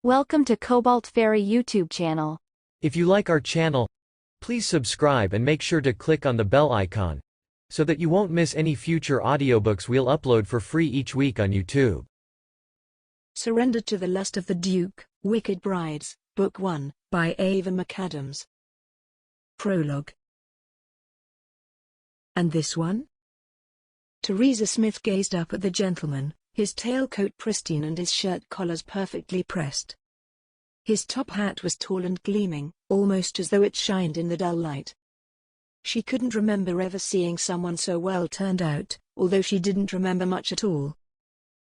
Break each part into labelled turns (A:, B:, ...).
A: Welcome to Cobalt Fairy YouTube channel.
B: If you like our channel, please subscribe and make sure to click on the bell icon, so that you won't miss any future audiobooks we'll upload for free each week on YouTube.
C: Surrender to the Lust of the Duke, Wicked Brides, Book 1, by Ava MacAdams. Prologue. And this one? Teresa Smith gazed up at the gentleman, his tailcoat pristine and his shirt collars perfectly pressed. His top hat was tall and gleaming, almost as though it shined in the dull light. She couldn't remember ever seeing someone so well turned out, although she didn't remember much at all.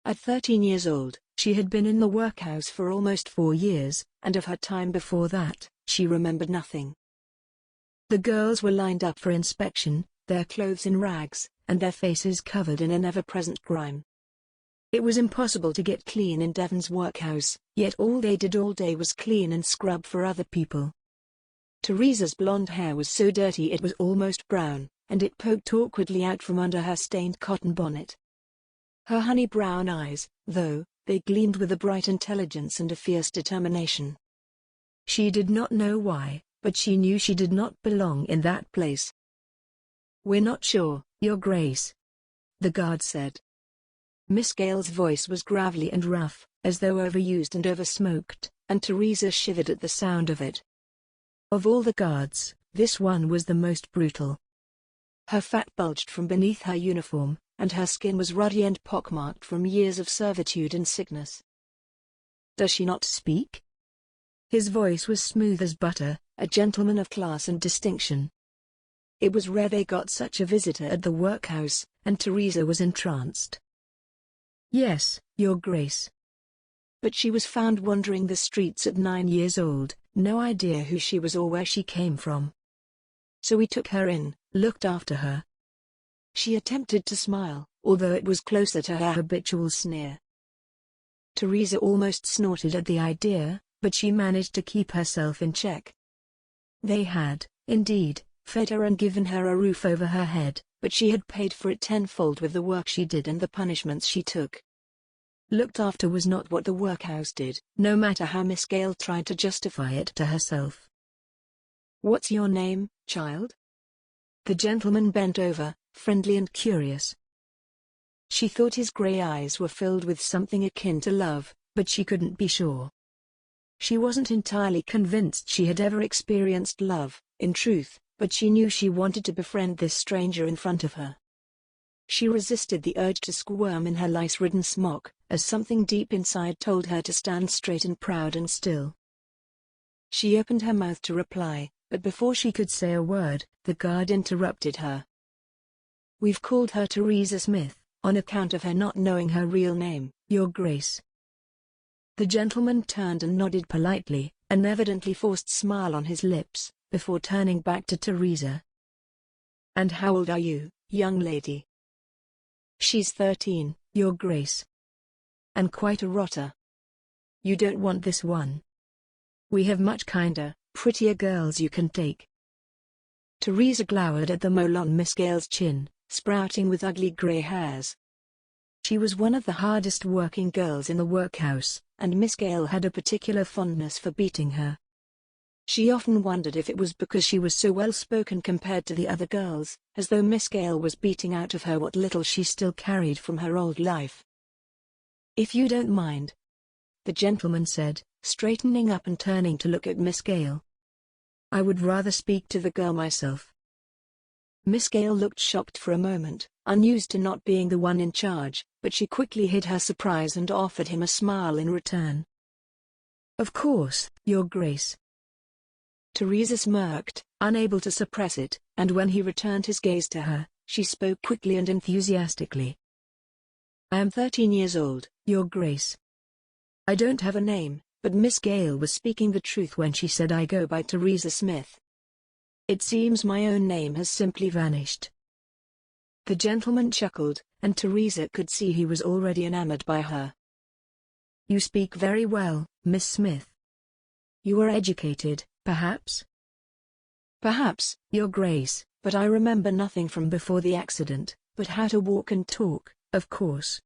C: At 13 years old, she had been in the workhouse for almost 4 years, and of her time before that, she remembered nothing. The girls were lined up for inspection, their clothes in rags, and their faces covered in an ever-present grime. It was impossible to get clean in Devon's workhouse, yet all they did all day was clean and scrub for other people. Teresa's blonde hair was so dirty it was almost brown, and it poked awkwardly out from under her stained cotton bonnet. Her honey brown eyes, though, they gleamed with a bright intelligence and a fierce determination. She did not know why, but she knew she did not belong in that place. "We're not sure, Your Grace," the guard said. Miss Gale's voice was gravelly and rough, as though overused and oversmoked, and Teresa shivered at the sound of it. Of all the guards, this one was the most brutal. Her fat bulged from beneath her uniform, and her skin was ruddy and pockmarked from years of servitude and sickness. "Does she not speak?" His voice was smooth as butter, a gentleman of class and distinction. It was rare they got such a visitor at the workhouse, and Teresa was entranced. "Yes, Your Grace." But she was found wandering the streets at 9 years old, no idea who she was or where she came from. So we took her in, looked after her. She attempted to smile, although it was closer to her habitual sneer. Teresa almost snorted at the idea, but she managed to keep herself in check. They had, indeed, fed her and given her a roof over her head, but she had paid for it tenfold with the work she did and the punishments she took. Looked after was not what the workhouse did, no matter how Miss Gale tried to justify it to herself. "What's your name, child?" The gentleman bent over, friendly and curious. She thought his grey eyes were filled with something akin to love, but she couldn't be sure. She wasn't entirely convinced she had ever experienced love, in truth, but she knew she wanted to befriend this stranger in front of her. She resisted the urge to squirm in her lice-ridden smock, as something deep inside told her to stand straight and proud and still. She opened her mouth to reply, but before she could say a word, the guard interrupted her. "We've called her Teresa Smith, on account of her not knowing her real name, Your Grace." The gentleman turned and nodded politely, an evidently forced smile on his lips, before turning back to Teresa. "And how old are you, young lady?" "She's 13, Your Grace. And quite a rotter. You don't want this one. We have much kinder, prettier girls you can take." Teresa glowered at the mole on Miss Gale's chin, sprouting with ugly grey hairs. She was one of the hardest working girls in the workhouse, and Miss Gale had a particular fondness for beating her. She often wondered if it was because she was so well-spoken compared to the other girls, as though Miss Gale was beating out of her what little she still carried from her old life. "If you don't mind," the gentleman said, straightening up and turning to look at Miss Gale. "I would rather speak to the girl myself." Miss Gale looked shocked for a moment, unused to not being the one in charge, but she quickly hid her surprise and offered him a smile in return. "Of course, Your Grace." Teresa smirked, unable to suppress it, and when he returned his gaze to her, she spoke quickly and enthusiastically. "I am 13 years old, Your Grace. I don't have a name," but Miss Gale was speaking the truth when she said I go by Teresa Smith. "It seems my own name has simply vanished." The gentleman chuckled, and Teresa could see he was already enamored by her. "You speak very well, Miss Smith. You are educated, perhaps?" "Perhaps, Your Grace, but I remember nothing from before the accident, but how to walk and talk, of course."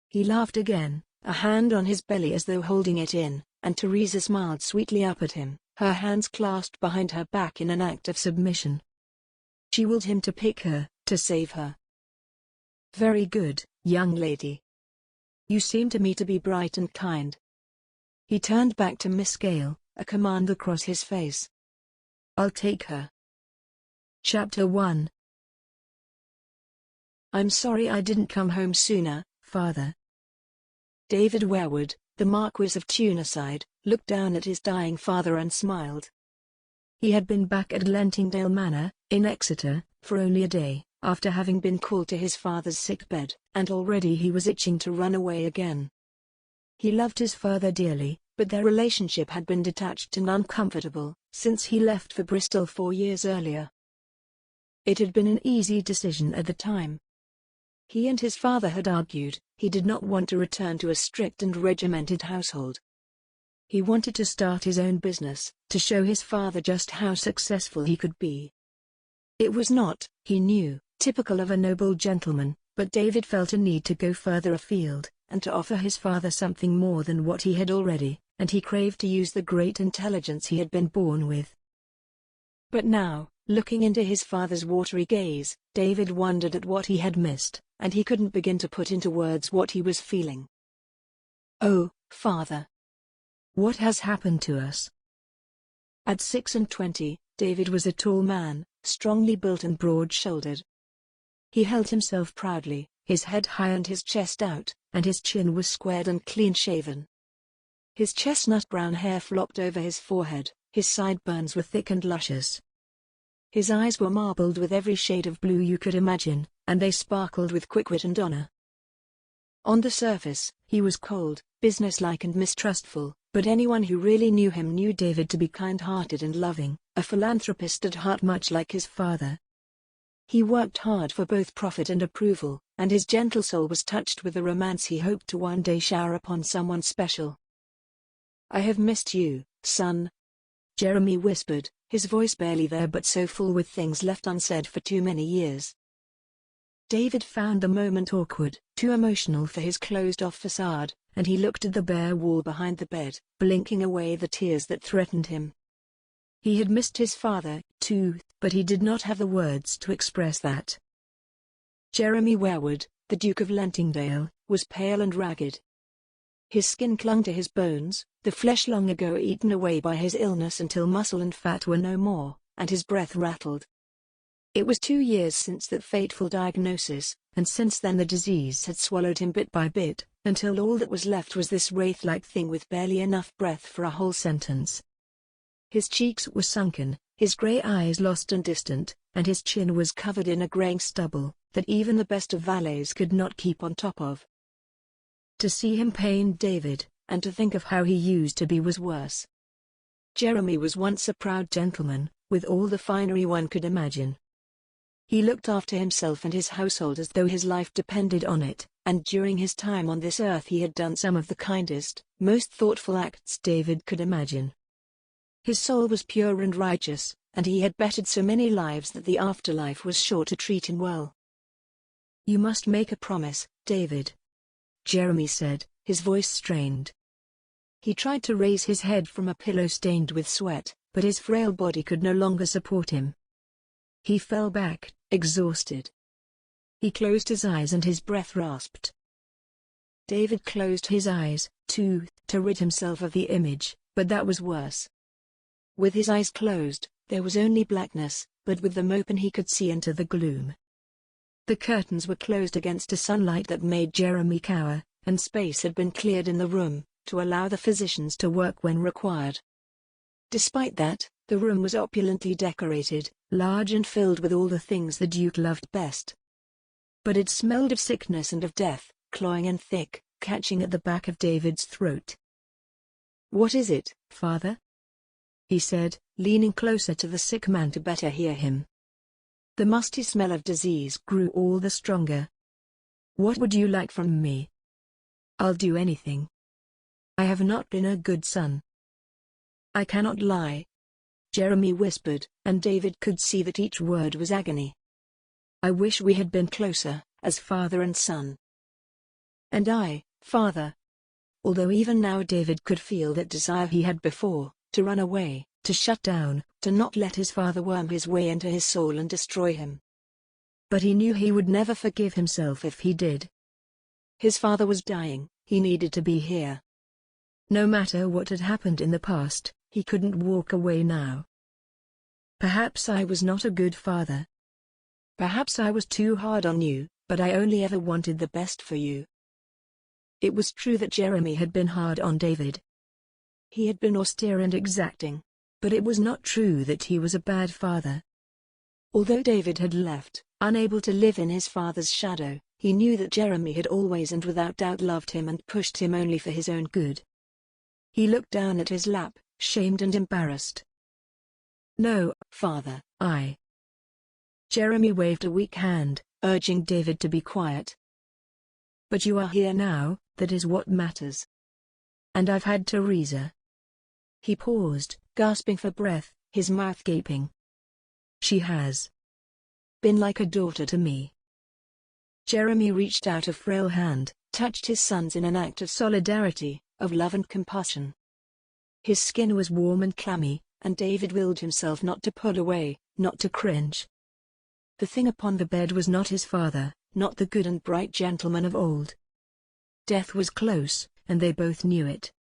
C: He laughed again, a hand on his belly as though holding it in, and Teresa smiled sweetly up at him, her hands clasped behind her back in an act of submission. She willed him to pick her, to save her. "Very good, young lady. You seem to me to be bright and kind." He turned back to Miss Gale, a command across his face. "I'll take her." Chapter 1. "I'm sorry I didn't come home sooner, Father." David Wearwood, the Marquis of Tuneside, looked down at his dying father and smiled. He had been back at Lentingdale Manor, in Exeter, for only a day, after having been called to his father's sickbed, and already he was itching to run away again. He loved his father dearly, but their relationship had been detached and uncomfortable, since he left for Bristol 4 years earlier. It had been an easy decision at the time. He and his father had argued, he did not want to return to a strict and regimented household. He wanted to start his own business, to show his father just how successful he could be. It was not, he knew, typical of a noble gentleman, but David felt a need to go further afield, and to offer his father something more than what he had already, and he craved to use the great intelligence he had been born with. But now, looking into his father's watery gaze, David wondered at what he had missed, and he couldn't begin to put into words what he was feeling. "Oh, Father. What has happened to us?" At 26, David was a tall man, strongly built and broad-shouldered. He held himself proudly, his head high and his chest out, and his chin was squared and clean-shaven. His chestnut brown hair flopped over his forehead, his sideburns were thick and luscious. His eyes were marbled with every shade of blue you could imagine, and they sparkled with quick wit and honor. On the surface, he was cold, businesslike and mistrustful, but anyone who really knew him knew David to be kind-hearted and loving, a philanthropist at heart much like his father. He worked hard for both profit and approval, and his gentle soul was touched with a romance he hoped to one day shower upon someone special. "I have missed you, son," Jeremy whispered, his voice barely there but so full with things left unsaid for too many years. David found the moment awkward, too emotional for his closed-off facade, and he looked at the bare wall behind the bed, blinking away the tears that threatened him. He had missed his father, too, but he did not have the words to express that. Jeremy Wearwood, the Duke of Lentingdale, was pale and ragged. His skin clung to his bones, the flesh long ago eaten away by his illness until muscle and fat were no more, and his breath rattled. It was 2 years since that fateful diagnosis, and since then the disease had swallowed him bit by bit, until all that was left was this wraith-like thing with barely enough breath for a whole sentence. His cheeks were sunken, his grey eyes lost and distant, and his chin was covered in a greying stubble that even the best of valets could not keep on top of. To see him pained David, and to think of how he used to be was worse. Jeremy was once a proud gentleman, with all the finery one could imagine. He looked after himself and his household as though his life depended on it, and during his time on this earth he had done some of the kindest, most thoughtful acts David could imagine. His soul was pure and righteous, and he had bettered so many lives that the afterlife was sure to treat him well. "You must make a promise, David," Jeremy said, his voice strained. He tried to raise his head from a pillow stained with sweat, but his frail body could no longer support him. He fell back, exhausted. He closed his eyes and his breath rasped. David closed his eyes, too, to rid himself of the image, but that was worse. With his eyes closed, there was only blackness, but with them open he could see into the gloom. The curtains were closed against a sunlight that made Jeremy cower, and space had been cleared in the room, to allow the physicians to work when required. Despite that, the room was opulently decorated, large and filled with all the things the Duke loved best. But it smelled of sickness and of death, cloying and thick, catching at the back of David's throat. "What is it, Father?" he said, leaning closer to the sick man to better hear him. The musty smell of disease grew all the stronger. "What would you like from me?" "I'll do anything. I have not been a good son." "I cannot lie," Jeremy whispered, and David could see that each word was agony. "I wish we had been closer, as father and son." "And I, Father," although even now David could feel that desire he had before, to run away, to shut down, to not let his father worm his way into his soul and destroy him. But he knew he would never forgive himself if he did. His father was dying, he needed to be here. No matter what had happened in the past, he couldn't walk away now. Perhaps I was not a good father. Perhaps I was too hard on you, but I only ever wanted the best for you. It was true that Jeremy had been hard on David. He had been austere and exacting. But it was not true that he was a bad father. Although David had left, unable to live in his father's shadow, he knew that Jeremy had always and without doubt loved him and pushed him only for his own good. He looked down at his lap, shamed and embarrassed. "No, father, Jeremy waved a weak hand, urging David to be quiet. "But you are here now, that is what matters. And I've had Teresa." He paused, gasping for breath, his mouth gaping. "She has been like a daughter to me." Jeremy reached out a frail hand, touched his son's in an act of solidarity, of love and compassion. His skin was warm and clammy, and David willed himself not to pull away, not to cringe. The thing upon the bed was not his father, not the good and bright gentleman of old. Death was close, and they both knew it.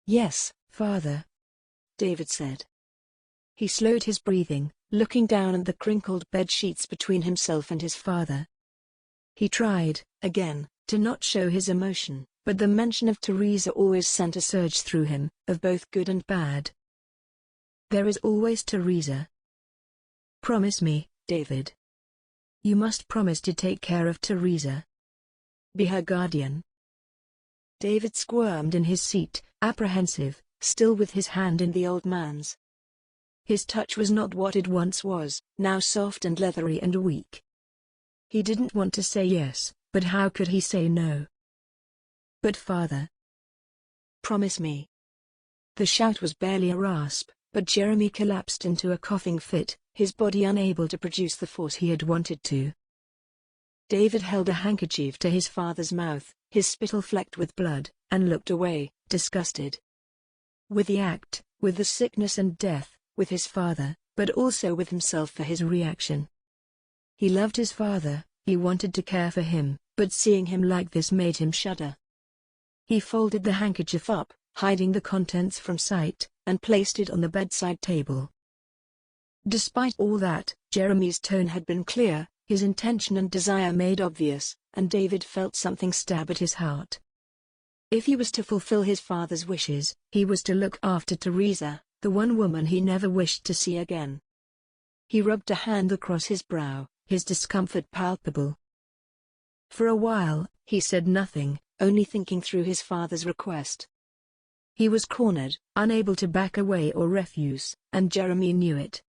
C: "Yes, father," David said. He slowed his breathing, looking down at the crinkled bed sheets between himself and his father. He tried, again, to not show his emotion, but the mention of Teresa always sent a surge through him, of both good and bad. "There is always Teresa. Promise me, David. You must promise to take care of Teresa. Be her guardian." David squirmed in his seat, apprehensive, still with his hand in the old man's. His touch was not what it once was, now soft and leathery and weak. He didn't want to say yes, but how could he say no? "But father, promise me." The shout was barely a rasp, but Jeremy collapsed into a coughing fit, his body unable to produce the force he had wanted to. David held a handkerchief to his father's mouth, his spittle flecked with blood, and looked away, disgusted. With the act, with the sickness and death, with his father, but also with himself for his reaction. He loved his father, he wanted to care for him, but seeing him like this made him shudder. He folded the handkerchief up, hiding the contents from sight, and placed it on the bedside table. Despite all that, Jeremy's tone had been clear, his intention and desire made obvious, and David felt something stab at his heart. If he was to fulfill his father's wishes, he was to look after Teresa, the one woman he never wished to see again. He rubbed a hand across his brow, his discomfort palpable. For a while, he said nothing, only thinking through his father's request. He was cornered, unable to back away or refuse, and Jeremy knew it.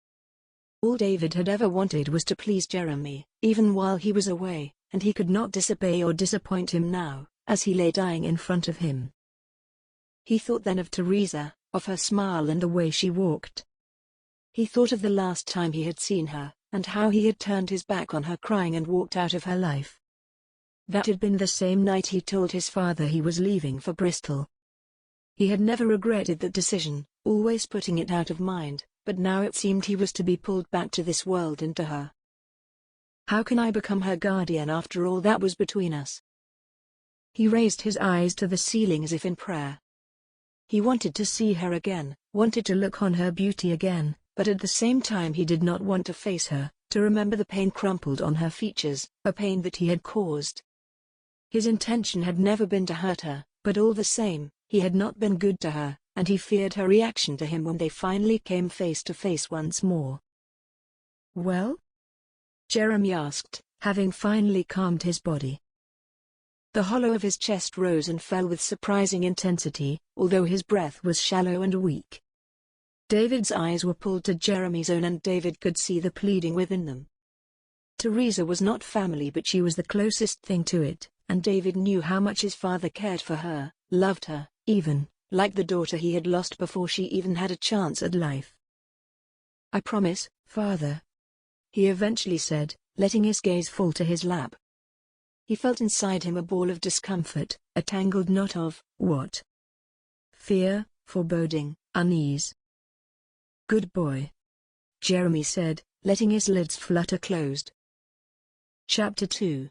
C: All David had ever wanted was to please Jeremy, even while he was away, and he could not disobey or disappoint him now, as he lay dying in front of him. He thought then of Teresa, of her smile and the way she walked. He thought of the last time he had seen her, and how he had turned his back on her crying and walked out of her life. That had been the same night he told his father he was leaving for Bristol. He had never regretted that decision, always putting it out of mind, but now it seemed he was to be pulled back to this world and to her. "How can I become her guardian after all that was between us?" He raised his eyes to the ceiling as if in prayer. He wanted to see her again, wanted to look on her beauty again, but at the same time he did not want to face her, to remember the pain crumpled on her features, a pain that he had caused. His intention had never been to hurt her, but all the same, he had not been good to her, and he feared her reaction to him when they finally came face to face once more. "Well?" Jeremy asked, having finally calmed his body. The hollow of his chest rose and fell with surprising intensity, although his breath was shallow and weak. David's eyes were pulled to Jeremy's own and David could see the pleading within them. Teresa was not family but she was the closest thing to it, and David knew how much his father cared for her, loved her, even, like the daughter he had lost before she even had a chance at life. "I promise, father," he eventually said, letting his gaze fall to his lap. He felt inside him a ball of discomfort, a tangled knot of, what? Fear, foreboding, unease. "Good boy," Jeremy said, letting his lids flutter closed. Chapter 2.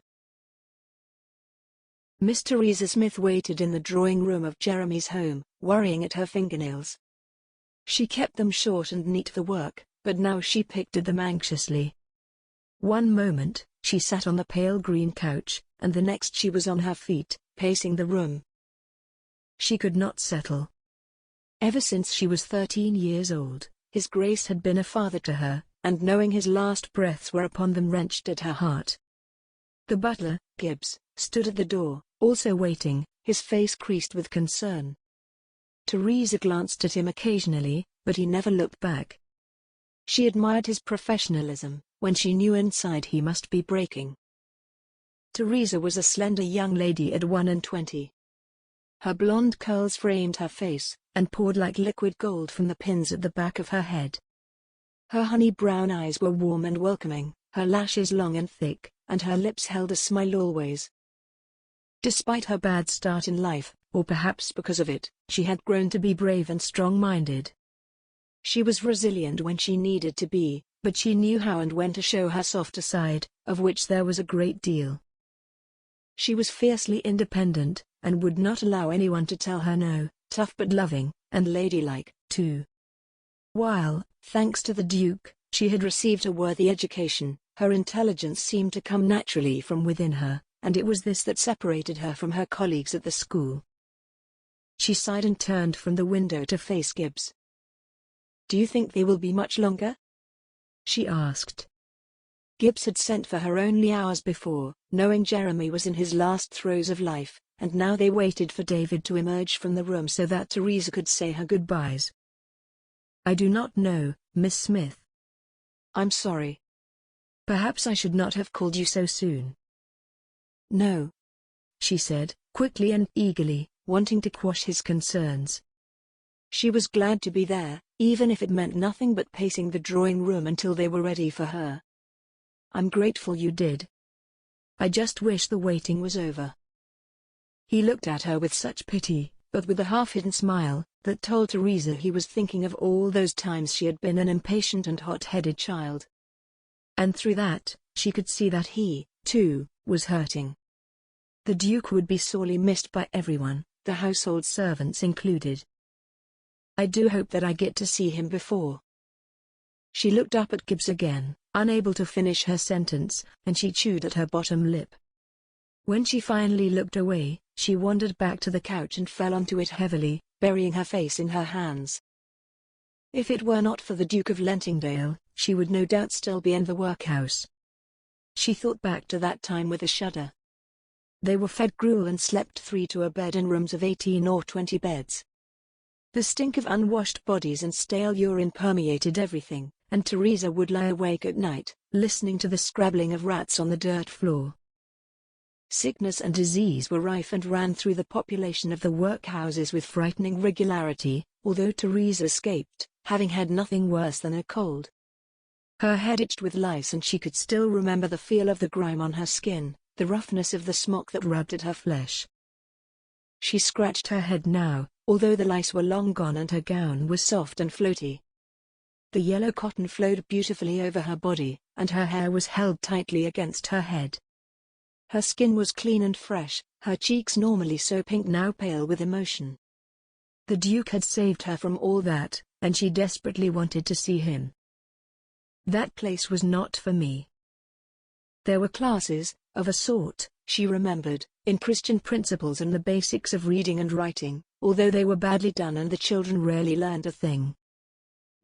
C: Miss Teresa Smith waited in the drawing room of Jeremy's home, worrying at her fingernails. She kept them short and neat for work, but now she picked at them anxiously. One moment, she sat on the pale green couch, and the next she was on her feet, pacing the room. She could not settle. Ever since she was 13 years old, His Grace had been a father to her, and knowing his last breaths were upon them wrenched at her heart. The butler, Gibbs, stood at the door, also waiting, his face creased with concern. Teresa glanced at him occasionally, but he never looked back. She admired his professionalism, when she knew inside he must be breaking. Teresa was a slender young lady at 21. Her blonde curls framed her face, and poured like liquid gold from the pins at the back of her head. Her honey brown eyes were warm and welcoming, her lashes long and thick, and her lips held a smile always. Despite her bad start in life, or perhaps because of it, she had grown to be brave and strong-minded. She was resilient when she needed to be, but she knew how and when to show her softer side, of which there was a great deal. She was fiercely independent, and would not allow anyone to tell her no, tough but loving, and ladylike, too. While, thanks to the Duke, she had received a worthy education, her intelligence seemed to come naturally from within her, and it was this that separated her from her colleagues at the school. She sighed and turned from the window to face Gibbs. "Do you think they will be much longer?" she asked. Gibbs had sent for her only hours before, knowing Jeremy was in his last throes of life, and now they waited for David to emerge from the room so that Teresa could say her goodbyes. "I do not know, Miss Smith. I'm sorry. Perhaps I should not have called you so soon." "No," she said, quickly and eagerly, wanting to quash his concerns. She was glad to be there, even if it meant nothing but pacing the drawing room until they were ready for her. "I'm grateful you did. I just wish the waiting was over." He looked at her with such pity, but with a half-hidden smile, that told Teresa he was thinking of all those times she had been an impatient and hot-headed child. And through that, she could see that he, too, was hurting. The Duke would be sorely missed by everyone, the household servants included. "I do hope that I get to see him before." She looked up at Gibbs again, unable to finish her sentence, and she chewed at her bottom lip. When she finally looked away, she wandered back to the couch and fell onto it heavily, burying her face in her hands. If it were not for the Duke of Lentingdale, she would no doubt still be in the workhouse. She thought back to that time with a shudder. They were fed gruel and slept 3 to a bed in rooms of 18 or 20 beds. The stink of unwashed bodies and stale urine permeated everything, and Teresa would lie awake at night, listening to the scrabbling of rats on the dirt floor. Sickness and disease were rife and ran through the population of the workhouses with frightening regularity, although Teresa escaped, having had nothing worse than a cold. Her head itched with lice and she could still remember the feel of the grime on her skin, the roughness of the smock that rubbed at her flesh. She scratched her head now, although the lice were long gone and her gown was soft and floaty. The yellow cotton flowed beautifully over her body, and her hair was held tightly against her head. Her skin was clean and fresh, her cheeks normally so pink now pale with emotion. The Duke had saved her from all that, and she desperately wanted to see him. "That place was not for me." There were classes, of a sort, she remembered, in Christian principles and the basics of reading and writing, although they were badly done and the children rarely learned a thing.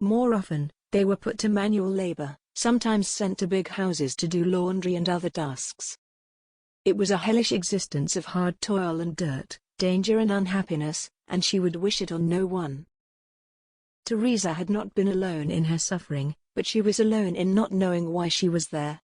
C: More often, they were put to manual labor, sometimes sent to big houses to do laundry and other tasks. It was a hellish existence of hard toil and dirt, danger and unhappiness, and she would wish it on no one. Teresa had not been alone in her suffering, but she was alone in not knowing why she was there.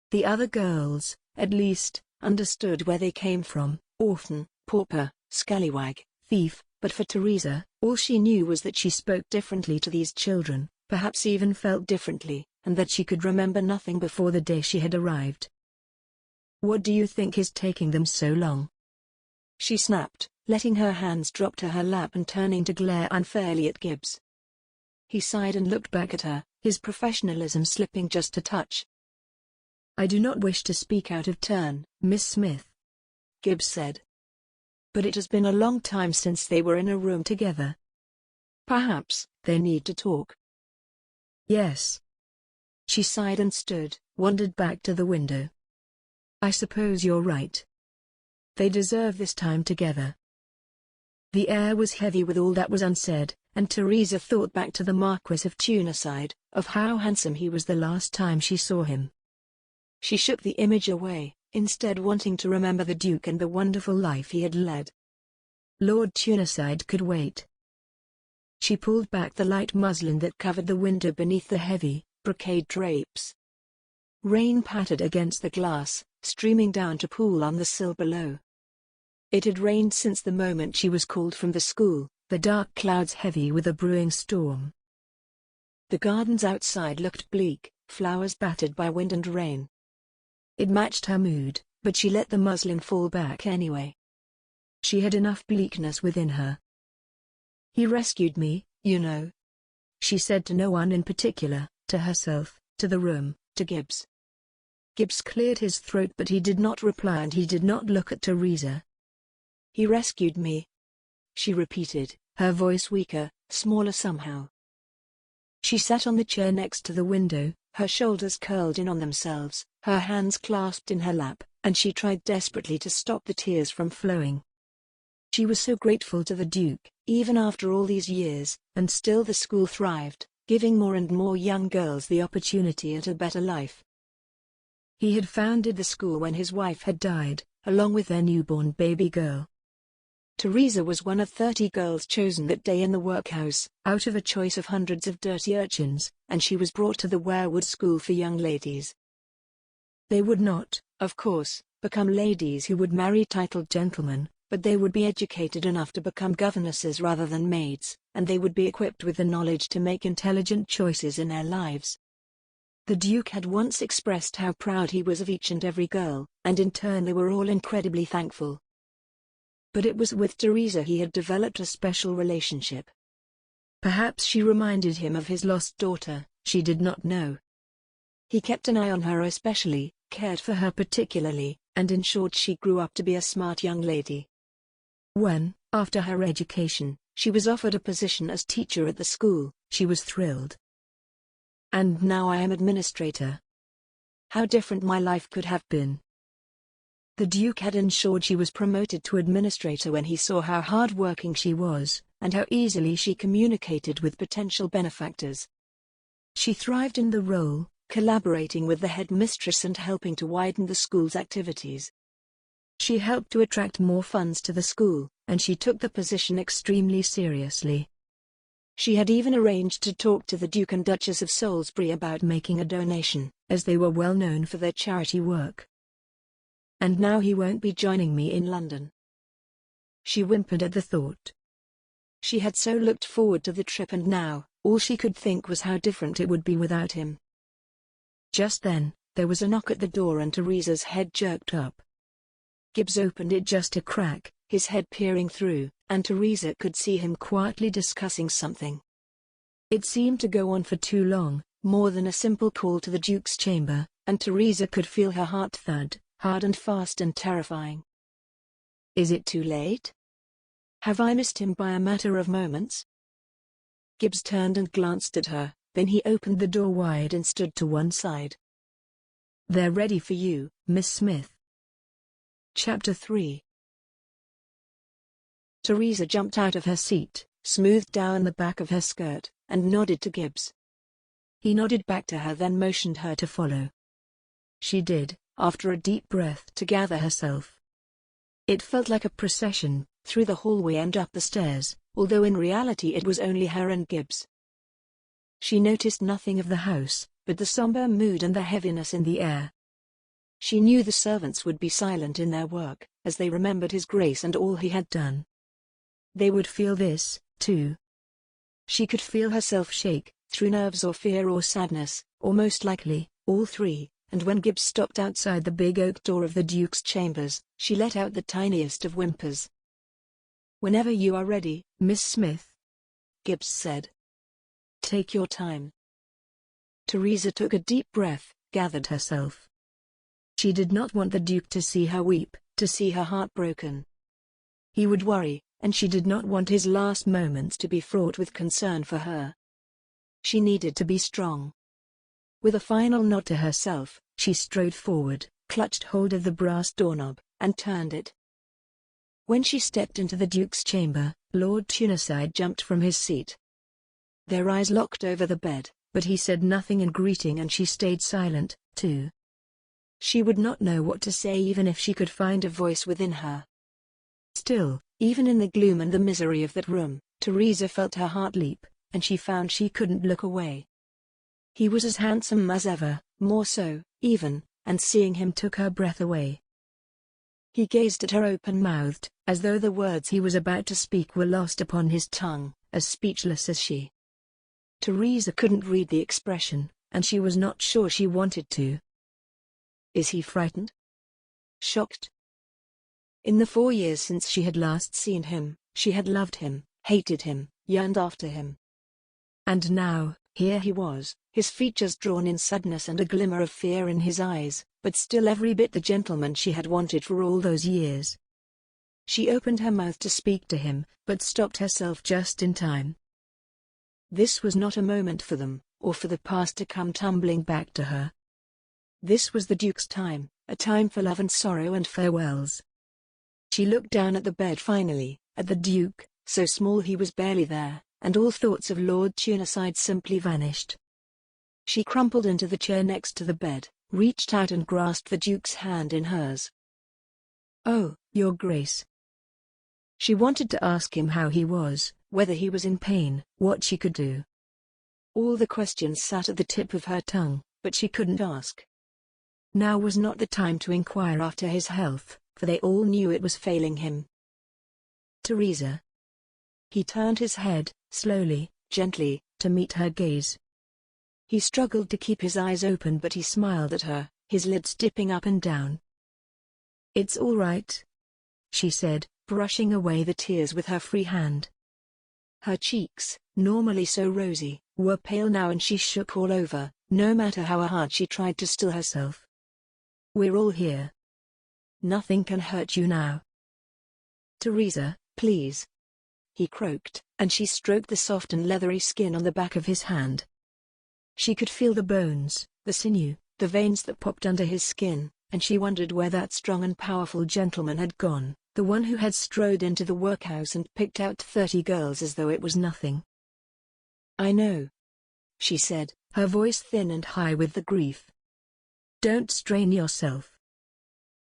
C: The other girls, at least, understood where they came from: orphan, pauper, scallywag, thief, but for Teresa, all she knew was that she spoke differently to these children, perhaps even felt differently, and that she could remember nothing before the day she had arrived. What do you think is taking them so long?" she snapped, letting her hands drop to her lap and turning to glare unfairly at Gibbs. He sighed and looked back at her, his professionalism slipping just a touch. "I do not wish to speak out of turn, Miss Smith," Gibbs said. "But it has been a long time since they were in a room together. Perhaps they need to talk." "Yes." She sighed and stood, wandered back to the window. "I suppose you're right. They deserve this time together." The air was heavy with all that was unsaid, and Teresa thought back to the Marquis of Tuneside, of how handsome he was the last time she saw him. She shook the image away, instead wanting to remember the Duke and the wonderful life he had led. Lord Tuneside could wait. She pulled back the light muslin that covered the window beneath the heavy, brocade drapes. Rain pattered against the glass, streaming down to pool on the sill below. It had rained since the moment she was called from the school, the dark clouds heavy with a brewing storm. The gardens outside looked bleak, flowers battered by wind and rain. It matched her mood, but she let the muslin fall back anyway. She had enough bleakness within her. "He rescued me, you know," she said to no one in particular, to herself, to the room, to Gibbs. Gibbs cleared his throat but he did not reply and he did not look at Teresa. "He rescued me," she repeated, her voice weaker, smaller somehow. She sat on the chair next to the window, her shoulders curled in on themselves, her hands clasped in her lap, and she tried desperately to stop the tears from flowing. She was so grateful to the Duke, even after all these years, and still the school thrived, giving more and more young girls the opportunity at a better life. He had founded the school when his wife had died, along with their newborn baby girl. Teresa was one of 30 girls chosen that day in the workhouse, out of a choice of hundreds of dirty urchins, and she was brought to the Wearwood School for young ladies. They would not, of course, become ladies who would marry titled gentlemen, but they would be educated enough to become governesses rather than maids, and they would be equipped with the knowledge to make intelligent choices in their lives. The Duke had once expressed how proud he was of each and every girl, and in turn they were all incredibly thankful. But it was with Teresa he had developed a special relationship. Perhaps she reminded him of his lost daughter, she did not know. He kept an eye on her especially, cared for her particularly, and ensured she grew up to be a smart young lady. When, after her education, she was offered a position as teacher at the school, she was thrilled. "And now I am administrator. How different my life could have been." The Duke had ensured she was promoted to administrator when he saw how hard-working she was, and how easily she communicated with potential benefactors. She thrived in the role, collaborating with the headmistress and helping to widen the school's activities. She helped to attract more funds to the school, and she took the position extremely seriously. She had even arranged to talk to the Duke and Duchess of Salisbury about making a donation, as they were well known for their charity work. "And now he won't be joining me in London." She whimpered at the thought. She had so looked forward to the trip and now, all she could think was how different it would be without him. Just then, there was a knock at the door and Teresa's head jerked up. Gibbs opened it just a crack, his head peering through, and Teresa could see him quietly discussing something. It seemed to go on for too long, more than a simple call to the Duke's chamber, and Teresa could feel her heart thud, hard and fast and terrifying. "Is it too late? Have I missed him by a matter of moments?" Gibbs turned and glanced at her, then he opened the door wide and stood to one side. "They're ready for you, Miss Smith." Chapter 3. Teresa jumped out of her seat, smoothed down the back of her skirt, and nodded to Gibbs. He nodded back to her then motioned her to follow. She did, after a deep breath to gather herself. It felt like a procession, through the hallway and up the stairs, although in reality it was only her and Gibbs. She noticed nothing of the house, but the somber mood and the heaviness in the air. She knew the servants would be silent in their work, as they remembered his grace and all he had done. They would feel this, too. She could feel herself shake, through nerves or fear or sadness, or most likely, all three, and when Gibbs stopped outside the big oak door of the Duke's chambers, she let out the tiniest of whimpers. "Whenever you are ready, Miss Smith," Gibbs said. "Take your time." Teresa took a deep breath, gathered herself. She did not want the Duke to see her weep, to see her heart broken. He would worry, and she did not want his last moments to be fraught with concern for her. She needed to be strong. With a final nod to herself, she strode forward, clutched hold of the brass doorknob, and turned it. When she stepped into the Duke's chamber, Lord Tuneside jumped from his seat. Their eyes locked over the bed, but he said nothing in greeting and she stayed silent, too. She would not know what to say even if she could find a voice within her. Still, even in the gloom and the misery of that room, Teresa felt her heart leap, and she found she couldn't look away. He was as handsome as ever, more so, even, and seeing him took her breath away. He gazed at her open-mouthed, as though the words he was about to speak were lost upon his tongue, as speechless as she. Teresa couldn't read the expression, and she was not sure she wanted to. Is he frightened? Shocked? In the 4 years since she had last seen him, she had loved him, hated him, yearned after him. And now, here he was, his features drawn in sadness and a glimmer of fear in his eyes, but still every bit the gentleman she had wanted for all those years. She opened her mouth to speak to him, but stopped herself just in time. This was not a moment for them, or for the past to come tumbling back to her. This was the Duke's time, a time for love and sorrow and farewells. She looked down at the bed finally, at the Duke, so small he was barely there, and all thoughts of Lord Tuneside simply vanished. She crumpled into the chair next to the bed, reached out and grasped the Duke's hand in hers. "Oh, Your Grace." She wanted to ask him how he was, whether he was in pain, what she could do. All the questions sat at the tip of her tongue, but she couldn't ask. Now was not the time to inquire after his health, for they all knew it was failing him. "Teresa." He turned his head, slowly, gently, to meet her gaze. He struggled to keep his eyes open but he smiled at her, his lids dipping up and down. "It's all right," she said, brushing away the tears with her free hand. Her cheeks, normally so rosy, were pale now and she shook all over, no matter how hard she tried to still herself. "We're all here. Nothing can hurt you now." "Teresa, please," he croaked, and she stroked the soft and leathery skin on the back of his hand. She could feel the bones, the sinew, the veins that popped under his skin, and she wondered where that strong and powerful gentleman had gone, the one who had strode into the workhouse and picked out 30 girls as though it was nothing. "I know," she said, her voice thin and high with the grief. "Don't strain yourself.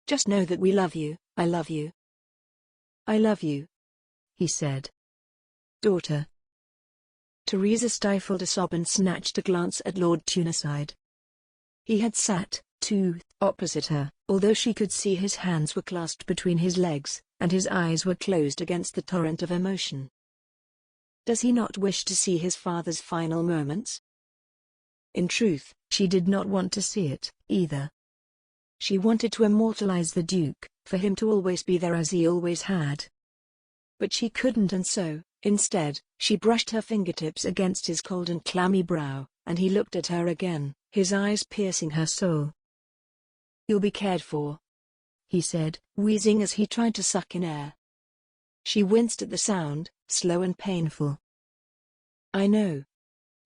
C: Just know that we love you, I love you." "I love you," he said. "Daughter." Teresa stifled a sob and snatched a glance at Lord Tuneside. He had sat, too, opposite her, although she could see his hands were clasped between his legs, and his eyes were closed against the torrent of emotion. Does he not wish to see his father's final moments? In truth, she did not want to see it, either. She wanted to immortalize the Duke, for him to always be there as he always had. But she couldn't and so, instead, she brushed her fingertips against his cold and clammy brow, and he looked at her again, his eyes piercing her soul. "You'll be cared for," he said, wheezing as he tried to suck in air. She winced at the sound, slow and painful. "I know,"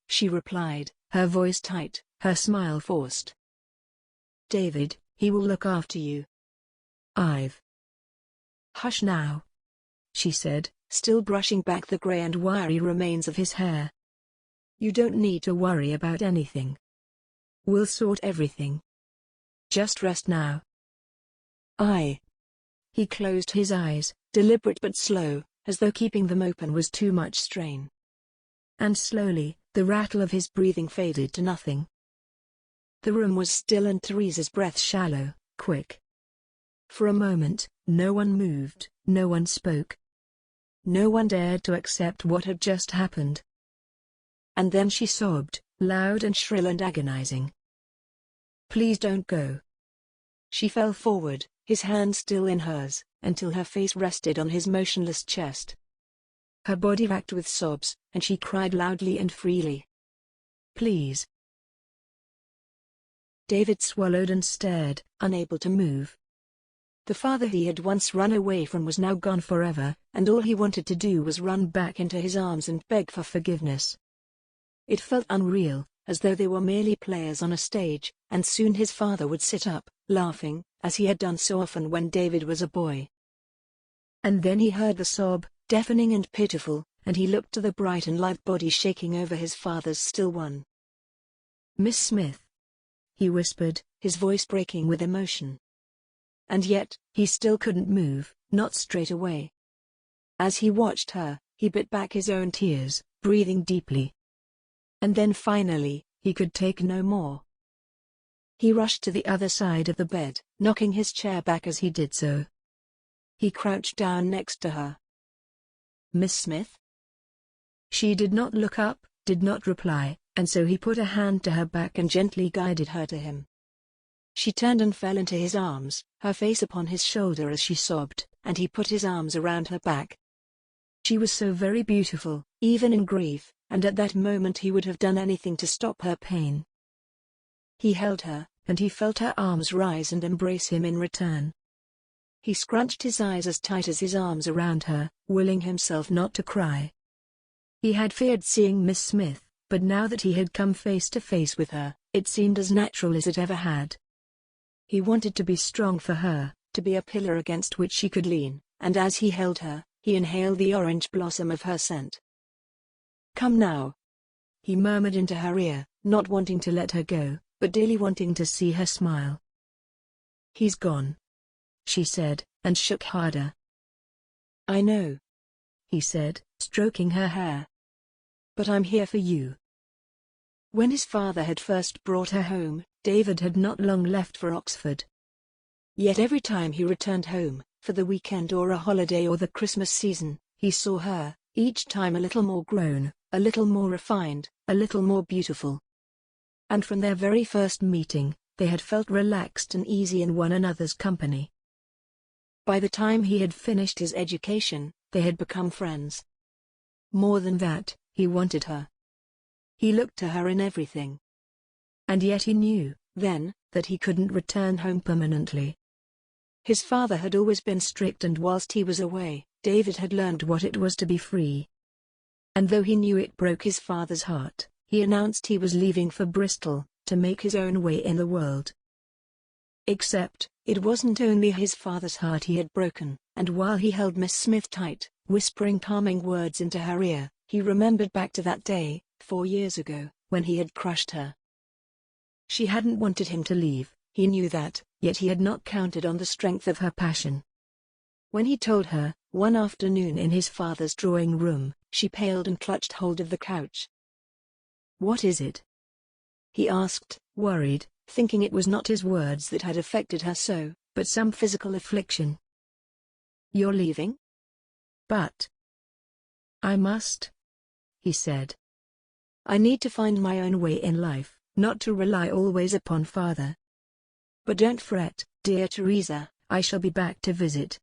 C: she replied, her voice tight, her smile forced. "David, he will look after you. I've—" "Hush now," she said, still brushing back the grey and wiry remains of his hair. "You don't need to worry about anything. We'll sort everything. Just rest now." He closed his eyes, deliberate but slow, as though keeping them open was too much strain. And slowly, the rattle of his breathing faded to nothing. The room was still and Teresa's breath shallow, quick. For a moment, no one moved, no one spoke. No one dared to accept what had just happened. And then she sobbed, loud and shrill and agonizing. Please don't go. She fell forward, his hand still in hers, until her face rested on his motionless chest. Her body racked with sobs, and she cried loudly and freely. Please. David swallowed and stared, unable to move. The father he had once run away from was now gone forever, and all he wanted to do was run back into his arms and beg for forgiveness. It felt unreal, as though they were merely players on a stage, and soon his father would sit up, laughing, as he had done so often when David was a boy. And then he heard the sob, deafening and pitiful, and he looked to the bright and live body shaking over his father's still one. Miss Smith, he whispered, his voice breaking with emotion. And yet, he still couldn't move, not straight away. As he watched her, he bit back his own tears, breathing deeply. And then finally, he could take no more. He rushed to the other side of the bed, knocking his chair back as he did so. He crouched down next to her. Miss Smith? She did not look up, did not reply, and so he put a hand to her back and gently guided her to him. She turned and fell into his arms, her face upon his shoulder as she sobbed, and he put his arms around her back. She was so very beautiful, even in grief, and at that moment he would have done anything to stop her pain. He held her, and he felt her arms rise and embrace him in return. He scrunched his eyes as tight as his arms around her, willing himself not to cry. He had feared seeing Miss Smith, but now that he had come face to face with her, it seemed as natural as it ever had. He wanted to be strong for her, to be a pillar against which she could lean, and as he held her, he inhaled the orange blossom of her scent. Come now, he murmured into her ear, not wanting to let her go, but dearly wanting to see her smile. He's gone, she said, and shook harder. I know, he said, stroking her hair. But I'm here for you. When his father had first brought her home, David had not long left for Oxford. Yet every time he returned home, for the weekend or a holiday or the Christmas season, he saw her, each time a little more grown, a little more refined, a little more beautiful. And from their very first meeting, they had felt relaxed and easy in one another's company. By the time he had finished his education, they had become friends. More than that, he wanted her. He looked to her in everything. And yet he knew, then, that he couldn't return home permanently. His father had always been strict, and whilst he was away, David had learned what it was to be free. And though he knew it broke his father's heart, he announced he was leaving for Bristol, to make his own way in the world. Except, it wasn't only his father's heart he had broken, and while he held Miss Smith tight, whispering calming words into her ear, he remembered back to that day, 4 years ago, when he had crushed her. She hadn't wanted him to leave, he knew that, yet he had not counted on the strength of her passion. When he told her, one afternoon in his father's drawing room, she paled and clutched hold of the couch. What is it? He asked, worried, thinking it was not his words that had affected her so, but some physical affliction. You're leaving? But I must, he said. I need to find my own way in life, not to rely always upon father. But don't fret, dear Teresa, I shall be back to visit.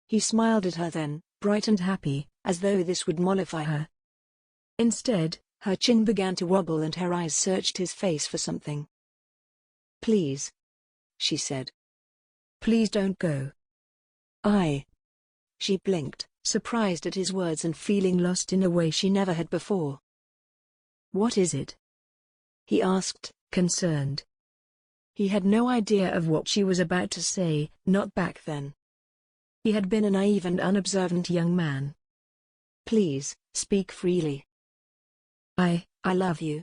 C: He smiled at her then, bright and happy, as though this would mollify her. Instead, her chin began to wobble and her eyes searched his face for something. Please, she said. Please don't go. She blinked, surprised at his words and feeling lost in a way she never had before. What is it? He asked, concerned. He had no idea of what she was about to say, not back then. He had been a naive and unobservant young man. Please, speak freely. I love you.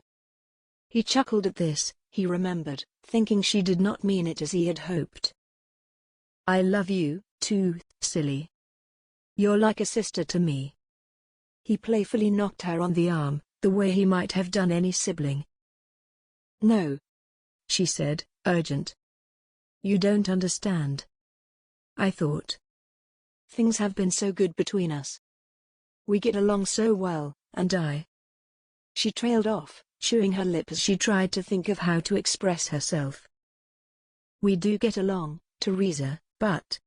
C: He chuckled at this, he remembered, thinking she did not mean it as he had hoped. I love you, too, silly. You're like a sister to me. He playfully knocked her on the arm, the way he might have done any sibling. No, she said, urgent. You don't understand. I thought. Things have been so good between us. We get along so well, and I. She trailed off, chewing her lip as she tried to think of how to express herself. "We do get along, Teresa, but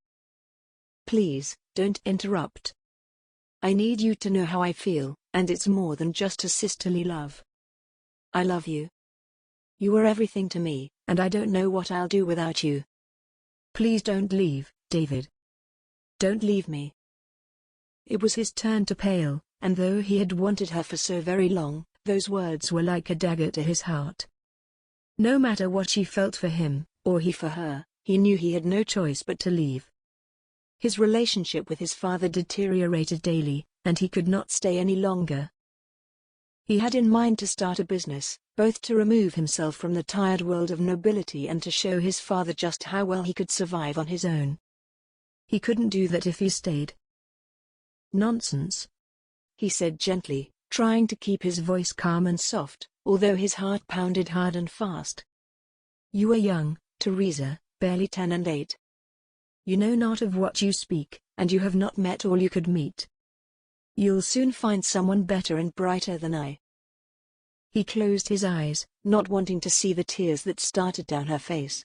C: please, don't interrupt. I need you to know how I feel, and it's more than just a sisterly love. I love you. You are everything to me, and I don't know what I'll do without you. Please don't leave, David. Don't leave me." It was his turn to pale, and though he had wanted her for so very long, those words were like a dagger to his heart. No matter what she felt for him, or he for her, he knew he had no choice but to leave. His relationship with his father deteriorated daily, and he could not stay any longer. He had in mind to start a business, both to remove himself from the tired world of nobility and to show his father just how well he could survive on his own. He couldn't do that if he stayed. "Nonsense," he said gently, trying to keep his voice calm and soft, although his heart pounded hard and fast. "You are young, Teresa, barely 10 and 8. You know not of what you speak, and you have not met all you could meet. You'll soon find someone better and brighter than I." He closed his eyes, not wanting to see the tears that started down her face.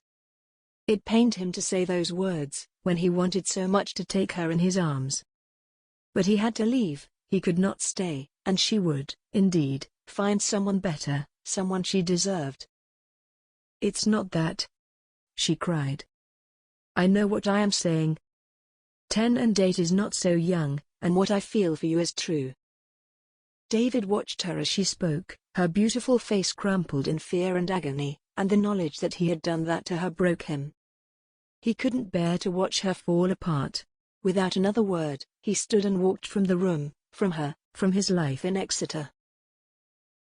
C: It pained him to say those words, when he wanted so much to take her in his arms. But he had to leave, he could not stay, and she would, indeed, find someone better, someone she deserved. "It's not that," she cried. "I know what I am saying. 10 and 8 is not so young, and what I feel for you is true." David watched her as she spoke, her beautiful face crumpled in fear and agony, and the knowledge that he had done that to her broke him. He couldn't bear to watch her fall apart. Without another word, he stood and walked from the room, from her, from his life in Exeter.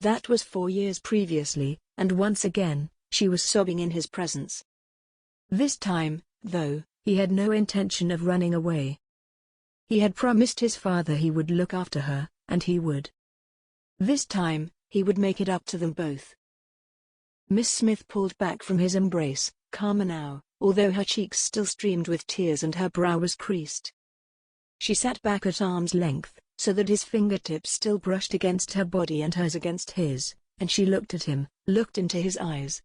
C: That was 4 years previously, and once again, she was sobbing in his presence. This time, though, he had no intention of running away. He had promised his father he would look after her, and he would. This time, he would make it up to them both. Miss Smith pulled back from his embrace, calmer now, although her cheeks still streamed with tears and her brow was creased. She sat back at arm's length, so that his fingertips still brushed against her body and hers against his, and she looked at him, looked into his eyes.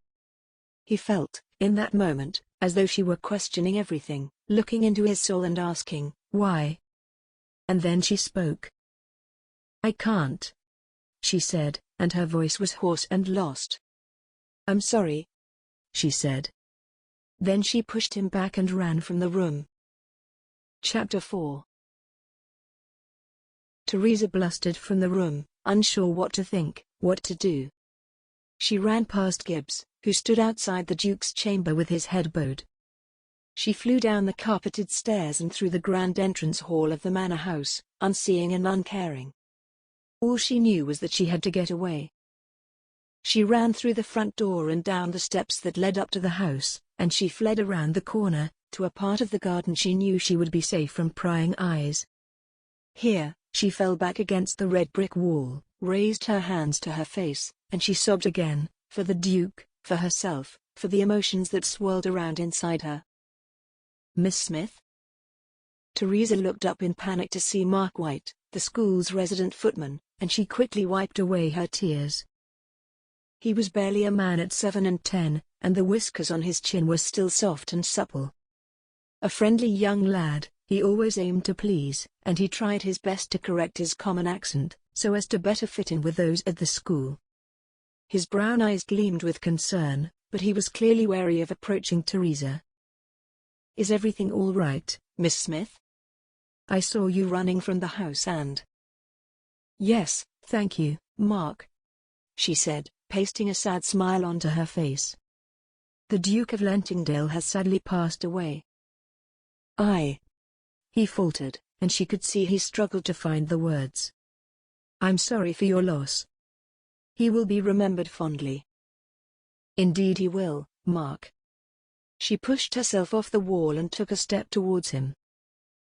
C: He felt, in that moment, as though she were questioning everything, looking into his soul and asking, why? And then she spoke. "I can't," she said, and her voice was hoarse and lost. "I'm sorry," she said. Then she pushed him back and ran from the room. Chapter 4. Teresa blustered from the room, unsure what to think, what to do. She ran past Gibbs, who stood outside the Duke's chamber with his head bowed. She flew down the carpeted stairs and through the grand entrance hall of the manor house, unseeing and uncaring. All she knew was that she had to get away. She ran through the front door and down the steps that led up to the house, and she fled around the corner, to a part of the garden she knew she would be safe from prying eyes. Here, she fell back against the red brick wall, raised her hands to her face, and she sobbed again, for the Duke, for herself, for the emotions that swirled around inside her. "Miss Smith?" Teresa looked up in panic to see Mark White, the school's resident footman, and she quickly wiped away her tears. He was barely a man at 7 and 10, and the whiskers on his chin were still soft and supple. A friendly young lad, he always aimed to please, and he tried his best to correct his common accent, so as to better fit in with those at the school. His brown eyes gleamed with concern, but he was clearly wary of approaching Teresa. "Is everything all right, Miss Smith? I saw you running from the house and—" "Yes, thank you, Mark," she said, pasting a sad smile onto her face. "The Duke of Lentingdale has sadly passed away." He faltered, and she could see he struggled to find the words. "I'm sorry for your loss. He will be remembered fondly." "Indeed he will, Mark." She pushed herself off the wall and took a step towards him.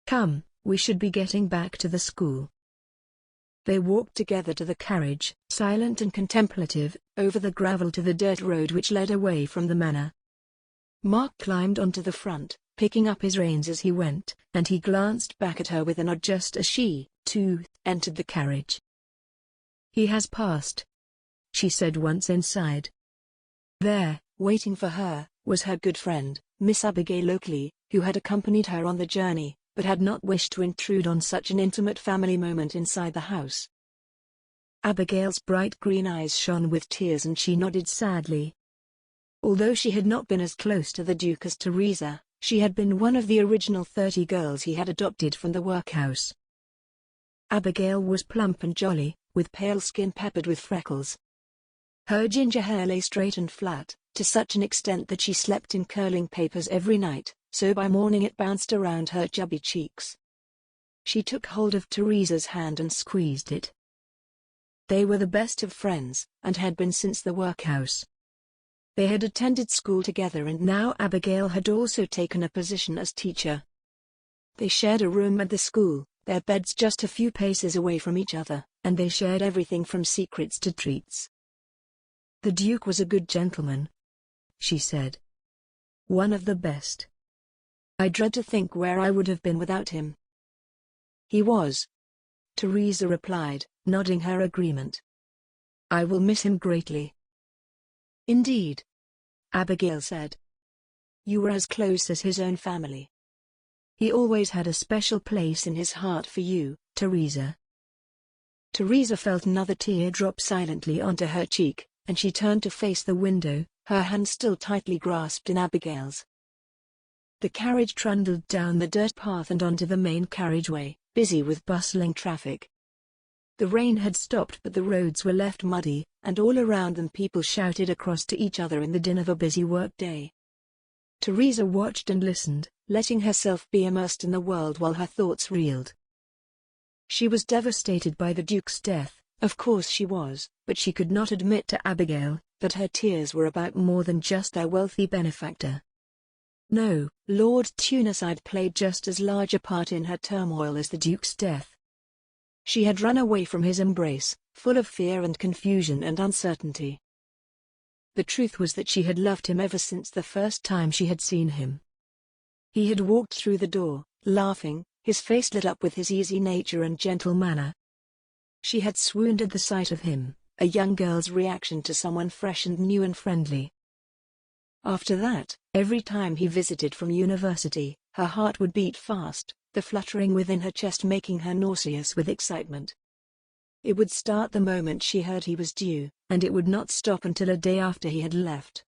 C: "Come, we should be getting back to the school." They walked together to the carriage, silent and contemplative, over the gravel to the dirt road which led away from the manor. Mark climbed onto the front, picking up his reins as he went, and he glanced back at her with a nod just as she, too, entered the carriage. "He has passed," she said once inside. There, waiting for her, was her good friend, Miss Abigail Oakley, who had accompanied her on the journey, but had not wished to intrude on such an intimate family moment inside the house. Abigail's bright green eyes shone with tears and she nodded sadly. Although she had not been as close to the Duke as Teresa, she had been one of the original 30 girls he had adopted from the workhouse. Abigail was plump and jolly, with pale skin peppered with freckles. Her ginger hair lay straight and flat, to such an extent that she slept in curling papers every night, so by morning it bounced around her chubby cheeks. She took hold of Teresa's hand and squeezed it. They were the best of friends, and had been since the workhouse. They had attended school together and now Abigail had also taken a position as teacher. They shared a room at the school, their beds just a few paces away from each other, and they shared everything from secrets to treats. "The Duke was a good gentleman," she said. "One of the best. I dread to think where I would have been without him." "He was," Teresa replied, nodding her agreement. "I will miss him greatly." "Indeed," Abigail said. "You were as close as his own family. He always had a special place in his heart for you, Teresa." Teresa felt another tear drop silently onto her cheek, and she turned to face the window, her hand still tightly grasped in Abigail's. The carriage trundled down the dirt path and onto the main carriageway, busy with bustling traffic. The rain had stopped but the roads were left muddy, and all around them people shouted across to each other in the din of a busy work-day. Teresa watched and listened, letting herself be immersed in the world while her thoughts reeled. She was devastated by the Duke's death, of course she was, but she could not admit to Abigail that her tears were about more than just their wealthy benefactor. No, Lord Tuneside played just as large a part in her turmoil as the Duke's death. She had run away from his embrace, full of fear and confusion and uncertainty. The truth was that she had loved him ever since the first time she had seen him. He had walked through the door, laughing, his face lit up with his easy nature and gentle manner. She had swooned at the sight of him, a young girl's reaction to someone fresh and new and friendly. After that, every time he visited from university, her heart would beat fast, the fluttering within her chest making her nauseous with excitement. It would start the moment she heard he was due, and it would not stop until a day after he had left.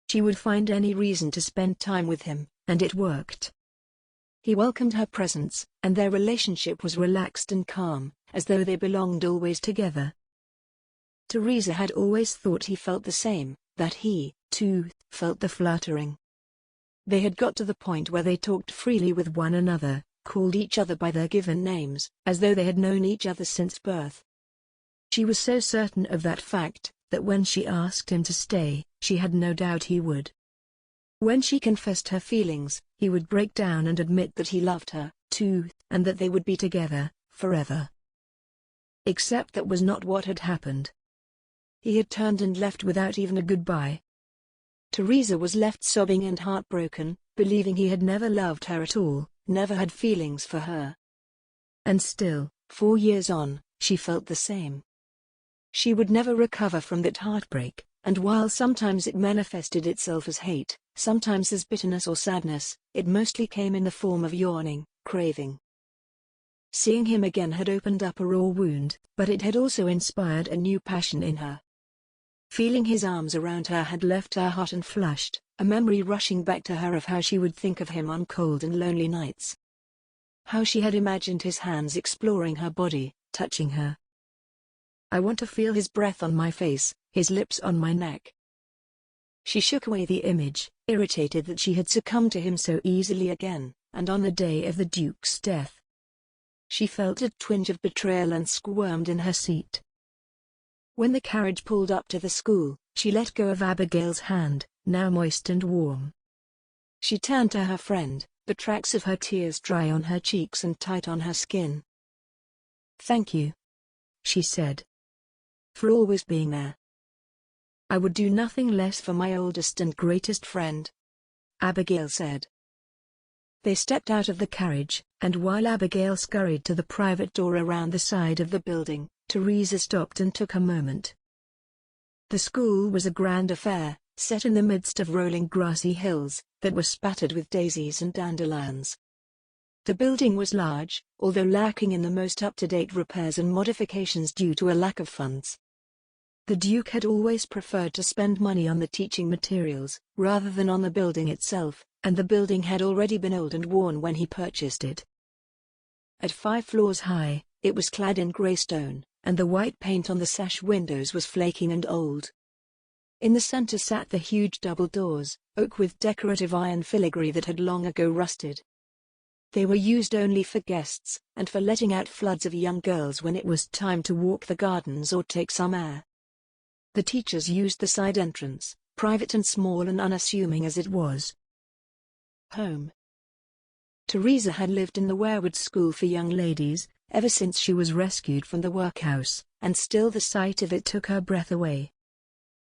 C: She would find any reason to spend time with him, and it worked. He welcomed her presence, and their relationship was relaxed and calm, as though they belonged always together. Teresa had always thought he felt the same, that he, too, felt the fluttering. They had got to the point where they talked freely with one another, called each other by their given names, as though they had known each other since birth. She was so certain of that fact, that when she asked him to stay, she had no doubt he would. When she confessed her feelings, he would break down and admit that he loved her, too, and that they would be together, forever. Except that was not what had happened. He had turned and left without even a goodbye. Teresa was left sobbing and heartbroken, believing he had never loved her at all, never had feelings for her. And still, 4 years on, she felt the same. She would never recover from that heartbreak, and while sometimes it manifested itself as hate, sometimes as bitterness or sadness, it mostly came in the form of yawning, craving. Seeing him again had opened up a raw wound, but it had also inspired a new passion in her. Feeling his arms around her had left her hot and flushed, a memory rushing back to her of how she would think of him on cold and lonely nights. How she had imagined his hands exploring her body, touching her. "I want to feel his breath on my face, his lips on my neck." She shook away the image, irritated that she had succumbed to him so easily again, and on the day of the Duke's death. She felt a twinge of betrayal and squirmed in her seat. When the carriage pulled up to the school, she let go of Abigail's hand, now moist and warm. She turned to her friend, the tracks of her tears dry on her cheeks and tight on her skin. "Thank you," she said, "for always being there. I would do nothing less for my oldest and greatest friend," Abigail said. They stepped out of the carriage, and while Abigail scurried to the private door around the side of the building, Teresa stopped and took a moment. The school was a grand affair, set in the midst of rolling grassy hills that were spattered with daisies and dandelions. The building was large, although lacking in the most up-to-date repairs and modifications due to a lack of funds. The Duke had always preferred to spend money on the teaching materials, rather than on the building itself, and the building had already been old and worn when he purchased it. At 5 floors high, it was clad in grey stone, and the white paint on the sash windows was flaking and old. In the centre sat the huge double doors, oak with decorative iron filigree that had long ago rusted. They were used only for guests, and for letting out floods of young girls when it was time to walk the gardens or take some air. The teachers used the side entrance, private and small and unassuming as it was. Home. Teresa had lived in the Wearwood School for Young Ladies, ever since she was rescued from the workhouse, and still the sight of it took her breath away.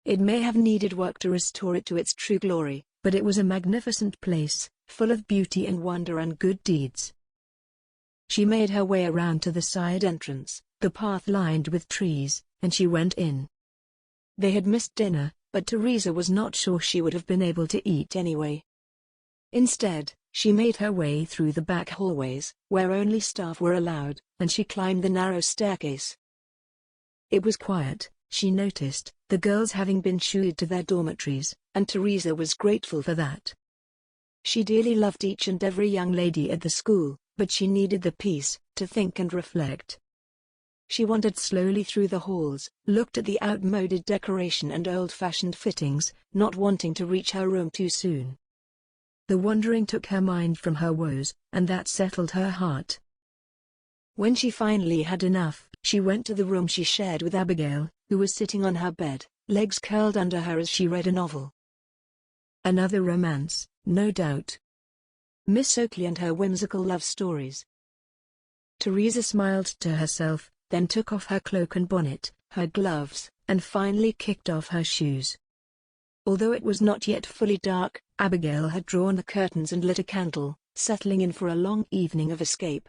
C: It may have needed work to restore it to its true glory, but it was a magnificent place, full of beauty and wonder and good deeds. She made her way around to the side entrance, the path lined with trees, and she went in. They had missed dinner, but Teresa was not sure she would have been able to eat anyway. Instead, she made her way through the back hallways, where only staff were allowed, and she climbed the narrow staircase. It was quiet, she noticed, the girls having been shooed to their dormitories, and Teresa was grateful for that. She dearly loved each and every young lady at the school, but she needed the peace to think and reflect. She wandered slowly through the halls, looked at the outmoded decoration and old-fashioned fittings, not wanting to reach her room too soon. The wandering took her mind from her woes, and that settled her heart. When she finally had enough, she went to the room she shared with Abigail, who was sitting on her bed, legs curled under her as she read a novel. Another romance, no doubt. Miss Oakley and her whimsical love stories. Teresa smiled to herself, then took off her cloak and bonnet, her gloves, and finally kicked off her shoes. Although it was not yet fully dark, Abigail had drawn the curtains and lit a candle, settling in for a long evening of escape.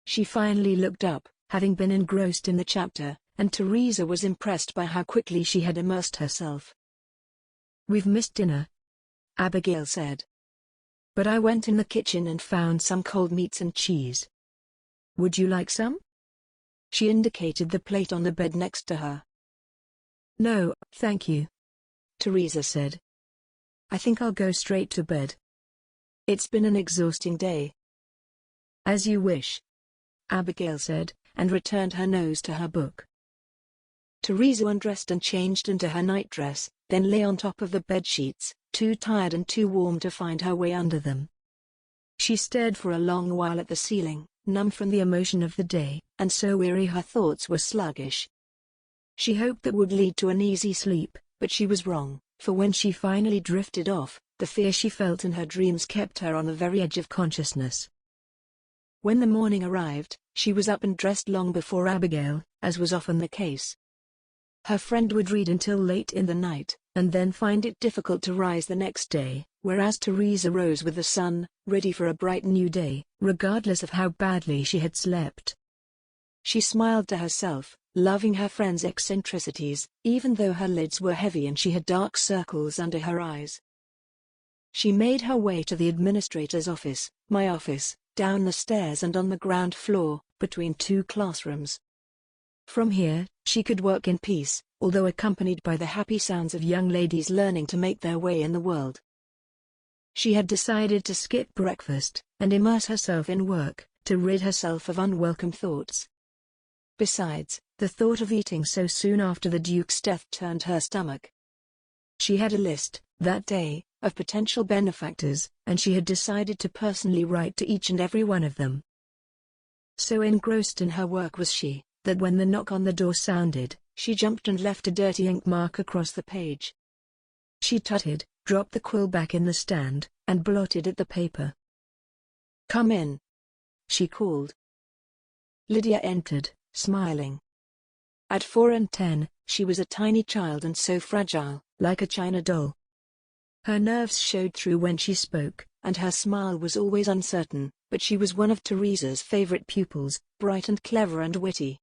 C: She finally looked up, having been engrossed in the chapter, and Teresa was impressed by how quickly she had immersed herself. "We've missed dinner," Abigail said. "But I went in the kitchen and found some cold meats and cheese. Would you like some?" She indicated the plate on the bed next to her. "No, thank you," Teresa said. "I think I'll go straight to bed. It's been an exhausting day." "As you wish," Abigail said, and returned her nose to her book. Teresa undressed and changed into her nightdress, then lay on top of the bedsheets, too tired and too warm to find her way under them. She stared for a long while at the ceiling, numb from the emotion of the day, and so weary her thoughts were sluggish. She hoped that would lead to an easy sleep, but she was wrong, for when she finally drifted off, the fear she felt in her dreams kept her on the very edge of consciousness. When the morning arrived, she was up and dressed long before Abigail, as was often the case. Her friend would read until late in the night, and then find it difficult to rise the next day, whereas Teresa rose with the sun, ready for a bright new day, regardless of how badly she had slept. She smiled to herself, loving her friend's eccentricities, even though her lids were heavy and she had dark circles under her eyes. She made her way to the administrator's office, my office, down the stairs and on the ground floor, between 2 classrooms. From here, she could work in peace, although accompanied by the happy sounds of young ladies learning to make their way in the world. She had decided to skip breakfast, and immerse herself in work, to rid herself of unwelcome thoughts. Besides, the thought of eating so soon after the Duke's death turned her stomach. She had a list, that day, of potential benefactors, and she had decided to personally write to each and every one of them. So engrossed in her work was she, that when the knock on the door sounded, she jumped and left a dirty ink mark across the page. She tutted, dropped the quill back in the stand, and blotted at the paper. "Come in," she called. Lydia entered, smiling. At 4 and 10, she was a tiny child and so fragile, like a china doll. Her nerves showed through when she spoke, and her smile was always uncertain, but she was one of Teresa's favorite pupils, bright and clever and witty.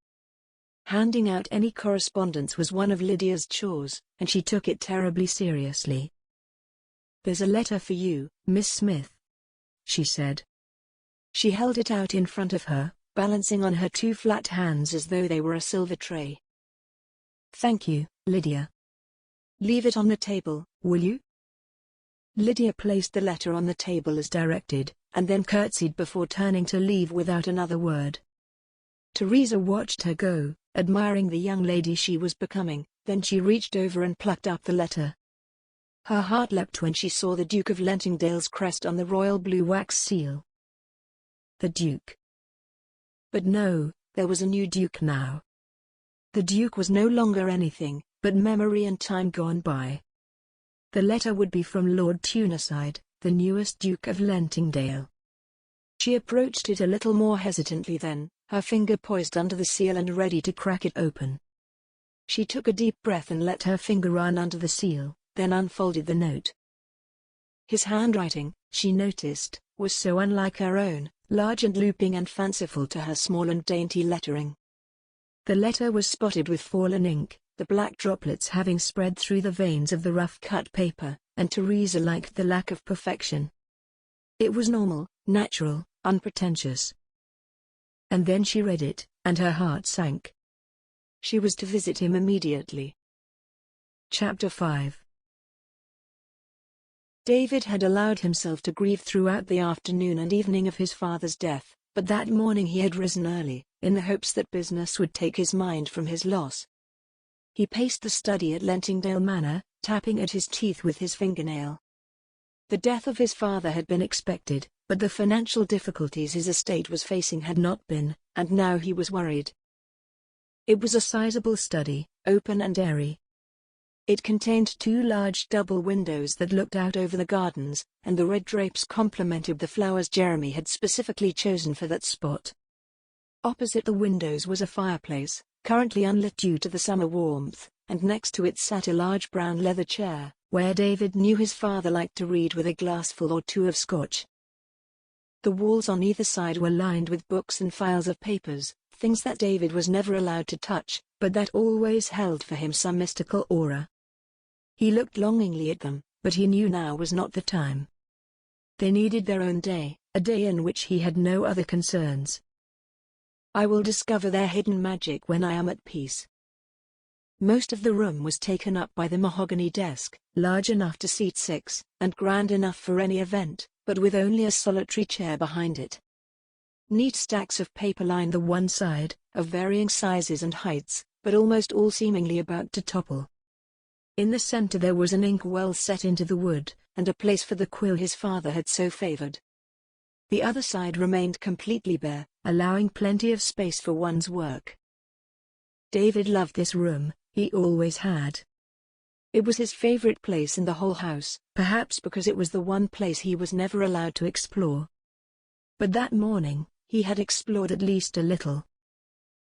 C: Handing out any correspondence was one of Lydia's chores, and she took it terribly seriously. "There's a letter for you, Miss Smith," she said. She held it out in front of her, balancing on her two flat hands as though they were a silver tray. "Thank you, Lydia. Leave it on the table, will you?" Lydia placed the letter on the table as directed, and then curtsied before turning to leave without another word. Teresa watched her go, admiring the young lady she was becoming, then she reached over and plucked up the letter. Her heart leapt when she saw the Duke of Lentingdale's crest on the royal blue wax seal. The Duke. But no, there was a new Duke now. The Duke was no longer anything but memory and time gone by. The letter would be from Lord Tuneside, the newest Duke of Lentingdale. She approached it a little more hesitantly then, her finger poised under the seal and ready to crack it open. She took a deep breath and let her finger run under the seal, then unfolded the note. His handwriting, she noticed, was so unlike her own, large and looping and fanciful to her small and dainty lettering. The letter was spotted with fallen ink, the black droplets having spread through the veins of the rough-cut paper, and Teresa liked the lack of perfection. It was normal, natural, unpretentious. And then she read it, and her heart sank. She was to visit him immediately. Chapter 5. David had allowed himself to grieve throughout the afternoon and evening of his father's death, but that morning he had risen early, in the hopes that business would take his mind from his loss. He paced the study at Lentingdale Manor, tapping at his teeth with his fingernail. The death of his father had been expected, but the financial difficulties his estate was facing had not been, and now he was worried. It was a sizable study, open and airy. It contained two large double windows that looked out over the gardens, and the red drapes complemented the flowers Jeremy had specifically chosen for that spot. Opposite the windows was a fireplace, currently unlit due to the summer warmth, and next to it sat a large brown leather chair, where David knew his father liked to read with a glassful or two of scotch. The walls on either side were lined with books and files of papers, things that David was never allowed to touch, but that always held for him some mystical aura. He looked longingly at them, but he knew now was not the time. They needed their own day, a day in which he had no other concerns. "I will discover their hidden magic when I am at peace." Most of the room was taken up by the mahogany desk, large enough to seat 6, and grand enough for any event, but with only a solitary chair behind it. Neat stacks of paper lined the one side, of varying sizes and heights, but almost all seemingly about to topple. In the center there was an inkwell set into the wood, and a place for the quill his father had so favored. The other side remained completely bare, allowing plenty of space for one's work. David loved this room, he always had. It was his favorite place in the whole house, perhaps because it was the one place he was never allowed to explore. But that morning, he had explored at least a little.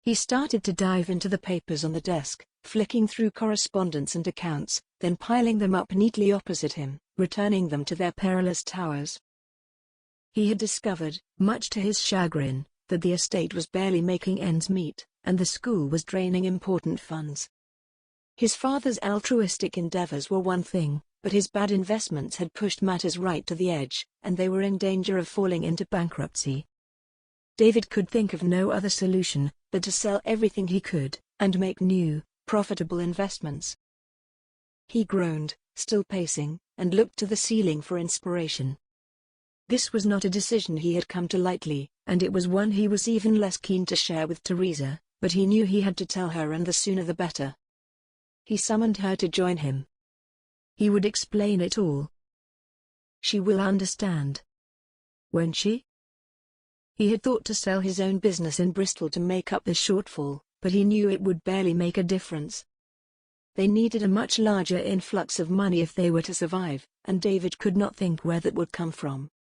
C: He started to dive into the papers on the desk, flicking through correspondence and accounts, then piling them up neatly opposite him, returning them to their perilous towers. He had discovered, much to his chagrin, that the estate was barely making ends meet, and the school was draining important funds. His father's altruistic endeavors were one thing, but his bad investments had pushed matters right to the edge, and they were in danger of falling into bankruptcy. David could think of no other solution but to sell everything he could, and make new, profitable investments. He groaned, still pacing, and looked to the ceiling for inspiration. This was not a decision he had come to lightly, and it was one he was even less keen to share with Teresa, but he knew he had to tell her, and the sooner the better. He summoned her to join him. He would explain it all. She will understand. Won't she? He had thought to sell his own business in Bristol to make up the shortfall, but he knew it would barely make a difference. They needed a much larger influx of money if they were to survive, and David could not think where that would come from.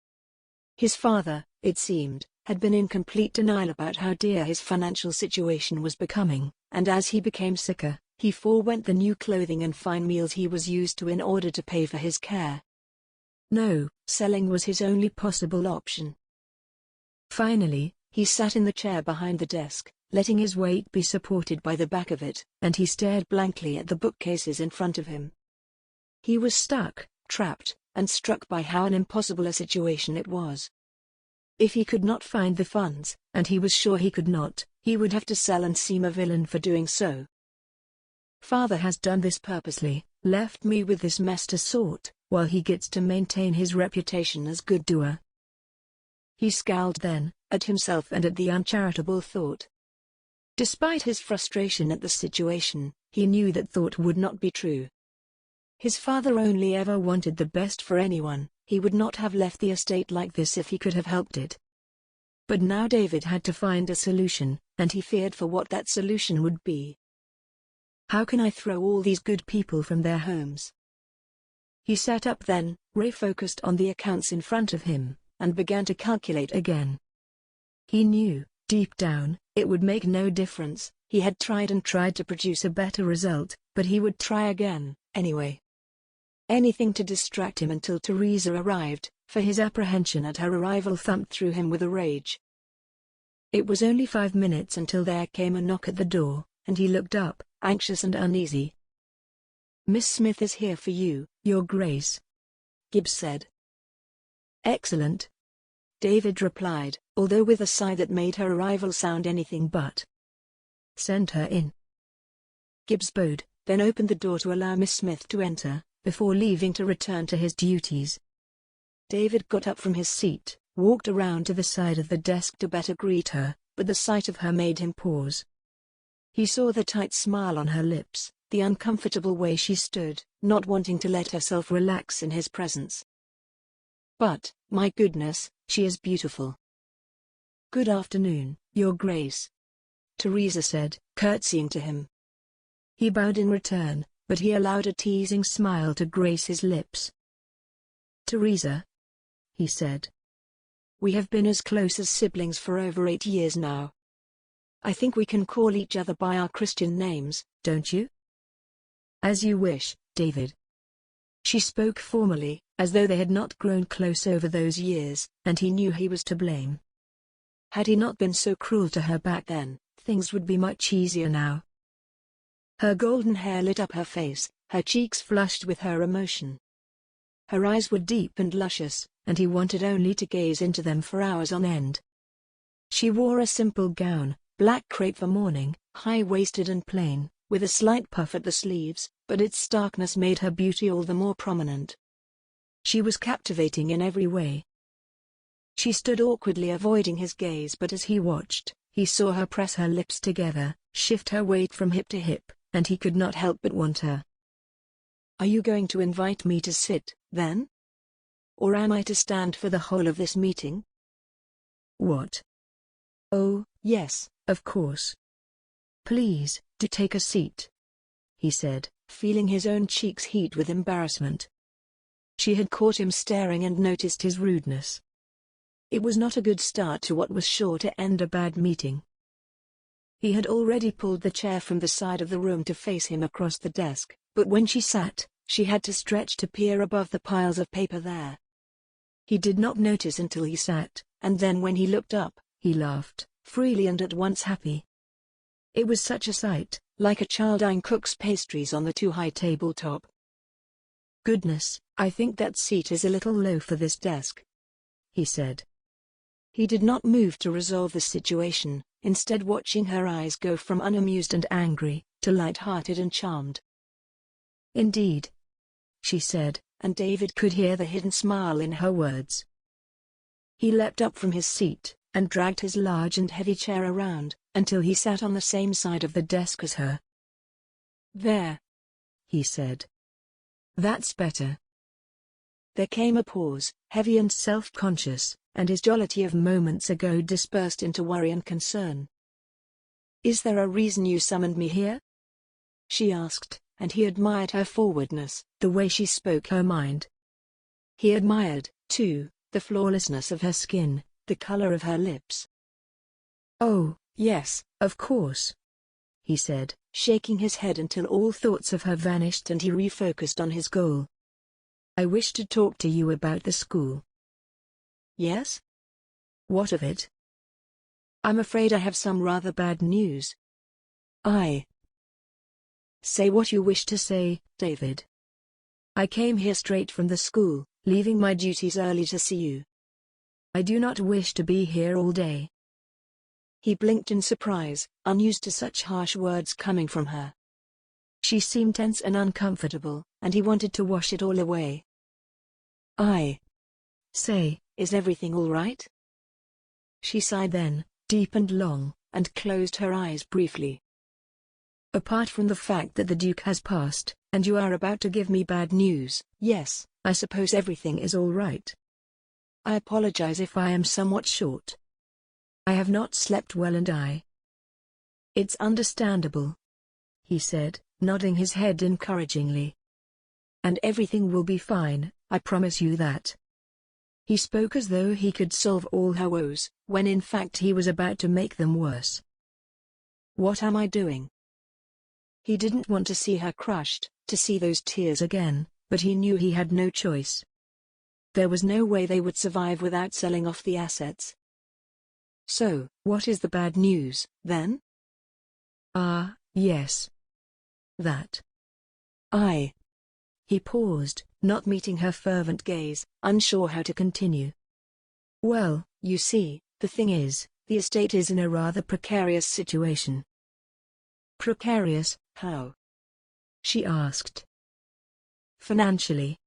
C: His father, it seemed, had been in complete denial about how dear his financial situation was becoming, and as he became sicker, he forewent the new clothing and fine meals he was used to in order to pay for his care. No, selling was his only possible option. Finally, he sat in the chair behind the desk, letting his weight be supported by the back of it, and he stared blankly at the bookcases in front of him. He was stuck, trapped, and struck by how impossible a situation it was. If he could not find the funds, and he was sure he could not, he would have to sell and seem a villain for doing so. Father has done this purposely, left me with this mess to sort, while he gets to maintain his reputation as good doer. He scowled then, at himself and at the uncharitable thought. Despite his frustration at the situation, he knew that thought would not be true. His father only ever wanted the best for anyone. He would not have left the estate like this if he could have helped it. But now David had to find a solution, and he feared for what that solution would be. How can I throw all these good people from their homes? He sat up then, refocused on the accounts in front of him, and began to calculate again. He knew, deep down, it would make no difference. He had tried and tried to produce a better result, but he would try again, anyway. Anything to distract him until Teresa arrived, for his apprehension at her arrival thumped through him with a rage. It was only 5 minutes until there came a knock at the door, and he looked up, anxious and uneasy. "Miss Smith is here for you, Your Grace," Gibbs said. "Excellent," David replied, although with a sigh that made her arrival sound anything but. "Send her in." Gibbs bowed, then opened the door to allow Miss Smith to enter, before leaving to return to his duties. David got up from his seat, walked around to the side of the desk to better greet her, but the sight of her made him pause. He saw the tight smile on her lips, the uncomfortable way she stood, not wanting to let herself relax in his presence. But, my goodness, she is beautiful. "Good afternoon, Your Grace," Teresa said, curtsying to him. He bowed in return, but he allowed a teasing smile to grace his lips. "Teresa," he said. "We have been as close as siblings for over 8 years now. I think we can call each other by our Christian names, don't you?" "As you wish, David." She spoke formally, as though they had not grown close over those years, and he knew he was to blame. Had he not been so cruel to her back then, things would be much easier now. Her golden hair lit up her face, her cheeks flushed with her emotion. Her eyes were deep and luscious, and he wanted only to gaze into them for hours on end. She wore a simple gown, black crepe for mourning, high-waisted and plain, with a slight puff at the sleeves, but its starkness made her beauty all the more prominent. She was captivating in every way. She stood awkwardly avoiding his gaze, but as he watched, he saw her press her lips together, shift her weight from hip to hip, and he could not help but want her. "Are you going to invite me to sit, then? Or am I to stand for the whole of this meeting?" "What?" "Oh, yes, of course. Please, do take a seat," he said, feeling his own cheeks heat with embarrassment. She had caught him staring and noticed his rudeness. It was not a good start to what was sure to end a bad meeting. He had already pulled the chair from the side of the room to face him across the desk, but when she sat, she had to stretch to peer above the piles of paper there. He did not notice until he sat, and then when he looked up, he laughed, freely and at once happy. It was such a sight, like a child eyeing cook's pastries on the too-high tabletop. "Goodness, I think that seat is a little low for this desk," he said. He did not move to resolve the situation, instead watching her eyes go from unamused and angry, to light-hearted and charmed. "Indeed," she said, and David could hear the hidden smile in her words. He leapt up from his seat, and dragged his large and heavy chair around, until he sat on the same side of the desk as her. "There," he said. "That's better." There came a pause, heavy and self-conscious, and his jollity of moments ago dispersed into worry and concern. "Is there a reason you summoned me here?" she asked, and he admired her forwardness, the way she spoke her mind. He admired, too, the flawlessness of her skin, the color of her lips. "Oh, yes, of course," he said, shaking his head until all thoughts of her vanished and he refocused on his goal. "I wish to talk to you about the school." "Yes? What of it?" I'm afraid I have some rather bad news. Say what you wish to say, David. I came here straight from the school, leaving my duties early to see you. I do not wish to be here all day. He blinked in surprise, unused to such harsh words coming from her. She seemed tense and uncomfortable, and he wanted to wash it all away. Say, is everything all right? She sighed then, deep and long, and closed her eyes briefly. Apart from the fact that the Duke has passed, and you are about to give me bad news, yes, I suppose everything is all right. I apologize if I am somewhat short. I have not slept well and It's understandable, he said, nodding his head encouragingly. And everything will be fine, I promise you that. He spoke as though he could solve all her woes, when in fact he was about to make them worse. What am I doing? He didn't want to see her crushed, to see those tears again, but he knew he had no choice. There was no way they would survive without selling off the assets. So, what is the bad news, then?
D: Yes. That.
C: He paused, not meeting her fervent gaze, unsure how to continue.
D: Well, you see, the thing is, the estate is in a rather precarious situation.
C: Precarious, how? She asked.
D: Financially.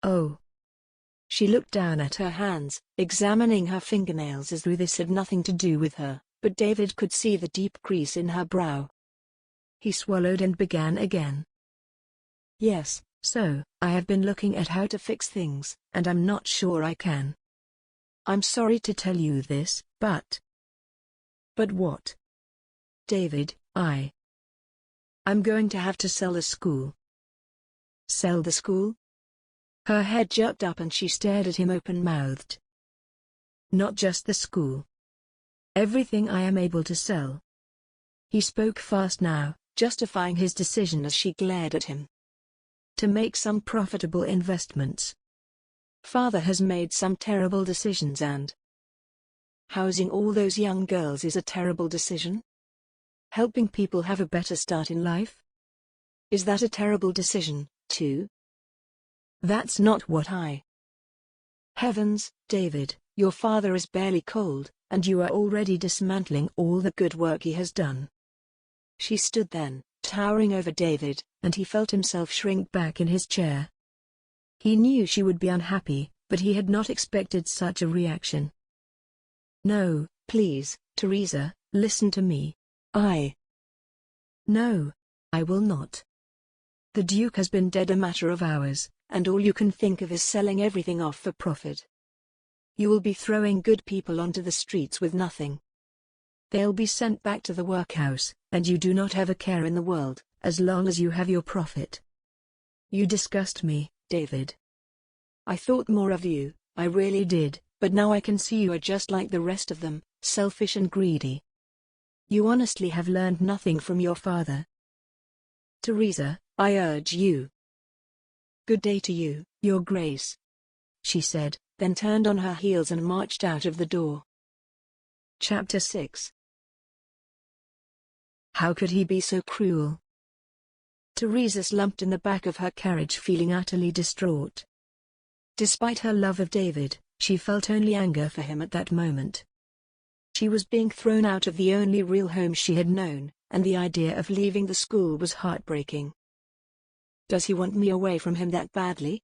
C: Oh. She looked down at her hands, examining her fingernails as though this had nothing to do with her, but David could see the deep crease in her brow. He swallowed and began again. Yes, so, I have been looking at how to fix things, and I'm not sure I can. I'm sorry to tell you this, but... But what? David, I'm going to have to sell the school. Sell the school? Her head jerked up and she stared at him open-mouthed. Not just the school. Everything I am able to sell. He spoke fast now, justifying his decision as she glared at him. To make some profitable investments. Father has made some terrible decisions and... Housing all those young girls is a terrible decision? Helping people have a better start in life? Is that a terrible decision, too? That's not what Heavens, David, your father is barely cold, and you are already dismantling all the good work he has done. She stood then, towering over David, and he felt himself shrink back in his chair. He knew she would be unhappy, but he had not expected such a reaction. No, please, Teresa, listen to me. No, I will not. The Duke has been dead a matter of hours, and all you can think of is selling everything off for profit. You will be throwing good people onto the streets with nothing. They'll be sent back to the workhouse, and you do not have a care in the world, as long as you have your profit. You disgust me, David. I thought more of you, I really did, but now I can see you are just like the rest of them, selfish and greedy. You honestly have learned nothing from your father. Teresa, I urge you. Good day to you, Your Grace, she said, then turned on her heels and marched out of the door. Chapter 6. How could he be so cruel? Teresa slumped in the back of her carriage feeling utterly distraught. Despite her love of David, she felt only anger for him at that moment. She was being thrown out of the only real home she had known, and the idea of leaving the school was heartbreaking. Does he want me away from him that badly?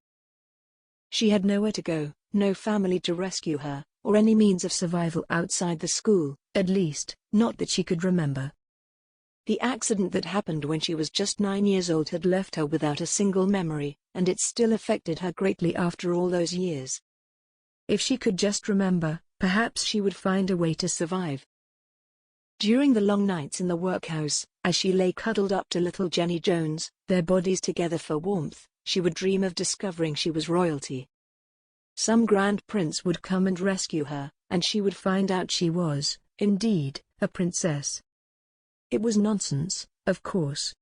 C: She had nowhere to go, no family to rescue her, or any means of survival outside the school, at least, not that she could remember. The accident that happened when she was just 9 years old had left her without a single memory, and it still affected her greatly after all those years. If she could just remember, perhaps she would find a way to survive. During the long nights in the workhouse, as she lay cuddled up to little Jenny Jones, their bodies together for warmth, she would dream of discovering she was royalty. Some grand prince would come and rescue her, and she would find out she was, indeed, a princess. It was nonsense, of course.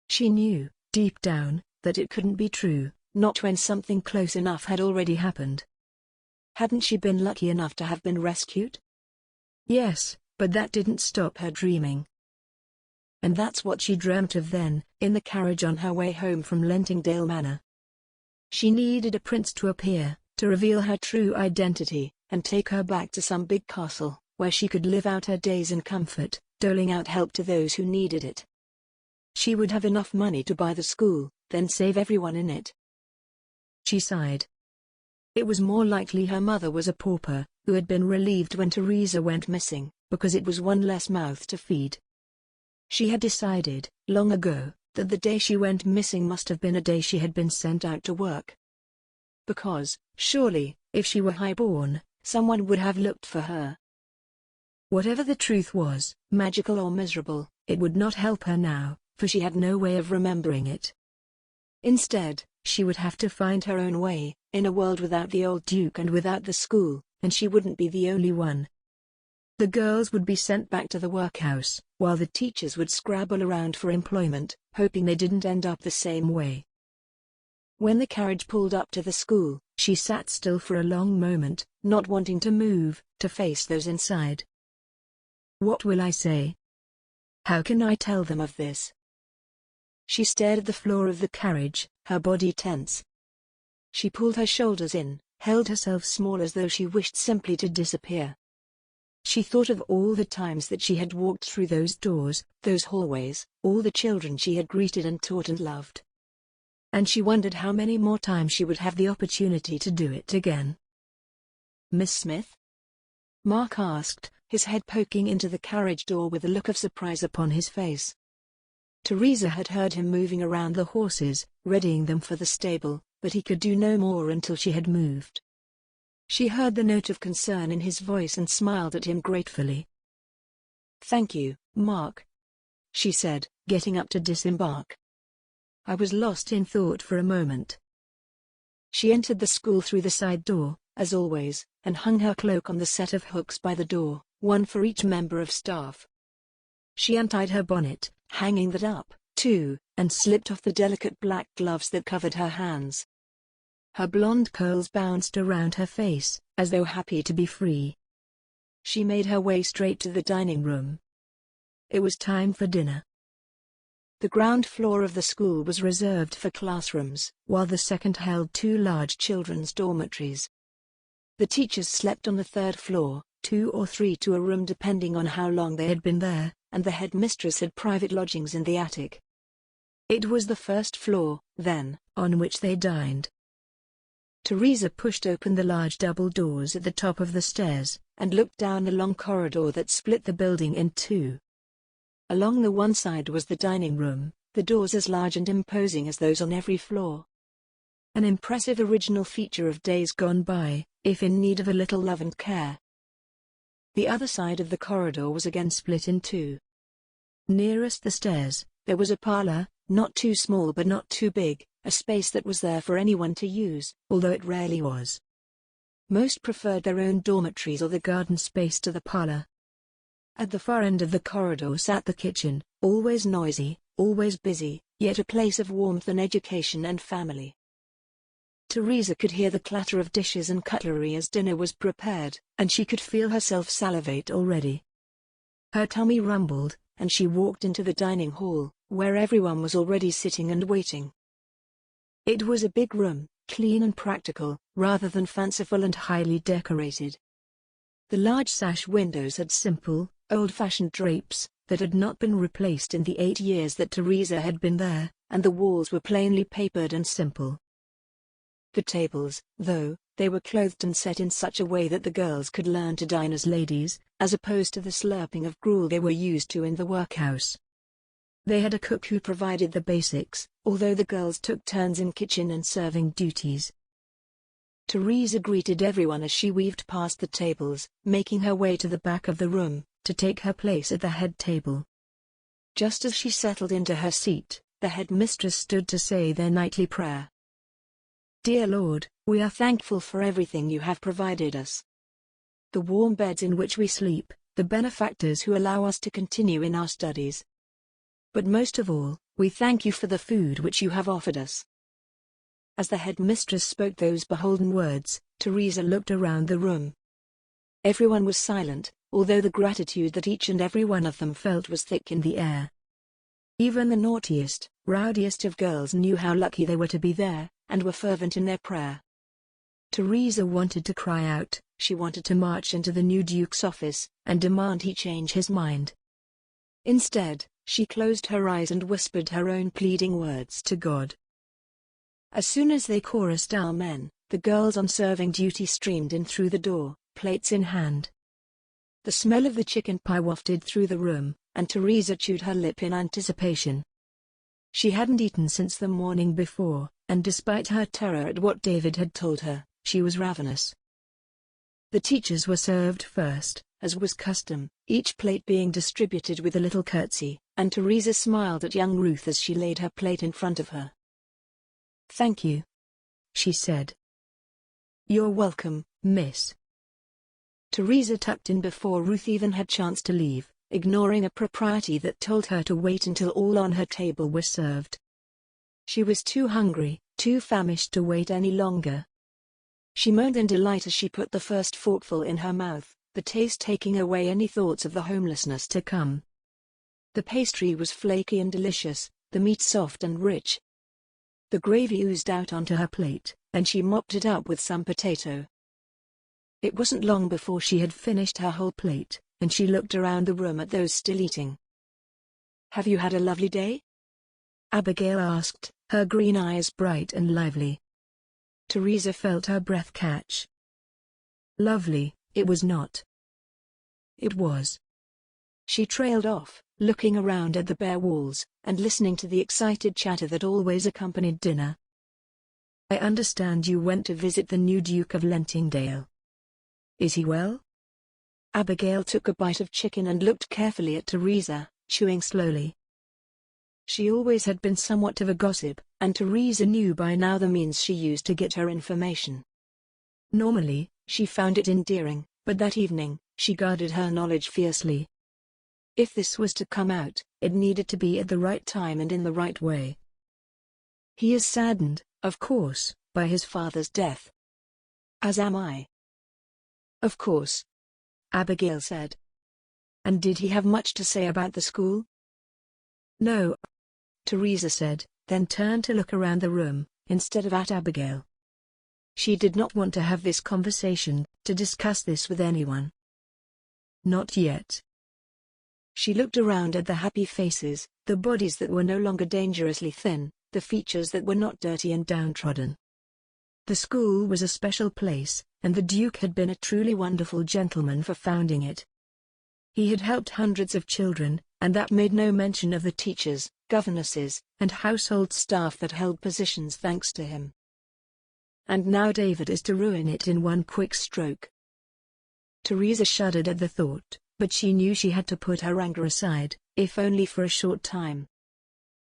C: She knew, deep down, that it couldn't be true, not when something close enough had already happened. Hadn't she been lucky enough to have been rescued? Yes, but that didn't stop her dreaming. And that's what she dreamt of then, in the carriage on her way home from Lentingdale Manor. She needed a prince to appear, to reveal her true identity, and take her back to some big castle, where she could live out her days in comfort, doling out help to those who needed it. She would have enough money to buy the school, then save everyone in it. She sighed. It was more likely her mother was a pauper, who had been relieved when Teresa went missing, because it was one less mouth to feed. She had decided, long ago, that the day she went missing must have been a day she had been sent out to work. Because, surely, if she were highborn, someone would have looked for her. Whatever the truth was, magical or miserable, it would not help her now, for she had no way of remembering it. Instead, she would have to find her own way, in a world without the old Duke and without the school, and she wouldn't be the only one. The girls would be sent back to the workhouse, while the teachers would scrabble around for employment, hoping they didn't end up the same way. When the carriage pulled up to the school, she sat still for a long moment, not wanting to move, to face those inside. What will I say? How can I tell them of this? She stared at the floor of the carriage, her body tense. She pulled her shoulders in, held herself small as though she wished simply to disappear. She thought of all the times that she had walked through those doors, those hallways, all the children she had greeted and taught and loved. And she wondered how many more times she would have the opportunity to do it again. "Miss Smith?" Mark asked, his head poking into the carriage door with a look of surprise upon his face. Teresa had heard him moving around the horses, readying them for the stable, but he could do no more until she had moved. She heard the note of concern in his voice and smiled at him gratefully. "Thank you, Mark," she said, getting up to disembark. "I was lost in thought for a moment." She entered the school through the side door, as always, and hung her cloak on the set of hooks by the door, one for each member of staff. She untied her bonnet, hanging that up, too, and slipped off the delicate black gloves that covered her hands. Her blonde curls bounced around her face, as though happy to be free. She made her way straight to the dining room. It was time for dinner. The ground floor of the school was reserved for classrooms, while the second held two large children's dormitories. The teachers slept on the third floor, 2 or 3 to a room depending on how long they had been there, and the headmistress had private lodgings in the attic. It was the first floor, then, on which they dined. Teresa pushed open the large double doors at the top of the stairs, and looked down the long corridor that split the building in two. Along the one side was the dining room, the doors as large and imposing as those on every floor. An impressive original feature of days gone by, if in need of a little love and care. The other side of the corridor was again split in two. Nearest the stairs, there was a parlor, not too small but not too big, a space that was there for anyone to use, although it rarely was. Most preferred their own dormitories or the garden space to the parlor. At the far end of the corridor sat the kitchen, always noisy, always busy, yet a place of warmth and education and family. Teresa could hear the clatter of dishes and cutlery as dinner was prepared, and she could feel herself salivate already. Her tummy rumbled, and she walked into the dining hall, where everyone was already sitting and waiting. It was a big room, clean and practical, rather than fanciful and highly decorated. The large sash windows had simple, old-fashioned drapes, that had not been replaced in the 8 years that Teresa had been there, and the walls were plainly papered and simple. The tables, though, they were clothed and set in such a way that the girls could learn to dine as ladies, as opposed to the slurping of gruel they were used to in the workhouse. They had a cook who provided the basics, although the girls took turns in kitchen and serving duties. Teresa greeted everyone as she weaved past the tables, making her way to the back of the room, to take her place at the head table. Just as she settled into her seat, the headmistress stood to say their nightly prayer. "Dear Lord, we are thankful for everything you have provided us. The warm beds in which we sleep, the benefactors who allow us to continue in our studies. But most of all, we thank you for the food which you have offered us." As the headmistress spoke those beholden words, Teresa looked around the room. Everyone was silent, although the gratitude that each and every one of them felt was thick in the air. Even the naughtiest, rowdiest of girls knew how lucky they were to be there, and were fervent in their prayer. Teresa wanted to cry out. She wanted to march into the new Duke's office, and demand he change his mind. Instead, she closed her eyes and whispered her own pleading words to God. As soon as they chorused Amen, the girls on serving duty streamed in through the door, plates in hand. The smell of the chicken pie wafted through the room, and Teresa chewed her lip in anticipation. She hadn't eaten since the morning before, and despite her terror at what David had told her, she was ravenous. The teachers were served first, as was custom, each plate being distributed with a little curtsy, and Teresa smiled at young Ruth as she laid her plate in front of her. "Thank you," she said. "You're welcome, miss." Teresa tucked in before Ruth even had chance to leave, ignoring a propriety that told her to wait until all on her table was served. She was too hungry, too famished to wait any longer. She moaned in delight as she put the first forkful in her mouth, the taste taking away any thoughts of the homelessness to come. The pastry was flaky and delicious, the meat soft and rich. The gravy oozed out onto her plate, and she mopped it up with some potato. It wasn't long before she had finished her whole plate, and she looked around the room at those still eating. "Have you had a lovely day?" Abigail asked, her green eyes bright and lively. Teresa felt her breath catch. Lovely, it was not. It was. She trailed off, looking around at the bare walls, and listening to the excited chatter that always accompanied dinner. "I understand you went to visit the new Duke of Lentingdale. Is he well?" Abigail took a bite of chicken and looked carefully at Teresa, chewing slowly. She always had been somewhat of a gossip, and Teresa knew by now the means she used to get her information. Normally, she found it endearing, but that evening, she guarded her knowledge fiercely. If this was to come out, it needed to be at the right time and in the right way. "He is saddened, of course, by his father's death. As am I." "Of course," Abigail said. "And did he have much to say about the school?" "No," Teresa said, then turned to look around the room, instead of at Abigail. She did not want to have this conversation, to discuss this with anyone. Not yet. She looked around at the happy faces, the bodies that were no longer dangerously thin, the features that were not dirty and downtrodden. The school was a special place, and the Duke had been a truly wonderful gentleman for founding it. He had helped hundreds of children, and that made no mention of the teachers, governesses, and household staff that held positions thanks to him. And now David is to ruin it in one quick stroke. Teresa shuddered at the thought, but she knew she had to put her anger aside, if only for a short time.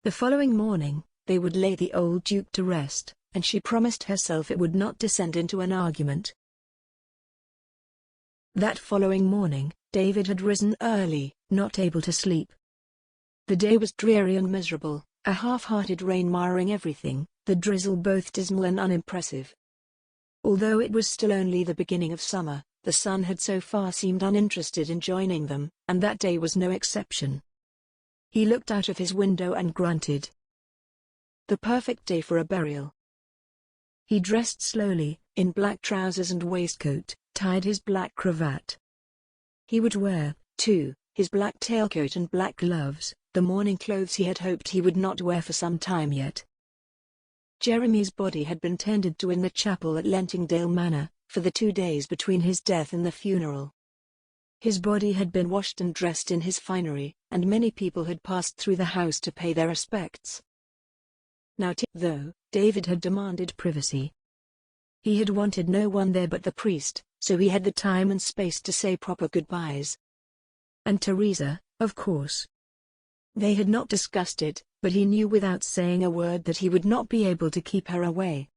C: The following morning, they would lay the old Duke to rest, and she promised herself it would not descend into an argument. That following morning, David had risen early, not able to sleep. The day was dreary and miserable, a half-hearted rain marring everything, the drizzle both dismal and unimpressive. Although it was still only the beginning of summer, the sun had so far seemed uninterested in joining them, and that day was no exception. He looked out of his window and grunted. The perfect day for a burial. He dressed slowly, in black trousers and waistcoat, tied his black cravat. He would wear, too, his black tailcoat and black gloves, the morning clothes he had hoped he would not wear for some time yet. Jeremy's body had been tended to in the chapel at Lentingdale Manor, for the 2 days between his death and the funeral. His body had been washed and dressed in his finery, and many people had passed through the house to pay their respects. Now though, David had demanded privacy. He had wanted no one there but the priest, so he had the time and space to say proper goodbyes. And Teresa, of course. They had not discussed it, but he knew without saying a word that he would not be able to keep her away.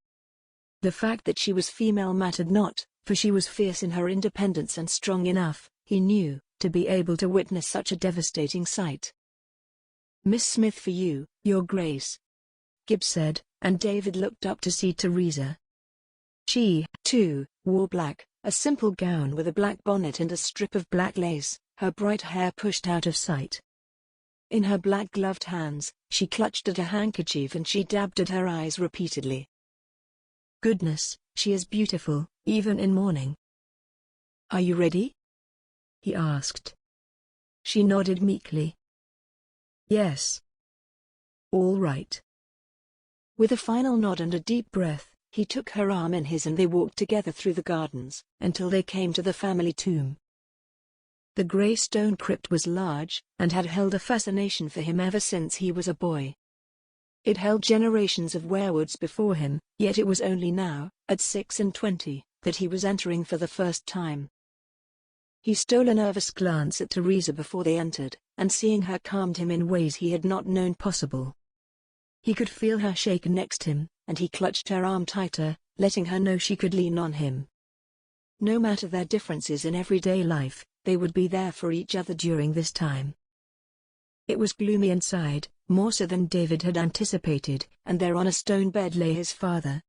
C: The fact that she was female mattered not, for she was fierce in her independence and strong enough, he knew, to be able to witness such a devastating sight. "Miss Smith for you, Your Grace," Gibbs said, and David looked up to see Teresa. She, too, wore black, a simple gown with a black bonnet and a strip of black lace, her bright hair pushed out of sight. In her black gloved hands, she clutched at a handkerchief and she dabbed at her eyes repeatedly.
D: Goodness, she is beautiful, even in mourning.
C: Are you ready?
D: He asked.
C: She nodded meekly.
D: Yes. All right.
C: With a final nod and a deep breath, he took her arm in his and they walked together through the gardens, until they came to the family tomb. The grey stone crypt was large, and had held a fascination for him ever since he was a boy. It held generations of Wearwoods before him, yet it was only now, at 26, that he was entering for the first time. He stole a nervous glance at Teresa before they entered, and seeing her calmed him in ways he had not known possible. He could feel her shake next him, and he clutched her arm tighter, letting her know she could lean on him. No matter their differences in everyday life, they would be there for each other during this time. It was gloomy inside, more so than David had anticipated, and there on a stone bed lay his father.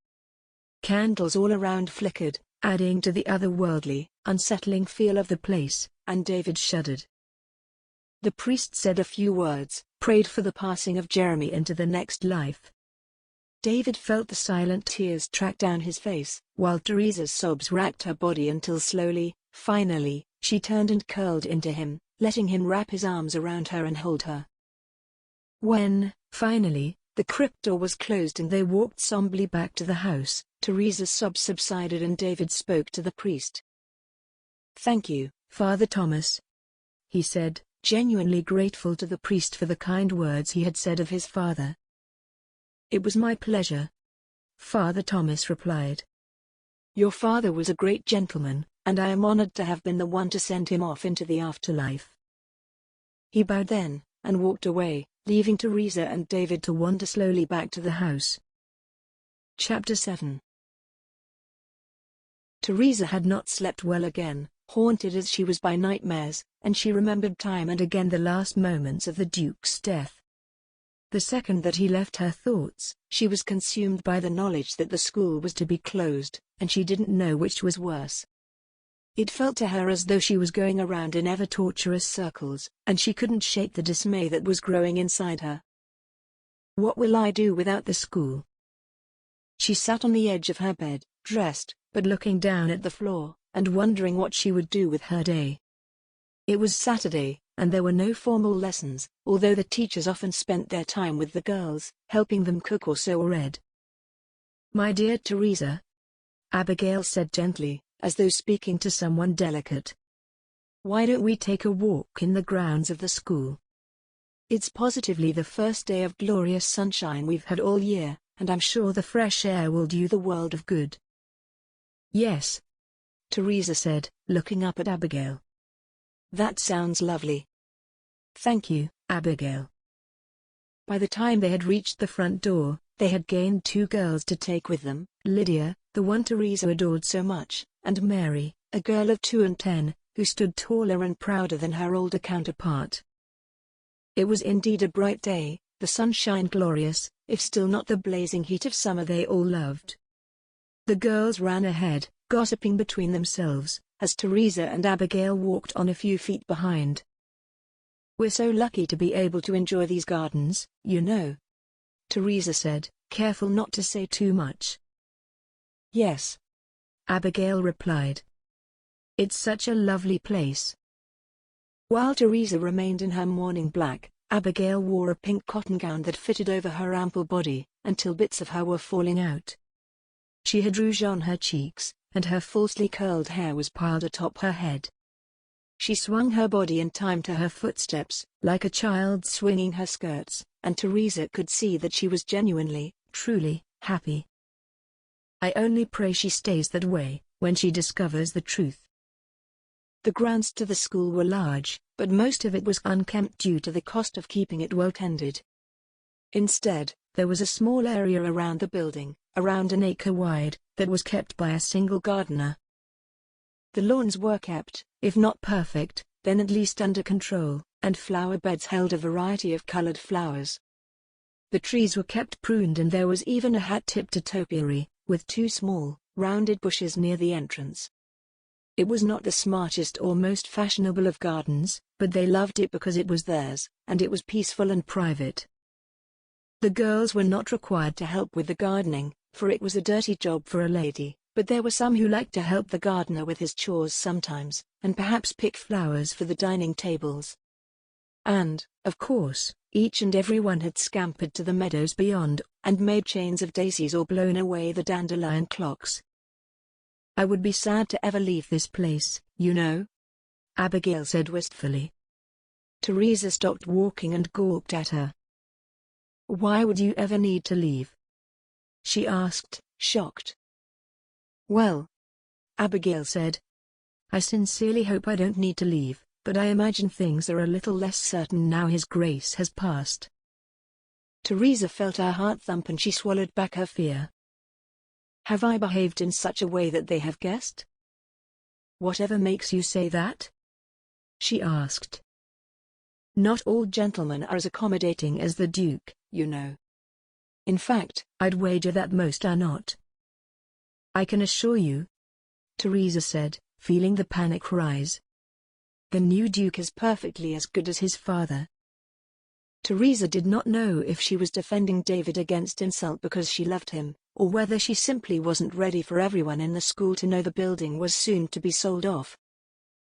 C: Candles all around flickered, adding to the otherworldly, unsettling feel of the place, and David shuddered. The priest said a few words, prayed for the passing of Jeremy into the next life. David felt the silent tears track down his face, while Teresa's sobs racked her body until slowly, finally, she turned and curled into him, letting him wrap his arms around her and hold her. When, finally, the crypt door was closed and they walked somberly back to the house, Teresa's sobs subsided and David spoke to the priest. "Thank you, Father Thomas," he said, genuinely grateful to the priest for the kind words he had said of his father. "It was my pleasure," Father Thomas replied. "Your father was a great gentleman, and I am honored to have been the one to send him off into the afterlife." He bowed then, and walked away, leaving Teresa and David to wander slowly back to the house. Chapter 7. Teresa had not slept well again, haunted as she was by nightmares, and she remembered time and again the last moments of the Duke's death. The second that he left her thoughts, she was consumed by the knowledge that the school was to be closed, and she didn't know which was worse. It felt to her as though she was going around in ever torturous circles, and she couldn't shake the dismay that was growing inside her. What will I do without the school? She sat on the edge of her bed, dressed, but looking down at the floor, and wondering what she would do with her day. It was Saturday, and there were no formal lessons, although the teachers often spent their time with the girls, helping them cook or sew or read. "My dear Teresa," Abigail said gently, as though speaking to someone delicate. "Why don't we take a walk in the grounds of the school? It's positively the first day of glorious sunshine we've had all year, and I'm sure the fresh air will do the world of good." "Yes," Teresa said, looking up at Abigail. "That sounds lovely." "Thank you, Abigail." By the time they had reached the front door, they had gained two girls to take with them, Lydia, the one Teresa adored so much, and Mary, a girl of 2 and 10, who stood taller and prouder than her older counterpart. It was indeed a bright day, the sunshine glorious, if still not the blazing heat of summer they all loved. The girls ran ahead, gossiping between themselves, as Teresa and Abigail walked on a few feet behind. "We're so lucky to be able to enjoy these gardens, you know," Teresa said, careful not to say too much. "Yes," Abigail replied. "It's such a lovely place." While Teresa remained in her mourning black, Abigail wore a pink cotton gown that fitted over her ample body, until bits of her were falling out. She had rouge on her cheeks, and her falsely curled hair was piled atop her head. She swung her body in time to her footsteps, like a child swinging her skirts, and Teresa could see that she was genuinely, truly, happy. "I only pray she stays that way, when she discovers the truth." The grounds to the school were large, but most of it was unkempt due to the cost of keeping it well tended. Instead, there was a small area around the building, around an acre wide, that was kept by a single gardener. The lawns were kept, if not perfect, then at least under control, and flower beds held a variety of colored flowers. The trees were kept pruned and there was even a hat-tipped topiary, with 2 small, rounded bushes near the entrance. It was not the smartest or most fashionable of gardens, but they loved it because it was theirs, and it was peaceful and private. The girls were not required to help with the gardening, for it was a dirty job for a lady, but there were some who liked to help the gardener with his chores sometimes, and perhaps pick flowers for the dining tables. And, of course, each and every one had scampered to the meadows beyond, and made chains of daisies or blown away the dandelion clocks. "I would be sad to ever leave this place, you know," Abigail said wistfully. Teresa stopped walking and gawped at her. "Why would you ever need to leave?" she asked, shocked. "Well," Abigail said, "I sincerely hope I don't need to leave, but I imagine things are a little less certain now His Grace has passed." Teresa felt her heart thump and she swallowed back her fear. "Have I behaved in such a way that they have guessed?" "Whatever makes you say that?" she asked. "Not all gentlemen are as accommodating as the Duke, you know. In fact, I'd wager that most are not." "I can assure you," Teresa said, feeling the panic rise. "The new Duke is perfectly as good as his father." Teresa did not know if she was defending David against insult because she loved him, or whether she simply wasn't ready for everyone in the school to know the building was soon to be sold off.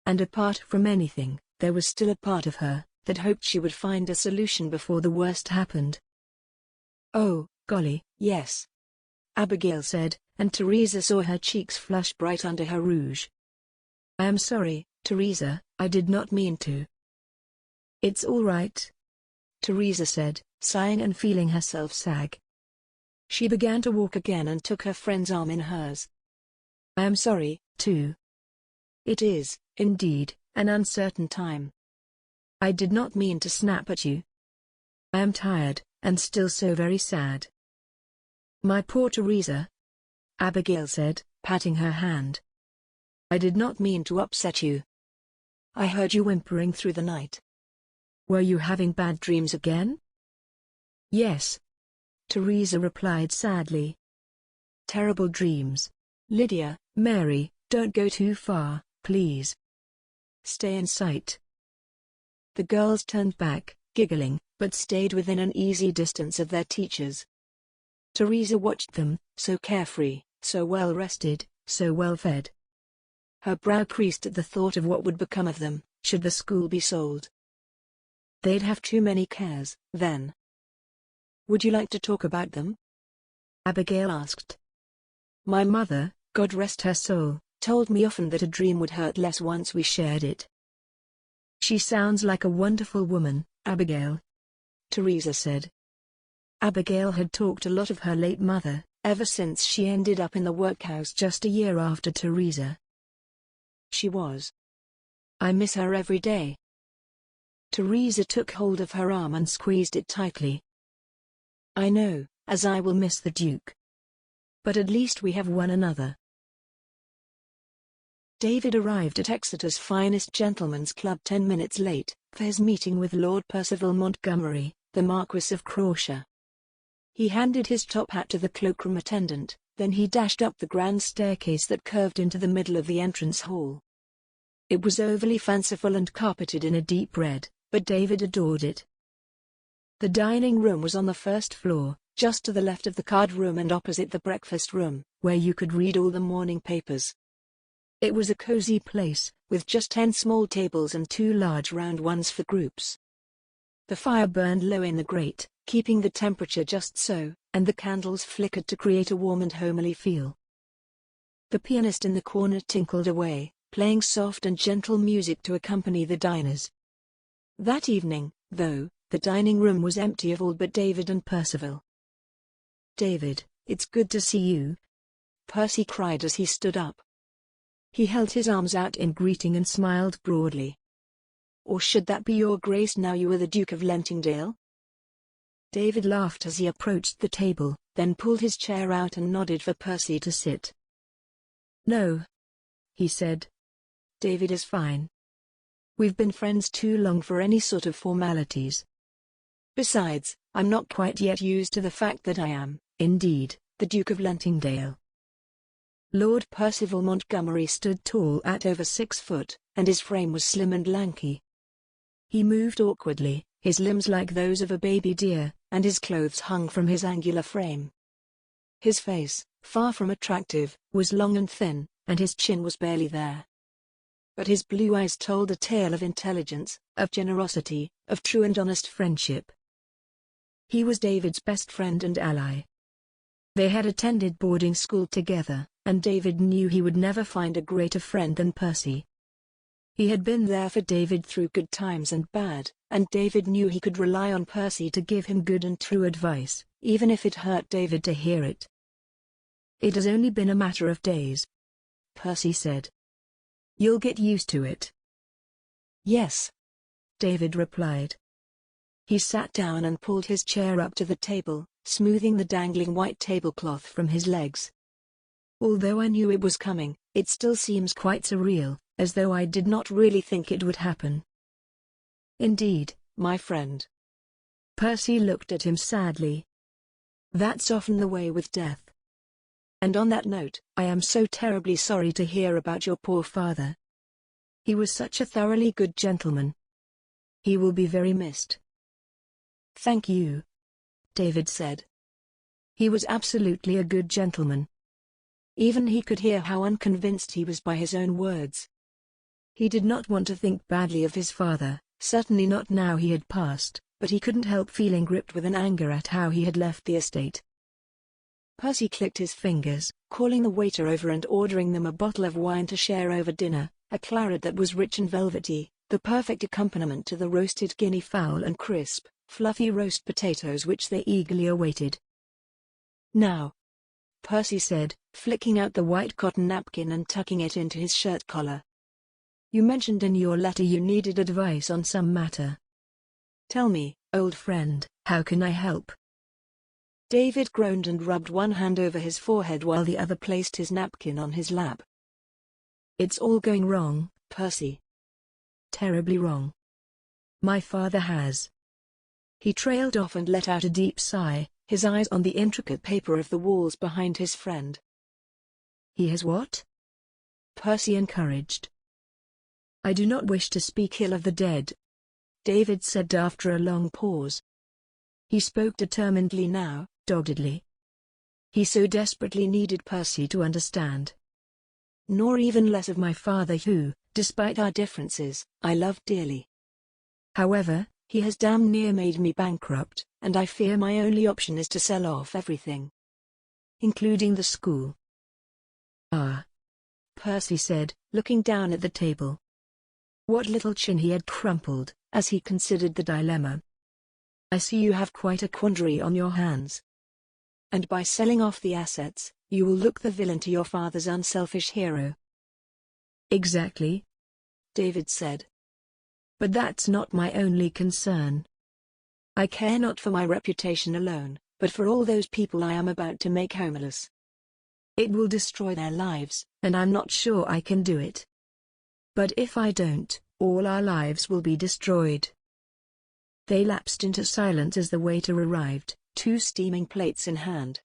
C: And apart from anything, there was still a part of her that hoped she would find a solution before the worst happened. "Oh, golly, yes," Abigail said, and Teresa saw her cheeks flush bright under her rouge. "I am sorry, Teresa, I did not mean to." "It's all right," Teresa said, sighing and feeling herself sag. She began to walk again and took her friend's arm in hers. "I am sorry, too. It is, indeed, an uncertain time. I did not mean to snap at you. I am tired, and still so very sad." "My poor Teresa," Abigail said, patting her hand. "I did not mean to upset you. I heard you whimpering through the night. Were you having bad dreams again?" "Yes," Teresa replied sadly. "Terrible dreams. Lydia, Mary, don't go too far, please. Stay in sight." The girls turned back, giggling, but stayed within an easy distance of their teachers. Teresa watched them, so carefree, so well-rested, so well-fed. Her brow creased at the thought of what would become of them, should the school be sold. They'd have too many cares, then. "Would you like to talk about them?" Abigail asked. "My mother, God rest her soul, told me often that a dream would hurt less once we shared it." "She sounds like a wonderful woman, Abigail," Teresa said. Abigail had talked a lot of her late mother, ever since she ended up in the workhouse just a year after Teresa. "She was. I miss her every day." Teresa took hold of her arm and squeezed it tightly. "I know, as I will miss the Duke. But at least we have one another." David arrived at Exeter's finest gentlemen's club 10 minutes late, for his meeting with Lord Percival Montgomery, the Marquis of Crawshire. He handed his top hat to the cloakroom attendant, then he dashed up the grand staircase that curved into the middle of the entrance hall. It was overly fanciful and carpeted in a deep red, but David adored it. The dining room was on the first floor, just to the left of the card room and opposite the breakfast room, where you could read all the morning papers. It was a cozy place, with just 10 small tables and 2 large round ones for groups. The fire burned low in the grate, keeping the temperature just so, and the candles flickered to create a warm and homely feel. The pianist in the corner tinkled away, playing soft and gentle music to accompany the diners. That evening, though, the dining room was empty of all but David and Percival. "David, it's good to see you," Percy cried as he stood up. He held his arms out in greeting and smiled broadly. "Or should that be your grace now you are the Duke of Lentingdale?" David laughed as he approached the table, then pulled his chair out and nodded for Percy to sit. "No," he said. "David is fine. We've been friends too long for any sort of formalities. Besides, I'm not quite yet used to the fact that I am, indeed, the Duke of Lentingdale." Lord Percival Montgomery stood tall at over 6 foot, and his frame was slim and lanky. He moved awkwardly, his limbs like those of a baby deer, and his clothes hung from his angular frame. His face, far from attractive, was long and thin, and his chin was barely there. But his blue eyes told a tale of intelligence, of generosity, of true and honest friendship. He was David's best friend and ally. They had attended boarding school together, and David knew he would never find a greater friend than Percy. He had been there for David through good times and bad, and David knew he could rely on Percy to give him good and true advice, even if it hurt David to hear it. "It has only been a matter of days," Percy said. "You'll get used to it." "Yes," David replied. He sat down and pulled his chair up to the table, smoothing the dangling white tablecloth from his legs. "Although I knew it was coming, it still seems quite surreal, as though I did not really think it would happen." "Indeed, my friend." Percy looked at him sadly. "That's often the way with death. And on that note, I am so terribly sorry to hear about your poor father. He was such a thoroughly good gentleman. He will be very missed." "Thank you," David said. "He was absolutely a good gentleman." Even he could hear how unconvinced he was by his own words. He did not want to think badly of his father, certainly not now he had passed, but he couldn't help feeling gripped with an anger at how he had left the estate. Percy clicked his fingers, calling the waiter over and ordering them a bottle of wine to share over dinner, a claret that was rich and velvety, the perfect accompaniment to the roasted guinea fowl and crisp, fluffy roast potatoes which they eagerly awaited. "Now," Percy said, flicking out the white cotton napkin and tucking it into his shirt collar. "You mentioned in your letter you needed advice on some matter. Tell me, old friend, how can I help?" David groaned and rubbed one hand over his forehead while the other placed his napkin on his lap. "It's all going wrong, Percy. Terribly wrong. My father has—" He trailed off and let out a deep sigh, his eyes on the intricate paper of the walls behind his friend. "He has what?" Percy encouraged. "I do not wish to speak ill of the dead," David said after a long pause. He spoke determinedly now, doggedly. He so desperately needed Percy to understand. "Nor even less of my father who, despite our differences, I love dearly. However, he has damn near made me bankrupt, and I fear my only option is to sell off everything. Including the school." "Ah," Percy said, looking down at the table. What little chin he had crumpled, as he considered the dilemma. "I see you have quite a quandary on your hands. And by selling off the assets, you will look the villain to your father's unselfish hero." "Exactly," David said. "But that's not my only concern. I care not for my reputation alone, but for all those people I am about to make homeless. It will destroy their lives, and I'm not sure I can do it. But if I don't, all our lives will be destroyed." They lapsed into silence as the waiter arrived, 2 steaming plates in hand.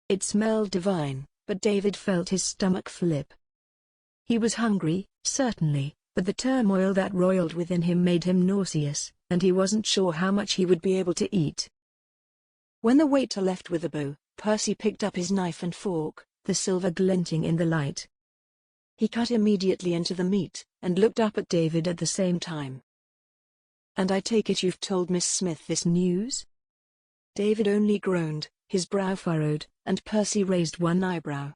C: It smelled divine, but David felt his stomach flip. He was hungry, certainly, but the turmoil that roiled within him made him nauseous, and he wasn't sure how much he would be able to eat. When the waiter left with a bow, Percy picked up his knife and fork, the silver glinting in the light. He cut immediately into the meat, and looked up at David at the same time. "And I take it you've told Miss Smith this news?" David only groaned, his brow furrowed, and Percy raised one eyebrow.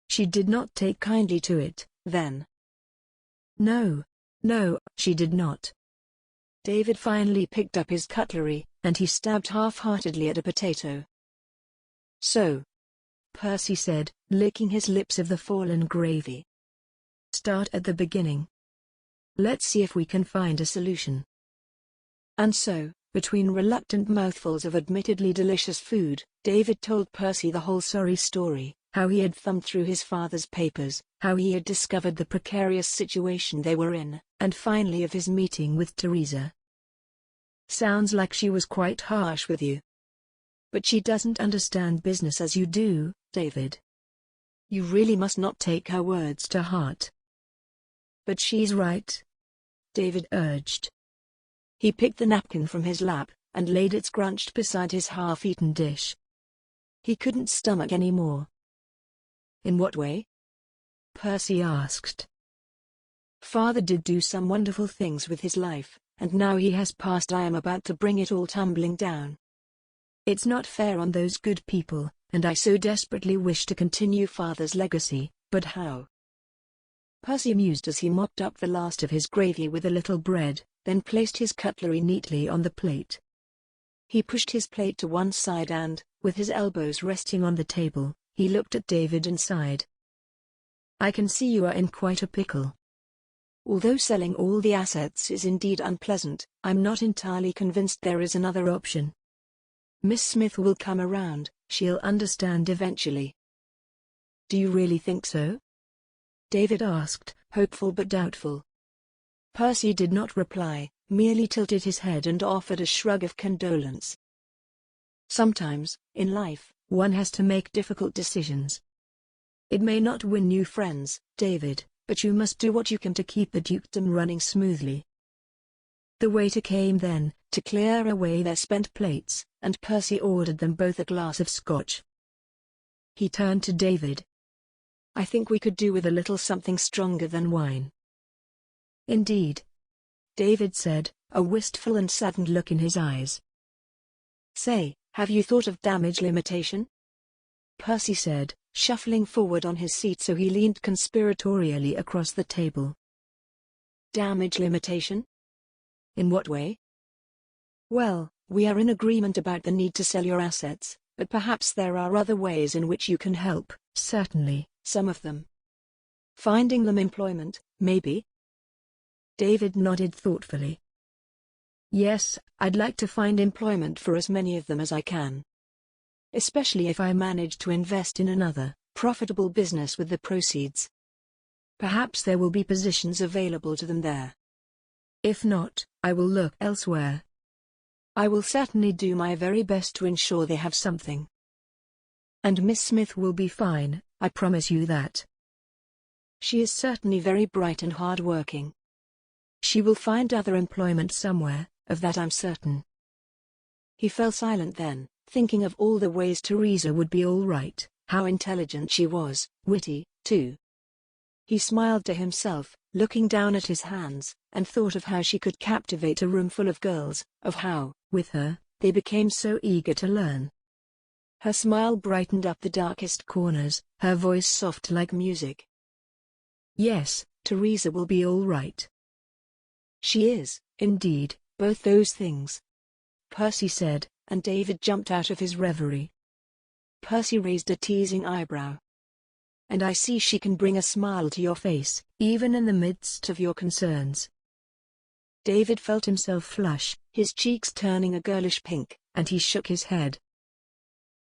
C: "She did not take kindly to it, then?" No, she did not." David finally picked up his cutlery, and he stabbed half-heartedly at a potato. "So," Percy said, licking his lips of the fallen gravy. "Start at the beginning. Let's see if we can find a solution." And so, between reluctant mouthfuls of admittedly delicious food, David told Percy the whole sorry story, how he had thumbed through his father's papers, how he had discovered the precarious situation they were in, and finally of his meeting with Teresa. "Sounds like she was quite harsh with you. But she doesn't understand business as you do, David." You really must not take her words to heart.
D: But she's right,
C: David urged. He picked the napkin from his lap and laid it scrunched beside his half-eaten dish. He couldn't stomach any more.
D: In what way?
C: Percy asked. Father did do some wonderful things with his life, and now he has passed. I am about to bring it all tumbling down. It's not fair on those good people, and I so desperately wish to continue Father's legacy, but how? Percy mused as he mopped up the last of his gravy with a little bread, then placed his cutlery neatly on the plate. He pushed his plate to one side and, with his elbows resting on the table, he looked at David and sighed. I can see you are in quite a pickle. Although selling all the assets is indeed unpleasant, I'm not entirely convinced there is another option. Miss Smith will come around, she'll understand eventually. Do you really think so? David asked, hopeful but doubtful. Percy did not reply, merely tilted his head and offered a shrug of condolence. Sometimes, in life, one has to make difficult decisions. It may not win new friends, David, but you must do what you can to keep the dukedom running smoothly. The waiter came then, to clear away their spent plates, and Percy ordered them both a glass of scotch. He turned to David. I think we could do with a little something stronger than wine. Indeed, David said, a wistful and saddened look in his eyes. Say, have you thought of damage limitation? Percy said, shuffling forward on his seat so he leaned conspiratorially across the table. Damage limitation? In what way? Well, we are in agreement about the need to sell your assets, but perhaps there are other ways in which you can help. Certainly, some of them. Finding them employment, maybe? David nodded thoughtfully. Yes, I'd like to find employment for as many of them as I can. Especially if I manage to invest in another, profitable business with the proceeds. Perhaps there will be positions available to them there. If not, I will look elsewhere. I will certainly do my very best to ensure they have something. And Miss Smith will be fine, I promise you that. She is certainly very bright and hard-working. She will find other employment somewhere, of that I'm certain. He fell silent then, thinking of all the ways Teresa would be all right, how intelligent she was, witty, too. He smiled to himself, looking down at his hands, and thought of how she could captivate a room full of girls, of how, with her, they became so eager to learn. Her smile brightened up the darkest corners, her voice soft like music. Yes, Teresa will be all right. She is, indeed, both those things, Percy said, and David jumped out of his reverie. Percy raised a teasing eyebrow. And I see she can bring a smile to your face, even in the midst of your concerns. David felt himself flush, his cheeks turning a girlish pink, and he shook his head.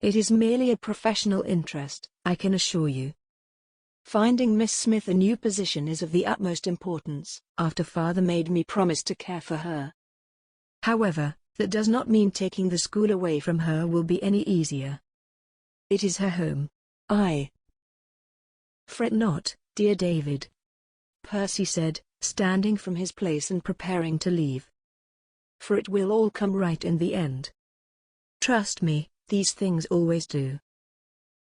C: It is merely a professional interest, I can assure you. Finding Miss Smith a new position is of the utmost importance, after Father made me promise to care for her. However, that does not mean taking the school away from her will be any easier. It is her home. Fret not, dear David, Percy said, standing from his place and preparing to leave. For it will all come right in the end. Trust me, these things always do.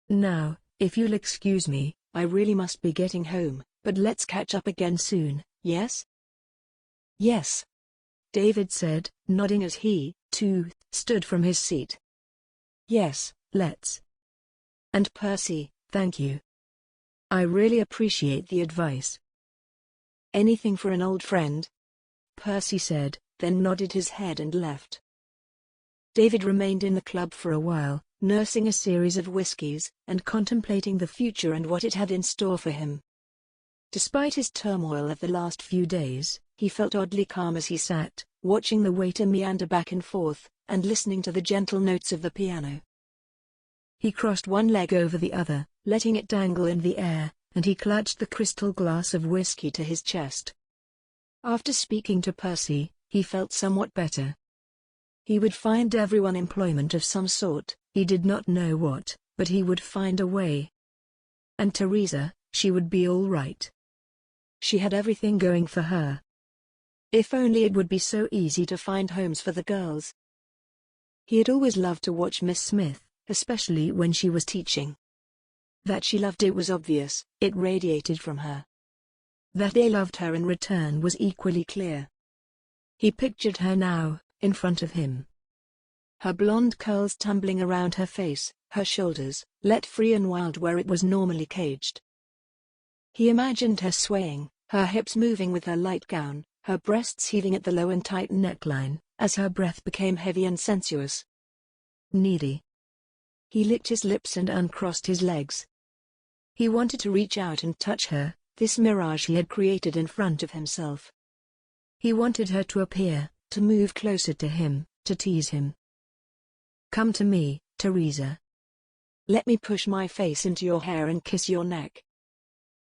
C: Now, if you'll excuse me, I really must be getting home, but let's catch up again soon, yes? Yes, David said, nodding as he, too, stood from his seat. Yes, let's. And Percy, thank you. I really appreciate the advice. Anything for an old friend? Percy said, then nodded his head and left. David remained in the club for a while, nursing a series of whiskies, and contemplating the future and what it had in store for him. Despite his turmoil of the last few days, he felt oddly calm as he sat, watching the waiter meander back and forth, and listening to the gentle notes of the piano. He crossed one leg over the other, letting it dangle in the air, and he clutched the crystal glass of whiskey to his chest. After speaking to Percy, he felt somewhat better. He would find everyone employment of some sort, he did not know what, but he would find a way. and Teresa, she would be all right. She had everything going for her. If only it would be so easy to find homes for the girls. He had always loved to watch Miss Smith, especially when she was teaching. That she loved it was obvious, it radiated from her. That they loved her in return was equally clear. He pictured her now, in front of him. Her blonde curls tumbling around her face, her shoulders, let free and wild where it was normally caged. He imagined her swaying, her hips moving with her light gown, her breasts heaving at the low and tight neckline, as her breath became heavy and sensuous. Needy. He licked his lips and uncrossed his legs. He wanted to reach out and touch her, this mirage he had created in front of himself. He wanted her to appear, to move closer to him, to tease him. Come to me, Teresa. Let me push my face into your hair and kiss your neck.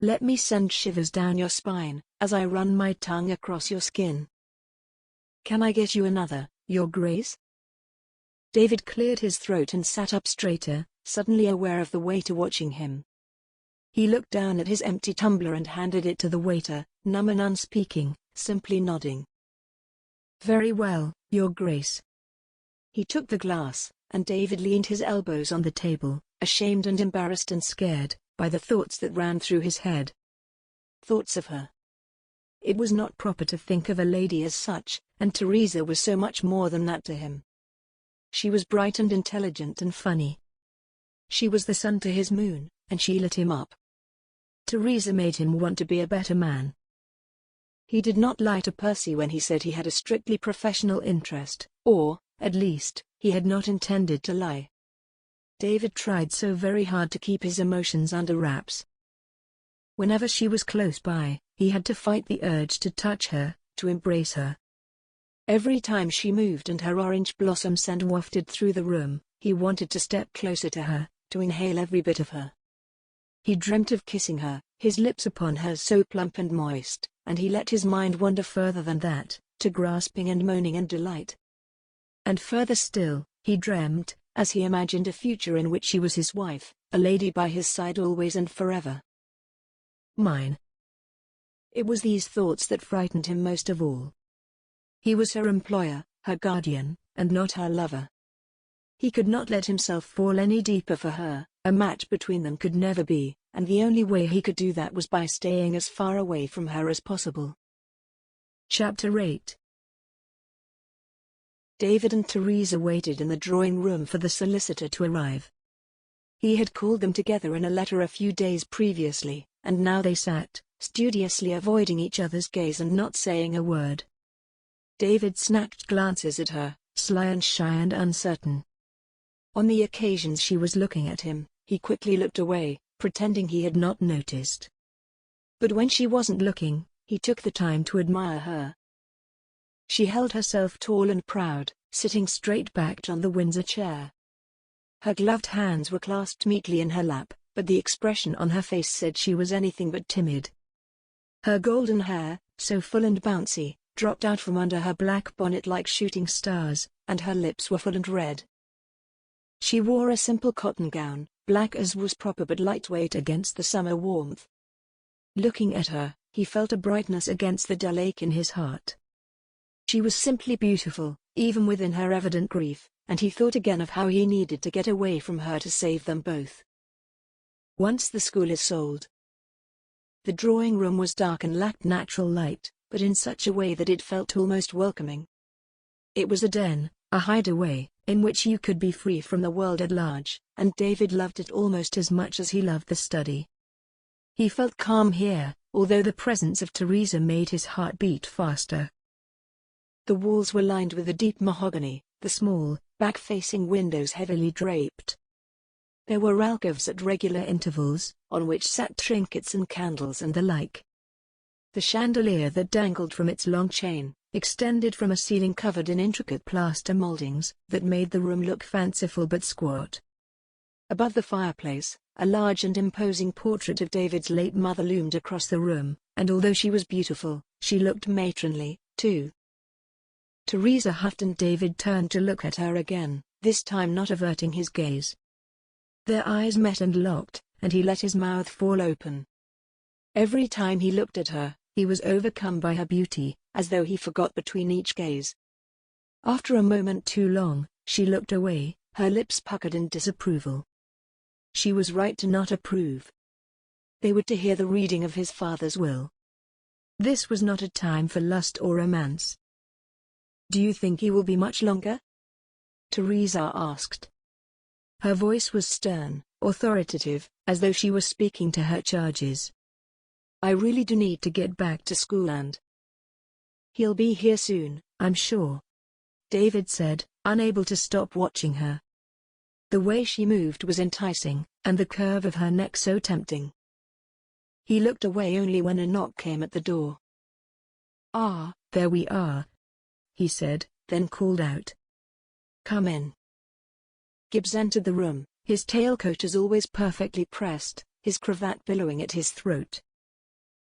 C: Let me send shivers down your spine, as I run my tongue across your skin. Can I get you another, Your Grace? David cleared his throat and sat up straighter, suddenly aware of the waiter watching him. He looked down at his empty tumbler and handed it to the waiter, numb and unspeaking, simply nodding. Very well, Your Grace. He took the glass, and David leaned his elbows on the table, ashamed and embarrassed and scared, by the thoughts that ran through his head. Thoughts of her. It was not proper to think of a lady as such, and Teresa was so much more than that to him. She was bright and intelligent and funny. She was the sun to his moon, and she lit him up. Teresa made him want to be a better man. He did not lie to Percy when he said he had a strictly professional interest, or, at least, he had not intended to lie. David tried so very hard to keep his emotions under wraps. Whenever she was close by, he had to fight the urge to touch her, to embrace her. Every time she moved and her orange blossom scent wafted through the room, he wanted to step closer to her, to inhale every bit of her. He dreamt of kissing her, his lips upon hers so plump and moist, and he let his mind wander further than that, to grasping and moaning and delight. And further still, he dreamt, as he imagined a future in which she was his wife, a lady by his side always and forever. Mine. It was these thoughts that frightened him most of all. He was her employer, her guardian, and not her lover. He could not let himself fall any deeper for her, a match between them could never be, and the only way he could do that was by staying as far away from her as possible. Chapter 8. David and Teresa waited in the drawing room for the solicitor to arrive. He had called them together in a letter a few days previously, and now they sat, studiously avoiding each other's gaze and not saying a word. David snatched glances at her, sly and shy and uncertain. On the occasions she was looking at him, he quickly looked away, pretending he had not noticed. But when she wasn't looking, he took the time to admire her. She held herself tall and proud, sitting straight-backed on the Windsor chair. Her gloved hands were clasped meekly in her lap, but the expression on her face said she was anything but timid. Her golden hair, so full and bouncy, dropped out from under her black bonnet like shooting stars, and her lips were full and red. She wore a simple cotton gown, black as was proper but lightweight against the summer warmth. Looking at her, he felt a brightness against the dull ache in his heart. She was simply beautiful, even within her evident grief, and he thought again of how he needed to get away from her to save them both. Once the school is sold. The drawing room was dark and lacked natural light, but in such a way that it felt almost welcoming. It was a den, a hideaway, in which you could be free from the world at large, and David loved it almost as much as he loved the study. He felt calm here, although the presence of Teresa made his heart beat faster. The walls were lined with a deep mahogany, the small, back-facing windows heavily draped. There were alcoves at regular intervals, on which sat trinkets and candles and the like. The chandelier that dangled from its long chain, extended from a ceiling covered in intricate plaster moldings, that made the room look fanciful but squat. Above the fireplace, a large and imposing portrait of David's late mother loomed across the room, and although she was beautiful, she looked matronly, too. Teresa huffed and David turned to look at her again, this time not averting his gaze. Their eyes met and locked, and he let his mouth fall open. Every time he looked at her, he was overcome by her beauty, as though he forgot between each gaze. After a moment too long, she looked away, her lips puckered in disapproval. She was right to not approve. They were to hear the reading of his father's will. This was not a time for lust or romance. "Do you think he will be much longer?" Teresa asked. Her voice was stern, authoritative, as though she was speaking to her charges. "I really do need to get back to school and—" "He'll be here soon, I'm sure," David said, unable to stop watching her. The way she moved was enticing, and the curve of her neck so tempting. He looked away only when a knock came at the door. "Ah, there we are," he said, then called out, "Come in." Gibbs entered the room, his tailcoat as always perfectly pressed, his cravat billowing at his throat.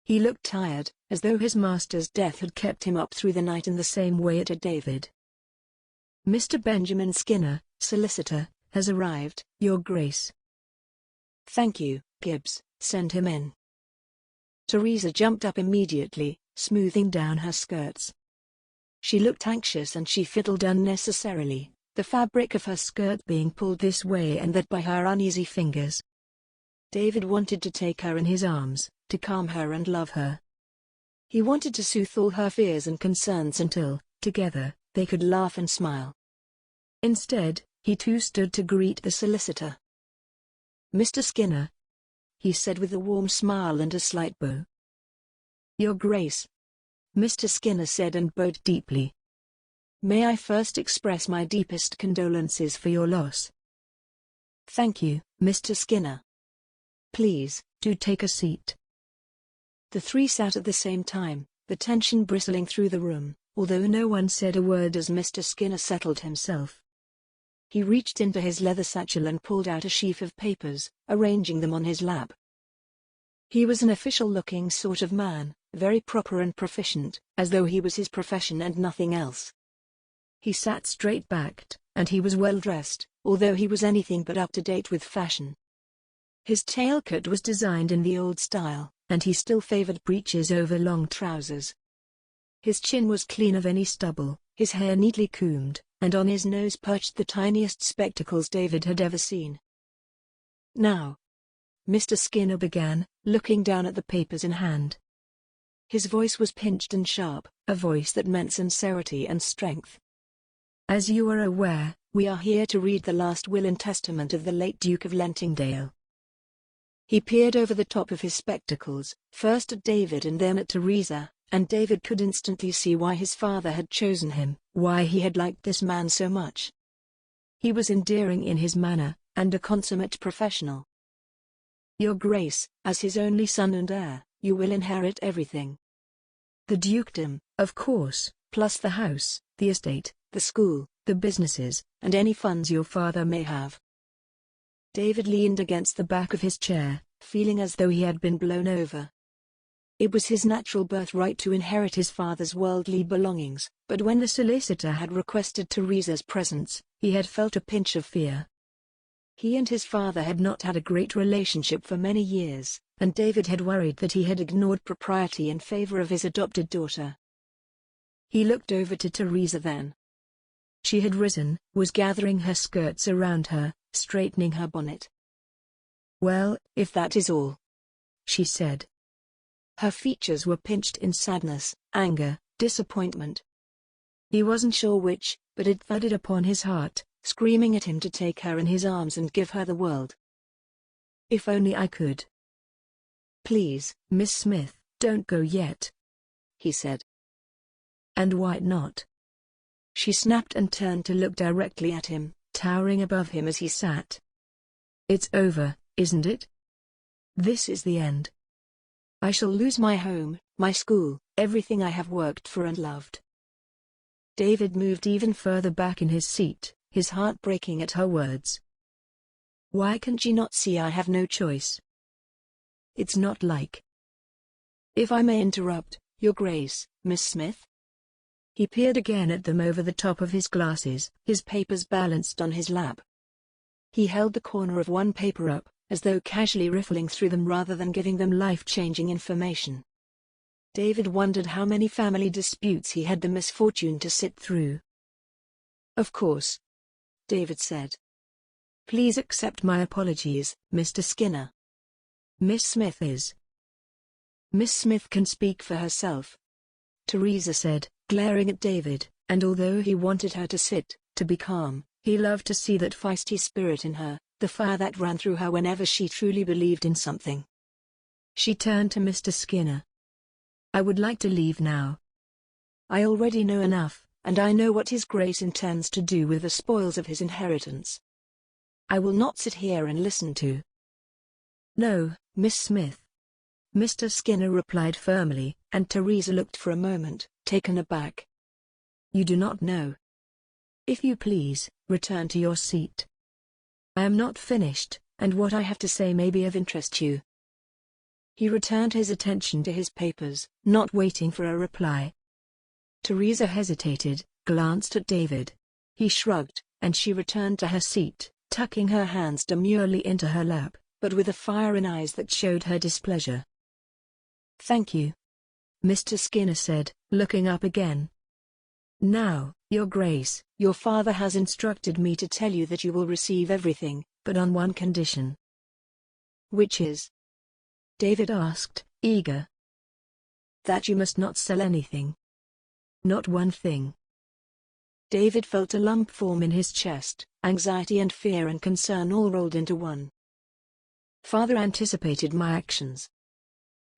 C: He looked tired, as though his master's death had kept him up through the night in the same way it had David. "Mr. Benjamin Skinner, solicitor, has arrived, Your Grace." "Thank you, Gibbs, send him in." Teresa jumped up immediately, smoothing down her skirts. She looked anxious and she fiddled unnecessarily, the fabric of her skirt being pulled this way and that by her uneasy fingers. David wanted to take her in his arms, to calm her and love her. He wanted to soothe all her fears and concerns until, together, they could laugh and smile. Instead, he too stood to greet the solicitor. "Mr. Skinner," he said with a warm smile and a slight bow. "Your Grace," Mr. Skinner said and bowed deeply. "May I first express my deepest condolences for your loss." "Thank you, Mr. Skinner. Please, do take a seat." The three sat at the same time, the tension bristling through the room, although no one said a word as Mr. Skinner settled himself. He reached into his leather satchel and pulled out a sheaf of papers, arranging them on his lap. He was an official-looking sort of man, very proper and proficient, as though he was his profession and nothing else. He sat straight-backed, and he was well-dressed, although he was anything but up-to-date with fashion. His tailcoat was designed in the old style, and he still favored breeches over long trousers. His chin was clean of any stubble, his hair neatly combed, and on his nose perched the tiniest spectacles David had ever seen. "Now," Mr. Skinner began, looking down at the papers in hand. His voice was pinched and sharp, a voice that meant sincerity and strength. "As you are aware, we are here to read the last will and testament of the late Duke of Lentingdale." He peered over the top of his spectacles, first at David and then at Teresa, and David could instantly see why his father had chosen him, why he had liked this man so much. He was endearing in his manner, and a consummate professional. "Your Grace, as his only son and heir, you will inherit everything. The dukedom, of course, plus the house, the estate, the school, the businesses, and any funds your father may have." David leaned against the back of his chair, feeling as though he had been blown over. It was his natural birthright to inherit his father's worldly belongings, but when the solicitor had requested Teresa's presence, he had felt a pinch of fear. He and his father had not had a great relationship for many years, and David had worried that he had ignored propriety in favor of his adopted daughter. He looked over to Teresa then. She had risen, was gathering her skirts around her, straightening her bonnet. "Well, if that is all," she said. Her features were pinched in sadness, anger, disappointment. He wasn't sure which, but it thudded upon his heart, screaming at him to take her in his arms and give her the world. "If only I could." "Please, Miss Smith, don't go yet," he said. "And why not?" She snapped and turned to look directly at him, towering above him as he sat. "It's over, isn't it? This is the end. I shall lose my home, my school, everything I have worked for and loved." David moved even further back in his seat, his heart breaking at her words. "Why can she not see I have no choice? It's not like—" "If I may interrupt, Your Grace, Miss Smith?" He peered again at them over the top of his glasses, his papers balanced on his lap. He held the corner of one paper up, as though casually riffling through them rather than giving them life-changing information. David wondered how many family disputes he had the misfortune to sit through. "Of course," David said. "Please accept my apologies, Mr. Skinner. Miss Smith is—" "Miss Smith can speak for herself," Teresa said, glaring at David, and although he wanted her to sit, to be calm, he loved to see that feisty spirit in her, the fire that ran through her whenever she truly believed in something. She turned to Mr. Skinner. "I would like to leave now. I already know enough, and I know what His Grace intends to do with the spoils of his inheritance. I will not sit here and listen to—" "No, Miss Smith," Mr. Skinner replied firmly, and Teresa looked for a moment, taken aback. "You do not know. If you please, return to your seat. I am not finished, and what I have to say may be of interest to you." He returned his attention to his papers, not waiting for a reply. Teresa hesitated, glanced at David. He shrugged, and she returned to her seat, tucking her hands demurely into her lap, but with a fire in eyes that showed her displeasure. "Thank you," Mr. Skinner said, looking up again. "Now, Your Grace, your father has instructed me to tell you that you will receive everything, but on one condition." "Which is?" David asked, eager. "That you must not sell anything. Not one thing." David felt a lump form in his chest, anxiety and fear and concern all rolled into one. Father anticipated my actions.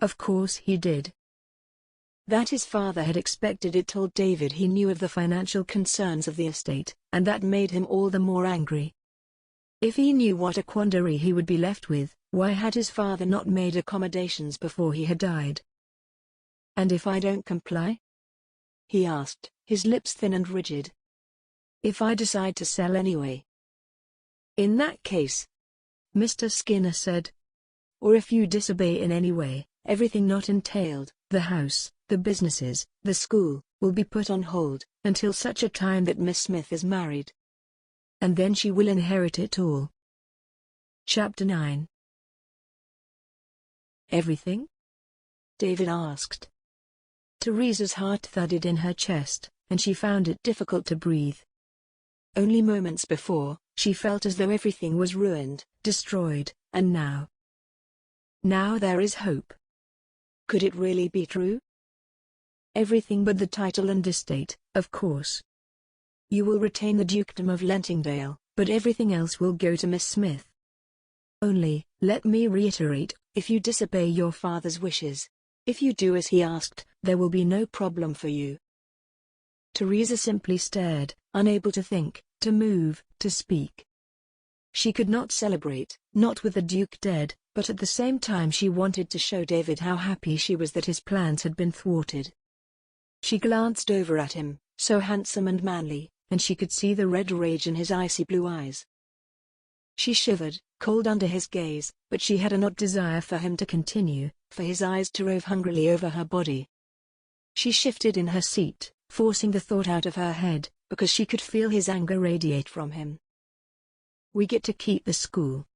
C: Of course he did. That his father had expected it told David he knew of the financial concerns of the estate, and that made him all the more angry. If he knew what a quandary he would be left with, why had his father not made accommodations before he had died? "And if I don't comply?" he asked, his lips thin and rigid. "If I decide to sell anyway?" "In that case," Mr. Skinner said, "or if you disobey in any way, everything not entailed, the house, the businesses, the school, will be put on hold, until such a time that Miss Smith is married. And then she will inherit it all." Chapter 9. "Everything?" David asked. Teresa's heart thudded in her chest, and she found it difficult to breathe. Only moments before, she felt as though everything was ruined, destroyed, and now there is hope. Could it really be true? "Everything but the title and estate, of course. You will retain the Dukedom of Lentingdale, but everything else will go to Miss Smith. Only, let me reiterate, if you disobey your father's wishes, if you do as he asked, there will be no problem for you." Teresa simply stared, unable to think, to move, to speak. She could not celebrate, not with the Duke dead, but at the same time she wanted to show David how happy she was that his plans had been thwarted. She glanced over at him, so handsome and manly, and she could see the red rage in his icy blue eyes. She shivered, cold under his gaze, but she had an odd desire for him to continue, for his eyes to rove hungrily over her body. She shifted in her seat, forcing the thought out of her head, because she could feel his anger radiate from him. "We get to keep the school."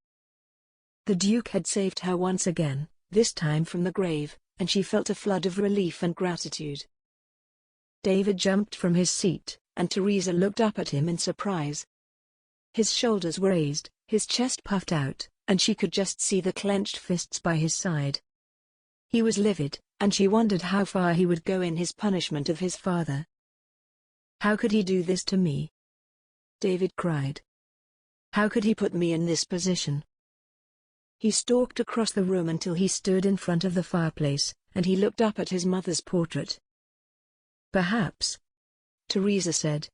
C: The Duke had saved her once again, this time from the grave, and she felt a flood of relief and gratitude. David jumped from his seat, and Teresa looked up at him in surprise. His shoulders were raised, his chest puffed out, and she could just see the clenched fists by his side. He was livid, and she wondered how far he would go in his punishment of his father. "How could he do this to me?" David cried. "How could he put me in this position?" He stalked across the room until he stood in front of the fireplace, and he looked up at his mother's portrait. "Perhaps," Teresa said.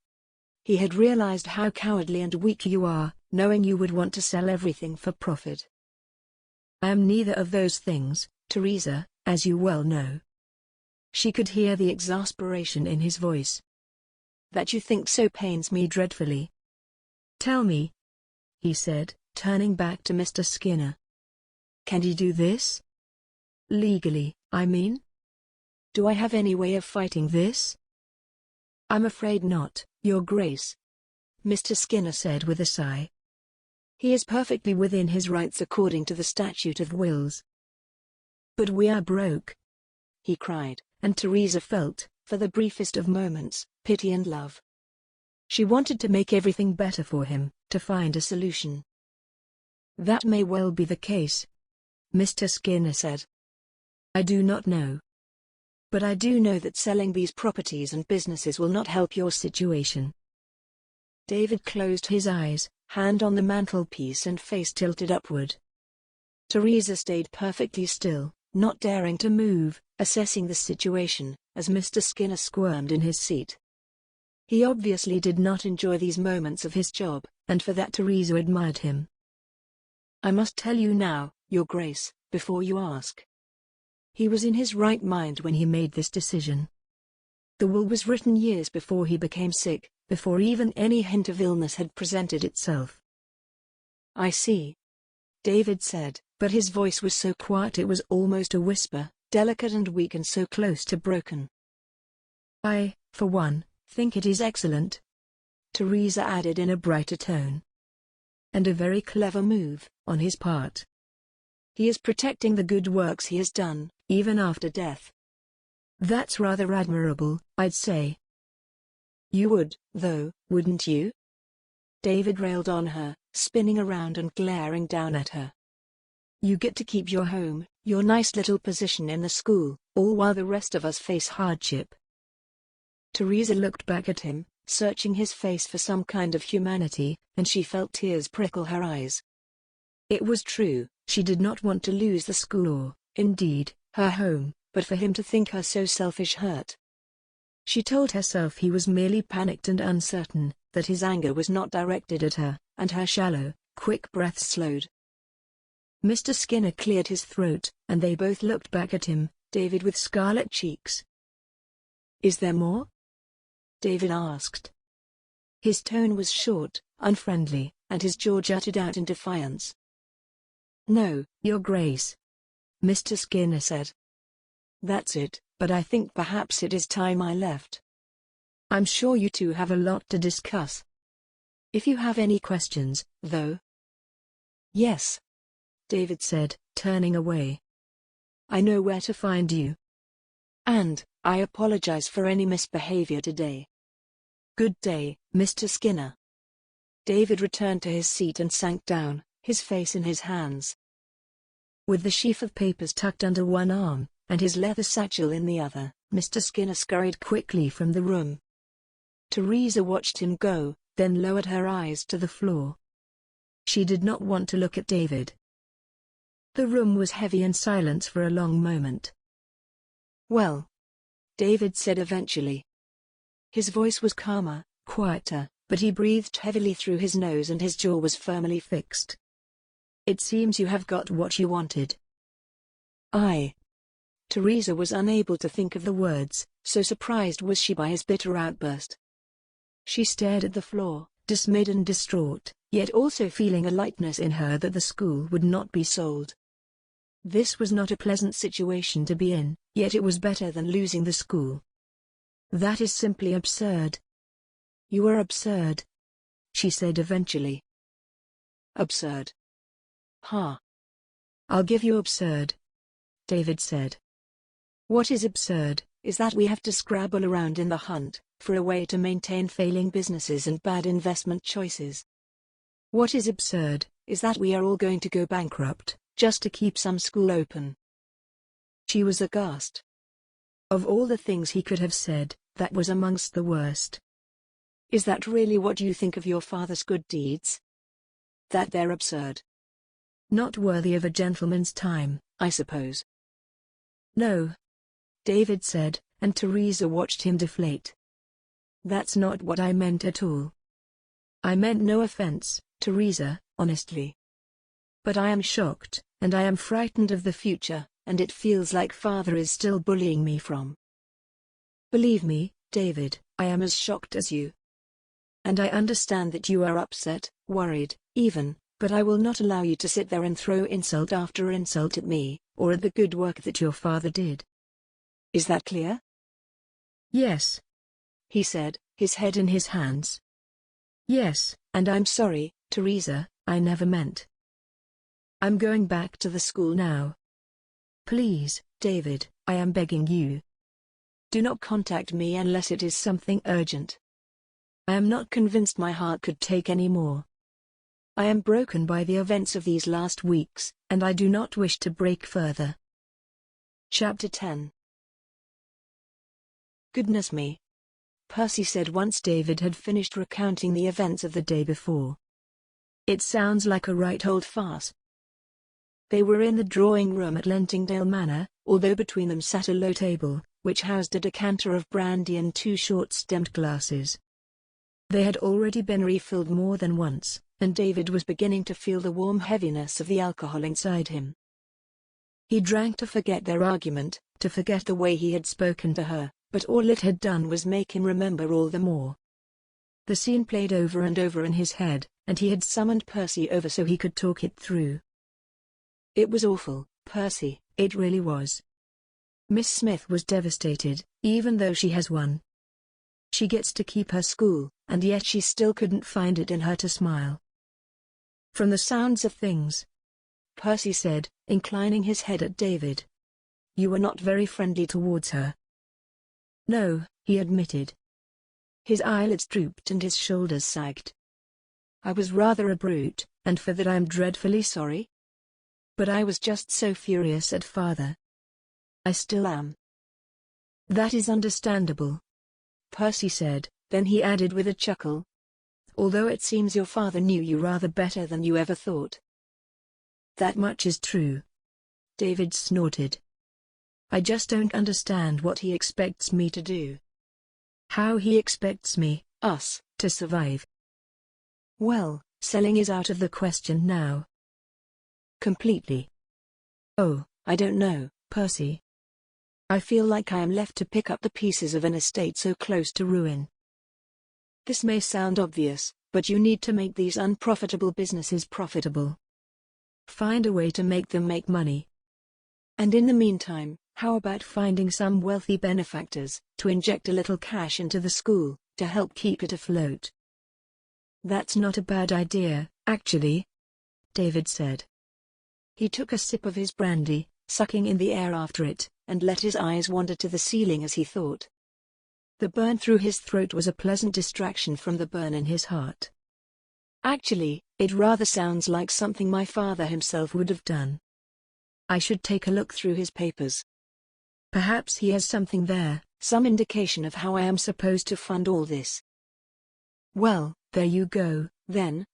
C: "He had realized how cowardly and weak you are, knowing you would want to sell everything for profit." "I am neither of those things, Teresa, as you well know." She could hear the exasperation in his voice. "That you think so pains me dreadfully." "Tell me," he said, turning back to Mr. Skinner. "Can he do this? Legally, I mean? Do I have any way of fighting this?" "I'm afraid not, Your Grace," Mr. Skinner said with a sigh. He is perfectly within his rights according to the statute of wills.
D: But we are broke,
C: he cried, and Teresa felt, for the briefest of moments, pity and love. She wanted to make everything better for him, to find a solution.
D: That may well be the case, Mr. Skinner said. I do not know.
C: But I do know that selling these properties and businesses will not help your situation.
D: David closed his eyes, hand on the mantelpiece and face tilted upward.
C: Teresa stayed perfectly still, not daring to move, assessing the situation, as Mr. Skinner squirmed in his seat. He obviously did not enjoy these moments of his job, and for that Teresa admired him. I must tell you now, Your Grace, before you ask. He was in his right mind when he made this decision. The will was written years before he became sick, before even any hint of illness had presented itself. I see, David said, but his voice was so quiet it was almost a whisper, delicate and weak and so close to broken.
D: I, for one, think it is excellent,
C: Teresa added in a brighter tone. And a very clever move, on his part. He is protecting the good works he has done, even after death.
D: That's rather admirable, I'd say.
C: You would, though, wouldn't you? David railed on her, spinning around and glaring down at her. You get to keep your home, your nice little position in the school, all while the rest of us face hardship. Teresa looked back at him, searching his face for some kind of humanity, and she felt tears prickle her eyes. It was true, she did not want to lose the school or, indeed, her home, but for him to think her so selfish hurt. She told herself he was merely panicked and uncertain, that his anger was not directed at her, and her shallow, quick breaths slowed. Mr. Skinner cleared his throat, and they both looked back at him, David with scarlet cheeks. Is there more? David asked. His tone was short, unfriendly, and his jaw jutted out in defiance. No, Your Grace, Mr. Skinner said. That's it, but I think perhaps it is time I left. I'm sure you two have a lot to discuss. If you have any questions, though. Yes, David said, turning away. I know where to find you. And, I apologize for any misbehavior today. Good day, Mr. Skinner. David returned to his seat and sank down, his face in his hands. With the sheaf of papers tucked under one arm, and his leather satchel in the other, Mr. Skinner scurried quickly from the room. Teresa watched him go, then lowered her eyes to the floor. She did not want to look at David. The room was heavy in silence for a long moment. Well, David said eventually. His voice was calmer, quieter, but he breathed heavily through his nose and his jaw was firmly fixed. It seems you have got what you wanted. Teresa was unable to think of the words, so surprised was she by his bitter outburst. She stared at the floor, dismayed and distraught, yet also feeling a lightness in her that the school would not be sold. This was not a pleasant situation to be in, yet it was better than losing the school. That is simply absurd. You are absurd, she said eventually. Absurd. Huh. I'll give you absurd, David said. What is absurd, is that we have to scrabble around in the hunt for a way to maintain failing businesses and bad investment choices. What is absurd, is that we are all going to go bankrupt, just to keep some school open. She was aghast. Of all the things he could have said, that was amongst the worst. Is that really what you think of your father's good deeds? That they're absurd? Not worthy of a gentleman's time, I suppose. No, David said, and Teresa watched him deflate. That's not what I meant at all. I meant no offense, Teresa, honestly. But I am shocked, and I am frightened of the future, and it feels like father is still bullying me from. Believe me, David, I am as shocked as you. And I understand that you are upset, worried, even, but I will not allow you to sit there and throw insult after insult at me, or at the good work that your father did. Is that clear? Yes, he said, his head in his hands. Yes, and I'm sorry, Teresa, I never meant. I'm going back to the school now. Please, David, I am begging you. Do not contact me unless it is something urgent. I am not convinced my heart could take any more. I am broken by the events of these last weeks, and I do not wish to break further. Chapter 10. Goodness me, Percy said once David had finished recounting the events of the day before. It sounds like a right old farce. They were in the drawing room at Lentingdale Manor, although between them sat a low table, which housed a decanter of brandy and 2 short-stemmed glasses. They had already been refilled more than once, and David was beginning to feel the warm heaviness of the alcohol inside him. He drank to forget their argument, to forget the way he had spoken to her, but all it had done was make him remember all the more. The scene played over and over in his head, and he had summoned Percy over so he could talk it through. It was awful, Percy, it really was. Miss Smith was devastated, even though she has won. She gets to keep her school, and yet she still couldn't find it in her to smile. From the sounds of things, Percy said, inclining his head at David. You were not very friendly towards her. No, he admitted. His eyelids drooped and his shoulders sagged. I was rather a brute, and for that I am dreadfully sorry. But I was just so furious at father. I still am. That is understandable, Percy said, then he added with a chuckle. Although it seems your father knew you rather better than you ever thought. That much is true. David snorted. I just don't understand what he expects me to do. How he expects me, us, to survive. Well, selling is out of the question now. Completely. Oh, I don't know, Percy. I feel like I am left to pick up the pieces of an estate so close to ruin. This may sound obvious, but you need to make these unprofitable businesses profitable. Find a way to make them make money. And in the meantime, how about finding some wealthy benefactors, to inject a little cash into the school, to help keep it afloat? That's not a bad idea, actually, David said. He took a sip of his brandy, sucking in the air after it, and let his eyes wander to the ceiling as he thought. The burn through his throat was a pleasant distraction from the burn in his heart. Actually, it rather sounds like something my father himself would have done. I should take a look through his papers. Perhaps he has something there, some indication of how I am supposed to fund all this. Well, there you go, then,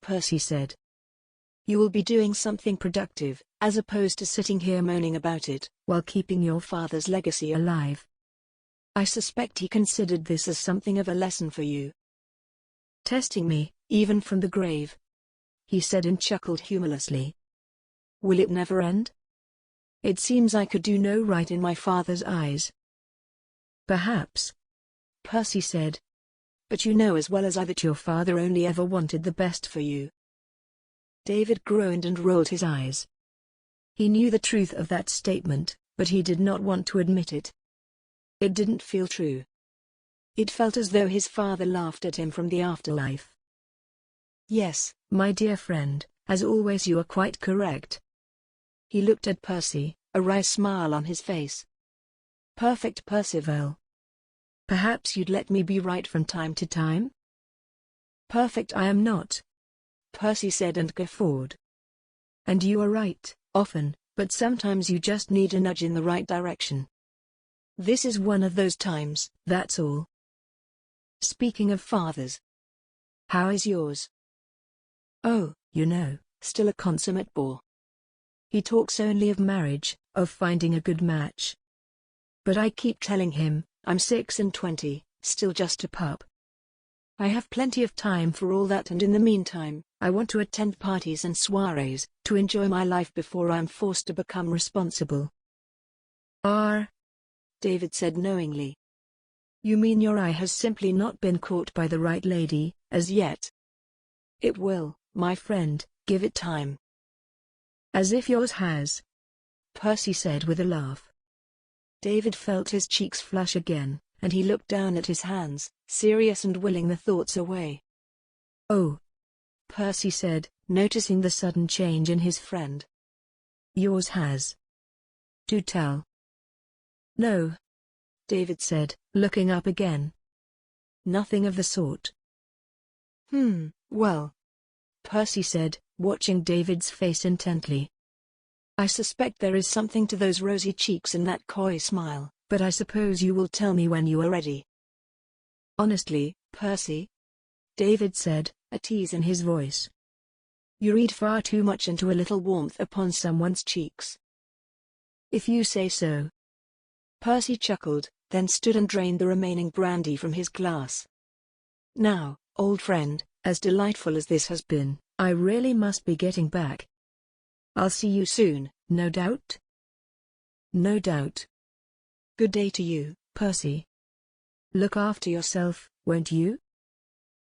C: Percy said. You will be doing something productive, as opposed to sitting here moaning about it, while keeping your father's legacy alive. I suspect he considered this as something of a lesson for you. Testing me, even from the grave, he said and chuckled humorlessly. Will it never end? It seems I could do no right in my father's eyes. Perhaps, Percy said. But you know as well as I that your father only ever wanted the best for you. David groaned and rolled his eyes. He knew the truth of that statement, but he did not want to admit it. It didn't feel true. It felt as though his father laughed at him from the afterlife. Yes, my dear friend, as always you are quite correct. He looked at Percy, a wry smile on his face. Perfect, Percival. Perhaps you'd let me be right from time to time? Perfect I am not, Percy said and guffawed. And you are right, often, but sometimes you just need a nudge in the right direction. This is one of those times, that's all. Speaking of fathers, how is yours? Oh, you know, still a consummate bore. He talks only of marriage, of finding a good match. But I keep telling him, I'm 26, still just a pup. I have plenty of time for all that, and in the meantime, I want to attend parties and soirees, to enjoy my life before I'm forced to become responsible. David said knowingly. You mean your eye has simply not been caught by the right lady, as yet? It will, my friend, give it time. As if yours has, Percy said with a laugh. David felt his cheeks flush again, and he looked down at his hands, serious and willing the thoughts away. Oh, Percy said, noticing the sudden change in his friend. Yours has. Do tell. No. David said, looking up again. Nothing of the sort. Well. Percy said, watching David's face intently. I suspect there is something to those rosy cheeks and that coy smile, but I suppose you will tell me when you are ready. Honestly, Percy, David said, a tease in his voice. You read far too much into a little warmth upon someone's cheeks. If you say so. Percy chuckled, then stood and drained the remaining brandy from his glass. Now, old friend, as delightful as this has been, I really must be getting back. I'll see you soon, no doubt? No doubt. Good day to you, Percy. Look after yourself, won't you?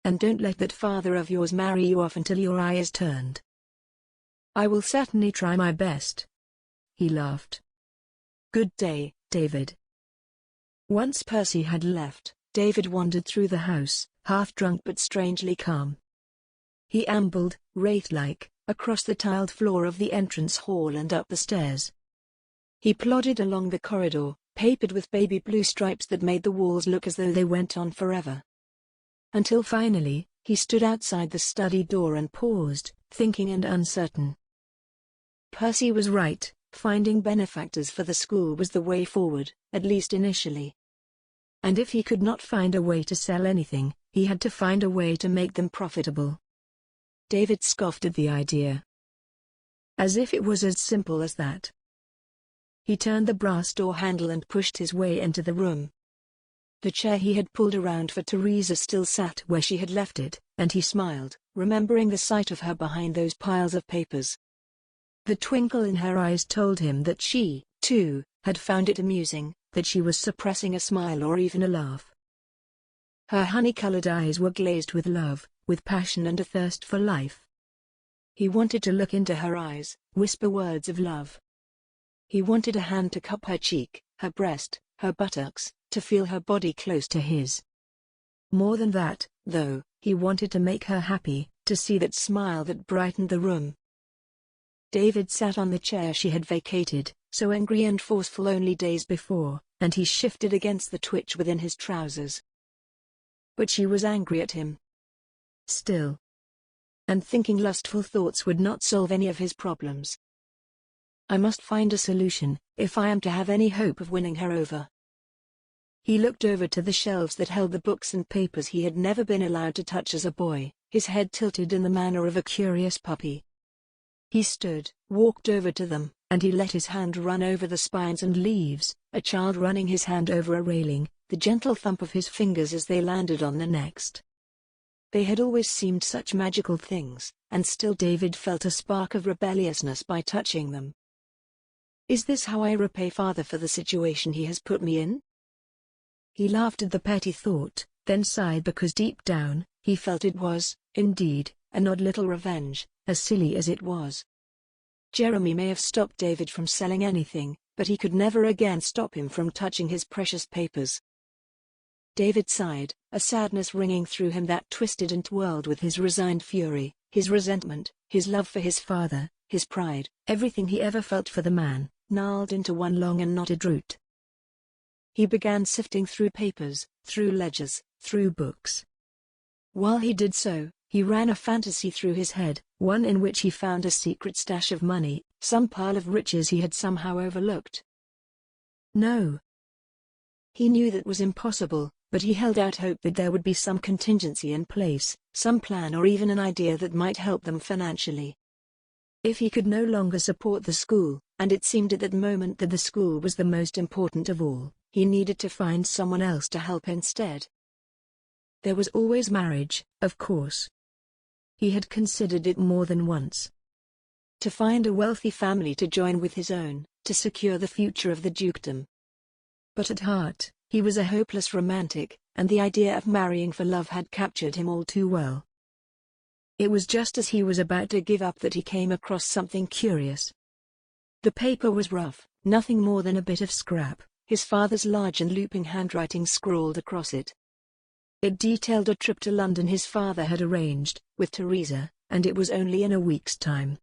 C: And don't let that father of yours marry you off until your eye is turned. I will certainly try my best. He laughed. Good day, David. Once Percy had left, David wandered through the house, half drunk but strangely calm. He ambled, wraith-like, across the tiled floor of the entrance hall and up the stairs. He plodded along the corridor, papered with baby blue stripes that made the walls look as though they went on forever. Until finally, he stood outside the study door and paused, thinking and uncertain. Percy was right, finding benefactors for the school was the way forward, at least initially. And if he could not find a way to sell anything, he had to find a way to make them profitable. David scoffed at the idea. As if it was as simple as that. He turned the brass door handle and pushed his way into the room. The chair he had pulled around for Teresa still sat where she had left it, and he smiled, remembering the sight of her behind those piles of papers. The twinkle in her eyes told him that she, too, had found it amusing, that she was suppressing a smile or even a laugh. Her honey-colored eyes were glazed with love, with passion and a thirst for life. He wanted to look into her eyes, whisper words of love. He wanted a hand to cup her cheek, her breast, her buttocks, to feel her body close to his. More than that, though, he wanted to make her happy, to see that smile that brightened the room. David sat on the chair she had vacated, so angry and forceful only days before, and he shifted against the twitch within his trousers. But she was angry at him. Still. And thinking lustful thoughts would not solve any of his problems. I must find a solution, if I am to have any hope of winning her over. He looked over to the shelves that held the books and papers he had never been allowed to touch as a boy, his head tilted in the manner of a curious puppy. He stood, walked over to them, and he let his hand run over the spines and leaves, a child running his hand over a railing, the gentle thump of his fingers as they landed on the next. They had always seemed such magical things, and still David felt a spark of rebelliousness by touching them. Is this how I repay Father for the situation he has put me in? He laughed at the petty thought, then sighed because deep down, he felt it was, indeed, an odd little revenge, as silly as it was. Jeremy may have stopped David from selling anything, but he could never again stop him from touching his precious papers. David sighed, a sadness ringing through him that twisted and twirled with his resigned fury, his resentment, his love for his father, his pride, everything he ever felt for the man, gnarled into one long and knotted root. He began sifting through papers, through ledgers, through books. While he did so, he ran a fantasy through his head, one in which he found a secret stash of money, some pile of riches he had somehow overlooked. No. He knew that was impossible, but he held out hope that there would be some contingency in place, some plan or even an idea that might help them financially. If he could no longer support the school, and it seemed at that moment that the school was the most important of all, he needed to find someone else to help instead. There was always marriage, of course. He had considered it more than once. To find a wealthy family to join with his own, to secure the future of the dukedom. But at heart, he was a hopeless romantic, and the idea of marrying for love had captured him all too well. It was just as he was about to give up that he came across something curious. The paper was rough, nothing more than a bit of scrap, his father's large and looping handwriting scrawled across it. It detailed a trip to London his father had arranged, with Teresa, and it was only in a week's time.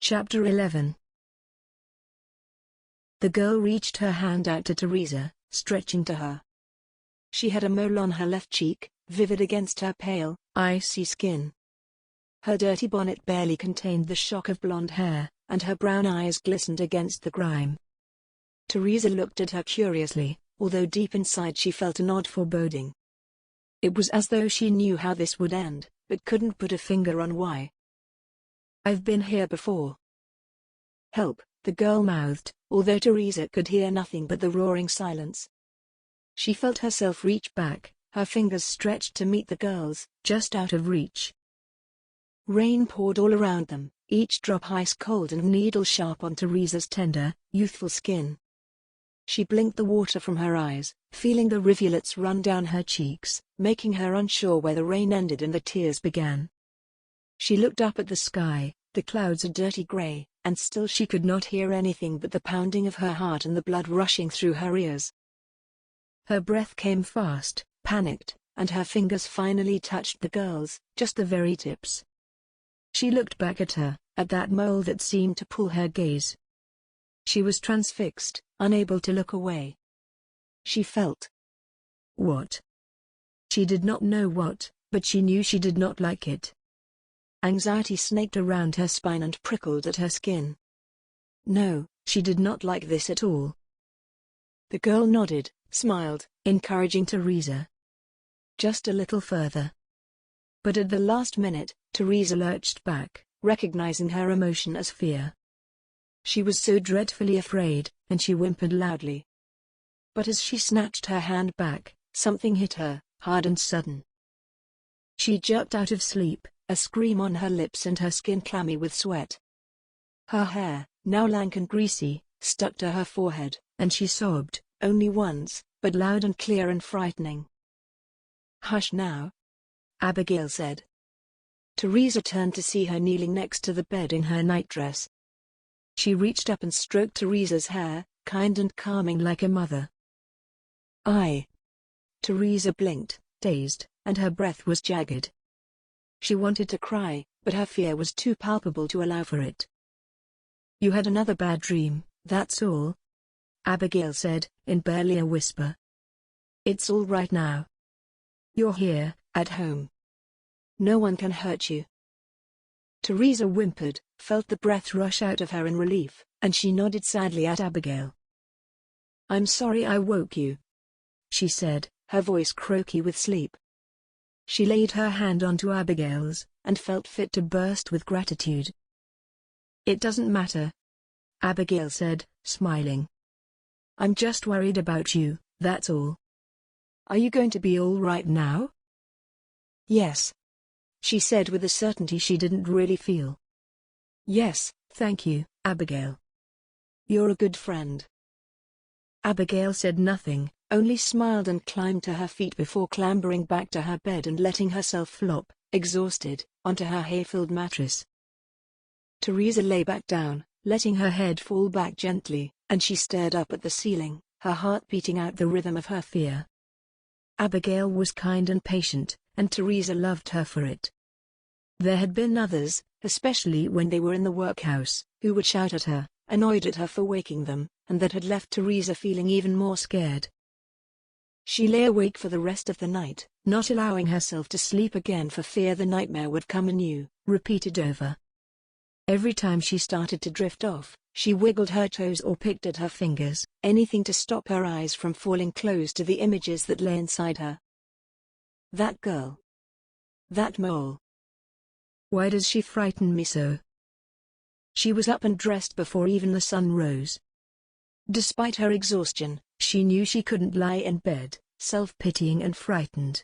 C: Chapter 11. The girl reached her hand out to Teresa, stretching to her. She had a mole on her left cheek, vivid against her pale, icy skin. Her dirty bonnet barely contained the shock of blonde hair, and her brown eyes glistened against the grime. Teresa looked at her curiously, although deep inside she felt an odd foreboding. It was as though she knew how this would end, but couldn't put a finger on why. "I've been here before." "Help," the girl mouthed, although Teresa could hear nothing but the roaring silence. She felt herself reach back, her fingers stretched to meet the girl's, just out of reach. Rain poured all around them, each drop ice-cold and needle-sharp on Teresa's tender, youthful skin. She blinked the water from her eyes, feeling the rivulets run down her cheeks, making her unsure where the rain ended and the tears began. She looked up at the sky, the clouds a dirty grey, and still she could not hear anything but the pounding of her heart and the blood rushing through her ears. Her breath came fast, panicked, and her fingers finally touched the girl's, just the very tips. She looked back at her, at that mole that seemed to pull her gaze. She was transfixed, unable to look away. She felt. What? She did not know what, but she knew she did not like it. Anxiety snaked around her spine and prickled at her skin. No, she did not like this at all. The girl nodded, smiled, encouraging Teresa. Just a little further. But at the last minute, Teresa lurched back, recognizing her emotion as fear. She was so dreadfully afraid, and she whimpered loudly. But as she snatched her hand back, something hit her, hard and sudden. She jerked out of sleep, a scream on her lips and her skin clammy with sweat. Her hair, now lank and greasy, stuck to her forehead, and she sobbed, only once, but loud and clear and frightening. "Hush now," Abigail said. Teresa turned to see her kneeling next to the bed in her nightdress. She reached up and stroked Teresa's hair, kind and calming like a mother. Teresa blinked, dazed, and her breath was jagged. She wanted to cry, but her fear was too palpable to allow for it. "You had another bad dream, that's all," Abigail said, in barely a whisper. "It's all right now. You're here, at home. No one can hurt you." Teresa whimpered, felt the breath rush out of her in relief, and she nodded sadly at Abigail. "I'm sorry I woke you," she said, her voice croaky with sleep. She laid her hand onto Abigail's, and felt fit to burst with gratitude. "It doesn't matter," Abigail said, smiling. "I'm just worried about you, that's all. Are you going to be all right now?" "Yes," she said with a certainty she didn't really feel. "Yes, thank you, Abigail. You're a good friend." Abigail said nothing, only smiled and climbed to her feet before clambering back to her bed and letting herself flop, exhausted, onto her hay-filled mattress. Teresa lay back down, letting her head fall back gently, and she stared up at the ceiling, her heart beating out the rhythm of her fear. Abigail was kind and patient, and Teresa loved her for it. There had been others, especially when they were in the workhouse, who would shout at her, annoyed at her for waking them, and that had left Teresa feeling even more scared. She lay awake for the rest of the night, not allowing herself to sleep again for fear the nightmare would come anew, repeated over. Every time she started to drift off, she wiggled her toes or picked at her fingers, anything to stop her eyes from falling close to the images that lay inside her. That girl. That mole. Why does she frighten me so? She was up and dressed before even the sun rose. Despite her exhaustion, she knew she couldn't lie in bed, self-pitying and frightened.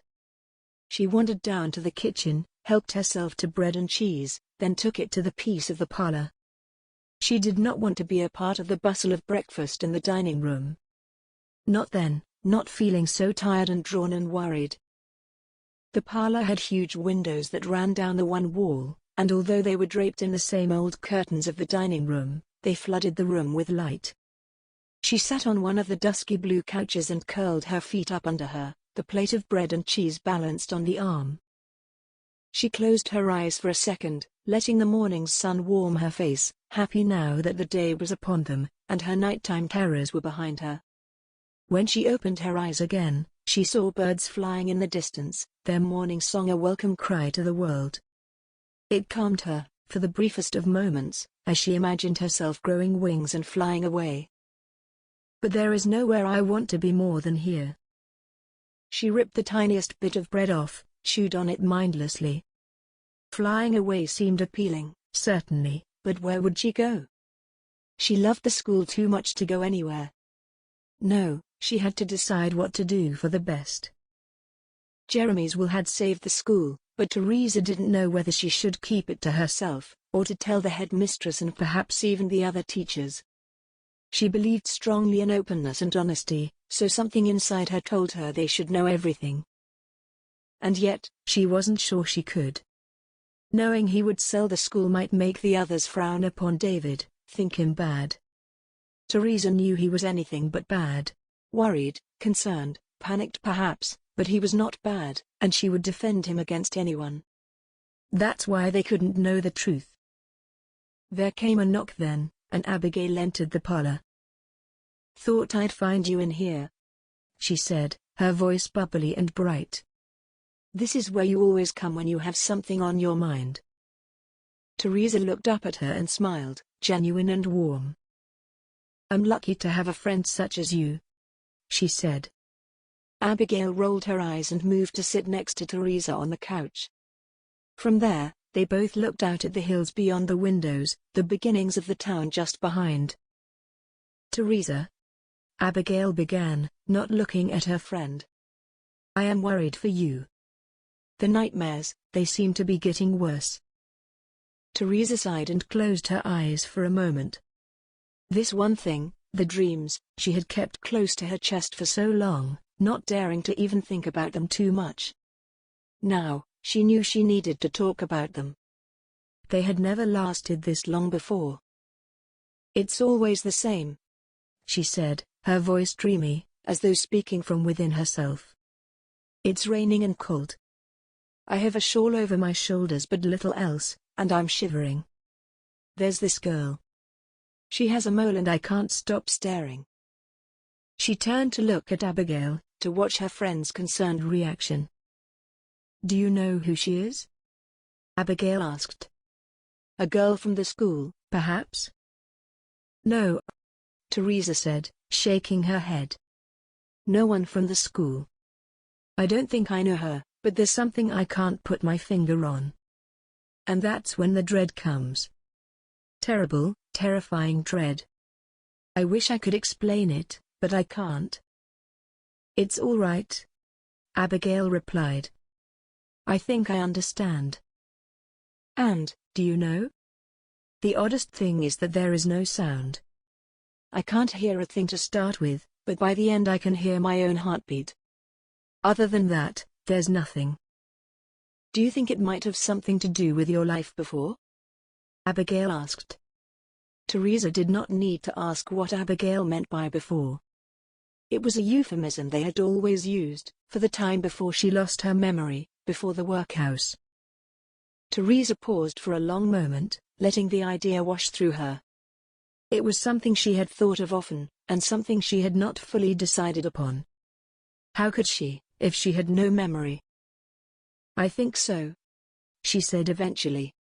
C: She wandered down to the kitchen, helped herself to bread and cheese, then took it to the piece of the parlor. She did not want to be a part of the bustle of breakfast in the dining room. Not then, not feeling so tired and drawn and worried. The parlor had huge windows that ran down the one wall, and although they were draped in the same old curtains of the dining room, they flooded the room with light. She sat on one of the dusky blue couches and curled her feet up under her, the plate of bread and cheese balanced on the arm. She closed her eyes for a second, letting the morning's sun warm her face, happy now that the day was upon them, and her nighttime terrors were behind her. When she opened her eyes again, she saw birds flying in the distance, their morning song a welcome cry to the world. It calmed her, for the briefest of moments, as she imagined herself growing wings and flying away. But there is nowhere I want to be more than here. She ripped the tiniest bit of bread off, chewed on it mindlessly. Flying away seemed appealing, certainly, but where would she go? She loved the school too much to go anywhere. No, she had to decide what to do for the best. Jeremy's will had saved the school, but Teresa didn't know whether she should keep it to herself, or to tell the headmistress and perhaps even the other teachers. She believed strongly in openness and honesty, so something inside her told her they should know everything. And yet, she wasn't sure she could. Knowing he would sell the school might make the others frown upon David, think him bad. Teresa knew he was anything but bad. Worried, concerned, panicked perhaps, but he was not bad, and she would defend him against anyone. That's why they couldn't know the truth. There came a knock then, and Abigail entered the parlor. "Thought I'd find you in here," she said, her voice bubbly and bright. "This is where you always come when you have something on your mind." Teresa looked up at her and smiled, genuine and warm. "I'm lucky to have a friend such as you," she said. Abigail rolled her eyes and moved to sit next to Teresa on the couch. From there, they both looked out at the hills beyond the windows, the beginnings of the town just behind. "Teresa," Abigail began, not looking at her friend. "I am worried for you. The nightmares, they seem to be getting worse." Teresa sighed and closed her eyes for a moment. This one thing, the dreams, she had kept close to her chest for so long, not daring to even think about them too much. Now, she knew she needed to talk about them. They had never lasted this long before. "It's always the same," she said, her voice dreamy, as though speaking from within herself. "It's raining and cold. I have a shawl over my shoulders but little else, and I'm shivering. There's this girl. She has a mole and I can't stop staring." She turned to look at Abigail, to watch her friend's concerned reaction. "Do you know who she is?" Abigail asked. "A girl from the school, perhaps?" "No," Teresa said, shaking her head. "No one from the school. I don't think I know her, but there's something I can't put my finger on. And that's when the dread comes. Terrible, terrifying dread. I wish I could explain it, but I can't." "It's all right," Abigail replied. "I think I understand. And, do you know? The oddest thing is that there is no sound. I can't hear a thing to start with, but by the end I can hear my own heartbeat. Other than that, there's nothing." "Do you think it might have something to do with your life before?" Abigail asked. Teresa did not need to ask what Abigail meant by before. It was a euphemism they had always used, for the time before she lost her memory, before the workhouse. Teresa paused for a long moment, letting the idea wash through her. It was something she had thought of often, and something she had not fully decided upon. How could she, if she had no memory? "I think so," she said eventually.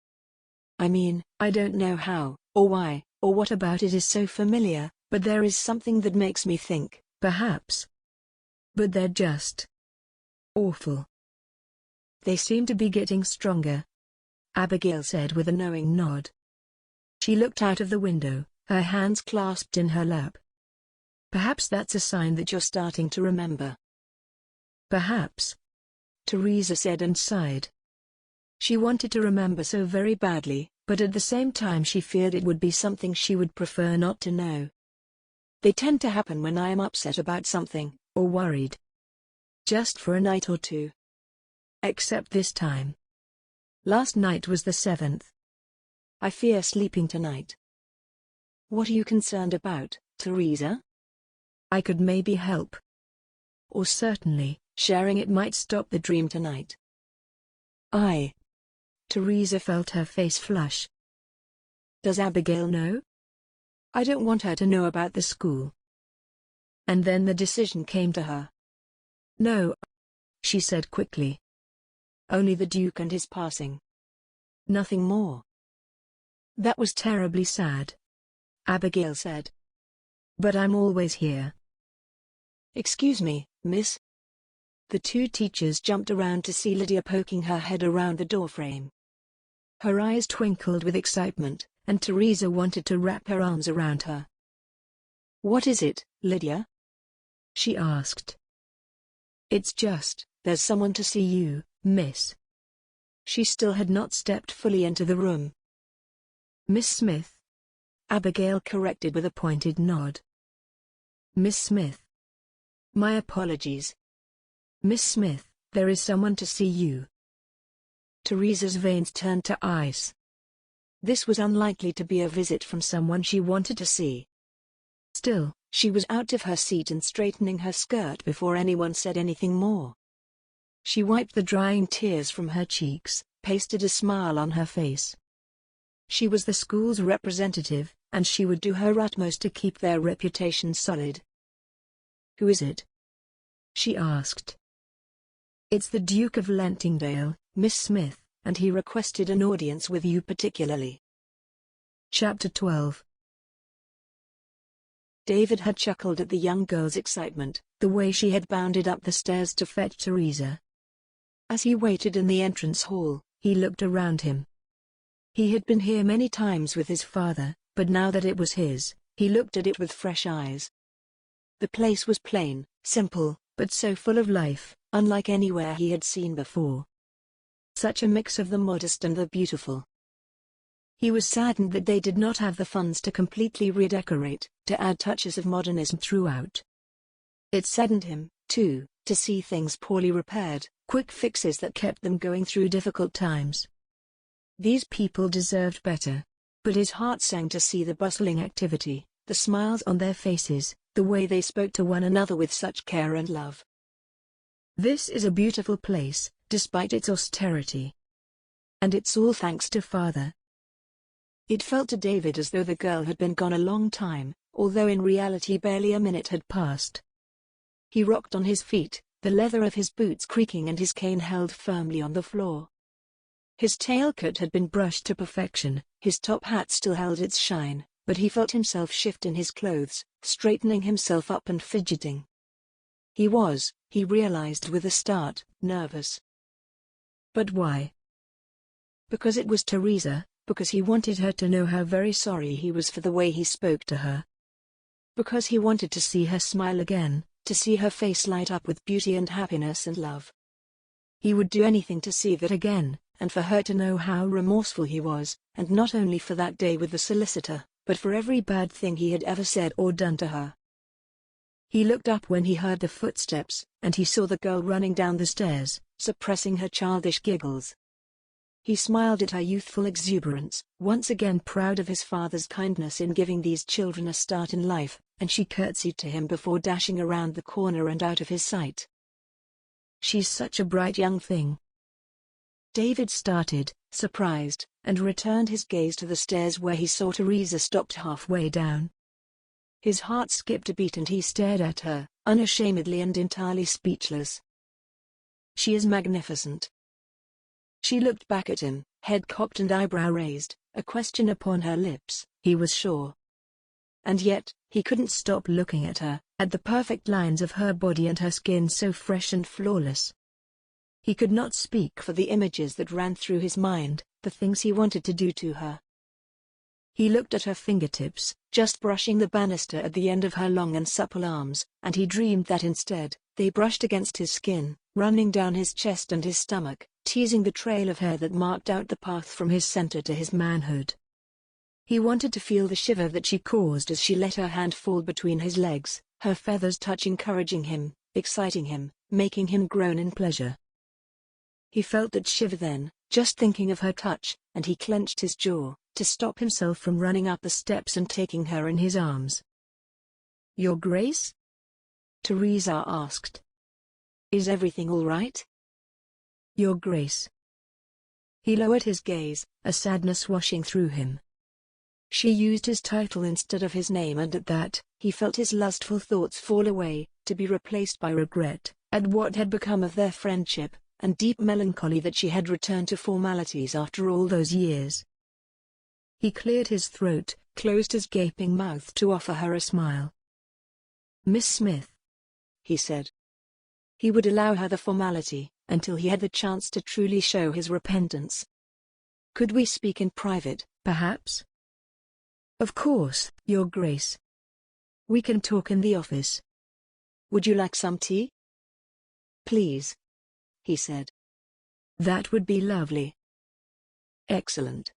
C: "I mean, I don't know how, or why, or what about it is so familiar, but there is something that makes me think, perhaps. But they're just awful. They seem to be getting stronger," Abigail said with a knowing nod. She looked out of the window, her hands clasped in her lap. "Perhaps that's a sign that you're starting to remember." "Perhaps," Teresa said and sighed. She wanted to remember so very badly, but at the same time she feared it would be something she would prefer not to know. "They tend to happen when I am upset about something, or worried. Just for a night or two. Except this time. Last night was the 7th. I fear sleeping tonight." "What are you concerned about, Teresa?" "I could maybe help. Or certainly, sharing it might stop the dream tonight." Teresa felt her face flush. Does Abigail know? I don't want her to know about the school. And then the decision came to her. No, she said quickly. Only the Duke and his passing. Nothing more. That was terribly sad, Abigail said. But I'm always here. Excuse me, miss. The two teachers jumped around to see Lydia poking her head around the doorframe. Her eyes twinkled with excitement, and Teresa wanted to wrap her arms around her. What is it, Lydia? She asked. It's just, there's someone to see you, miss. She still had not stepped fully into the room. Miss Smith. Abigail corrected with a pointed nod. Miss Smith. My apologies. Miss Smith, there is someone to see you. Teresa's veins turned to ice. This was unlikely to be a visit from someone she wanted to see. Still, she was out of her seat and straightening her skirt before anyone said anything more. She wiped the drying tears from her cheeks, pasted a smile on her face. She was the school's representative, and she would do her utmost to keep their reputation solid. Who is it? She asked. It's the Duke of Lentingdale, Miss Smith, and he requested an audience with you particularly. Chapter 12. David had chuckled at the young girl's excitement, the way she had bounded up the stairs to fetch Teresa. As he waited in the entrance hall, he looked around him. He had been here many times with his father, but now that it was his, he looked at it with fresh eyes. The place was plain, simple, but so full of life, unlike anywhere he had seen before. Such a mix of the modest and the beautiful. He was saddened that they did not have the funds to completely redecorate, to add touches of modernism throughout. It saddened him, too, to see things poorly repaired, quick fixes that kept them going through difficult times. These people deserved better. But his heart sang to see the bustling activity, the smiles on their faces, the way they spoke to one another with such care and love. This is a beautiful place, despite its austerity. And it's all thanks to Father. It felt to David as though the girl had been gone a long time, although in reality barely a minute had passed. He rocked on his feet, the leather of his boots creaking and his cane held firmly on the floor. His tailcoat had been brushed to perfection, his top hat still held its shine, but he felt himself shift in his clothes, straightening himself up and fidgeting. He realized with a start, nervous. But why? Because it was Teresa, because he wanted her to know how very sorry he was for the way he spoke to her. Because he wanted to see her smile again, to see her face light up with beauty and happiness and love. He would do anything to see that again, and for her to know how remorseful he was, and not only for that day with the solicitor, but for every bad thing he had ever said or done to her. He looked up when he heard the footsteps, and he saw the girl running down the stairs, suppressing her childish giggles. He smiled at her youthful exuberance, once again proud of his father's kindness in giving these children a start in life, and she curtsied to him before dashing around the corner and out of his sight. She's such a bright young thing. David started, surprised, and returned his gaze to the stairs where he saw Teresa stopped halfway down. His heart skipped a beat and he stared at her, unashamedly and entirely speechless. She is magnificent. She looked back at him, head cocked and eyebrow raised, a question upon her lips, he was sure. And yet, he couldn't stop looking at her, at the perfect lines of her body and her skin so fresh and flawless. He could not speak for the images that ran through his mind, the things he wanted to do to her. He looked at her fingertips, just brushing the banister at the end of her long and supple arms, and he dreamed that instead, they brushed against his skin, running down his chest and his stomach, teasing the trail of hair that marked out the path from his center to his manhood. He wanted to feel the shiver that she caused as she let her hand fall between his legs, her feathers touch encouraging him, exciting him, making him groan in pleasure. He felt that shiver then, just thinking of her touch, and he clenched his jaw, to stop himself from running up the steps and taking her in his arms. "Your Grace?" Teresa asked. "Is everything all right?" "Your Grace." He lowered his gaze, a sadness washing through him. She used his title instead of his name, and at that, he felt his lustful thoughts fall away, to be replaced by regret at what had become of their friendship, and deep melancholy that she had returned to formalities after all those years. He cleared his throat, closed his gaping mouth to offer her a smile. "Miss Smith," he said. He would allow her the formality, until he had the chance to truly show his repentance. "Could we speak in private, perhaps?" "Of course, Your Grace. We can talk in the office." "Would you like some tea?" "Please," he said. "That would be lovely." "Excellent."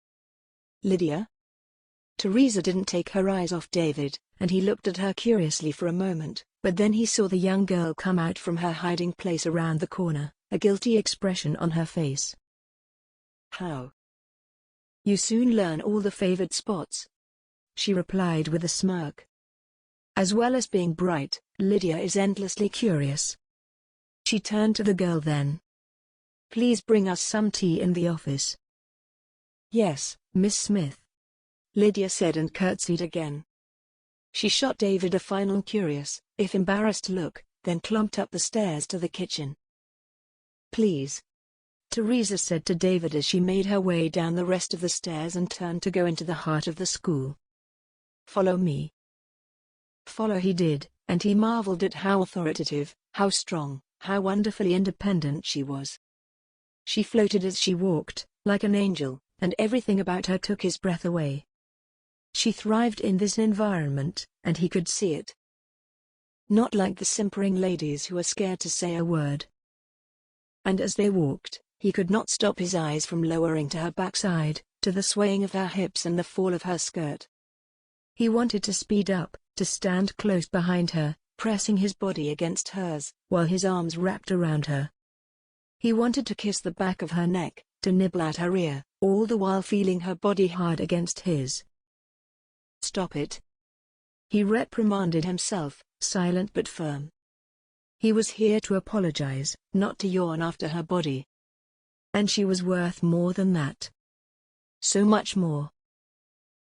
C: "Lydia?" Teresa didn't take her eyes off David, and he looked at her curiously for a moment, but then he saw the young girl come out from her hiding place around the corner, a guilty expression on her face. "How?" "You soon learn all the favored spots," she replied with a smirk. "As well as being bright, Lydia is endlessly curious." She turned to the girl then. "Please bring us some tea in the office." "Yes, Miss Smith," Lydia said and curtsied again. She shot David a final curious, if embarrassed look, then clumped up the stairs to the kitchen. "Please," Teresa said to David as she made her way down the rest of the stairs and turned to go into the heart of the school. "Follow me." Follow he did, and he marveled at how authoritative, how strong, how wonderfully independent she was. She floated as she walked, like an angel, and everything about her took his breath away. She thrived in this environment, and he could see it. Not like the simpering ladies who are scared to say a word. And as they walked, he could not stop his eyes from lowering to her backside, to the swaying of her hips and the fall of her skirt. He wanted to speed up, to stand close behind her, pressing his body against hers, while his arms wrapped around her. He wanted to kiss the back of her neck, to nibble at her ear, all the while feeling her body hard against his. "Stop it," he reprimanded himself, silent but firm. He was here to apologize, not to yawn after her body. And she was worth more than that. So much more.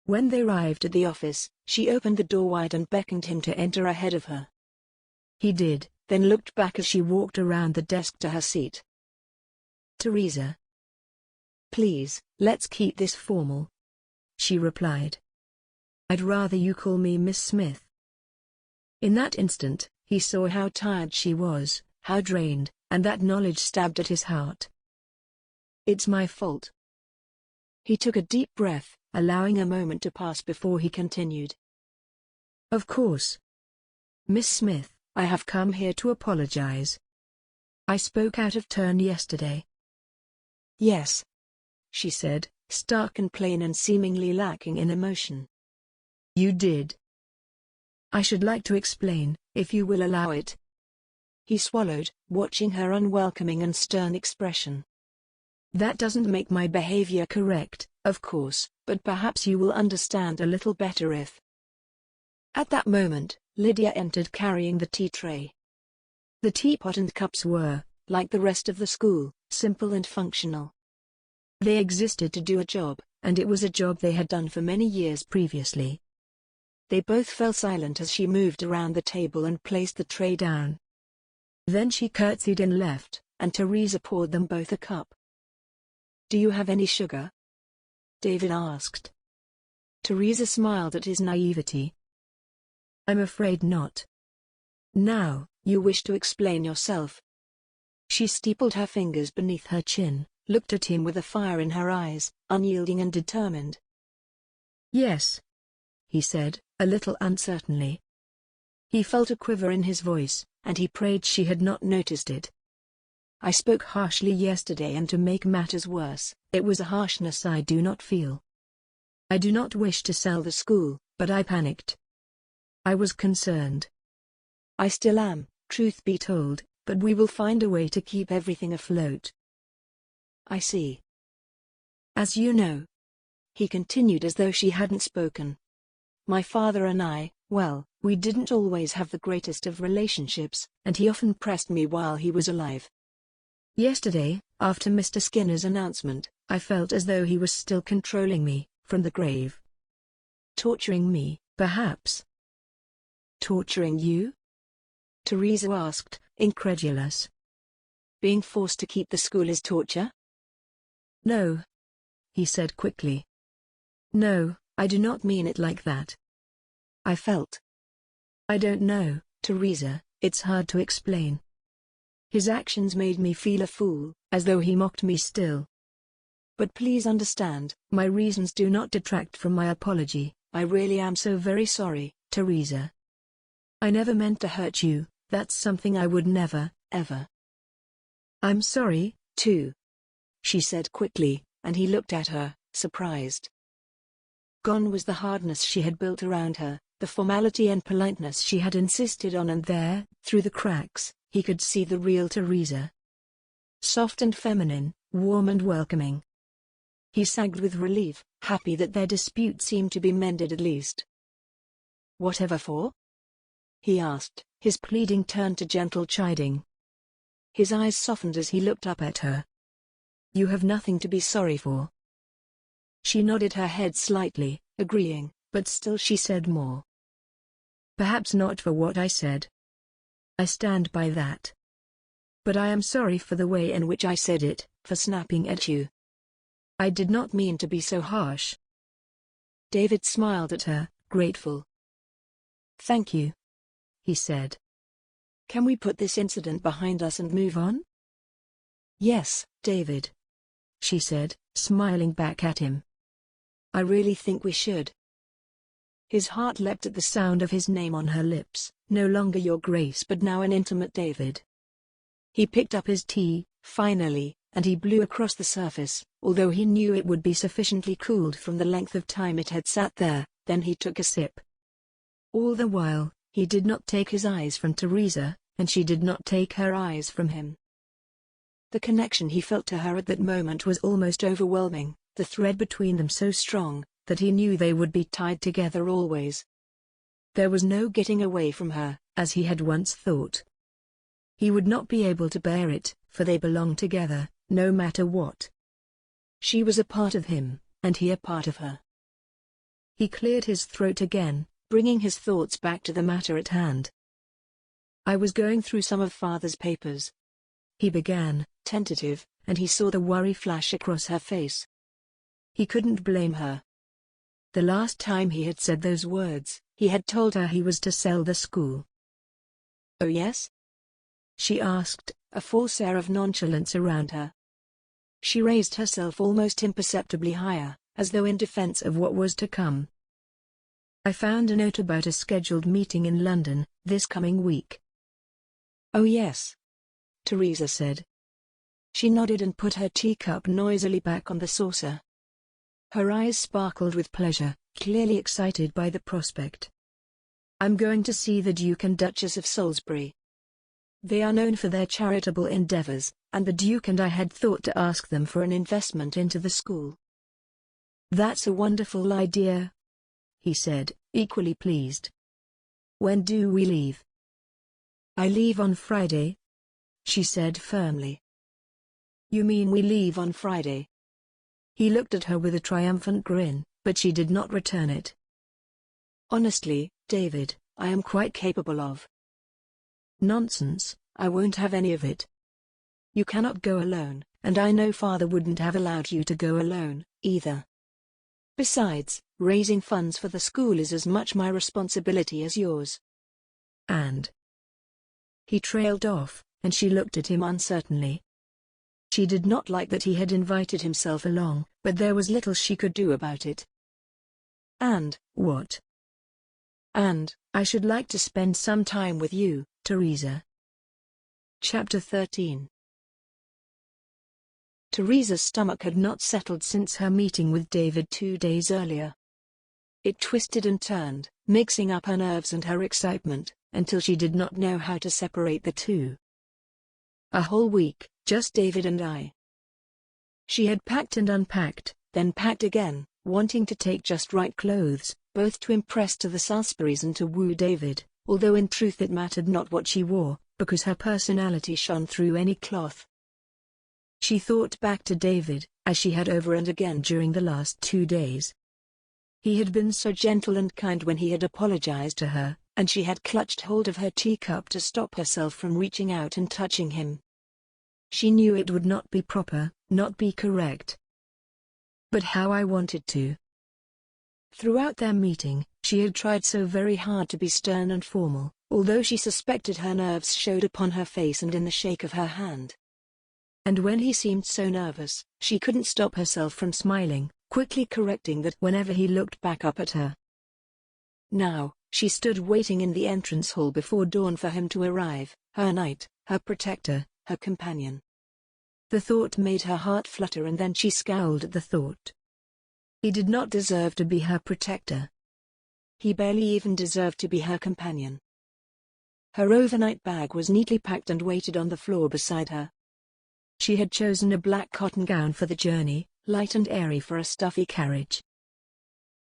C: When they arrived at the office, she opened the door wide and beckoned him to enter ahead of her. He did, then looked back as she walked around the desk to her seat. "Teresa." "Please, let's keep this formal," she replied. "I'd rather you call me Miss Smith." In that instant, he saw how tired she was, how drained, and that knowledge stabbed at his heart. "It's my fault." He took a deep breath, allowing a moment to pass before he continued. "Of course. Miss Smith, I have come here to apologize. I spoke out of turn yesterday." "Yes," she said, stark and plain and seemingly lacking in emotion. "You did. I should like to explain, if you will allow it." He swallowed, watching her unwelcoming and stern expression. "That doesn't make my behavior correct, of course, but perhaps you will understand a little better if—" At that moment, Lydia entered carrying the tea tray. The teapot and cups were, like the rest of the school, simple and functional. They existed to do a job, and it was a job they had done for many years previously. They both fell silent as she moved around the table and placed the tray down. Then she curtsied and left, and Teresa poured them both a cup. "Do you have any sugar?" David asked. Teresa smiled at his naivety. "I'm afraid not." "Now, you wish to explain yourself." She steepled her fingers beneath her chin, looked at him with a fire in her eyes, unyielding and determined. "Yes," he said, a little uncertainly. He felt a quiver in his voice, and he prayed she had not noticed it. "I spoke harshly yesterday, and to make matters worse, it was a harshness I do not feel. I do not wish to sell the school, but I panicked. I was concerned. I still am, truth be told, but we will find a way to keep everything afloat." "I see. As you know," he continued as though she hadn't spoken, "my father and I, well, we didn't always have the greatest of relationships, and he often pressed me while he was alive. Yesterday, after Mr. Skinner's announcement, I felt as though he was still controlling me, from the grave. Torturing me, perhaps.
D: Torturing you?
C: Teresa asked, incredulous.
D: Being forced to keep the school is torture?
C: No. He said quickly. No, I do not mean it like that.
D: I felt.
C: I don't know, Teresa, it's hard to explain. His actions made me feel a fool, as though he mocked me still.
D: But please understand,
C: my reasons do not detract from my apology.
D: I really am so very sorry,
C: Teresa. I never meant to hurt you, that's something I would never, ever. I'm sorry,
D: too, she said quickly, and he looked at her, surprised.
C: Gone was the hardness she had built around her, the formality and politeness she had insisted on, and there, through the cracks, he could see the real Teresa. Soft and feminine, warm and welcoming. He sagged with relief, happy that their dispute seemed to be mended at least.
D: Whatever for? He asked, his pleading turned to gentle chiding.
C: His eyes softened as he looked up at her. You have nothing to be sorry for. She nodded her head slightly, agreeing, but still she said more. Perhaps not for what I said. I stand by that. But I am sorry for the way in which I said it, for snapping at you. I did not mean to be so harsh. David smiled at her, grateful. Thank you, he said. Can we put this incident behind us and move on?
D: Yes, David,
C: she said, smiling back at him.
D: I really think we should.
C: His heart leapt at the sound of his name on her lips, no longer Your Grace but now an intimate David. He picked up his tea, finally, and he blew across the surface, although he knew it would be sufficiently cooled from the length of time it had sat there. Then he took a sip. All the while, he did not take his eyes from Teresa, and she did not take her eyes from him. The connection he felt to her at that moment was almost overwhelming, the thread between them so strong, that he knew they would be tied together always. There was no getting away from her, as he had once thought. He would not be able to bear it, for they belonged together, no matter what. She was a part of him, and he a part of her. He cleared his throat again, bringing his thoughts back to the matter at hand. I was going through some of Father's papers. He began, tentative, and he saw the worry flash across her face. He couldn't blame her. The last time he had said those words, he had told her he was to sell the school.
D: Oh yes?
C: She asked, a false air of nonchalance around her. She raised herself almost imperceptibly higher, as though in defense of what was to come. I found a note about a scheduled meeting in London, this coming week.
D: Oh yes,
C: Teresa said. She nodded and put her teacup noisily back on the saucer. Her eyes sparkled with pleasure, clearly excited by the prospect. I'm going to see the Duke and Duchess of Salisbury. They are known for their charitable endeavors, and the Duke and I had thought to ask them for an investment into the school. That's a wonderful idea, he said, equally pleased. When do we leave? I leave on Friday, she said firmly. You mean we leave on Friday? He looked at her with a triumphant grin, but she did not return it. Honestly, David, I am quite capable of. Nonsense, I won't have any of it. You cannot go alone, and I know Father wouldn't have allowed you to go alone, either. Besides, raising funds for the school is as much my responsibility as yours. And he trailed off, and she looked at him uncertainly. She did not like that he had invited himself along, but there was little she could do about it. And what? And I should like to spend some time with you, Teresa. Chapter 13. Teresa's stomach had not settled since her meeting with David 2 days earlier. It twisted and turned, mixing up her nerves and her excitement, until she did not know how to separate the two. A whole week, just David and I. She had packed and unpacked, then packed again, wanting to take just right clothes, both to impress to the Salisburys and to woo David, although in truth it mattered not what she wore, because her personality shone through any cloth. She thought back to David, as she had over and again during the last 2 days. He had been so gentle and kind when he had apologized to her, and she had clutched hold of her teacup to stop herself from reaching out and touching him. She knew it would not be proper, not be correct. But how I wanted to. Throughout their meeting, she had tried so very hard to be stern and formal, although she suspected her nerves showed upon her face and in the shake of her hand. And when he seemed so nervous, she couldn't stop herself from smiling, quickly correcting that whenever he looked back up at her. Now, she stood waiting in the entrance hall before dawn for him to arrive, her knight, her protector, her companion. The thought made her heart flutter, and then she scowled at the thought. He did not deserve to be her protector. He barely even deserved to be her companion. Her overnight bag was neatly packed and waited on the floor beside her. She had chosen a black cotton gown for the journey, light and airy for a stuffy carriage.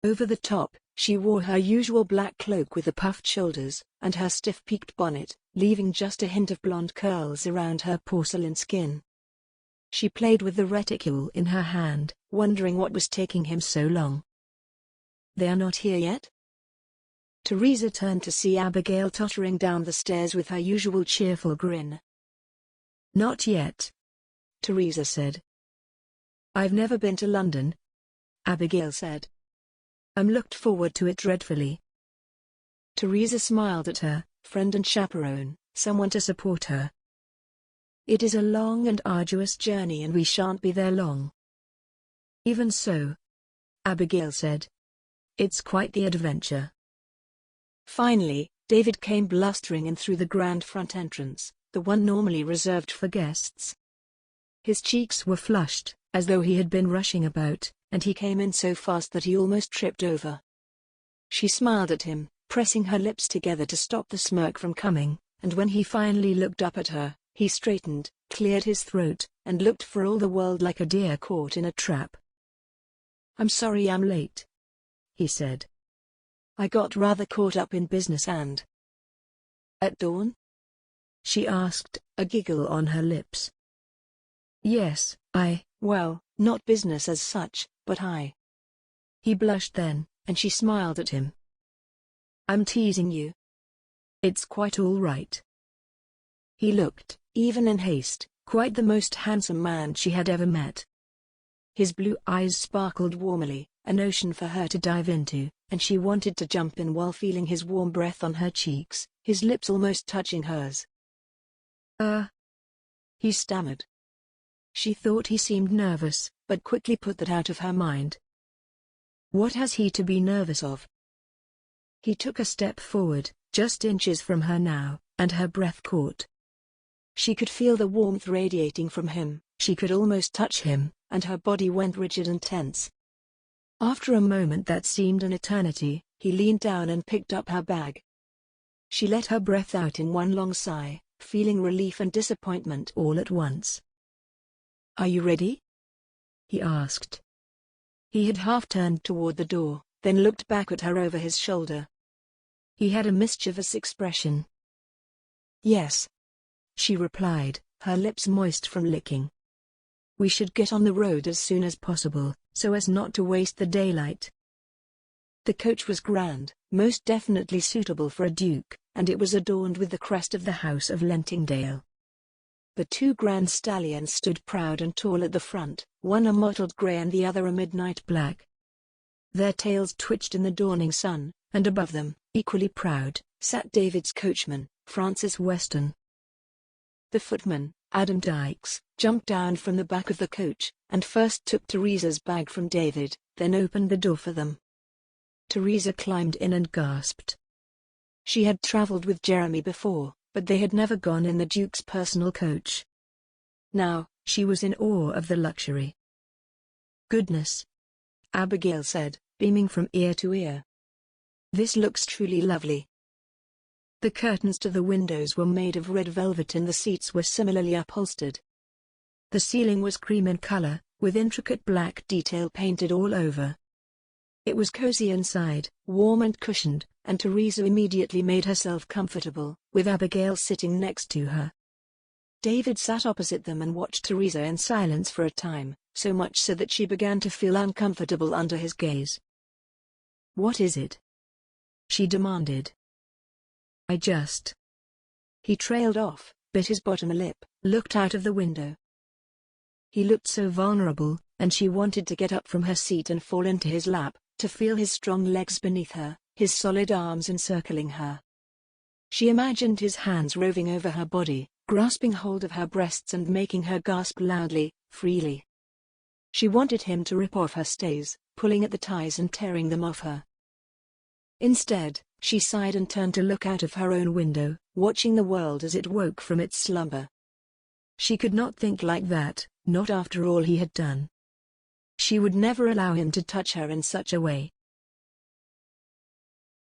C: Over the top, she wore her usual black cloak with the puffed shoulders, and her stiff peaked bonnet, leaving just a hint of blonde curls around her porcelain skin. She played with the reticule in her hand, wondering what was taking him so long. "They are not here yet?" Teresa turned to see Abigail tottering down the stairs with her usual cheerful grin. "Not yet," Teresa said. "I've never been to London," Abigail said. "I'm looked forward to it dreadfully." Teresa smiled at her, friend and chaperone, someone to support her. "It is a long and arduous journey and we shan't be there long." "Even so," Abigail said. "It's quite the adventure." Finally, David came blustering in through the grand front entrance, the one normally reserved for guests. His cheeks were flushed, as though he had been rushing about, and he came in so fast that he almost tripped over. She smiled at him, pressing her lips together to stop the smirk from coming, and when he finally looked up at her, he straightened, cleared his throat, and looked for all the world like a deer caught in a trap. "I'm sorry I'm late," he said. "I got rather caught up in business and—" "At dawn?" she asked, a giggle on her lips. "Yes, well, not business as such, but I—" He blushed then, and she smiled at him. "I'm teasing you. It's quite all right." He looked, even in haste, quite the most handsome man she had ever met. His blue eyes sparkled warmly, an ocean for her to dive into, and she wanted to jump in while feeling his warm breath on her cheeks, his lips almost touching hers. He stammered. She thought he seemed nervous, but quickly put that out of her mind. What has he to be nervous of? He took a step forward, just inches from her now, and her breath caught. She could feel the warmth radiating from him, she could almost touch him, and her body went rigid and tense. After a moment that seemed an eternity, he leaned down and picked up her bag. She let her breath out in one long sigh, feeling relief and disappointment all at once. "Are you ready?" he asked. He had half turned toward the door, then looked back at her over his shoulder. He had a mischievous expression. "Yes," she replied, her lips moist from licking. "We should get on the road as soon as possible, so as not to waste the daylight." The coach was grand, most definitely suitable for a duke, and it was adorned with the crest of the House of Lentingdale. The 2 grand stallions stood proud and tall at the front, one a mottled grey and the other a midnight black. Their tails twitched in the dawning sun, and above them, equally proud, sat David's coachman, Francis Weston. The footman, Adam Dykes, jumped down from the back of the coach, and first took Teresa's bag from David, then opened the door for them. Teresa climbed in and gasped. She had travelled with Jeremy before, but they had never gone in the Duke's personal coach. Now, she was in awe of the luxury. "Goodness," Abigail said, beaming from ear to ear. "This looks truly lovely." The curtains to the windows were made of red velvet and the seats were similarly upholstered. The ceiling was cream in color, with intricate black detail painted all over. It was cozy inside, warm and cushioned, and Teresa immediately made herself comfortable, with Abigail sitting next to her. David sat opposite them and watched Teresa in silence for a time, so much so that she began to feel uncomfortable under his gaze.
D: "What is it?" she demanded. "I just..."
C: He trailed off, bit his bottom lip, looked out of the window. He looked so vulnerable, and she wanted to get up from her seat and fall into his lap, to feel his strong legs beneath her, his solid arms encircling her. She imagined his hands roving over her body, grasping hold of her breasts and making her gasp loudly, freely. She wanted him to rip off her stays, pulling at the ties and tearing them off her. Instead, she sighed and turned to look out of her own window, watching the world as it woke from its slumber. She could not think like that, not after all he had done. She would never allow him to touch her in such a way.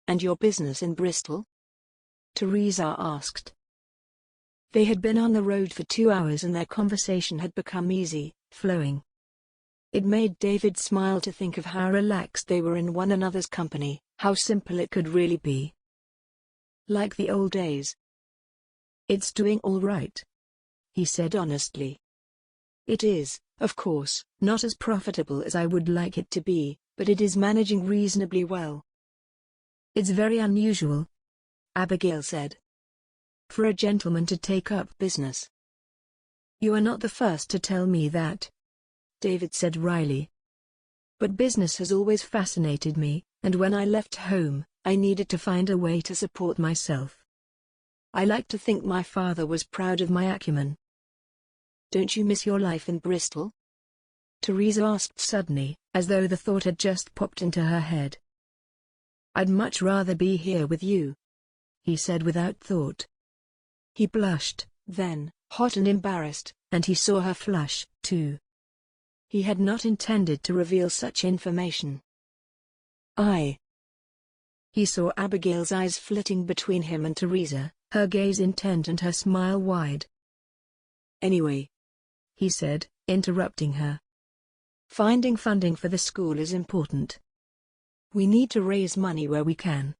C: "And your business in Bristol?" Teresa asked. They had been on the road for 2 hours and their conversation had become easy, flowing. It made David smile to think of how relaxed they were in one another's company, how simple it could really be. Like the old days. "It's doing all right," he said honestly. "It is, of course, not as profitable as I would like it to be, but it is managing reasonably well." "It's very unusual," Abigail said, "for a gentleman to take up business." "You are not the first to tell me that," David said wryly. "But business has always fascinated me, and when I left home, I needed to find a way to support myself. I like to think my father was proud of my acumen." "Don't you miss your life in Bristol?" Teresa asked suddenly, as though the thought had just popped into her head. "I'd much rather be here with you," he said without thought. He blushed, then, hot and embarrassed, and he saw her flush, too. He had not intended to reveal such information. He saw Abigail's eyes flitting between him and Teresa, her gaze intent and her smile wide. "Anyway," he said, interrupting her. "Finding funding for the school is important. We need to raise money where we can.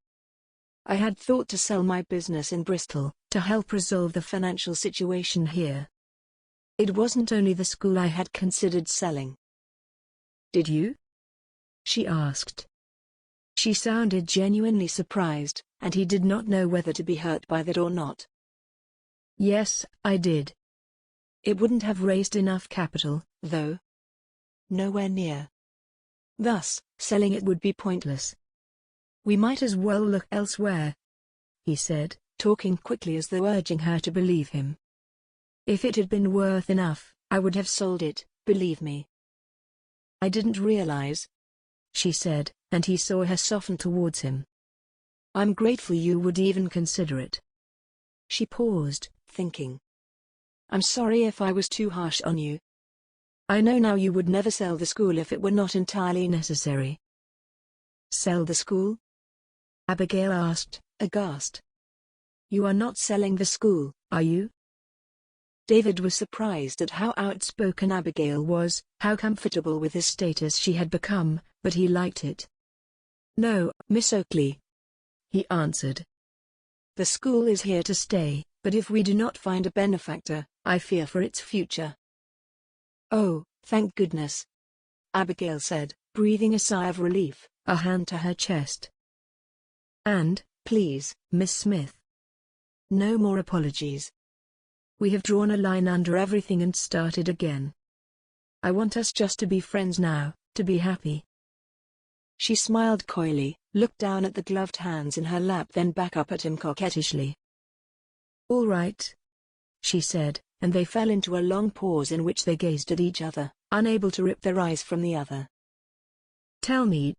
C: I had thought to sell my business in Bristol, to help resolve the financial situation here. It wasn't only the school I had considered selling." "Did you?" she asked. She sounded genuinely surprised, and he did not know whether to be hurt by that or not. "Yes, I did. It wouldn't have raised enough capital, though. Nowhere near. Thus, selling it would be pointless. We might as well look elsewhere," he said, talking quickly as though urging her to believe him. "If it had been worth enough, I would have sold it, believe me." "I didn't realize," she said, and he saw her soften towards him. "I'm grateful you would even consider it." She paused, thinking. "I'm sorry if I was too harsh on you. I know now you would never sell the school if it were not entirely necessary." "Sell the school?" Abigail asked, aghast. "You are not selling the school, are you?" David was surprised at how outspoken Abigail was, how comfortable with his status she had become, but he liked it. "No, Miss Oakley," he answered. "The school is here to stay, but if we do not find a benefactor, I fear for its future." "Oh, thank goodness," Abigail said, breathing a sigh of relief, a hand to her chest. "And, please, Miss Smith, no more apologies. We have drawn a line under everything and started again. I want us just to be friends now, to be happy." She smiled coyly, looked down at the gloved hands in her lap, then back up at him coquettishly. "All right," she said, and they fell into a long pause in which they gazed at each other, unable to rip their eyes from the other. "Tell me,"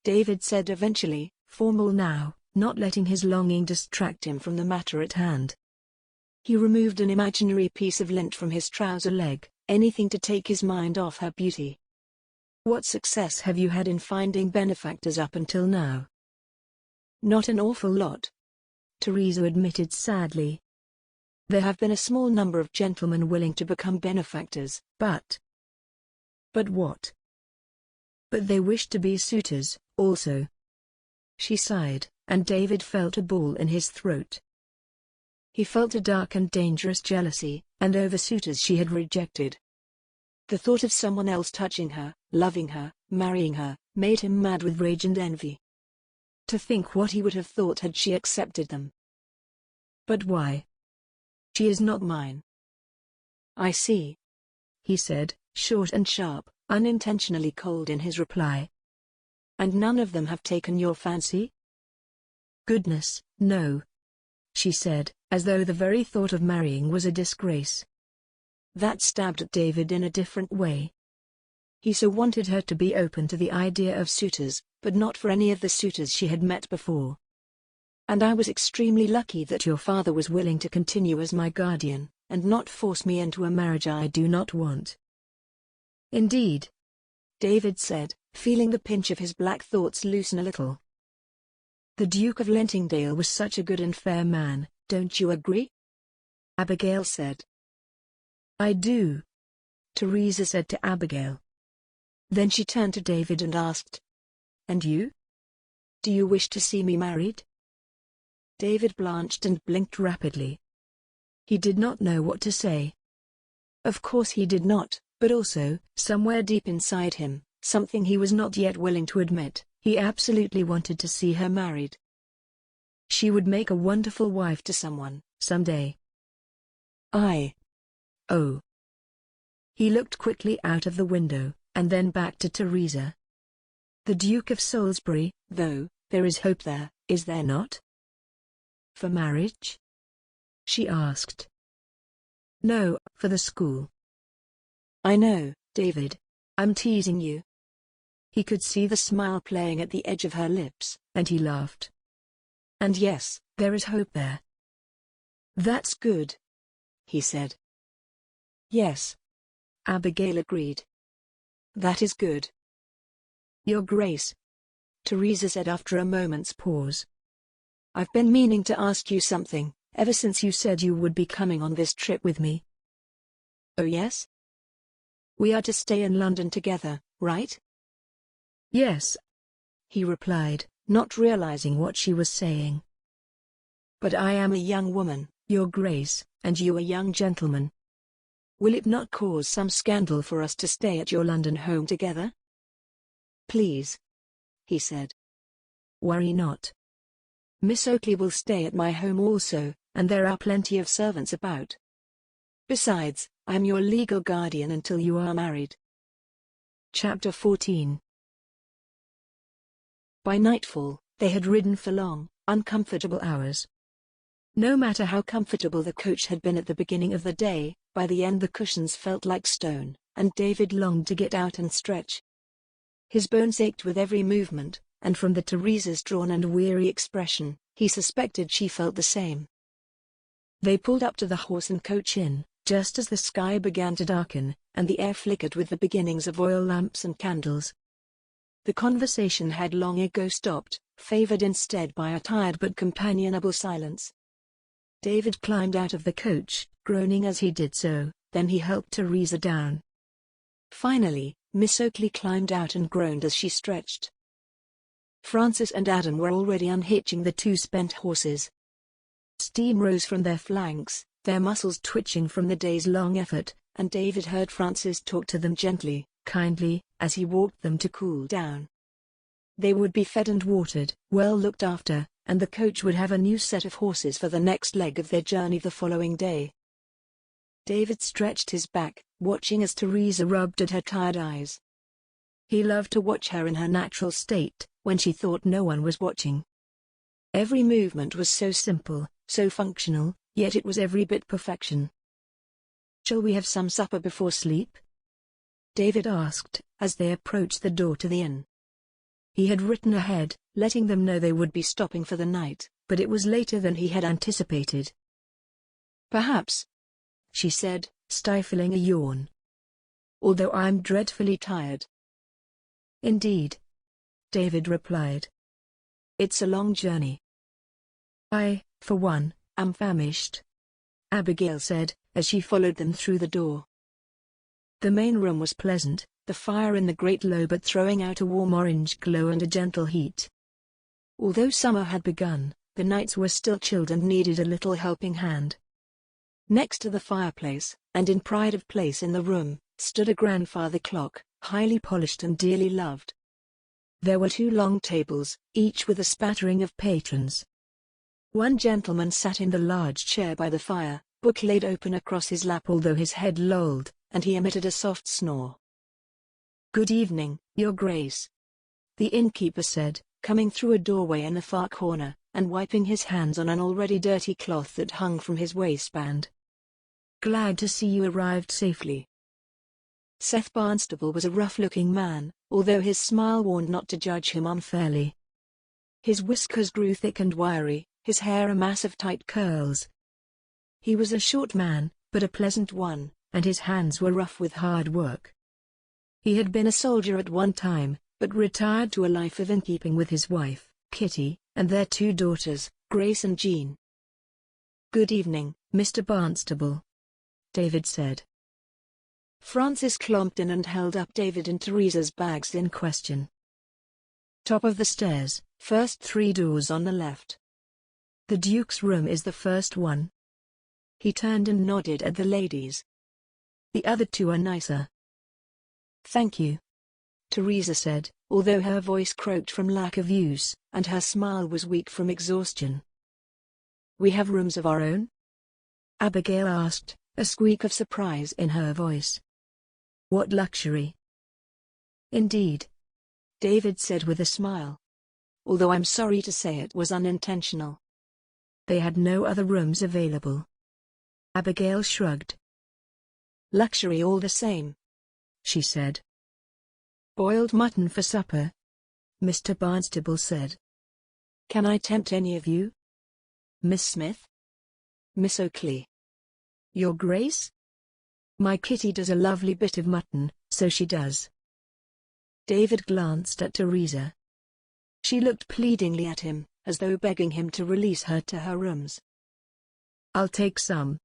C: David said eventually, formal now, not letting his longing distract him from the matter at hand. He removed an imaginary piece of lint from his trouser leg, anything to take his mind off her beauty. "What success have you had in finding benefactors up until now?" "Not an awful lot," Teresa admitted sadly. "There have been a small number of gentlemen willing to become benefactors, but..." "But what?" "But they wish to be suitors, also." She sighed, and David felt a ball in his throat. He felt a dark and dangerous jealousy, and over suitors she had rejected. The thought of someone else touching her, loving her, marrying her, made him mad with rage and envy. To think what he would have thought had she accepted them. But why? She is not mine. I see, he said, short and sharp, unintentionally cold in his reply. And none of them have taken your fancy? Goodness, no, she said, as though the very thought of marrying was a disgrace. That stabbed at David in a different way. He so wanted her to be open to the idea of suitors, but not for any of the suitors she had met before. And I was extremely lucky that your father was willing to continue as my guardian, and not force me into a marriage I do not want. Indeed, David said, feeling the pinch of his black thoughts loosen a little. The Duke of Lentingdale was such a good and fair man, don't you agree? Abigail said. I do, Teresa said to Abigail. Then she turned to David and asked, and you? Do you wish to see me married? David blanched and blinked rapidly. He did not know what to say. Of course he did not, but also, somewhere deep inside him, something he was not yet willing to admit, he absolutely wanted to see her married. She would make a wonderful wife to someone, someday. Oh. He looked quickly out of the window, and then back to Teresa. The Duke of Salisbury, though, there is hope there, is there not? For marriage? She asked. No, for the school. I know, David. I'm teasing you. He could see the smile playing at the edge of her lips, and he laughed. And yes, there is hope there. That's good, he said. Yes, Abigail agreed. That is good. Your Grace, Teresa said after a moment's pause. I've been meaning to ask you something, ever since you said you would be coming on this trip with me. Oh yes? We are to stay in London together, right? Yes, he replied, not realizing what she was saying. But I am a young woman, Your Grace, and you a young gentleman. Will it not cause some scandal for us to stay at your London home together? Please, he said. Worry not. Miss Oakley will stay at my home also, and there are plenty of servants about. Besides, I am your legal guardian until you are married. Chapter 14. By nightfall, they had ridden for long, uncomfortable hours. No matter how comfortable the coach had been at the beginning of the day, by the end the cushions felt like stone, and David longed to get out and stretch. His bones ached with every movement, and from the Teresa's drawn and weary expression, he suspected she felt the same. They pulled up to the Horse and Coach Inn, just as the sky began to darken, and the air flickered with the beginnings of oil lamps and candles. The conversation had long ago stopped, favored instead by a tired but companionable silence. David climbed out of the coach, groaning as he did so, then he helped Teresa down. Finally, Miss Oakley climbed out and groaned as she stretched. Francis and Adam were already unhitching the two spent horses. Steam rose from their flanks, their muscles twitching from the day's long effort, and David heard Francis talk to them gently, kindly, as he walked them to cool down. They would be fed and watered, well looked after, and the coach would have a new set of horses for the next leg of their journey the following day. David stretched his back, watching as Teresa rubbed at her tired eyes. He loved to watch her in her natural state, when she thought no one was watching. Every movement was so simple, so functional, yet it was every bit perfection. "Shall we have some supper before sleep?" David asked, as they approached the door to the inn. He had written ahead, letting them know they would be stopping for the night, but it was later than he had anticipated. "Perhaps," she said, stifling a yawn. "Although I'm dreadfully tired." "Indeed," David replied. "It's a long journey." "I, for one, am famished," Abigail said, as she followed them through the door. The main room was pleasant, the fire in the grate low but throwing out a warm orange glow and a gentle heat. Although summer had begun, The nights were still chilled and needed a little helping hand. Next to the fireplace, and in pride of place in the room, stood a grandfather clock, highly polished and dearly loved. There were 2 long tables, each with a spattering of patrons. One gentleman sat in the large chair by the fire, book laid open across his lap although his head lolled, and he emitted a soft snore. "Good evening, Your Grace," the innkeeper said, coming through a doorway in the far corner, and wiping his hands on an already dirty cloth that hung from his waistband. "Glad to see you arrived safely." Seth Barnstable was a rough-looking man, although his smile warned not to judge him unfairly. His whiskers grew thick and wiry, his hair a mass of tight curls. He was a short man, but a pleasant one, and his hands were rough with hard work. He had been a soldier at one time, but retired to a life of innkeeping with his wife, Kitty, and their 2 daughters, Grace and Jean. "Good evening, Mr. Barnstable," David said. Francis clomped in and held up David and Teresa's bags in question. "Top of the stairs, first 3 doors on the left. The Duke's room is the first one." He turned and nodded at the ladies. "The other 2 are nicer." "Thank you," Teresa said, although her voice croaked from lack of use, and her smile was weak from exhaustion. "We have rooms of our own?" Abigail asked, a squeak of surprise in her voice. "What luxury!" "Indeed," David said with a smile. "Although I'm sorry to say it was unintentional. They had no other rooms available." Abigail shrugged. "Luxury all the same," she said. "Boiled mutton for supper," Mr. Barnstable said. "Can I tempt any of you? Miss Smith? Miss Oakley? Your Grace? My Kitty does a lovely bit of mutton, so she does." David glanced at Teresa. She looked pleadingly at him, as though begging him to release her to her rooms. "I'll take some."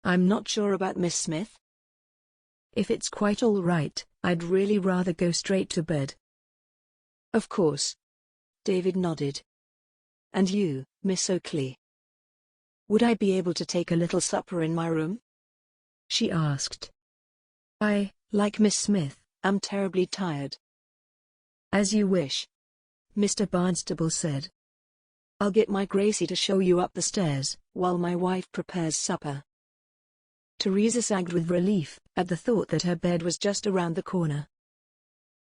C: "I'm not sure about Miss Smith. If it's quite all right, I'd really rather go straight to bed." "Of course." David nodded. "And you, Miss Oakley? Would I be able to take a little supper in my room?" she asked. "I, like Miss Smith, am terribly tired." "As you wish," Mr. Barnstable said. "I'll get my Gracie to show you up the stairs, while my wife prepares supper." Teresa sagged with relief, at the thought that her bed was just around the corner.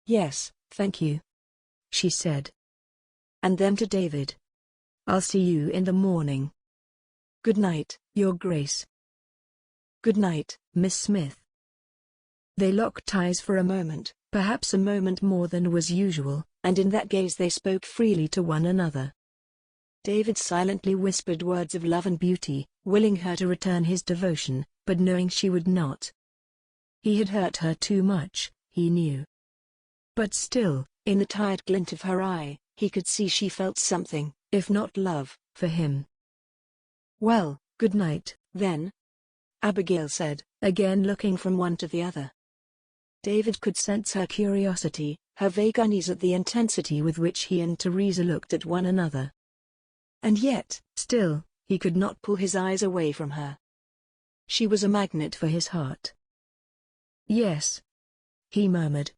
C: "Yes, thank you," she said. And then to David. "I'll see you in the morning." "Good night, Your Grace." "Good night, Miss Smith." They locked eyes for a moment, perhaps a moment more than was usual, and in that gaze they spoke freely to one another. David silently whispered words of love and beauty, willing her to return his devotion, but knowing she would not. He had hurt her too much, he knew. But still, in the tired glint of her eye, he could see she felt something, if not love, for him. "Well, good night, then," Abigail said, again looking from one to the other. David could sense her curiosity, her vague unease at the intensity with which he and Teresa looked at one another. And yet, still, he could not pull his eyes away from her. She was a magnet for his heart. "Yes," he murmured.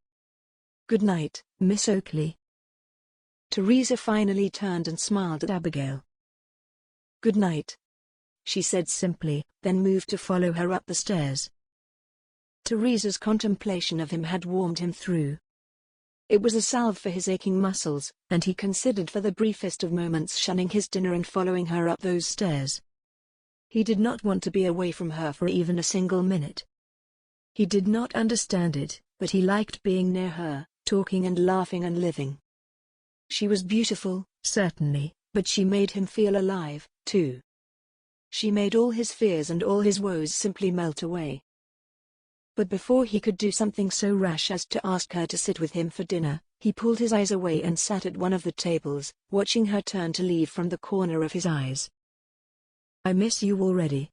C: "Good night, Miss Oakley." Teresa finally turned and smiled at Abigail. "Good night," she said simply, then moved to follow her up the stairs. Teresa's contemplation of him had warmed him through. It was a salve for his aching muscles, and he considered for the briefest of moments shunning his dinner and following her up those stairs. He did not want to be away from her for even a single minute. He did not understand it, but he liked being near her, talking and laughing and living. She was beautiful, certainly, but she made him feel alive, too. She made all his fears and all his woes simply melt away. But before he could do something so rash as to ask her to sit with him for dinner, he pulled his eyes away and sat at one of the tables, watching her turn to leave from the corner of his eyes. "I miss you already."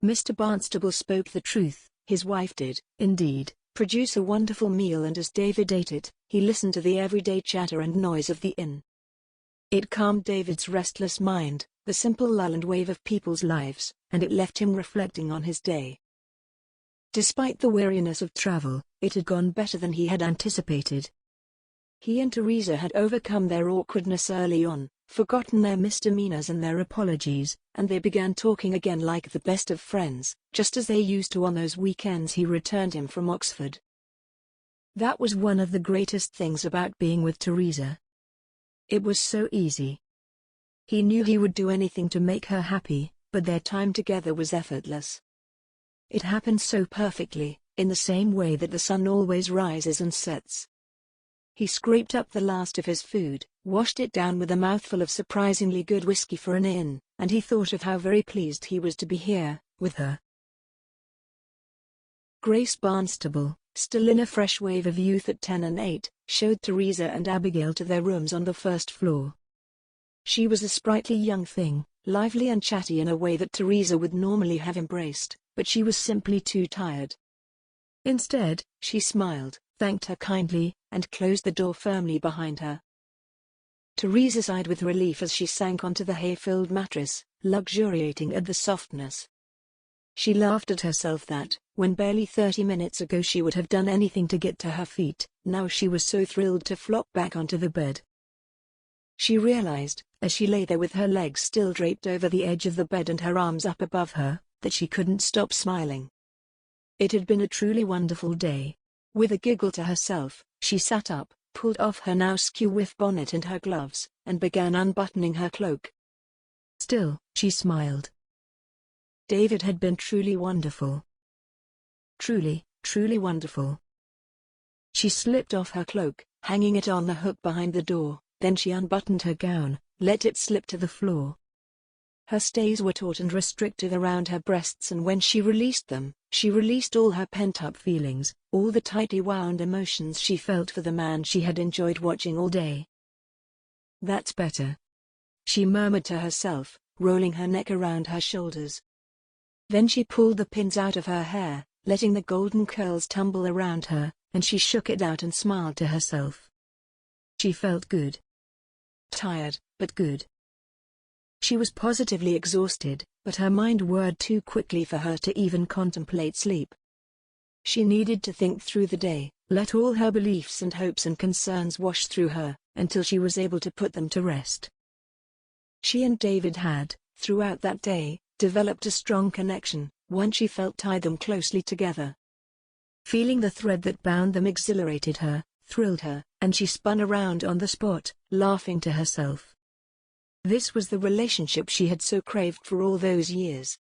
C: Mr. Barnstable spoke the truth. His wife did, indeed, produce a wonderful meal, and as David ate it, he listened to the everyday chatter and noise of the inn. It calmed David's restless mind, the simple lull and wave of people's lives, and it left him reflecting on his day. Despite the weariness of travel, it had gone better than he had anticipated. He and Teresa had overcome their awkwardness early on, forgotten their misdemeanors and their apologies, and they began talking again like the best of friends, just as they used to on those weekends he returned him from Oxford. That was one of the greatest things about being with Teresa. It was so easy. He knew he would do anything to make her happy, but their time together was effortless. It happened so perfectly, in the same way that the sun always rises and sets. He scraped up the last of his food, washed it down with a mouthful of surprisingly good whiskey for an inn, and he thought of how very pleased he was to be here, with her. Grace Barnstable, still in a fresh wave of youth at 10 and 8, showed Teresa and Abigail to their rooms on the first floor. She was a sprightly young thing, lively and chatty in a way that Teresa would normally have embraced, but she was simply too tired. Instead, she smiled, thanked her kindly, and closed the door firmly behind her. Teresa sighed with relief as she sank onto the hay-filled mattress, luxuriating at the softness. She laughed at herself that, when barely 30 minutes ago she would have done anything to get to her feet, now she was so thrilled to flop back onto the bed. She realized, as she lay there with her legs still draped over the edge of the bed and her arms up above her, that she couldn't stop smiling. It had been a truly wonderful day. With a giggle to herself, she sat up, pulled off her now skew-whiff bonnet and her gloves, and began unbuttoning her cloak. Still, she smiled. David had been truly wonderful. Truly, truly wonderful. She slipped off her cloak, hanging it on the hook behind the door, then she unbuttoned her gown, let it slip to the floor. Her stays were taut and restricted around her breasts, and when she released them, she released all her pent-up feelings, all the tightly wound emotions she felt for the man she had enjoyed watching all day. "That's better," she murmured to herself, rolling her neck around her shoulders. Then she pulled the pins out of her hair, letting the golden curls tumble around her, and she shook it out and smiled to herself. She felt good. Tired, but good. She was positively exhausted, but her mind whirred too quickly for her to even contemplate sleep. She needed to think through the day, let all her beliefs and hopes and concerns wash through her, until she was able to put them to rest. She and David had, throughout that day, developed a strong connection, one she felt tied them closely together. Feeling the thread that bound them exhilarated her, thrilled her, and she spun around on the spot, laughing to herself. This was the relationship she had so craved for all those years.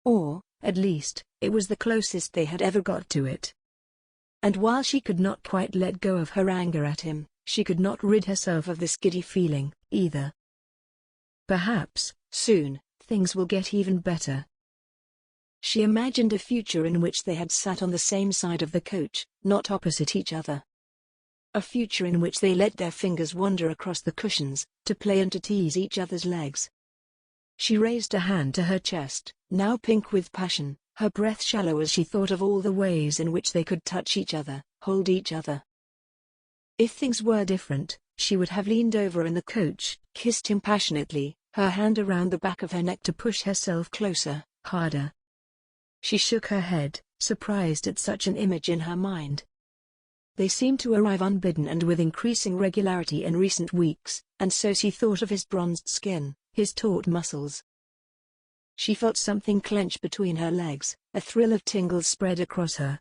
C: Or, at least, it was the closest they had ever got to it. And while she could not quite let go of her anger at him, she could not rid herself of this giddy feeling, either. Perhaps, soon, things will get even better. She imagined a future in which they had sat on the same side of the coach, not opposite each other. A future in which they let their fingers wander across the cushions, to play and to tease each other's legs. She raised a hand to her chest, now pink with passion, her breath shallow as she thought of all the ways in which they could touch each other, hold each other. If things were different, she would have leaned over in the coach, kissed him passionately, her hand around the back of her neck to push herself closer, harder. She shook her head, surprised at such an image in her mind. They seemed to arrive unbidden and with increasing regularity in recent weeks, and so she thought of his bronzed skin, his taut muscles. She felt something clench between her legs, a thrill of tingles spread across her.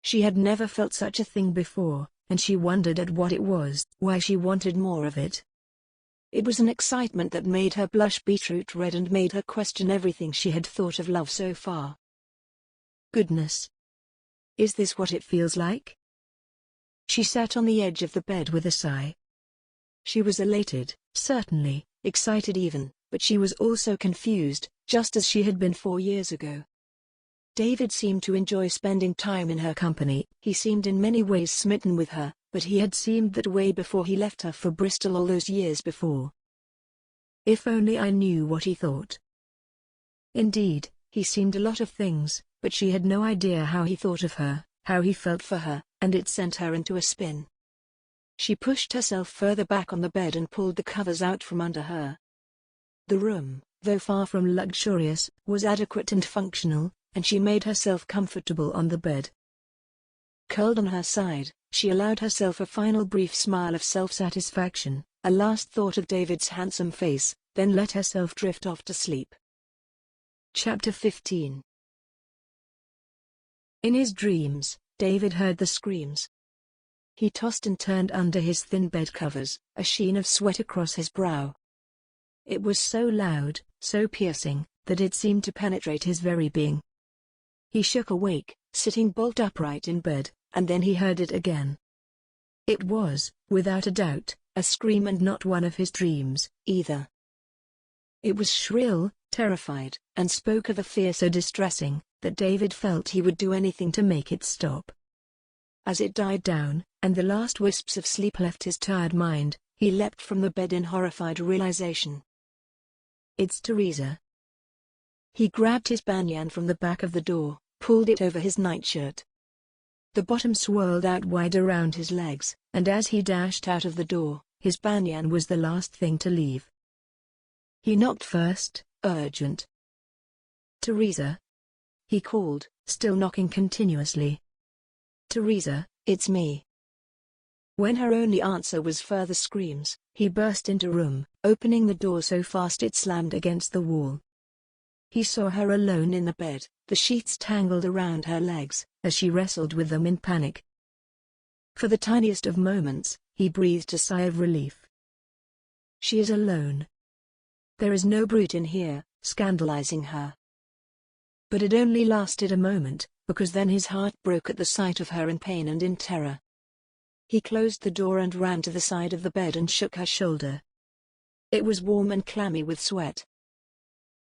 C: She had never felt such a thing before, and she wondered at what it was, why she wanted more of it. It was an excitement that made her blush beetroot red and made her question everything she had thought of love so far. Goodness! Is this what it feels like? She sat on the edge of the bed with a sigh. She was elated, certainly, excited even, but she was also confused, just as she had been 4 years ago. David seemed to enjoy spending time in her company. He seemed in many ways smitten with her, but he had seemed that way before he left her for Bristol all those years before. If only I knew what he thought. Indeed, he seemed a lot of things, but she had no idea how he thought of her, how he felt for her, and it sent her into a spin. She pushed herself further back on the bed and pulled the covers out from under her. The room, though far from luxurious, was adequate and functional, and she made herself comfortable on the bed. Curled on her side, she allowed herself a final brief smile of self-satisfaction, a last thought of David's handsome face, then let herself drift off to sleep. Chapter 15. In his dreams, David heard the screams. He tossed and turned under his thin bed covers, a sheen of sweat across his brow. It was so loud, so piercing, that it seemed to penetrate his very being. He shook awake, sitting bolt upright in bed, and then he heard it again. It was, without a doubt, a scream, and not one of his dreams, either. It was shrill, terrified, and spoke of a fear so distressing, that David felt he would do anything to make it stop. As it died down, and the last wisps of sleep left his tired mind, he leapt from the bed in horrified realization. It's Teresa. He grabbed his banyan from the back of the door, pulled it over his nightshirt. The bottom swirled out wide around his legs, and as he dashed out of the door, his banyan was the last thing to leave. He knocked first, urgent. Teresa. He called, still knocking continuously. Teresa, it's me. When her only answer was further screams, he burst into room, opening the door so fast it slammed against the wall. He saw her alone in the bed, the sheets tangled around her legs, as she wrestled with them in panic. For the tiniest of moments, he breathed a sigh of relief. She is alone. There is no brute in here, scandalizing her. But it only lasted a moment, because then his heart broke at the sight of her in pain and in terror. He closed the door and ran to the side of the bed and shook her shoulder. It was warm and clammy with sweat.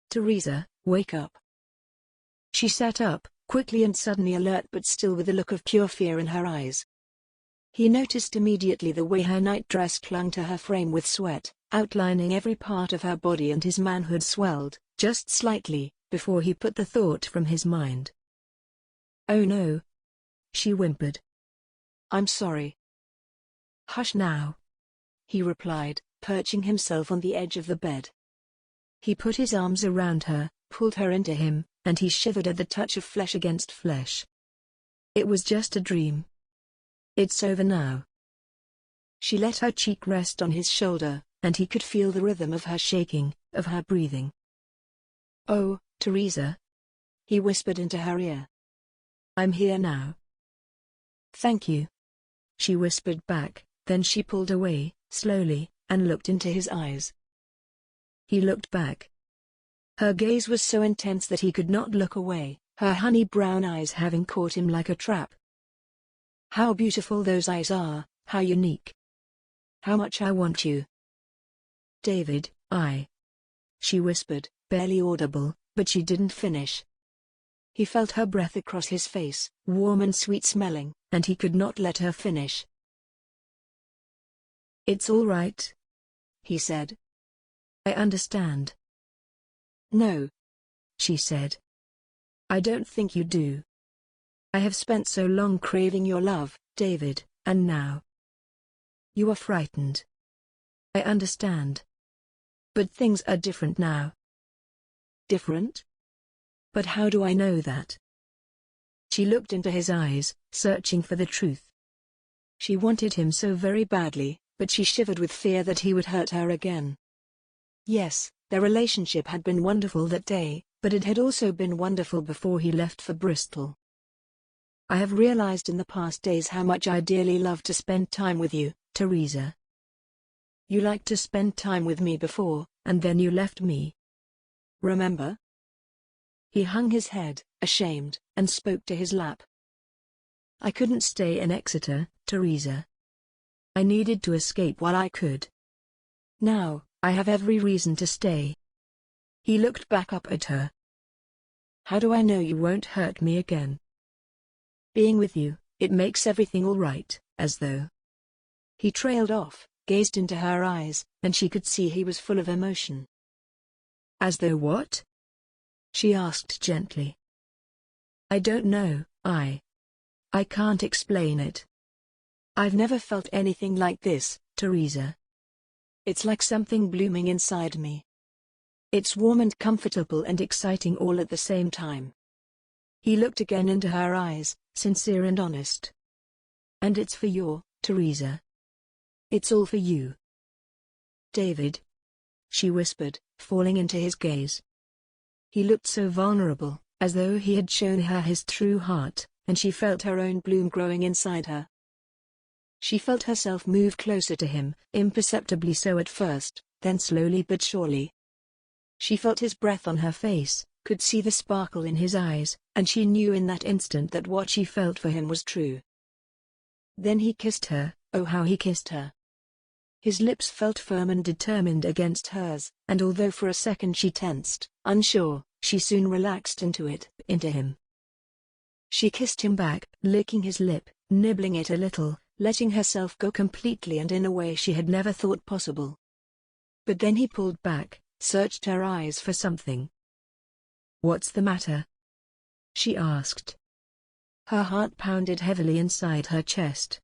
C: Teresa, wake up. She sat up, quickly and suddenly alert but still with a look of pure fear in her eyes. He noticed immediately the way her nightdress clung to her frame with sweat, outlining every part of her body, and his manhood swelled, just slightly, before he put the thought from his mind. Oh no. She whimpered. I'm sorry. Hush now. He replied, perching himself on the edge of the bed. He put his arms around her, pulled her into him, and he shivered at the touch of flesh against flesh. It was just a dream. It's over now. She let her cheek rest on his shoulder, and he could feel the rhythm of her shaking, of her breathing. Oh, Teresa. He whispered into her ear. I'm here now. Thank you. She whispered back, then she pulled away, slowly, and looked into his eyes. He looked back. Her gaze was so intense that he could not look away, her honey brown eyes having caught him like a trap. How beautiful those eyes are, how unique. How much I want you. David, she whispered, barely audible, but she didn't finish. He felt her breath across his face, warm and sweet-smelling, and he could not let her finish. It's all right, he said. I understand. No, she said. I don't think you do. I have spent so long craving your love, David, and now. You are frightened. I understand. But things are different now. Different? But how do I know that? She looked into his eyes, searching for the truth. She wanted him so very badly, but she shivered with fear that he would hurt her again. Yes, their relationship had been wonderful that day, but it had also been wonderful before he left for Bristol. I have realized in the past days how much I dearly love to spend time with you, Teresa. You liked to spend time with me before, and then you left me. Remember? He hung his head, ashamed, and spoke to his lap. I couldn't stay in Exeter, Teresa. I needed to escape while I could. Now, I have every reason to stay. He looked back up at her. How do I know you won't hurt me again? Being with you, it makes everything all right, as though. He trailed off, gazed into her eyes, and she could see he was full of emotion. As though what? She asked gently. I don't know, I can't explain it. I've never felt anything like this, Teresa. It's like something blooming inside me. It's warm and comfortable and exciting all at the same time. He looked again into her eyes, sincere and honest. And it's for you, Teresa. It's all for you. David. She whispered, falling into his gaze. He looked so vulnerable, as though he had shown her his true heart, and she felt her own bloom growing inside her. She felt herself move closer to him, imperceptibly so at first, then slowly but surely. She felt his breath on her face, could see the sparkle in his eyes, and she knew in that instant that what she felt for him was true. Then he kissed her. Oh, how he kissed her. His lips felt firm and determined against hers, and although for a second she tensed, unsure, she soon relaxed into him. She kissed him back, licking his lip, nibbling it a little, letting herself go completely and in a way she had never thought possible. But then he pulled back, searched her eyes for something. "What's the matter?" she asked. Her heart pounded heavily inside her chest.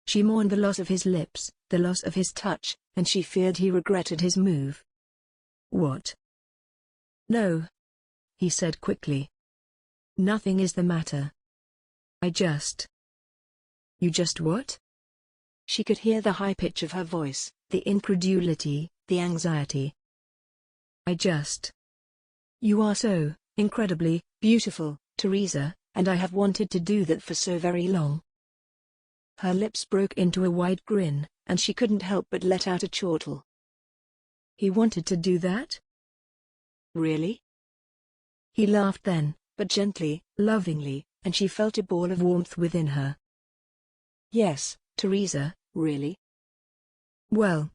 C: She mourned the loss of his lips, the loss of his touch, and she feared he regretted his move. "What?" "No," he said quickly. "Nothing is the matter. I just—" "You just what?" She could hear the high pitch of her voice, the incredulity, the anxiety. "I just—" "You are so incredibly beautiful, Teresa, and I have wanted to do that for so very long." Her lips broke into a wide grin, and she couldn't help but let out a chortle. "He wanted to do that? Really?" He laughed then, but gently, lovingly, and she felt a ball of warmth within her. "Yes, Teresa, really?" "Well,"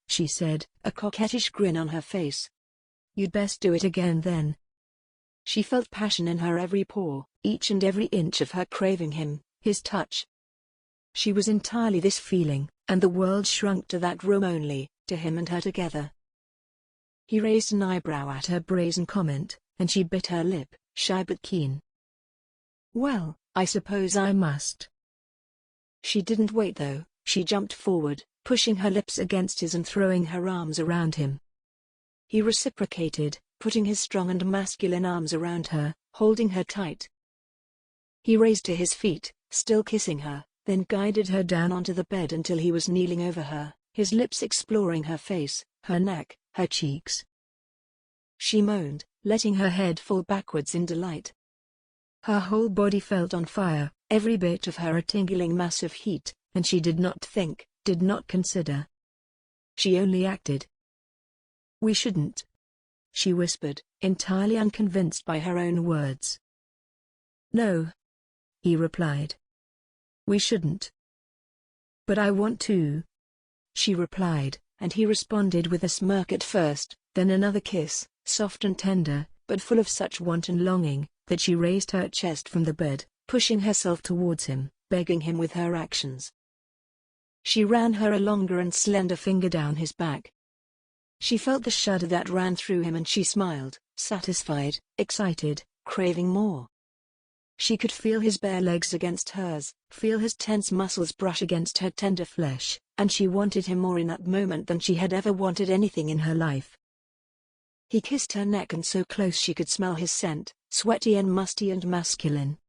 C: she said, a coquettish grin on her face. "You'd best do it again then." She felt passion in her every pore, each and every inch of her craving him, his touch. She was entirely this feeling, and the world shrunk to that room only, to him and her together. He raised an eyebrow at her brazen comment, and she bit her lip, shy but keen. "Well, I suppose I must." She didn't wait though, she jumped forward, pushing her lips against his and throwing her arms around him. He reciprocated, putting his strong and masculine arms around her, holding her tight. He raised to his feet, still kissing her, then guided her down onto the bed until he was kneeling over her, his lips exploring her face, her neck, her cheeks. She moaned, letting her head fall backwards in delight. Her whole body felt on fire, every bit of her a tingling mass of heat, and she did not think, did not consider. She only acted. "We shouldn't," she whispered, entirely unconvinced by her own words. "No," he replied. "We shouldn't." "But I want to," she replied, and he responded with a smirk at first, then another kiss, soft and tender, but full of such wanton longing, that she raised her chest from the bed, pushing herself towards him, begging him with her actions. She ran her longer and slender finger down his back. She felt the shudder that ran through him and she smiled, satisfied, excited, craving more. She could feel his bare legs against hers, feel his tense muscles brush against her tender flesh, and she wanted him more in that moment than she had ever wanted anything in her life. He kissed her neck and so close she could smell his scent, sweaty and musty and masculine.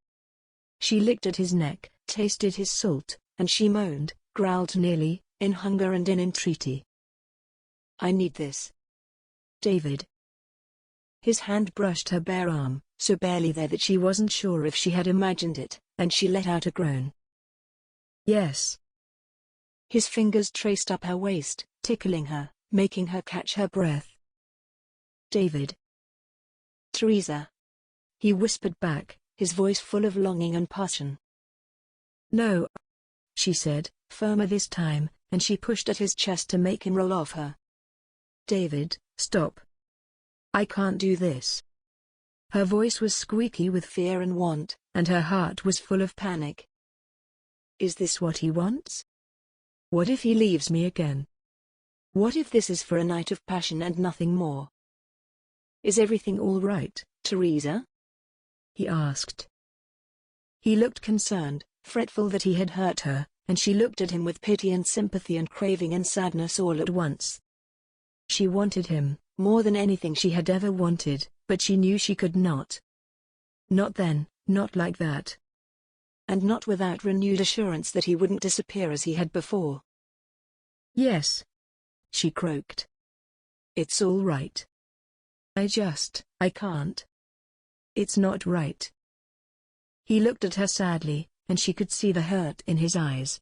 C: She licked at his neck, tasted his salt, and she moaned, growled nearly, in hunger and in entreaty. "I need this, David." His hand brushed her bare arm, so barely there that she wasn't sure if she had imagined it, and she let out a groan. "Yes." His fingers traced up her waist, tickling her, making her catch her breath. "David." "Teresa," he whispered back, his voice full of longing and passion. "No," she said, firmer this time, and she pushed at his chest to make him roll off her. "David, stop. I can't do this." Her voice was squeaky with fear and want, and her heart was full of panic. Is this what he wants? What if he leaves me again? What if this is for a night of passion and nothing more? Is everything all right, Teresa? He asked. He looked concerned, fretful that he had hurt her, and she looked at him with pity and sympathy and craving and sadness all at once. She wanted him, more than anything she had ever wanted, but she knew she could not. Not then, not like that. And not without renewed assurance that he wouldn't disappear as he had before. "Yes," she croaked. "It's all right. I can't. It's not right." He looked at her sadly, and she could see the hurt in his eyes.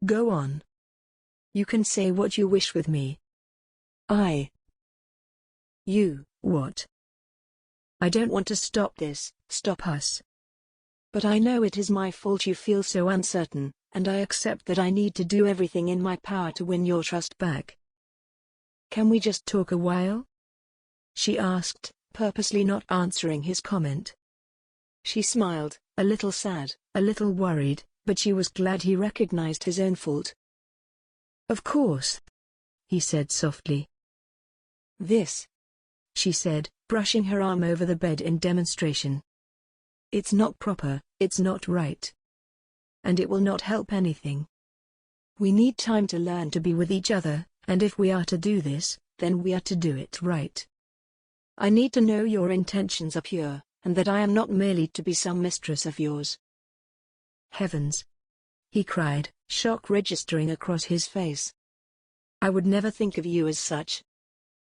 C: "Go on. You can say what you wish with me." "You, what?" "I don't want to stop this, stop us. But I know it is my fault you feel so uncertain, and I accept that I need to do everything in my power to win your trust back. Can we just talk a while?" she asked, purposely not answering his comment. She smiled, a little sad, a little worried, but she was glad he recognized his own fault. "Of course," he said softly. "This," she said, brushing her arm over the bed in demonstration. "It's not proper, it's not right. And it will not help anything. We need time to learn to be with each other, and if we are to do this, then we are to do it right. I need to know your intentions are pure, and that I am not merely to be some mistress of yours." "Heavens!" he cried, shock registering across his face. "I would never think of you as such.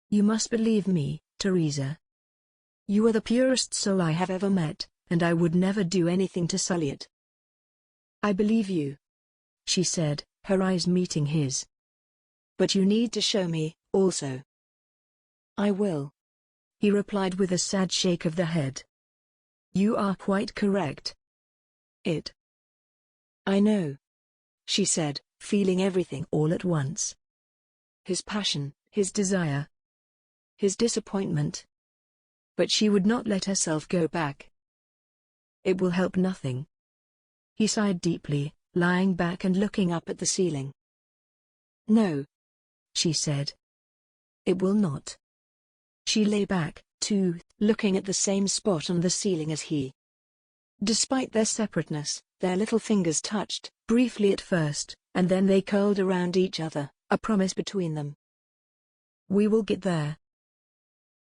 C: You must believe me, Teresa. You are the purest soul I have ever met, and I would never do anything to sully it." "I believe you," she said, her eyes meeting his. "But you need to show me, also." "I will," he replied with a sad shake of the head. "You are quite correct. I know," she said, feeling everything all at once. His passion, his desire, his disappointment. But she would not let herself go back. "It will help nothing." He sighed deeply, lying back and looking up at the ceiling. "No," she said. "It will not." She lay back, too, looking at the same spot on the ceiling as he. Despite their separateness, their little fingers touched, briefly at first, and then they curled around each other, a promise between them. "We will get there."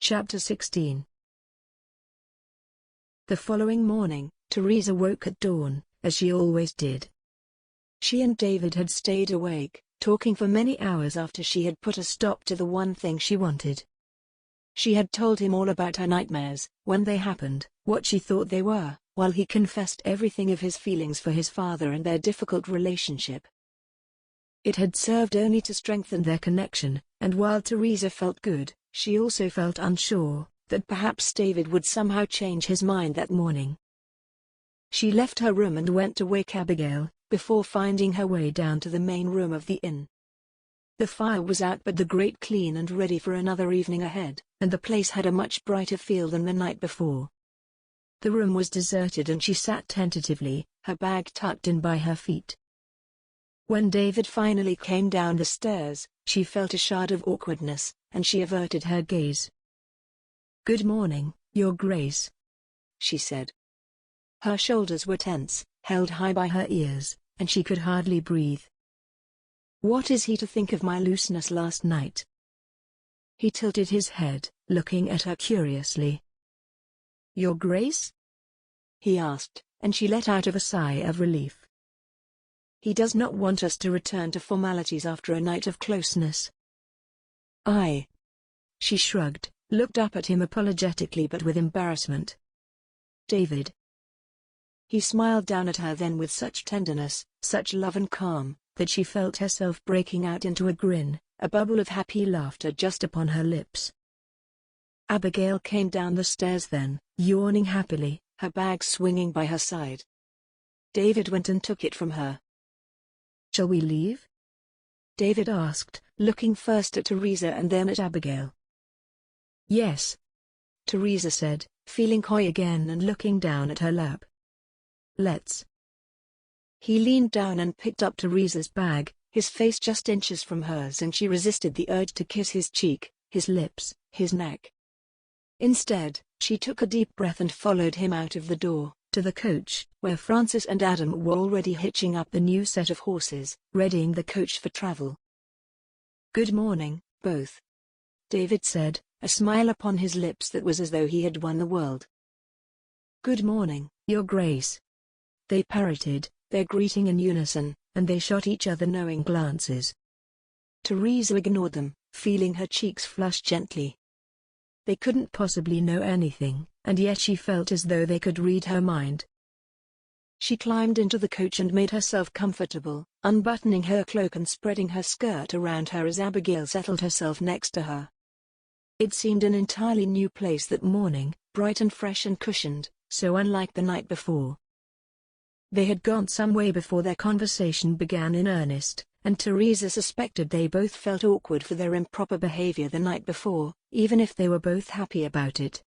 C: Chapter 16. The following morning, Teresa woke at dawn, as she always did. She and David had stayed awake, talking for many hours after she had put a stop to the one thing she wanted. She had told him all about her nightmares, when they happened, what she thought they were, while he confessed everything of his feelings for his father and their difficult relationship. It had served only to strengthen their connection, and while Teresa felt good, she also felt unsure that perhaps David would somehow change his mind that morning. She left her room and went to wake Abigail, before finding her way down to the main room of the inn. The fire was out but the grate clean and ready for another evening ahead, and the place had a much brighter feel than the night before. The room was deserted and she sat tentatively, her bag tucked in by her feet. When David finally came down the stairs, she felt a shard of awkwardness, and she averted her gaze. "Good morning, Your Grace," she said. Her shoulders were tense, held high by her ears, and she could hardly breathe. "What is he to think of my looseness last night?" He tilted his head, looking at her curiously. "Your Grace?" he asked, and she let out a sigh of relief. "He does not want us to return to formalities after a night of closeness." She shrugged, looked up at him apologetically but with embarrassment. "David." He smiled down at her then with such tenderness, such love and calm, that she felt herself breaking out into a grin, a bubble of happy laughter just upon her lips. Abigail came down the stairs then, yawning happily, her bag swinging by her side. David went and took it from her. "Shall we leave?" David asked, looking first at Teresa and then at Abigail. "Yes," Teresa said, feeling coy again and looking down at her lap. "Let's." He leaned down and picked up Teresa's bag, his face just inches from hers, and she resisted the urge to kiss his cheek, his lips, his neck. Instead, she took a deep breath and followed him out of the door, to the coach, where Francis and Adam were already hitching up the new set of horses, readying the coach for travel. "Good morning, both," David said, a smile upon his lips that was as though he had won the world. "Good morning, Your Grace," they parroted, their greeting in unison, and they shot each other knowing glances. Teresa ignored them, feeling her cheeks flush gently. They couldn't possibly know anything, and yet she felt as though they could read her mind. She climbed into the coach and made herself comfortable, unbuttoning her cloak and spreading her skirt around her as Abigail settled herself next to her. It seemed an entirely new place that morning, bright and fresh and cushioned, so unlike the night before. They had gone some way before their conversation began in earnest, and Teresa suspected they both felt awkward for their improper behavior the night before, even if they were both happy about it.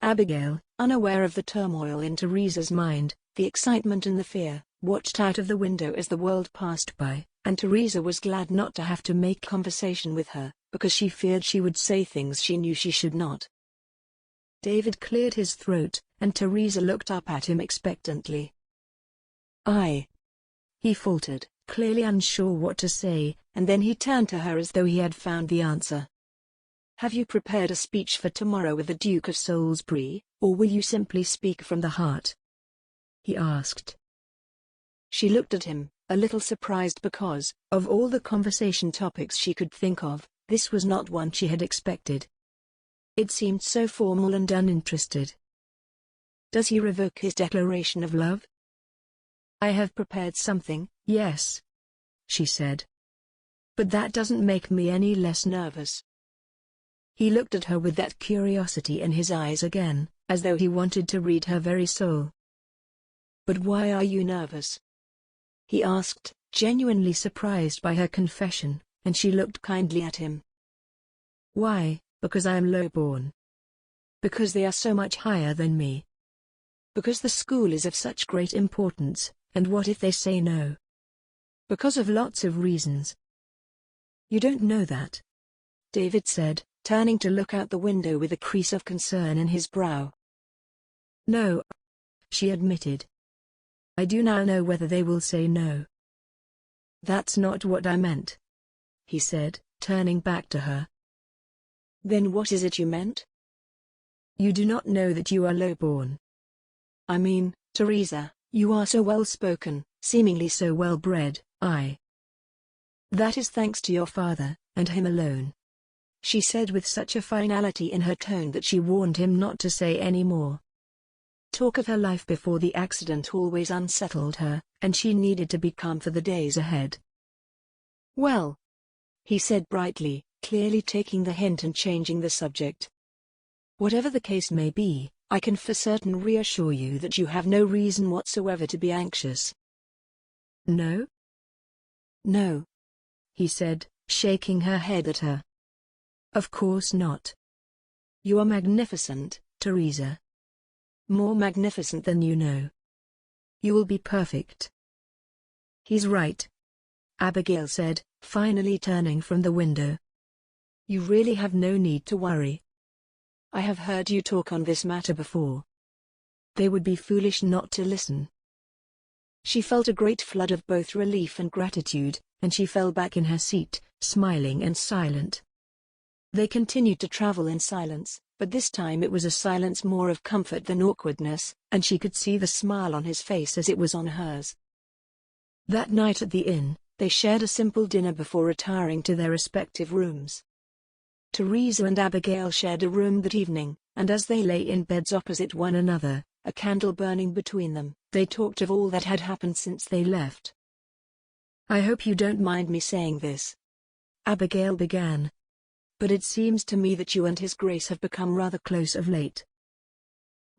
C: Abigail, unaware of the turmoil in Teresa's mind, the excitement and the fear, watched out of the window as the world passed by, and Teresa was glad not to have to make conversation with her, because she feared she would say things she knew she should not. David cleared his throat, and Teresa looked up at him expectantly. He faltered, clearly unsure what to say, and then he turned to her as though he had found the answer. "Have you prepared a speech for tomorrow with the Duke of Salisbury, or will you simply speak from the heart?" he asked. She looked at him, a little surprised because, of all the conversation topics she could think of, this was not one she had expected. It seemed so formal and uninterested. "Does he revoke his declaration of love?" "I have prepared something, yes," she said. "But that doesn't make me any less nervous." He looked at her with that curiosity in his eyes again, as though he wanted to read her very soul. "But why are you nervous?" he asked, genuinely surprised by her confession, and she looked kindly at him. "Why, because I am low-born. Because they are so much higher than me. Because the school is of such great importance, and what if they say no? Because of lots of reasons." "You don't know that," David said, turning to look out the window with a crease of concern in his brow. "No," she admitted. "I do now know whether they will say no." "That's not what I meant," he said, turning back to her. "Then what is it you meant?" "You do not know that you are low-born. I mean, Teresa, you are so well-spoken, seemingly so well-bred, That is thanks to your father, and him alone," she said with such a finality in her tone that she warned him not to say any more. Talk of her life before the accident always unsettled her, and she needed to be calm for the days ahead. "Well," he said brightly, clearly taking the hint and changing the subject. "Whatever the case may be, I can for certain reassure you that you have no reason whatsoever to be anxious." "No?" "No," he said, shaking her head at her. "Of course not. You are magnificent, Teresa. More magnificent than you know. You will be perfect." "He's right," Abigail said, finally turning from the window. "You really have no need to worry. I have heard you talk on this matter before. They would be foolish not to listen." She felt a great flood of both relief and gratitude, and she fell back in her seat, smiling and silent. They continued to travel in silence, but this time it was a silence more of comfort than awkwardness, and she could see the smile on his face as it was on hers. That night at the inn, they shared a simple dinner before retiring to their respective rooms. Teresa and Abigail shared a room that evening, and as they lay in beds opposite one another, a candle burning between them, they talked of all that had happened since they left. "I hope you don't mind me saying this," Abigail began, "but it seems to me that you and His Grace have become rather close of late."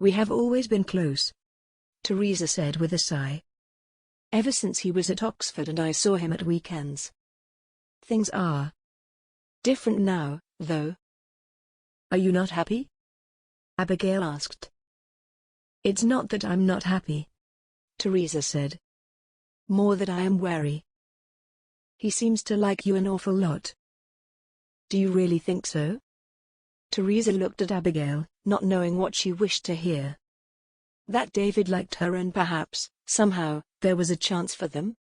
C: "We have always been close," Teresa said with a sigh. "Ever since he was at Oxford and I saw him at weekends. Things are different now, though." "Are you not happy?" Abigail asked. "It's not that I'm not happy," Teresa said. "More that I am wary. He seems to like you an awful lot." "Do you really think so?" Teresa looked at Abigail, not knowing what she wished to hear. That David liked her and perhaps, somehow, there was a chance for them?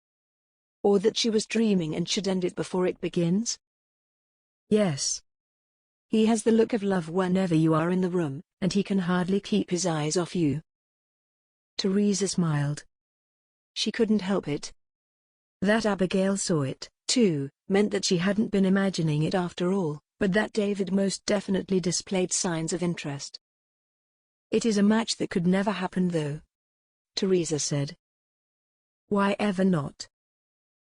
C: Or that she was dreaming and should end it before it begins?
D: Yes.
C: He has the look of love whenever you are in the room, and he can hardly keep his eyes off you.
D: Teresa smiled.
C: She couldn't help it.
D: That Abigail saw it, too, meant that she hadn't been imagining it after all, but that David most definitely displayed signs of interest.
C: It is a match that could never happen though, Teresa said.
D: Why ever not?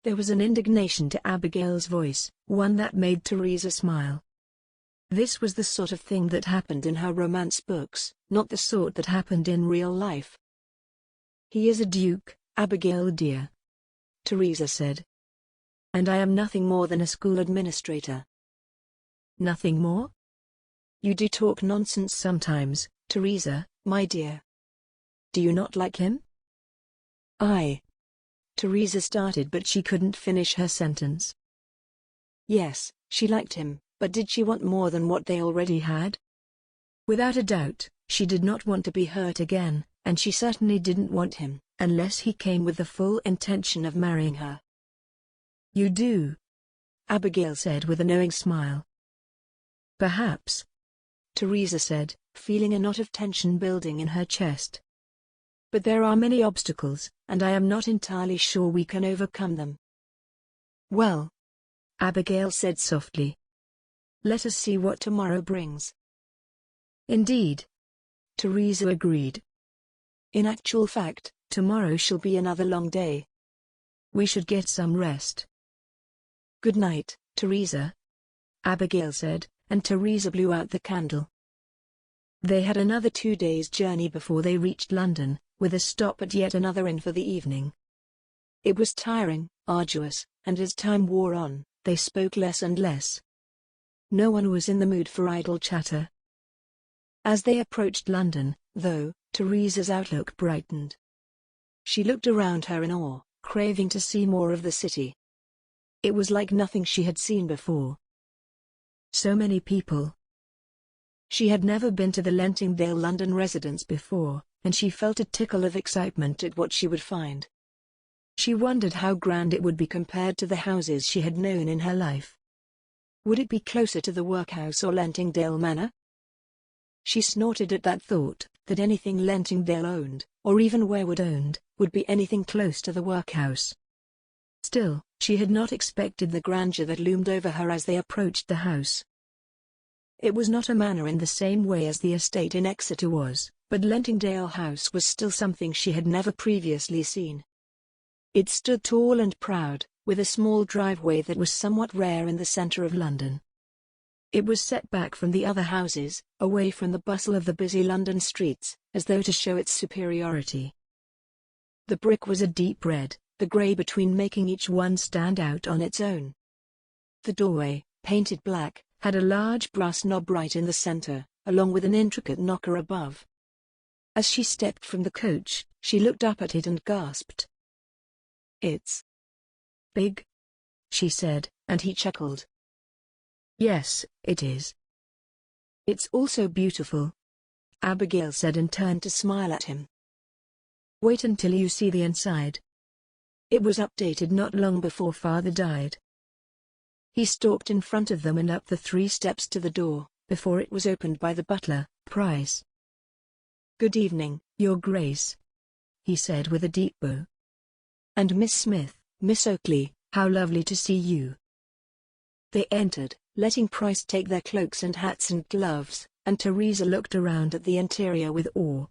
C: There was an indignation to Abigail's voice, one that made Teresa smile. This was the sort of thing that happened in her romance books, not the sort that happened in real life.
D: He is a duke, Abigail dear,
C: Teresa said. And I am nothing more than a school administrator.
D: Nothing more?
C: You do talk nonsense sometimes, Teresa, my dear. Do you not like him? Teresa started but she couldn't finish her sentence. Yes, she liked him, but did she want more than what they already had?
D: Without a doubt, she did not want to be hurt again, and she certainly didn't want him, unless he came with the full intention of marrying her.
C: You do? Abigail said with a knowing smile.
D: Perhaps,
C: Teresa said, feeling a knot of tension building in her chest.
D: But there are many obstacles, and I am not entirely sure we can overcome them.
C: Well,
D: Abigail said softly,
C: let us see what tomorrow brings.
D: Indeed, Teresa agreed.
C: In actual fact, tomorrow shall be another long day.
D: We should get some rest.
C: Good night, Teresa, Abigail said, and Teresa blew out the candle. They had another 2 days' journey before they reached London, with a stop at yet another inn for the evening. It was tiring, arduous, and as time wore on, they spoke less and less. No one was in the mood for idle chatter. As they approached London, though, Teresa's outlook brightened. She looked around her in awe, craving to see more of the city. It was like nothing she had seen before.
D: So many people.
C: She had never been to the Lentingdale London residence before, and she felt a tickle of excitement at what she would find. She wondered how grand it would be compared to the houses she had known in her life. Would it be closer to the workhouse or Lentingdale Manor? She snorted at that thought, that anything Lentingdale owned, or even Wearwood owned, would be anything close to the workhouse. Still, she had not expected the grandeur that loomed over her as they approached the house. It was not a manor in the same way as the estate in Exeter was, but Lentingdale House was still something she had never previously seen. It stood tall and proud, with a small driveway that was somewhat rare in the centre of London. It was set back from the other houses, away from the bustle of the busy London streets, as though to show its superiority. The brick was a deep red, the grey between making each one stand out on its own. The doorway, painted black, had a large brass knob right in the centre, along with an intricate knocker above. As she stepped from the coach, she looked up at it and gasped. "It's big," she said, and he chuckled.
D: "Yes, it is."
C: "It's also beautiful," Abigail said and turned to smile at him. "Wait until you see the inside. It was updated not long before Father died." He stalked in front of them and up the 3 steps to the door, before it was opened by the butler, Price. "Good evening, Your Grace," he said with a deep bow. "And Miss Smith, Miss Oakley, how lovely to see you." They entered, letting Price take their cloaks and hats and gloves, and Teresa looked around at the interior with awe.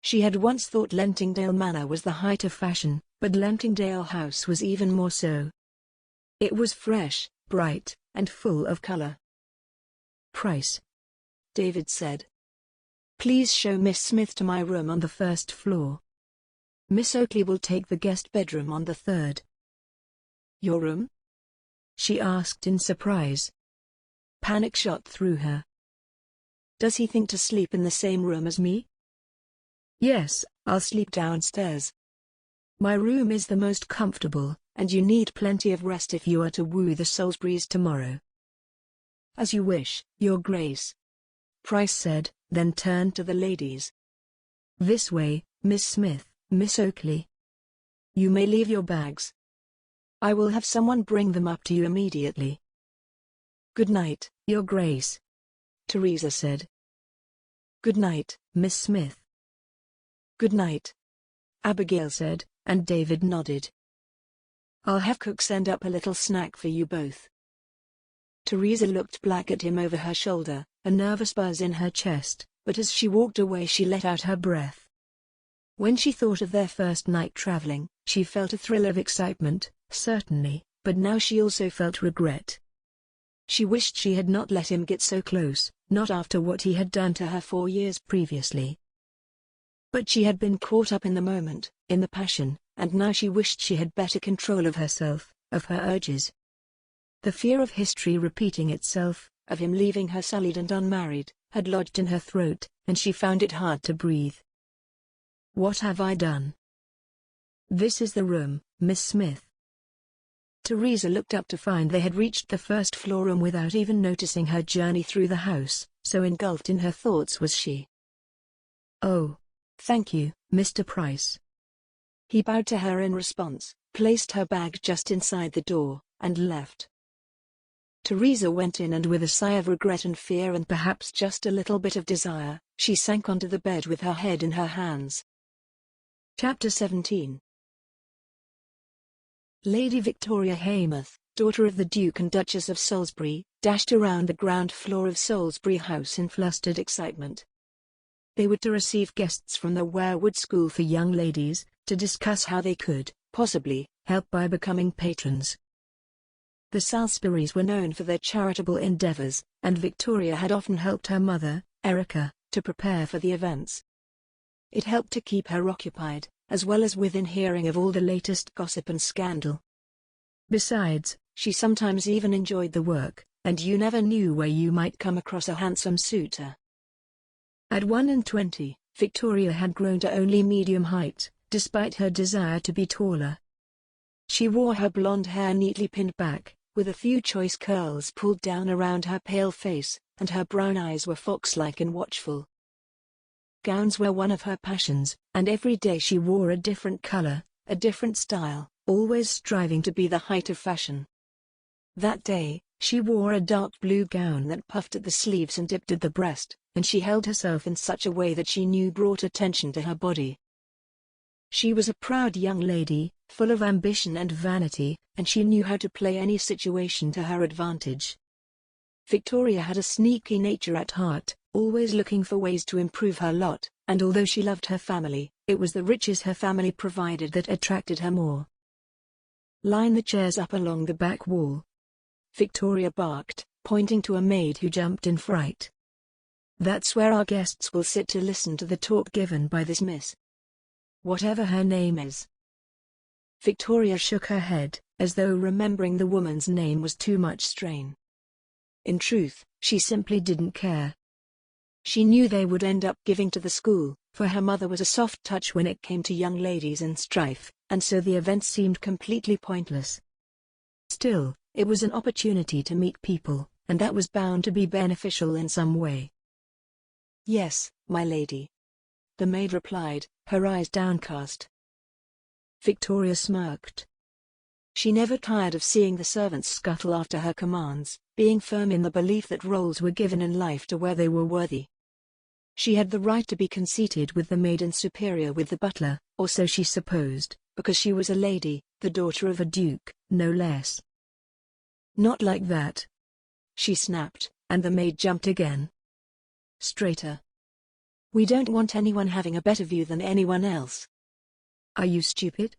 C: She had once thought Lentingdale Manor was the height of fashion, but Lentingdale House was even more so. It was fresh, bright, and full of color. "Price," David said. "Please show Miss Smith to my room on the 1st floor. Miss Oakley will take the guest bedroom on the 3rd. "Your room?" she asked in surprise. Panic shot through her. "Does he think to sleep in the same room as me?" "Yes, I'll sleep downstairs. My room is the most comfortable, and you need plenty of rest if you are to woo the Salisburys tomorrow." "As you wish, Your Grace," Price said, then turned to the ladies. This way, Miss Smith, Miss Oakley. You may leave your bags. I will have someone bring them up to you immediately. Good night, Your Grace, Teresa said. Good night, Miss Smith. Good night, Abigail said, and David nodded. I'll have cook send up a little snack for you both. Teresa looked back at him over her shoulder, a nervous buzz in her chest, but as she walked away she let out her breath. When she thought of their first night traveling, she felt a thrill of excitement, certainly, but now she also felt regret. She wished she had not let him get so close, not after what he had done to her 4 years previously. But she had been caught up in the moment, in the passion, and now she wished she had better control of herself, of her urges. The fear of history repeating itself, of him leaving her sullied and unmarried, had lodged in her throat, and she found it hard to breathe. What have I done? This is the room, Miss Smith. Teresa looked up to find they had reached the first floor room without even noticing her journey through the house, so engulfed in her thoughts was she. Oh, thank you, Mr. Price. He bowed to her in response, placed her bag just inside the door, and left. Teresa went in and with a sigh of regret and fear and perhaps just a little bit of desire, she sank onto the bed with her head in her hands. Chapter 17. Lady Victoria Haymoth, daughter of the Duke and Duchess of Salisbury, dashed around the ground floor of Salisbury House in flustered excitement. They were to receive guests from the Wearwood School for Young Ladies, to discuss how they could, possibly, help by becoming patrons. The Salisburys were known for their charitable endeavors, and Victoria had often helped her mother, Erica, to prepare for the events. It helped to keep her occupied, as well as within hearing of all the latest gossip and scandal. Besides, she sometimes even enjoyed the work, and you never knew where you might come across a handsome suitor. At 21, Victoria had grown to only medium height, despite her desire to be taller. She wore her blonde hair neatly pinned back, with a few choice curls pulled down around her pale face, and her brown eyes were fox-like and watchful. Gowns were one of her passions, and every day she wore a different color, a different style, always striving to be the height of fashion. That day, she wore a dark blue gown that puffed at the sleeves and dipped at the breast, and she held herself in such a way that she knew brought attention to her body. She was a proud young lady, full of ambition and vanity, and she knew how to play any situation to her advantage. Victoria had a sneaky nature at heart, always looking for ways to improve her lot, and although she loved her family, it was the riches her family provided that attracted her more. "Line the chairs up along the back wall," Victoria barked, pointing to a maid who jumped in fright. "That's where our guests will sit to listen to the talk given by this miss, whatever her name is." Victoria shook her head, as though remembering the woman's name was too much strain. In truth, she simply didn't care. She knew they would end up giving to the school, for her mother was a soft touch when it came to young ladies in strife, and so the event seemed completely pointless. Still, it was an opportunity to meet people, and that was bound to be beneficial in some way. "Yes, my lady," the maid replied, her eyes downcast. Victoria smirked. She never tired of seeing the servants scuttle after her commands, being firm in the belief that roles were given in life to where they were worthy. She had the right to be conceited with the maid and superior with the butler, or so she supposed, because she was a lady, the daughter of a duke, no less. "Not like that," she snapped, and the maid jumped again. "Straighter. We don't want anyone having a better view than anyone else. Are you stupid?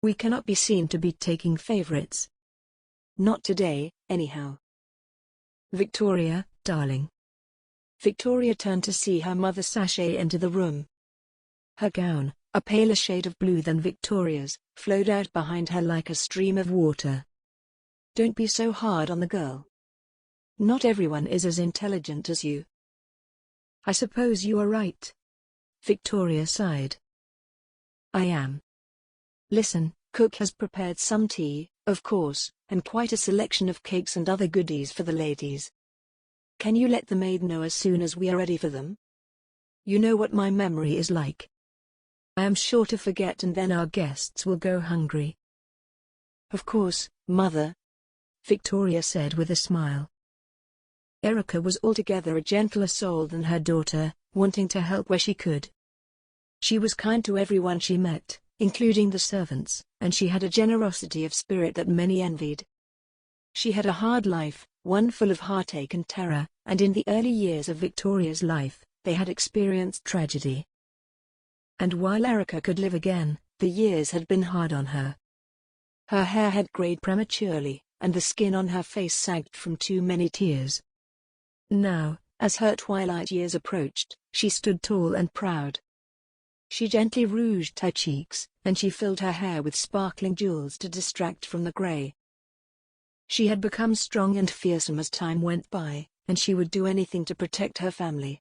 C: We cannot be seen to be taking favorites. Not today, anyhow. Victoria, darling." Victoria turned to see her mother sashay into the room. Her gown, a paler shade of blue than Victoria's, flowed out behind her like a stream of water. "Don't be so hard on the girl. Not everyone is as intelligent as you." "I suppose you are right." Victoria sighed. "I am. Listen, cook has prepared some tea, of course, and quite a selection of cakes and other goodies for the ladies. Can you let the maid know as soon as we are ready for them?" You know what my memory is like. I am sure to forget and then our guests will go hungry.
D: Of course, Mother, Victoria said with a smile. Erica was altogether a gentler soul than her daughter, wanting to help where she could. She was kind to everyone she met, including the servants, and she had a generosity of spirit that many envied. She had a hard life, one full of heartache and terror, and in the early years of Victoria's life, they had experienced tragedy. And while Erica could live again, the years had been hard on her. Her hair had grayed prematurely, and the skin on her face sagged from too many tears. Now, as her twilight years approached, she stood tall and proud. She gently rouged her cheeks, and she filled her hair with sparkling jewels to distract from the gray. She had become strong and fearsome as time went by, and she would do anything to protect her family.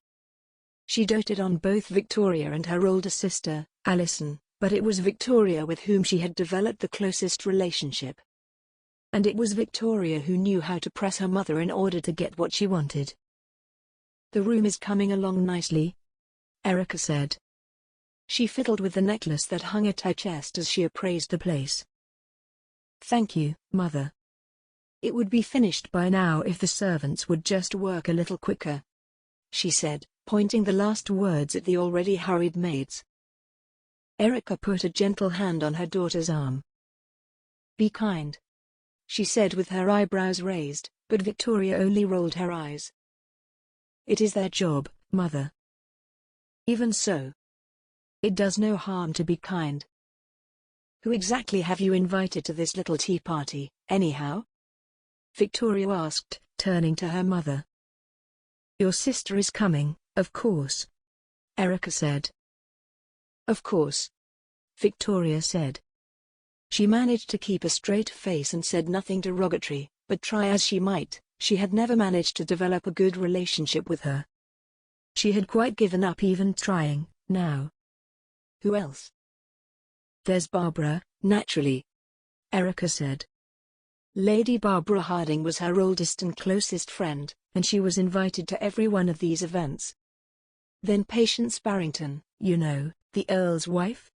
D: She doted on both Victoria and her older sister, Alison, but it was Victoria with whom she had developed the closest relationship. And it was Victoria who knew how to press her mother in order to get what she wanted. "The room is coming along nicely," Erica said. She fiddled with the necklace that hung at her chest as she appraised the place. "Thank you, Mother. It would be finished by now if the servants would just work a little quicker," she said, pointing the last words at the already hurried maids. Erica put a gentle hand on her daughter's arm. "Be kind," she said with her eyebrows raised, but Victoria only rolled her eyes. "It is their job, Mother." "Even so. It does no harm to be kind." "Who exactly have you invited to this little tea party, anyhow?" Victoria asked, turning to her mother. "Your sister is coming, of course," Erica said. "Of course," Victoria said. She managed to keep a straight face and said nothing derogatory, but try as she might, she had never managed to develop a good relationship with her. She had quite given up even trying, now. "Who else?" "There's Barbara, naturally," Erica said. Lady Barbara Harding was her oldest and closest friend, and she was invited to every one of these events. Then Patience Barrington, you know, the Earl's wife?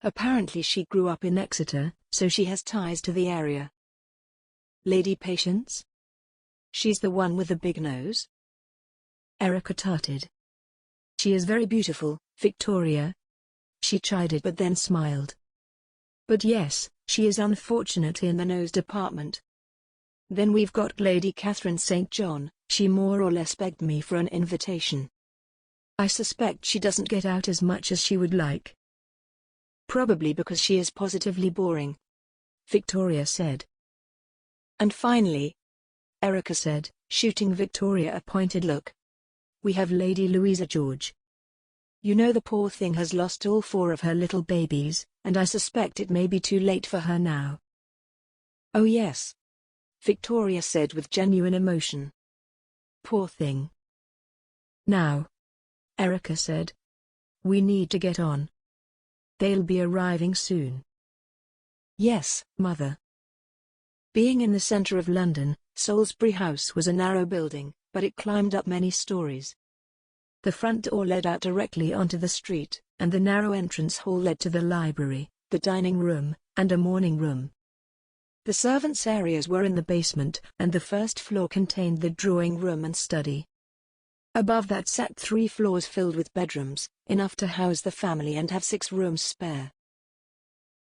D: Apparently she grew up in Exeter, so she has ties to the area. Lady Patience? She's the one with the big nose? Erica tarted. She is very beautiful, Victoria. She chided but then smiled. But yes, she is unfortunately in the nose department. Then we've got Lady Catherine St. John, she more or less begged me for an invitation. I suspect she doesn't get out as much as she would like. Probably because she is positively boring, Victoria said. And finally, Erica said, shooting Victoria a pointed look, we have Lady Louisa George. You know the poor thing has lost all 4 of her little babies, and I suspect it may be too late for her now. Oh yes, Victoria said with genuine emotion. Poor thing. Now, Erica said, we need to get on. They'll be arriving soon. Yes, Mother. Being in the centre of London, Salisbury House was a narrow building, but it climbed up many stories. The front door led out directly onto the street, and the narrow entrance hall led to the library, the dining room, and a morning room. The servants' areas were in the basement, and the first floor contained the drawing room and study. Above that sat 3 floors filled with bedrooms, enough to house the family and have 6 rooms spare.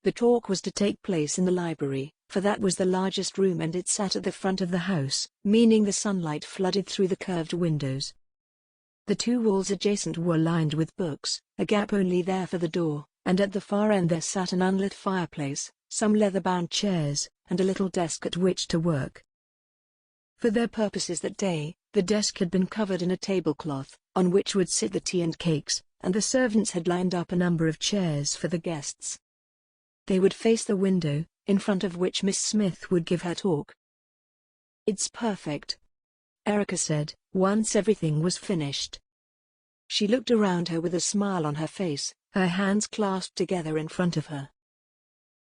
D: The talk was to take place in the library, for that was the largest room and it sat at the front of the house, meaning the sunlight flooded through the curved windows. The 2 walls adjacent were lined with books, a gap only there for the door, and at the far end there sat an unlit fireplace, some leather-bound chairs, and a little desk at which to work. For their purposes that day, the desk had been covered in a tablecloth, on which would sit the tea and cakes, and the servants had lined up a number of chairs for the guests. They would face the window, in front of which Miss Smith would give her talk. It's perfect, Erica said, once everything was finished. She looked around her with a smile on her face, her hands clasped together in front of her.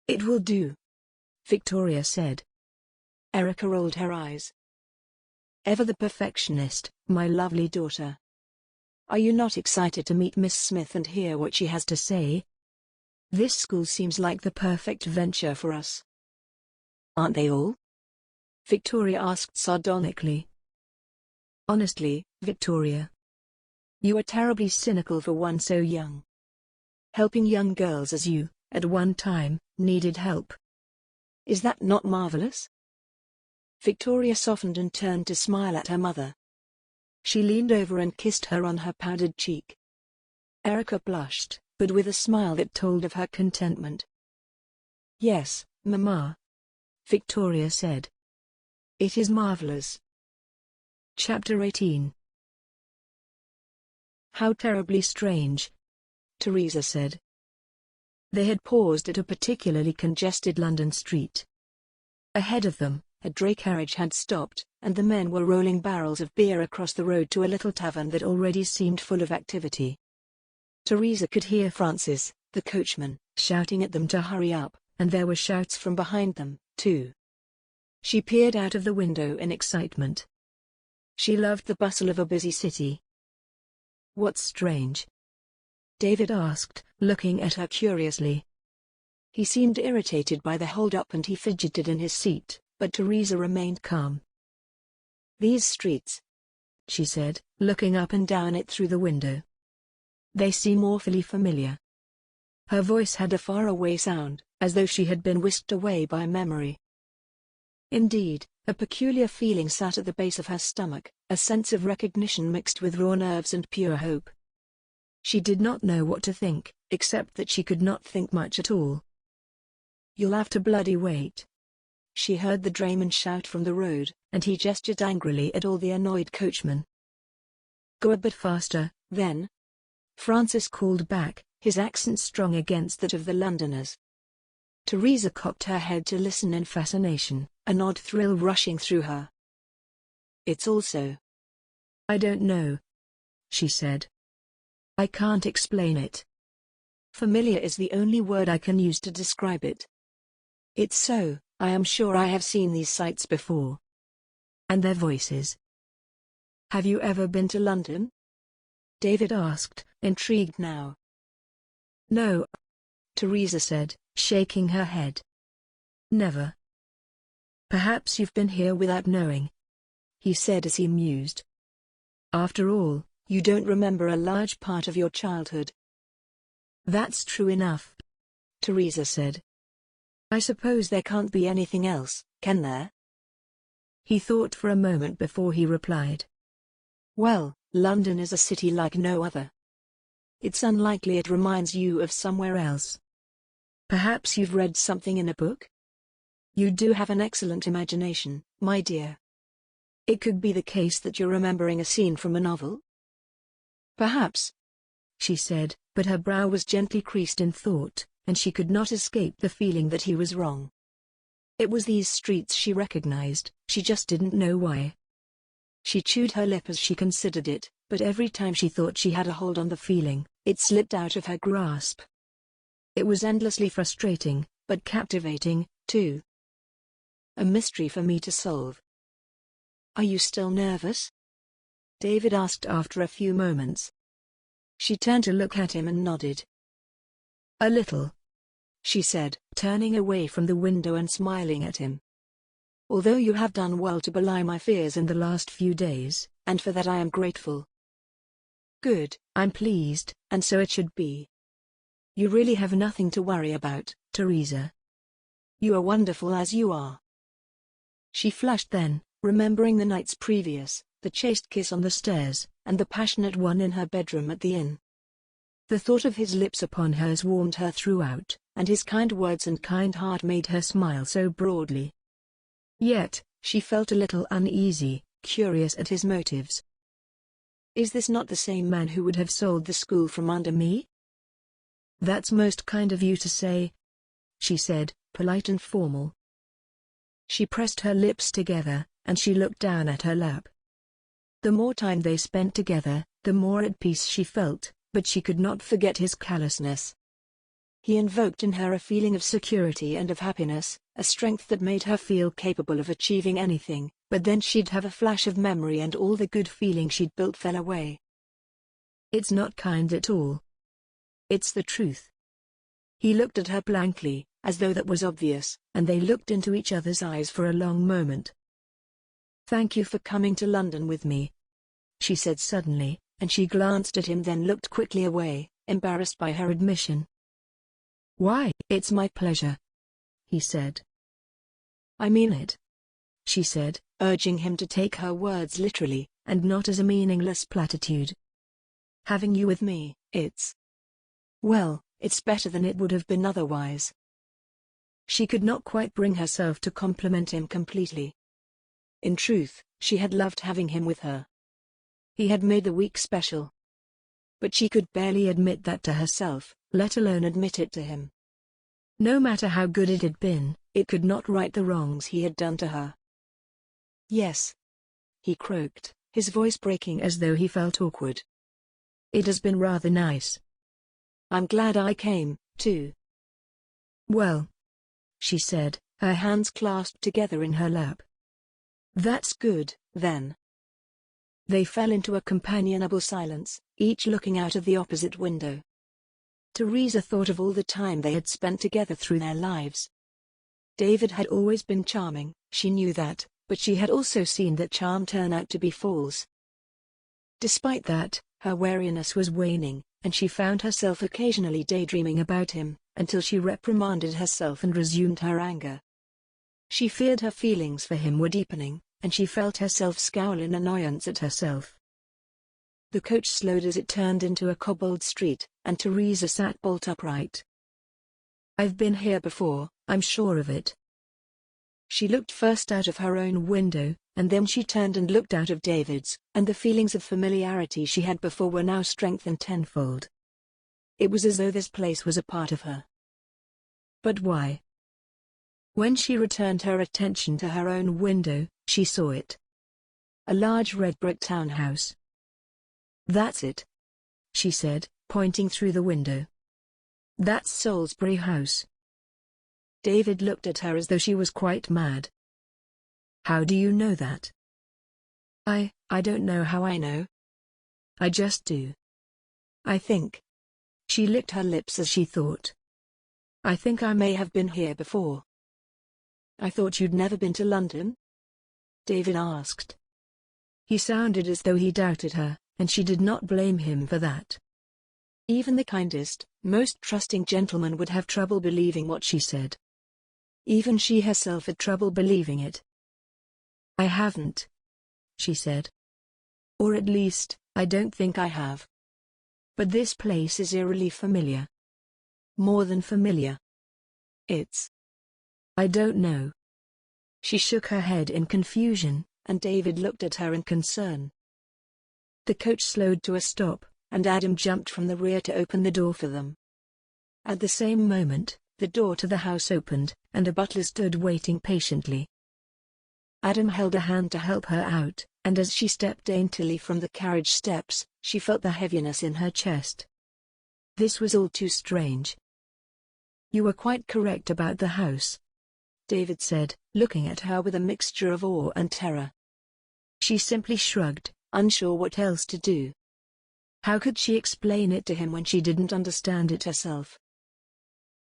D: It will do, Victoria said. Erica rolled her eyes. Ever the perfectionist, my lovely daughter.
C: Are you not excited to meet Miss Smith and hear what she has to say? This school seems like the perfect venture for us. Aren't they all? Victoria asked sardonically. Honestly, Victoria, you are terribly cynical for one so young. Helping young girls as you, at one time, needed help. Is that not marvelous? Victoria softened and turned to smile at her mother. She leaned over and kissed her on her powdered cheek. Erica blushed, but with a smile that told of her contentment. Yes, Mama, Victoria said. It is marvelous. Chapter 18. How terribly strange, Teresa said. They had paused at a particularly congested London street. Ahead of them, a dray carriage had stopped, and the men were rolling barrels of beer across the road to a little tavern that already seemed full of activity. Teresa could hear Francis, the coachman, shouting at them to hurry up, and there were shouts from behind them, too. She peered out of the window in excitement. She loved the bustle of a busy city. What's strange? David asked, looking at her curiously. He seemed irritated by the hold-up and he fidgeted in his seat, but Teresa remained calm. These streets, she said, looking up and down it through the window. They seem awfully familiar. Her voice had a faraway sound, as though she had been whisked away by memory. Indeed, a peculiar feeling sat at the base of her stomach, a sense of recognition mixed with raw nerves and pure hope. She did not know what to think, except that she could not think much at all. You'll have to bloody wait. She heard the drayman shout from the road, and he gestured angrily at all the annoyed coachmen. Go a bit faster, then. Francis called back, his accent strong against that of the Londoners. Teresa cocked her head to listen in fascination, an odd thrill rushing through her. It's also. I don't know, she said. I can't explain it. Familiar is the only word I can use to describe it. It's so, I am sure I have seen these sights before. And their voices. Have you ever been to London? David asked, intrigued now. No, Teresa said, shaking her head. Never. Perhaps you've been here without knowing, he said as he mused. After all, you don't remember a large part of your childhood. That's true enough, Teresa said. I suppose there can't be anything else, can there? He thought for a moment before he replied. Well, London is a city like no other. It's unlikely it reminds you of somewhere else. Perhaps you've read something in a book? You do have an excellent imagination, my dear. It could be the case that you're remembering a scene from a novel? Perhaps, she said, but her brow was gently creased in thought, and she could not escape the feeling that he was wrong. It was these streets she recognized, she just didn't know why. She chewed her lip as she considered it, but every time she thought she had a hold on the feeling, it slipped out of her grasp. It was endlessly frustrating, but captivating, too. A mystery for me to solve. Are you still nervous? David asked after a few moments. She turned to look at him and nodded. A little, she said, turning away from the window and smiling at him. Although you have done well to belie my fears in the last few days, and for that I am grateful. Good, I'm pleased, and so it should be. You really have nothing to worry about, Teresa. You are wonderful as you are. She flushed then, remembering the nights previous, the chaste kiss on the stairs, and the passionate one in her bedroom at the inn. The thought of his lips upon hers warmed her throughout, and his kind words and kind heart made her smile so broadly. Yet, she felt a little uneasy, curious at his motives. Is this not the same man who would have sold the school from under me? That's most kind of you to say, she said, polite and formal. She pressed her lips together, and she looked down at her lap. The more time they spent together, the more at peace she felt, but she could not forget his callousness. He invoked in her a feeling of security and of happiness, a strength that made her feel capable of achieving anything, but then she'd have a flash of memory and all the good feeling she'd built fell away. It's not kind at all. It's the truth. He looked at her blankly, as though that was obvious, and they looked into each other's eyes for a long moment. "Thank you for coming to London with me," she said suddenly, and she glanced at him then looked quickly away, embarrassed by her admission. "Why, it's my pleasure," he said. "I mean it," she said, urging him to take her words literally, and not as a meaningless platitude. "Having you with me, well, it's better than it would have been otherwise." She could not quite bring herself to compliment him completely. In truth, she had loved having him with her. He had made the week special. But she could barely admit that to herself, let alone admit it to him. No matter how good it had been, it could not right the wrongs he had done to her. "Yes," he croaked, his voice breaking as though he felt awkward. "It has been rather nice. I'm glad I came, too." "Well," she said, her hands clasped together in her lap. "That's good, then." They fell into a companionable silence, each looking out of the opposite window. Teresa thought of all the time they had spent together through their lives. David had always been charming, she knew that, but she had also seen that charm turn out to be false. Despite that, her wariness was waning, and she found herself occasionally daydreaming about him, until she reprimanded herself and resumed her anger. She feared her feelings for him were deepening, and she felt herself scowl in annoyance at herself. The coach slowed as it turned into a cobbled street, and Teresa sat bolt upright. "I've been here before, I'm sure of it." She looked first out of her own window, and then she turned and looked out of David's, and the feelings of familiarity she had before were now strengthened tenfold. It was as though this place was a part of her. But why? When she returned her attention to her own window, she saw it. A large red brick townhouse. "That's it," she said, pointing through the window. "That's Salisbury House." David looked at her as though she was quite mad. "How do you know that?" I don't know how I know. I just do. I think." She licked her lips as she thought. "I think I may have been here before." "I thought you'd never been to London?" David asked. He sounded as though he doubted her, and she did not blame him for that. Even the kindest, most trusting gentleman would have trouble believing what she said. Even she herself had trouble believing it. "I haven't," she said. "Or at least, I don't think I have. But this place is eerily familiar. More than familiar. I don't know." She shook her head in confusion, and David looked at her in concern. The coach slowed to a stop, and Adam jumped from the rear to open the door for them. At the same moment, the door to the house opened, and a butler stood waiting patiently. Adam held a hand to help her out, and as she stepped daintily from the carriage steps, she felt the heaviness in her chest. This was all too strange. "You were quite correct about the house," David said, looking at her with a mixture of awe and terror. She simply shrugged, unsure what else to do. How could she explain it to him when she didn't understand it herself?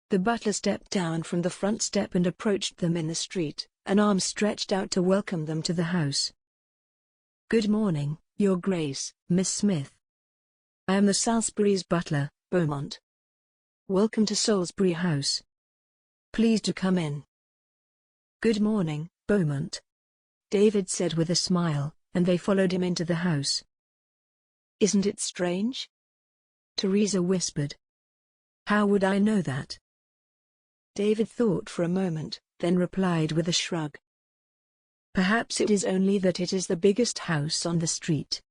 C: The butler stepped down from the front step and approached them in the street, an arm stretched out to welcome them to the house. "Good morning, Your Grace, Miss Smith. I am the Salisbury's butler, Beaumont. Welcome to Salisbury House. Please do come in." "Good morning, Beaumont," David said with a smile, and they followed him into the house. "Isn't it strange?" Teresa whispered. "How would I know that?" David thought for a moment, then replied with a shrug. "Perhaps it is only that it is the biggest house on the street.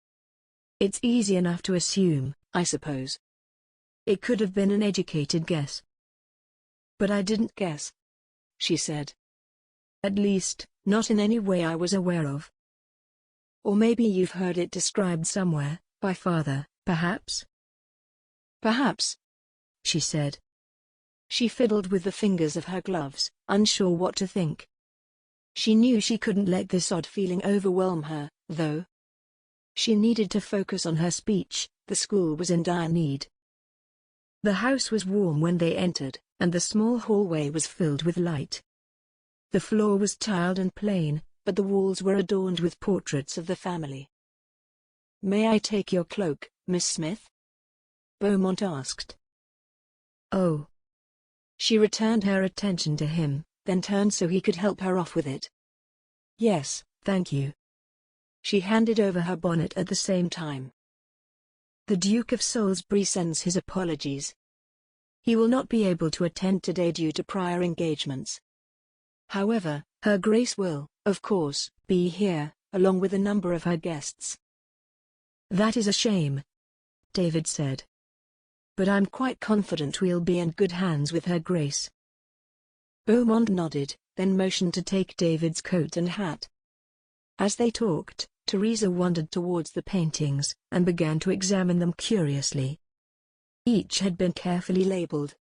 C: It's easy enough to assume, I suppose. It could have been an educated guess." "But I didn't guess," she said. "At least, not in any way I was aware of. Or maybe you've heard it described somewhere, by Father, perhaps?" "Perhaps," she said. She fiddled with the fingers of her gloves, unsure what to think. She knew she couldn't let this odd feeling overwhelm her, though. She needed to focus on her speech, The school was in dire need. The house was warm when they entered, and the small hallway was filled with light. The floor was tiled and plain, but the walls were adorned with portraits of the family. "May I take your cloak, Miss Smith?" Beaumont asked.
D: Oh.
C: She returned her attention to him, then turned so he could help her off with it.
D: Yes, thank you.
C: She handed over her bonnet at the same time. "The Duke of Salisbury sends his apologies. He will not be able to attend today due to prior engagements. However, Her Grace will, of course, be here, along with a number of her guests."
D: "That is a shame," David said.
C: "But I'm quite confident we'll be in good hands with Her Grace." Beaumont nodded, then motioned to take David's coat and hat. As they talked, Teresa wandered towards the paintings, and began to examine them curiously. Each had been carefully labeled.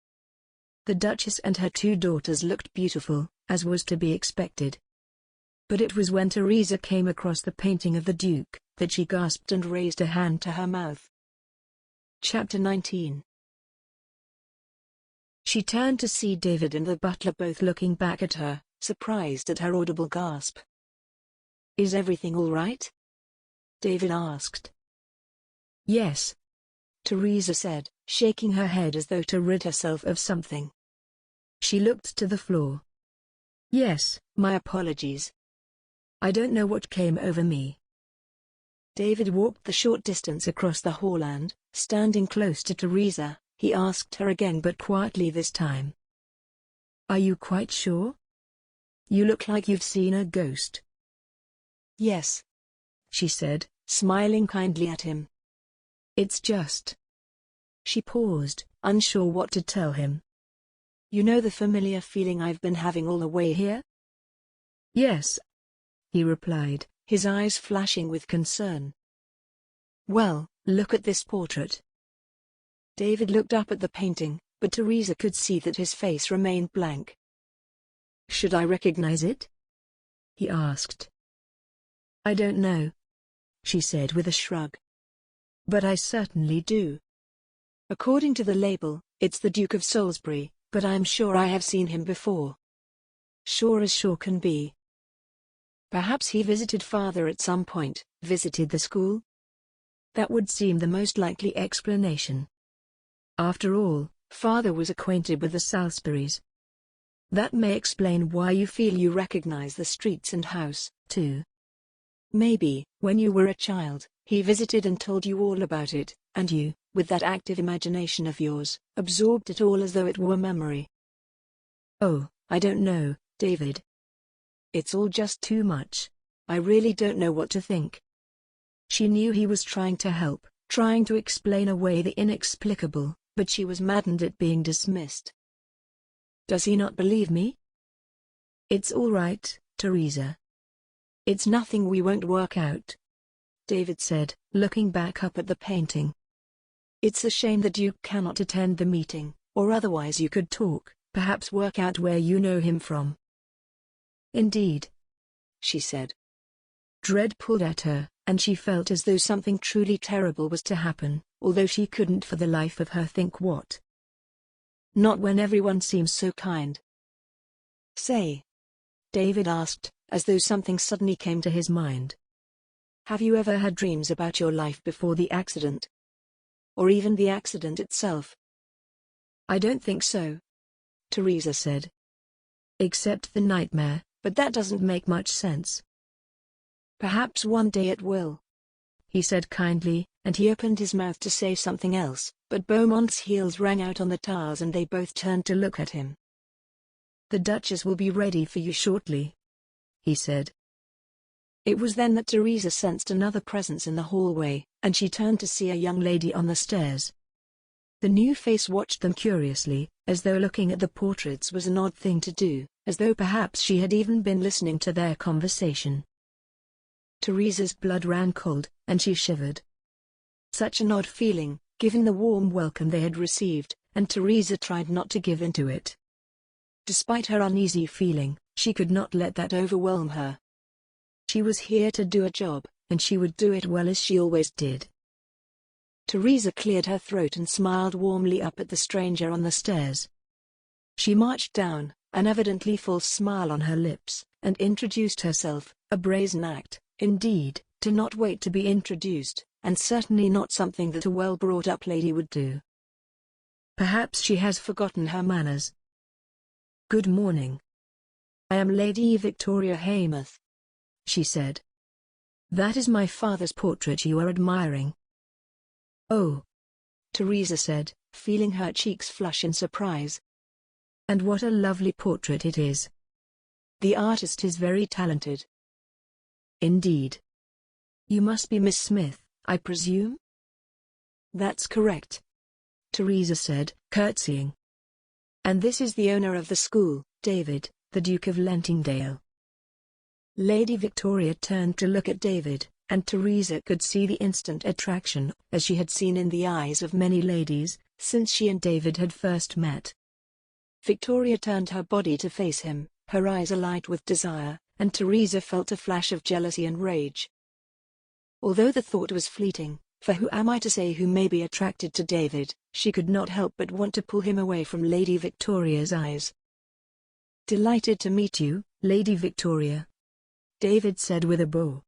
C: The Duchess and her two daughters looked beautiful, as was to be expected. But it was when Teresa came across the painting of the Duke, that she gasped and raised a hand to her mouth. Chapter 19. She turned to see David and the butler both looking back at her, surprised at her audible gasp. "Is everything all right?" David asked.
D: "Yes,"
C: Teresa said, shaking her head as though to rid herself of something. She looked to the floor.
D: "Yes,
C: "My apologies.
D: I don't know what came over me."
C: David walked the short distance across the hall and, standing close to Teresa, he asked her again but quietly this time.
D: "Are you quite sure? You look like you've seen a ghost."
C: "Yes,"
D: she said,
C: smiling kindly at him.
D: "It's just—" She paused, unsure what to tell him.
C: "You know the familiar feeling I've been having all the way here?"
D: "Yes," he replied,
C: his eyes flashing with concern. "Well, look at this portrait." David looked up at the painting, but Teresa could see that his face remained blank. "Should I recognize it?" he asked.
D: "I don't know,"
C: she said with a shrug.
D: "But I certainly do.
C: According to the label, it's the Duke of Salisbury, but I'm sure I have seen him before. Sure as sure can be. Perhaps he visited Father at some point, visited the school? That would seem the most likely explanation. After all, Father was acquainted with the Salisburys. That may explain why you feel you recognize the streets and house, too. Maybe, when you were a child, he visited and told you all about it, and you, with that active imagination of yours, absorbed it all as though it were memory."
D: "Oh, I don't know, David.
C: It's all just too much. I really don't know what to think." She knew he was trying to help, trying to explain away the inexplicable, but she was maddened at being dismissed. "Does he not believe me?"
D: "It's all right, Teresa.
C: It's nothing we won't work out," David said, looking back up at the painting. "It's a shame the Duke cannot attend the meeting, or otherwise you could talk, perhaps work out where you know him from."
D: "Indeed,"
C: she said.
D: Dread pulled at her, and she felt as though something truly terrible was to happen, although she couldn't for the life of her think what.
C: "Not when everyone seems so kind." "Say," David asked, as though something suddenly came to his mind. "Have you ever had dreams about your life before the accident? Or even the accident itself?"
D: "I don't think so,"
C: Teresa said.
D: "Except the nightmare, but that doesn't make much sense."
C: "Perhaps one day it will," he said kindly, and he opened his mouth to say something else, but Beaumont's heels rang out on the tiles and they both turned to look at him.
D: "The Duchess will be ready for you shortly," he said.
C: It was then that Teresa sensed another presence in the hallway, and she turned to see a young lady on the stairs. The new face watched them curiously, as though looking at the portraits was an odd thing to do, as though perhaps she had even been listening to their conversation. Teresa's blood ran cold, and she shivered. Such an odd feeling, given the warm welcome they had received, and Teresa tried not to give in to it. Despite her uneasy feeling, she could not let that overwhelm her. She was here to do a job, and she would do it well as she always did. Teresa cleared her throat and smiled warmly up at the stranger on the stairs. She marched down, an evidently false smile on her lips, and introduced herself, a brazen act, indeed, to not wait to be introduced, and certainly not something that a well-brought-up lady would do. Perhaps she has forgotten her manners. "Good morning. I am Lady Victoria Haymarth," she said. "That is my father's portrait you are admiring." "Oh," Teresa said, feeling her cheeks flush in surprise. "And what a lovely portrait it is. The artist is very talented." "Indeed. You must be Miss Smith, I presume?" "That's correct," Teresa said, curtsying. "And this is the owner of the school, David, the Duke of Lentingdale." Lady Victoria turned to look at David, and Teresa could see the instant attraction, as she had seen in the eyes of many ladies, since she and David had first met. Victoria turned her body to face him, her eyes alight with desire, and Teresa felt a flash of jealousy and rage. Although the thought was fleeting, for who am I to say who may be attracted to David, she could not help but want to pull him away from Lady Victoria's eyes. "Delighted to meet you, Lady Victoria," David said with a bow.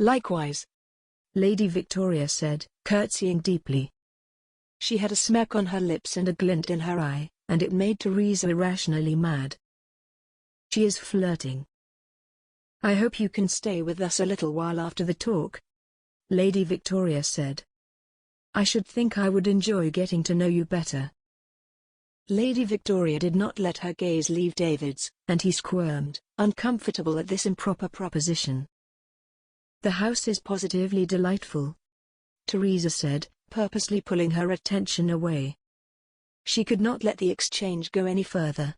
C: "Likewise," Lady Victoria said, curtsying deeply. She had a smirk on her lips and a glint in her eye, and it made Teresa irrationally mad. "She is flirting. I hope you can stay with us a little while after the talk," Lady Victoria said. "I should think I would enjoy getting to know you better." Lady Victoria did not let her gaze leave David's, and he squirmed, uncomfortable at this improper proposition. "The house is positively delightful," Teresa said, purposely pulling her attention away. She could not let the exchange go any further.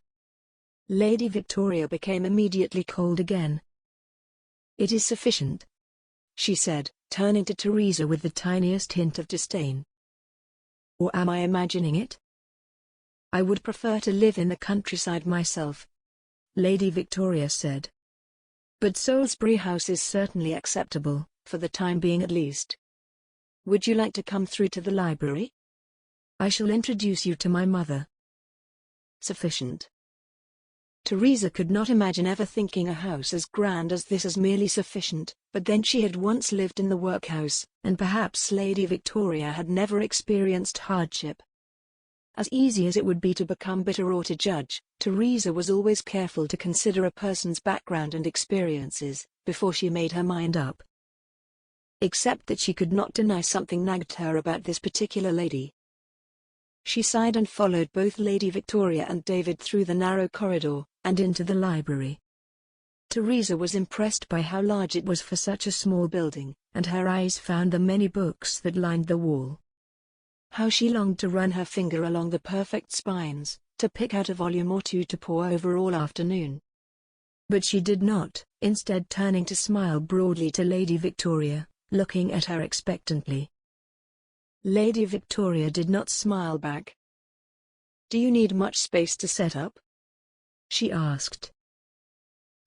C: Lady Victoria became immediately cold again. "It is sufficient," she said, turning to Teresa with the tiniest hint of disdain. "Or am I imagining it? I would prefer to live in the countryside myself," Lady Victoria said. "But Salisbury House is certainly acceptable, for the time being at least. Would you like to come through to the library? I shall introduce you to my mother." Sufficient. Teresa could not imagine ever thinking a house as grand as this as merely sufficient, but then she had once lived in the workhouse, and perhaps Lady Victoria had never experienced hardship. As easy as it would be to become bitter or to judge, Teresa was always careful to consider a person's background and experiences, before she made her mind up. Except that she could not deny something nagged her about this particular lady. She sighed and followed both Lady Victoria and David through the narrow corridor, and into the library. Teresa was impressed by how large it was for such a small building, and her eyes found the many books that lined the wall. How she longed to run her finger along the perfect spines, to pick out a volume or two to pore over all afternoon. But she did not, instead turning to smile broadly to Lady Victoria, looking at her expectantly. Lady Victoria did not smile back. "Do you need much space to set up?" she asked.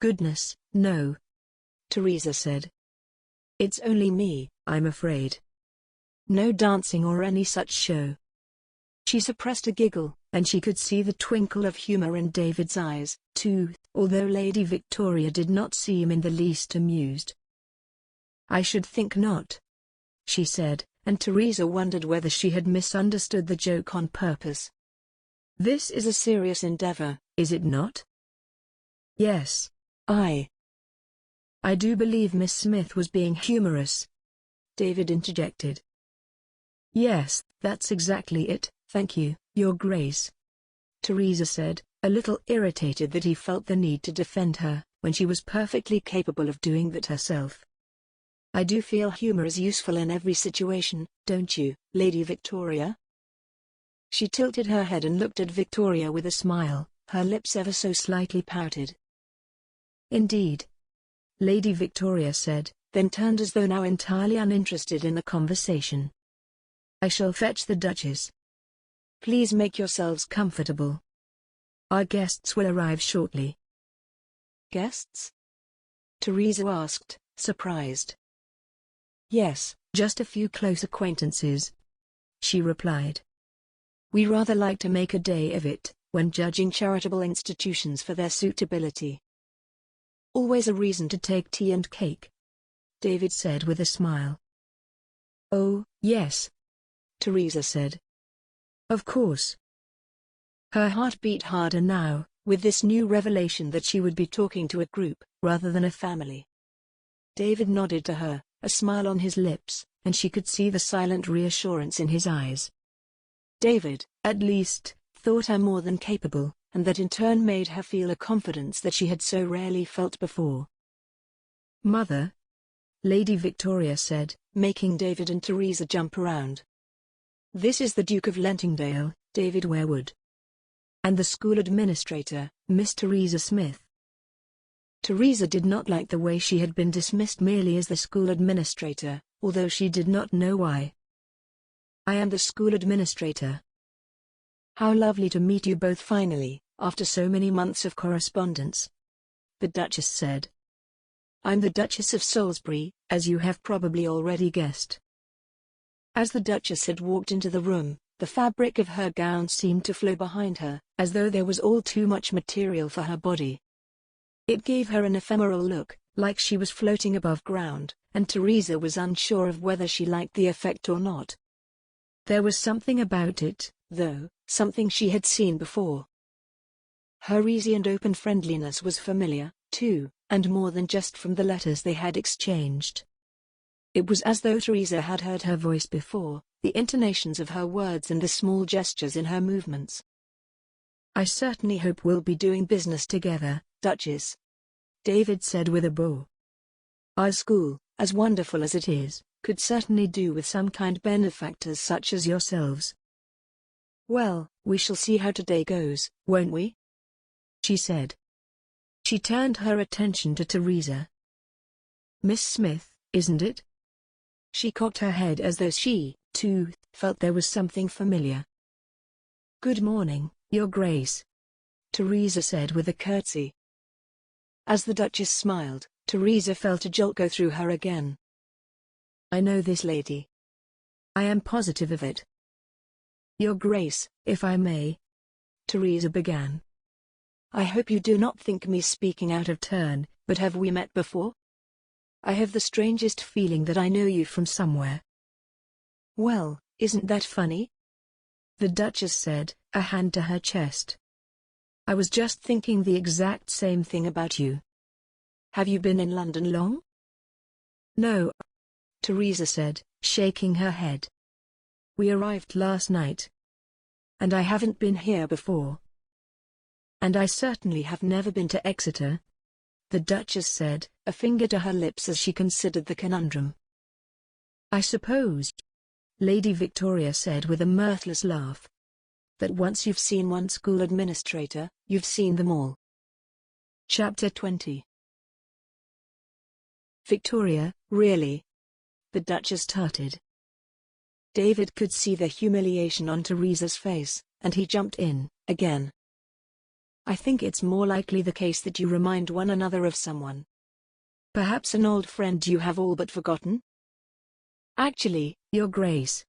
C: "Goodness, no," Teresa said. "It's only me, I'm afraid. No dancing or any such show." She suppressed a giggle, and she could see the twinkle of humor in David's eyes, too, although Lady Victoria did not seem in the least amused. "I should think not," she said, and Teresa wondered whether she had misunderstood the joke on purpose. "This is a serious endeavor, is it not?" "Yes. I do believe Miss Smith was being humorous," David interjected. "Yes, that's exactly it, thank you, Your Grace," Teresa said, a little irritated that he felt the need to defend her, when she was perfectly capable of doing that herself. "I do feel humor is useful in every situation, don't you, Lady Victoria?" She tilted her head and looked at Victoria with a smile, her lips ever so slightly pouted. "Indeed," Lady Victoria said, then turned as though now entirely uninterested in the conversation. "I shall fetch the Duchess. Please make yourselves comfortable. Our guests will arrive shortly." "Guests?" Teresa asked, surprised. Yes, just a few close acquaintances, she replied. We rather like to make a day of it, when judging charitable institutions for their suitability. Always a reason to take tea and cake, David said with a smile. Oh, yes, Teresa said. Of course. Her heart beat harder now, with this new revelation that she would be talking to a group, rather than a family. David nodded to her, a smile on his lips, and she could see the silent reassurance in his eyes. David, at least, thought her more than capable, and that in turn made her feel a confidence that she had so rarely felt before. Mother, Lady Victoria said, making David and Teresa jump around. This is the Duke of Lentingdale, David Wearwood. And the school administrator, Miss Teresa Smith. Teresa did not like the way she had been dismissed merely as the school administrator, although she did not know why. I am the school administrator. How lovely to meet you both finally, after so many months of correspondence, the Duchess said. I'm the Duchess of Salisbury, as you have probably already guessed. As the Duchess had walked into the room, the fabric of her gown seemed to flow behind her, as though there was all too much material for her body. It gave her an ephemeral look, like she was floating above ground, and Teresa was unsure of whether she liked the effect or not. There was something about it, though, something she had seen before. Her easy and open friendliness was familiar, too, and more than just from the letters they had exchanged. It was as though Teresa had heard her voice before, the intonations of her words and the small gestures in her movements. I certainly hope we'll be doing business together, Duchess, David said with a bow. Our school, as wonderful as it is, could certainly do with some kind benefactors such as yourselves. Well, we shall see how today goes, won't we? She said. She turned her attention to Teresa. Miss Smith, isn't it? She cocked her head as though she, too, felt there was something familiar. Good morning, Your Grace, Teresa said with a curtsy. As the Duchess smiled, Teresa felt a jolt go through her again. I know this lady. I am positive of it. Your Grace, if I may, Teresa began. I hope you do not think me speaking out of turn, but have we met before? I have the strangest feeling that I know you from somewhere. Well, isn't that funny? The Duchess said, a hand to her chest. I was just thinking the exact same thing about you. Have you been in London long? No, Teresa said, shaking her head. We arrived last night. And I haven't been here before. And I certainly have never been to Exeter, the Duchess said, a finger to her lips as she considered the conundrum. I suppose, Lady Victoria said with a mirthless laugh, that once you've seen one school administrator, you've seen them all. Chapter 20. Victoria, really? The Duchess tarted. David could see the humiliation on Teresa's face, and he jumped in, again. I think it's more likely the case that you remind one another of someone. Perhaps an old friend you have all but forgotten? Actually, Your Grace,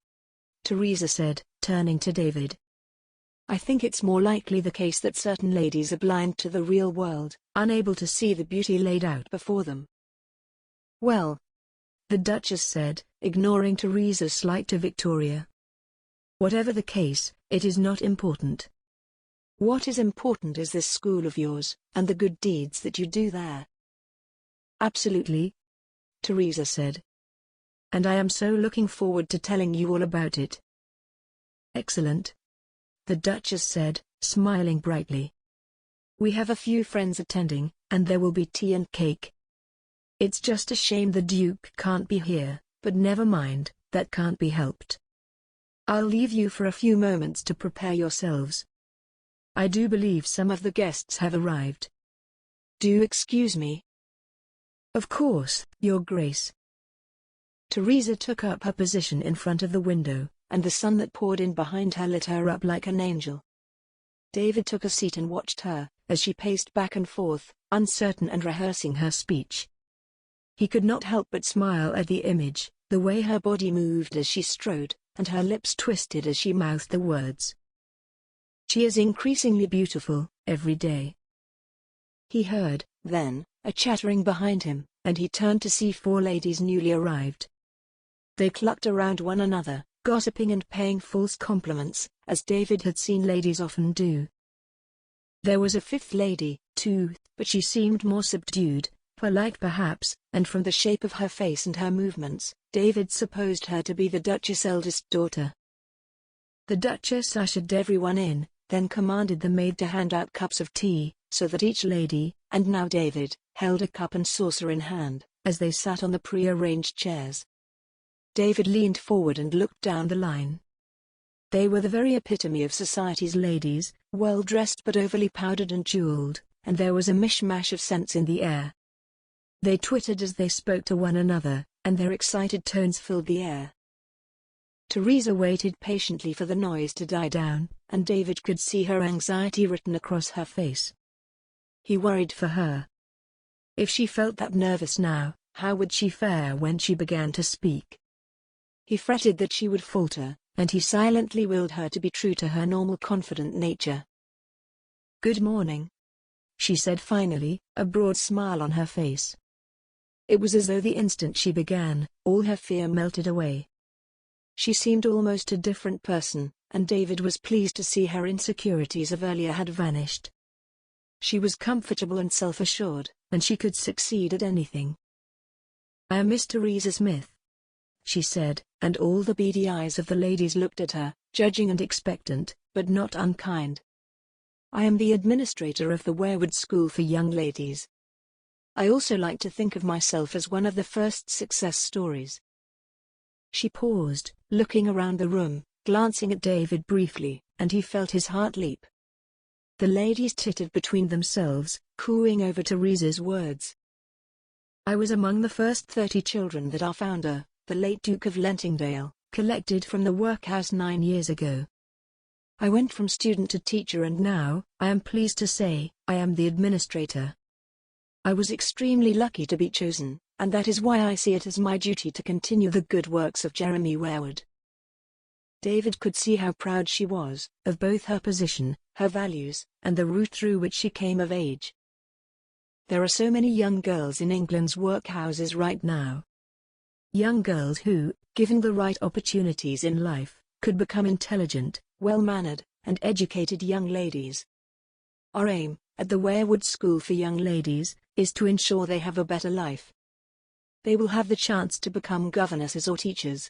C: Teresa said, turning to David. I think it's more likely the case that certain ladies are blind to the real world, unable to see the beauty laid out before them. Well, the Duchess said, ignoring Teresa's slight to Victoria. Whatever the case, it is not important. What is important is this school of yours, and the good deeds that you do there. Absolutely, Teresa said. And I am so looking forward to telling you all about it. Excellent, the Duchess said, smiling brightly. We have a few friends attending, and there will be tea and cake. It's just a shame the Duke can't be here, but never mind, that can't be helped. I'll leave you for a few moments to prepare yourselves. I do believe some of the guests have arrived. Do excuse me. Of course, Your Grace. Teresa took up her position in front of the window, and the sun that poured in behind her lit her up like an angel. David took a seat and watched her, as she paced back and forth, uncertain and rehearsing her speech. He could not help but smile at the image, the way her body moved as she strode, and her lips twisted as she mouthed the words. "She is increasingly beautiful, every day." He heard, then, a chattering behind him, and he turned to see 4 ladies newly arrived. They clucked around one another, gossiping and paying false compliments, as David had seen ladies often do. There was a 5th lady, too, but she seemed more subdued, polite perhaps, and from the shape of her face and her movements, David supposed her to be the Duchess' eldest daughter. The Duchess ushered everyone in, then commanded the maid to hand out cups of tea, so that each lady, and now David, held a cup and saucer in hand, as they sat on the pre-arranged chairs. David leaned forward and looked down the line. They were the very epitome of society's ladies, well-dressed but overly powdered and jeweled, and there was a mishmash of scents in the air. They twittered as they spoke to one another, and their excited tones filled the air. Teresa waited patiently for the noise to die down, and David could see her anxiety written across her face. He worried for her. If she felt that nervous now, how would she fare when she began to speak? He fretted that she would falter, and he silently willed her to be true to her normal confident nature. "Good morning," she said finally, a broad smile on her face. It was as though the instant she began, all her fear melted away. She seemed almost a different person, and David was pleased to see her insecurities of earlier had vanished. She was comfortable and self-assured, and she could succeed at anything. "I am Miss Teresa Smith," she said, and all the beady eyes of the ladies looked at her, judging and expectant, but not unkind. "I am the administrator of the Wearwood School for Young Ladies. I also like to think of myself as one of the first success stories." She paused, looking around the room, glancing at David briefly, and he felt his heart leap. The ladies tittered between themselves, cooing over Teresa's words. "I was among the first 30 children that our founder, the late Duke of Lentingdale, collected from the workhouse 9 years ago. I went from student to teacher and now, I am pleased to say, I am the administrator. I was extremely lucky to be chosen, and that is why I see it as my duty to continue the good works of Jeremy Wearwood." David could see how proud she was, of both her position, her values, and the route through which she came of age. There are so many young girls in England's workhouses right now. Young girls who, given the right opportunities in life, could become intelligent, well-mannered, and educated young ladies. Our aim, at the Wearwood School for Young Ladies, is to ensure they have a better life. They will have the chance to become governesses or teachers.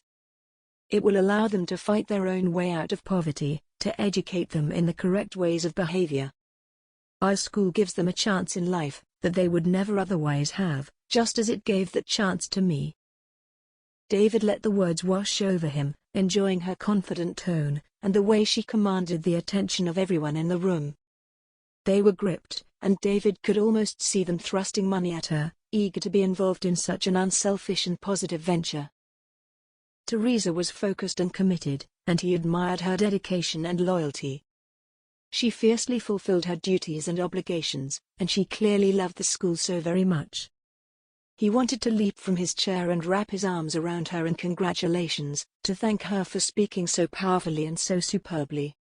C: It will allow them to fight their own way out of poverty, to educate them in the correct ways of behavior. Our school gives them a chance in life that they would never otherwise have, just as it gave that chance to me. David let the words wash over him, enjoying her confident tone, and the way she commanded the attention of everyone in the room. They were gripped, and David could almost see them thrusting money at her, eager to be involved in such an unselfish and positive venture. Teresa was focused and committed, and he admired her dedication and loyalty. She fiercely fulfilled her duties and obligations, and she clearly loved the school so very much. He wanted to leap from his chair and wrap his arms around her in congratulations, to thank her for speaking so powerfully and so superbly.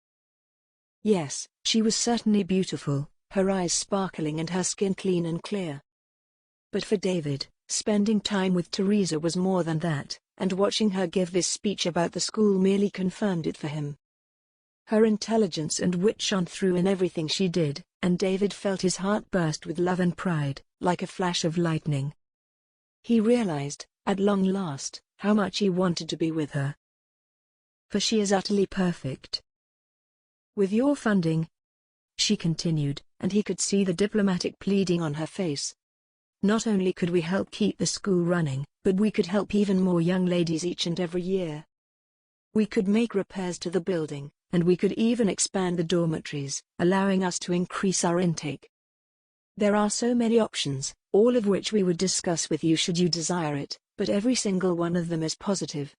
C: Yes, she was certainly beautiful, her eyes sparkling and her skin clean and clear. But for David, spending time with Teresa was more than that, and watching her give this speech about the school merely confirmed it for him. Her intelligence and wit shone through in everything she did, and David felt his heart burst with love and pride, like a flash of lightning. He realized, at long last, how much he wanted to be with her. For she is utterly perfect. "With your funding," she continued, and he could see the diplomatic pleading on her face, "not only could we help keep the school running, but we could help even more young ladies each and every year. We could make repairs to the building, and we could even expand the dormitories, allowing us to increase our intake. There are so many options, all of which we would discuss with you should you desire it, but every single one of them is positive.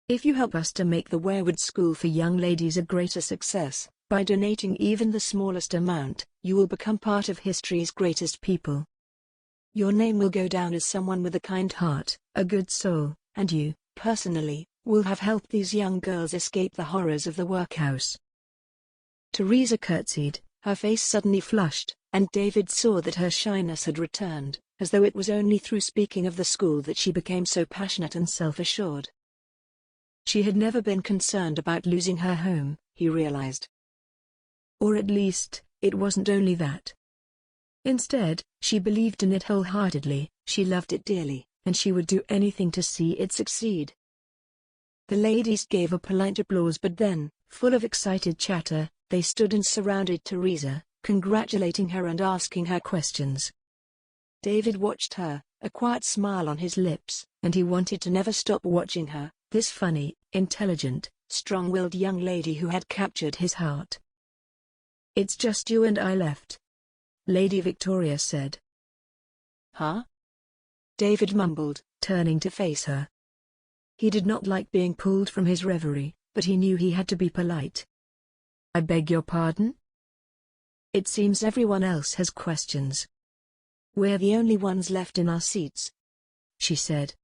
C: If you help us to make the Wearwood School for Young Ladies a greater success, by donating even the smallest amount, you will become part of history's greatest people. Your name will go down as someone with a kind heart, a good soul, and you, personally, will have helped these young girls escape the horrors of the workhouse." Teresa curtsied, her face suddenly flushed, and David saw that her shyness had returned, as though it was only through speaking of the school that she became so passionate and self-assured. She had never been concerned about losing her home, he realized. Or at least, it wasn't only that. Instead, she believed in it wholeheartedly, she loved it dearly, and she would do anything to see it succeed. The ladies gave a polite applause, but then, full of excited chatter, they stood and surrounded Teresa, congratulating her and asking her questions. David watched her, a quiet smile on his lips, and he wanted to never stop watching her, this funny, intelligent, strong-willed young lady who had captured his heart. "It's just you and I left," Lady Victoria said. "Huh?" David mumbled, turning to face her. He did not like being pulled from his reverie, but he knew he had to be polite. "I beg your pardon?" "It seems everyone else has questions. We're the only ones left in our seats," she said.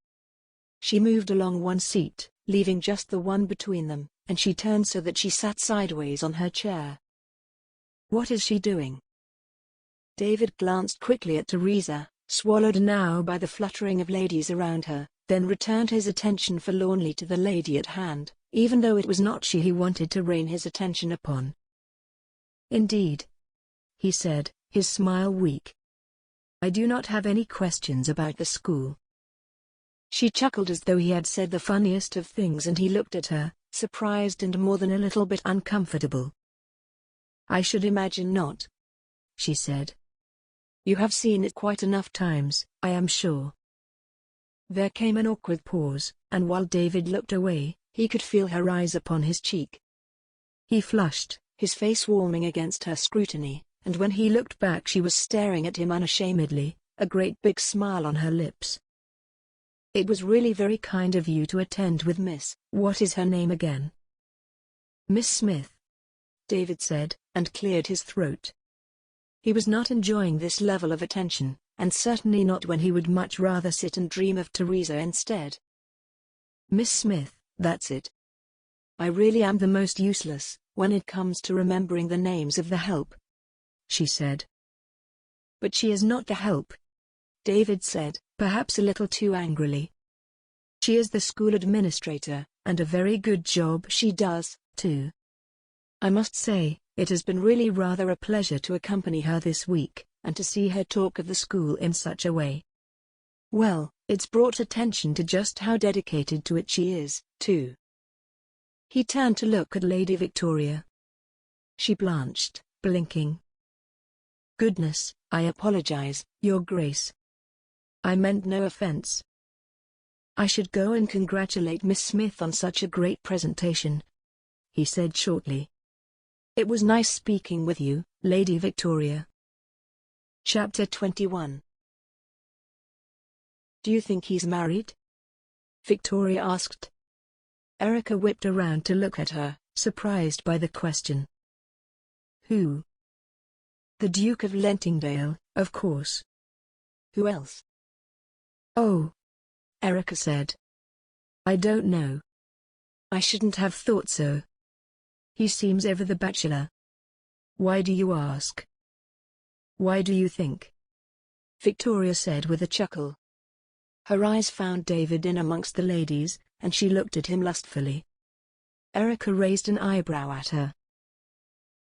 C: She moved along one seat, leaving just the one between them, and she turned so that she sat sideways on her chair. "What is she doing?" David glanced quickly at Teresa, swallowed now by the fluttering of ladies around her, then returned his attention forlornly to the lady at hand, even though it was not she he wanted to rain his attention upon. "Indeed," he said, his smile weak. "I do not have any questions about the school." She chuckled as though he had said the funniest of things, and he looked at her, surprised and more than a little bit uncomfortable. "I should imagine not," she said. "You have seen it quite enough times, I am sure." There came an awkward pause, and while David looked away, he could feel her eyes upon his cheek. He flushed, his face warming against her scrutiny, and when he looked back she was staring at him unashamedly, a great big smile on her lips. "It was really very kind of you to attend with Miss, what is her name again?" "Miss Smith," David said, and cleared his throat. He was not enjoying this level of attention, and certainly not when he would much rather sit and dream of Teresa instead. "Miss Smith, that's it. I really am the most useless, when it comes to remembering the names of the help," she said. "But she is not the help," David said, perhaps a little too angrily. "She is the school administrator, and a very good job she does, too. I must say, it has been really rather a pleasure to accompany her this week, and to see her talk of the school in such a way. Well, it's brought attention to just how dedicated to it she is, too." He turned to look at Lady Victoria. She blanched, blinking. "Goodness, I apologize, Your Grace. I meant no offense. I should go and congratulate Miss Smith on such a great presentation," he said shortly. "It was nice speaking with you, Lady Victoria." Chapter 21. "Do you think he's married?" Victoria asked. Erica whipped around to look at her, surprised by the question. "Who?" "The Duke of Lentingdale, of course. Who else?" "Oh," Erica said. "I don't know. I shouldn't have thought so. He seems ever the bachelor." "Why do you ask?" "Why do you think?" Victoria said with a chuckle. Her eyes found David in amongst the ladies, and she looked at him lustfully. Erica raised an eyebrow at her.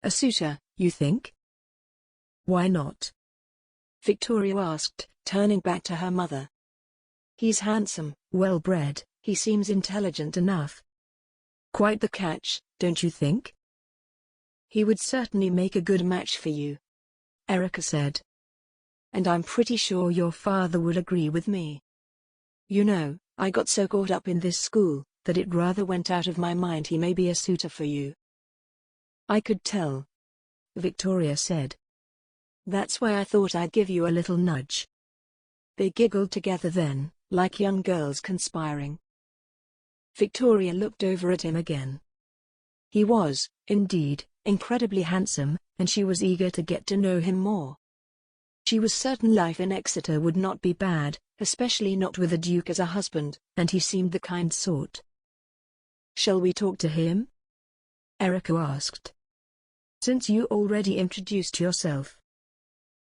C: "A suitor, you think?" "Why not?" Victoria asked, turning back to her mother. "He's handsome, well-bred, he seems intelligent enough." "Quite the catch, don't you think?" "He would certainly make a good match for you," Erica said. "And I'm pretty sure your father would agree with me. You know, I got so caught up in this school, that it rather went out of my mind he may be a suitor for you." "I could tell," Victoria said. "That's why I thought I'd give you a little nudge." They giggled together then, like young girls conspiring. Victoria looked over at him again. He was, indeed, incredibly handsome, and she was eager to get to know him more. She was certain life in Exeter would not be bad, especially not with a duke as a husband, and he seemed the kind sort. "Shall we talk to him?" Erica asked. "Since you already introduced yourself."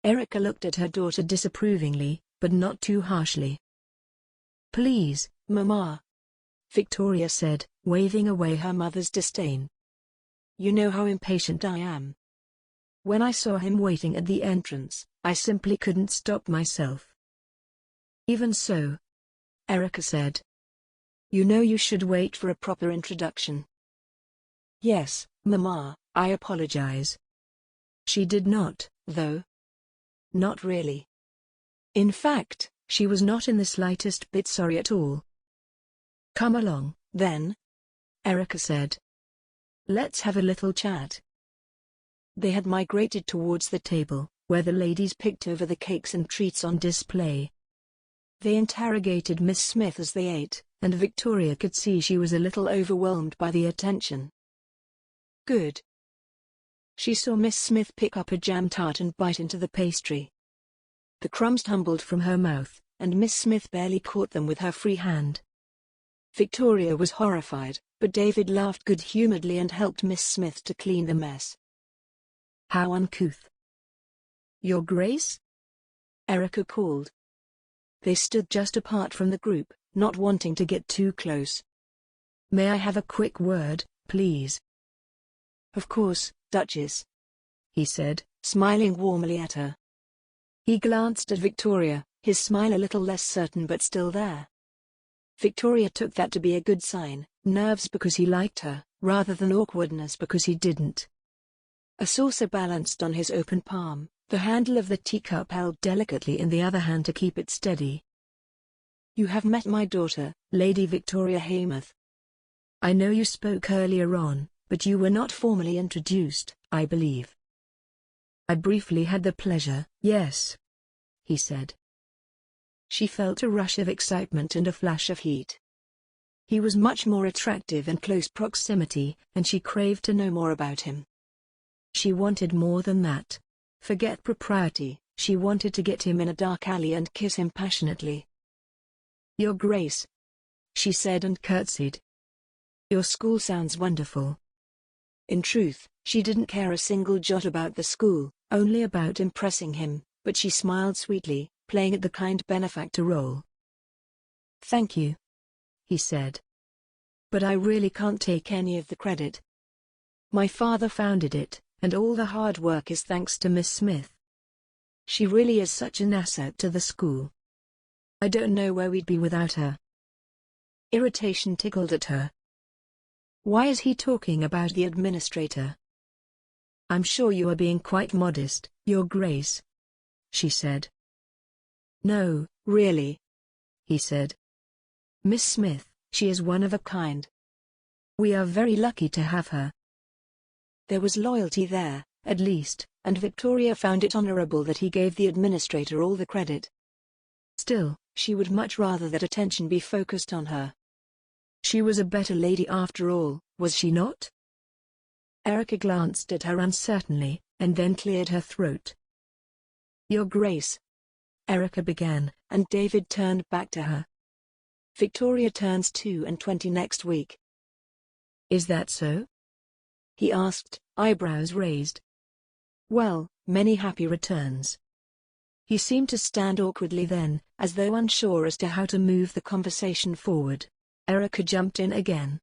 C: Erica looked at her daughter disapprovingly, but not too harshly. "Please, Mama," Victoria said, waving away her mother's disdain. "You know how impatient I am. When I saw him waiting at the entrance, I simply couldn't stop myself." "Even so," Erica said, "you know you should wait for a proper introduction." "Yes, Mama, I apologize." She did not, though. Not really. In fact, she was not in the slightest bit sorry at all. "Come along, then," Erica said. "Let's have a little chat." They had migrated towards the table, where the ladies picked over the cakes and treats on display. They interrogated Miss Smith as they ate, and Victoria could see she was a little overwhelmed by the attention. "Good." She saw Miss Smith pick up a jam tart and bite into the pastry. The crumbs tumbled from her mouth, and Miss Smith barely caught them with her free hand. Victoria was horrified, but David laughed good-humoredly and helped Miss Smith to clean the mess. "How uncouth." "Your Grace?" Erica called. They stood just apart from the group, not wanting to get too close. "May I have a quick word, please?" "Of course, Duchess," he said, smiling warmly at her. He glanced at Victoria, his smile a little less certain but still there. Victoria took that to be a good sign, nerves because he liked her, rather than awkwardness because he didn't. A saucer balanced on his open palm, the handle of the teacup held delicately in the other hand to keep it steady. "You have met my daughter, Lady Victoria Haymarth. I know you spoke earlier on, but you were not formally introduced, I believe." "I briefly had the pleasure, yes," he said. She felt a rush of excitement and a flash of heat. He was much more attractive in close proximity, and she craved to know more about him. She wanted more than that. Forget propriety, she wanted to get him in a dark alley and kiss him passionately. "Your Grace," she said and curtsied. "Your school sounds wonderful." In truth, she didn't care a single jot about the school, only about impressing him, but she smiled sweetly, playing at the kind benefactor role. "Thank you," he said. "But I really can't take any of the credit. My father founded it, and all the hard work is thanks to Miss Smith. She really is such an asset to the school. I don't know where we'd be without her." Irritation tickled at her. Why is he talking about the administrator? "I'm sure you are being quite modest, Your Grace," she said. "No, really," he said. "Miss Smith, she is one of a kind. We are very lucky to have her." There was loyalty there, at least, and Victoria found it honorable that he gave the administrator all the credit. Still, she would much rather that attention be focused on her. She was a better lady after all, was she not? Erica glanced at her uncertainly, and then cleared her throat. "Your Grace," Erica began, and David turned back to her. "Victoria turns 22 next week." "Is that so?" he asked, eyebrows raised. "Well, many happy returns." He seemed to stand awkwardly then, as though unsure as to how to move the conversation forward. Erica jumped in again.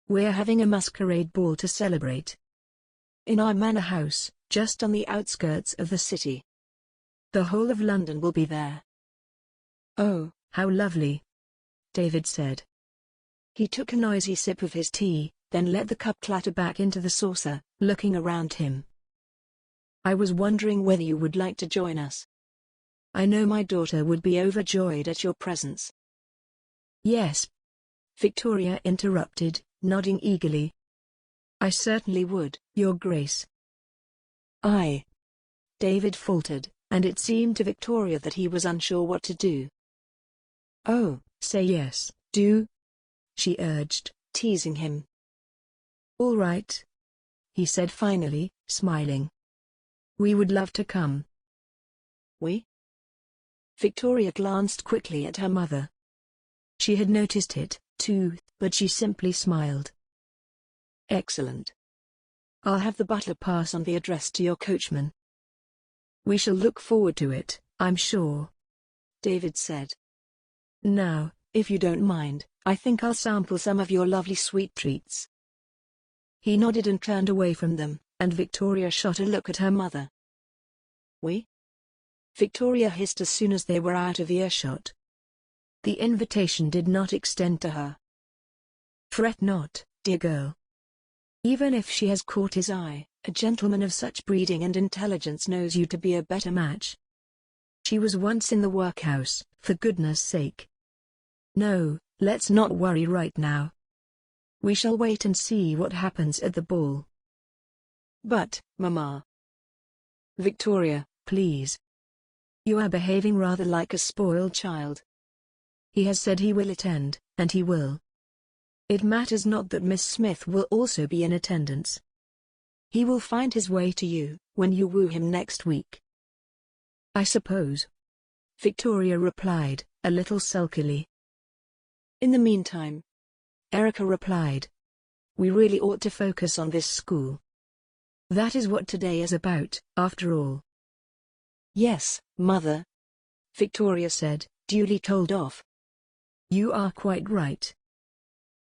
C: "We're having a masquerade ball to celebrate. In our manor house, just on the outskirts of the city. The whole of London will be there." "Oh, how lovely," David said. He took a noisy sip of his tea, then let the cup clatter back into the saucer, looking around him. "I was wondering whether you would like to join us. I know my daughter would be overjoyed at your presence." "Yes," Victoria interrupted, nodding eagerly. "I certainly would, Your Grace." David faltered, and it seemed to Victoria that he was unsure what to do. "Oh, say yes, do," she urged, teasing him. "All right," he said finally, smiling. "We would love to come." "We?" Victoria glanced quickly at her mother. She had noticed it, too, but she simply smiled. Excellent. I'll have the butler pass on the address to your coachman. We shall look forward to it, I'm sure, David said. Now, if you don't mind, I think I'll sample some of your lovely sweet treats. He nodded and turned away from them, and Victoria shot a look at her mother. We? Victoria hissed as soon as they were out of earshot. The invitation did not extend to her. Fret not, dear girl. Even if she has caught his eye, a gentleman of such breeding and intelligence knows you to be a better match. She was once in the workhouse, for goodness sake. No, let's not worry right now. We shall wait and see what happens at the ball. But, Mama. Victoria, please. You are behaving rather like a spoiled child. He has said he will attend, and he will. It matters not that Miss Smith will also be in attendance. He will find his way to you, when you woo him next week. I suppose. Victoria replied, a little sulkily. In the meantime, Erica replied, we really ought to focus on this school. That is what today is about, after all. Yes, Mother, Victoria said, duly told off. You are quite right.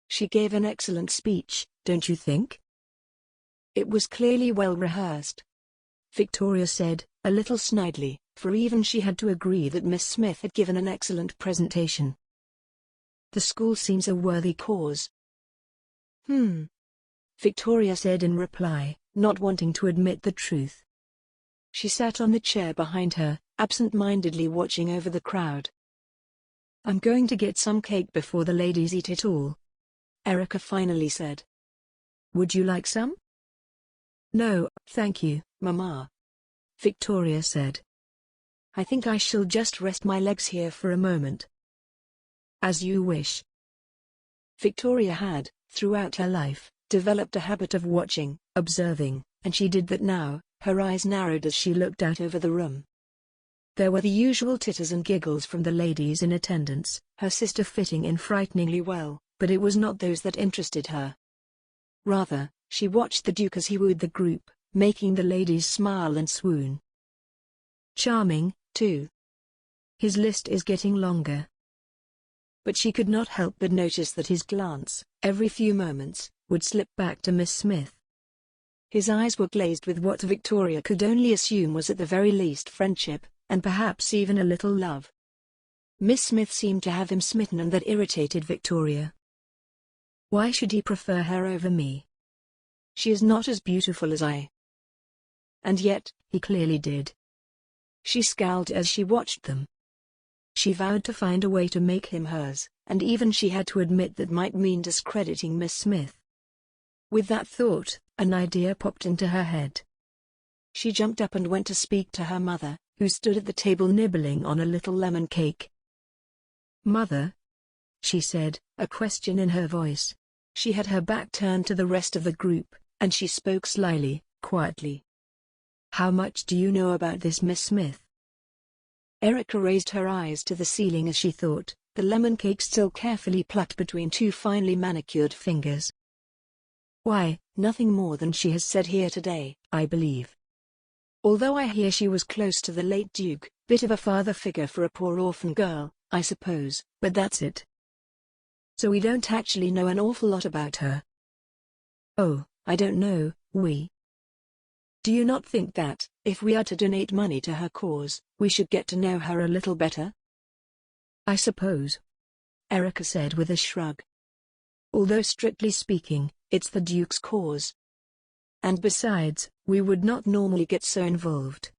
C: She gave an excellent speech, don't you think? It was clearly well rehearsed, Victoria said, a little snidely, for even she had to agree that Miss Smith had given an excellent presentation. The school seems a worthy cause. Victoria said in reply, not wanting to admit the truth. She sat on the chair behind her, absent-mindedly watching over the crowd. I'm going to get some cake before the ladies eat it all, Erica finally said. Would you like some? No, thank you, Mama, Victoria said. I think I shall just rest my legs here for a moment. As you wish. Victoria had, throughout her life, developed a habit of watching, observing, and she did that now, her eyes narrowed as she looked out over the room. There were the usual titters and giggles from the ladies in attendance, her sister fitting in frighteningly well, but it was not those that interested her. Rather, she watched the Duke as he wooed the group, making the ladies smile and swoon. Charming, too. His list is getting longer. But she could not help but notice that his glance, every few moments, would slip back to Miss Smith. His eyes were glazed with what Victoria could only assume was at the very least friendship, and perhaps even a little love. Miss Smith seemed to have him smitten, and that irritated Victoria. Why should he prefer her over me? She is not as beautiful as I. And yet, he clearly did. She scowled as she watched them. She vowed to find a way to make him hers, and even she had to admit that might mean discrediting Miss Smith. With that thought, an idea popped into her head. She jumped up and went to speak to her mother, who stood at the table nibbling on a little lemon cake. Mother? She said, a question in her voice. She had her back turned to the rest of the group, and she spoke slyly, quietly. How much do you know about this Miss Smith? Erica raised her eyes to the ceiling as she thought, the lemon cake still carefully plucked between two finely manicured fingers. Why, nothing more than she has said here today, I believe. Although I hear she was close to the late Duke, bit of a father figure for a poor orphan girl, I suppose, but that's it. So we don't actually know an awful lot about her. Oh, I don't know, Do you not think that, if we are to donate money to her cause, we should get to know her a little better? I suppose, Erica said with a shrug. Although strictly speaking, it's the Duke's cause. And besides, we would not normally get so involved.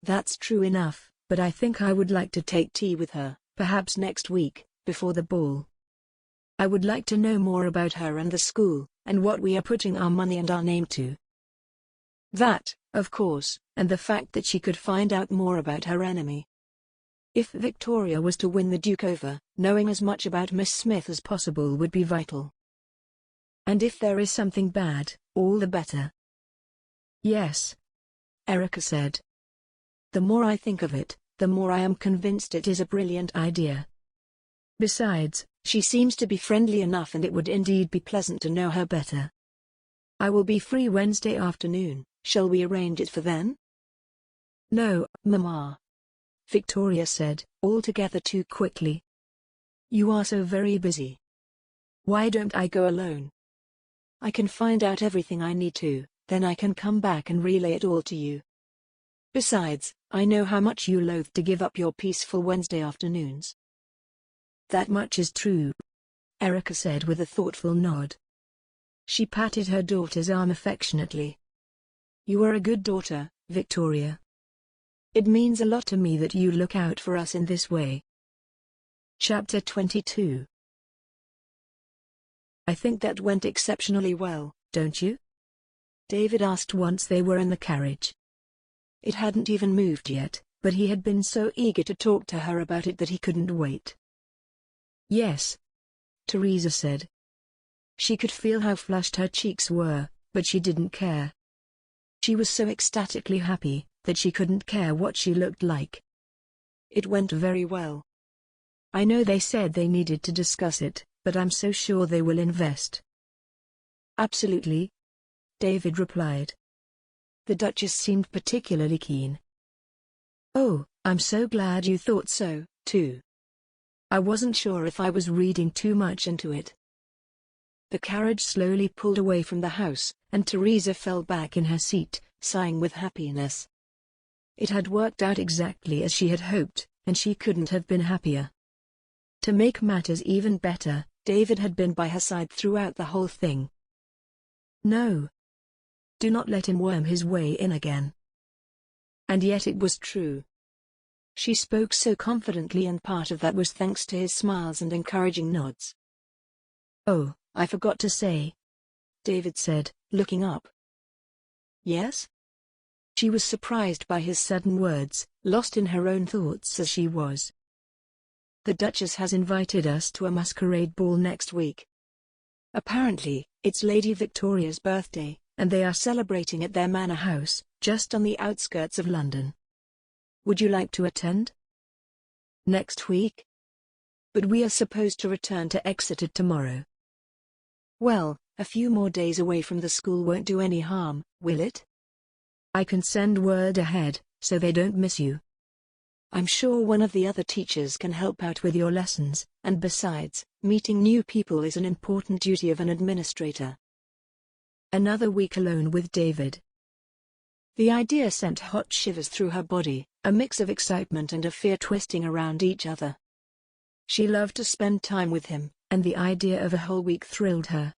C: That's true enough, but I think I would like to take tea with her, perhaps next week, before the ball. I would like to know more about her and the school, and what we are putting our money and our name to. That, of course, and the fact that she could find out more about her enemy. If Victoria was to win the Duke over, knowing as much about Miss Smith as possible would be vital. And if there is something bad, all the better. Yes, Erica said. The more I think of it, the more I am convinced it is a brilliant idea. Besides, she seems to be friendly enough and it would indeed be pleasant to know her better. I will be free Wednesday afternoon. Shall we arrange it for then? No, Mamma, Victoria said, altogether too quickly. You are so very busy. Why don't I go alone? I can find out everything I need to, then I can come back and relay it all to you. Besides, I know how much you loathe to give up your peaceful Wednesday afternoons. That much is true, Erica said with a thoughtful nod. She patted her daughter's arm affectionately. You are a good daughter, Victoria. It means a lot to me that you look out for us in this way. Chapter 22. I think that went exceptionally well, don't you? David asked once they were in the carriage. It hadn't even moved yet, but he had been so eager to talk to her about it that he couldn't wait. Yes, Teresa said. She could feel how flushed her cheeks were, but she didn't care. She was so ecstatically happy that she couldn't care what she looked like. It went very well. I know they said they needed to discuss it, but I'm so sure they will invest. Absolutely, David replied. The Duchess seemed particularly keen. Oh, I'm so glad you thought so, too. I wasn't sure if I was reading too much into it. The carriage slowly pulled away from the house, and Teresa fell back in her seat, sighing with happiness. It had worked out exactly as she had hoped, and she couldn't have been happier. To make matters even better, David had been by her side throughout the whole thing. No. Do not let him worm his way in again. And yet it was true. She spoke so confidently, and part of that was thanks to his smiles and encouraging nods. Oh, I forgot to say, David said, looking up. Yes? She was surprised by his sudden words, lost in her own thoughts as she was. The Duchess has invited us to a masquerade ball next week. Apparently, it's Lady Victoria's birthday, and they are celebrating at their manor house, just on the outskirts of London. Would you like to attend? Next week? But we are supposed to return to Exeter tomorrow. Well, a few more days away from the school won't do any harm, will it? I can send word ahead, so they don't miss you. I'm sure one of the other teachers can help out with your lessons, and besides, meeting new people is an important duty of an administrator. Another week alone with David. The idea sent hot shivers through her body, a mix of excitement and of fear twisting around each other. She loved to spend time with him, and the idea of a whole week thrilled her.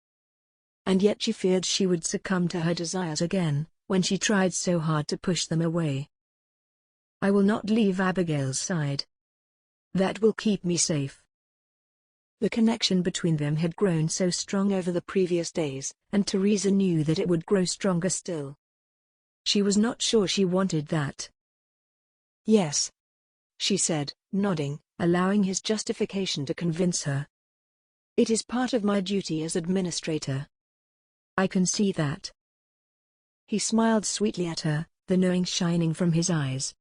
C: And yet she feared she would succumb to her desires again, when she tried so hard to push them away. I will not leave Abigail's side. That will keep me safe. The connection between them had grown so strong over the previous days, and Teresa knew that it would grow stronger still. She was not sure she wanted that. Yes, she said, nodding, allowing his justification to convince her. It is part of my duty as administrator. I can see that. He smiled sweetly at her, the knowing shining from his eyes.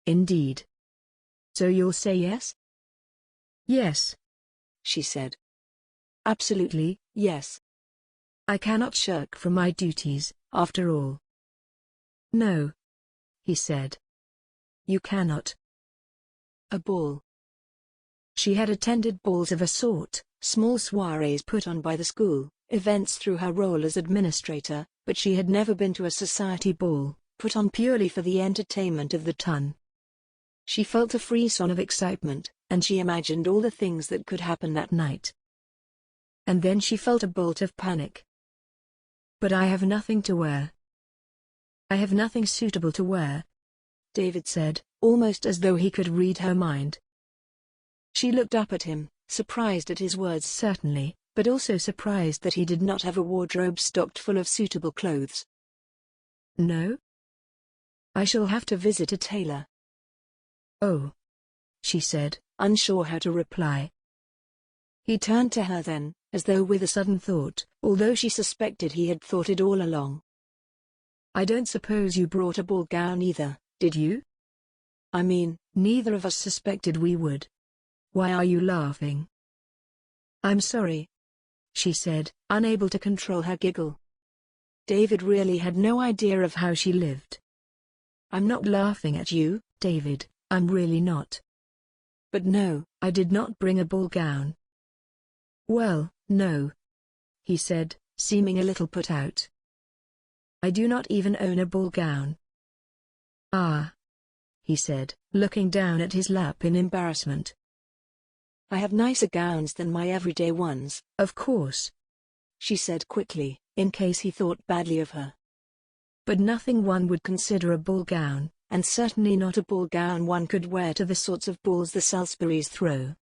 C: Indeed. So you'll say yes? Yes, she said. Absolutely, yes. I cannot shirk from my duties, after all. No, he said. You cannot. A ball. She had attended balls of a sort, small soirees put on by the school, events through her role as administrator, but she had never been to a society ball, put on purely for the entertainment of the ton. She felt a frisson of excitement, and she imagined all the things that could happen that night. And then she felt a bolt of panic. But I have nothing to wear. I have nothing suitable to wear, David said, almost as though he could read her mind. She looked up at him, surprised at his words certainly, but also surprised that he did not have a wardrobe stocked full of suitable clothes. No? I shall have to visit a tailor. Oh, she said, unsure how to reply. He turned to her then, as though with a sudden thought, although she suspected he had thought it all along. I don't suppose you brought a ball gown either, did you?
D: I mean, neither of us suspected we would. Why are you laughing? I'm sorry, she said, unable to control her giggle. David really had no idea of how she lived. I'm not laughing at you, David, I'm really not. But no, I did not bring a ball gown. Well, no, he said, seeming a little put out. I do not even own a ball gown. Ah, he said, looking down at his lap in embarrassment. I have nicer gowns than my everyday ones, of course, she said quickly, in case he thought badly of her. But nothing one would consider a ball gown, and certainly not a ball gown one could wear to the sorts of balls the Salisburys throw.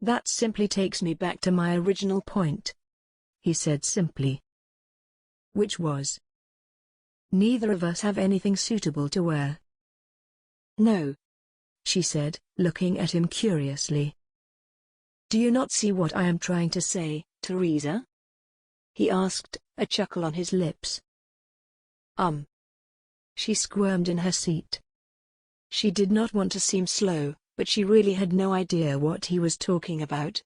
D: That simply takes me back to my original point, he said simply. Which was? Neither of us have anything suitable to wear. No, she said, looking at him curiously. Do you not see what I am trying to say, Teresa? He asked, a chuckle on his lips. She squirmed in her seat. She did not want to seem slow, but she really had no idea what he was talking about.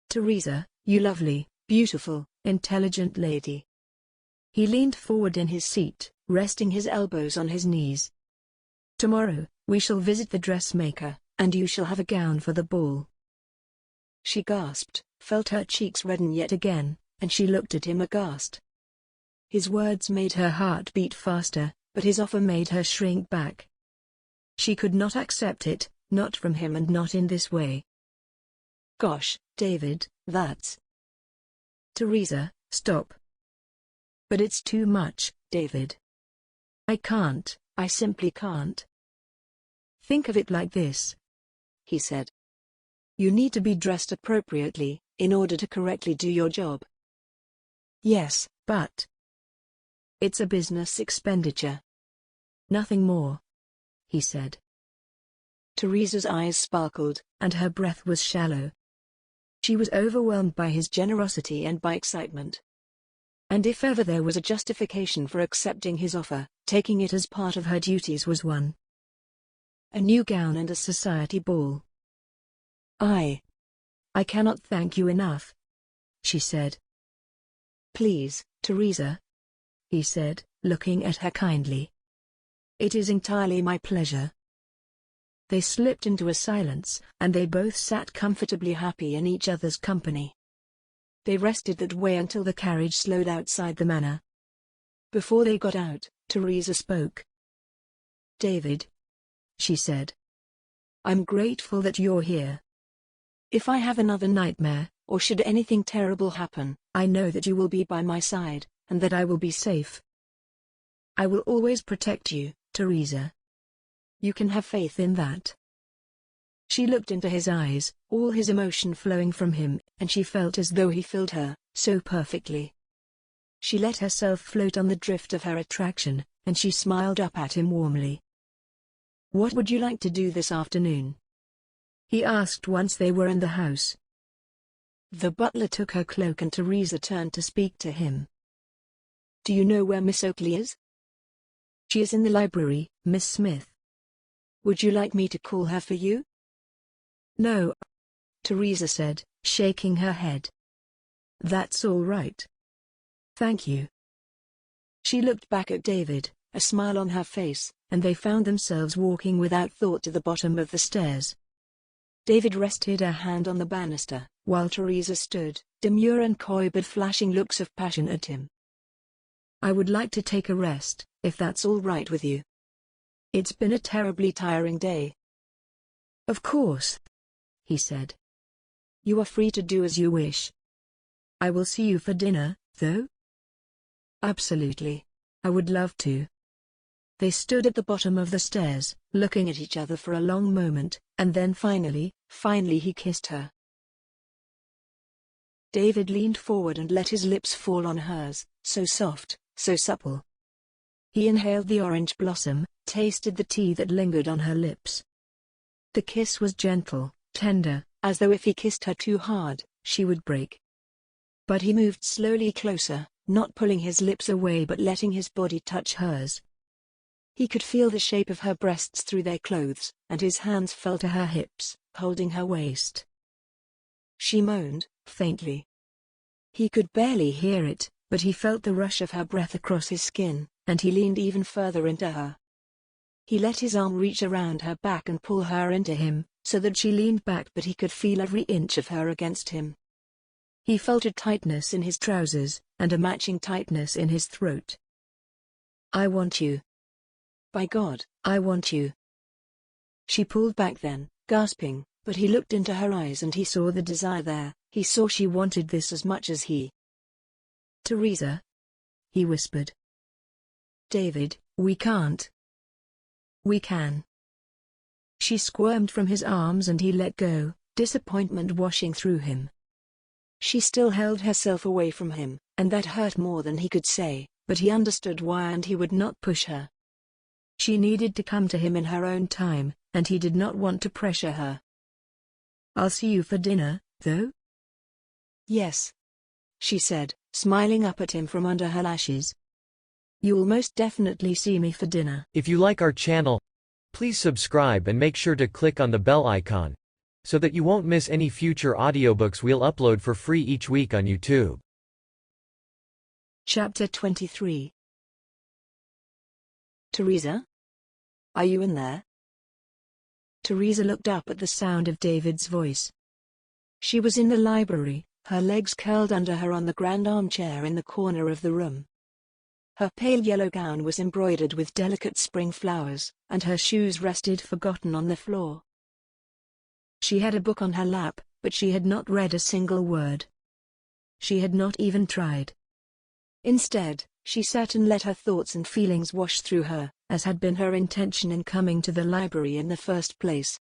D: Teresa, you lovely, beautiful, intelligent lady. He leaned forward in his seat, resting his elbows on his knees. Tomorrow, we shall visit the dressmaker, and you shall have a gown for the ball. She gasped, felt her cheeks redden yet again, and she looked at him aghast. His words made her heart beat faster, but his offer made her shrink back. She could not accept it, not from him and not in this way. Gosh, David, that's... Teresa, stop. But it's too much, David. I can't, I simply can't. Think of it like this, he said. You need to be dressed appropriately, in order to correctly do your job. Yes, but... It's a business expenditure. Nothing more, he said. Teresa's eyes sparkled, and her breath was shallow. She was overwhelmed by his generosity and by excitement. And if ever there was a justification for accepting his offer, taking it as part of her duties was one. A new gown and a society ball. I cannot thank you enough, she said. Please, Teresa, he said, looking at her kindly. It is entirely my pleasure. They slipped into a silence, and they both sat comfortably happy in each other's company. They rested that way until the carriage slowed outside the manor. Before they got out, Teresa spoke. David, she said. I'm grateful that you're here. If I have another nightmare, or should anything terrible happen, I know that you will be by my side, and that I will be safe. I will always protect you, Teresa. You can have faith in that. She looked into his eyes, all his emotion flowing from him, and she felt as though he filled her, so perfectly. She let herself float on the drift of her attraction, and she smiled up at him warmly. What would you like to do this afternoon? He asked once they were in the house. The butler took her cloak and Teresa turned to speak to him. Do you know where Miss Oakley is? She is in the library, Miss Smith. Would you like me to call her for you? No, Teresa said, shaking her head. That's all right. Thank you. She looked back at David, a smile on her face, and they found themselves walking without thought to the bottom of the stairs. David rested a hand on the banister, while Teresa stood, demure and coy but flashing looks of passion at him. I would like to take a rest, if that's all right with you. It's been a terribly tiring day. Of course, he said. You are free to do as you wish. I will see you for dinner, though? Absolutely. I would love to. They stood at the bottom of the stairs, looking at each other for a long moment, and then finally he kissed her. David leaned forward and let his lips fall on hers, so soft, so supple. He inhaled the orange blossom, tasted the tea that lingered on her lips. The kiss was gentle, tender, as though if he kissed her too hard, she would break. But he moved slowly closer, not pulling his lips away but letting his body touch hers.
C: He could feel the shape of her breasts through their clothes, and his hands fell to her hips, holding her waist. She moaned, faintly. He could barely hear it, but he felt the rush of her breath across his skin, and he leaned even further into her. He let his arm reach around her back and pull her into him, so that she leaned back, but he could feel every inch of her against him. He felt a tightness in his trousers, and a matching tightness in his throat. "I want you. By God, I want you." She pulled back then, gasping, but he looked into her eyes and he saw the desire there. He saw she wanted this as much as he. "Teresa," he whispered. "David, we can't." "We can." She squirmed from his arms and he let go, disappointment washing through him. She still held herself away from him, and that hurt more than he could say, but he understood why and he would not push her. She needed to come to him in her own time, and he did not want to pressure her. "I'll see you for dinner, though?" "Yes," she said, smiling up at him from under her lashes. "You'll most definitely see me for dinner."
B: If you like our channel, please subscribe and make sure to click on the bell icon, so that you won't miss any future audiobooks we'll upload for free each week on YouTube.
C: Chapter 23. "Teresa? Are you in there?" Teresa looked up at the sound of David's voice. She was in the library, her legs curled under her on the grand armchair in the corner of the room. Her pale yellow gown was embroidered with delicate spring flowers, and her shoes rested forgotten on the floor. She had a book on her lap, but she had not read a single word. She had not even tried. Instead, she sat and let her thoughts and feelings wash through her, as had been her intention in coming to the library in the first place.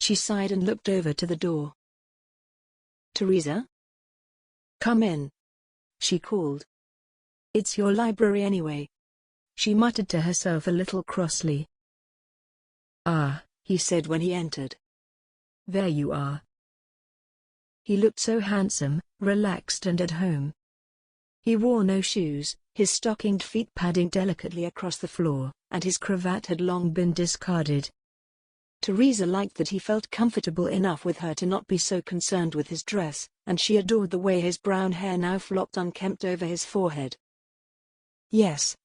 C: She sighed and looked over to the door. "Teresa? Come in," she called. "It's your library anyway," she muttered to herself a little crossly. "Ah," he said when he entered. "There you are." He looked so handsome, relaxed and at home. He wore no shoes, his stockinged feet padding delicately across the floor, and his cravat had long been discarded. Teresa liked that he felt comfortable enough with her to not be so concerned with his dress, and she adored the way his brown hair now flopped unkempt over his forehead. "Yes,"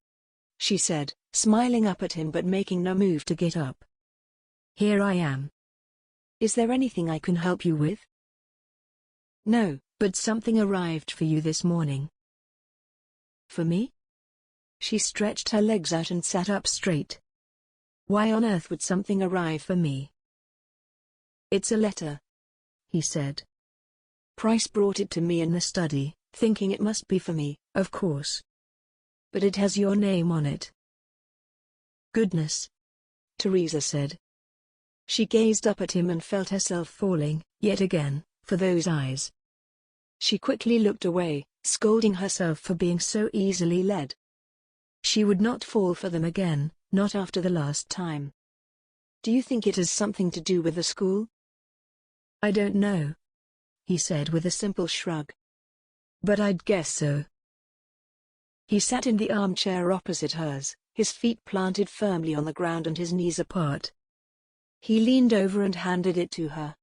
C: she said, smiling up at him but making no move to get up. "Here I am. Is there anything I can help you with?" "No, but something arrived for you this morning." "For me?" She stretched her legs out and sat up straight. "Why on earth would something arrive for me?" "It's a letter," he said. "Price brought it to me in the study, thinking it must be for me, of course. But it has your name on it." "Goodness," Teresa said. She gazed up at him and felt herself falling, yet again, for those eyes. She quickly looked away, scolding herself for being so easily led. She would not fall for them again, not after the last time. "Do you think it has something to do with the school?" "I don't know," he said with a simple shrug. "But I'd guess so." He sat in the armchair opposite hers, his feet planted firmly on the ground and his knees apart. He leaned over and handed it to her.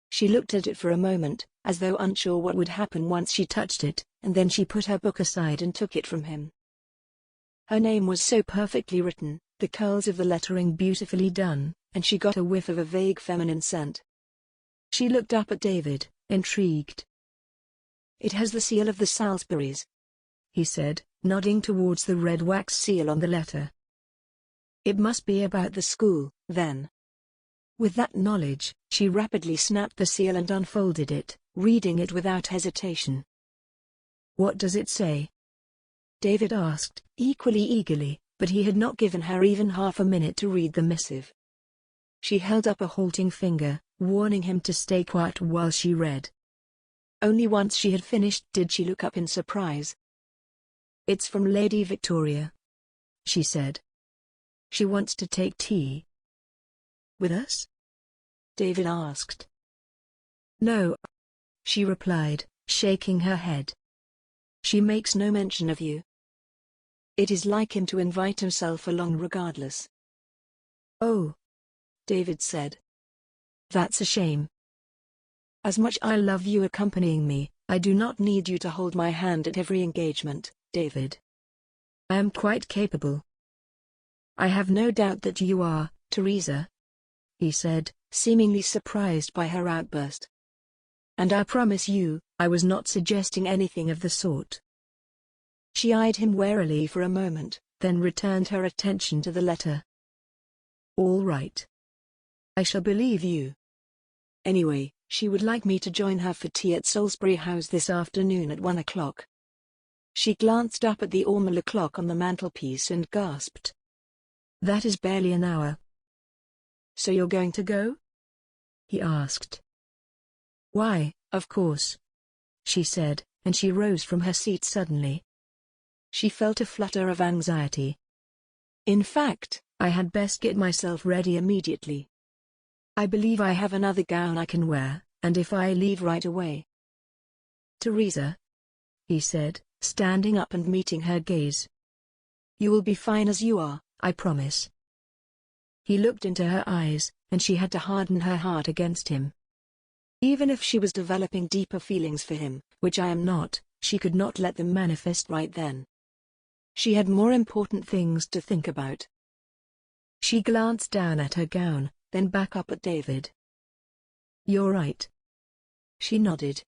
C: She looked at it for a moment, as though unsure what would happen once she touched it, and then she put her book aside and took it from him. Her name was so perfectly written, the curls of the lettering beautifully done, and she got a whiff of a vague feminine scent. She looked up at David, intrigued. "It has the seal of the Salisburys," he said, nodding towards the red wax seal on the letter. "It must be about the school, then." With that knowledge, she rapidly snapped the seal and unfolded it, reading it without hesitation. "What does it say?" David asked, equally eagerly, but he had not given her even half a minute to read the missive. She held up a halting finger, warning him to stay quiet while she read. Only once she had finished did she look up in surprise. "It's from Lady Victoria," she said. "She wants to take tea." "With us?" David asked. "No," she replied, shaking her head. "She makes no mention of you."
D: It is like him to invite himself along regardless.
C: Oh,
D: David said.
C: that's a shame.
D: As much I love you accompanying me, I do not need you to hold my hand at every engagement, David.
C: I am quite capable.
D: I have no doubt that you are, Teresa, he said, seemingly surprised by her outburst. And I promise you, I was not suggesting anything of the sort. She eyed him warily for a moment, then returned her attention to the letter.
C: All right.
D: I shall believe you. Anyway, she would like me to join her for tea at Salisbury House this afternoon at 1 o'clock. She glanced up at the ormolu clock on the mantelpiece and gasped.
C: That is barely an hour.
D: So you're going to go?
C: He asked. Why, of course, she said, and she rose from her seat suddenly.
D: She felt a flutter of anxiety. In fact, I had best get myself ready immediately. I believe I have another gown I can wear, and if I leave right away.
C: Teresa, he said, standing up and meeting her gaze.
D: You will be fine as you are,
C: I promise. He looked into her eyes, and she had to harden her heart against him.
D: Even if she was developing deeper feelings for him, which I am not, she could not let them manifest right then. She had more important things to think about.
C: She glanced down at her gown, then back up at David. You're right.
D: She nodded.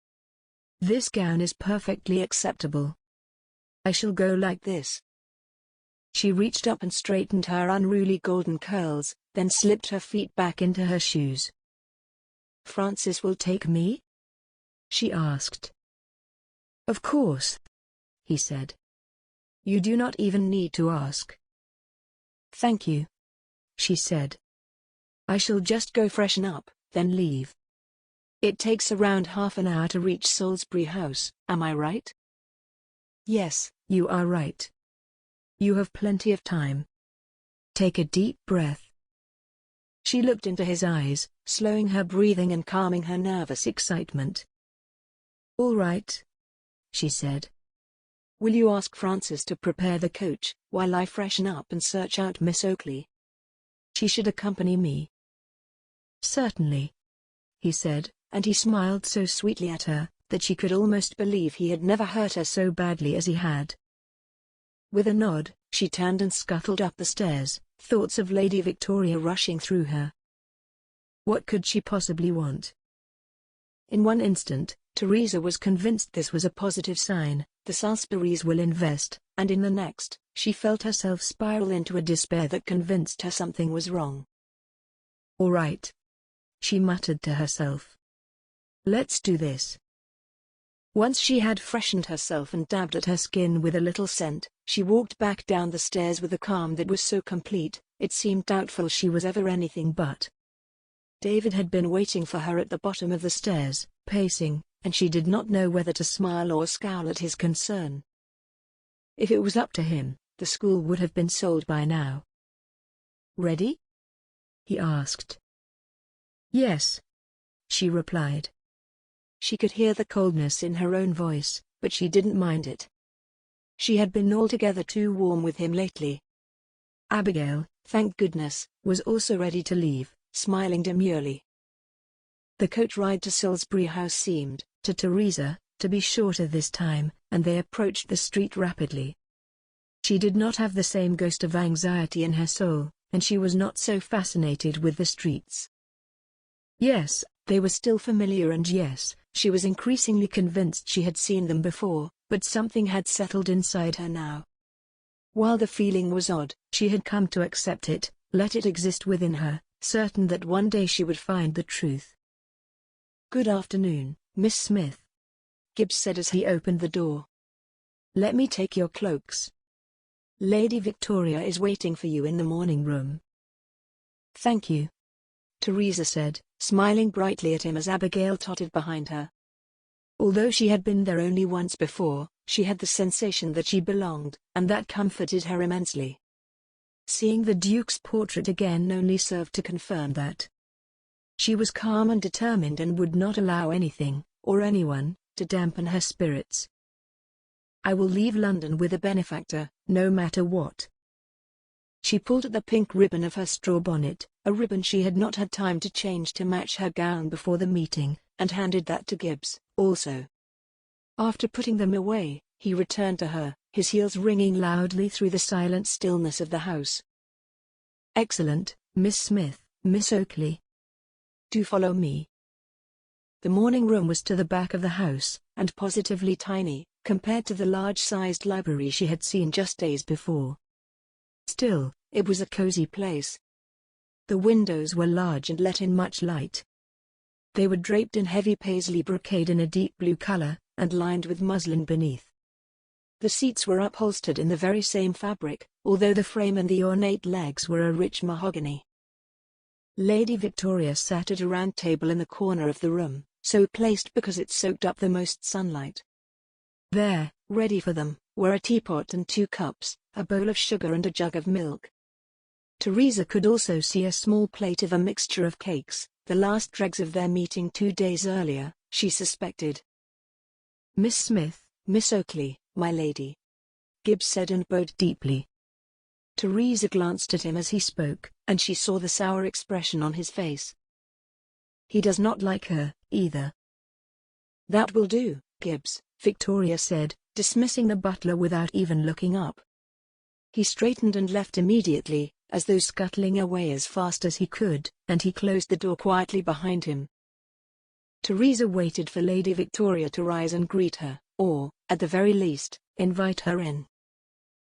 C: This gown is perfectly acceptable. I shall go like this.
D: She reached up and straightened her unruly golden curls, then slipped her feet back into her shoes. Francis will take me?
C: She asked. Of course, he said. You do not even need to ask.
D: Thank you,
C: she said.
D: I shall just go freshen up, then leave. It takes around half an hour to reach Salisbury House, am I right?
C: Yes, you are right. You have plenty of time. Take a deep breath. She looked into his eyes, slowing her breathing and calming her nervous excitement. All right, she said.
D: Will you ask Francis to prepare the coach, while I freshen up and search out Miss Oakley?
C: She should accompany me. Certainly, he said, and he smiled so sweetly at her, that she could almost believe he had never hurt her so badly as he had. With a nod, she turned and scuttled up the stairs, thoughts of Lady Victoria rushing through her. What could she possibly want? In one instant, Teresa was convinced this was a positive sign, the Salisburys will invest, and in the next, she felt herself spiral into a despair that convinced her something was wrong. All right, she muttered to herself. Let's do this. Once she had freshened herself and dabbed at her skin with a little scent, she walked back down the stairs with a calm that was so complete, it seemed doubtful she was ever anything but. David had been waiting for her at the bottom of the stairs, pacing, and she did not know whether to smile or scowl at his concern. If it was up to him, the school would have been sold by now. Ready? He asked. Yes, she replied. She could hear the coldness in her own voice, but she didn't mind it. She had been altogether too warm with him lately. Abigail, thank goodness, was also ready to leave, smiling demurely. The coach ride to Salisbury House seemed, to Teresa, to be shorter this time, and they approached the street rapidly. She did not have the same ghost of anxiety in her soul, and she was not so fascinated with the streets. Yes, they were still familiar, and yes, she was increasingly convinced she had seen them before, but something had settled inside her now. While the feeling was odd, she had come to accept it, let it exist within her, certain that one day she would find the truth. Good afternoon, Miss Smith, Gibbs said as he opened the door. Let me take your cloaks. Lady Victoria is waiting for you in the morning room. Thank you, Teresa said, smiling brightly at him as Abigail tottered behind her. Although she had been there only once before, she had the sensation that she belonged, and that comforted her immensely. Seeing the Duke's portrait again only served to confirm that. She was calm and determined and would not allow anything, or anyone, to dampen her spirits. I will leave London with a benefactor, no matter what. She pulled at the pink ribbon of her straw bonnet, a ribbon she had not had time to change to match her gown before the meeting, and handed that to Gibbs, also. After putting them away, he returned to her, his heels ringing loudly through the silent stillness of the house. "Excellent, Miss Smith, Miss Oakley. Do follow me." The morning room was to the back of the house, and positively tiny, compared to the large-sized library she had seen just days before. Still, it was a cozy place. The windows were large and let in much light. They were draped in heavy paisley brocade in a deep blue color, and lined with muslin beneath. The seats were upholstered in the very same fabric, although the frame and the ornate legs were a rich mahogany. Lady Victoria sat at a round table in the corner of the room, so placed because it soaked up the most sunlight. There, ready for them, were a teapot and 2 cups, a bowl of sugar and a jug of milk. Teresa could also see a small plate of a mixture of cakes, the last dregs of their meeting 2 days earlier, she suspected. "Miss Smith, Miss Oakley, my lady," Gibbs said and bowed deeply. Teresa glanced at him as he spoke, and she saw the sour expression on his face. He does not like her, either. "That will do, Gibbs," Victoria said, dismissing the butler without even looking up. He straightened and left immediately, as though scuttling away as fast as he could, and he closed the door quietly behind him. Teresa waited for Lady Victoria to rise and greet her, or, at the very least, invite her in.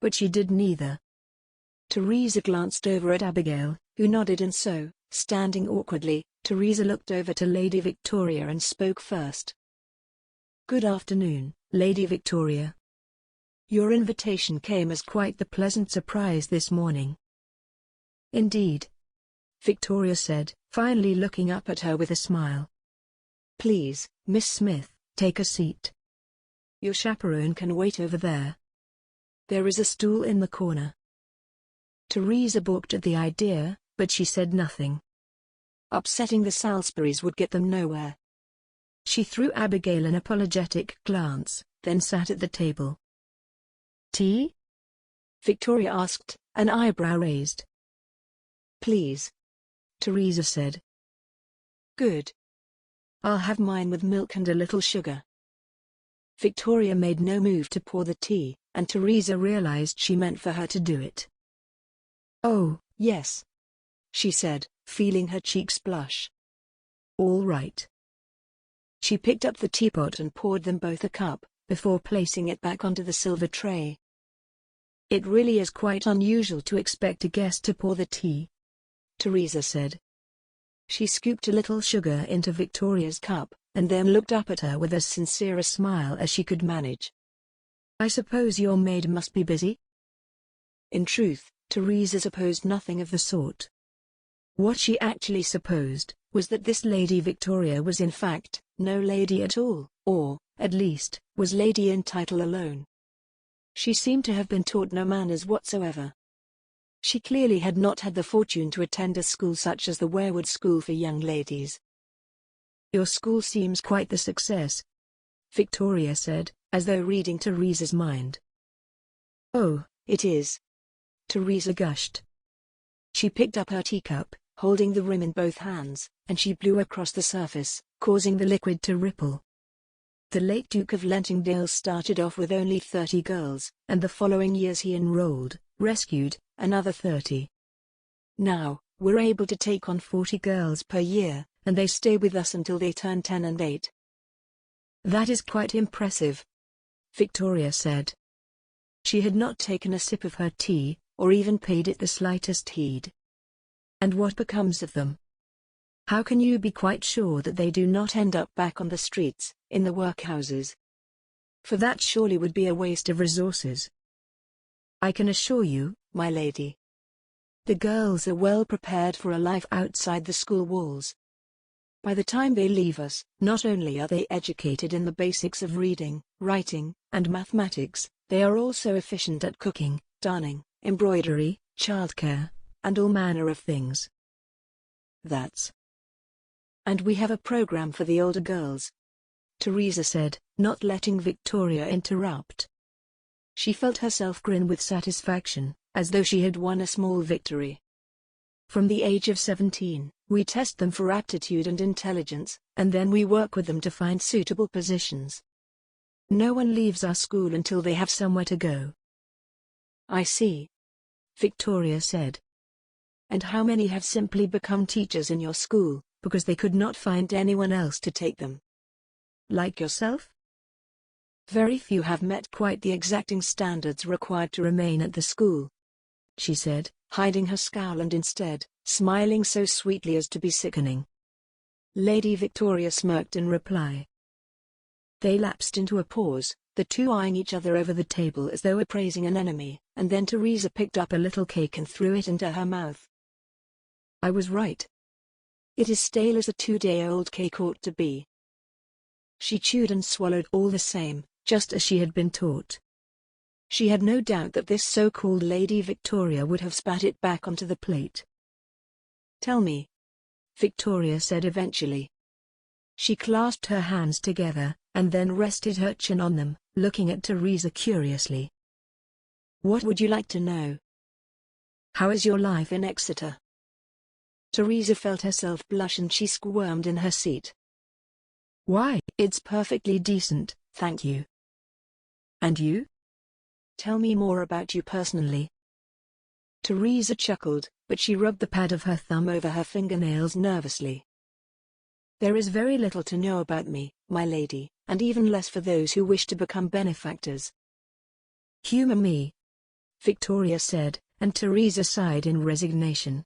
C: But she did neither. Teresa glanced over at Abigail, who nodded, and so, standing awkwardly, Teresa looked over to Lady Victoria and spoke first. "Good afternoon, Lady Victoria. Your invitation came as quite the pleasant surprise this morning." "Indeed," Victoria said, finally looking up at her with a smile. "Please, Miss Smith, take a seat. Your chaperone can wait over there. There is a stool in the corner." Teresa balked at the idea, but she said nothing. Upsetting the Salisburys would get them nowhere. She threw Abigail an apologetic glance, then sat at the table. "Tea?" Victoria asked, an eyebrow raised. "Please," Teresa said. "Good. I'll have mine with milk and a little sugar." Victoria made no move to pour the tea, and Teresa realized she meant for her to do it. "Oh, yes," she said, feeling her cheeks blush. "All right." She picked up the teapot and poured them both a cup, before placing it back onto the silver tray. "It really is quite unusual to expect a guest to pour the tea," Teresa said. She scooped a little sugar into Victoria's cup, and then looked up at her with as sincere a smile as she could manage. "I suppose your maid must be busy?" In truth, Teresa supposed nothing of the sort. What she actually supposed was that this Lady Victoria was in fact no lady at all, or, at least, was lady in title alone. She seemed to have been taught no manners whatsoever. She clearly had not had the fortune to attend a school such as the Wearwood School for Young Ladies. "Your school seems quite the success," Victoria said, as though reading Teresa's mind. "Oh, it is," Teresa gushed. She picked up her teacup, holding the rim in both hands, and she blew across the surface, causing the liquid to ripple. The late Duke of Lentingdale started off with only 30 girls, and the following years he enrolled, rescued, another 30. Now, we're able to take on 40 girls per year, and they stay with us until they turn 10 and 8. "That is quite impressive," Victoria said. She had not taken a sip of her tea, or even paid it the slightest heed. "And what becomes of them? How can you be quite sure that they do not end up back on the streets, in the workhouses? For that surely would be a waste of resources." "I can assure you, my lady, the girls are well prepared for a life outside the school walls. By the time they leave us, not only are they educated in the basics of reading, writing, and mathematics, they are also efficient at cooking, darning, embroidery, childcare, and all manner of things. And we have a program for the older girls," Teresa said, not letting Victoria interrupt. She felt herself grin with satisfaction, as though she had won a small victory. From the age of 17, we test them for aptitude and intelligence, and then we work with them to find suitable positions. No one leaves our school until they have somewhere to go.
D: I see,
C: Victoria said. And how many have simply become teachers in your school, because they could not find anyone else to take them? Like yourself? Very few have met quite the exacting standards required to remain at the school, she said, hiding her scowl and instead, smiling so sweetly as to be sickening. Lady Victoria smirked in reply. They lapsed into a pause, the two eyeing each other over the table as though appraising an enemy, and then Teresa picked up a little cake and threw it into her mouth. I was right. It is stale as a 2-day-old cake ought to be. She chewed and swallowed all the same, just as she had been taught. She had no doubt that this so-called Lady Victoria would have spat it back onto the plate. Tell me, Victoria said eventually. She clasped her hands together, and then rested her chin on them, looking at Teresa curiously. What would you like to know? How is your life in Exeter? Teresa felt herself blush and she squirmed in her seat. Why, it's perfectly decent, thank you. And you? Tell me more about you personally. Teresa chuckled, but she rubbed the pad of her thumb over her fingernails nervously. There is very little to know about me, my lady, and even less for those who wish to become benefactors. Humor me, Victoria said, and Teresa sighed in resignation.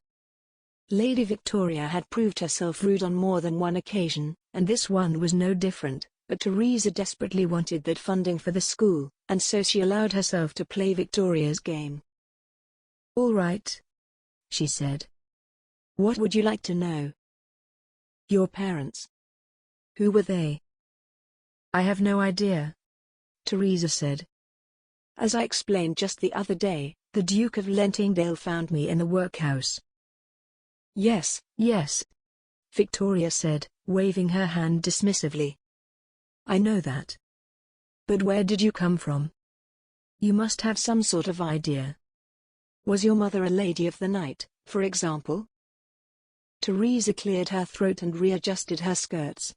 C: Lady Victoria had proved herself rude on more than one occasion, and this one was no different, but Teresa desperately wanted that funding for the school, and so she allowed herself to play Victoria's game. All right, she said. What would you like to know? Your parents. Who were they? I have no idea, Teresa said. As I explained just the other day, the Duke of Lentingdale found me in the workhouse. Yes, Victoria said, waving her hand dismissively. I know that. But where did you come from? You must have some sort of idea. Was your mother a lady of the night, for example? Teresa cleared her throat and readjusted her skirts.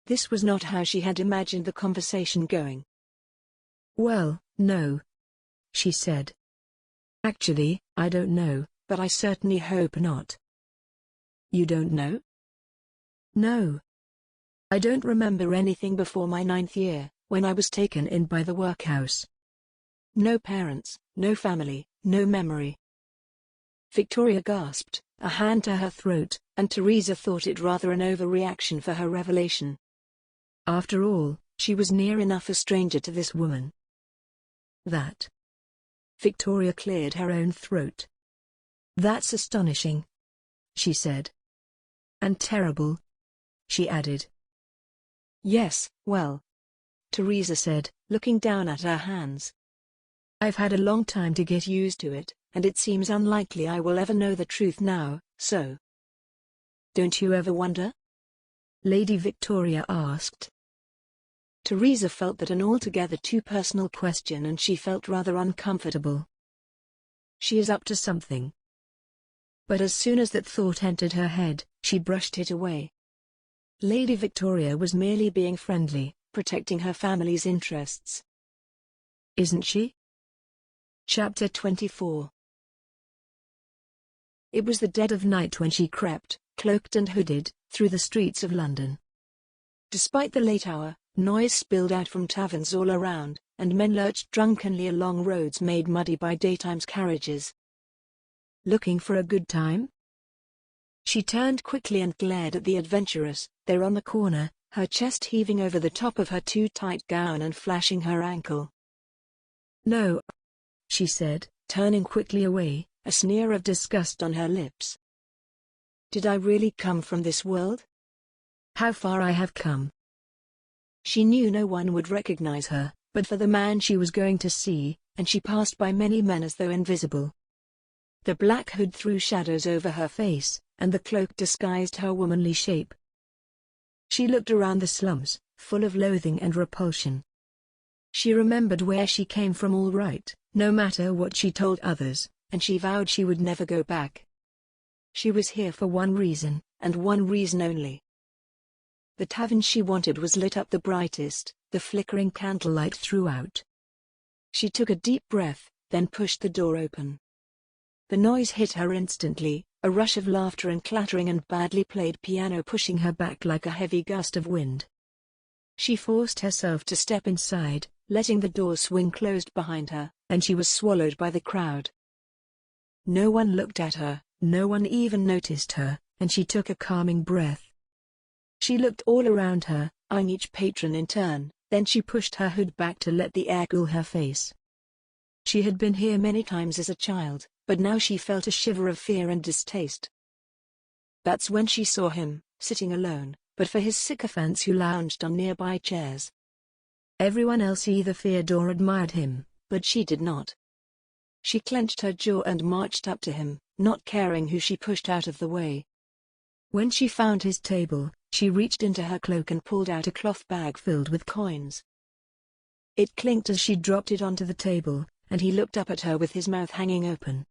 C: This was not how she had imagined the conversation going. Well, no, she said. Actually, I don't know, but I certainly hope not. You don't know? No. I don't remember anything before my 9th year, when I was taken in by the workhouse. No parents, no family, no memory. Victoria gasped, a hand to her throat, and Teresa thought it rather an overreaction for her revelation. After all, she was near enough a stranger to this woman. That. Victoria cleared her own throat. That's astonishing, she said. And terrible, she added. Yes, well, Teresa said, looking down at her hands. I've had a long time to get used to it, and it seems unlikely I will ever know the truth now, so. Don't you ever wonder? Lady Victoria asked. Teresa felt that an altogether too personal question and she felt rather uncomfortable. She is up to something. But as soon as that thought entered her head, she brushed it away. Lady Victoria was merely being friendly, protecting her family's interests. Isn't she? Chapter 24. It was the dead of night when she crept, cloaked and hooded, through the streets of London. Despite the late hour, noise spilled out from taverns all around, and men lurched drunkenly along roads made muddy by daytime's carriages. Looking for a good time? She turned quickly and glared at the adventuress, there on the corner, her chest heaving over the top of her too tight gown and flashing her ankle. No, she said, turning quickly away, a sneer of disgust on her lips. Did I really come from this world? How far I have come. She knew no one would recognize her, but for the man she was going to see, and she passed by many men as though invisible. The black hood threw shadows over her face, and the cloak disguised her womanly shape. She looked around the slums, full of loathing and repulsion. She remembered where she came from all right, no matter what she told others, and she vowed she would never go back. She was here for one reason, and one reason only. The tavern she wanted was lit up the brightest, the flickering candlelight throughout. She took a deep breath, then pushed the door open. The noise hit her instantly, a rush of laughter and clattering and badly played piano pushing her back like a heavy gust of wind. She forced herself to step inside, letting the door swing closed behind her, and she was swallowed by the crowd. No one looked at her, no one even noticed her, and she took a calming breath. She looked all around her, eyeing each patron in turn, then she pushed her hood back to let the air cool her face. She had been here many times as a child, but now she felt a shiver of fear and distaste. That's when she saw him, sitting alone, but for his sycophants who lounged on nearby chairs. Everyone else either feared or admired him, but she did not. She clenched her jaw and marched up to him, not caring who she pushed out of the way. When she found his table, she reached into her cloak and pulled out a cloth bag filled with coins. It clinked as she dropped it onto the table, and he looked up at her with his mouth hanging open.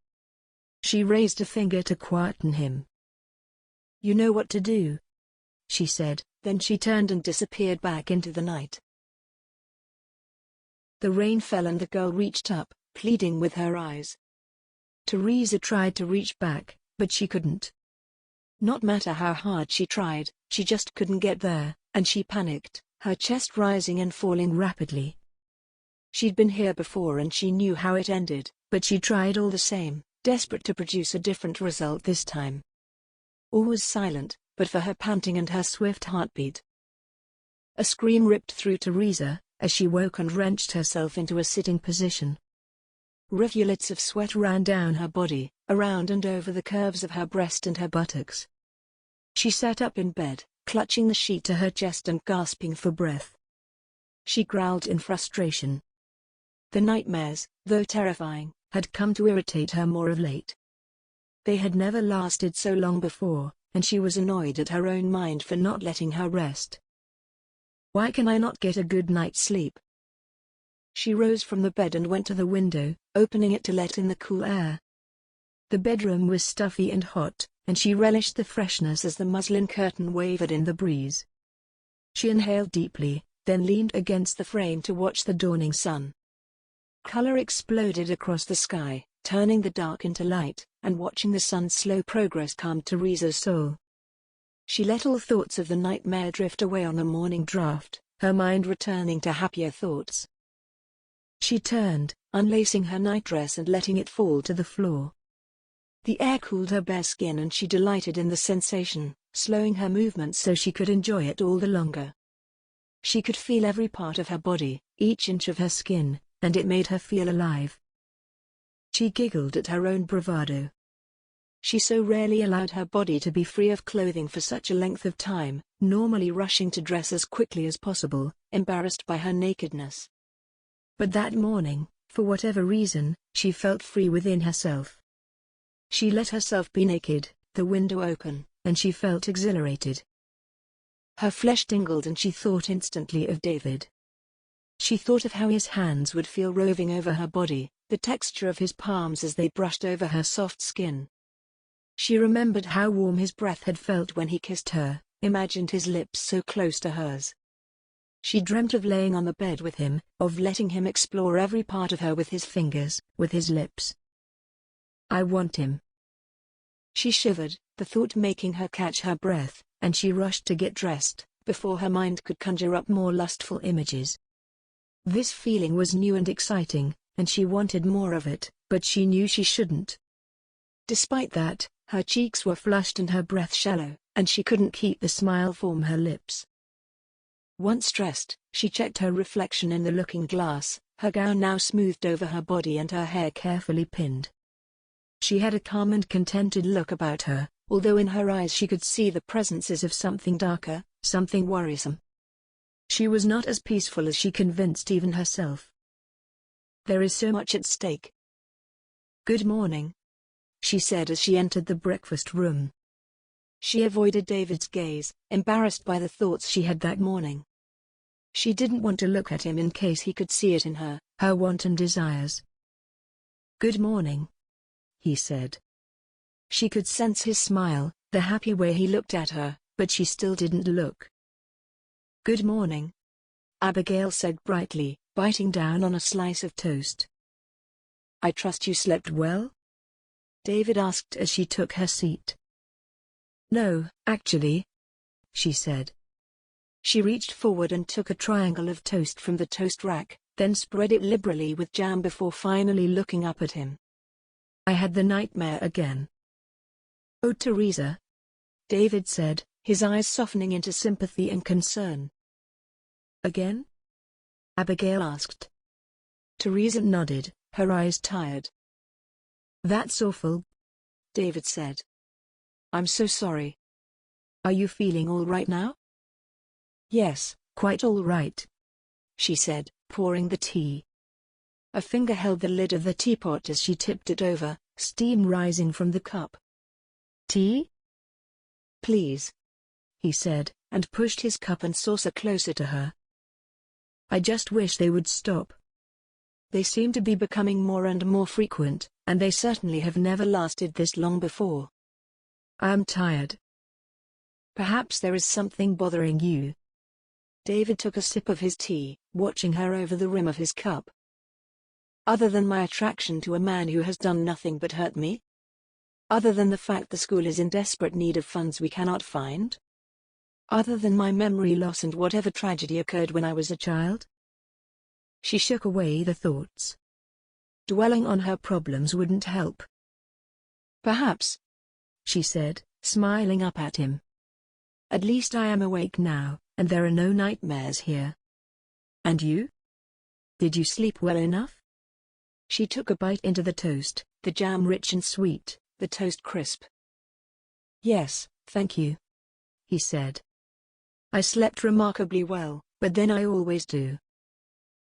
C: She raised a finger to quieten him. "You know what to do," she said, then she turned and disappeared back into the night. The rain fell and the girl reached up, pleading with her eyes. Teresa tried to reach back, but she couldn't. Not matter how hard she tried, she just couldn't get there, and she panicked, her chest rising and falling rapidly. She'd been here before and she knew how it ended, but she tried all the same, desperate to produce a different result this time. All was silent, but for her panting and her swift heartbeat. A scream ripped through Teresa, as she woke and wrenched herself into a sitting position. Rivulets of sweat ran down her body, around and over the curves of her breast and her buttocks. She sat up in bed, clutching the sheet to her chest and gasping for breath. She growled in frustration. The nightmares, though terrifying, had come to irritate her more of late. They had never lasted so long before, and she was annoyed at her own mind for not letting her rest. Why can I not get a good night's sleep? She rose from the bed and went to the window, opening it to let in the cool air. The bedroom was stuffy and hot, and she relished the freshness as the muslin curtain wavered in the breeze. She inhaled deeply, then leaned against the frame to watch the dawning sun. Color exploded across the sky, turning the dark into light, and watching the sun's slow progress calmed Teresa's soul. She let all thoughts of the nightmare drift away on a morning draft, her mind returning to happier thoughts. She turned, unlacing her nightdress and letting it fall to the floor. The air cooled her bare skin and she delighted in the sensation, slowing her movements so she could enjoy it all the longer. She could feel every part of her body, each inch of her skin, and it made her feel alive. She giggled at her own bravado. She so rarely allowed her body to be free of clothing for such a length of time, normally rushing to dress as quickly as possible, embarrassed by her nakedness. But that morning, for whatever reason, she felt free within herself. She let herself be naked, the window open, and she felt exhilarated. Her flesh tingled and she thought instantly of David. She thought of how his hands would feel roving over her body, the texture of his palms as they brushed over her soft skin. She remembered how warm his breath had felt when he kissed her, imagined his lips so close to hers. She dreamt of laying on the bed with him, of letting him explore every part of her with his fingers, with his lips. I want him. She shivered, the thought making her catch her breath, and she rushed to get dressed, before her mind could conjure up more lustful images. This feeling was new and exciting, and she wanted more of it, but she knew she shouldn't. Despite that, her cheeks were flushed and her breath shallow, and she couldn't keep the smile from her lips. Once dressed, she checked her reflection in the looking-glass, her gown now smoothed over her body and her hair carefully pinned. She had a calm and contented look about her, although in her eyes she could see the presences of something darker, something worrisome. She was not as peaceful as she convinced even herself. There is so much at stake. Good morning, she said as she entered the breakfast room. She avoided David's gaze, embarrassed by the thoughts she had that morning. She didn't want to look at him in case he could see it in her wanton desires. "Good morning," he said. She could sense his smile, the happy way he looked at her, but she still didn't look. "Good morning," Abigail said brightly, biting down on a slice of toast. "I trust you slept well?" David asked as she took her seat. "No, actually," she said. She reached forward and took a triangle of toast from the toast rack, then spread it liberally with jam before finally looking up at him. "I had the nightmare again." "Oh, Teresa," David said, his eyes softening into sympathy and concern. "Again?" Abigail asked. Teresa nodded, her eyes tired. "That's awful," David said. "I'm so sorry. Are you feeling all right now?" "Yes, quite all right," she said, pouring the tea. A finger held the lid of the teapot as she tipped it over, steam rising from the cup. "Tea?" "Please," he said, and pushed his cup and saucer closer to her. "I just wish they would stop. They seem to be becoming more and more frequent, and they certainly have never lasted this long before. I am tired." "Perhaps there is something bothering you." David took a sip of his tea, watching her over the rim of his cup. "Other than my attraction to a man who has done nothing but hurt me? Other than the fact the school is in desperate need of funds we cannot find? Other than my memory loss and whatever tragedy occurred when I was a child?" She shook away the thoughts. Dwelling on her problems wouldn't help. "Perhaps," she said, smiling up at him. "At least I am awake now, and there are no nightmares here. And you? Did you sleep well enough?" She took a bite into the toast, the jam rich and sweet, the toast crisp. "Yes, thank you," he said. "I slept remarkably well, but then I always do.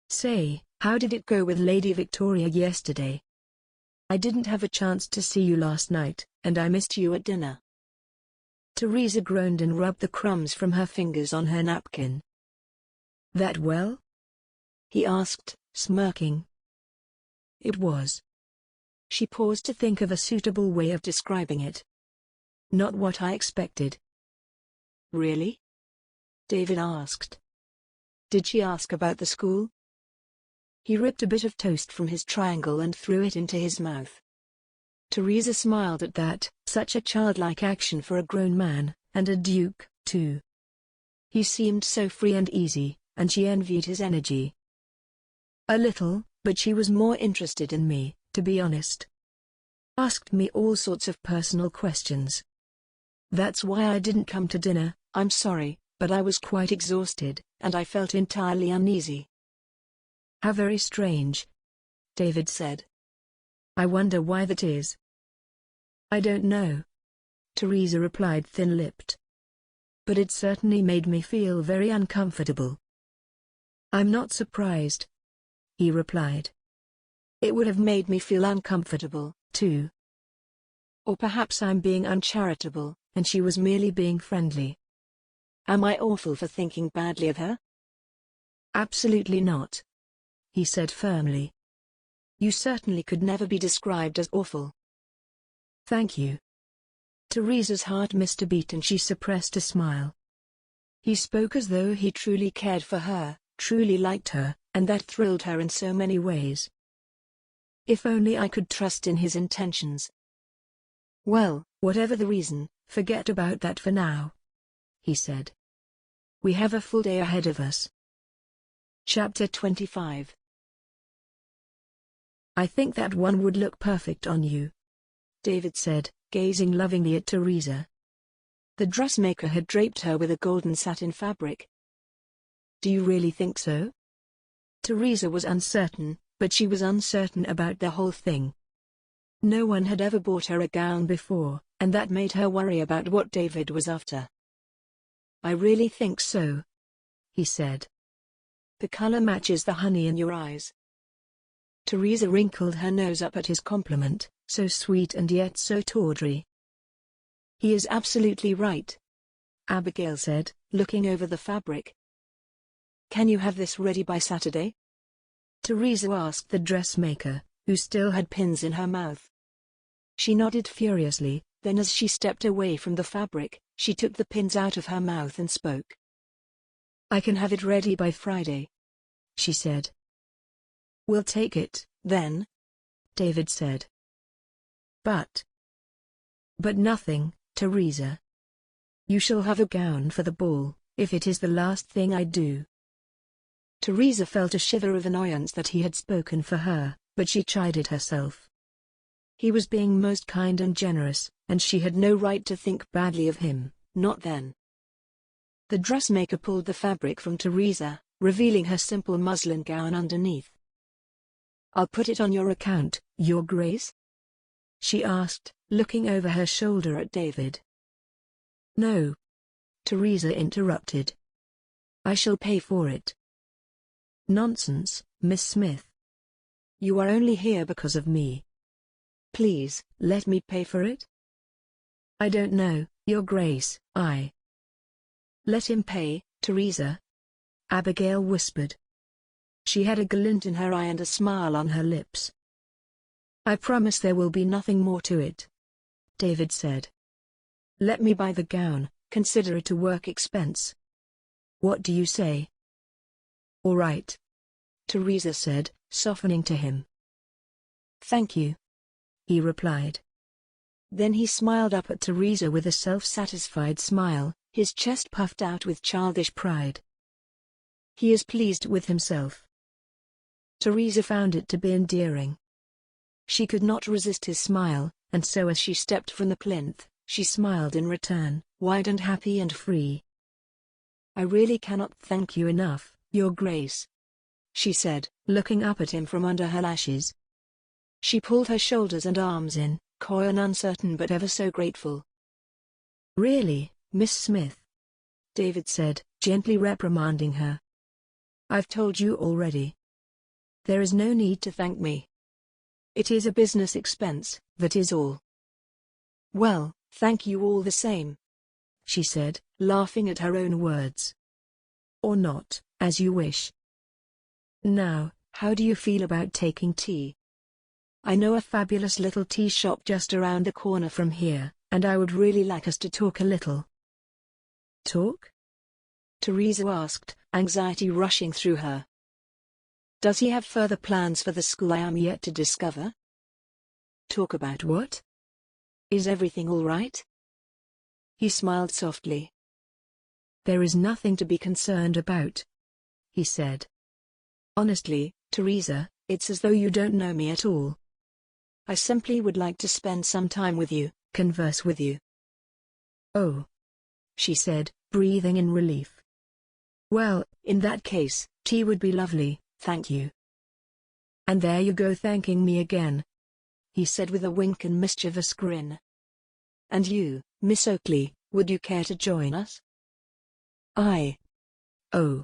C: Say, how did it go with Lady Victoria yesterday? I didn't have a chance to see you last night, and I missed you at dinner." Teresa groaned and rubbed the crumbs from her fingers on her napkin. "That well?" he asked, smirking. "It was." She paused to think of a suitable way of describing it. "Not what I expected." "Really?" David asked. "Did she ask about the school?" He ripped a bit of toast from his triangle and threw it into his mouth. Teresa smiled at that, such a childlike action for a grown man, and a duke, too. He seemed so free and easy, and she envied his energy. "A little, but she was more interested in me, to be honest. Asked me all sorts of personal questions. That's why I didn't come to dinner. I'm sorry, but I was quite exhausted, and I felt entirely uneasy." "How very strange," David said. "I wonder why that is." "I don't know," Teresa replied thin-lipped. "But it certainly made me feel very uncomfortable." "I'm not surprised," he replied. "It would have made me feel uncomfortable, too. Or perhaps I'm being uncharitable, and she was merely being friendly. Am I awful for thinking badly of her?" "Absolutely not," he said firmly. "You certainly could never be described as awful." "Thank you." Teresa's heart missed a beat and she suppressed a smile. He spoke as though he truly cared for her, truly liked her, and that thrilled her in so many ways. If only I could trust in his intentions. "Well, whatever the reason, forget about that for now," he said. "We have a full day ahead of us." Chapter 25. "I think that one would look perfect on you," David said, gazing lovingly at Teresa. The dressmaker had draped her with a golden satin fabric. "Do you really think so?" Teresa was uncertain, but she was uncertain about the whole thing. No one had ever bought her a gown before, and that made her worry about what David was after. "I really think so," he said. "The color matches the honey in your eyes." Teresa wrinkled her nose up at his compliment, so sweet and yet so tawdry. "He is absolutely right," Abigail said, looking over the fabric.
D: Can you have this ready by Saturday? Teresa asked the dressmaker, who still had pins in her mouth. She nodded furiously, then as she stepped away from the fabric, she took the pins out of her mouth and spoke. I can have it ready by Friday, she said. We'll take it, then, David said. But nothing, Teresa. You shall have a gown for the ball, if it is the last thing I do. Teresa felt a shiver of annoyance that he had spoken for her, but she chided herself. He was being most kind and generous, and she had no right to think badly of him, not then. The dressmaker pulled the fabric from Teresa, revealing her simple muslin gown underneath. I'll put it on your account, Your Grace? She asked, looking over her shoulder at David. No, Teresa interrupted. I shall pay for it. Nonsense, Miss Smith. You are only here because of me. Please, let me pay for it? I don't know, Your Grace. Let him pay, Teresa, Abigail whispered. She had a glint in her eye and a smile on her lips. I promise there will be nothing more to it, David said. Let me buy the gown, consider it a work expense. What do you say? All right, Teresa said, softening to him. Thank you, he replied. Then he smiled up at Teresa with a self-satisfied smile, his chest puffed out with childish pride. He is pleased with himself. Teresa found it to be endearing. She could not resist his smile, and so as she stepped from the plinth, she smiled in return, wide and happy and free. I really cannot thank you enough, Your Grace, she said, looking up at him from under her lashes. She pulled her shoulders and arms in, coy and uncertain but ever so grateful. Really, Miss Smith, David said, gently reprimanding her. I've told you already. There is no need to thank me. It is a business expense, that is all. Well, thank you all the same, she said, laughing at her own words. Or not, as you wish. Now, how do you feel about taking tea? I know a fabulous little tea shop just around the corner from here, and I would really like us to talk a little. Talk? Teresa asked, anxiety rushing through her. Does he have further plans for the school I am yet to discover? Talk about what? Is everything all right? He smiled softly. There is nothing to be concerned about, he said. Honestly, Teresa, it's as though you don't know me at all. I simply would like to spend some time with you, converse with you. Oh, she said, breathing in relief. Well, in that case, tea would be lovely, thank you. And there you go thanking me again, he said with a wink and mischievous grin. And you, Miss Oakley, would you care to join us? Oh.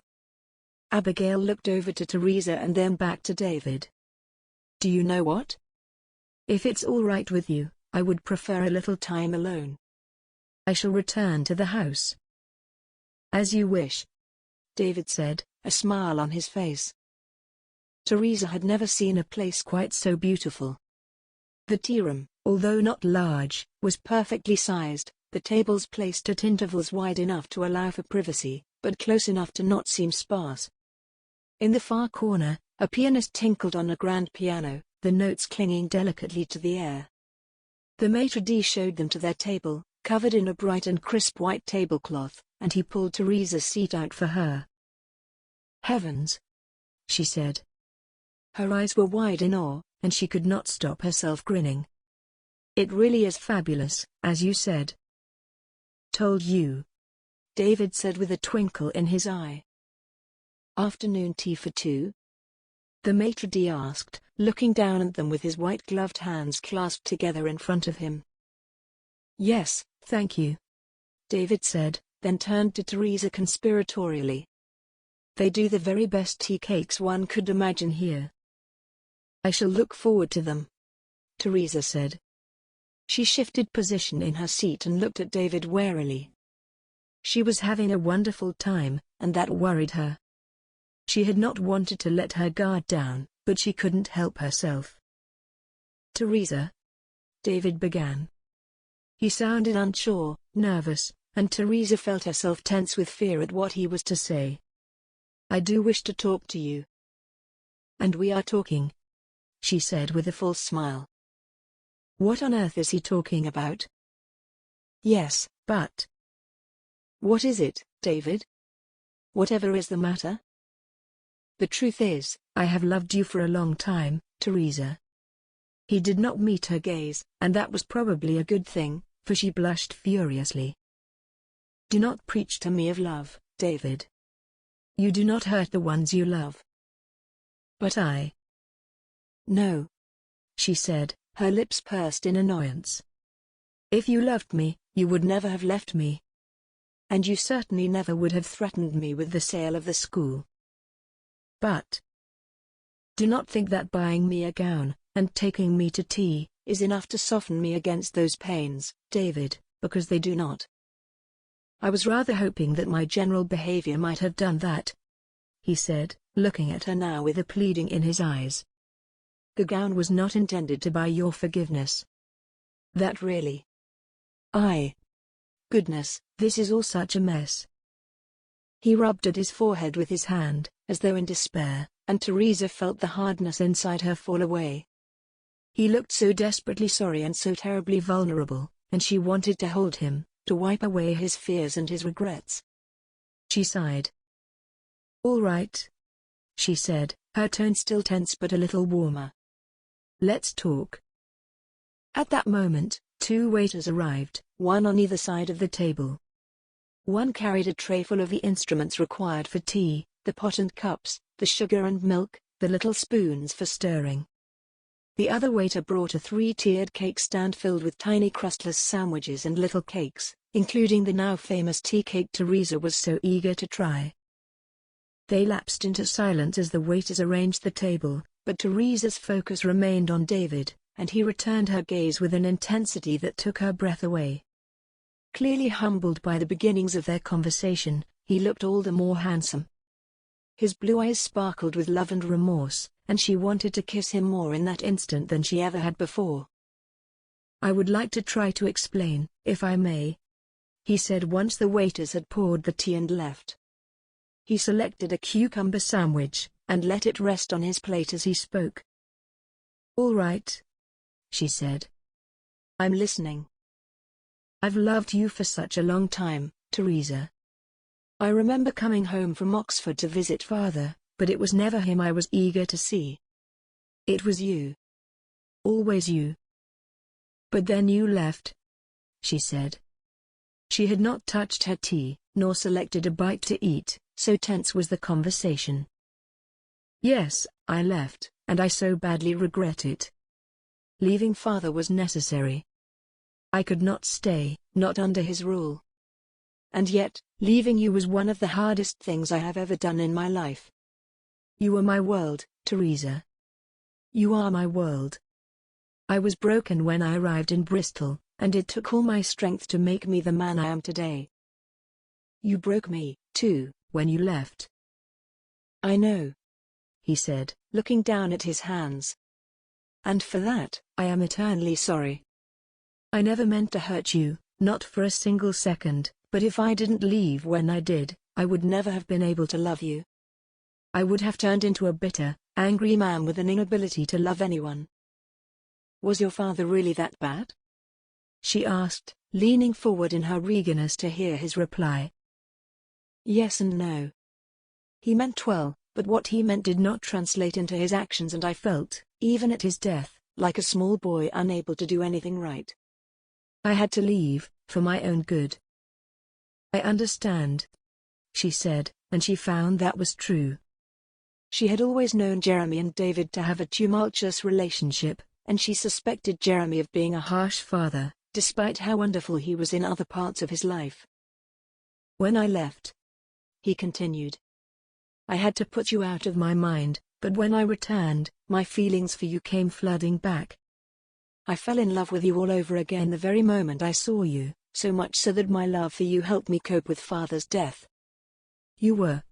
D: Abigail looked over to Teresa and then back to David. Do you know what? If it's all right with you, I would prefer a little time alone. I shall return to the house. As you wish, David said, a smile on his face. Teresa had never seen a place quite so beautiful. The tea room, although not large, was perfectly sized, the tables placed at intervals wide enough to allow for privacy, but close enough to not seem sparse. In the far corner, a pianist tinkled on a grand piano, the notes clinging delicately to the air. The maitre d' showed them to their table, covered in a bright and crisp white tablecloth, and he pulled Teresa's seat out for her. Heavens! She said. Her eyes were wide in awe, and she could not stop herself grinning. It really is fabulous, as you said. Told you, David said with a twinkle in his eye. Afternoon tea for two? The maitre d' asked, looking down at them with his white-gloved hands clasped together in front of him. Yes, thank you, David said, then turned to Teresa conspiratorially. They do the very best tea cakes one could imagine here. I shall look forward to them, Teresa said. She shifted position in her seat and looked at David warily. She was having a wonderful time, and that worried her.
C: She had not wanted to let her guard down, but she couldn't help herself. "Teresa," David began. He sounded unsure, nervous, and Teresa felt herself tense with fear at what he was to say. "I do wish to talk to you." "And we are talking," she said with a false smile. "What on earth is he talking about?" "Yes, but—" "What is it, David? Whatever is the matter?" "The truth is, I have loved you for a long time, Teresa." He did not meet her gaze, and that was probably a good thing, for she blushed furiously. "Do not preach to me of love, David. You do not hurt the ones you love." "But I—" "No," she said, her lips pursed in annoyance. "If you loved me, you would never have left me. And you certainly never would have threatened me with the sale of the school. But do not think that buying me a gown, and taking me to tea, is enough to soften me against those pains, David, because they do not. I was rather hoping that my general behavior might have done that," he said, looking at her now with a pleading in his eyes. "The gown was not intended to buy your forgiveness. That really— Goodness, this is all such a mess." He rubbed at his forehead with his hand, as though in despair, and Teresa felt the hardness inside her fall away. He looked so desperately sorry and so terribly vulnerable, and she wanted to hold him, to wipe away his fears and his regrets. She sighed. "All right," she said, her tone still tense but a little warmer. "Let's talk." At that moment, 2 waiters arrived, one on either side of the table. One carried a tray full of the instruments required for tea, the pot and cups, the sugar and milk, the little spoons for stirring. The other waiter brought a 3-tiered cake stand filled with tiny crustless sandwiches and little cakes, including the now famous tea cake Teresa was so eager to try. They lapsed into silence as the waiters arranged the table, but Teresa's focus remained on David, and he returned her gaze with an intensity that took her breath away. Clearly humbled by the beginnings of their conversation, he looked all the more handsome. His blue eyes sparkled with love and remorse, and she wanted to kiss him more in that instant than she ever had before. "I would like to try to explain, if I may," he said once the waiters had poured the tea and left. He selected a cucumber sandwich, and let it rest on his plate as he spoke. "All right," she said. "I'm listening." "I've loved you for such a long time, Teresa. I remember coming home from Oxford to visit father, but it was never him I was eager to see. It was you. Always you. But then you left," she said. She had not touched her tea, nor selected a bite to eat, so tense was the conversation. "Yes, I left, and I so badly regret it. Leaving father was necessary. I could not stay, not under his rule. And yet, leaving you was one of the hardest things I have ever done in my life. You were my world, Teresa. You are my world. I was broken when I arrived in Bristol, and it took all my strength to make me the man I am today. You broke me, too, when you left." "I know," he said, looking down at his hands. "And for that, I am eternally sorry. I never meant to hurt you, not for a single second, but if I didn't leave when I did, I would never have been able to love you. I would have turned into a bitter, angry man with an inability to love anyone." "Was your father really that bad?" she asked, leaning forward in her eagerness to hear his reply. "Yes and no. He meant well, but what he meant did not translate into his actions, and I felt, even at his death, like a small boy unable to do anything right. I had to leave, for my own good." "I understand," she said, and she found that was true. She had always known Jeremy and David to have a tumultuous relationship, and she suspected Jeremy of being a harsh father, despite how wonderful he was in other parts of his life. "When I left," he continued, "I had to put you out of my mind, but when I returned, my feelings for you came flooding back. I fell in love with you all over again the very moment I saw you, so much so that my love for you helped me cope with father's death. You were,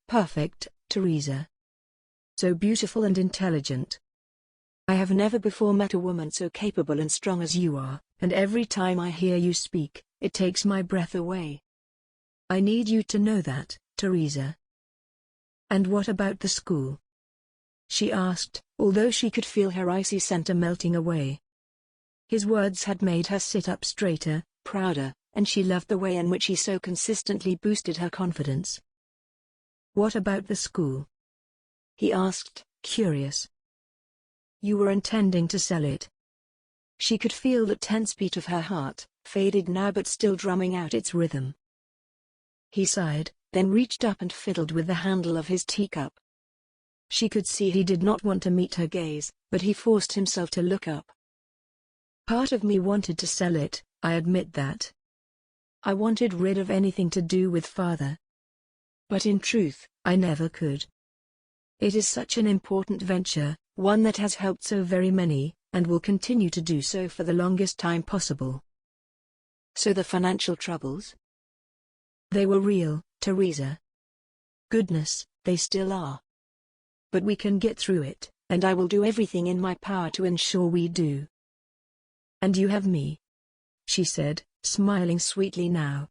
C: perfect, Teresa. So beautiful and intelligent. I have never before met a woman so capable and strong as you are, and every time I hear you speak, it takes my breath away. I need you to know that, Teresa. And what about the school? She asked, although she could feel her icy center melting away. His words had made her sit up straighter, prouder, and she loved the way in which he so consistently boosted her confidence. What about the school? He asked, curious. You were intending to sell it. She could feel the tense beat of her heart, faded now but still drumming out its rhythm. He sighed, then reached up and fiddled with the handle of his teacup. She could see he did not want to meet her gaze, but he forced himself to look up. Part of me wanted to sell it, I admit that. I wanted rid of anything to do with father. But in truth, I never could. It is such an important venture, one that has helped so very many, and will continue to do so for the longest time possible. So the financial troubles? They were real, Teresa. Goodness, they still are. But we can get through it, and I will do everything in my power to ensure we do. And you have me, she said, smiling sweetly now.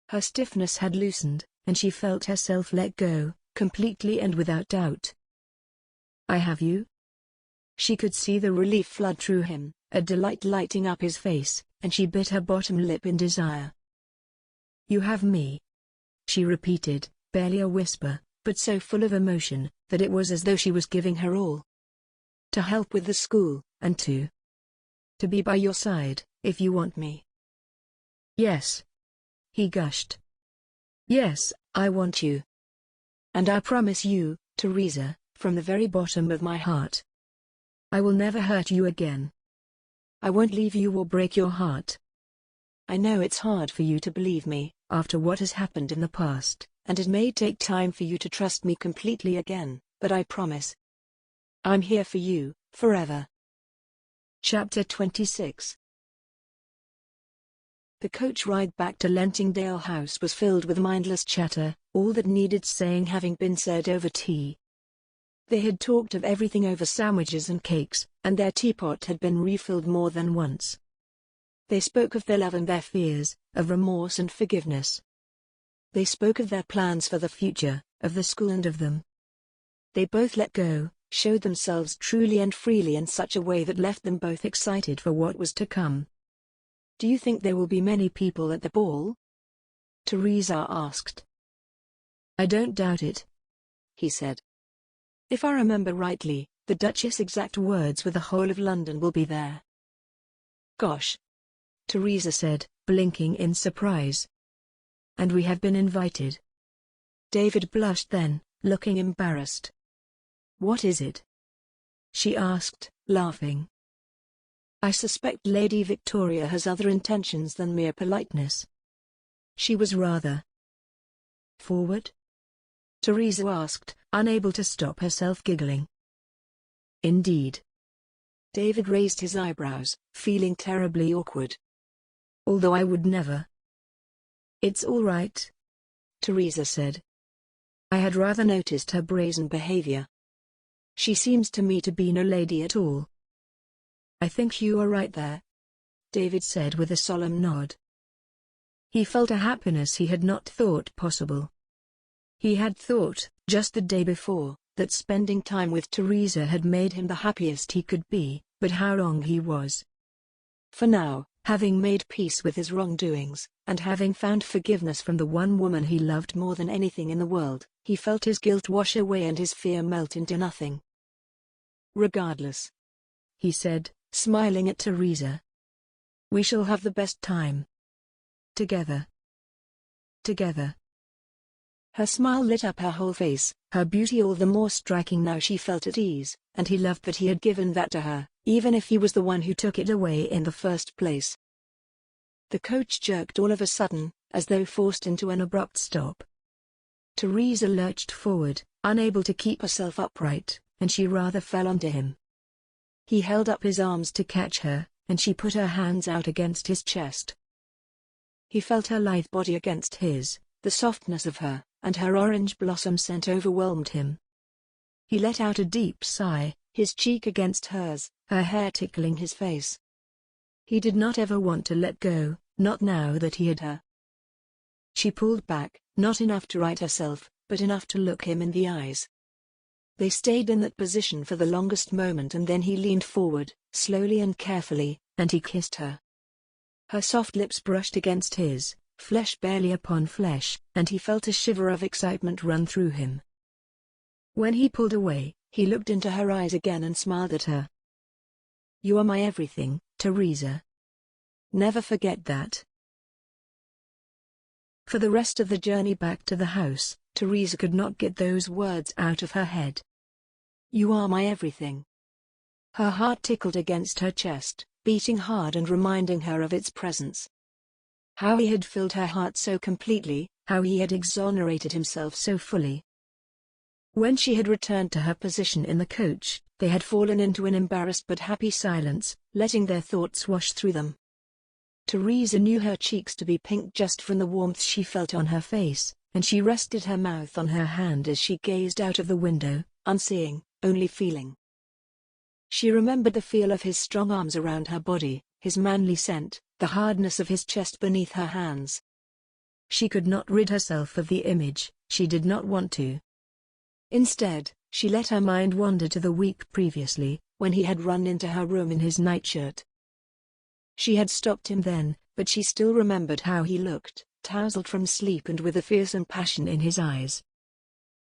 C: Her stiffness had loosened, and she felt herself let go, completely and without doubt. I have you? She could see the relief flood through him, a delight lighting up his face, and she bit her bottom lip in desire. You have me, she repeated, barely a whisper, but so full of emotion, that it was as though she was giving her all. To help with the school, and to be by your side, if you want me. Yes. He gushed. Yes, I want you. And I promise you, Teresa, from the very bottom of my heart, I will never hurt you again. I won't leave you or break your heart. I know it's hard for you to believe me, after what has happened in the past, and it may take time for you to trust me completely again, but I promise. I'm here for you, forever. Chapter 26. The coach ride back to Lentingdale House was filled with mindless chatter, all that needed saying having been said over tea. They had talked of everything over sandwiches and cakes, and their teapot had been refilled more than once. They spoke of their love and their fears, of remorse and forgiveness. They spoke of their plans for the future, of the school and of them. They both let go, showed themselves truly and freely in such a way that left them both excited for what was to come. Do you think there will be many people at the ball? Teresa asked. I don't doubt it, he said. If I remember rightly, the Duchess' exact words were the whole of London will be there. Gosh, Teresa said, blinking in surprise. And we have been invited. David blushed then, looking embarrassed. What is it? She asked, laughing. I suspect Lady Victoria has other intentions than mere politeness. She was rather forward? Teresa asked, unable to stop herself giggling. Indeed. David raised his eyebrows, feeling terribly awkward. Although I would never. It's all right, Teresa said. I had rather noticed her brazen behavior. She seems to me to be no lady at all. I think you are right there, David said with a solemn nod. He felt a happiness he had not thought possible. He had thought, just the day before, that spending time with Teresa had made him the happiest he could be, but how wrong he was. For now, having made peace with his wrongdoings, and having found forgiveness from the one woman he loved more than anything in the world, he felt his guilt wash away and his fear melt into nothing. Regardless, he said, smiling at Teresa. We shall have the best time. Together. Together. Her smile lit up her whole face, her beauty all the more striking now she felt at ease, and he loved that he had given that to her, even if he was the one who took it away in the first place. The coach jerked all of a sudden, as though forced into an abrupt stop. Teresa lurched forward, unable to keep herself upright, and she rather fell onto him. He held up his arms to catch her, and she put her hands out against his chest. He felt her lithe body against his, the softness of her, and her orange blossom scent overwhelmed him. He let out a deep sigh, his cheek against hers, her hair tickling his face. He did not ever want to let go, not now that he had her. She pulled back, not enough to right herself, but enough to look him in the eyes. They stayed in that position for the longest moment, and then he leaned forward, slowly and carefully, and he kissed her. Her soft lips brushed against his, flesh barely upon flesh, and he felt a shiver of excitement run through him. When he pulled away, he looked into her eyes again and smiled at her. "You are my everything, Teresa. Never forget that." For the rest of the journey back to the house, Teresa could not get those words out of her head. "You are my everything." Her heart tickled against her chest, beating hard and reminding her of its presence. How he had filled her heart so completely, how he had exonerated himself so fully. When she had returned to her position in the coach, they had fallen into an embarrassed but happy silence, letting their thoughts wash through them. Teresa knew her cheeks to be pink just from the warmth she felt on her face, and she rested her mouth on her hand as she gazed out of the window, unseeing, only feeling. She remembered the feel of his strong arms around her body, his manly scent, the hardness of his chest beneath her hands. She could not rid herself of the image, she did not want to. Instead, she let her mind wander to the week previously, when he had run into her room in his nightshirt. She had stopped him then, but she still remembered how he looked, tousled from sleep and with a fearsome passion in his eyes.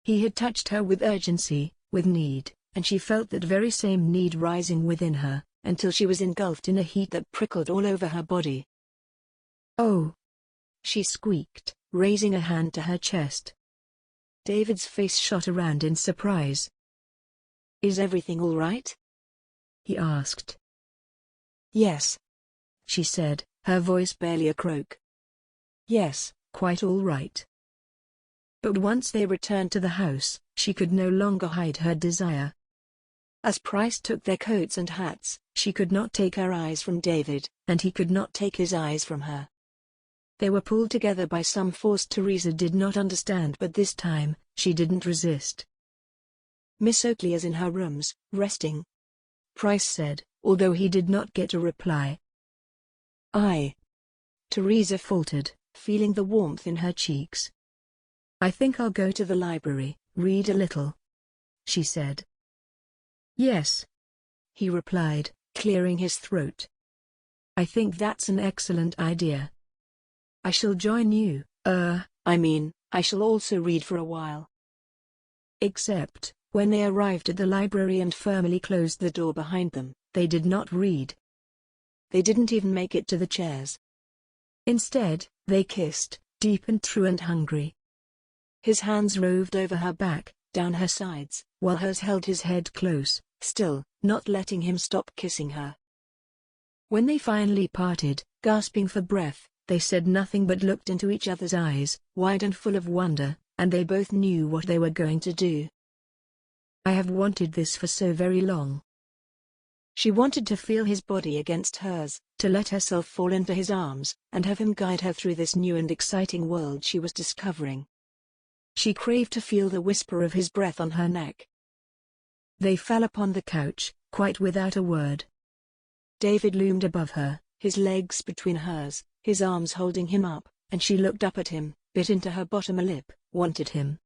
C: He had touched her with urgency, with need, and she felt that very same need rising within her, until she was engulfed in a heat that prickled all over her body. "Oh!" she squeaked, raising a hand to her chest. David's face shot around in surprise. "Is everything all right?" he asked. "Yes," she said, her voice barely a croak. "Yes, quite all right." But once they returned to the house, she could no longer hide her desire. As Price took their coats and hats, she could not take her eyes from David, and he could not take his eyes from her. They were pulled together by some force Teresa did not understand, but this time, she didn't resist. "Miss Oakley is in her rooms, resting," Price said, although he did not get a reply. Teresa faltered, feeling the warmth in her cheeks. "I think I'll go to the library, read a little," she said. "Yes," he replied, clearing his throat. "I think that's an excellent idea. I shall join you, I shall also read for a while." Except, when they arrived at the library and firmly closed the door behind them, they did not read. They didn't even make it to the chairs. Instead, they kissed, deep and true and hungry. His hands roved over her back, down her sides, while hers held his head close, still, not letting him stop kissing her. When they finally parted, gasping for breath, they said nothing but looked into each other's eyes, wide and full of wonder, and they both knew what they were going to do. "I have wanted this for so very long." She wanted to feel his body against hers, to let herself fall into his arms, and have him guide her through this new and exciting world she was discovering. She craved to feel the whisper of his breath on her neck. They fell upon the couch, quite without a word. David loomed above her, his legs between hers, his arms holding him up, and she looked up at him, bit into her bottom lip, wanted him.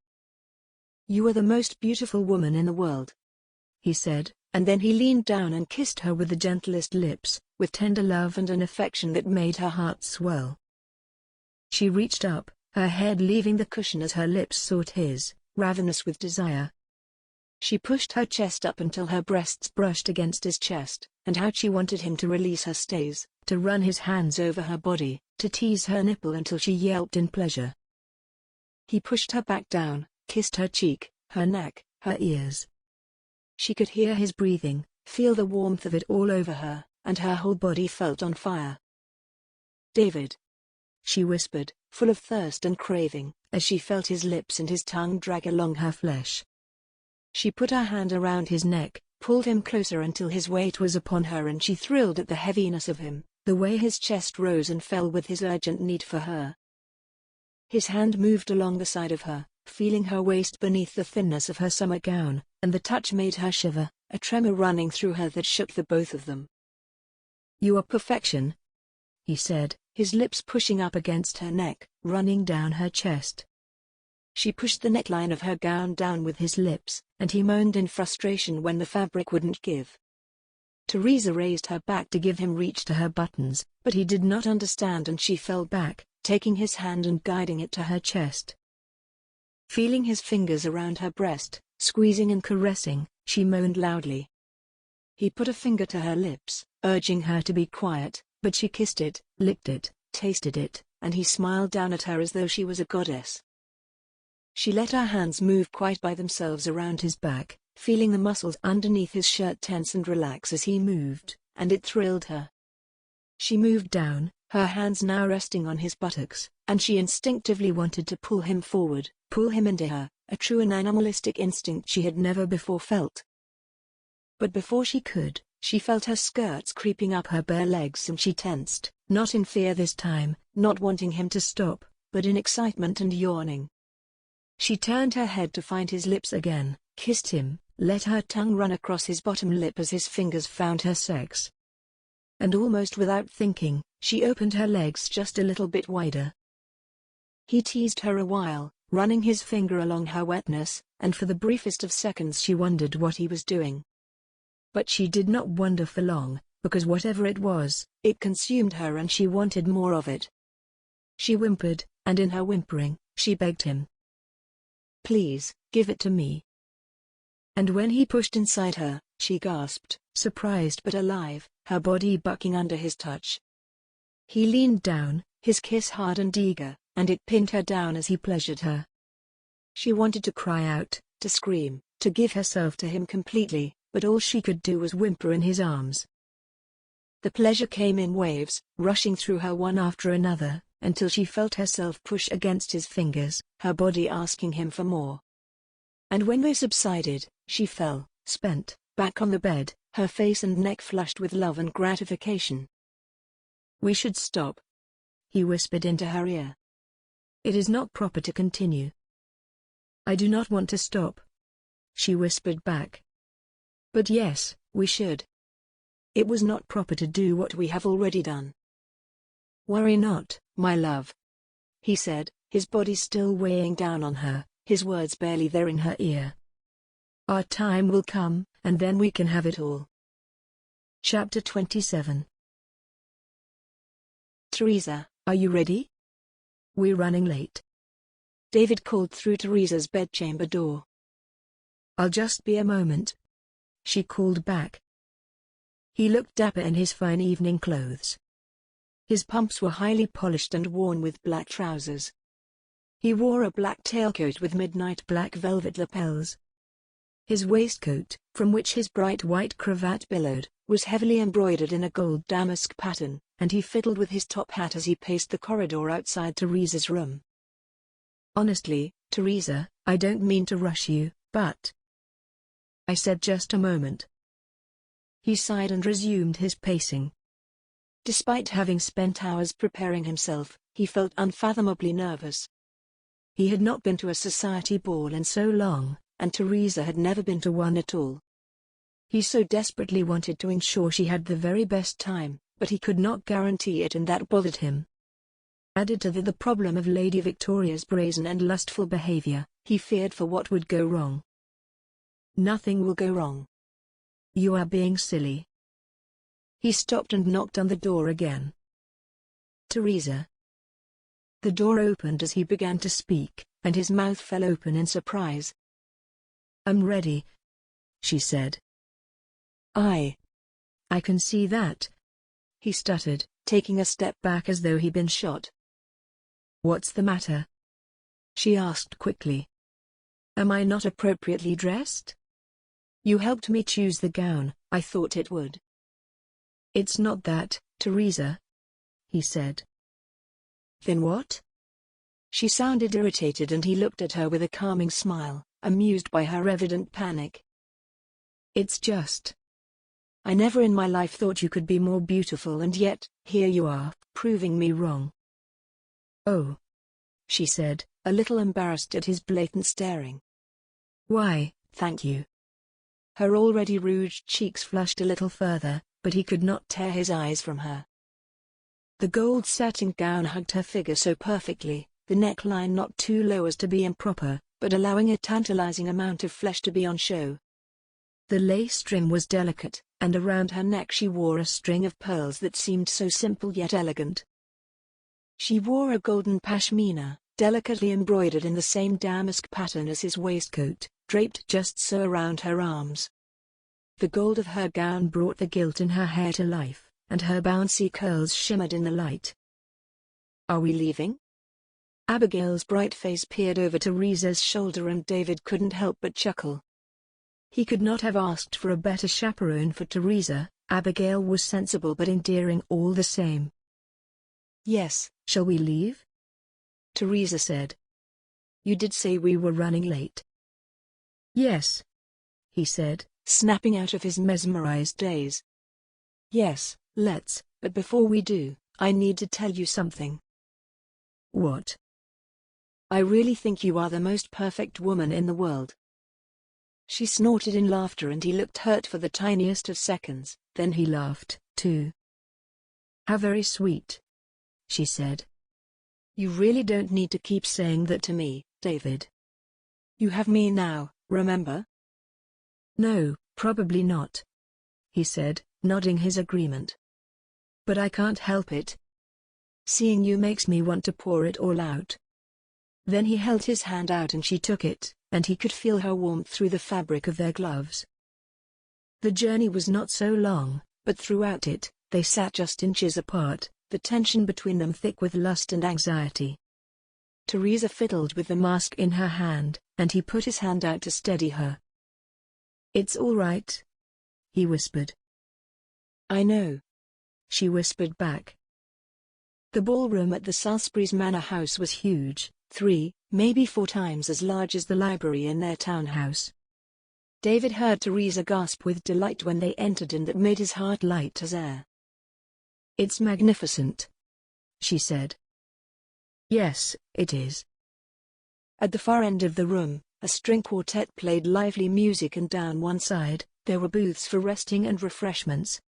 C: "You are the most beautiful woman in the world," he said, and then he leaned down and kissed her with the gentlest lips, with tender love and an affection that made her heart swell. She reached up, her head leaving the cushion as her lips sought his, ravenous with desire. She pushed her chest up until her breasts brushed against his chest, and how she wanted him to release her stays, to run his hands over her body, to tease her nipple until she yelped in pleasure. He pushed her back down, kissed her cheek, her neck, her ears. She could hear his breathing, feel the warmth of it all over her, and her whole body felt on fire. "David," she whispered, full of thirst and craving, as she felt his lips and his tongue drag along her flesh. She put her hand around his neck, pulled him closer until his weight was upon her, and she thrilled at the heaviness of him, the way his chest rose and fell with his urgent need for her. His hand moved along the side of her, feeling her waist beneath the thinness of her summer gown, and the touch made her shiver, a tremor running through her that shook the both of them. "You are perfection," he said, his lips pushing up against her neck, running down her chest. She pushed the neckline of her gown down with his lips, and he moaned in frustration when the fabric wouldn't give. Teresa raised her back to give him reach to her buttons, but he did not understand and she fell back, taking his hand and guiding it to her chest. Feeling his fingers around her breast, squeezing and caressing, she moaned loudly. He put a finger to her lips, urging her to be quiet, but she kissed it, licked it, tasted it, and he smiled down at her as though she was a goddess. She let her hands move quite by themselves around his back, feeling the muscles underneath his shirt tense and relax as he moved, and it thrilled her. She moved down, her hands now resting on his buttocks, and she instinctively wanted to pull him forward, pull him into her, a true and animalistic instinct she had never before felt. But before she could, she felt her skirts creeping up her bare legs and she tensed, not in fear this time, not wanting him to stop, but in excitement and yawning. She turned her head to find his lips again, kissed him, let her tongue run across his bottom lip as his fingers found her sex. And almost without thinking, she opened her legs just a little bit wider. He teased her a while, running his finger along her wetness, and for the briefest of seconds she wondered what he was doing. But she did not wonder for long, because whatever it was, it consumed her and she wanted more of it. She whimpered, and in her whimpering, she begged him. "Please, give it to me." And when he pushed inside her, she gasped, surprised but alive, her body bucking under his touch. He leaned down, his kiss hard and eager, and it pinned her down as he pleasured her. She wanted to cry out, to scream, to give herself to him completely, but all she could do was whimper in his arms. The pleasure came in waves, rushing through her one after another, until she felt herself push against his fingers, her body asking him for more. And when they subsided, she fell, spent, back on the bed, her face and neck flushed with love and gratification. "We should stop," he whispered into her ear. "It is not proper to continue." "I do not want to stop," she whispered back. "But yes, we should. It was not proper to do what we have already done." "Worry not, my love," he said, his body still weighing down on her, his words barely there in her ear. "Our time will come, and then we can have it all." Chapter 27. "Teresa, are you ready? We're running late." David called through Teresa's bedchamber door. "I'll just be a moment," she called back. He looked dapper in his fine evening clothes. His pumps were highly polished and worn with black trousers. He wore a black tailcoat with midnight black velvet lapels. His waistcoat, from which his bright white cravat billowed, was heavily embroidered in a gold damask pattern, and he fiddled with his top hat as he paced the corridor outside Teresa's room. "Honestly, Teresa, I don't mean to rush you, but—" I said just a moment. He sighed and resumed his pacing. Despite having spent hours preparing himself, he felt unfathomably nervous. He had not been to a society ball in so long, and Teresa had never been to one at all. He so desperately wanted to ensure she had the very best time, but he could not guarantee it, and that bothered him. Added to the problem of Lady Victoria's brazen and lustful behavior, he feared for what would go wrong. "Nothing will go wrong. You are being silly." He stopped and knocked on the door again. "Teresa." The door opened as he began to speak, and his mouth fell open in surprise. "I'm ready," she said. I can see that," he stuttered, taking a step back as though he'd been shot. "What's the matter?" she asked quickly. "Am I not appropriately dressed? You helped me choose the gown, I thought it would." "It's not that, Teresa," he said. "Then what?" She sounded irritated and he looked at her with a calming smile, amused by her evident panic. "It's just. I never in my life thought you could be more beautiful, and yet, here you are, proving me wrong." "Oh," she said, a little embarrassed at his blatant staring.
D: Why, thank you.
C: Her already rouged cheeks flushed a little further, but he could not tear his eyes from her. The gold satin gown hugged her figure so perfectly, the neckline not too low as to be improper, but allowing a tantalizing amount of flesh to be on show. The lace trim was delicate, and around her neck she wore a string of pearls that seemed so simple yet elegant. She wore a golden pashmina, delicately embroidered in the same damask pattern as his waistcoat, draped just so around her arms. The gold of her gown brought the gilt in her hair to life, and her bouncy curls shimmered in the light. "Are we leaving?" Abigail's bright face peered over Teresa's shoulder and David couldn't help but chuckle. He could not have asked for a better chaperone for Teresa. Abigail was sensible but endearing all the same. "Yes, shall we leave?" Teresa said. "You did say we were running late." "Yes," he said, snapping out of his mesmerized daze. "Yes, let's, but before we do, I need to tell you something." "What?" "I really think you are the most perfect woman in the world." She snorted in laughter and he looked hurt for the tiniest of seconds, then he laughed, too. "How very sweet," she said. "You really don't need to keep saying that to me, David. You have me now, remember?" "No, probably not," he said, nodding his agreement. "But I can't help it. Seeing you makes me want to pour it all out." Then he held his hand out and she took it, and he could feel her warmth through the fabric of their gloves. The journey was not so long, but throughout it, they sat just inches apart, the tension between them thick with lust and anxiety. Teresa fiddled with the mask in her hand, and he put his hand out to steady her. "It's all right," he whispered. "I know," she whispered back. The ballroom at the Salisbury's Manor House was huge, 3, maybe 4 times as large as the library in their townhouse. David heard Teresa gasp with delight when they entered and that made his heart light as air. "It's magnificent," she said. "Yes, it is." At the far end of the room, a string quartet played lively music and down one side, there were booths for resting and refreshments.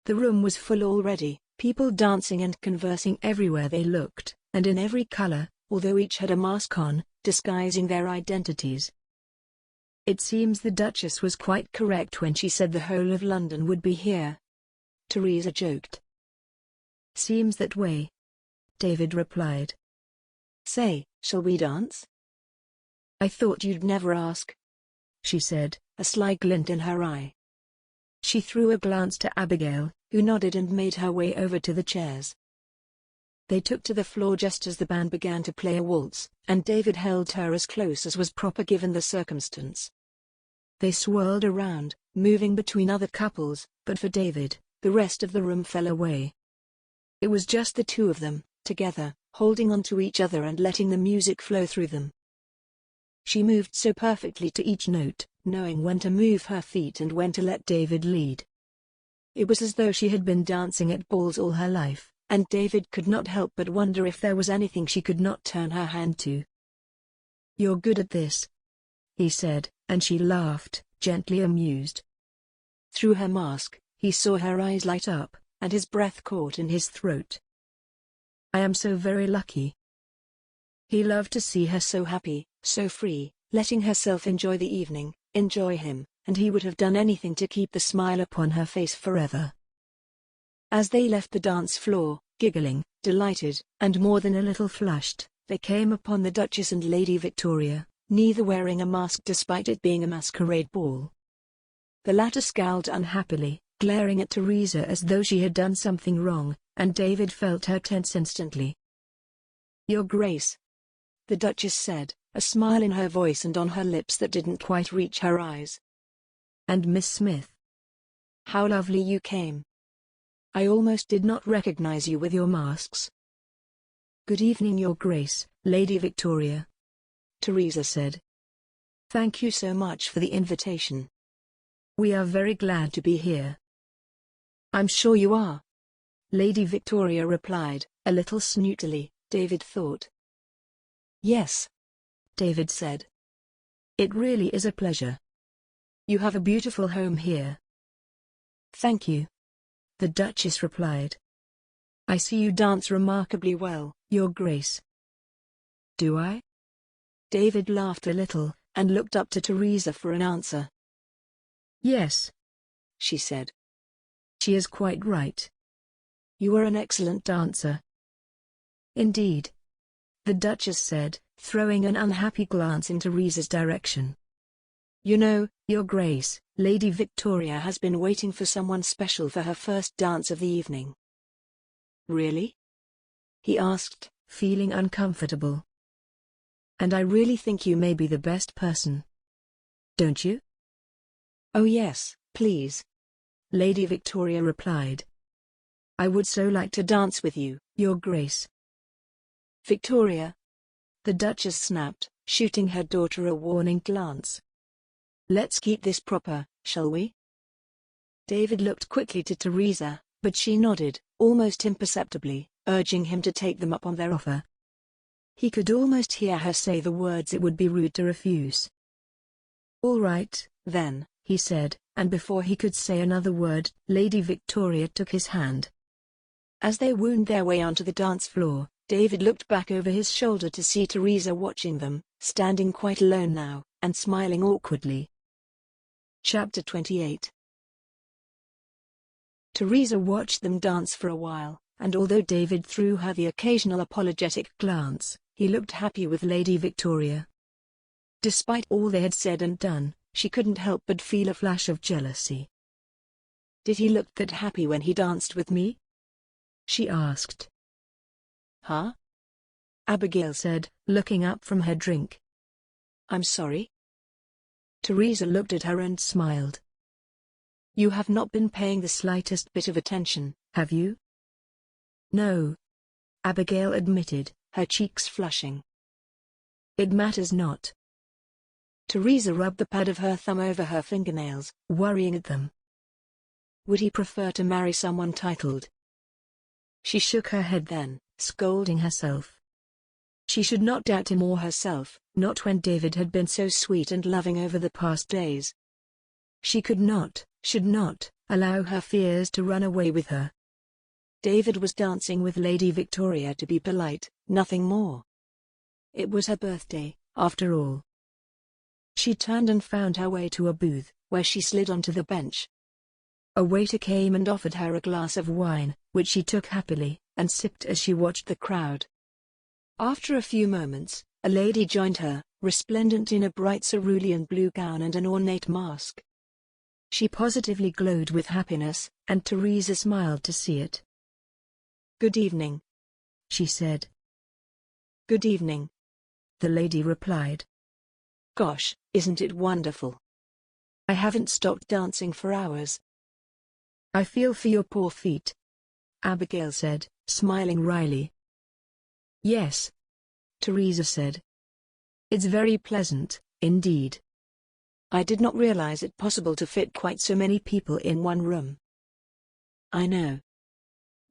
C: The room was full already, people dancing and conversing everywhere they looked, and in every color, although each had a mask on, disguising their identities. "It seems the Duchess was quite correct when she said the whole of London would be here," Teresa joked. "Seems that way," David replied. "Say, shall we dance?" "I thought you'd never ask," she said, a sly glint in her eye. She threw a glance to Abigail, who nodded and made her way over to the chairs. They took to the floor just as the band began to play a waltz, and David held her as close as was proper given the circumstance. They swirled around, moving between other couples, but for David, the rest of the room fell away. It was just the two of them, together, holding on to each other and letting the music flow through them. She moved so perfectly to each note, knowing when to move her feet and when to let David lead. It was as though she had been dancing at balls all her life, and David could not help but wonder if there was anything she could not turn her hand to. "You're good at this," he said, and she laughed, gently amused. Through her mask, he saw her eyes light up, and his breath caught in his throat. "I am so very lucky." He loved to see her so happy, so free, letting herself enjoy the evening, enjoy him, and he would have done anything to keep the smile upon her face forever. As they left the dance floor, giggling, delighted, and more than a little flushed, they came upon the Duchess and Lady Victoria, neither wearing a mask despite it being a masquerade ball. The latter scowled unhappily, glaring at Teresa as though she had done something wrong, and David felt her tense instantly. "Your Grace," the Duchess said, a smile in her voice and on her lips that didn't quite reach her eyes. "And Miss Smith. How lovely you came. I almost did not recognize you with your masks." "Good evening, Your Grace, Lady Victoria," Teresa said. "Thank you so much for the invitation. We are very glad to be here." "I'm sure you are," Lady Victoria replied, a little snootily, David thought.
D: Yes, David said. It really is a pleasure. You have a beautiful home here. Thank you, the Duchess replied. I see you dance remarkably well, Your Grace. Do I? David laughed a little, and looked up to Teresa for an answer. Yes, she said. She is quite right. You are an excellent dancer. Indeed, the Duchess said, throwing an unhappy glance in Teresa's direction. You know, Your Grace, Lady Victoria has been waiting for someone special for her first dance of the evening. Really? He asked, feeling uncomfortable. And I really think you may be the best person. Don't you? Oh yes, please. Lady Victoria replied. I would so like to dance with you, Your Grace. Victoria, the Duchess snapped, shooting her daughter a warning glance. Let's keep this proper, shall we? David looked quickly to Teresa, but she nodded, almost imperceptibly, urging him to take them up on their offer. He could almost hear her say the words it would be rude to refuse. All right, then, he said, and before he could say another word, Lady Victoria took his hand. As they wound their way onto the dance floor, David looked back over his shoulder to see Teresa watching them, standing quite alone now, and smiling awkwardly. Chapter 28. Teresa watched them dance for a while, and although David threw her the occasional apologetic glance, he looked happy with Lady Victoria. Despite all they had said and done, she couldn't help but feel a flash of jealousy. Did he look that happy when he danced with me? She asked. Huh? Abigail said, looking up from her drink. I'm sorry? Teresa looked at her and smiled. You have not been paying the slightest bit of attention, have you? No, Abigail admitted, her cheeks flushing. It matters not. Teresa rubbed the pad of her thumb over her fingernails, worrying at them. Would he prefer to marry someone titled? She shook her head then, scolding herself. She should not doubt him or herself, not when David had been so sweet and loving over the past days. She could not, should not, allow her fears to run away with her. David was dancing with Lady Victoria to be polite, nothing more. It was her birthday, after all. She turned and found her way to a booth, where she slid onto the bench. A waiter came and offered her a glass of wine, which she took happily, and sipped as she watched the crowd. After a few moments, a lady joined her, resplendent in a bright cerulean blue gown and an ornate mask. She positively glowed with happiness, and Teresa smiled to see it. Good evening, she said. Good evening, the lady replied. Gosh, isn't it wonderful? I haven't stopped dancing for hours. I feel for your poor feet, Abigail said, smiling wryly. Yes, Teresa said. It's very pleasant, indeed. I did not realize it possible to fit quite so many people in one room. I know.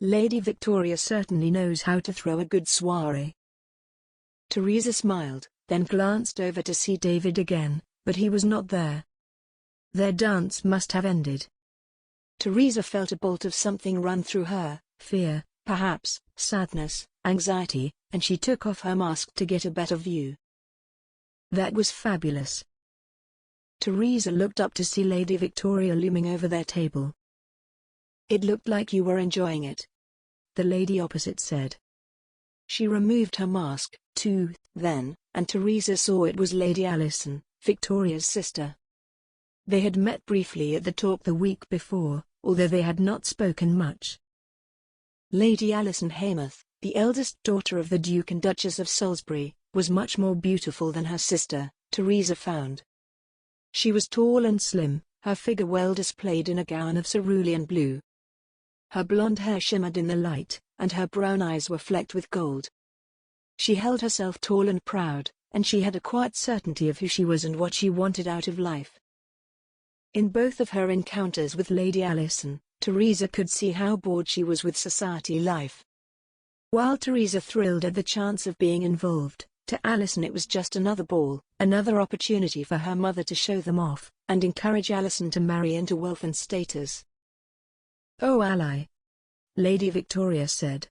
D: Lady Victoria certainly knows how to throw a good soiree. Teresa smiled, then glanced over to see David again, but he was not there. Their dance must have ended. Teresa felt a bolt of something run through her, fear, perhaps, sadness, anxiety, and she took off her mask to get a better view. That was fabulous. Teresa looked up to see Lady Victoria looming over their table. It looked like you were enjoying it, the lady opposite said. She removed her mask, too, then, and Teresa saw it was Lady Alison, Victoria's sister. They had met briefly at the talk the week before, although they had not spoken much. Lady Alison Haymarth, the eldest daughter of the Duke and Duchess of Salisbury, was much more beautiful than her sister, Teresa found. She was tall and slim, her figure well displayed in a gown of cerulean blue. Her blonde hair shimmered in the light, and her brown eyes were flecked with gold. She held herself tall and proud, and she had a quiet certainty of who she was and what she wanted out of life. In both of her encounters with Lady Alison, Teresa could see how bored she was with society life. While Teresa thrilled at the chance of being involved,
C: To Alison it was just another ball, another opportunity for her mother to show them off, and encourage Alison to marry into wealth and status.
D: "Oh, ally," Lady Victoria said.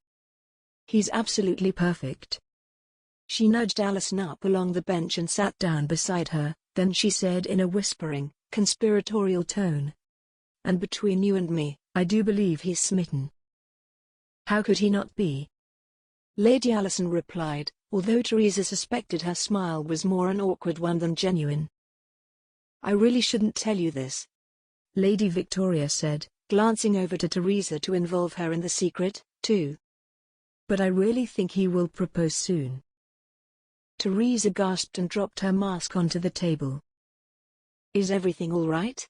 C: "He's absolutely perfect." She nudged Alison up along the bench and sat down beside her, then she said in a whispering, conspiratorial tone, "And between you and me, I do believe he's smitten."
D: "How could he not be?"
C: Lady Alison replied, although Teresa suspected her smile was more an awkward one than genuine. "I really shouldn't tell you this,"
D: Lady Victoria said,
C: glancing over to Teresa to involve her in the secret, too.
D: "But I really think he will propose soon."
C: Teresa gasped and dropped her mask onto the table. "Is everything all right?"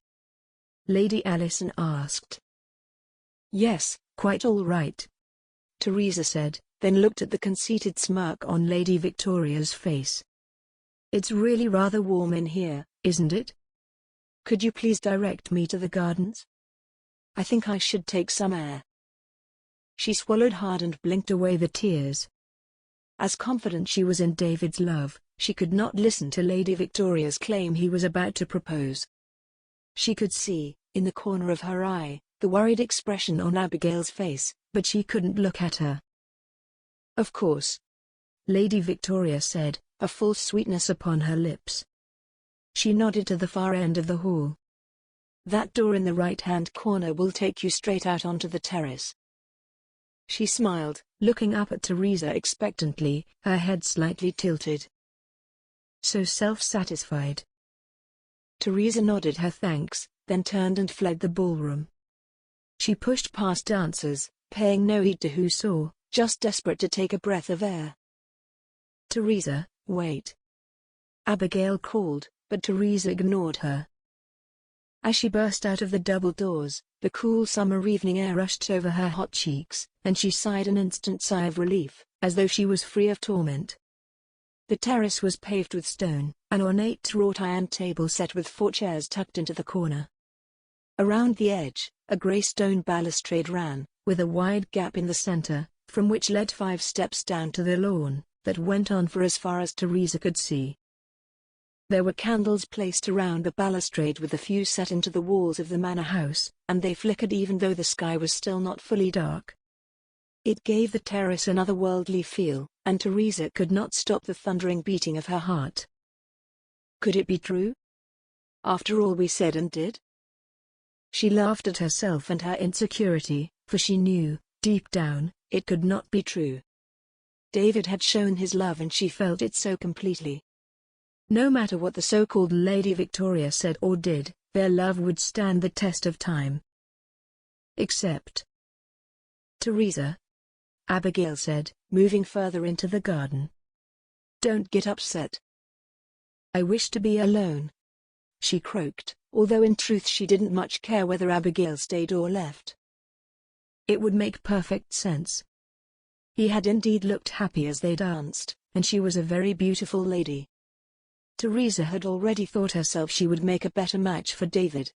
D: Lady Alison asked.
C: "Yes, quite all right," Teresa said, then looked at the conceited smirk on Lady Victoria's face. "It's really rather warm in here, isn't it? Could you please direct me to the gardens? I think I should take some air." She swallowed hard and blinked away the tears. As confident she was in David's love, she could not listen to Lady Victoria's claim he was about to propose. She could see, in the corner of her eye, the worried expression on Abigail's face, but she couldn't look at her. "Of course,"
D: Lady Victoria said,
C: a false sweetness upon her lips. She nodded to the far end of the hall. "That door in the right-hand corner will take you straight out onto the terrace." She smiled, looking up at Teresa expectantly, her head slightly tilted. So self-satisfied. Teresa nodded her thanks, then turned and fled the ballroom. She pushed past dancers, paying no heed to who saw, just desperate to take a breath of air. "Teresa, wait," Abigail called, but Teresa ignored her. As she burst out of the double doors, the cool summer evening air rushed over her hot cheeks, and she sighed an instant sigh of relief, as though she was free of torment. The terrace was paved with stone, an ornate wrought-iron table set with 4 chairs tucked into the corner. Around the edge, a grey stone balustrade ran, with a wide gap in the center, from which led 5 steps down to the lawn, that went on for as far as Teresa could see. There were candles placed around the balustrade with a few set into the walls of the manor house, and they flickered even though the sky was still not fully dark. It gave the terrace an otherworldly feel, and Teresa could not stop the thundering beating of her heart. Could it be true? After all we said and did? She laughed at herself and her insecurity, for she knew, deep down, it could not be true. David had shown his love and she felt it so completely. No matter what the so-called Lady Victoria said or did, their love would stand the test of time. Except Teresa, Abigail said, moving further into the garden. "Don't get upset." "I wish to be alone," she croaked, although in truth she didn't much care whether Abigail stayed or left. It would make perfect sense. He had indeed looked happy as they danced, and she was a very beautiful lady. Teresa had already thought herself she would make a better match for David.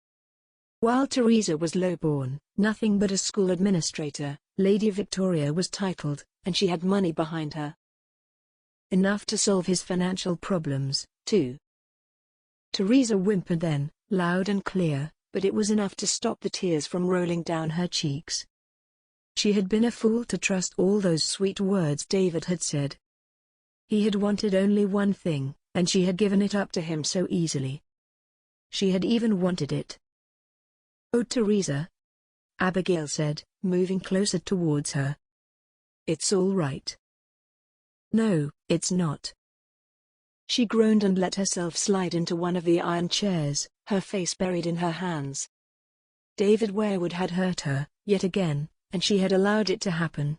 C: While Teresa was low-born, nothing but a school administrator, Lady Victoria was titled, and she had money behind her. Enough to solve his financial problems, too. Teresa whimpered then, loud and clear, but it was enough to stop the tears from rolling down her cheeks. She had been a fool to trust all those sweet words David had said. He had wanted only one thing, and she had given it up to him so easily. She had even wanted it. "Oh, Teresa," Abigail said, moving closer towards her. "It's all right." "No, it's not." She groaned and let herself slide into one of the iron chairs, her face buried in her hands. David Wearwood had hurt her, yet again, and she had allowed it to happen.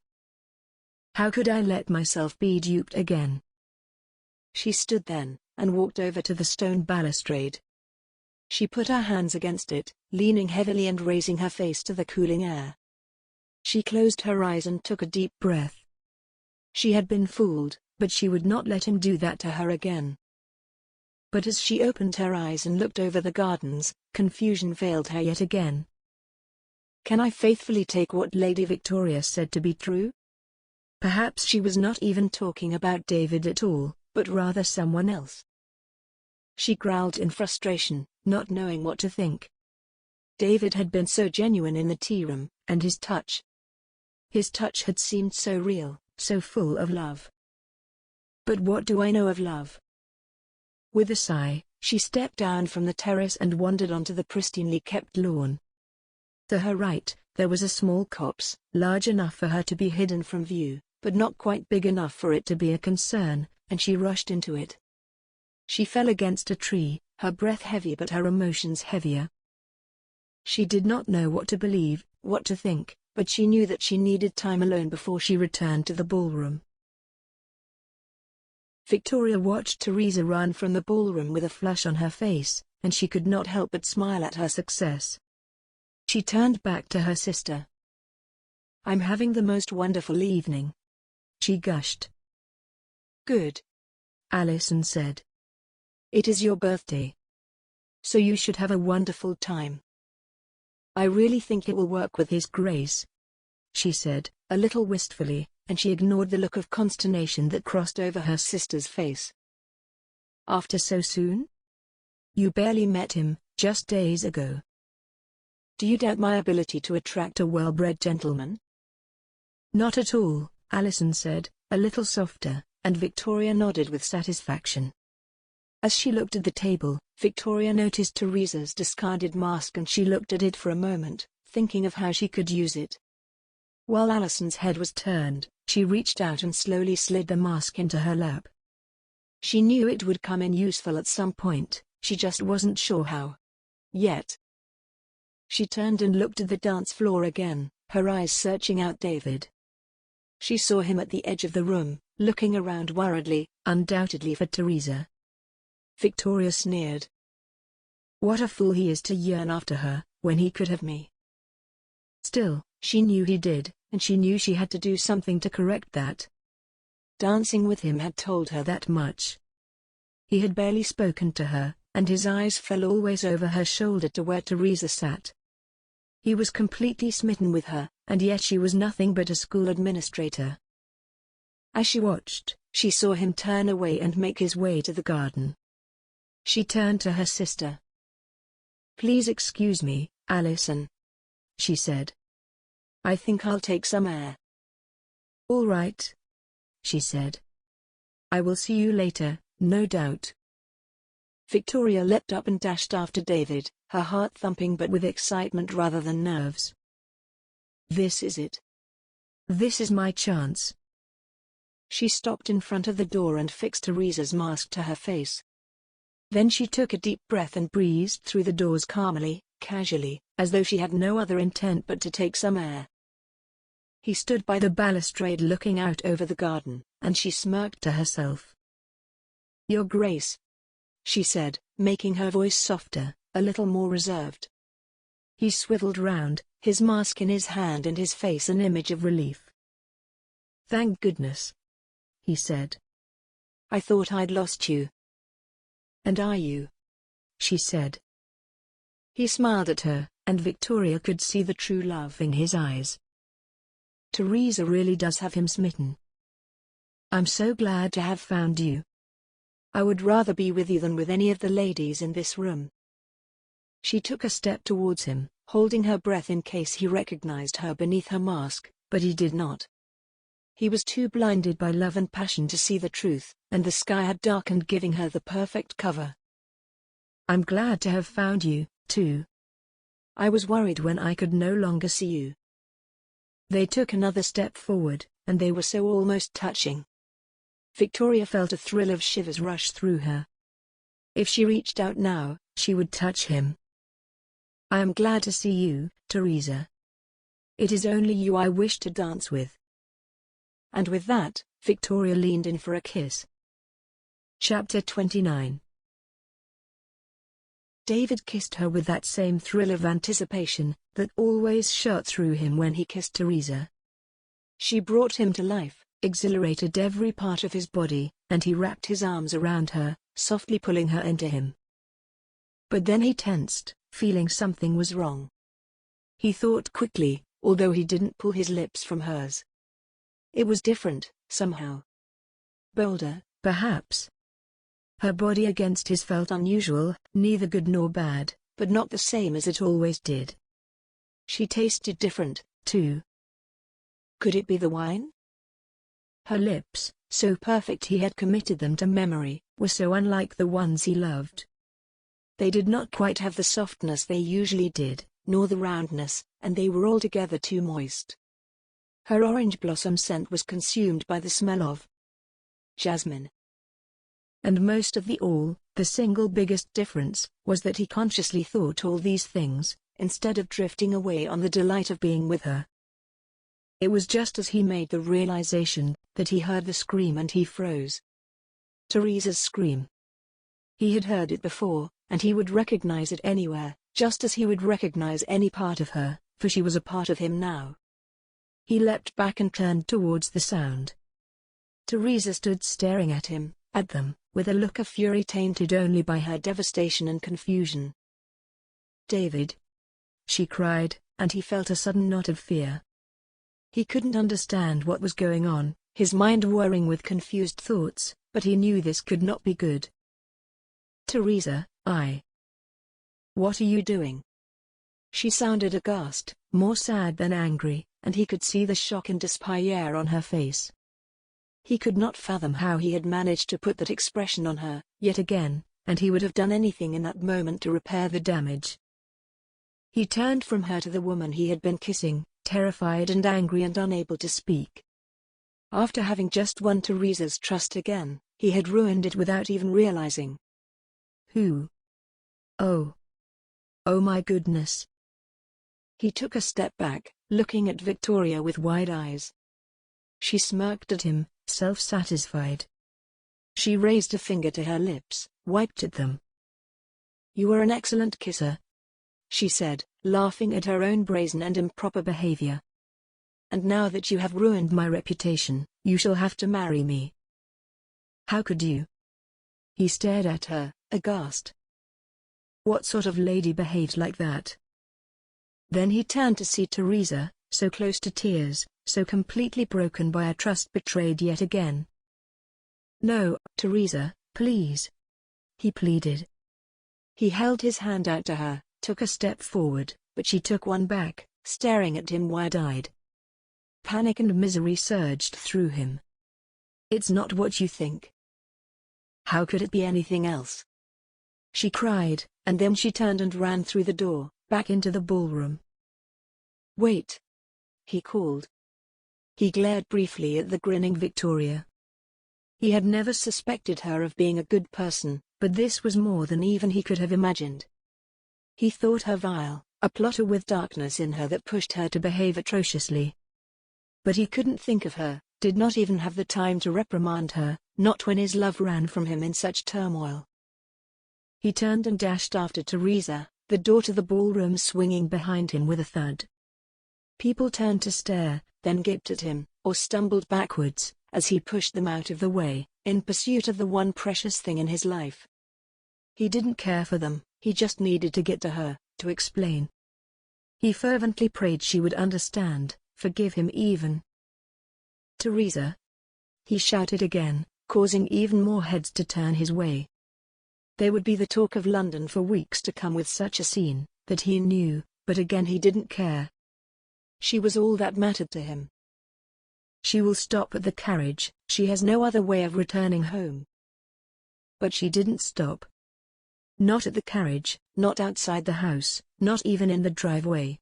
C: How could I let myself be duped again? She stood then, and walked over to the stone balustrade. She put her hands against it, leaning heavily and raising her face to the cooling air. She closed her eyes and took a deep breath. She had been fooled, but she would not let him do that to her again. But as she opened her eyes and looked over the gardens, confusion veiled her yet again. Can I faithfully take what Lady Victoria said to be true? Perhaps she was not even talking about David at all, but rather someone else. She growled in frustration, not knowing what to think. David had been so genuine in the tea room, and his touch had seemed so real, so full of love. But what do I know of love? With a sigh, she stepped down from the terrace and wandered onto the pristinely kept lawn. To her right, there was a small copse, large enough for her to be hidden from view, but not quite big enough for it to be a concern, and she rushed into it. She fell against a tree, her breath heavy but her emotions heavier. She did not know what to believe, what to think, but she knew that she needed time alone before she returned to the ballroom. Victoria watched Teresa run from the ballroom with a flush on her face, and she could not help but smile at her success. She turned back to her sister. "I'm having the most wonderful evening," she gushed. "Good," Alison said. "It is your birthday, so you should have a wonderful time." "I really think it will work with His Grace," she said, a little wistfully, and she ignored the look of consternation that crossed over her sister's face. "After so soon? You barely met him, just days ago. Do you doubt my ability to attract a well-bred gentleman?" "Not at all," Alison said, a little softer, and Victoria nodded with satisfaction. As she looked at the table, Victoria noticed Teresa's discarded mask and she looked at it for a moment, thinking of how she could use it. While Alison's head was turned, she reached out and slowly slid the mask into her lap. She knew it would come in useful at some point, she just wasn't sure how. Yet. She turned and looked at the dance floor again, her eyes searching out David. She saw him at the edge of the room, looking around worriedly, undoubtedly for Teresa. Victoria sneered. "What a fool he is to yearn after her, when he could have me." Still, she knew he did, and she knew she had to do something to correct that. Dancing with him had told her that much. He had barely spoken to her, and his eyes fell always over her shoulder to where Teresa sat. He was completely smitten with her, and yet she was nothing but a school administrator. As she watched, she saw him turn away and make his way to the garden. She turned to her sister. "Please excuse me, Alison," she said. "I think I'll take some air." "All right," she said. "I will see you later, no doubt." Victoria leapt up and dashed after David, her heart thumping but with excitement rather than nerves. This is it. This is my chance. She stopped in front of the door and fixed Teresa's mask to her face. Then she took a deep breath and breezed through the doors calmly, casually, as though she had no other intent but to take some air. He stood by the balustrade looking out over the garden, and she smirked to herself. "Your Grace," she said, making her voice softer, a little more reserved. He swiveled round, his mask in his hand and his face an image of relief. "Thank goodness," he said. "I thought I'd lost you." "And are you?" she said. He smiled at her, and Victoria could see the true love in his eyes. Teresa really does have him smitten. "I'm so glad to have found you. I would rather be with you than with any of the ladies in this room." She took a step towards him, holding her breath in case he recognized her beneath her mask, but he did not. He was too blinded by love and passion to see the truth, and the sky had darkened, giving her the perfect cover. "I'm glad to have found you, too. I was worried when I could no longer see you." They took another step forward, and they were so almost touching. Victoria felt a thrill of shivers rush through her. If she reached out now, she would touch him. "I am glad to see you, Teresa. It is only you I wish to dance with." And with that, Victoria leaned in for a kiss. Chapter 29. David kissed her with that same thrill of anticipation that always shot through him when he kissed Teresa. She brought him to life, exhilarated every part of his body, and he wrapped his arms around her, softly pulling her into him. But then he tensed, feeling something was wrong. He thought quickly, although he didn't pull his lips from hers. It was different, somehow. Bolder, perhaps. Her body against his felt unusual, neither good nor bad, but not the same as it always did. She tasted different, too. Could it be the wine? Her lips, so perfect he had committed them to memory, were so unlike the ones he loved. They did not quite have the softness they usually did, nor the roundness, and they were altogether too moist. Her orange blossom scent was consumed by the smell of jasmine. And most of the single biggest difference, was that he consciously thought all these things, instead of drifting away on the delight of being with her. It was just as he made the realization, that he heard the scream and he froze. Teresa's scream. He had heard it before, and he would recognize it anywhere, just as he would recognize any part of her, for she was a part of him now. He leapt back and turned towards the sound. Teresa stood staring at him, at them, with a look of fury tainted only by her devastation and confusion. "David!" she cried, and he felt a sudden knot of fear. He couldn't understand what was going on, his mind whirring with confused thoughts, but he knew this could not be good. "Teresa, What are you doing?" She sounded aghast, more sad than angry, and he could see the shock and despair on her face. He could not fathom how he had managed to put that expression on her, yet again, and he would have done anything in that moment to repair the damage. He turned from her to the woman he had been kissing, terrified and angry and unable to speak. After having just won Teresa's trust again, he had ruined it without even realizing. Who? Oh. Oh my goodness. He took a step back, looking at Victoria with wide eyes. She smirked at him, self-satisfied. She raised a finger to her lips, wiped at them. "You are an excellent kisser," she said, laughing at her own brazen and improper behavior. "And now that you have ruined my reputation, you shall have to marry me." "How could you?" He stared at her, aghast. What sort of lady behaved like that? Then he turned to see Teresa, so close to tears, so completely broken by a trust betrayed yet again. "No, Teresa, please," he pleaded. He held his hand out to her, took a step forward, but she took one back, staring at him wide-eyed. Panic and misery surged through him. "It's not what you think." "How could it be anything else?" she cried, and then she turned and ran through the door, back into the ballroom. "Wait!" he called. He glared briefly at the grinning Victoria. He had never suspected her of being a good person, but this was more than even he could have imagined. He thought her vile, a plotter with darkness in her that pushed her to behave atrociously. But he couldn't think of her, did not even have the time to reprimand her, not when his love ran from him in such turmoil. He turned and dashed after Teresa, the door to the ballroom swinging behind him with a thud. People turned to stare, then gaped at him, or stumbled backwards, as he pushed them out of the way, in pursuit of the one precious thing in his life. He didn't care for them, he just needed to get to her, to explain. He fervently prayed she would understand, forgive him even. "Teresa!" he shouted again, causing even more heads to turn his way. They would be the talk of London for weeks to come with such a scene, that he knew, but again he didn't care. She was all that mattered to him. She will stop at the carriage, she has no other way of returning home. But she didn't stop. Not at the carriage, not outside the house, not even in the driveway.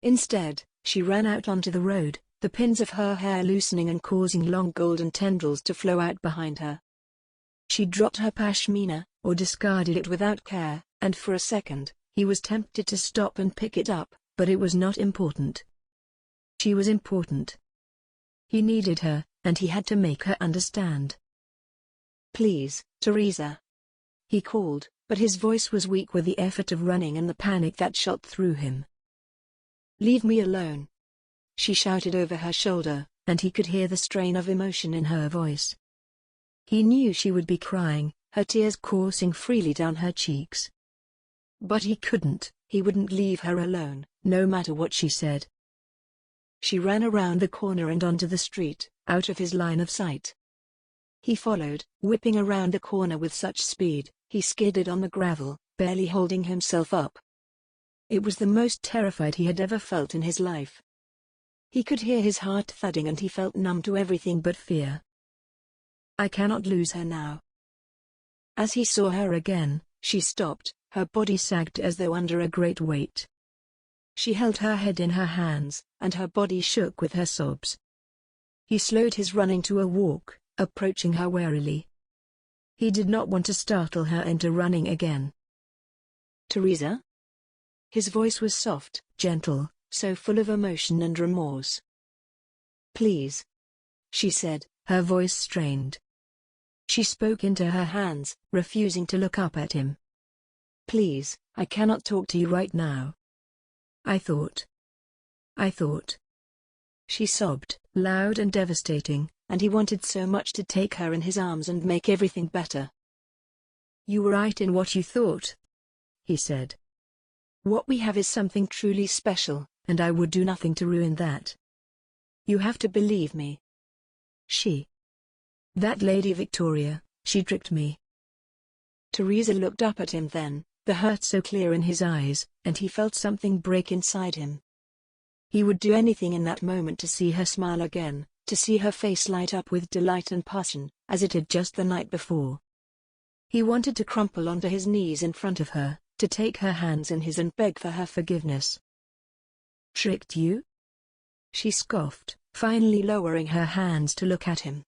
C: Instead, she ran out onto the road, the pins of her hair loosening and causing long golden tendrils to flow out behind her. She dropped her pashmina, or discarded it without care, and for a second, he was tempted to stop and pick it up, but it was not important. She was important. He needed her, and he had to make her understand. "Please, Teresa," he called, but his voice was weak with the effort of running and the panic that shot through him. "Leave me alone," she shouted over her shoulder, and he could hear the strain of emotion in her voice. He knew she would be crying, her tears coursing freely down her cheeks. But he couldn't, he wouldn't leave her alone, no matter what she said. She ran around the corner and onto the street, out of his line of sight. He followed, whipping around the corner with such speed, he skidded on the gravel, barely holding himself up. It was the most terrified he had ever felt in his life. He could hear his heart thudding and he felt numb to everything but fear. I cannot lose her now. As he saw her again, she stopped, her body sagged as though under a great weight. She held her head in her hands, and her body shook with her sobs. He slowed his running to a walk, approaching her warily. He did not want to startle her into running again.
D: Teresa?
C: His voice was soft, gentle, so full of emotion and remorse.
D: Please,
C: she said, her voice strained. She spoke into her hands, refusing to look up at him. Please, I cannot talk to you right now. I thought. She sobbed, loud and devastating, and he wanted so much to take her in his arms and make everything better. You were right in what you thought, he said. What we have is something truly special, and I would do nothing to ruin that. You have to believe me. That Lady Victoria, she tricked me. Teresa looked up at him then, the hurt so clear in his eyes, and he felt something break inside him. He would do anything in that moment to see her smile again, to see her face light up with delight and passion, as it had just the night before. He wanted to crumple onto his knees in front of her, to take her hands in his and beg for her forgiveness. Tricked you? She scoffed, finally lowering her hands to look at him.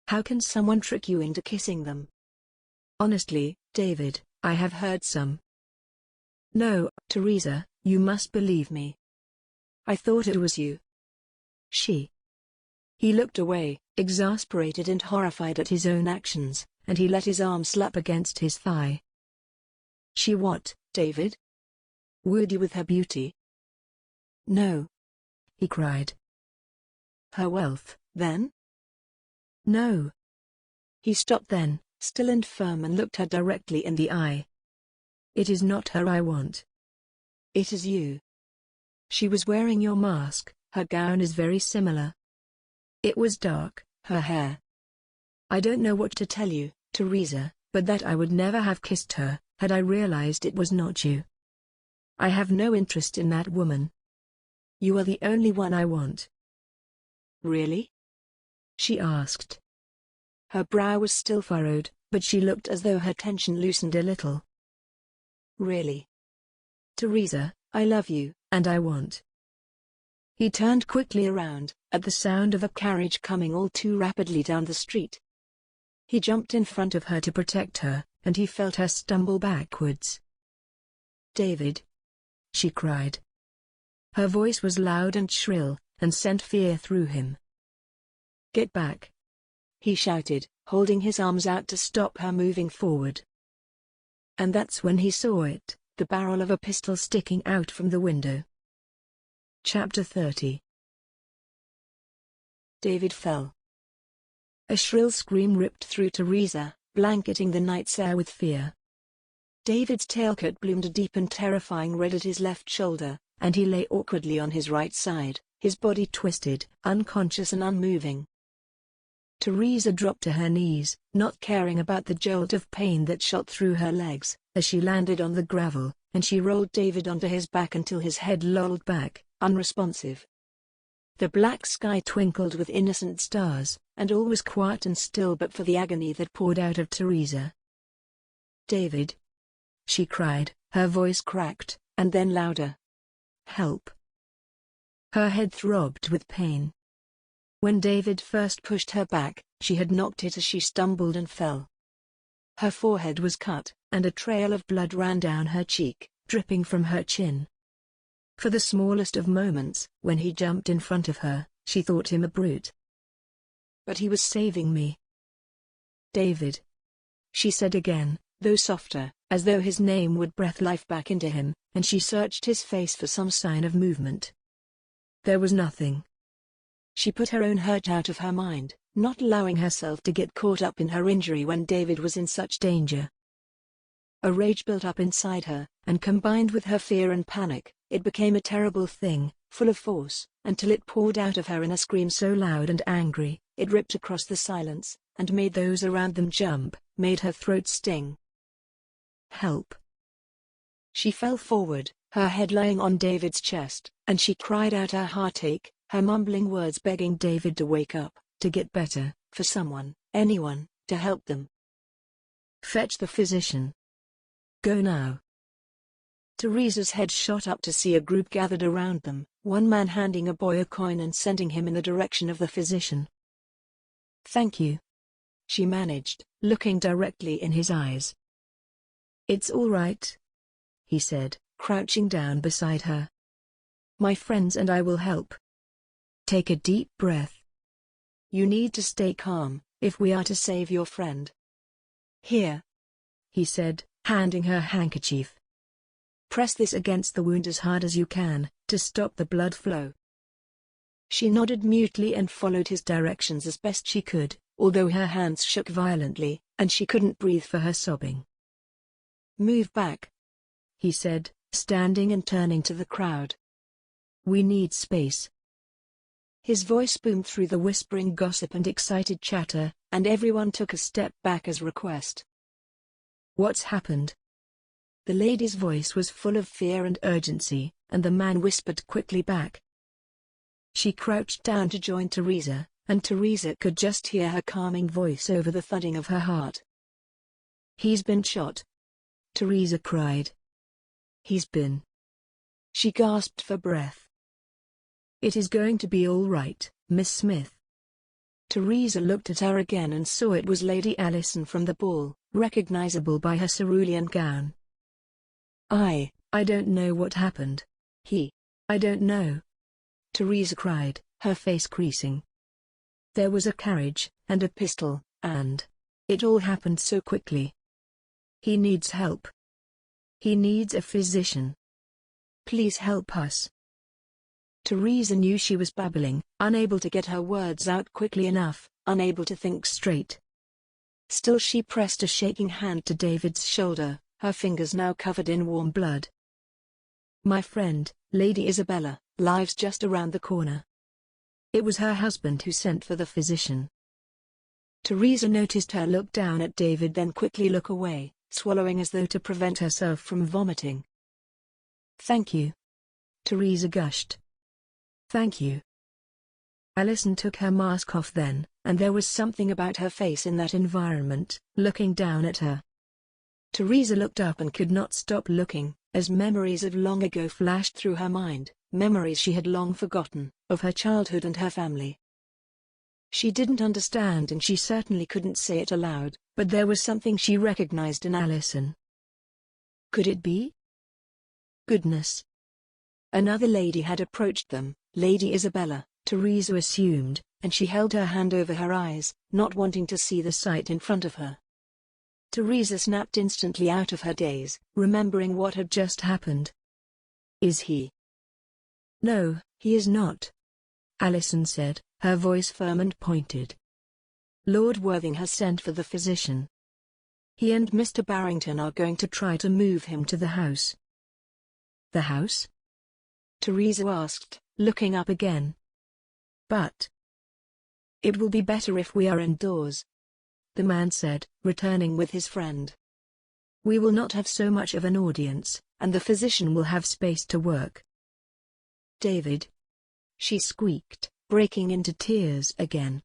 C: How can someone trick you into kissing them? Honestly, David, I have heard some. No, Teresa, you must believe me. I thought it was you. He looked away, exasperated and horrified at his own actions, and he let his arm slap against his thigh. She what, David? Wooed you with her beauty? No. He cried. Her wealth, then? No. He stopped then, still and firm, and looked her directly in the eye. It is not her I want. It is you. She was wearing your mask, her gown is very similar. It was dark, her hair. I don't know what to tell you, Teresa, but that I would never have kissed her, had I realized it was not you. I have no interest in that woman. You are the only one I want. Really? She asked. Her brow was still furrowed, but she looked as though her tension loosened a little. Really? Teresa, I love you, and I want. He turned quickly around, at the sound of a carriage coming all too rapidly down the street. He jumped in front of her to protect her, and he felt her stumble backwards. David! She cried. Her voice was loud and shrill, and sent fear through him. Get back! He shouted, holding his arms out to stop her moving forward. And that's when he saw it, the barrel of a pistol sticking out from the window. Chapter 30. David fell. A shrill scream ripped through Teresa, blanketing the night's air with fear. David's tailcoat bloomed a deep and terrifying red at his left shoulder, and he lay awkwardly on his right side, his body twisted, unconscious and unmoving. Teresa dropped to her knees, not caring about the jolt of pain that shot through her legs, as she landed on the gravel, and she rolled David onto his back until his head lolled back, unresponsive. The black sky twinkled with innocent stars, and all was quiet and still but for the agony that poured out of Teresa. David! She cried, her voice cracked, and then louder. Help! Her head throbbed with pain. When David first pushed her back, she had knocked it as she stumbled and fell. Her forehead was cut, and a trail of blood ran down her cheek, dripping from her chin. For the smallest of moments, when he jumped in front of her, she thought him a brute. But he was saving me. David! She said again, though softer, as though his name would breathe life back into him, and she searched his face for some sign of movement. There was nothing. She put her own hurt out of her mind, not allowing herself to get caught up in her injury when David was in such danger. A rage built up inside her, and combined with her fear and panic, it became a terrible thing, full of force, until it poured out of her in a scream so loud and angry, it ripped across the silence, and made those around them jump, made her throat sting. Help! She fell forward, her head lying on David's chest, and she cried out her heartache, her mumbling words begging David to wake up, to get better, for someone, anyone, to help them. Fetch the physician. Go now. Teresa's head shot up to see a group gathered around them, one man handing a boy a coin and sending him in the direction of the physician. Thank you, she managed, looking directly in his eyes. It's all right, he said, crouching down beside her. My friends and I will help. Take a deep breath. You need to stay calm, if we are to save your friend. Here, he said, handing her handkerchief. Press this against the wound as hard as you can, to stop the blood flow. She nodded mutely and followed his directions as best she could, although her hands shook violently, and she couldn't breathe for her sobbing. Move back, he said, standing and turning to the crowd. We need space. His voice boomed through the whispering gossip and excited chatter, and everyone took a step back as request. What's happened? The lady's voice was full of fear and urgency, and the man whispered quickly back. She crouched down to join Teresa, and Teresa could just hear her calming voice over the thudding of her heart. He's been shot, Teresa cried. He's been. She gasped for breath. It is going to be all right, Miss Smith. Teresa looked at her again and saw it was Lady Allison from the ball, recognizable by her cerulean gown. I don't know what happened. I don't know. Teresa cried, her face creasing. There was a carriage, and a pistol, and it all happened so quickly. He needs help. He needs a physician. Please help us. Teresa knew she was babbling, unable to get her words out quickly enough, unable to think straight. Still she pressed a shaking hand to David's shoulder, her fingers now covered in warm blood. My friend, Lady Isabella, lives just around the corner. It was her husband who sent for the physician. Teresa noticed her look down at David, then quickly look away, swallowing as though to prevent herself from vomiting. Thank you, Teresa gushed. Thank you. Allison took her mask off then, and there was something about her face in that environment, looking down at her. Teresa looked up and could not stop looking, as memories of long ago flashed through her mind, memories she had long forgotten, of her childhood and her family. She didn't understand and she certainly couldn't say it aloud, but there was something she recognized in Allison. Could it be? Goodness. Another lady had approached them, Lady Isabella, Teresa assumed, and she held her hand over her eyes, not wanting to see the sight in front of her. Teresa snapped instantly out of her daze, remembering what had just happened. Is he? No, he is not, Allison said, her voice firm and pointed. Lord Worthing has sent for the physician. He and Mr. Barrington are going to try to move him to the house. The house? Teresa asked, looking up again. But it will be better if we are indoors, the man said, returning with his friend. We will not have so much of an audience, and the physician will have space to work. David, she squeaked, breaking into tears again.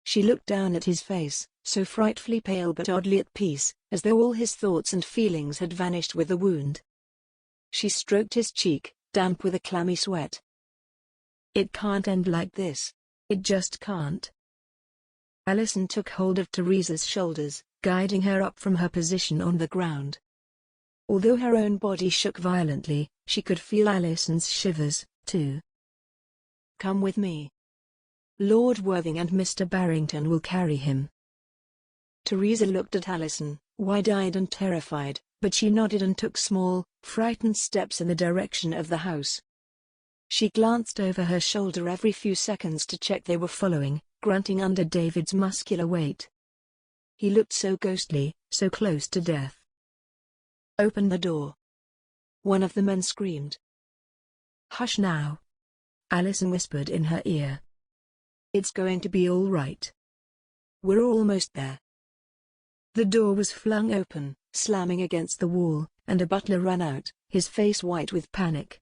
C: She looked down at his face, so frightfully pale but oddly at peace, as though all his thoughts and feelings had vanished with the wound. She stroked his cheek, damp with a clammy sweat. It can't end like this. It just can't. Allison took hold of Teresa's shoulders, guiding her up from her position on the ground. Although her own body shook violently, she could feel Allison's shivers, too. Come with me. Lord Worthing and Mr. Barrington will carry him. Teresa looked at Allison, wide-eyed and terrified, but she nodded and took small, frightened steps in the direction of the house. She glanced over her shoulder every few seconds to check they were following, grunting under David's muscular weight. He looked so ghostly, so close to death. Open the door. One of the men screamed. Hush now, Allison whispered in her ear. It's going to be all right.
D: We're almost there. The door was flung open, slamming against the wall, and a butler ran out, his face white with panic.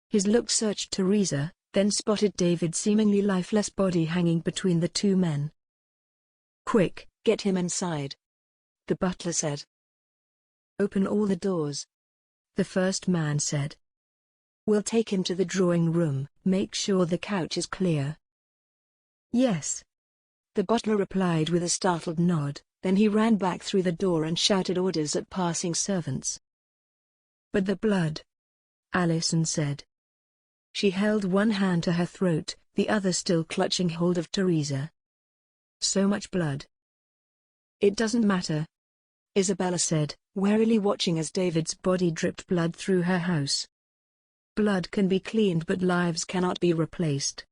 D: His look searched Teresa, then spotted David's seemingly lifeless body hanging between the two men. "Quick, get him inside," the butler said. "Open all the doors," the first man said. "We'll take him to the drawing room, make sure the couch is clear." "Yes," the butler replied with a startled nod, then he ran back through the door and shouted orders at passing servants. "But the blood," Alison said. She held one hand to her throat, the other still clutching hold of Teresa. "So much blood." "It doesn't matter," Isabella said, warily watching as David's body dripped blood through her house. "Blood can be cleaned but lives cannot be replaced.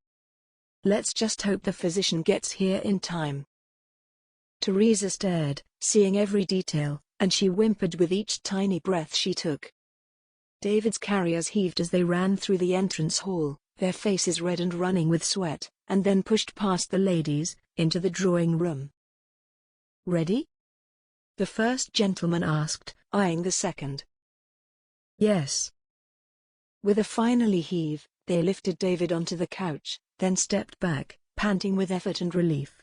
D: Let's just hope the physician gets here in time." Teresa stared, seeing every detail, and she whimpered with each tiny breath she took. David's carriers heaved as they ran through the entrance hall, their faces red and running with sweat, and then pushed past the ladies, into the drawing room. "Ready?" the first gentleman asked, eyeing the second. "Yes." With a finally heave, they lifted David onto the couch, then stepped back, panting with effort and relief.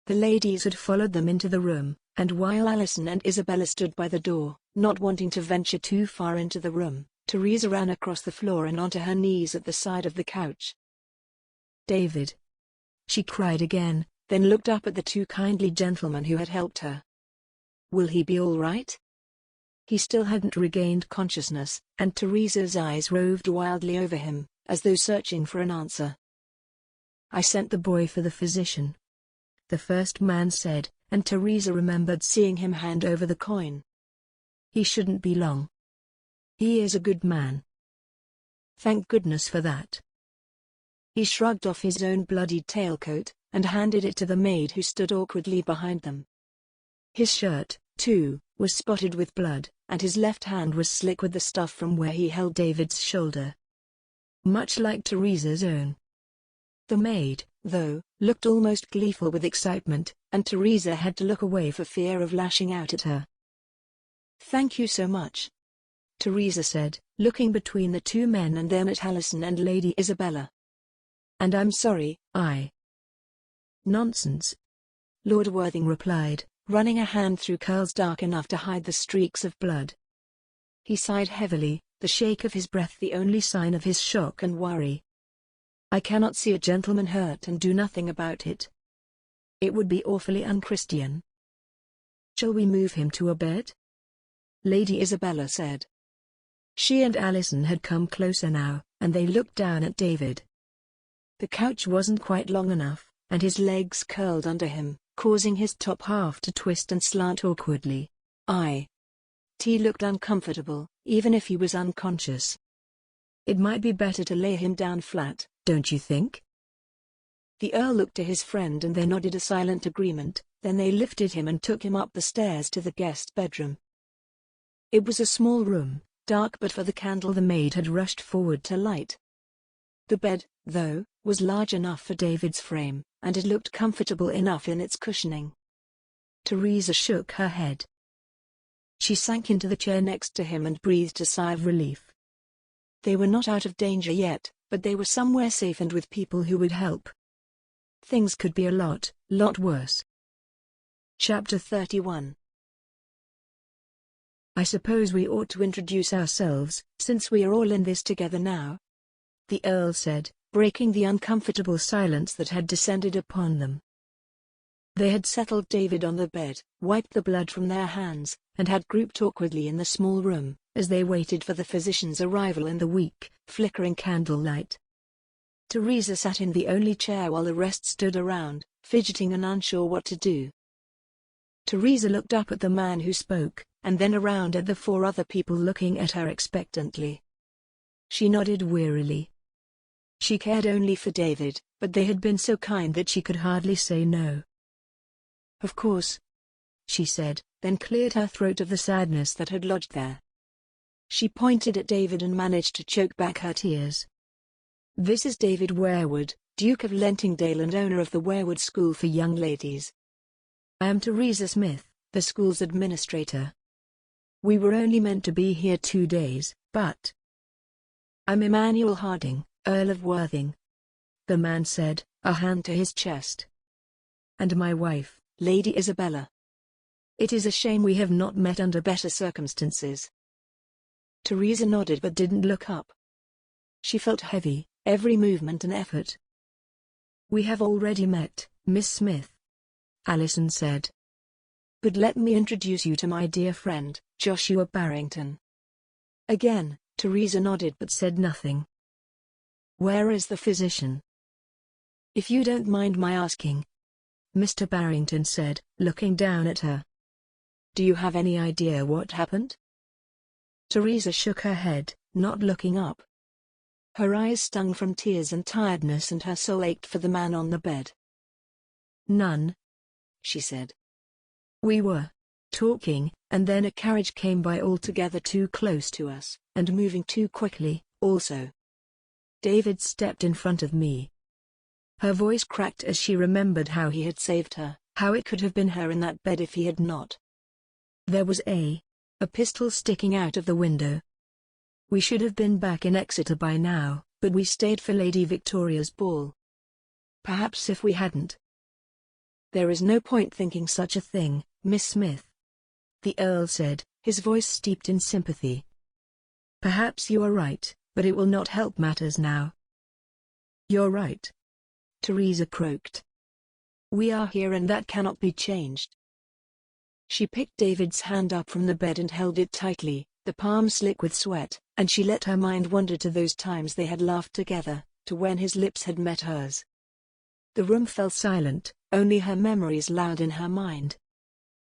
D: The ladies had followed them into the room, and while Alison and Isabella stood by the door, not wanting to venture too far into the room, Teresa ran across the floor and onto her knees at the side of the couch. "David!" she cried again, then looked up at the two kindly gentlemen who had helped her. "Will he be all right?" He still hadn't regained consciousness, and Teresa's eyes roved wildly over him, as though searching for an answer. "I sent the boy for the physician," the first man said, and Teresa remembered seeing him hand over the coin. "He shouldn't be long. He is a good man." "Thank goodness for that." He shrugged off his own bloodied tailcoat, and handed it to the maid who stood awkwardly behind them. His shirt, too, was spotted with blood, and his left hand was slick with the stuff from where he held David's shoulder. Much like Teresa's own. The maid, though, looked almost gleeful with excitement, and Teresa had to look away for fear of lashing out at her. "Thank you so much," Teresa said, looking between the two men and then at Alison and Lady Isabella. "And I'm sorry, Nonsense," Lord Worthing replied, running a hand through curls dark enough to hide the streaks of blood. He sighed heavily, the shake of his breath the only sign of his shock and worry. "I cannot see a gentleman hurt and do nothing about it. It would be awfully unchristian." "Shall we move him to a bed?" Lady Isabella said. She and Alison had come closer now, and they looked down at David. The couch wasn't quite long enough, and his legs curled under him, causing his top half to twist and slant awkwardly. He looked uncomfortable, even if he was unconscious. "It might be better to lay him down flat, don't you think?" The Earl looked to his friend and they nodded a silent agreement, then they lifted him and took him up the stairs to the guest bedroom. It was a small room, dark but for the candle the maid had rushed forward to light. The bed, though, was large enough for David's frame, and it looked comfortable enough in its cushioning. Teresa shook her head. She sank into the chair next to him and breathed a sigh of relief. They were not out of danger yet, but they were somewhere safe and with people who would help. Things could be a lot worse. Chapter 31. "I suppose we ought to introduce ourselves, since we are all in this together now," the Earl said, breaking the uncomfortable silence that had descended upon them. They had settled David on the bed, wiped the blood from their hands, and had grouped awkwardly in the small room, as they waited for the physician's arrival in the weak, flickering candlelight. Teresa sat in the only chair while the rest stood around, fidgeting and unsure what to do. Teresa looked up at the man who spoke, and then around at the four other people looking at her expectantly. She nodded wearily. She cared only for David, but they had been so kind that she could hardly say no. "Of course," she said, then cleared her throat of the sadness that had lodged there. She pointed at David and managed to choke back her tears. "This is David Wearwood,
C: Duke of Lentingdale and owner of the Wearwood School for Young Ladies. I am Teresa Smith, the school's administrator. We were only meant to be here 2 days, but I'm Emmanuel Harding, Earl of Worthing," the man said, a hand to his chest. "And my wife, Lady Isabella. It is a shame we have not met under better circumstances." Teresa nodded but didn't look up. She felt heavy, every movement an effort. "We have already met, Miss Smith," Alison said. "But let me introduce you to my dear friend, Joshua Barrington." Again, Teresa nodded but said nothing. "Where is the physician?" "If you don't mind my asking," Mr. Barrington said, looking down at her. "Do you have any idea what happened?" Teresa shook her head, not looking up. Her eyes stung from tears and tiredness, and her soul ached for the man on the bed. "None," she said. "We were talking, and then a carriage came by altogether too close to us, and moving too quickly, also. David stepped in front of me." Her voice cracked as she remembered how he had saved her, how it could have been her in that bed if he had not. There was a pistol sticking out of the window. "We should have been back in Exeter by now, but we stayed for Lady Victoria's ball. Perhaps if we hadn't—" "There is no point thinking such a thing, Miss Smith," the Earl said, his voice steeped in sympathy. "Perhaps you are right, but it will not help matters now." "You're right," Teresa croaked. "We are here and that cannot be changed." She picked David's hand up from the bed and held it tightly, the palm slick with sweat, and she let her mind wander to those times they had laughed together, to when his lips had met hers. The room fell silent, only her memories loud in her mind.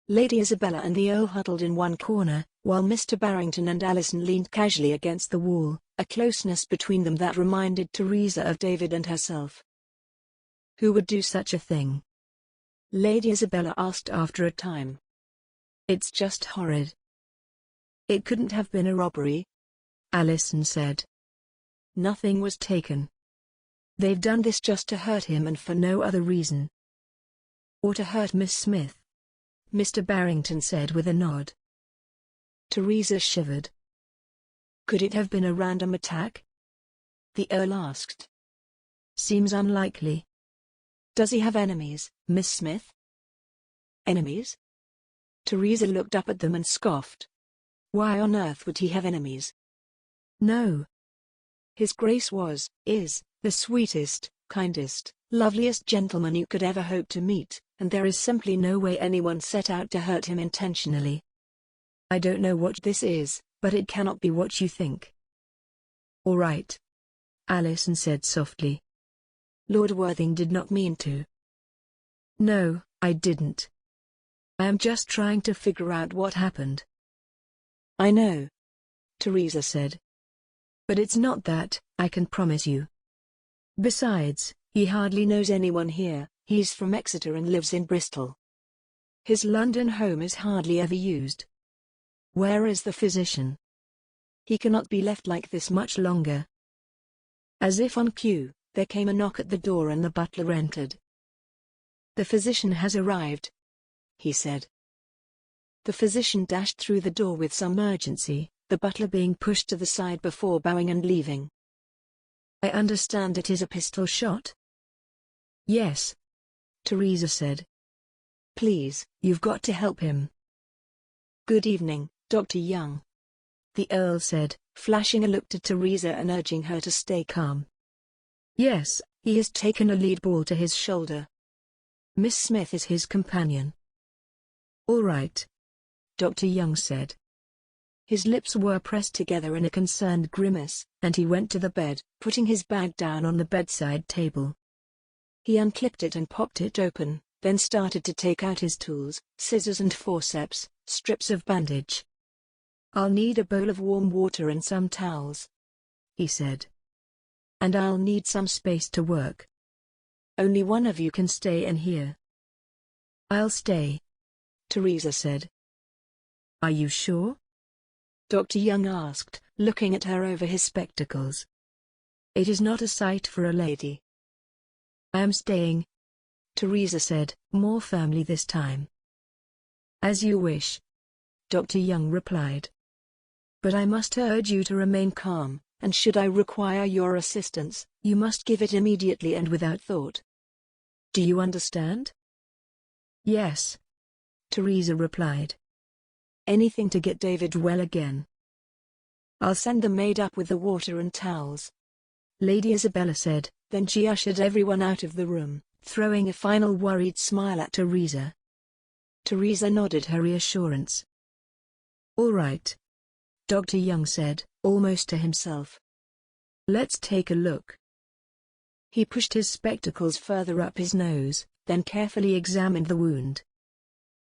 C: Lady Isabella and the Earl huddled in one corner, while Mr. Barrington and Alison leaned casually against the wall, a closeness between them that reminded Teresa of David and herself. "Who would do such a thing?" Lady Isabella asked after a time. "It's just horrid." "It couldn't have been a robbery," Alison said. "Nothing was taken. They've done this just to hurt him and for no other reason." "Or to hurt Miss Smith," Mr. Barrington said with a nod. Teresa shivered. "Could it have been a random attack?" the Earl asked. "Seems unlikely." "Does he have enemies, Miss Smith?" "Enemies?" Teresa looked up at them and scoffed. "Why on earth would he have enemies?" "No. His Grace is, the sweetest, kindest, loveliest gentleman you could ever hope to meet, and there is simply no way anyone set out to hurt him intentionally. I don't know what this is, but it cannot be what you think." "All right," Alison said softly. "Lord Worthing did not mean to." "No, I didn't. I am just trying to figure out what happened." "I know," Teresa said. "But it's not that, I can promise you. Besides, he hardly knows anyone here, he's from Exeter and lives in Bristol. His London home is hardly ever used. Where is the physician? He cannot be left like this much longer." As if on cue, there came a knock at the door and the butler entered. "The physician has arrived," he said. The physician dashed through the door with some urgency, the butler being pushed to the side before bowing and leaving. "I understand it is a pistol shot?" "Yes," Teresa said. "Please, you've got to help him." "Good evening, Dr. Young," the Earl said, flashing a look to Teresa and urging her to stay calm. "Yes, he has taken a lead ball to his shoulder. Miss Smith is his companion." "All right," Dr. Young said. His lips were pressed together in a concerned grimace, and he went to the bed, putting his bag down on the bedside table. He unclipped it and popped it open, then started to take out his tools, scissors and forceps, strips of bandage. "I'll need a bowl of warm water and some towels," he said. "And I'll need some space to work. Only one of you can stay in here." "I'll stay," Teresa said. "Are you sure?" Dr. Young asked, looking at her over his spectacles. "It is not a sight for a lady." I am staying, Teresa said, more firmly this time. As you wish, Dr. Young replied. But I must urge you to remain calm, and should I require your assistance, you must give it immediately and without thought. Do you understand? Yes, Teresa replied. Anything to get David well again. I'll send the maid up with the water and towels, Lady Isabella said, then she ushered everyone out of the room, throwing a final worried smile at Teresa. Teresa nodded her reassurance. All right, Dr. Young said, almost to himself. Let's take a look. He pushed his spectacles further up his nose, then carefully examined the wound.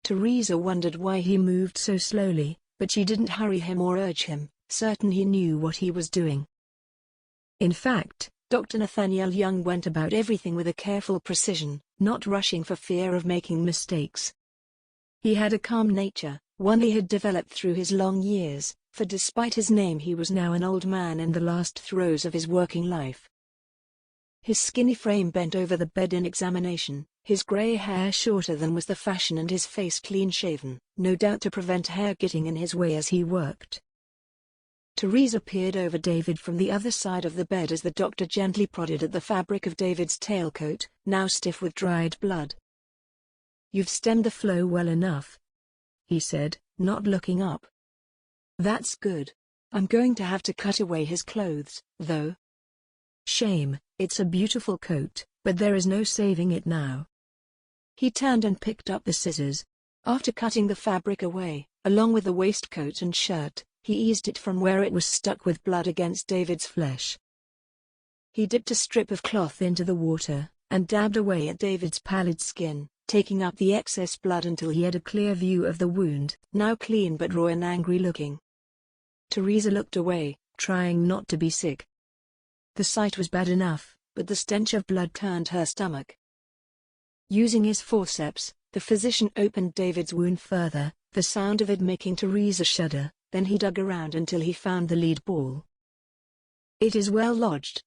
C: Teresa wondered why he moved so slowly, but she didn't hurry him or urge him, certain he knew what he was doing. In fact, Dr. Nathaniel Young went about everything with a careful precision, not rushing for fear of making mistakes. He had a calm nature, one he had developed through his long years, for despite his name he was now an old man in the last throes of his working life. His skinny frame bent over the bed in examination, his grey hair shorter than was the fashion and his face clean-shaven, no doubt to prevent hair getting in his way as he worked. Teresa peered over David from the other side of the bed as the doctor gently prodded at the fabric of David's tailcoat, now stiff with dried blood. You've stemmed the flow well enough, he said, not looking up. That's good. I'm going to have to cut away his clothes, though. Shame, it's a beautiful coat, but there is no saving it now. He turned and picked up the scissors. After cutting the fabric away, along with the waistcoat and shirt, he eased it from where it was stuck with blood against David's flesh. He dipped a strip of cloth into the water, and dabbed away at David's pallid skin, taking up the excess blood until he had a clear view of the wound, now clean but raw and angry looking. Teresa looked away, trying not to be sick. The sight was bad enough, but the stench of blood turned her stomach. Using his forceps, the physician opened David's wound further, the sound of it making Teresa shudder. Then he dug around until he found the lead ball. It is well lodged,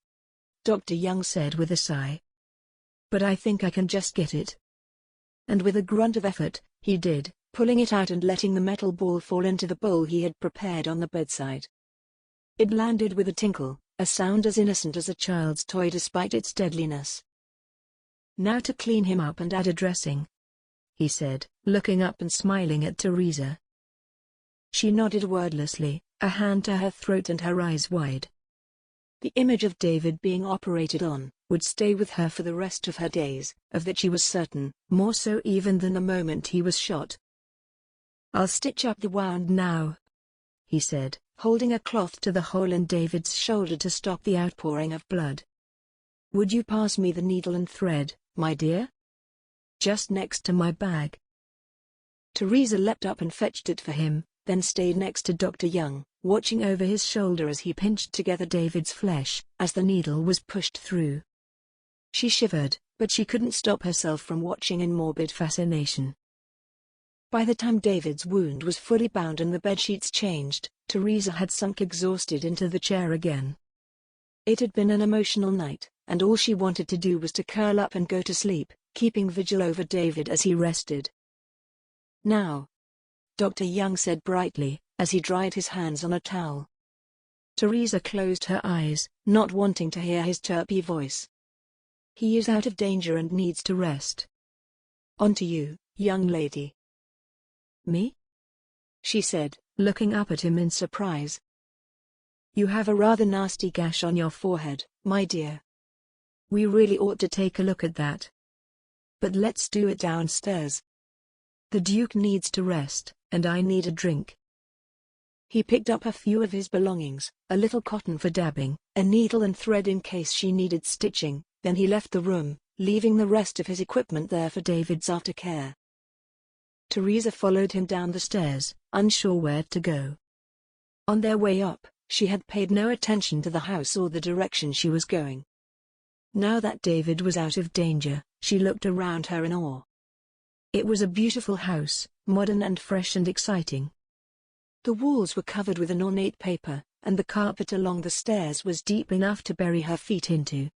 C: Dr. Young said with a sigh. But I think I can just get it. And with a grunt of effort, he did, pulling it out and letting the metal ball fall into the bowl he had prepared on the bedside. It landed with a tinkle, a sound as innocent as a child's toy despite its deadliness. Now to clean him up and add a dressing, he said, looking up and smiling at Teresa. She nodded wordlessly, a hand to her throat and her eyes wide. The image of David being operated on would stay with her for the rest of her days, of that she was certain, more so even than the moment he was shot. I'll stitch up the wound now, he said, holding a cloth to the hole in David's shoulder to stop the outpouring of blood. Would you pass me the needle and thread, my dear? Just next to my bag. Teresa leapt up and fetched it for him, then stayed next to Dr. Young, watching over his shoulder as he pinched together David's flesh, as the needle was pushed through. She shivered, but she couldn't stop herself from watching in morbid fascination. By the time David's wound was fully bound and the bedsheets changed, Teresa had sunk exhausted into the chair again. It had been an emotional night, and all she wanted to do was to curl up and go to sleep, keeping vigil over David as he rested. Now, Dr. Young said brightly, as he dried his hands on a towel. Teresa closed her eyes, not wanting to hear his chirpy voice. He is out of danger and needs to rest. On to you, young lady. Me? She said, looking up at him in surprise. You have a rather nasty gash on your forehead, my dear. We really ought to take a look at that. But let's do it downstairs. The Duke needs to rest, and I need a drink. He picked up a few of his belongings, a little cotton for dabbing, a needle and thread in case she needed stitching, then he left the room, leaving the rest of his equipment there for David's aftercare. Teresa followed him down the stairs, unsure where to go. On their way up, she had paid no attention to the house or the direction she was going. Now that David was out of danger, she looked around her in awe. It was a beautiful house, modern and fresh and exciting. The walls were covered with an ornate paper, and the carpet along the stairs was deep enough to bury her feet into.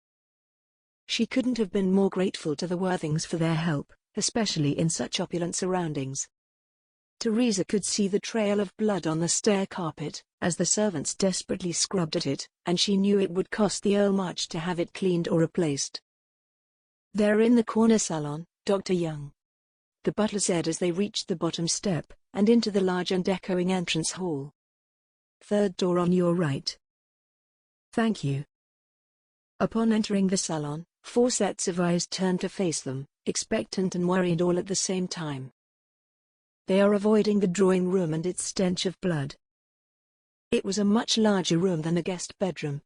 C: She couldn't have been more grateful to the Worthings for their help, especially in such opulent surroundings. Teresa could see the trail of blood on the stair carpet, as the servants desperately scrubbed at it, and she knew it would cost the Earl much to have it cleaned or replaced. "They're in the corner salon, Dr. Young," the butler said as they reached the bottom step, and into the large and echoing entrance hall. "Third door on your right." "Thank you." Upon entering the salon, 4 sets of eyes turned to face them, expectant and worried all at the same time. They are avoiding the drawing room and its stench of blood. It was a much larger room than a guest bedroom.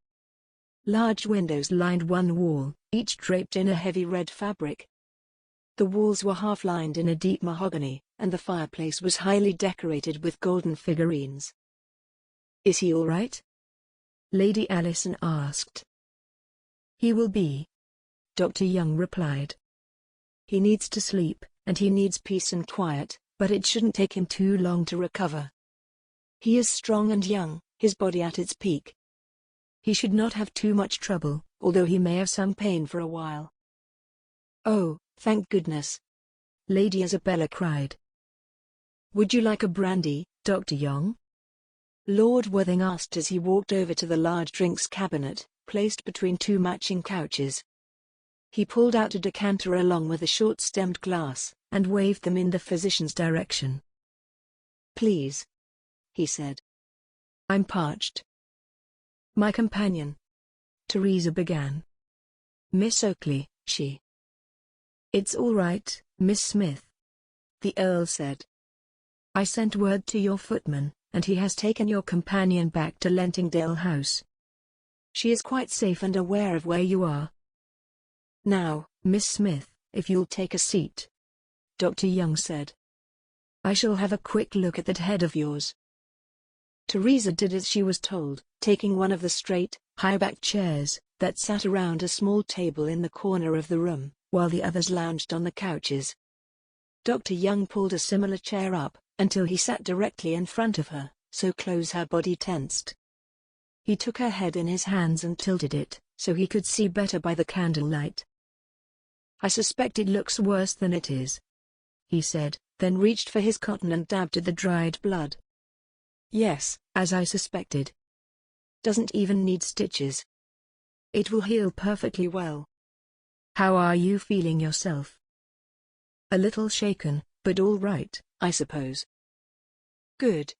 C: Large windows lined one wall, each draped in a heavy red fabric. The walls were half-lined in a deep mahogany, and the fireplace was highly decorated with golden figurines. "Is he all right?" Lady Allison asked. "He will be," Dr. Young replied. "He needs to sleep, and he needs peace and quiet, but it shouldn't take him too long to recover. He is strong and young, his body at its peak. He should not have too much trouble, although he may have some pain for a while." "Oh, thank goodness!" Lady Isabella cried. "Would you like a brandy, Dr. Young?" Lord Worthing asked as he walked over to the large drinks cabinet, placed between 2 matching couches. He pulled out a decanter along with a short-stemmed glass, and waved them in the physician's direction. "Please," he said. "I'm parched." "My companion," Teresa began. "Miss Oakley, she—" "It's all right, Miss Smith," the Earl said. "I sent word to your footman, and he has taken your companion back to Lentingdale House. She is quite safe and aware of where you are. Now, Miss Smith, if you'll take a seat," Dr. Young said. "I shall have a quick look at that head of yours." Teresa did as she was told, taking one of the straight, high-backed chairs that sat around a small table in the corner of the room, while the others lounged on the couches. Dr. Young pulled a similar chair up, until he sat directly in front of her, so close her body tensed. He took her head in his hands and tilted it, so he could see better by the candlelight. "I suspect it looks worse than it is," he said, then reached for his cotton and dabbed at the dried blood. "Yes, as I suspected. Doesn't even need stitches. It will heal perfectly well. How are you feeling yourself?" "A little shaken, but all right, I suppose." "Good,"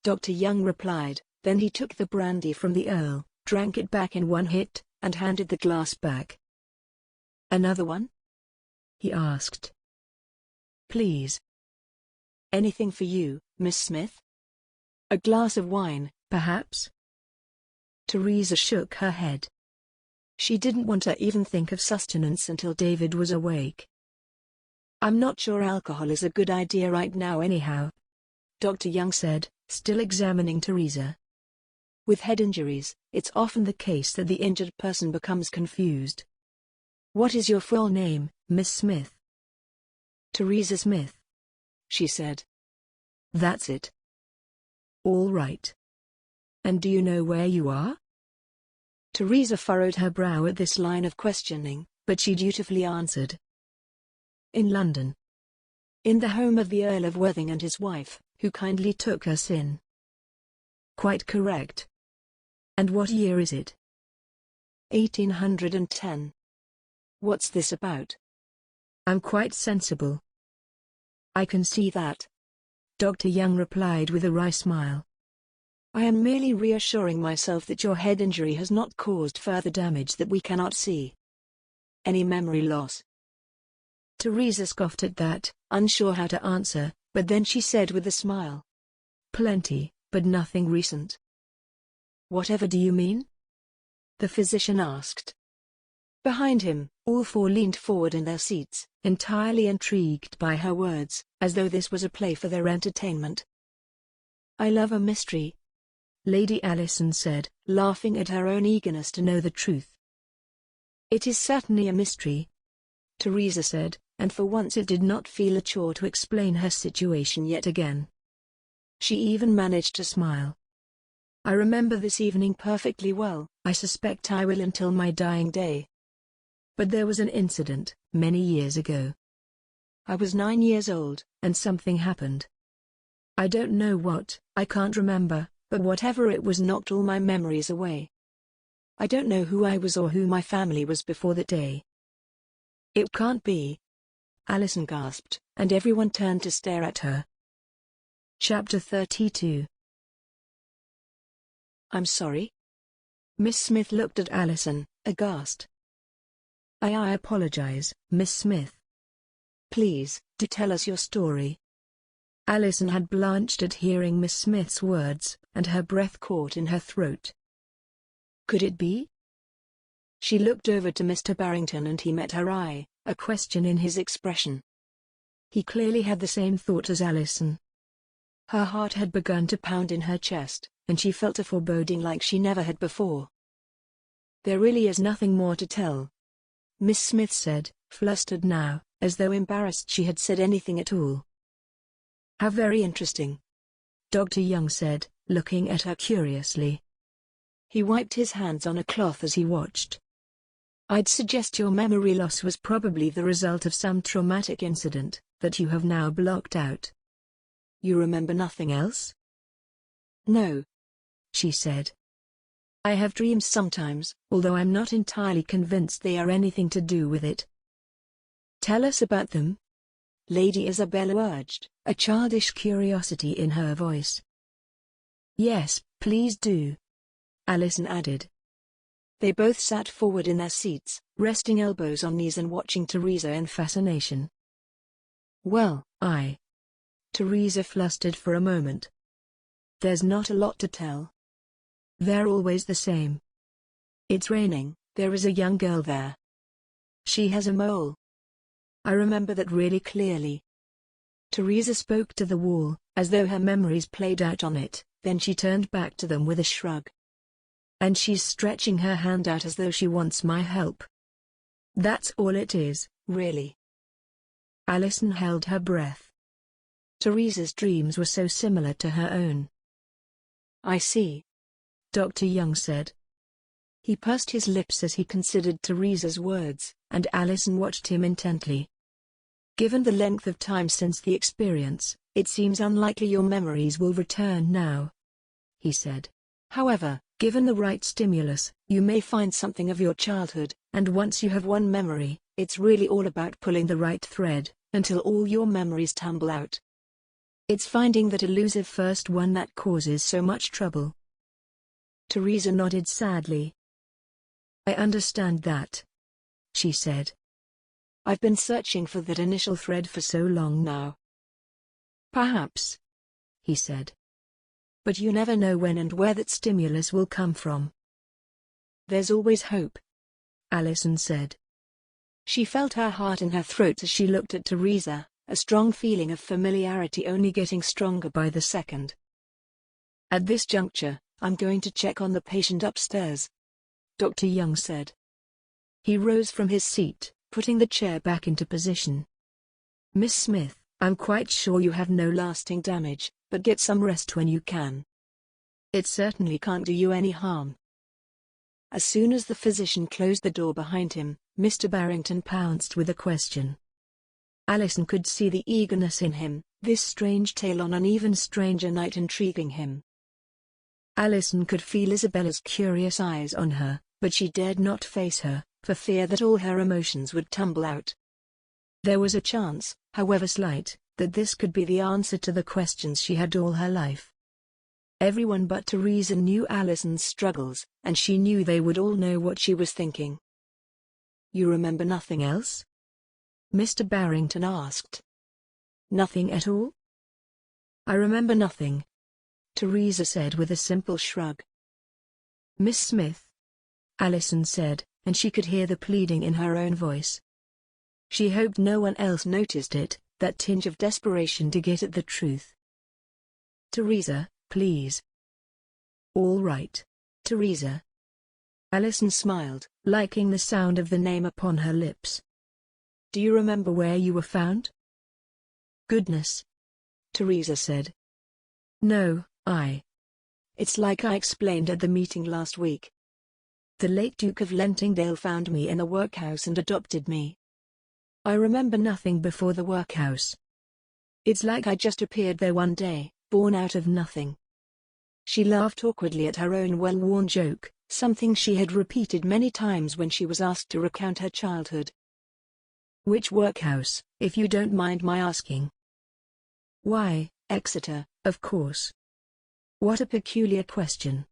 C: Dr. Young replied, then he took the brandy from the Earl, drank it back in one hit, and handed the glass back. "Another one?" he asked. "Please." "Anything for you, Miss Smith? A glass of wine, perhaps?" Teresa shook her head. She didn't want to even think of sustenance until David was awake. "I'm not sure alcohol is a good idea right now anyhow," Dr. Young said, still examining Teresa. "With head injuries, it's often the case that the injured person becomes confused." "What is your full name, Miss Smith?" "Teresa Smith," she said. "That's it." "All right. And do you know where you are?" Teresa furrowed her brow at this line of questioning, but she dutifully answered. "In London. In the home of the Earl of Worthing and his wife, who kindly took us in." "Quite correct. And what year is it?" 1810. "What's this about?" "I'm quite sensible." "I can see that," Dr. Young replied with a wry smile. "I am merely reassuring myself that your head injury has not caused further damage that we cannot see. Any memory loss?" Teresa scoffed at that, unsure how to answer, but then she said with a smile, "Plenty, but nothing recent." "Whatever do you mean?" the physician asked. Behind him, all 4 leaned forward in their seats, entirely intrigued by her words, as though this was a play for their entertainment. "I love a mystery," Lady Allison said, laughing at her own eagerness to know the truth. "It is certainly a mystery," Teresa said, and for once it did not feel a chore to explain her situation yet again. She even managed to smile. "I remember this evening perfectly well, I suspect I will until my dying day." But there was an incident, many years ago. I was 9 years old, and something happened. I don't know what, I can't remember, but whatever it was knocked all my memories away. I don't know who I was or who my family was before that day. It can't be. Alison gasped, and everyone turned to stare at her. Chapter 32. I'm sorry? Miss Smith looked at Alison, aghast. I apologize, Miss Smith. Please, do tell us your story. Alison had blanched at hearing Miss Smith's words, and her breath caught in her throat. Could it be? She looked over to Mr. Barrington and he met her eye, a question in his expression. He clearly had the same thought as Alison. Her heart had begun to pound in her chest, and she felt a foreboding like she never had before. There really is nothing more to tell, Miss Smith said, flustered now, as though embarrassed she had said anything at all. How very interesting, Dr. Young said, looking at her curiously. He wiped his hands on a cloth as he watched. I'd suggest your memory loss was probably the result of some traumatic incident that you have now blocked out. You remember nothing else? No, she said. I have dreams sometimes, although I'm not entirely convinced they are anything to do with it. Tell us about them, Lady Isabella urged, a childish curiosity in her voice. Yes, please do, Alison added. They both sat forward in their seats, resting elbows on knees and watching Teresa in fascination. Well, Teresa flustered for a moment. There's not a lot to tell. They're always the same. It's raining, there is a young girl there. She has a mole. I remember that really clearly. Teresa spoke to the wall, as though her memories played out on it, then she turned back to them with a shrug. And she's stretching her hand out as though she wants my help. That's all it is, really. Alison held her breath. Teresa's dreams were so similar to her own. I see, Dr. Young said. He pursed his lips as he considered Teresa's words, and Alison watched him intently. Given the length of time since the experience, it seems unlikely your memories will return now, he said. However, given the right stimulus, you may find something of your childhood, and once you have one memory, it's really all about pulling the right thread, until all your memories tumble out. It's finding that elusive first one that causes so much trouble. Teresa nodded sadly. I understand that, she said. I've been searching for that initial thread for so long now. Perhaps, he said. But you never know when and where that stimulus will come from. There's always hope, Alison said. She felt her heart in her throat as she looked at Teresa, a strong feeling of familiarity only getting stronger by the second. At this juncture, I'm going to check on the patient upstairs, Dr. Young said. He rose from his seat, putting the chair back into position. Miss Smith, I'm quite sure you have no lasting damage, but get some rest when you can. It certainly can't do you any harm. As soon as the physician closed the door behind him, Mr. Barrington pounced with a question. Alison could see the eagerness in him, this strange tale on an even stranger night intriguing him. Alison could feel Isabella's curious eyes on her, but she dared not face her, for fear that all her emotions would tumble out. There was a chance, however slight, that this could be the answer to the questions she had all her life. Everyone but Teresa knew Alison's struggles, and she knew they would all know what she was thinking. You remember nothing else? Mr. Barrington asked. Nothing at all? I remember nothing, Teresa said with a simple shrug. Miss Smith, Alison said, and she could hear the pleading in her own voice. She hoped no one else noticed it, that tinge of desperation to get at the truth. Teresa, please. All right, Teresa. Alison smiled, liking the sound of the name upon her lips. Do you remember where you were found? Goodness, Teresa said. No, It's like I explained at the meeting last week. The late Duke of Lentingdale found me in the workhouse and adopted me. I remember nothing before the workhouse. It's like I just appeared there one day, born out of nothing." She laughed awkwardly at her own well-worn joke, something she had repeated many times when she was asked to recount her childhood. "Which workhouse, if you don't mind my asking?" "Why, Exeter, of course." "What a peculiar question."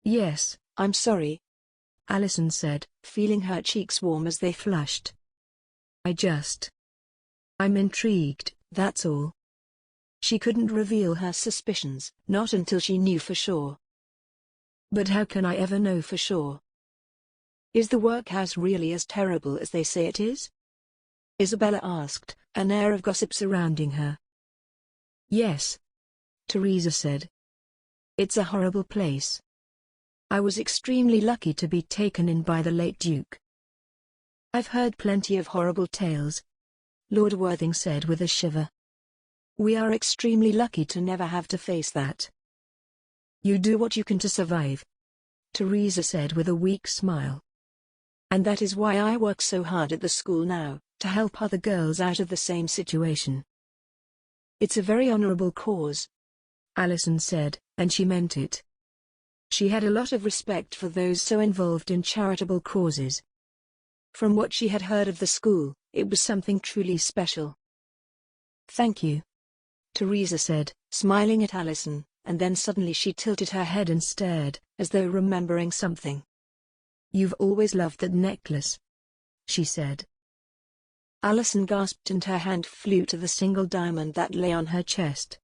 C: "Yes, I'm sorry," Alison said, feeling her cheeks warm as they flushed. I'm intrigued, that's all." She couldn't reveal her suspicions, not until she knew for sure. "But how can I ever know for sure? Is the workhouse really as terrible as they say it is?" Isabella asked, an air of gossip surrounding her. "Yes," Teresa said. "It's a horrible place. I was extremely lucky to be taken in by the late Duke." "I've heard plenty of horrible tales," Lord Worthing said with a shiver. "We are extremely lucky to never have to face that." "You do what you can to survive," Teresa said with a weak smile. "And that is why I work so hard at the school now, to help other girls out of the same situation." "It's a very honorable cause," Alison said, and she meant it. She had a lot of respect for those so involved in charitable causes. From what she had heard of the school, it was something truly special. "Thank you," Teresa said, smiling at Alison, and then suddenly she tilted her head and stared, as though remembering something. "You've always loved that necklace," she said. Alison gasped and her hand flew to the single diamond that lay on her chest.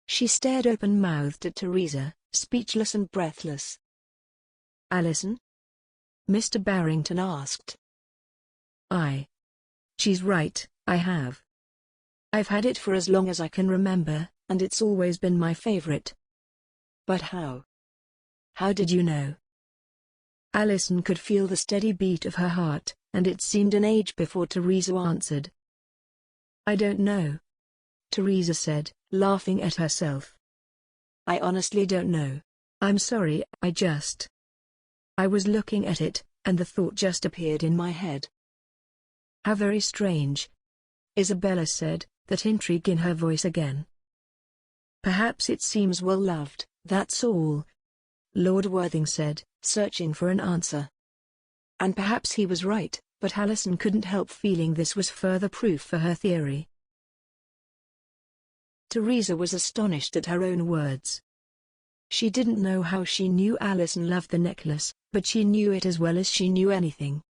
C: She stared open-mouthed at Teresa, speechless and breathless. "Alison?" Mr. Barrington asked. She's right, I have. I've had it for as long as I can remember, and it's always been my favorite." "But how? How did you know?" Alison could feel the steady beat of her heart, and it seemed an age before Teresa answered. "I don't know," Teresa said, laughing at herself. "I honestly don't know. I'm sorry, I was looking at it, and the thought just appeared in my head." "How very strange," Isabella said, that intrigue in her voice again. "Perhaps it seems well loved, that's all," Lord Worthing said, searching for an answer. And perhaps he was right, but Alison couldn't help feeling this was further proof for her theory. Teresa was astonished at her own words. She didn't know how she knew Alison loved the necklace, but she knew it as well as she knew anything.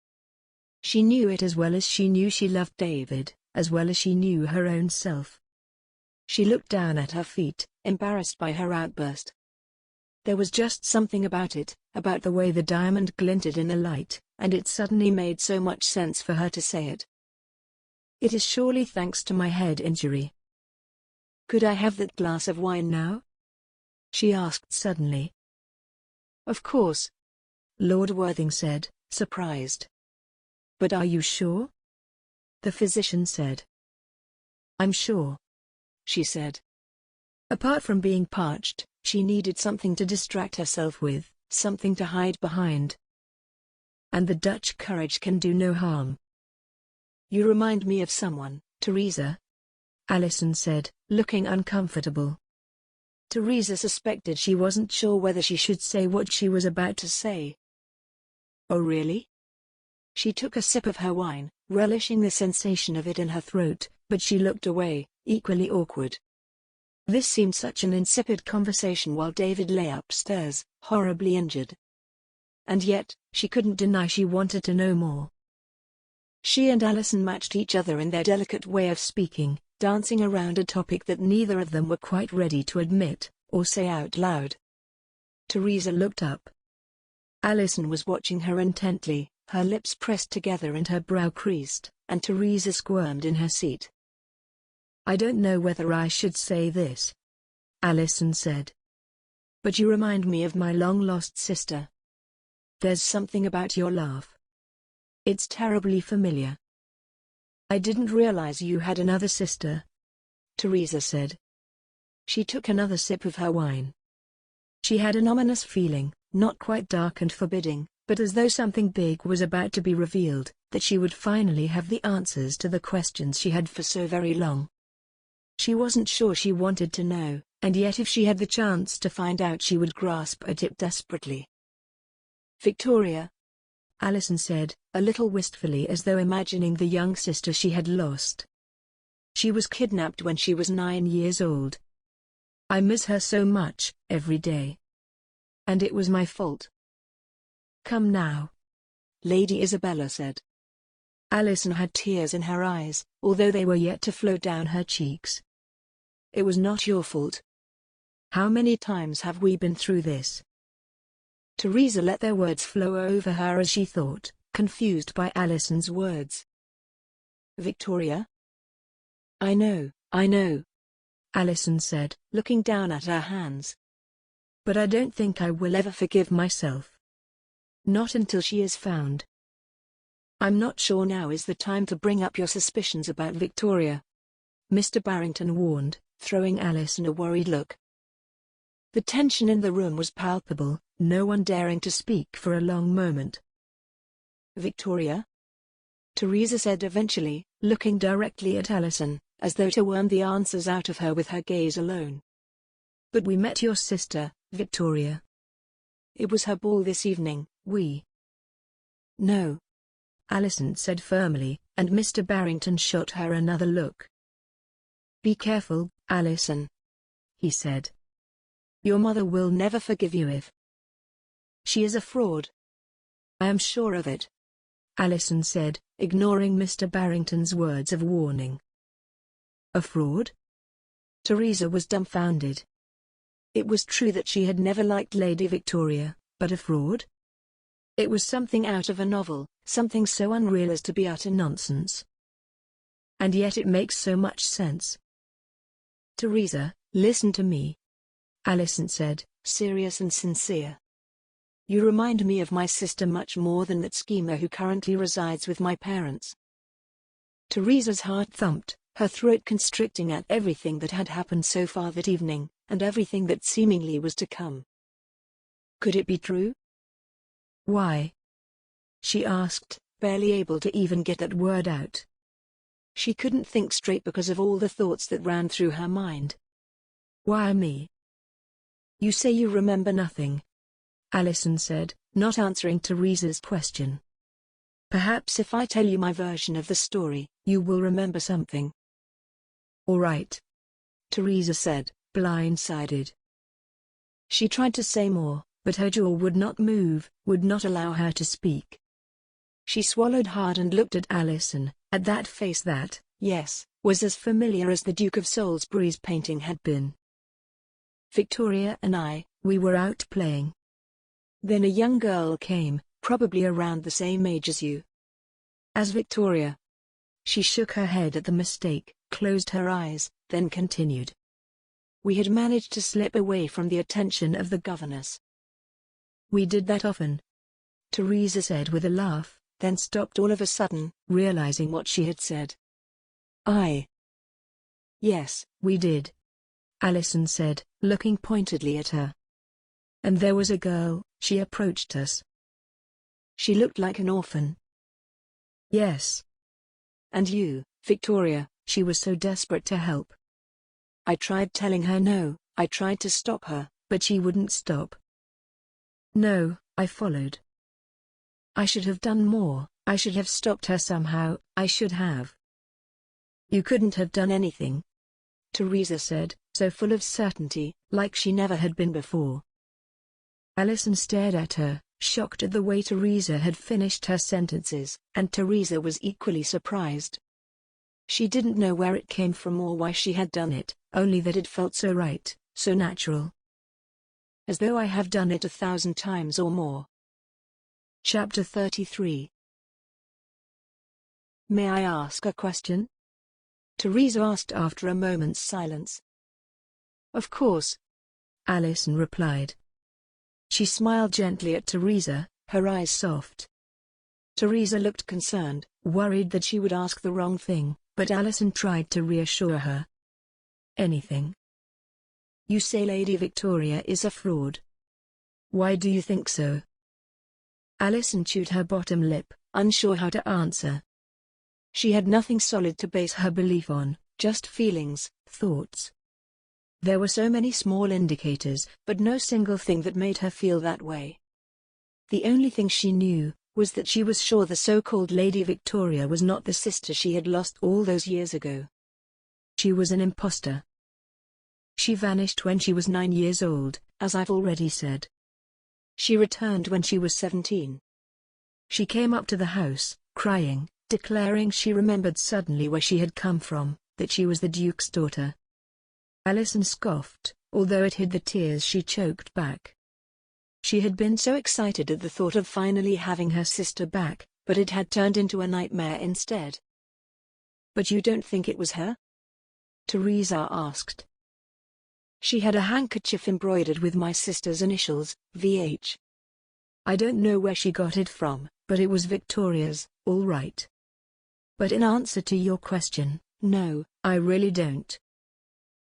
C: She knew it as well as she knew she loved David, as well as she knew her own self. She looked down at her feet, embarrassed by her outburst. There was just something about it, about the way the diamond glinted in the light, and it suddenly made so much sense for her to say it. "It is surely thanks to my head injury." "Could I have that glass of wine now?" she asked suddenly. "Of course," Lord Worthing said, surprised. "But are you sure?" the physician said. "I'm sure," she said. Apart from being parched, she needed something to distract herself with, something to hide behind. And the Dutch courage can do no harm. "You remind me of someone, Teresa," Alison said, looking uncomfortable. Teresa suspected she wasn't sure whether she should say what she was about to say. "Oh really?" She took a sip of her wine, relishing the sensation of it in her throat, but she looked away, equally awkward. This seemed such an insipid conversation while David lay upstairs, horribly injured. And yet, she couldn't deny she wanted to know more. She and Alison matched each other in their delicate way of speaking, dancing around a topic that neither of them were quite ready to admit, or say out loud. Teresa looked up. Alison was watching her intently, her lips pressed together and her brow creased, and Teresa squirmed in her seat. "I don't know whether I should say this," Alison said. "But you remind me of my long-lost sister. There's something about your laugh. It's terribly familiar." "I didn't realize you had another sister," Teresa said. She took another sip of her wine. She had an ominous feeling, not quite dark and forbidding, but as though something big was about to be revealed, that she would finally have the answers to the questions she had for so very long. She wasn't sure she wanted to know, and yet if she had the chance to find out she would grasp at it desperately.
D: "Victoria,"
C: Alison said, a little wistfully as though imagining the young sister she had lost. She was kidnapped when she was 9 years old. I miss her so much, every day. And it was my fault. Come now,
D: Lady Isabella said.
C: Alison had tears in her eyes, although they were yet to flow down her cheeks.
D: It was not your fault.
C: How many times have we been through this? Teresa let their words flow over her as she thought, confused by Alison's words.
D: Victoria? I know,
C: Alison said,
D: looking down at her hands.
C: But I don't think I will ever forgive myself. Not until she is found.
D: I'm not sure now is the time to bring up your suspicions about Victoria,
C: Mr. Barrington warned, throwing Alison a worried look. The tension in the room was palpable, no one daring to speak for a long moment.
D: Victoria? Teresa said eventually,
C: looking directly at Alison, as though to worm the answers out of her with her gaze alone. But we met your sister, Victoria.
D: It was her ball this evening.
C: No, Alison said firmly, and Mr. Barrington shot her another look. Be careful, Alison, he said. Your mother will never forgive you if
D: she is a fraud.
C: I am sure of it, Alison said, ignoring Mr. Barrington's words of warning. A fraud? Teresa was dumbfounded. It was true that she had never liked Lady Victoria, but a fraud? It was something out of a novel, something so unreal as to be utter nonsense. And yet it makes so much sense. Teresa, listen to me, Alison said,
D: serious and sincere. You remind me of my sister much more than that schemer who currently resides with my parents.
C: Teresa's heart thumped, her throat constricting at everything that had happened so far that evening, and everything that seemingly was to come. Could it be true? Why? She asked, barely able to even get that word out. She couldn't think straight because of all the thoughts that ran through her mind. Why me? You say you remember nothing, Alison said, not answering Teresa's question. Perhaps if I tell you my version of the story, you will remember something. All right, Teresa said, blindsided. She tried to say more, but her jaw would not move, would not allow her to speak. She swallowed hard and looked at Alison, at that face that, yes, was as familiar as the Duke of Salisbury's painting had been. Victoria and we were out playing. Then a young girl came, probably around the same age as you. As Victoria. She shook her head at the mistake, closed her eyes, then continued. We had managed to slip away from the attention of the governess. We did that often, Teresa said with a laugh, then stopped all of a sudden, realizing what she had said. Yes, we did, Alison said, looking pointedly at her. And there was a girl, she approached us. She looked like an orphan. Yes. And you, Victoria, she was so desperate to help. I tried telling her no, I tried to stop her, but she wouldn't stop. No, I followed. I should have done more, I should have stopped her somehow, I should have. You couldn't have done anything, Teresa said, so full of certainty, like she never had been before. Alison stared at her, shocked at the way Teresa had finished her sentences, and Teresa was equally surprised. She didn't know where it came from or why she had done it, only that it felt so right, so natural. As though I have done it 1,000 times or more. Chapter 33. May I ask a question? Teresa asked after a moment's silence. Of course, Alison replied. She smiled gently at Teresa, her eyes soft. Teresa looked concerned, worried that she would ask the wrong thing, but Alison tried to reassure her. Anything. You say Lady Victoria is a fraud. Why do you think so? Alison chewed her bottom lip, unsure how to answer. She had nothing solid to base her belief on, just feelings, thoughts. There were so many small indicators, but no single thing that made her feel that way. The only thing she knew was that she was sure the so-called Lady Victoria was not the sister she had lost all those years ago. She was an imposter. She vanished when she was 9 years old, as I've already said. She returned when she was 17. She came up to the house, crying, declaring she remembered suddenly where she had come from, that she was the Duke's daughter. Alison scoffed, although it hid the tears she choked back. She had been so excited at the thought of finally having her sister back, but it had turned into a nightmare instead. "But you don't think it was her?" Teresa asked. "She had a handkerchief embroidered with my sister's initials, VH. I don't know where she got it from, but it was Victoria's, all right. But in answer to your question, no, I really don't."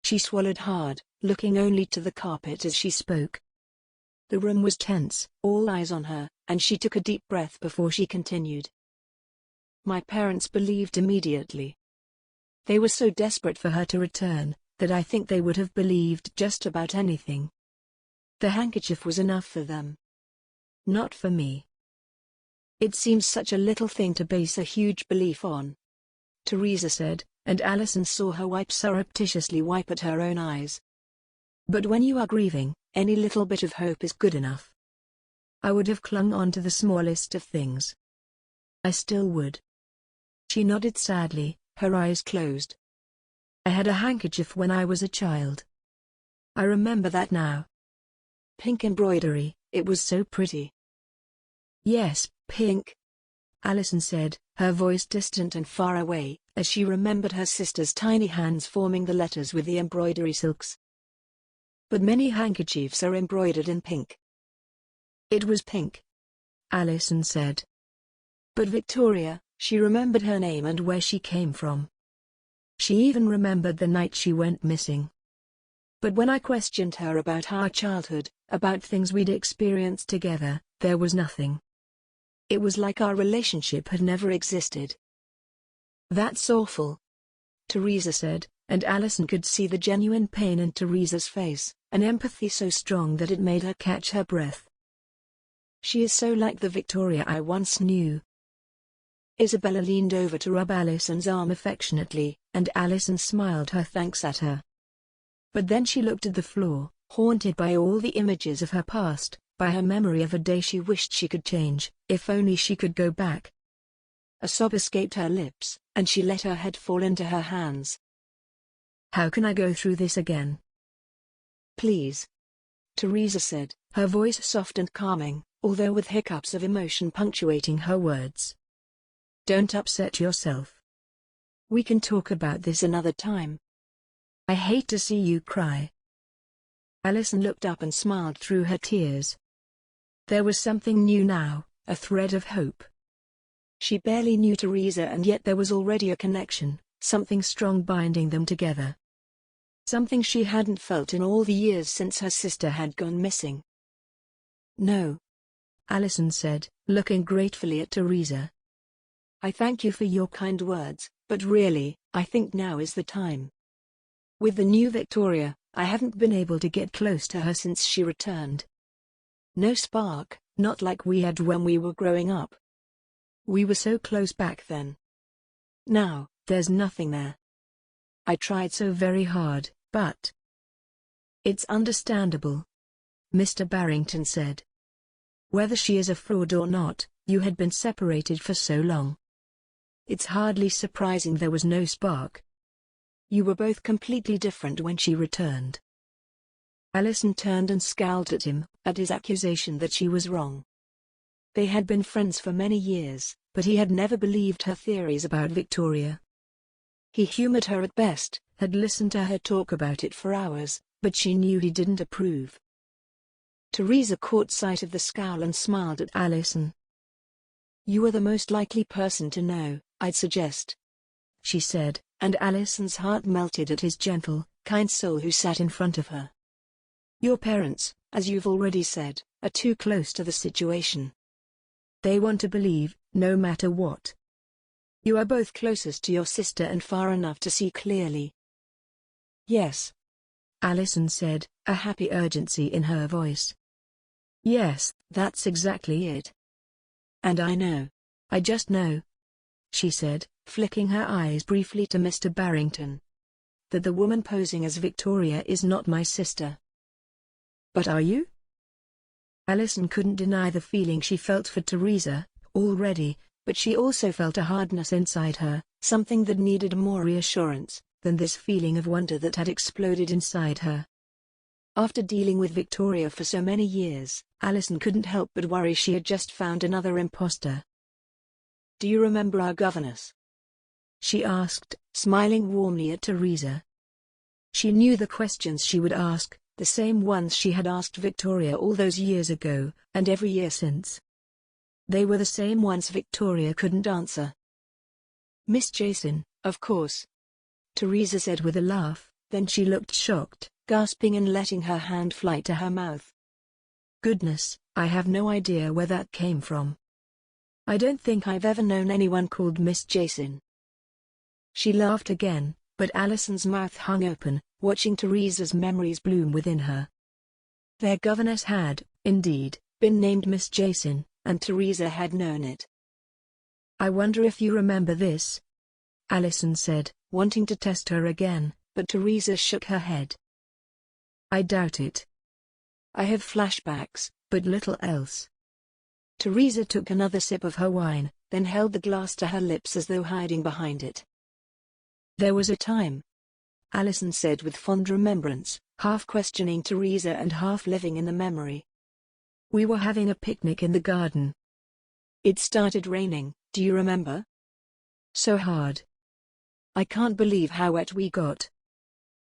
C: She swallowed hard, looking only to the carpet as she spoke. The room was tense, all eyes on her, and she took a deep breath before she continued. "My parents believed immediately. They were so desperate for her to return, that I think they would have believed just about anything. The handkerchief was enough for them. Not for me. It seems such a little thing to base a huge belief on," Teresa said, and Alison saw her surreptitiously wipe at her own eyes. "But when you are grieving, any little bit of hope is good enough. I would have clung on to the smallest of things. I still would." She nodded sadly, her eyes closed. "I had a handkerchief when I was a child. I remember that now. Pink embroidery, it was so pretty." "Yes, pink," Alison said, her voice distant and far away, as she remembered her sister's tiny hands forming the letters with the embroidery silks. "But many handkerchiefs are embroidered in pink." "It was pink," Alison said. "But Victoria," she remembered her name and where she came from. She even remembered the night she went missing. But when I questioned her about our childhood, about things we'd experienced together, there was nothing. It was like our relationship had never existed." "That's awful," Teresa said, and Alison could see the genuine pain in Teresa's face, an empathy so strong that it made her catch her breath. "She is so like the Victoria I once knew." Isabella leaned over to rub Alison's arm affectionately, and Alison smiled her thanks at her. But then she looked at the floor, haunted by all the images of her past, by her memory of a day she wished she could change, if only she could go back. A sob escaped her lips, and she let her head fall into her hands. "How can I go through this again?" "Please," Teresa said, her voice soft and calming, although with hiccups of emotion punctuating her words. "Don't upset yourself. We can talk about this another time. I hate to see you cry." Alison looked up and smiled through her tears. There was something new now, a thread of hope. She barely knew Teresa, and yet there was already a connection, something strong binding them together. Something she hadn't felt in all the years since her sister had gone missing. "No," Alison said, looking gratefully at Teresa. "I thank you for your kind words, but really, I think now is the time. With the new Victoria, I haven't been able to get close to her since she returned. No spark, not like we had when we were growing up. We were so close back then. Now, there's nothing there. I tried so very hard, but..." "It's understandable," Mr. Barrington said. "Whether she is a fraud or not, you had been separated for so long. It's hardly surprising there was no spark. You were both completely different when she returned." Alison turned and scowled at him, at his accusation that she was wrong. They had been friends for many years, but he had never believed her theories about Victoria. He humored her at best, had listened to her talk about it for hours, but she knew he didn't approve. Teresa caught sight of the scowl and smiled at Alison. "You are the most likely person to know, I'd suggest," she said, and Alison's heart melted at his gentle, kind soul who sat in front of her. "Your parents, as you've already said, are too close to the situation. They want to believe, no matter what. You are both closest to your sister and far enough to see clearly. Yes. Alison said, a happy urgency in her voice. Yes, that's exactly it. And I know. I just know, she said, flicking her eyes briefly to Mr. Barrington, that the woman posing as Victoria is not my sister. But are you? Alison couldn't deny the feeling she felt for Teresa, already, but she also felt a hardness inside her, something that needed more reassurance than this feeling of wonder that had exploded inside her. After dealing with Victoria for so many years, Alison couldn't help but worry she had just found another imposter. Do you remember our governess? She asked, smiling warmly at Teresa. She knew the questions she would ask, the same ones she had asked Victoria all those years ago, and every year since. They were the same ones Victoria couldn't answer. Miss Jason, of course, Teresa said with a laugh, then she looked shocked, gasping and letting her hand fly to her mouth. Goodness, I have no idea where that came from. I don't think I've ever known anyone called Miss Jason. She laughed again, but Alison's mouth hung open, watching Teresa's memories bloom within her. Their governess had, indeed, been named Miss Jason, and Teresa had known it. I wonder if you remember this, Alison said, wanting to test her again, but Teresa shook her head. I doubt it. I have flashbacks, but little else. Teresa took another sip of her wine, then held the glass to her lips as though hiding behind it. There was a time, Alison said with fond remembrance, half questioning Teresa and half living in the memory. We were having a picnic in the garden. It started raining, do you remember? So hard. I can't believe how wet we got.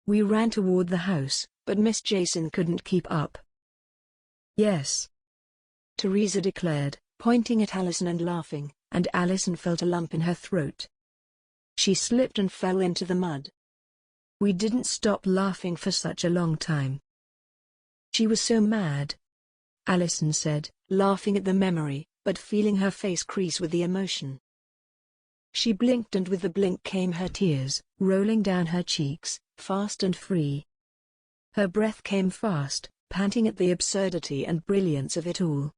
C: We ran toward the house, but Miss Jason couldn't keep up. Yes, Teresa declared, pointing at Alison and laughing, and Alison felt a lump in her throat. She slipped and fell into the mud. We didn't stop laughing for such a long time. She was so mad, Alison said, laughing at the memory, but feeling her face crease with the emotion. She blinked and with the blink came her tears, rolling down her cheeks, fast and free. Her breath came fast, panting at the absurdity and brilliance of it all.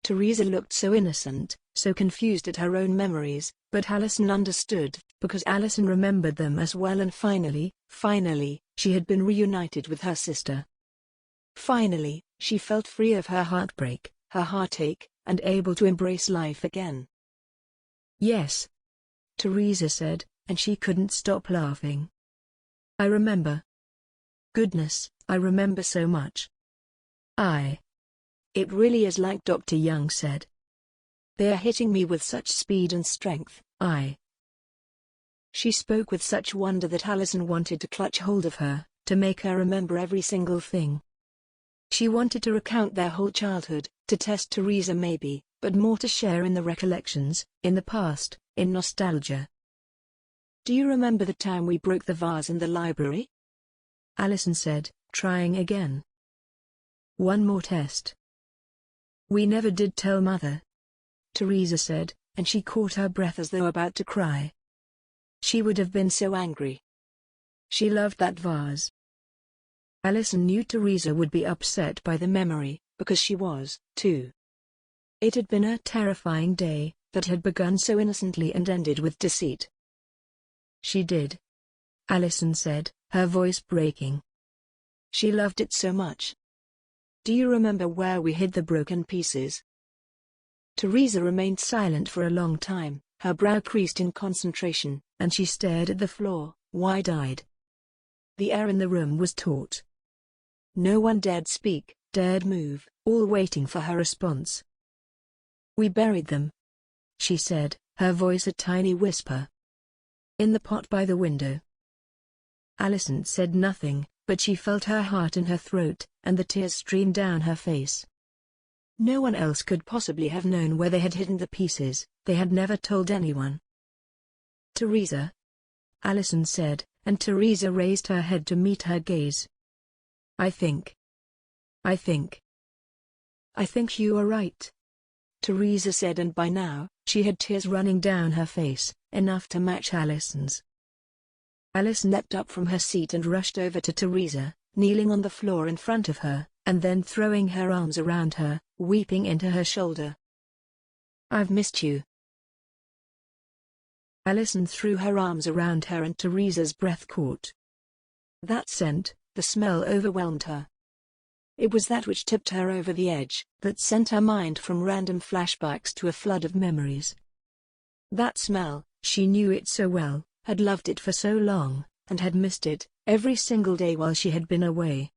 C: Teresa looked so innocent, so confused at her own memories, but Alison understood, because Alison remembered them as well, and finally, she had been reunited with her sister. Finally, she felt free of her heartbreak, her heartache, and able to embrace life again. Yes, Teresa said, and she couldn't stop laughing. I remember. Goodness, I remember so much. It really is like Dr. Young said. They are hitting me with such speed and strength, She spoke with such wonder that Alison wanted to clutch hold of her, to make her remember every single thing. She wanted to recount their whole childhood, to test Teresa maybe, but more to share in the recollections, in the past, in nostalgia. Do you remember the time we broke the vase in the library? Alison said, trying again. One more test. We never did tell Mother, Teresa said, and she caught her breath as though about to cry. She would have been so angry. She loved that vase. Alison knew Teresa would be upset by the memory, because she was, too. It had been a terrifying day, that had begun so innocently and ended with deceit. She did, Alison said, her voice breaking. She loved it so much. Do you remember where we hid the broken pieces? Teresa remained silent for a long time, her brow creased in concentration, and she stared at the floor, wide-eyed. The air in the room was taut. No one dared speak, dared move, all waiting for her response. We buried them, she said, her voice a tiny whisper. In the pot by the window. Alison said nothing, but she felt her heart in her throat, and the tears streamed down her face. No one else could possibly have known where they had hidden the pieces, they had never told anyone. Teresa, Alison said, and Teresa raised her head to meet her gaze. I think. I think you are right, Teresa said, and by now, she had tears running down her face, enough to match Alison's. Alison leapt up from her seat and rushed over to Teresa, kneeling on the floor in front of her, and then throwing her arms around her, weeping into her shoulder. "I've missed you." Alison threw her arms around her and Teresa's breath caught. That scent, the smell overwhelmed her. It was that which tipped her over the edge, that sent her mind from random flashbacks to a flood of memories. That smell, she knew it so well, had loved it for so long, and had missed it, every single day while she had been away.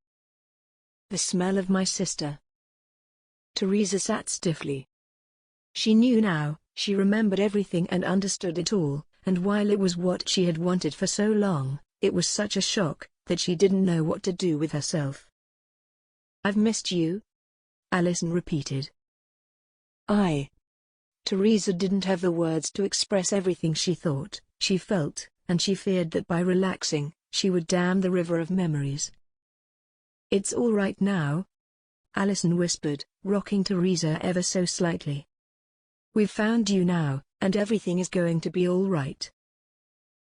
C: The smell of my sister. Teresa sat stiffly. She knew now, she remembered everything and understood it all, and while it was what she had wanted for so long, it was such a shock, that she didn't know what to do with herself. "I've missed you," Alison repeated. Teresa didn't have the words to express everything she thought, she felt, and she feared that by relaxing, she would dam the river of memories. "It's all right now," Alison whispered, rocking Teresa ever so slightly. "We've found you now, and everything is going to be all right."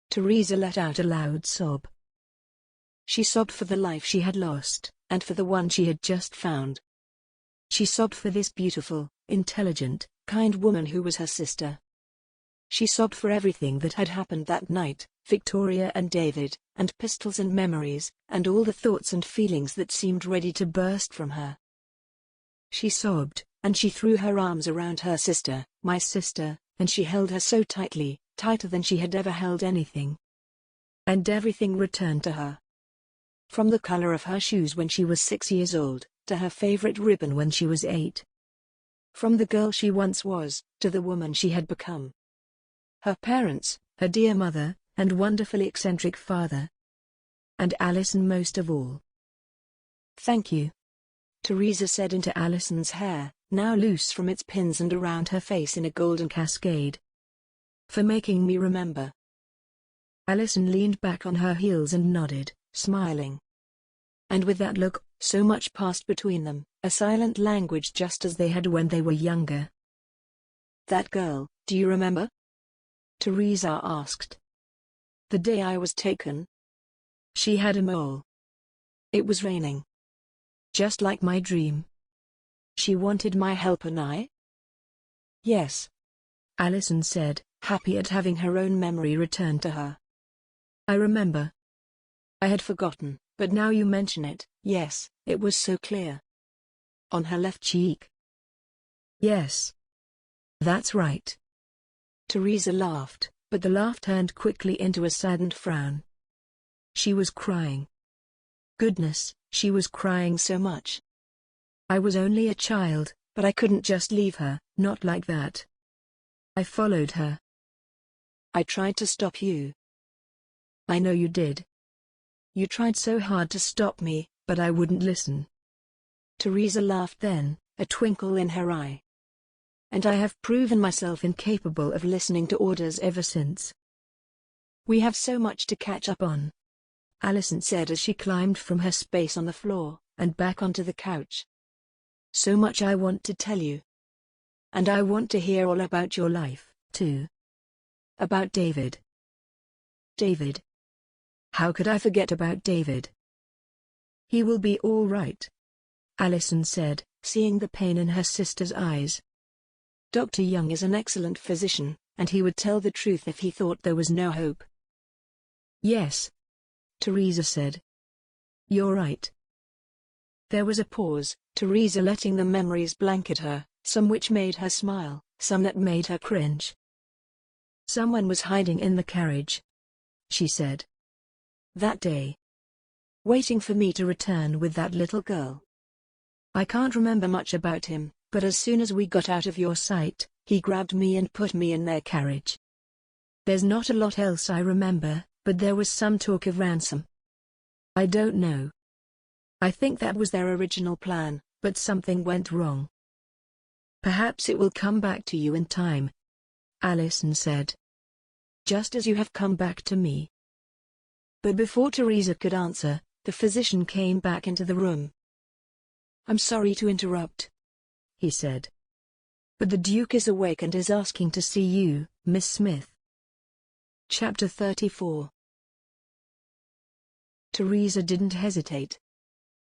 C: Teresa let out a loud sob. She sobbed for the life she had lost, and for the one she had just found. She sobbed for this beautiful, intelligent, kind woman who was her sister. She sobbed for everything that had happened that night, Victoria and David, and pistols and memories, and all the thoughts and feelings that seemed ready to burst from her. She sobbed, and she threw her arms around her sister, my sister, and she held her so tightly, tighter than she had ever held anything. And everything returned to her. From the color of her shoes when she was 6 years old, to her favorite ribbon when she was 8. From the girl she once was, to the woman she had become. Her parents, her dear mother, and wonderfully eccentric father. And Alison most of all. "Thank you," Teresa said into Alison's hair, now loose from its pins and around her face in a golden cascade. "For making me remember." Alison leaned back on her heels and nodded, smiling. And with that look, so much passed between them, a silent language just as they had when they were younger. "That girl, do you remember?" Teresa asked. "The day I was taken?" She had a mole. It was raining. Just like my dream. She wanted my help and I? "Yes," Alison said, happy at having her own memory return to her. "I remember. I had forgotten, but now you mention it, yes, it was so clear." "On her left cheek?" "Yes. That's right." Teresa laughed, but the laugh turned quickly into a saddened frown. She was crying. Goodness, she was crying so much. "I was only a child, but I couldn't just leave her, not like that. I followed her. I tried to stop you." "I know you did. You tried so hard to stop me, but I wouldn't listen." Teresa laughed then, a twinkle in her eye. "And I have proven myself incapable of listening to orders ever since." "We have so much to catch up on," Alison said as she climbed from her space on the floor, and back onto the couch. "So much I want to tell you. And I want to hear all about your life, too. About David." "David? How could I forget about David?" "He will be all right," Alison said, seeing the pain in her sister's eyes. "Dr. Young is an excellent physician, and he would tell the truth if he thought there was no hope." "Yes," Teresa said. "You're right." There was a pause, Teresa letting the memories blanket her, some which made her smile, some that made her cringe. "Someone was hiding in the carriage," she said. "That day. Waiting for me to return with that little girl. I can't remember much about him, but as soon as we got out of your sight, he grabbed me and put me in their carriage. There's not a lot else I remember, but there was some talk of ransom. I don't know. I think that was their original plan, but something went wrong. Perhaps it will come back to you in time," Alison said. "Just as you have come back to me." But before Teresa could answer, the physician came back into the room. "I'm sorry to interrupt," he said. But the Duke is awake and is asking to see you, Miss Smith.
D: Chapter 34. Teresa didn't hesitate.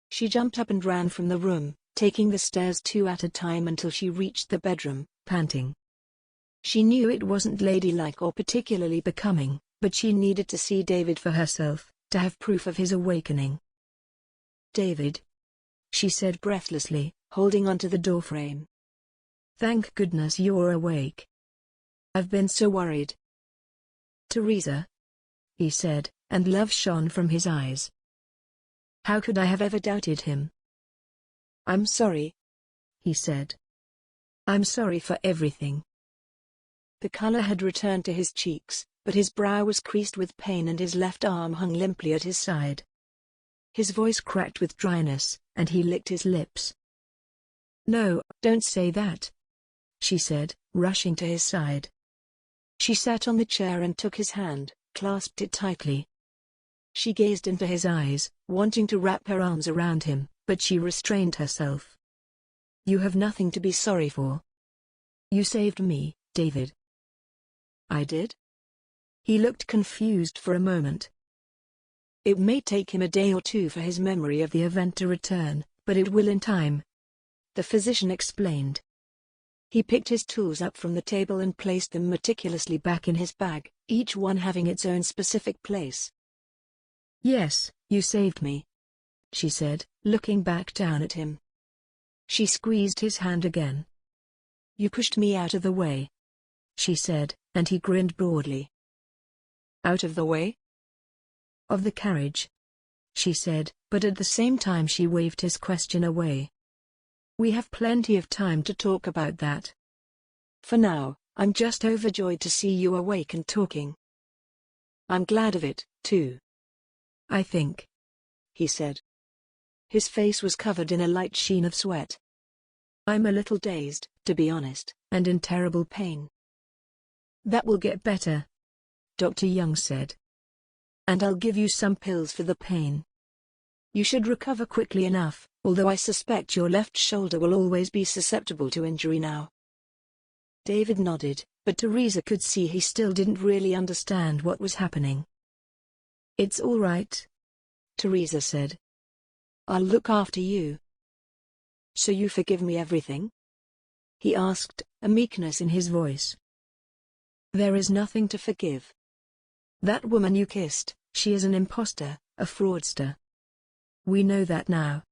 D: She jumped up and ran from the room, taking the stairs two at a time until she reached the bedroom, panting. She knew it wasn't ladylike or particularly becoming, but she needed to see David for herself, to have proof of his awakening. "David," she said breathlessly, holding onto the doorframe. "Thank goodness you're awake. I've been so worried." "Teresa," he said, and love shone from his eyes. "How could I have ever doubted him?" "I'm sorry," he said. "I'm sorry for everything." The color had returned to his cheeks, but his brow was creased with pain and his left arm hung limply at his side. His voice cracked with dryness, and he licked his lips. "No, don't say that," she said, rushing to his side. She sat on the chair and took his hand, clasped it tightly. She gazed into his eyes, wanting to wrap her arms around him, but she restrained herself. "You have nothing to be sorry for. You saved me, David." "I did?" He looked confused for a moment. "It may take him a day or two for his memory of the event to return, but it will in time," the physician explained. He picked his tools up from the table and placed them meticulously back in his bag, each one having its own specific place. "Yes, you saved me," she said, looking back down at him. She squeezed his hand again. "You pushed me out of the way," she said, and he grinned broadly. "Out of the way?" "Of the carriage," she said, but at the same time she waved his question away. "We have plenty of time to talk about that. For now, I'm just overjoyed to see you awake and talking." "I'm glad of it, too, I think," he said. His face was covered in a light sheen of sweat. "I'm a little dazed, to be honest, and in terrible pain." "That will get better," Dr. Young said. "And I'll give you some pills for the pain. You should recover quickly enough, although I suspect your left shoulder will always be susceptible to injury now." David nodded, but Teresa could see he still didn't really understand what was happening. "It's all right," Teresa said. "I'll look after you." "So you forgive me everything?" he asked, a meekness in his voice. "There is nothing to forgive. That woman you kissed, she is an imposter, a fraudster. We know that now."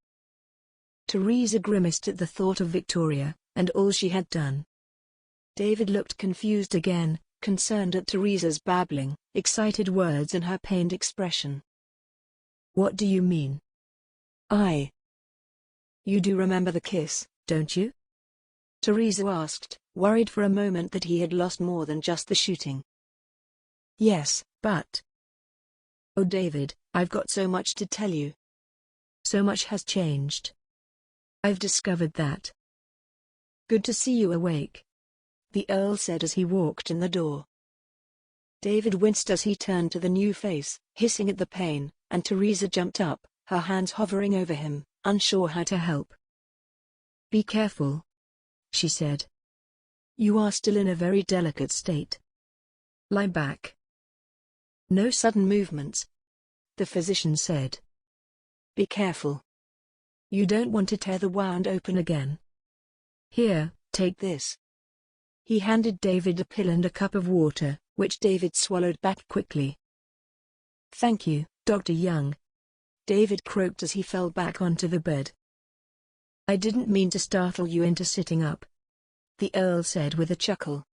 D: Teresa grimaced at the thought of Victoria, and all she had done. David looked confused again, concerned at Teresa's babbling, excited words and her pained expression. "What do you mean?" You do remember the kiss, don't you?" Teresa asked, worried for a moment that he had lost more than just the shooting. "Yes, but..." "Oh David, I've got so much to tell you. So much has changed. I've discovered that." "Good to see you awake," the Earl said as he walked in the door. David winced as he turned to the new face, hissing at the pain, and Teresa jumped up, her hands hovering over him, unsure how to help. "Be careful," she said. "You are still in a very delicate state. Lie back. No sudden movements," the physician said. "Be careful. You don't want to tear the wound open again. Here, take this." He handed David a pill and a cup of water, which David swallowed back quickly. "Thank you, Dr. Young," David croaked as he fell back onto the bed. "I didn't mean to startle you into sitting up," the Earl said with a chuckle.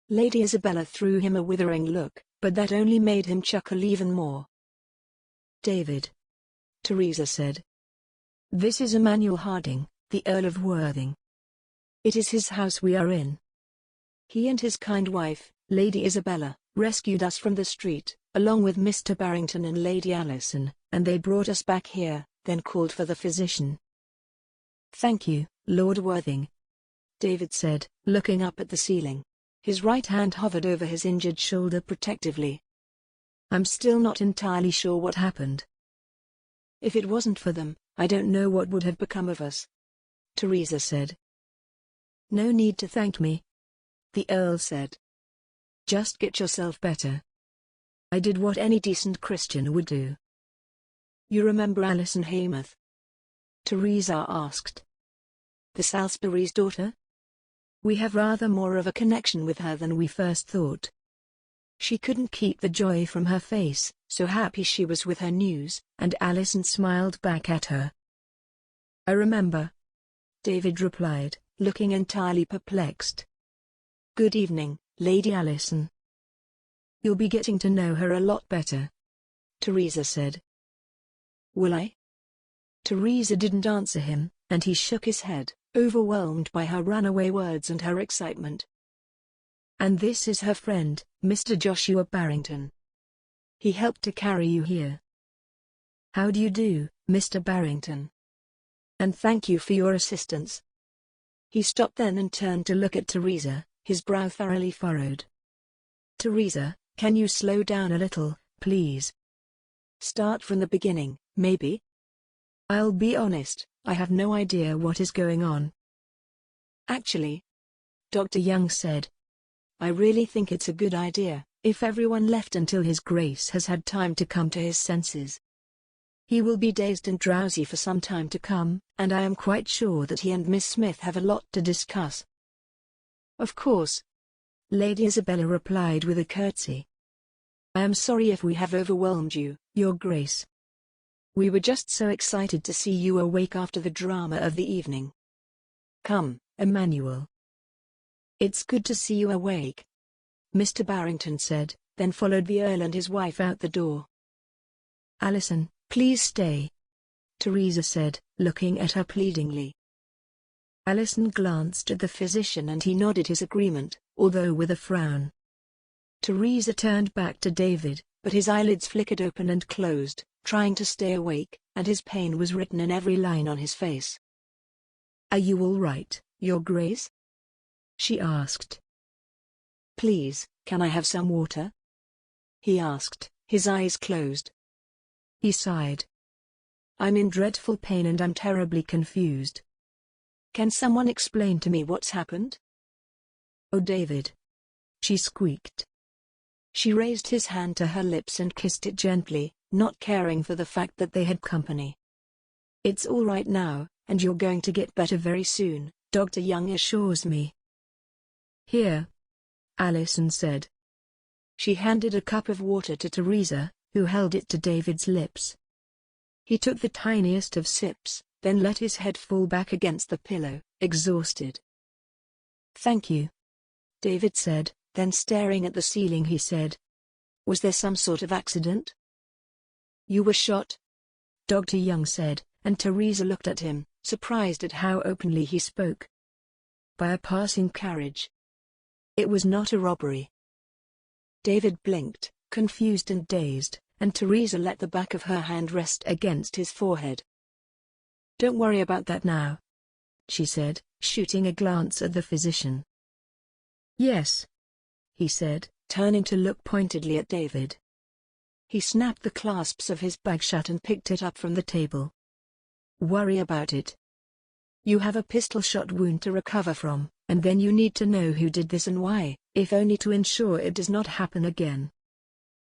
D: Lady Isabella threw him a withering look, but that only made him chuckle even more. "David," Teresa said. "This is Emmanuel Harding, the Earl of Worthing. It is his house we are in. He and his kind wife, Lady Isabella, rescued us from the street, along with Mr. Barrington and Lady Allison, and they brought us back here, then called for the physician." "Thank you, Lord Worthing," David said, looking up at the ceiling. His right hand hovered over his injured shoulder protectively. "I'm still not entirely sure what happened. If it wasn't for them, I don't know what would have become of us," Teresa said.
C: No need to thank me, the Earl said. Just get yourself better. I did what any decent Christian would do. You remember Alison Heymoth? Teresa asked. The Salisbury's daughter? We have rather more of a connection with her than we first thought. She couldn't keep the joy from her face, so happy she was with her news, and Alison smiled back at her. I remember, David replied, looking entirely perplexed. Good evening, Lady Alison. You'll be getting to know her a lot better, Teresa said. Will I? Teresa didn't answer him, and he shook his head, overwhelmed by her runaway words and her excitement. And this is her friend, Mr. Joshua Barrington. He helped to carry you here. How do you do, Mr. Barrington? And thank you for your assistance. He stopped then and turned to look at Teresa, his brow thoroughly furrowed. Teresa, can you slow down a little, please? Start from the beginning, maybe? I'll be honest, I have no idea what is going on. Actually, Dr. Young said, I really think it's a good idea, if everyone left until His Grace has had time to come to his senses. He will be dazed and drowsy for some time to come, and I am quite sure that he and Miss Smith have a lot to discuss. Of course, Lady Isabella replied with a curtsy. I am sorry if we have overwhelmed you, Your Grace. We were just so excited to see you awake after the drama of the evening. Come, Emmanuel. It's good to see you awake, Mr. Barrington said, then followed the Earl and his wife out the door. Alison, please stay, Teresa said, looking at her pleadingly. Alison glanced at the physician and he nodded his agreement, although with a frown. Teresa turned back to David, but his eyelids flickered open and closed, trying to stay awake, and his pain was written in every line on his face. Are you all right, Your Grace? She asked. Please, can I have some water? He asked, his eyes closed. He sighed. I'm in dreadful pain and I'm terribly confused. Can someone explain to me what's happened? Oh, David. She squeaked. She raised his hand to her lips and kissed it gently, not caring for the fact that they had company. It's all right now, and you're going to get better very soon, Dr. Young assures me. Here, Alison said. She handed a cup of water to Teresa, who held it to David's lips. He took the tiniest of sips, then let his head fall back against the pillow, exhausted. Thank you, David said, then staring at the ceiling he said. Was there some sort of accident? You were shot? Dr. Young said, and Teresa looked at him, surprised at how openly he spoke. By a passing carriage. It was not a robbery. David blinked, confused and dazed, and Teresa let the back of her hand rest against his forehead. Don't worry about that now, she said, shooting a glance at the physician. Yes, he said, turning to look pointedly at David. He snapped the clasps of his bag shut and picked it up from the table. Worry about it. You have a pistol-shot wound to recover from, and then you need to know who did this and why, if only to ensure it does not happen again.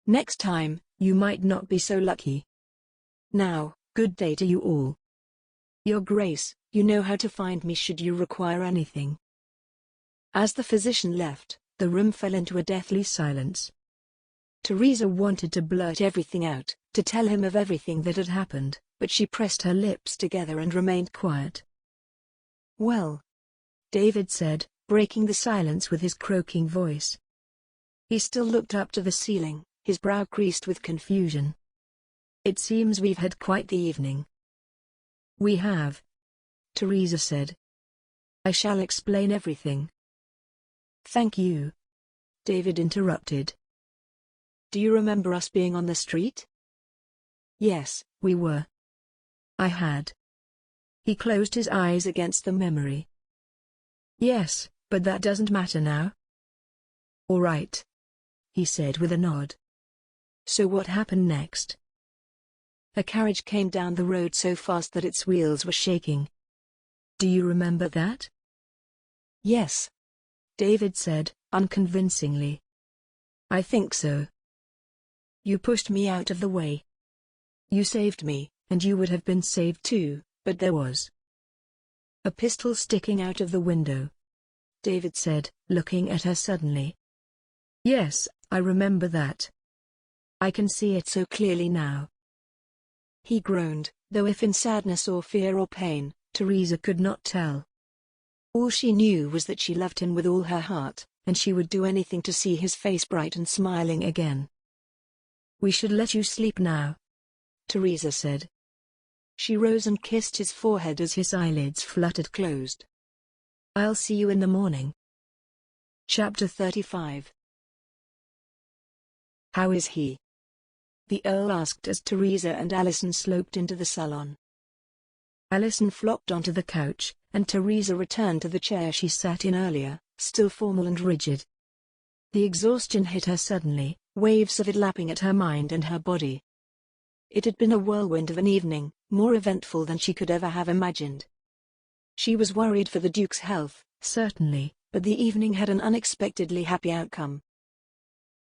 C: Next time, you might not be so lucky. Now, good day to you all. Your Grace, you know how to find me should you require anything. As the physician left, the room fell into a deathly silence. Teresa wanted to blurt everything out, to tell him of everything that had happened, but she pressed her lips together and remained quiet. Well, David said, breaking the silence with his croaking voice. He still looked up to the ceiling, his brow creased with confusion. It seems we've had quite the evening. We have, Teresa said. I shall explain everything. Thank you, David interrupted. Do you remember us being on the street? Yes, we were. I had. He closed his eyes against the memory. Yes, but that doesn't matter now. All right, he said with a nod. So what happened next? A carriage came down the road so fast that its wheels were shaking. Do you remember that? Yes, David said, unconvincingly. I think so. You pushed me out of the way. You saved me, and you would have been saved too, but there was a pistol sticking out of the window, David said, looking at her suddenly. Yes, I remember that. I can see it so clearly now. He groaned, though if in sadness or fear or pain, Teresa could not tell. All she knew was that she loved him with all her heart, and she would do anything to see his face bright and smiling again. We should let you sleep now, Teresa said. She rose and kissed his forehead as his eyelids fluttered closed. I'll see you in the morning. Chapter 35. How is he? The Earl asked as Teresa and Alison sloped into the salon. Alison flopped onto the couch, and Teresa returned to the chair she sat in earlier, still formal and rigid. The exhaustion hit her suddenly, waves of it lapping at her mind and her body. It had been a whirlwind of an evening, more eventful than she could ever have imagined. She was worried for the Duke's health, certainly, but the evening had an unexpectedly happy outcome.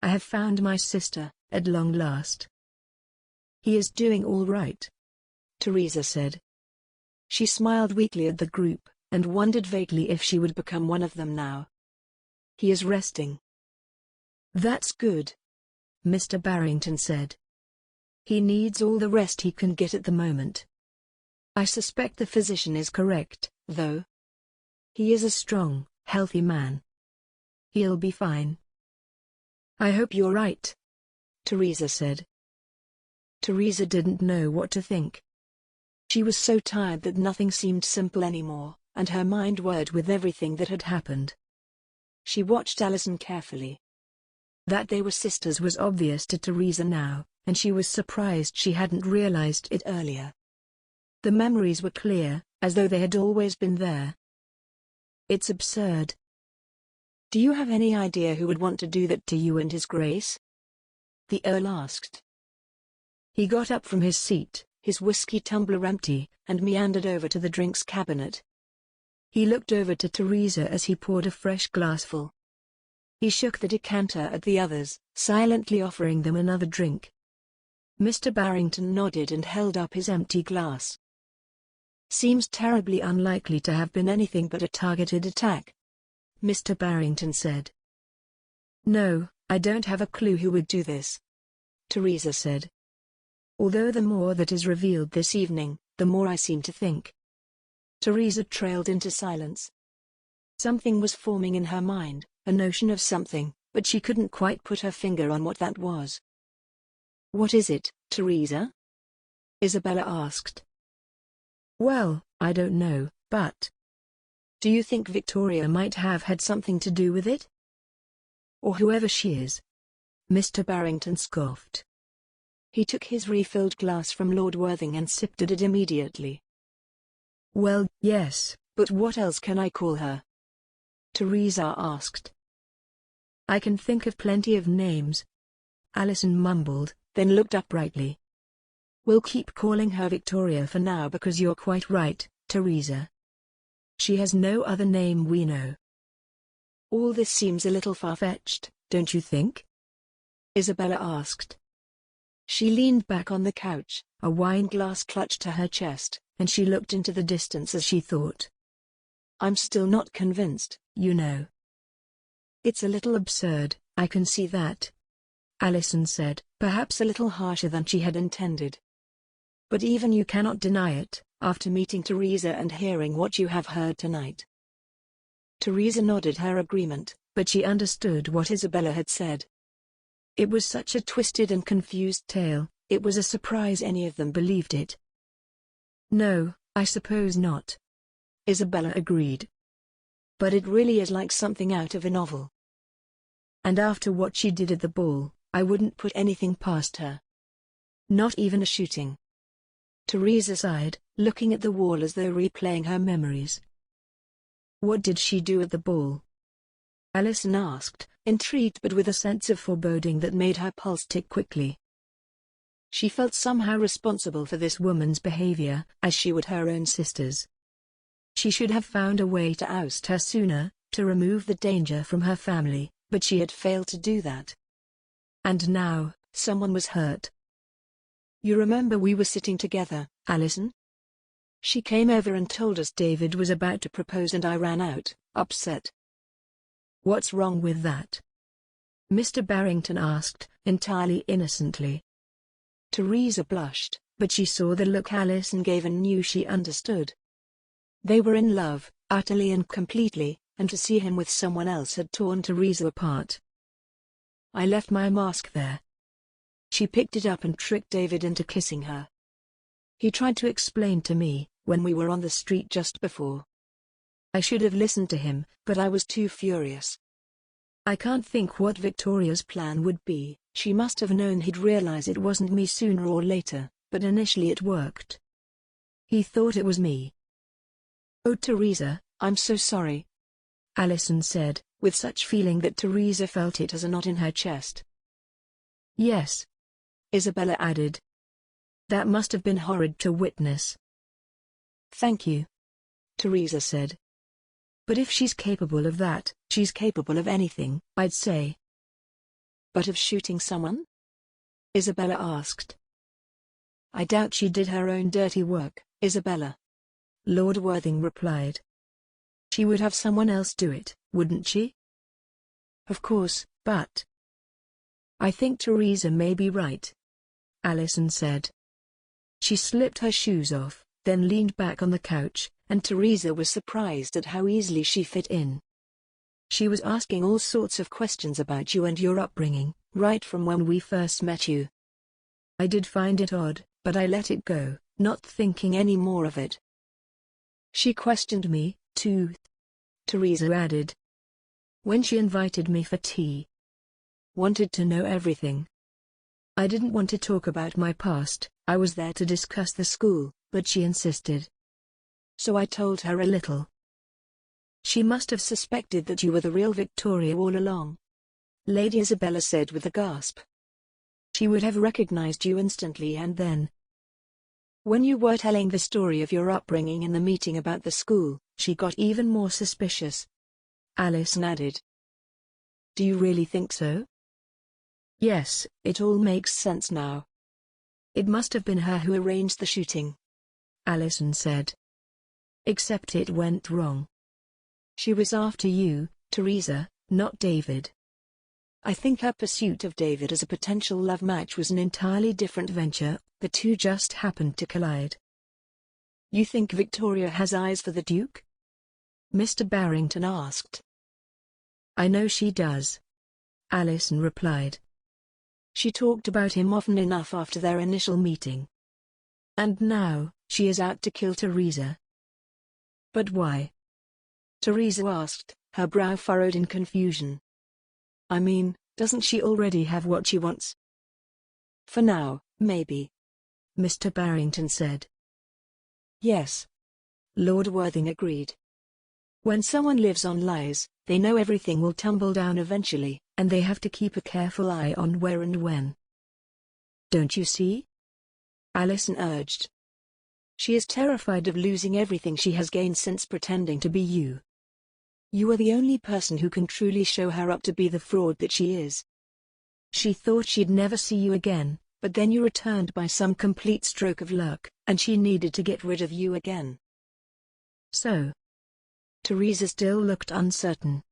C: I have found my sister, at long last. He is doing all right, Teresa said. She smiled weakly at the group, and wondered vaguely if she would become one of them now. He is resting. That's good, Mr. Barrington said. He needs all the rest he can get at the moment. I suspect the physician is correct, though. He is a strong, healthy man. He'll be fine. I hope you're right, Teresa said. Teresa didn't know what to think. She was so tired that nothing seemed simple anymore, and her mind whirred with everything that had happened. She watched Alison carefully. That they were sisters was obvious to Teresa now, and she was surprised she hadn't realized it earlier. The memories were clear, as though they had always been there. It's absurd. Do you have any idea who would want to do that to you and His Grace? The Earl asked. He got up from his seat, his whiskey tumbler empty, and meandered over to the drinks cabinet. He looked over to Teresa as he poured a fresh glassful. He shook the decanter at the others, silently offering them another drink. Mr. Barrington nodded and held up his empty glass. Seems terribly unlikely to have been anything but a targeted attack, Mr. Barrington said. No, I don't have a clue who would do this, Teresa said. Although the more that is revealed this evening, the more I seem to think. Teresa trailed into silence. Something was forming in her mind, a notion of something, but she couldn't quite put her finger on what that was. What is it, Teresa? Isabella asked. Well, I don't know, but... Do you think Victoria might have had something to do with it? Or whoever she is? Mr. Barrington scoffed. He took his refilled glass from Lord Worthing and sipped at it immediately. Well, yes, but what else can I call her? Teresa asked. I can think of plenty of names. Alison mumbled, then looked up brightly. We'll keep calling her Victoria for now because you're quite right, Teresa. She has no other name we know. All this seems a little far-fetched, don't you think? Isabella asked. She leaned back on the couch, a wine glass clutched to her chest, and she looked into the distance as she thought. I'm still not convinced, you know. It's a little absurd, I can see that, Alison said, perhaps a little harsher than she had intended. But even you cannot deny it, after meeting Teresa and hearing what you have heard tonight. Teresa nodded her agreement, but she understood what Isabella had said. It was such a twisted and confused tale, it was a surprise any of them believed it. No, I suppose not, Isabella agreed. But it really is like something out of a novel. And after what she did at the ball, I wouldn't put anything past her. Not even a shooting. Teresa sighed, looking at the wall as though replaying her memories. What did she do at the ball? Alison asked, intrigued but with a sense of foreboding that made her pulse tick quickly. She felt somehow responsible for this woman's behavior, as she would her own sisters. She should have found a way to oust her sooner, to remove the danger from her family, but she had failed to do that. And now, someone was hurt.
D: You remember we were sitting together, Alison? She came over and told us David was about to propose and I ran out, upset.
C: What's wrong with that? Mr. Barrington asked, entirely innocently.
D: Teresa blushed, but she saw the look Alison gave and knew she understood. They were in love, utterly and completely, and to see him with someone else had torn Teresa apart.
C: I left my mask there.
D: She picked it up and tricked David into kissing her.
C: He tried to explain to me,
D: when we were on the street just before. I should have listened to him, but I was too furious.
C: I can't think what Victoria's plan would be.
D: She must have known he'd realize it wasn't me sooner or later, but initially it worked.
C: He thought it was me.
D: Oh Teresa, I'm so sorry,
C: Alison said,
D: with such feeling that Teresa felt it as a knot in her chest.
C: Yes,
D: Isabella added.
C: That must have been horrid to witness.
D: Thank you, Teresa said.
C: But if she's capable of that,
D: she's capable of anything,
C: I'd say.
D: But of shooting someone? Isabella asked.
C: I doubt she did her own dirty work, Isabella, Lord Worthing replied. She would have someone else do it, wouldn't she?
D: Of course, but
C: I think Teresa may be right, Alison said. She slipped her shoes off, then leaned back on the couch,
D: and Teresa was surprised at how easily she fit in.
C: She was asking all sorts of questions about you and your upbringing, right from when we first met you. I did find it odd, but I let it go, not thinking any more of it. She questioned me, too, Teresa added. When she invited me for tea. Wanted to know everything. I didn't want to talk about my past, I was there to discuss the school, but she insisted. So I told her a little.
D: She must have suspected that you were the real Victoria all along, Lady Isabella said with a gasp.
C: She would have recognized you instantly and then.
D: When you were telling the story of your upbringing in the meeting about the school,
C: she got even more suspicious, Alison added.
D: Do you really think so?
C: Yes, it all makes sense now. It must have been her who arranged the shooting, Alison said. Except it went wrong. She was after you, Teresa, not David. I think her pursuit of David as a potential love match was an entirely different venture, the two just happened to collide.
D: You think Victoria has eyes for the Duke?
C: Mr. Barrington asked. I know she does, Alison replied. She talked about him often enough after their initial meeting. And now, she is out to kill Teresa. But why? Teresa asked, her brow furrowed in confusion. I mean, doesn't she already have what she wants?
D: For now, maybe,
C: Mr. Barrington said.
D: Yes,
C: Lord Worthing agreed. When someone lives on lies, they know everything will tumble down eventually, and they have to keep a careful eye on where and when. Don't you see? Alison urged. She is terrified of losing everything she has gained since pretending to be you. You are the only person who can truly show her up to be the fraud that she is. She thought she'd never see you again, but then you returned by some complete stroke of luck, and she needed to get rid of you again. So? Teresa still looked uncertain.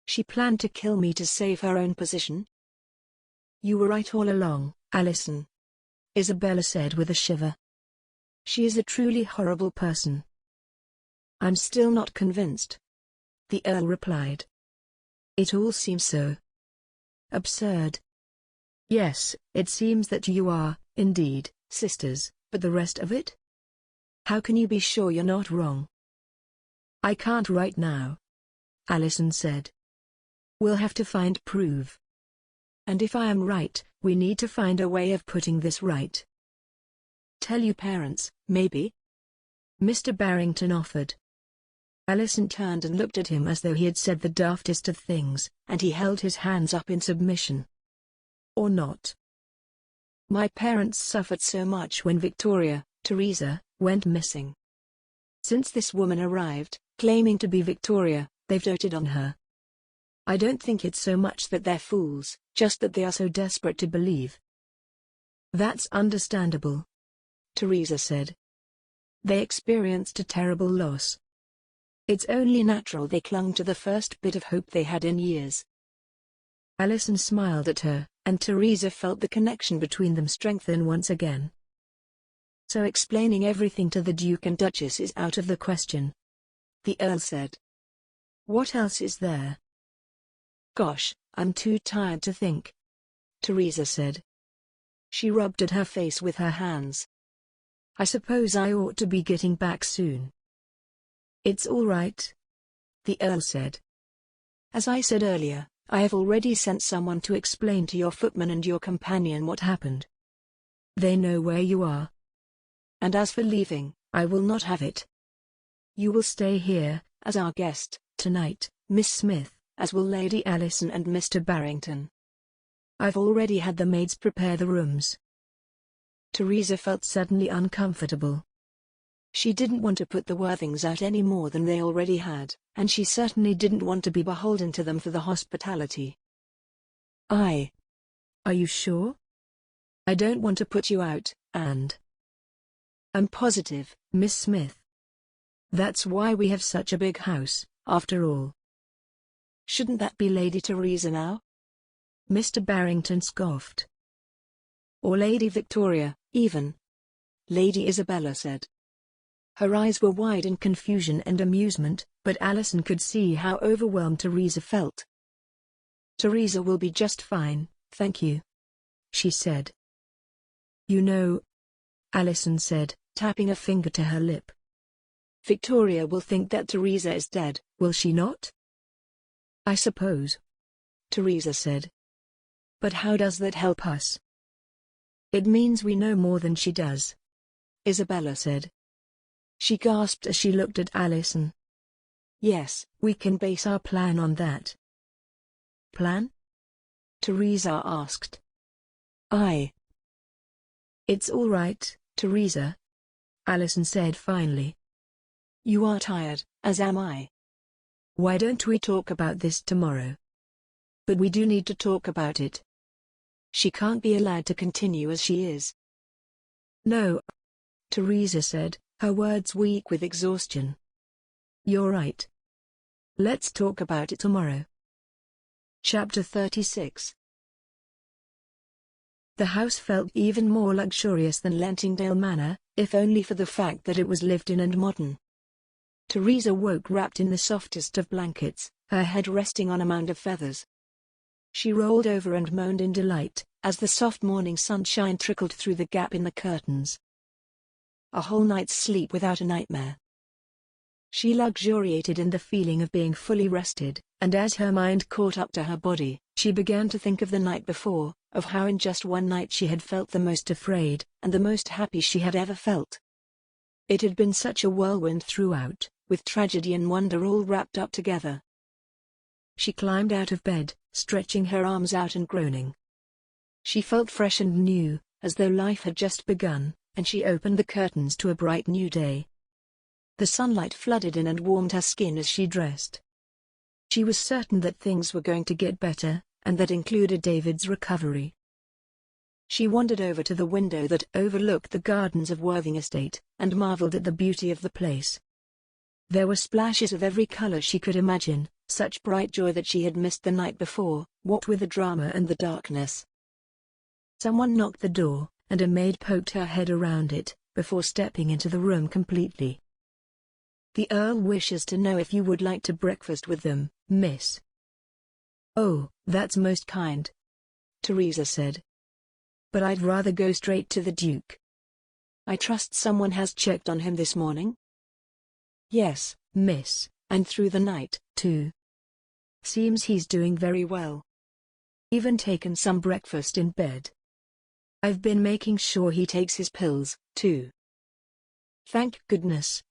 C: She planned to kill me to save her own position? You were right all along, Alison, Isabella said with a shiver. She is a truly horrible person. I'm still not convinced, the Earl replied. It all seems so absurd. Yes, it seems that you are, indeed, sisters, but the rest of it? How can you be sure you're not wrong? I can't right now, Alison said. We'll have to find proof. And if I am right, we need to find a way of putting this right. Tell your parents, maybe? Mr. Barrington offered. Alison turned and looked at him as though he had said the daftest of things, and he held his hands up in submission. Or not. My parents suffered so much when Victoria, Teresa, went missing. Since this woman arrived, claiming to be Victoria, They've doted on her. I don't think it's so much that they're fools, just that they are so desperate to believe. That's understandable, Teresa said. They experienced a terrible loss. It's only natural they clung to the first bit of hope they had in years. Alison smiled at her, and Teresa felt the connection between them strengthen once again. So explaining everything to the Duke and Duchess is out of the question, the Earl said. What else is there? Gosh, I'm too tired to think, Teresa said. She rubbed at her face with her hands. I suppose I ought to be getting back soon. It's all right, the Earl said. As I said earlier, I have already sent someone to explain to your footman and your companion what happened. They know where you are. And as for leaving, I will not have it. You will stay here, as our guest, tonight, Miss Smith, as will Lady Alison and Mr. Barrington. I've already had the maids prepare the rooms. Teresa felt suddenly uncomfortable. She didn't want to put the Worthings out any more than they already had, and she certainly didn't want to be beholden to them for the hospitality. Are you sure? I don't want to put you out, and I'm positive, Miss Smith. That's why we have such a big house, after all. Shouldn't that be Lady Teresa now? Mr. Barrington scoffed. Or Lady Victoria, even. Lady Isabella said. Her eyes were wide in confusion and amusement, but Alison could see how overwhelmed Teresa felt. Teresa will be just fine, thank you, she said. You know, Alison said, tapping a finger to her lip. Victoria will think that Teresa is dead, will she not? I suppose, Teresa said. But how does that help us? It means we know more than she does, Isabella said. She gasped as she looked at Alison. Yes, we can base our plan on that. Plan? Teresa asked. It's all right, Teresa, Alison said finally. You are tired, as am I. Why don't we talk about this tomorrow? But we do need to talk about it. She can't be allowed to continue as she is. No, Teresa said, her words weak with exhaustion. You're right. Let's talk about it tomorrow. Chapter 36. The house felt even more luxurious than Lentingdale Manor, if only for the fact that it was lived in and modern. Teresa woke wrapped in the softest of blankets, her head resting on a mound of feathers. She rolled over and moaned in delight, as the soft morning sunshine trickled through the gap in the curtains. A whole night's sleep without a nightmare. She luxuriated in the feeling of being fully rested, and as her mind caught up to her body, she began to think of the night before, of how in just one night she had felt the most afraid, and the most happy she had ever felt. It had been such a whirlwind throughout, with tragedy and wonder all wrapped up together. She climbed out of bed, stretching her arms out and groaning. She felt fresh and new, as though life had just begun, and she opened the curtains to a bright new day. The sunlight flooded in and warmed her skin as she dressed. She was certain that things were going to get better, and that included David's recovery. She wandered over to the window that overlooked the gardens of Worthing Estate, and marveled at the beauty of the place. There were splashes of every color she could imagine, such bright joy that she had missed the night before, what with the drama and the darkness. Someone knocked the door, and a maid poked her head around it, before stepping into the room completely. The Earl wishes to know if you would like to breakfast with them, miss. Oh, that's most kind, Teresa said. But I'd rather go straight to the Duke. I trust someone has checked on him this morning? Yes, miss, and through the night, too. Seems he's doing very well. Even taken some breakfast in bed. I've been making sure he takes his pills, too. Thank goodness,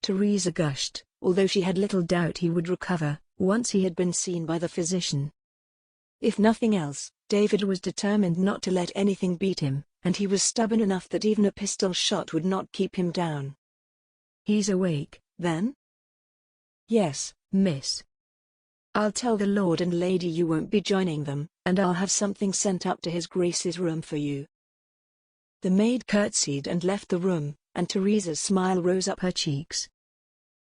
C: Teresa gushed, although she had little doubt he would recover, once he had been seen by the physician. If nothing else, David was determined not to let anything beat him, and he was stubborn enough that even a pistol shot would not keep him down. He's awake, then? Yes, miss. I'll tell the lord and lady you won't be joining them, and I'll have something sent up to his grace's room for you." The maid curtsied and left the room, and Teresa's smile rose up her cheeks.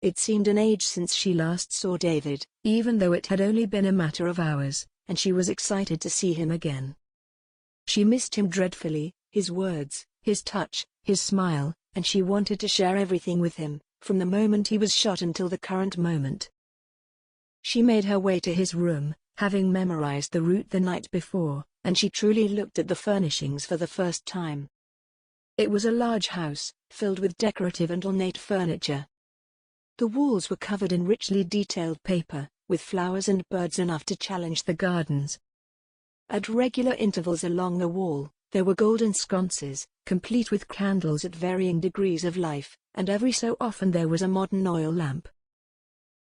C: It seemed an age since she last saw David, even though it had only been a matter of hours, and she was excited to see him again. She missed him dreadfully, his words, his touch, his smile, and she wanted to share everything with him, from the moment he was shot until the current moment. She made her way to his room, having memorized the route the night before, and she truly looked at the furnishings for the first time. It was a large house, filled with decorative and ornate furniture. The walls were covered in richly detailed paper, with flowers and birds enough to challenge the gardens. At regular intervals along the wall, there were golden sconces, complete with candles at varying degrees of life, and every so often there was a modern oil lamp.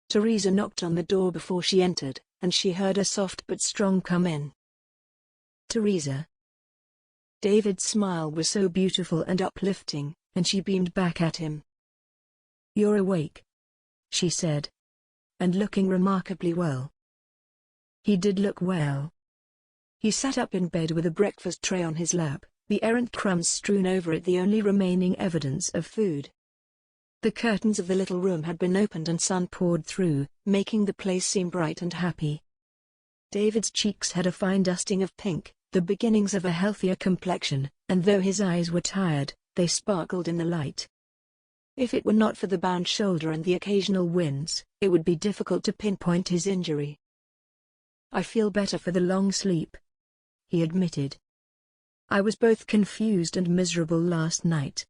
C: Teresa knocked on the door before she entered, and she heard a soft but strong "come in." "Teresa." David's smile was so beautiful and uplifting, and she beamed back at him. "You're awake," she said. "And looking remarkably well." He did look well. He sat up in bed with a breakfast tray on his lap, the errant crumbs strewn over it the only remaining evidence of food. The curtains of the little room had been opened and sun poured through, making the place seem bright and happy. David's cheeks had a fine dusting of pink, the beginnings of a healthier complexion, and though his eyes were tired, they sparkled in the light. If it were not for the bound shoulder and the occasional winds, it would be difficult to pinpoint his injury. "I feel better for the long sleep," he admitted. "I was both confused and miserable last night."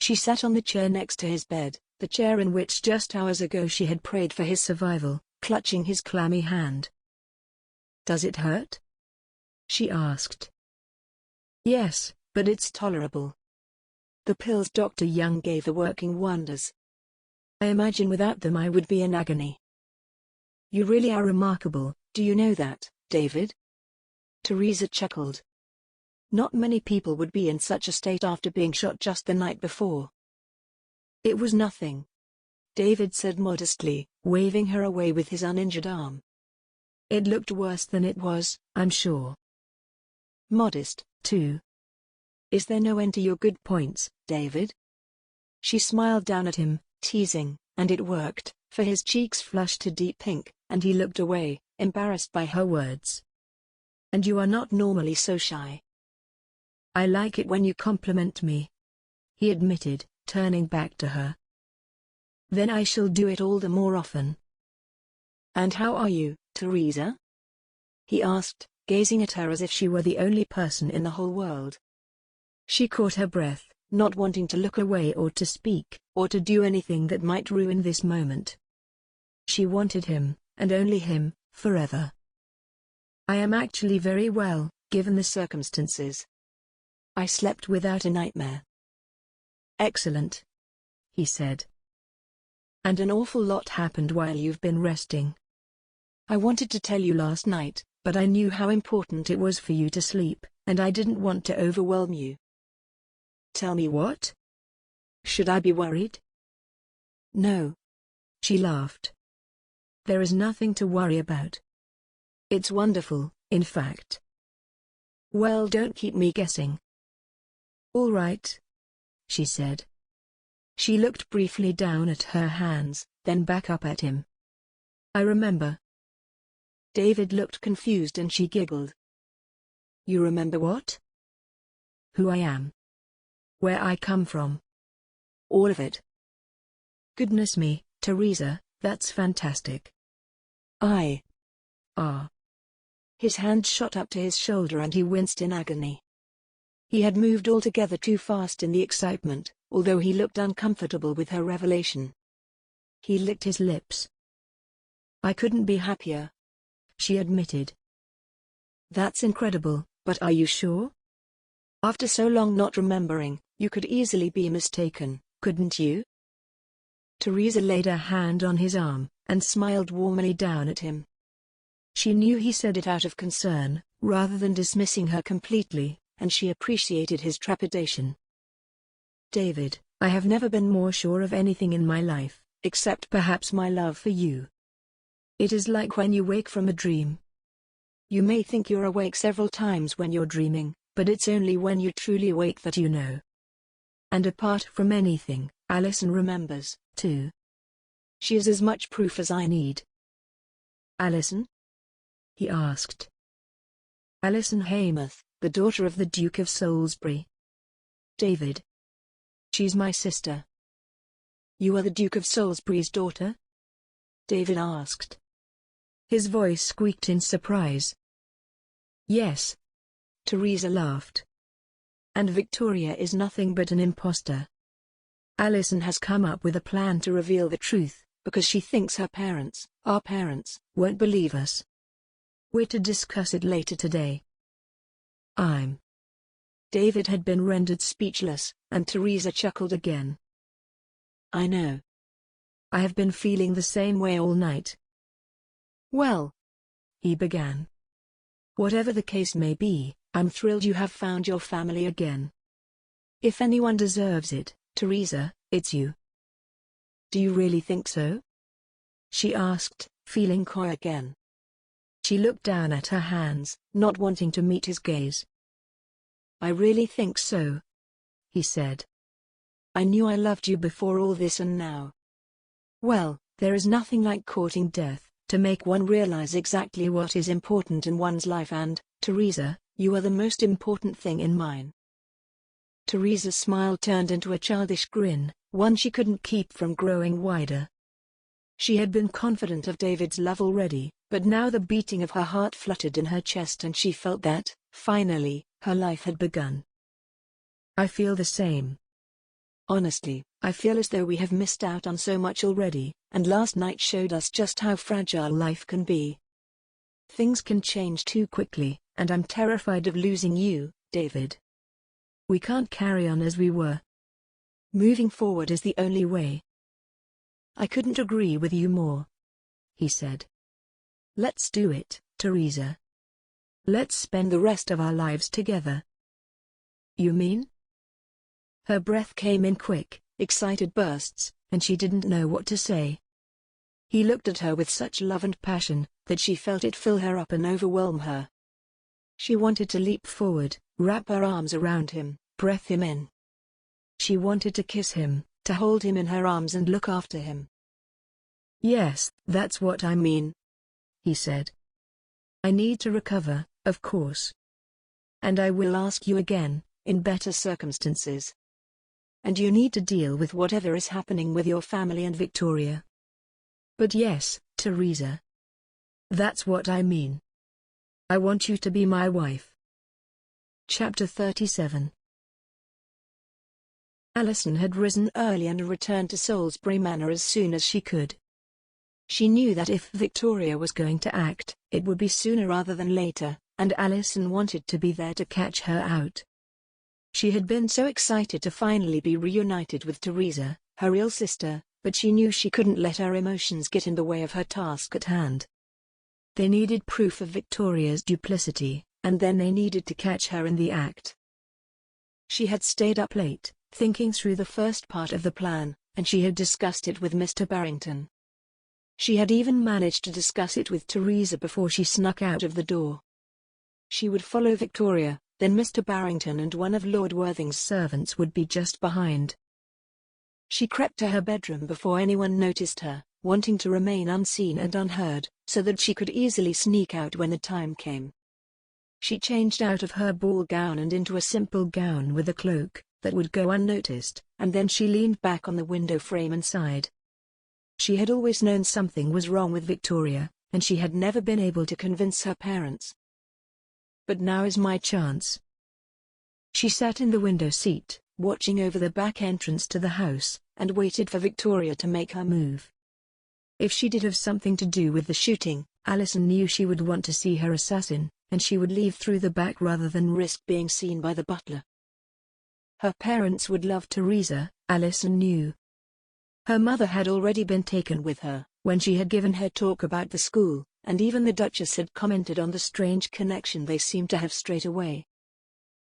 C: She sat on the chair next to his bed, the chair in which just hours ago she had prayed for his survival, clutching his clammy hand. "Does it hurt?" she asked. "Yes, but it's tolerable. The pills Dr. Young gave are working wonders. I imagine without them I would be in agony." "You really are remarkable, do you know that, David?" Teresa chuckled. Not many people would be in such a state after being shot just the night before. "It was nothing," David said modestly, waving her away with his uninjured arm. "It looked worse than it was, I'm sure." "Modest, too. Is there no end to your good points, David?" She smiled down at him, teasing, and it worked, for his cheeks flushed to deep pink, and he looked away, embarrassed by her words. "And you are not normally so shy." "I like it when you compliment me," he admitted, turning back to her. "Then I shall do it all the more often." "And how are you, Teresa?" he asked, gazing at her as if she were the only person in the whole world. She caught her breath, not wanting to look away or to speak, or to do anything that might ruin this moment. She wanted him, and only him, forever. "I am actually very well, given the circumstances. I slept without a nightmare." "Excellent," he said. "And an awful lot happened while you've been resting. I wanted to tell you last night, but I knew how important it was for you to sleep, and I didn't want to overwhelm you." "Tell me what? Should I be worried?" "No." She laughed. "There is nothing to worry about. It's wonderful, in fact." "Well, don't keep me guessing." "All right," she said. She looked briefly down at her hands, then back up at him. "I remember." David looked confused and she giggled. "You remember what?" "Who I am. Where I come from. All of it." "Goodness me, Teresa, that's fantastic." "I ah." His hand shot up to his shoulder and he winced in agony. He had moved altogether too fast in the excitement, although he looked uncomfortable with her revelation. He licked his lips. "I couldn't be happier," she admitted. "That's incredible, but are you sure? After so long not remembering, you could easily be mistaken, couldn't you?" Teresa laid her hand on his arm, and smiled warmly down at him. She knew he said it out of concern, rather than dismissing her completely, and she appreciated his trepidation. "David, I have never been more sure of anything in my life,
D: except perhaps my love for you. It is like when you wake from a dream. You may think you're awake several times when you're dreaming, but it's only when you truly awake that you know. And apart from anything, Alison remembers, too. She is as much proof as I need. Alison? He asked. Alison Hamath, the daughter of the Duke of Salisbury. David. She's my sister. You are the Duke of Salisbury's daughter? David asked. His voice squeaked in surprise. Yes. Teresa laughed. And Victoria is nothing but an imposter. Alison has come up with a plan to reveal the truth, because she thinks her parents, our parents, won't believe us. We're to discuss it later today. David had been rendered speechless, and Teresa chuckled again. I know. I have been feeling the same way all night. Well, he began. Whatever the case may be, I'm thrilled you have found your family again. If anyone deserves it, Teresa, it's you. Do you really think so? She asked, feeling coy again. She looked down at her hands, not wanting to meet his gaze. I really think so, he said. I knew I loved you before all this, and now. Well, there is nothing like courting death, to make one realize exactly what is important in one's life, and, Teresa, you are the most important thing in mine. Teresa's smile turned into a childish grin, one she couldn't keep from growing wider. She had been confident of David's love already, but now the beating of her heart fluttered in her chest and she felt that, finally, her life had begun. I feel the same. Honestly, I feel as though we have missed out on so much already, and last night showed us just how fragile life can be. Things can change too quickly, and I'm terrified of losing you, David. We can't carry on as we were. Moving forward is the only way. I couldn't agree with you more, he said. Let's do it, Teresa. Let's spend the rest of our lives together. You mean? Her breath came in quick, excited bursts, and she didn't know what to say. He looked at her with such love and passion, that she felt it fill her up and overwhelm her. She wanted to leap forward, wrap her arms around him, breath him in. She wanted to kiss him, to hold him in her arms and look after him. Yes, that's what I mean, he said. I need to recover, of course. And I will ask you again, in better circumstances. And you need to deal with whatever is happening with your family and Victoria. But yes, Teresa. That's what I mean. I want you to be my wife. Chapter 37. Alison had risen early and returned to Salisbury Manor as soon as she could. She knew that if Victoria was going to act, it would be sooner rather than later, and Alison wanted to be there to catch her out. She had been so excited to finally be reunited with Teresa, her real sister, but she knew she couldn't let her emotions get in the way of her task at hand. They needed proof of Victoria's duplicity, and then they needed to catch her in the act. She had stayed up late, thinking through the first part of the plan, and she had discussed it with Mr. Barrington. She had even managed to discuss it with Teresa before she snuck out of the door. She would follow Victoria, then Mr. Barrington and one of Lord Worthing's servants would be just behind. She crept to her bedroom before anyone noticed her, wanting to remain unseen and unheard, so that she could easily sneak out when the time came. She changed out of her ball gown and into a simple gown with a cloak that would go unnoticed, and then she leaned back on the window frame and sighed. She had always known something was wrong with Victoria, and she had never been able to convince her parents. But now is my chance. She sat in the window seat, watching over the back entrance to the house, and waited for Victoria to make her move. If she did have something to do with the shooting, Alison knew she would want to see her assassin, and she would leave through the back rather than risk being seen by the butler. Her parents would love Teresa, Alison knew. Her mother had already been taken with her, when she had given her talk about the school, and even the Duchess had commented on the strange connection they seemed to have straight away.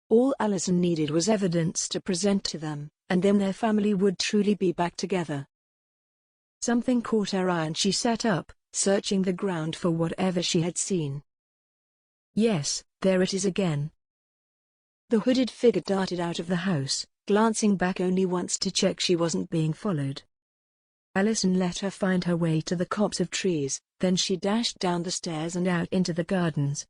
D: All Alison needed was evidence to present to them, and then their family would truly be back together.
C: Something caught her eye and she sat up, searching the ground for whatever she had seen. Yes, there it is again. The hooded figure darted out of the house, glancing back only once to check she wasn't being followed. Alison let her find her way to the copse of trees, then she dashed down the stairs and out into the gardens.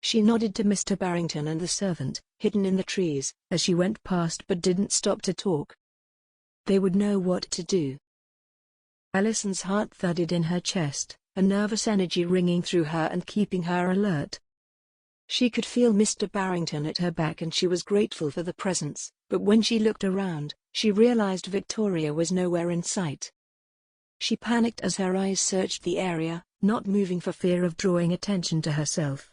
C: She nodded to Mr. Barrington and the servant, hidden in the trees, as she went past but didn't stop to talk. They would know what to do. Alison's heart thudded in her chest, a nervous energy ringing through her and keeping her alert. She could feel Mr. Barrington at her back and she was grateful for the presence, but when she looked around, she realized Victoria was nowhere in sight. She panicked as her eyes searched the area, not moving for fear of drawing attention to herself.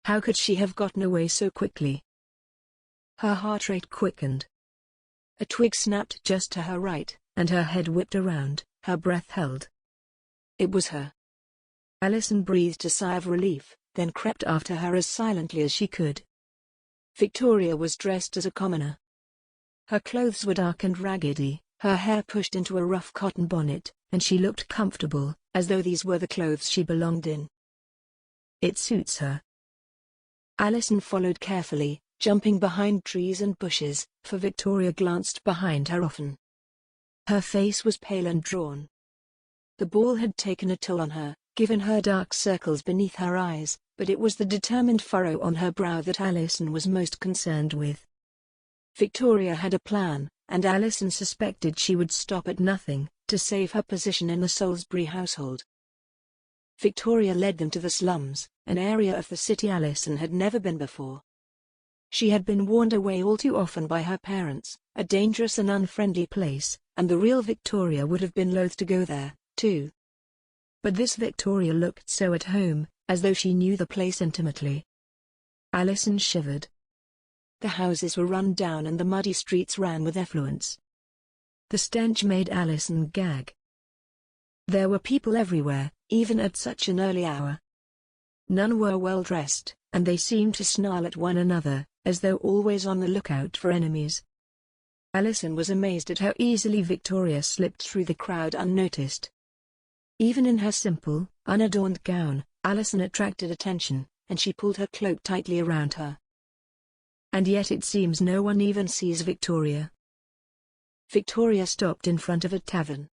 C: How could she have gotten away so quickly? Her heart rate quickened. A twig snapped just to her right, and her head whipped around, her breath held. It was her. Alison breathed a sigh of relief, then crept after her as silently as she could. Victoria was dressed as a commoner. Her clothes were dark and raggedy, her hair pushed into a rough cotton bonnet, and she looked comfortable, as though these were the clothes she belonged in. It suits her. Alison followed carefully, jumping behind trees and bushes, for Victoria glanced behind her often. Her face was pale and drawn. The ball had taken a toll on her, given her dark circles beneath her eyes, but it was the determined furrow on her brow that Alison was most concerned with. Victoria had a plan, and Alison suspected she would stop at nothing, to save her position in the Salisbury household. Victoria led them to the slums, an area of the city Alison had never been before. She had been warned away all too often by her parents, a dangerous and unfriendly place, and the real Victoria would have been loath to go there, too. But this Victoria looked so at home, as though she knew the place intimately. Alison shivered. The houses were run down and the muddy streets ran with effluence. The stench made Alison gag. There were people everywhere, even at such an early hour. None were well dressed, and they seemed to snarl at one another, as though always on the lookout for enemies. Alison was amazed at how easily Victoria slipped through the crowd unnoticed. Even in her simple, unadorned gown, Alison attracted attention, and she pulled her cloak tightly around her. And yet it seems no one even sees Victoria. Victoria stopped in front of a tavern.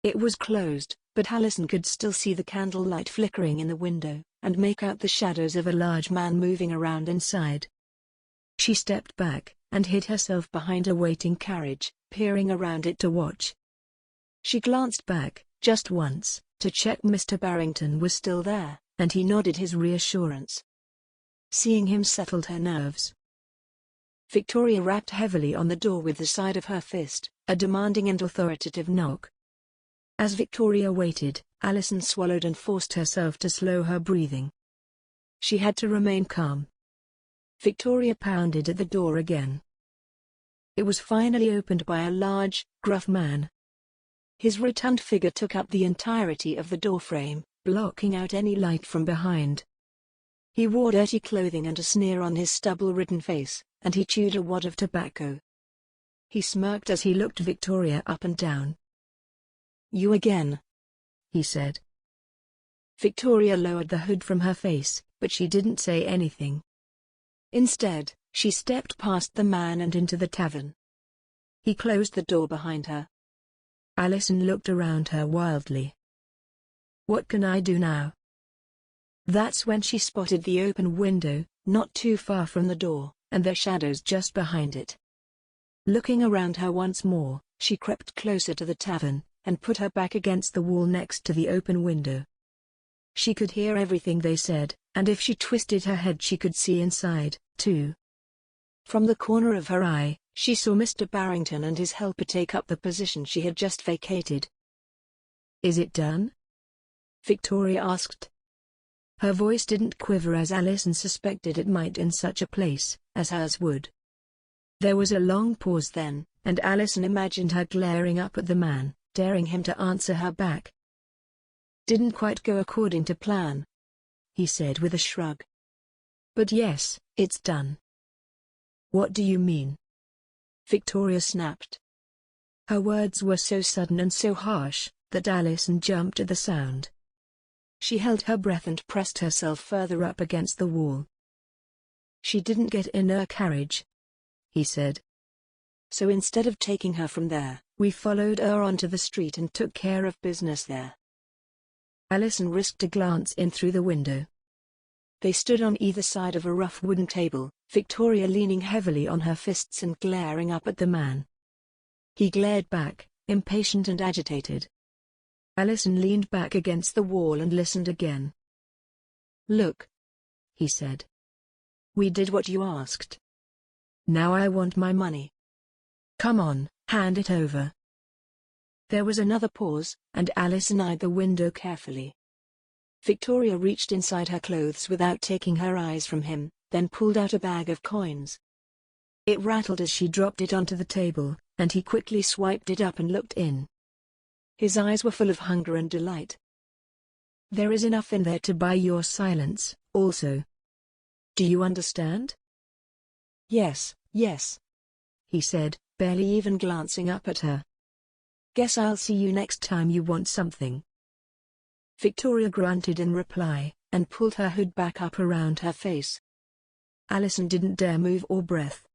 C: It was closed, but Alison could still see the candlelight flickering in the window, and make out the shadows of a large man moving around inside. She stepped back, and hid herself behind a waiting carriage, peering around it to watch. She glanced back, just once, to check Mr. Barrington was still there, and he nodded his reassurance. Seeing him settled her nerves. Victoria rapped heavily on the door with the side of her fist, a demanding and authoritative knock. As Victoria waited, Alison swallowed and forced herself to slow her breathing. She had to remain calm. Victoria pounded at the door again. It was finally opened by a large, gruff man. His rotund figure took up the entirety of the doorframe, blocking out any light from behind. He wore dirty clothing and a sneer on his stubble-ridden face, and he chewed a wad of tobacco. He smirked as he looked Victoria up and down. "You again," he said. Victoria lowered the hood from her face, but she didn't say anything. Instead, she stepped past the man and into the tavern. He closed the door behind her. Alison looked around her wildly. What can I do now? That's when she spotted the open window, not too far from the door, and their shadows just behind it. Looking around her once more, she crept closer to the tavern, and put her back against the wall next to the open window. She could hear everything they said, and if she twisted her head she could see inside, too. From the corner of her eye, she saw Mr. Barrington and his helper take up the position she had just vacated. "Is it done?" Victoria asked. Her voice didn't quiver as Alison suspected it might in such a place, as hers would. There was a long pause then, and Alison imagined her glaring up at the man, daring him to answer her back. "Didn't quite go according to plan," he said with a shrug. "But yes, it's done." "What do you mean?" Victoria snapped. Her words were so sudden and so harsh, that Alison jumped at the sound. She held her breath and pressed herself further up against the wall. "She didn't get in her carriage," he said. "So instead of taking her from there, we followed her onto the street and took care of business there." Alison risked a glance in through the window. They stood on either side of a rough wooden table, Victoria leaning heavily on her fists and glaring up at the man. He glared back, impatient and agitated. Alison leaned back against the wall and listened again. "Look," he said. "We did what you asked. Now I want my money. Come on, hand it over." There was another pause, and Alison eyed the window carefully. Victoria reached inside her clothes without taking her eyes from him, then pulled out a bag of coins. It rattled as she dropped it onto the table, and he quickly swiped it up and looked in. His eyes were full of hunger and delight. "There is enough in there to buy your silence, also. Do you understand?" "Yes, yes," he said, barely even glancing up at her. "Guess I'll see you next time you want something." Victoria grunted in reply, and pulled her hood back up around her face. Alison didn't dare move or breath.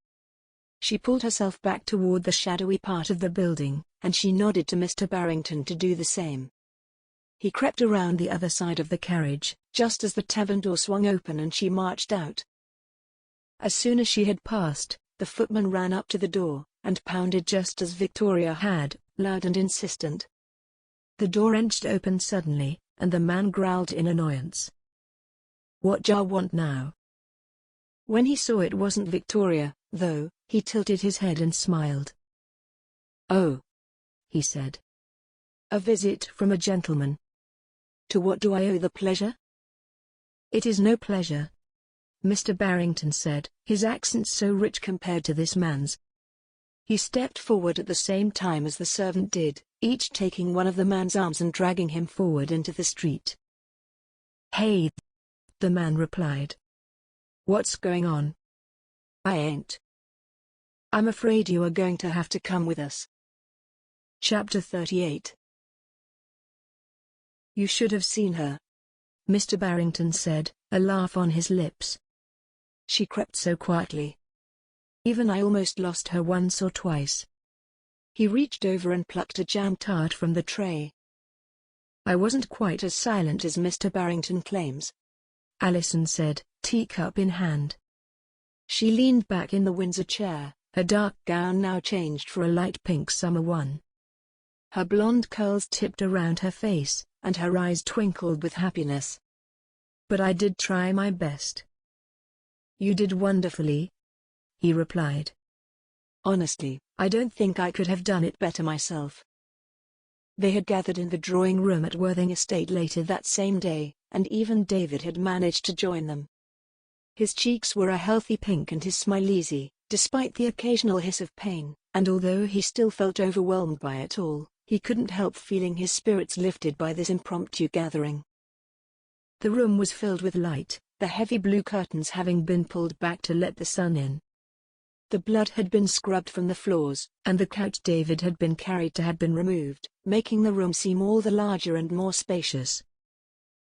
C: She pulled herself back toward the shadowy part of the building, and she nodded to Mr. Barrington to do the same. He crept around the other side of the carriage, just as the tavern door swung open and she marched out. As soon as she had passed, the footman ran up to the door, and pounded just as Victoria had, loud and insistent. The door wrenched open suddenly, and the man growled in annoyance. "What d'ya want now?" When he saw it wasn't Victoria, though, he tilted his head and smiled. "Oh," he said. "A visit from a gentleman. To what do I owe the pleasure?" "It is no pleasure," Mr. Barrington said, his accent so rich compared to this man's. He stepped forward at the same time as the servant did, each taking one of the man's arms and dragging him forward into the street. "Hey," the man replied. "What's going on?" "I ain't. I'm afraid you are going to have to come with us." Chapter 38. "You should have seen her," Mr. Barrington said, a laugh on his lips. "She crept so quietly. Even I almost lost her once or twice." He reached over and plucked a jam tart from the tray. "I wasn't quite as silent as Mr. Barrington claims," Alison said, teacup in hand. She leaned back in the Windsor chair, her dark gown now changed for a light pink summer one. Her blonde curls tipped around her face, and her eyes twinkled with happiness. "But I did try my best." "You did wonderfully," he replied. "Honestly, I don't think I could have done it better myself." They had gathered in the drawing room at Worthing Estate later that same day, and even David had managed to join them. His cheeks were a healthy pink and his smile easy, despite the occasional hiss of pain, and although he still felt overwhelmed by it all, he couldn't help feeling his spirits lifted by this impromptu gathering. The room was filled with light, the heavy blue curtains having been pulled back to let the sun in. The blood had been scrubbed from the floors, and the couch David had been carried to had been removed, making the room seem all the larger and more spacious.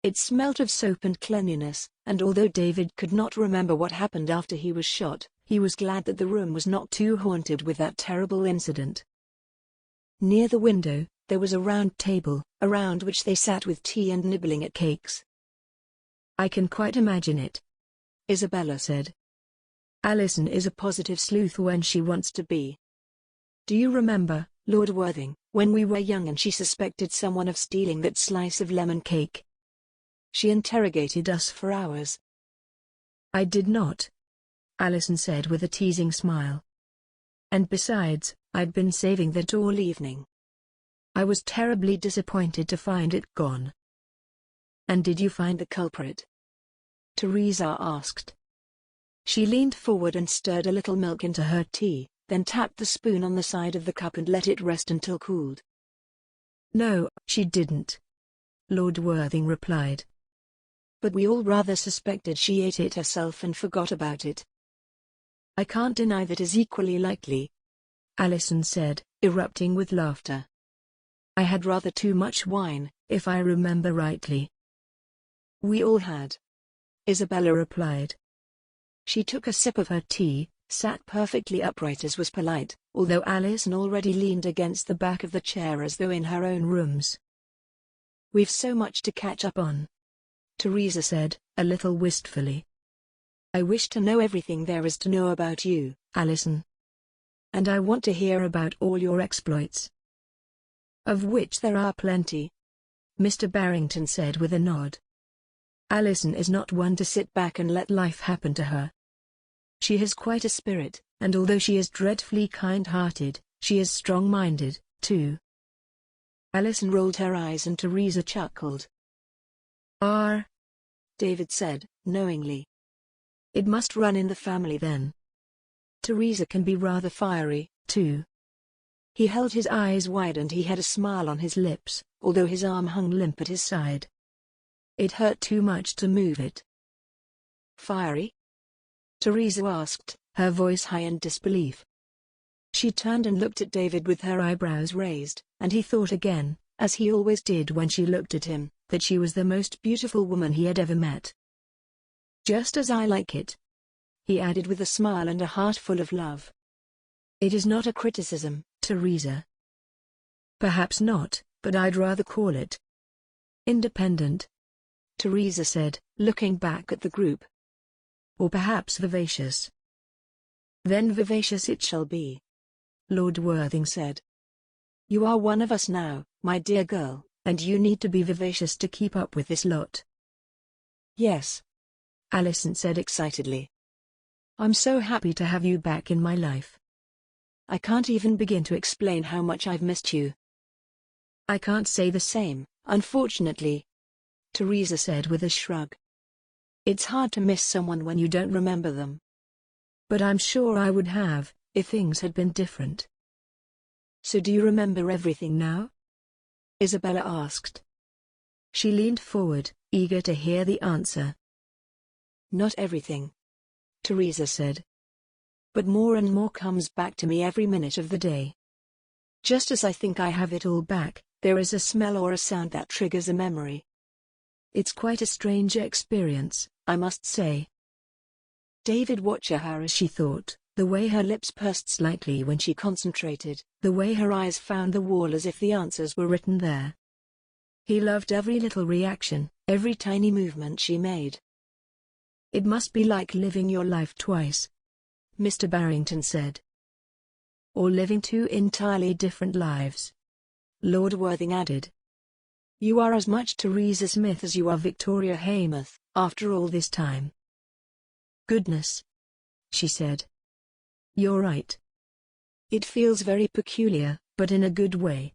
C: It smelt of soap and cleanliness, and although David could not remember what happened after he was shot, he was glad that the room was not too haunted with that terrible incident. Near the window, there was a round table, around which they sat with tea and nibbling at cakes. "I can quite imagine it," Isabella said. "Alison is a positive sleuth when she wants to be. Do you remember, Lord Worthing, when we were young and she suspected someone of stealing that slice of lemon cake? She interrogated us for hours." "I did not," Alison said with a teasing smile. "And besides, I'd been saving that all evening. I was terribly disappointed to find it gone." "And did you find the culprit?" Teresa asked. She leaned forward and stirred a little milk into her tea, then tapped the spoon on the side of the cup and let it rest until cooled. "No, she didn't," Lord Worthing replied. "But we all rather suspected she ate it herself and forgot about it." "I can't deny that is equally likely," Alison said, erupting with laughter. I had rather too much wine, if I remember rightly.
D: We all had,
C: Isabella replied.
D: She took a sip of her tea, sat perfectly upright as was polite,
C: although Alison already leaned against the back of the chair as though in her own rooms.
D: We've so much to catch up on,
C: Teresa said, a little wistfully.
D: I wish to know everything there is to know about you,
C: Alison.
D: And I want to hear about all your exploits.
C: Of which there are plenty, Mr. Barrington said with a nod. Alison is not one to sit back and let life happen to her. She has quite a spirit, and although she is dreadfully kind-hearted, she is strong-minded, too.
D: Alison rolled her eyes and Teresa chuckled.
C: David said, knowingly.
D: It must run in the family then.
C: Teresa can be rather fiery, too. He held his eyes wide and he had a smile on his lips, although his arm hung limp at his side. It hurt too much to move it.
D: Fiery?
C: Teresa asked, her voice high in disbelief. She turned and looked at David with her eyebrows raised, and he thought again, as he always did when she looked at him, that she was the most beautiful woman he had ever met. Just as I like it, he added with a smile and a heart full of love. It is not a criticism, Teresa. Perhaps not, but I'd rather call it independent, Teresa said, looking back at the group. Or perhaps vivacious. Then vivacious it shall be, Lord Worthing said. You are one of us now, my dear girl, and you need to be vivacious to keep up with this lot.
D: Yes,
C: Alison said excitedly. I'm so happy to have you back in my life. I can't even begin to explain how much I've missed you. I can't say the same, unfortunately, Teresa said with a shrug. It's hard to miss someone when you don't remember them. But I'm sure I would have, if things had been different. So do you remember everything now? Isabella asked. She leaned forward, eager to hear the answer. Not everything, Teresa said. But more and more comes back to me every minute of the day. Just as I think I have it all back, there is a smell or a sound that triggers a memory. It's quite a strange experience, I must say. David watched her as she thought, the way her lips pursed slightly when she concentrated, the way her eyes found the wall as if the answers were written there. He loved every little reaction, every tiny movement she made. It must be like living your life twice, Mr. Barrington said. Or living two entirely different lives, Lord Worthing added. You are as much Teresa Smith as you are Victoria Haymoth, after all this time. Goodness, she said. You're right. It feels very peculiar, but in a good way.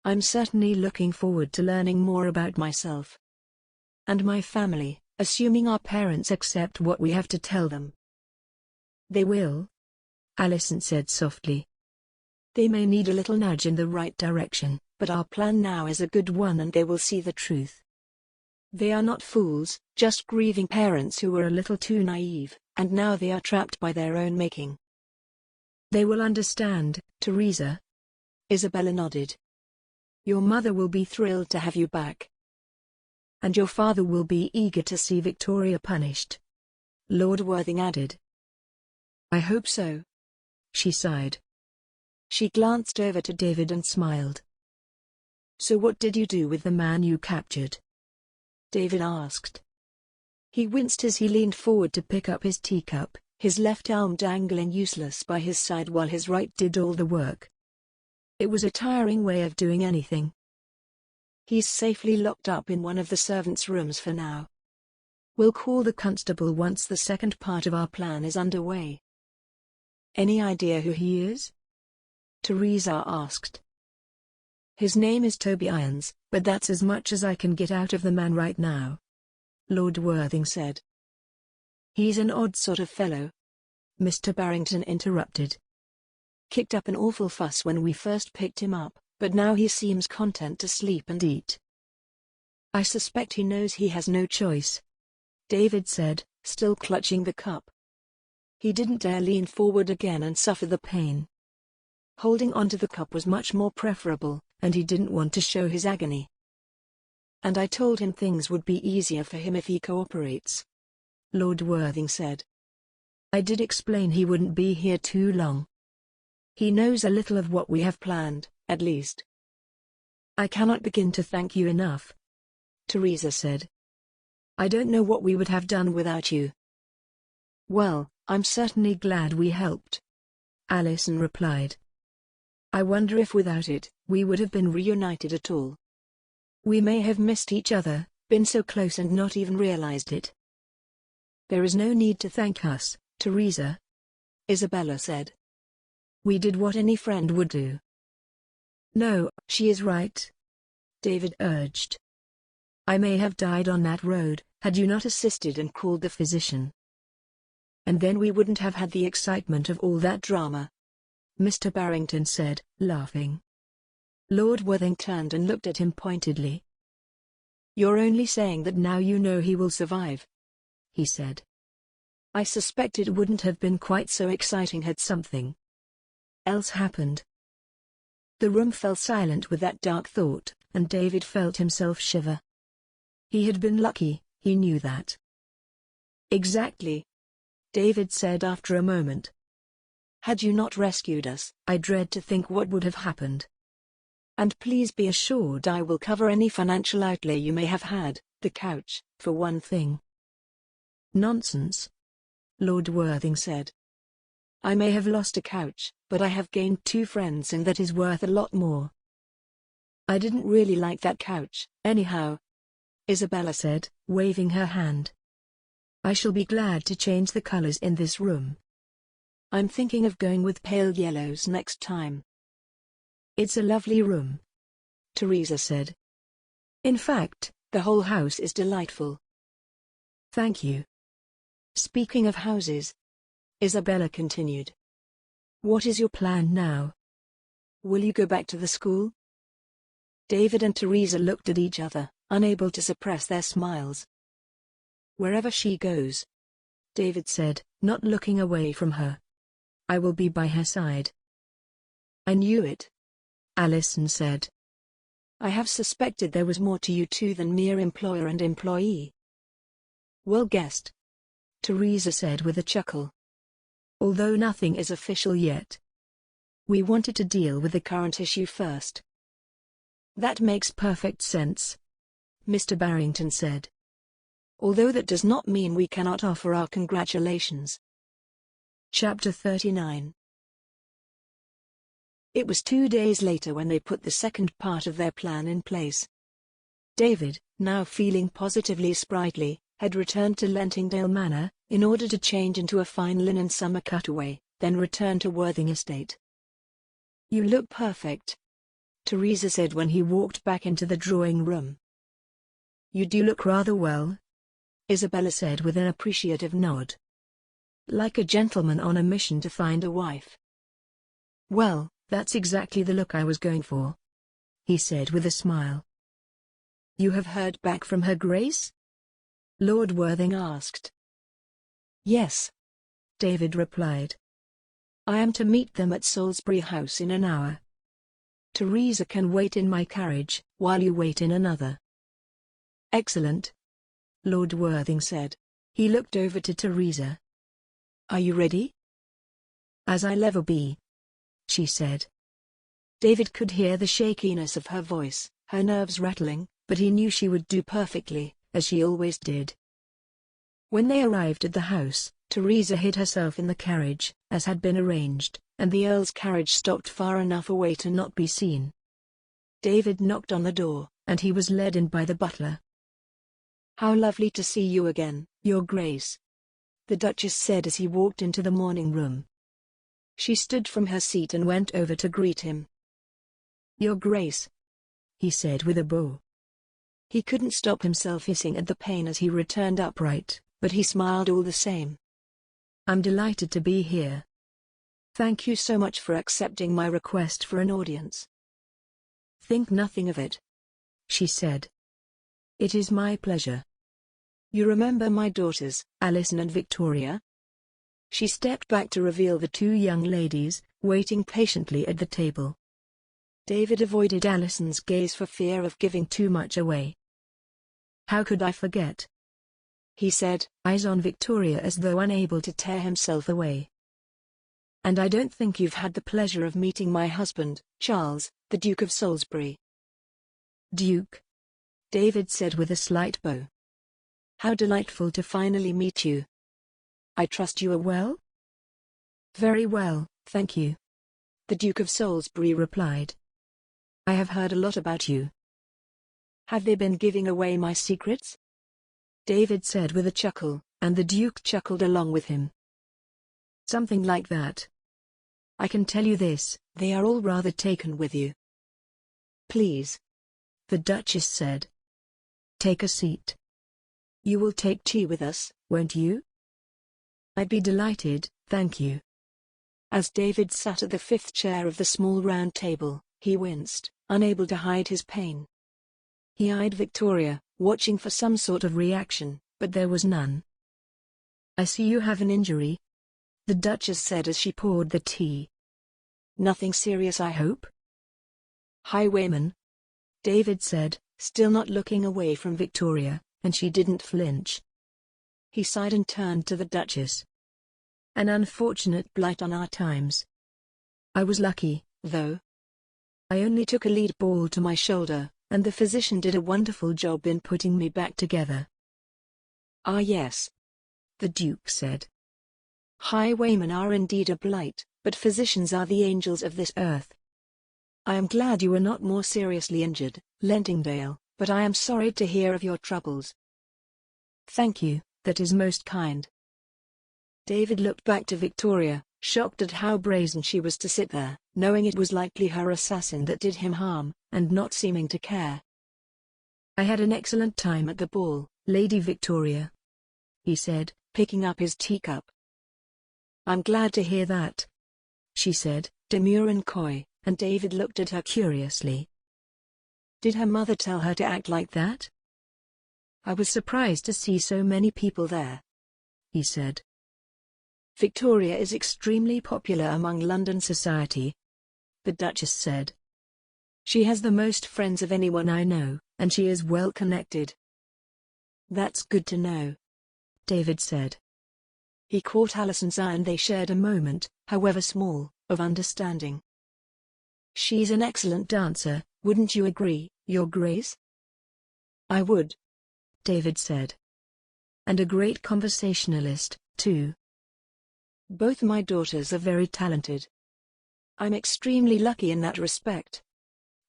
C: I'm certainly looking forward to learning more about myself and my family, assuming our parents accept what we have to tell them. They will, Alison said softly. They may need a little nudge in the right direction, but our plan now is a good one and they will see the truth. They are not fools, just grieving parents who were a little too naive, and now they are trapped by their own making. They will understand, Teresa. Isabella nodded. Your mother will be thrilled to have you back. And your father will be eager to see Victoria punished, Lord Worthing added. I hope so, she sighed. She glanced over to David and smiled. So what did you do with the man you captured? David asked. He winced as he leaned forward to pick up his teacup, his left arm dangling useless by his side while his right did all the work. It was a tiring way of doing anything. He's safely locked up in one of the servants' rooms for now. We'll call the constable once the second part of our plan is underway. Any idea who he is? Teresa asked. His name is Toby Irons, but that's as much as I can get out of the man right now, Lord Worthing said. He's an odd sort of fellow, Mr. Barrington interrupted. Kicked up an awful fuss when we first picked him up, but now he seems content to sleep and eat. I suspect he knows he has no choice, David said, still clutching the cup. He didn't dare lean forward again and suffer the pain. Holding onto the cup was much more preferable, and he didn't want to show his agony. And I told him things would be easier for him if he cooperates, Lord Worthing said. I did explain he wouldn't be here too long. He knows a little of what we have planned, at least. I cannot begin to thank you enough, Teresa said. I don't know what we would have done without you. Well, I'm certainly glad we helped, Alison replied. I wonder if without it, we would have been reunited at all. We may have missed each other, been so close and not even realized it. There is no need to thank us, Teresa, Isabella said. We did what any friend would do. No, she is right, David urged. I may have died on that road, had you not assisted and called the physician. And then we wouldn't have had the excitement of all that drama, Mr. Barrington said, laughing. Lord Worthing turned and looked at him pointedly. You're only saying that now you know he will survive, he said. I suspect it wouldn't have been quite so exciting had something else happened. The room fell silent with that dark thought, and David felt himself shiver. He had been lucky, he knew that. Exactly, David said after a moment. Had you not rescued us, I dread to think what would have happened. And please be assured I will cover any financial outlay you may have had, the couch, for one thing. Nonsense, Lord Worthing said. I may have lost a couch, but I have gained 2 friends and that is worth a lot more. I didn't really like that couch, anyhow, Isabella said, waving her hand. I shall be glad to change the colors in this room. I'm thinking of going with pale yellows next time. It's a lovely room, Teresa said. In fact, the whole house is delightful. Thank you. Speaking of houses, Isabella continued. What is your plan now? Will you go back to the school? David and Teresa looked at each other, unable to suppress their smiles. Wherever she goes, David said, not looking away from her. I will be by her side. I knew it, Alison said. I have suspected there was more to you two than mere employer and employee. Well guessed, Teresa said with a chuckle. Although nothing is official yet. We wanted to deal with the current issue first. That makes perfect sense, Mr. Barrington said. Although that does not mean we cannot offer our congratulations. Chapter 39. It was 2 days later when they put the second part of their plan in place. David, now feeling positively sprightly, had returned to Lentingdale Manor, in order to change into a fine linen summer cutaway, then return to Worthing Estate. You look perfect, Teresa said when he walked back into the drawing room. You do look rather well, Isabella said with an appreciative nod. Like a gentleman on a mission to find a wife. Well, that's exactly the look I was going for, he said with a smile. You have heard back from Her Grace? Lord Worthing asked. Yes, David replied. I am to meet them at Salisbury House in an hour. Teresa can wait in my carriage, while you wait in another. Excellent, Lord Worthing said. He looked over to Teresa. Are you ready? As I'll ever be, she said. David could hear the shakiness of her voice, her nerves rattling, but he knew she would do perfectly, as she always did. When they arrived at the house, Teresa hid herself in the carriage, as had been arranged, and the Earl's carriage stopped far enough away to not be seen. David knocked on the door, and he was led in by the butler. How lovely to see you again, Your Grace, the Duchess said as he walked into the morning room. She stood from her seat and went over to greet him. Your Grace, he said with a bow. He couldn't stop himself hissing at the pain as he returned upright, but he smiled all the same. I'm delighted to be here. Thank you so much for accepting my request for an audience. Think nothing of it, she said. It is my pleasure. You remember my daughters, Alison and Victoria? She stepped back to reveal the two young ladies, waiting patiently at the table. David avoided Alison's gaze for fear of giving too much away. "How could I forget?" he said, eyes on Victoria as though unable to tear himself away. "And I don't think you've had the pleasure of meeting my husband, Charles, the Duke of Salisbury." "Duke?" David said with a slight bow. "How delightful to finally meet you. I trust you are well?" "Very well, thank you," the Duke of Salisbury replied. "I have heard a lot about you." "Have they been giving away my secrets?" David said with a chuckle, and the Duke chuckled along with him. "Something like that. I can tell you this, they are all rather taken with you." "Please," the Duchess said. "Take a seat. You will take tea with us, won't you?" "I'd be delighted, thank you." As David sat at the fifth chair of the small round table, he winced, unable to hide his pain. He eyed Victoria, watching for some sort of reaction, but there was none. "I see you have an injury," the Duchess said as she poured the tea. "Nothing serious, I hope?" "Highwayman," David said, still not looking away from Victoria, and she didn't flinch. He sighed and turned to the Duchess. "An unfortunate blight on our times. I was lucky, though. I only took a lead ball to my shoulder, and the physician did a wonderful job in putting me back together." "Ah yes," the Duke said. "Highwaymen are indeed a blight, but physicians are the angels of this earth. I am glad you were not more seriously injured, Lentingdale, but I am sorry to hear of your troubles." "Thank you, that is most kind." David looked back to Victoria, shocked at how brazen she was to sit there, knowing it was likely her assassin that did him harm, and not seeming to care. "I had an excellent time at the ball, Lady Victoria," he said, picking up his teacup. "I'm glad to hear that," she said, demure and coy, and David looked at her curiously. "Did her mother tell her to act like that?" "I was surprised to see so many people there," he said. "Victoria is extremely popular among London society," the Duchess said. "She has the most friends of anyone I know, and she is well connected." "That's good to know," David said. He caught Alison's eye and they shared a moment, however small, of understanding. "She's an excellent dancer, wouldn't you agree, Your Grace?" "I would," David said. "And a great conversationalist, too. Both my daughters are very talented. I'm extremely lucky in that respect,"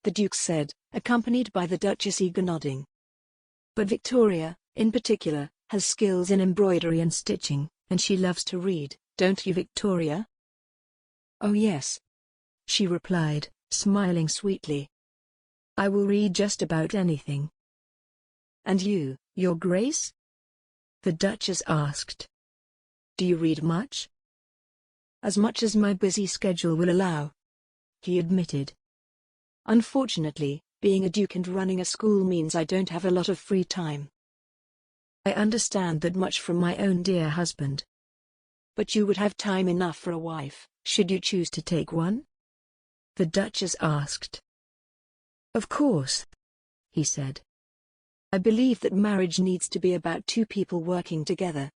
C: the Duke said, accompanied by the Duchess' eager nodding. "But Victoria, in particular, has skills in embroidery and stitching, and she loves to read, don't you, Victoria?" "Oh yes," she replied, smiling sweetly. "I will read just about anything." "And you, Your Grace?" the Duchess asked. "Do you read much?" "As much as my busy schedule will allow," he admitted. "Unfortunately, being a duke and running a school means I don't have a lot of free time." "I understand that much from my own dear husband." "But you would have time enough for a wife, should you choose to take one?" the Duchess asked. "Of course," he said. "I believe that marriage needs to be about two people working together.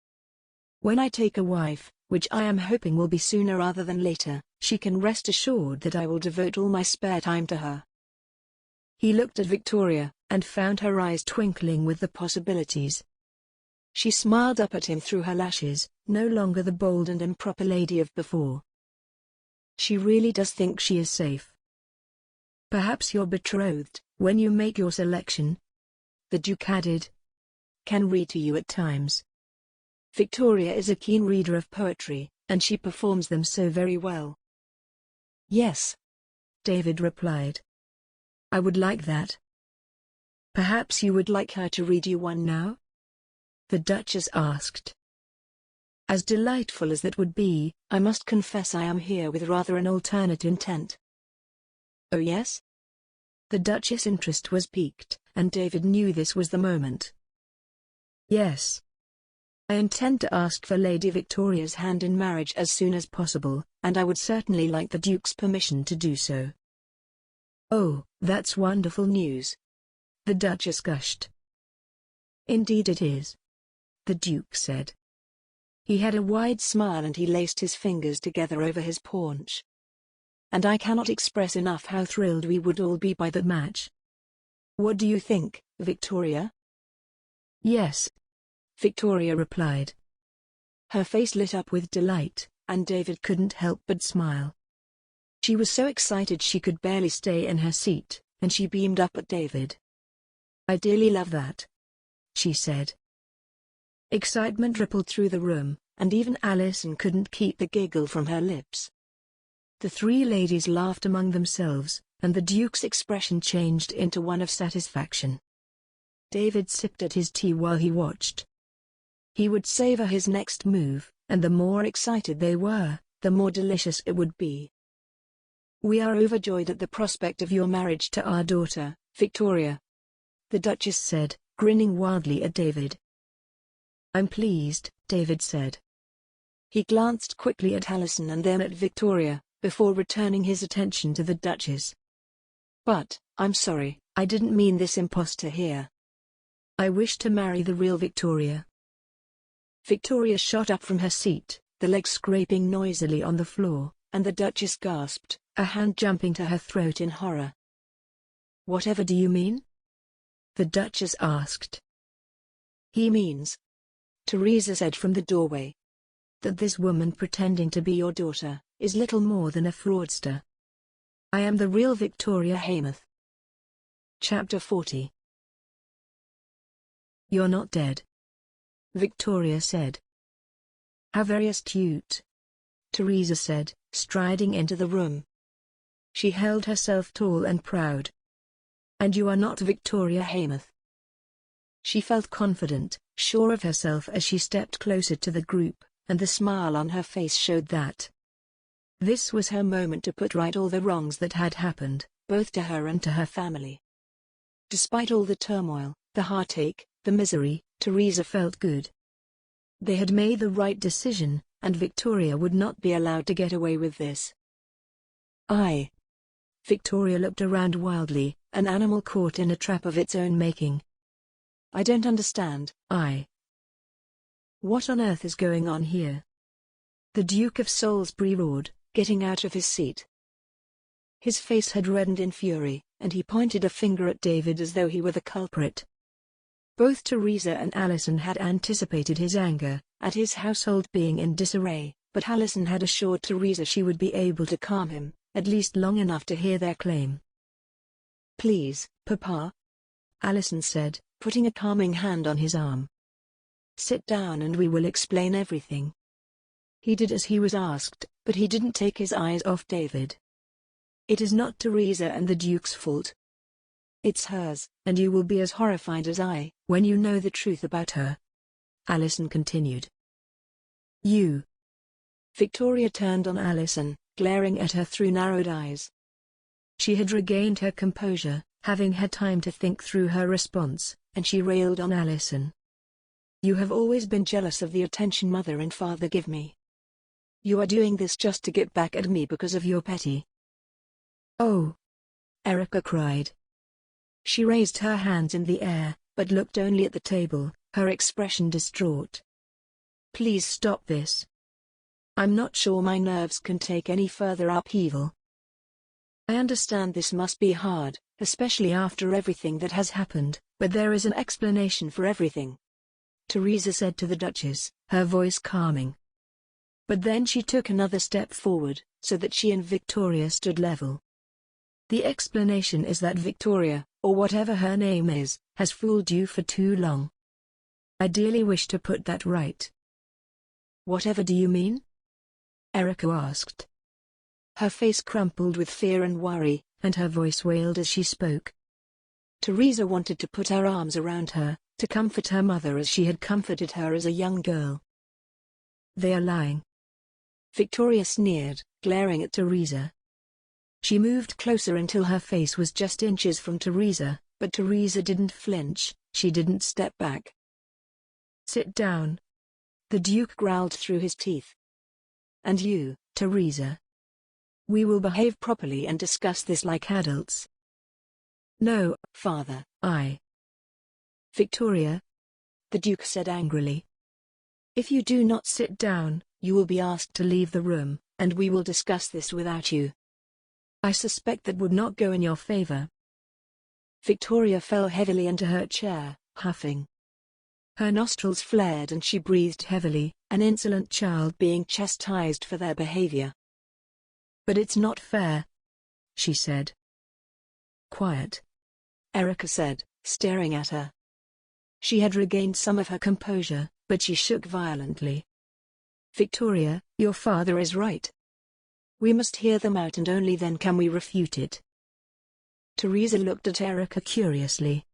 C: When I take a wife, which I am hoping will be sooner rather than later, she can rest assured that I will devote all my spare time to her." He looked at Victoria, and found her eyes twinkling with the possibilities. She smiled up at him through her lashes, no longer the bold and improper lady of before. "She really does think she is safe." "Perhaps your betrothed, when you make your selection," the Duke added, "can read to you at times. Victoria is a keen reader of poetry, and she performs them so very well." "Yes," David replied. "I would like that." "Perhaps you would like her to read you one now?" the Duchess asked. "As delightful as that would be, I must confess I am here with rather an alternate intent." "Oh yes?" The Duchess' interest was piqued, and David knew this was the moment. "Yes. I intend to ask for Lady Victoria's hand in marriage as soon as possible, and I would certainly like the Duke's permission to do so."
D: "Oh, that's wonderful news," the Duchess gushed.
C: "Indeed it is," the Duke said. He had a wide smile and he laced his fingers together over his paunch. "And I cannot express enough how thrilled we would all be by the match. What do you think, Victoria?"
D: "Yes," Victoria replied.
C: Her face lit up with delight, and David couldn't help but smile. She was so excited she could barely stay in her seat, and she beamed up at David. "I dearly love that," she said. Excitement rippled through the room, and even Alison couldn't keep the giggle from her lips. The three ladies laughed among themselves, and the Duke's expression changed into one of satisfaction. David sipped at his tea while he watched. He would savor his next move, and the more excited they were, the more delicious it would be. "We are overjoyed at the prospect of your marriage to our daughter, Victoria," the Duchess said, grinning wildly at David. "I'm pleased," David said. He glanced quickly at Alison and then at Victoria, before returning his attention to the Duchess. "But, I'm sorry, I didn't mean this impostor here. I wish to marry the real Victoria." Victoria shot up from her seat, the legs scraping noisily on the floor, and the Duchess gasped, a hand jumping to her throat in horror. "Whatever do you mean?" the Duchess asked. "He means," Teresa said from the doorway, "that this woman pretending to be your daughter is little more than a fraudster. I am the real Victoria Haymoth." Chapter 40. "You're not dead," Victoria said. "How very astute," Teresa said, striding into the room. She held herself tall and proud. "And you are not Victoria Haymoth." She felt confident, sure of herself as she stepped closer to the group, and the smile on her face showed that. This was her moment to put right all the wrongs that had happened, both to her and to her family. Despite all the turmoil, the heartache, the misery, Teresa felt good. They had made the right decision, and Victoria would not be allowed to get away with this. Victoria looked around wildly, an animal caught in a trap of its own making. "I don't understand. What on earth is going on here?" the Duke of Salisbury roared, getting out of his seat. His face had reddened in fury, and he pointed a finger at David as though he were the culprit. Both Teresa and Alison had anticipated his anger, at his household being in disarray, but Alison had assured Teresa she would be able to calm him, at least long enough to hear their claim. "Please, Papa," Alison said, putting a calming hand on his arm. "Sit down and we will explain everything." He did as he was asked, but he didn't take his eyes off David. "It is not Teresa and the Duke's fault. It's hers, and you will be as horrified as I, when you know the truth about her," Alison continued. "You." Victoria turned on Alison, glaring at her through narrowed eyes. She had regained her composure, having had time to think through her response, and she railed on Alison. "You have always been jealous of the attention Mother and Father give me. You are doing this just to get back at me because of your petty." "Oh!" Erica cried. She raised her hands in the air, but looked only at the table, her expression distraught. "Please stop this. I'm not sure my nerves can take any further upheaval. I understand this must be hard, especially after everything that has happened, but there is an explanation for everything," Teresa said to the Duchess, her voice calming. But then she took another step forward, so that she and Victoria stood level. "The explanation is that Victoria, or whatever her name is, has fooled you for too long. I dearly wish to put that right." "Whatever do you mean?" Erica asked. Her face crumpled with fear and worry, and her voice wailed as she spoke. Teresa wanted to put her arms around her, to comfort her mother as she had comforted her as a young girl. "They are lying," Victoria sneered, glaring at Teresa. She moved closer until her face was just inches from Teresa, but Teresa didn't flinch, she didn't step back. "Sit down," The Duke growled through his teeth. And you, Teresa? We will behave properly and discuss this like adults.
D: No,
C: Father.
D: Victoria,
C: the Duke said angrily.
D: If you do not sit down, you will be asked to leave the room,
C: and we will discuss this without you.
D: I suspect that would not go in your favor.
C: Victoria fell heavily into her chair, huffing. Her nostrils flared and she breathed heavily, an insolent child being chastised for their behavior.
D: But it's not fair, she said.
C: Quiet, Erica said, staring at her. She had regained some of her composure, but she shook violently. Victoria, your father is right. We must hear them out and only then can we refute it. Teresa looked at Erica curiously.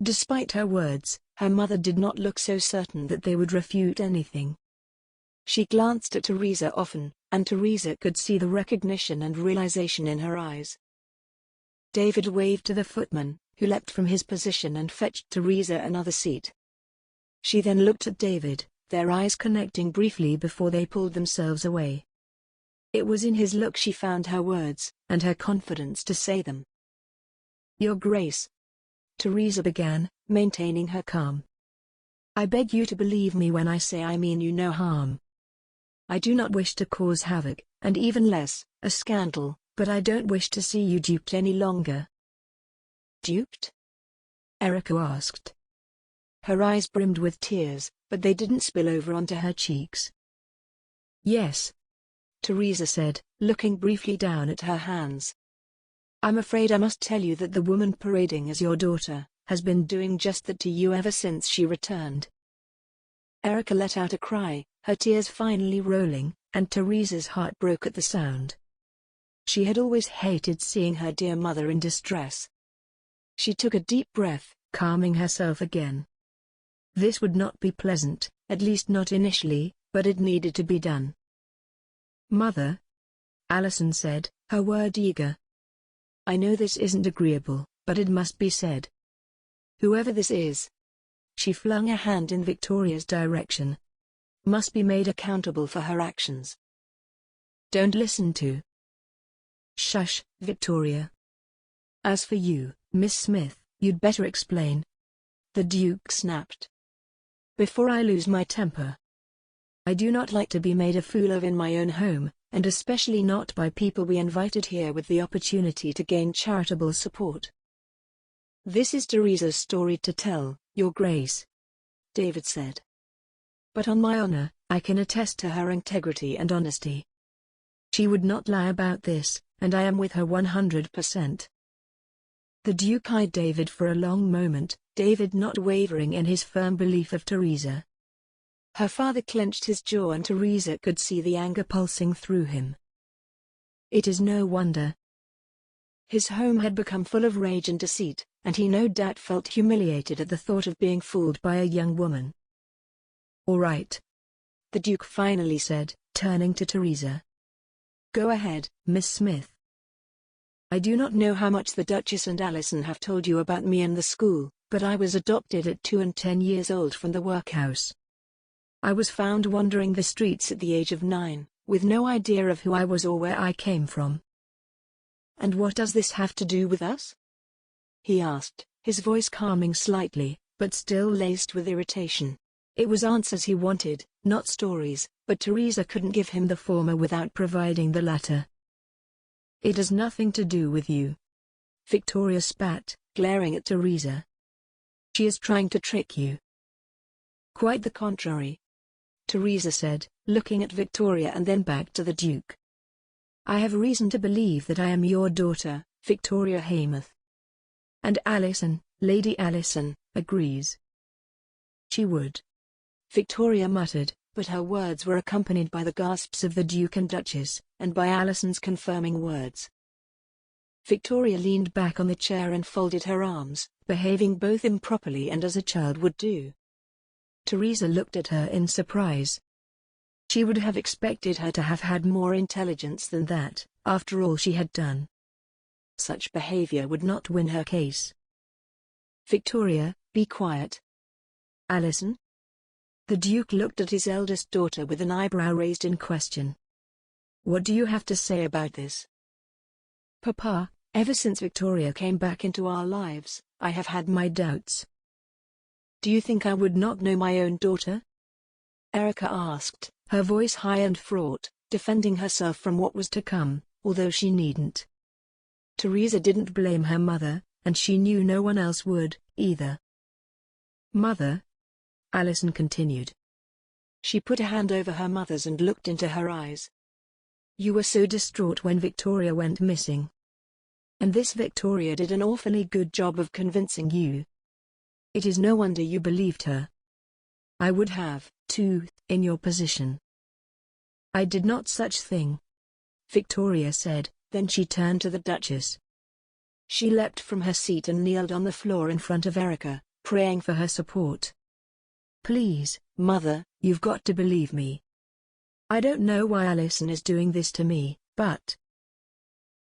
C: Despite her words, her mother did not look so certain that they would refute anything. She glanced at Teresa often, and Teresa could see the recognition and realization in her eyes. David waved to the footman, who leapt from his position and fetched Teresa another seat. She then looked at David, their eyes connecting briefly before they pulled themselves away. It was in his look she found her words, and her confidence to say them. Your Grace, Teresa began, maintaining her calm. I beg you to believe me when I say I mean you no harm. I do not wish to cause havoc, and even less, a scandal, but I don't wish to see you duped any longer. Duped? Erica asked. Her eyes brimmed with tears, but they didn't spill over onto her cheeks. Yes, Teresa said, looking briefly down at her hands. I'm afraid I must tell you that the woman parading as your daughter has been doing just that to you ever since she returned. Erica let out a cry, her tears finally rolling, and Teresa's heart broke at the sound. She had always hated seeing her dear mother in distress. She took a deep breath, calming herself again. This would not be pleasant, at least not initially, but it needed to be done. Mother, Allison said, her word eager. I know this isn't agreeable, but it must be said. Whoever this is, she flung a hand in Victoria's direction, must be made accountable for her actions. Don't listen to. Shush, Victoria. As for you, Miss Smith, you'd better explain. The Duke snapped. Before I lose my temper. I do not like to be made a fool of in my own home, and especially not by people we invited here with the opportunity to gain charitable support. This is Teresa's story to tell, Your Grace, David said. But on my honor, I can attest to her integrity and honesty. She would not lie about this, and I am with her 100%. The Duke eyed David for a long moment, David not wavering in his firm belief of Teresa. Her father clenched his jaw and Teresa could see the anger pulsing through him. It is no wonder. His home had become full of rage and deceit, and he no doubt felt humiliated at the thought of being fooled by a young woman. All right, the Duke finally said, turning to Teresa. Go ahead, Miss Smith. I do not know how much the Duchess and Allison have told you about me and the school, but I was adopted at 2 and 10 years old from the workhouse. I was found wandering the streets at the age of 9, with no idea of who I was or where I came from. And what does this have to do with us? He asked, his voice calming slightly, but still laced with irritation. It was answers he wanted, not stories, but Teresa couldn't give him the former without providing the latter. It has nothing to do with you. Victoria spat, glaring at Teresa. She is trying to trick you. Quite the contrary, Teresa said, looking at Victoria and then back to the Duke. I have reason to believe that I am your daughter, Victoria Heymoth. And Allison, Lady Allison, agrees. She would. Victoria muttered, but her words were accompanied by the gasps of the Duke and Duchess, and by Allison's confirming words. Victoria leaned back on the chair and folded her arms, behaving both improperly and as a child would do. Teresa looked at her in surprise. She would have expected her to have had more intelligence than that, after all she had done. Such behavior would not win her case. Victoria, be quiet. Allison? The Duke looked at his eldest daughter with an eyebrow raised in question. "What do you have to say about this?" "Papa, ever since Victoria came back into our lives, I have had my doubts." "Do you think I would not know my own daughter?" Erica asked, her voice high and fraught, defending herself from what was to come, although she needn't. Teresa didn't blame her mother, and she knew no one else would, either. "Mother," Allison continued. She put a hand over her mother's and looked into her eyes. "You were so distraught when Victoria went missing. And this Victoria did an awfully good job of convincing you. It is no wonder you believed her. I would have, too, in your position." "I did not such thing," Victoria said, then she turned to the Duchess. She leapt from her seat and kneeled on the floor in front of Erica, praying for her support. "Please, Mother, you've got to believe me. I don't know why Allison is doing this to me, but—"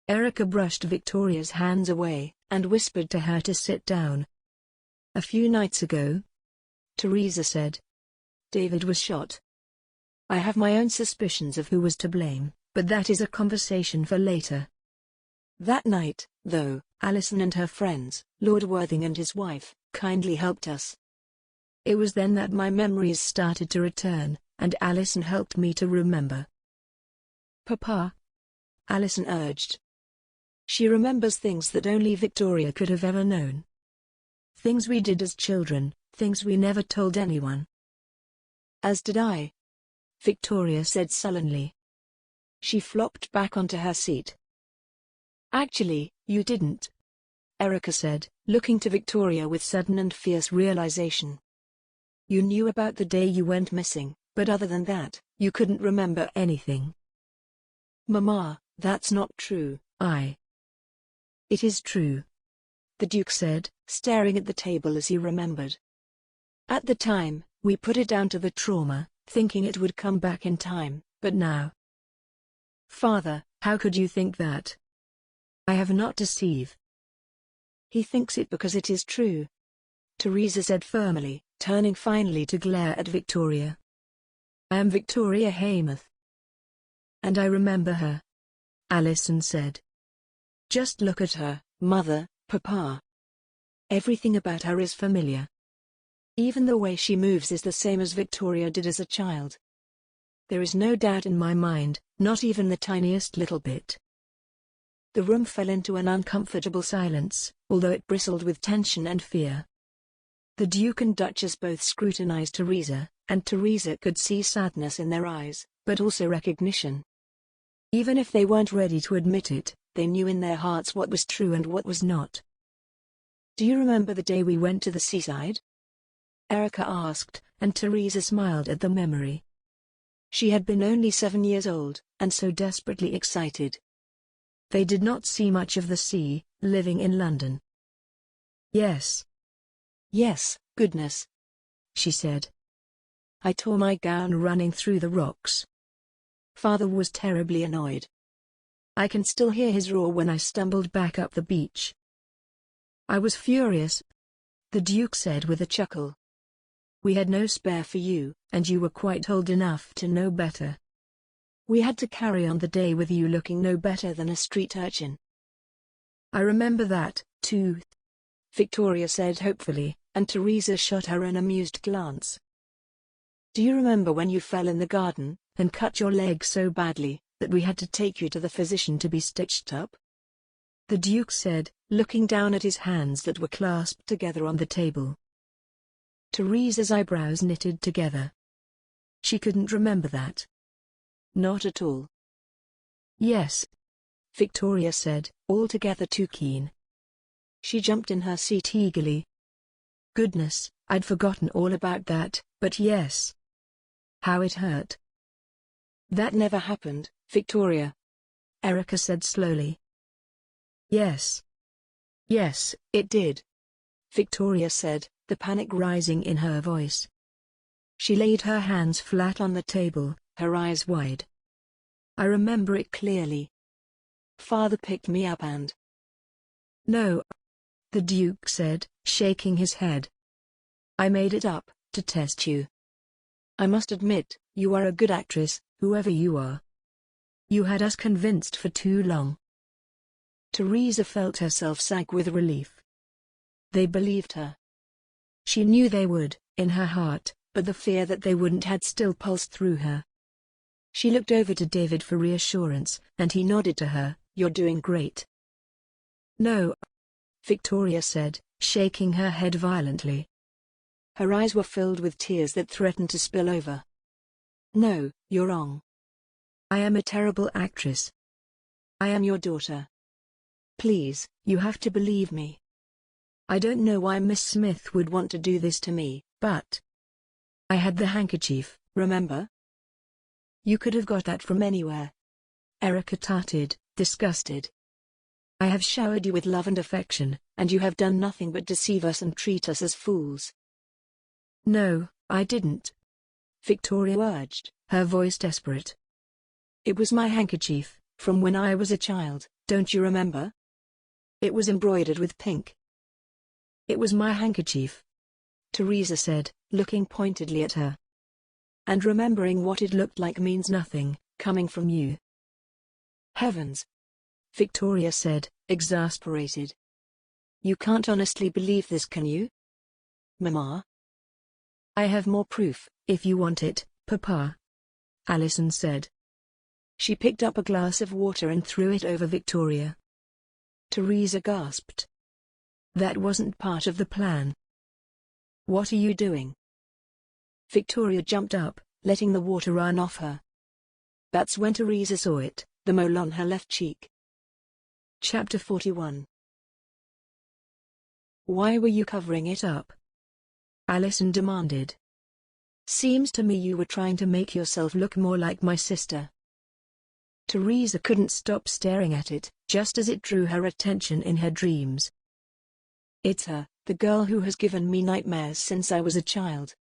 C: Erica brushed Victoria's hands away, and whispered to her to sit down. "A few nights ago," Teresa said, "David was shot. I have my own suspicions of who was to blame, but that is a conversation for later. That night, though, Allison and her friends, Lord Worthing and his wife, kindly helped us. It was then that my memories started to return, and Allison helped me to remember." "Papa," Allison urged. "She remembers things that only Victoria could have ever known. Things we did as children, things we never told anyone." "As did I," Victoria said sullenly. She flopped back onto her seat. "Actually, you didn't," Erica said, looking to Victoria with sudden and fierce realization. "You knew about the day you went missing, but other than that, you couldn't remember anything." "Mama, that's not true." "It is true," the Duke said, staring at the table as he remembered. "At the time, we put it down to the trauma, thinking it would come back in time, but now—" "Father, how could you think that? I have not deceived." "He thinks it because it is true," Teresa said firmly, turning finally to glare at Victoria. "I am Victoria Haymarth." "And I remember her," Allison said. "Just look at her, Mother, Papa. Everything about her is familiar. Even the way she moves is the same as Victoria did as a child. There is no doubt in my mind, not even the tiniest little bit." The room fell into an uncomfortable silence, although it bristled with tension and fear. The Duke and Duchess both scrutinized Teresa, and Teresa could see sadness in their eyes, but also recognition. Even if they weren't ready to admit it, they knew in their hearts what was true and what was not. "Do you remember the day we went to the seaside?" Erica asked, and Teresa smiled at the memory. She had been only 7 years old, and so desperately excited. They did not see much of the sea, living in London. "Yes. Yes, goodness," she said. "I tore my gown running through the rocks. Father was terribly annoyed. I can still hear his roar when I stumbled back up the beach." "I was furious," the Duke said with a chuckle. "We had no spare for you, and you were quite old enough to know better. We had to carry on the day with you looking no better than a street urchin." "I remember that, too," Victoria said hopefully, and Teresa shot her an amused glance. "Do you remember when you fell in the garden, and cut your leg so badly, that we had to take you to the physician to be stitched up?" the Duke said, looking down at his hands that were clasped together on the table. Teresa's eyebrows knitted together. She couldn't remember that. "Not at all." "Yes," Victoria said, altogether too keen. She jumped in her seat eagerly. "Goodness, I'd forgotten all about that, but yes. How it hurt." "That never happened, Victoria," Erica said slowly. "Yes. Yes, it did," Victoria said, the panic rising in her voice. She laid her hands flat on the table, her eyes wide. "I remember it clearly. Father picked me up and—" "No," the Duke said, shaking his head. "I made it up, to test you.
D: I must admit, you are a good actress, whoever you are. You had us convinced for too long. Teresa felt herself sag with relief. They believed her. She knew they would, in her heart, but the fear that they wouldn't had still pulsed through her. She looked over to David for reassurance, and he nodded to her. "You're doing great." "No," Victoria said, shaking her head violently. Her eyes were filled with tears that threatened to spill over. "No, you're wrong. I am a terrible actress. I am your daughter. Please, you have to believe me. I don't know why Miss Smith would want to do this to me, but I had the handkerchief, remember? You could have got that from anywhere." Erica tarted, disgusted. "I have showered you with love and affection, and you have done nothing but deceive us and treat us as fools." "No, I didn't," Victoria urged, her voice desperate. "It was my handkerchief, from when I was a child, don't you remember? It was embroidered with pink." "It was my handkerchief," Teresa said, looking pointedly at her. "And remembering what it looked like means nothing, coming from you." "Heavens!" Victoria said, exasperated. "You can't honestly believe this, can you? Mama?" "I have more proof, if you want it, Papa," Alison said. She picked up a glass of water and threw it over Victoria. Teresa gasped. "That wasn't part of the plan." "What are you doing?" Victoria jumped up, letting the water run off her. That's when Teresa saw it, the mole on her left cheek. Chapter 41. "Why were you covering it up?" Alison demanded. "Seems to me you were trying to make yourself look more like my sister." Teresa couldn't stop staring at it, just as it drew her attention in her dreams. "It's her, the girl who has given me nightmares since I was a child."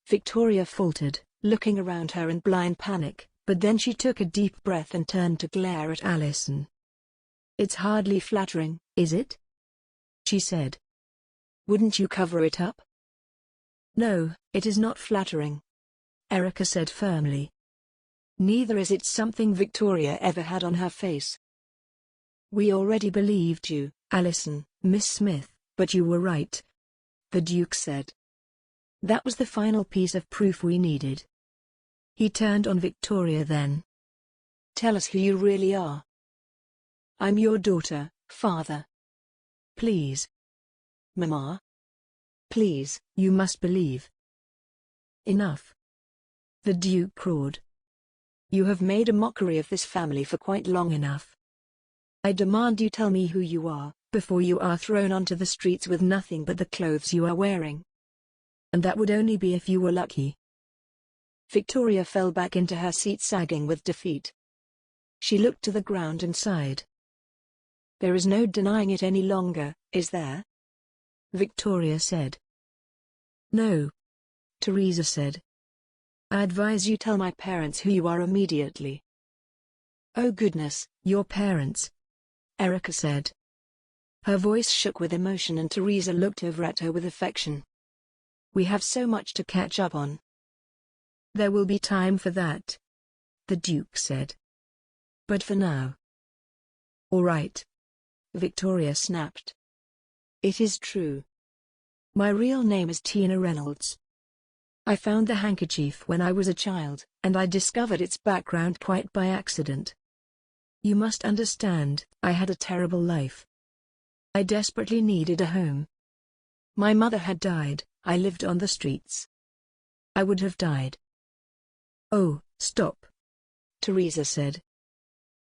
D: Victoria faltered, looking around her in blind panic, but then she took a deep breath and turned to glare at Alison. "It's hardly flattering, is it?" she said. "Wouldn't you cover it up?" "No, it is not flattering," Erica said firmly. "Neither is it something Victoria ever had on her face." "We already believed you, Alison, Miss Smith, but you were right," the Duke said. "That was the final piece of proof we needed." He turned on Victoria then. "Tell us who you really are." "I'm your daughter, Father." "Please." "Mama." "Please, you must believe." "Enough," the Duke crowed. "You have made a mockery of this family for quite long enough. I demand you tell me who you are, before you are thrown onto the streets with nothing but the clothes you are wearing. And that would only be if you were lucky." Victoria fell back into her seat, sagging with defeat. She looked to the ground and sighed. "There is no denying it any longer, is there?" Victoria said. "No," Teresa said. "I advise you tell my parents who you are immediately." "Oh goodness, your parents," Erica said. Her voice shook with emotion and Teresa looked over at her with affection. "We have so much to catch up on." "There will be time for that," the Duke said. "But for now." "All right," Victoria snapped. "It is true. My real name is Tina Reynolds. I found the handkerchief when I was a child, and I discovered its background quite by accident. You must understand, I had a terrible life. I desperately needed a home. My mother had died, I lived on the streets. I would have died." "Oh, stop," Teresa said.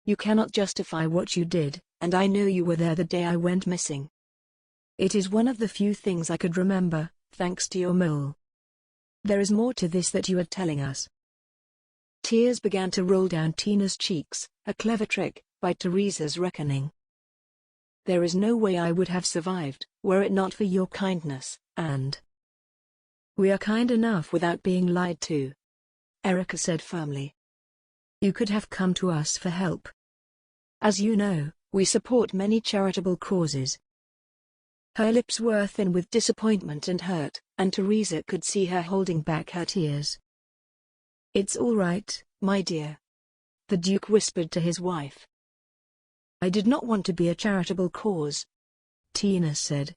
D: "You cannot justify what you did, and I know you were there the day I went missing. It is one of the few things I could remember, thanks to your mole. There is more to this that you are telling us." Tears began to roll down Tina's cheeks, a clever trick, by Teresa's reckoning. "There is no way I would have survived, were it not for your kindness, and we are kind enough without being lied to," Erica said firmly. "You could have come to us for help. As you know, we support many charitable causes."
C: Her lips were thin with disappointment and hurt, and Teresa could see her holding back her tears.
D: "It's all right, my dear," the Duke whispered to his wife.
C: "I did not want to be a charitable cause,"
D: Tina said.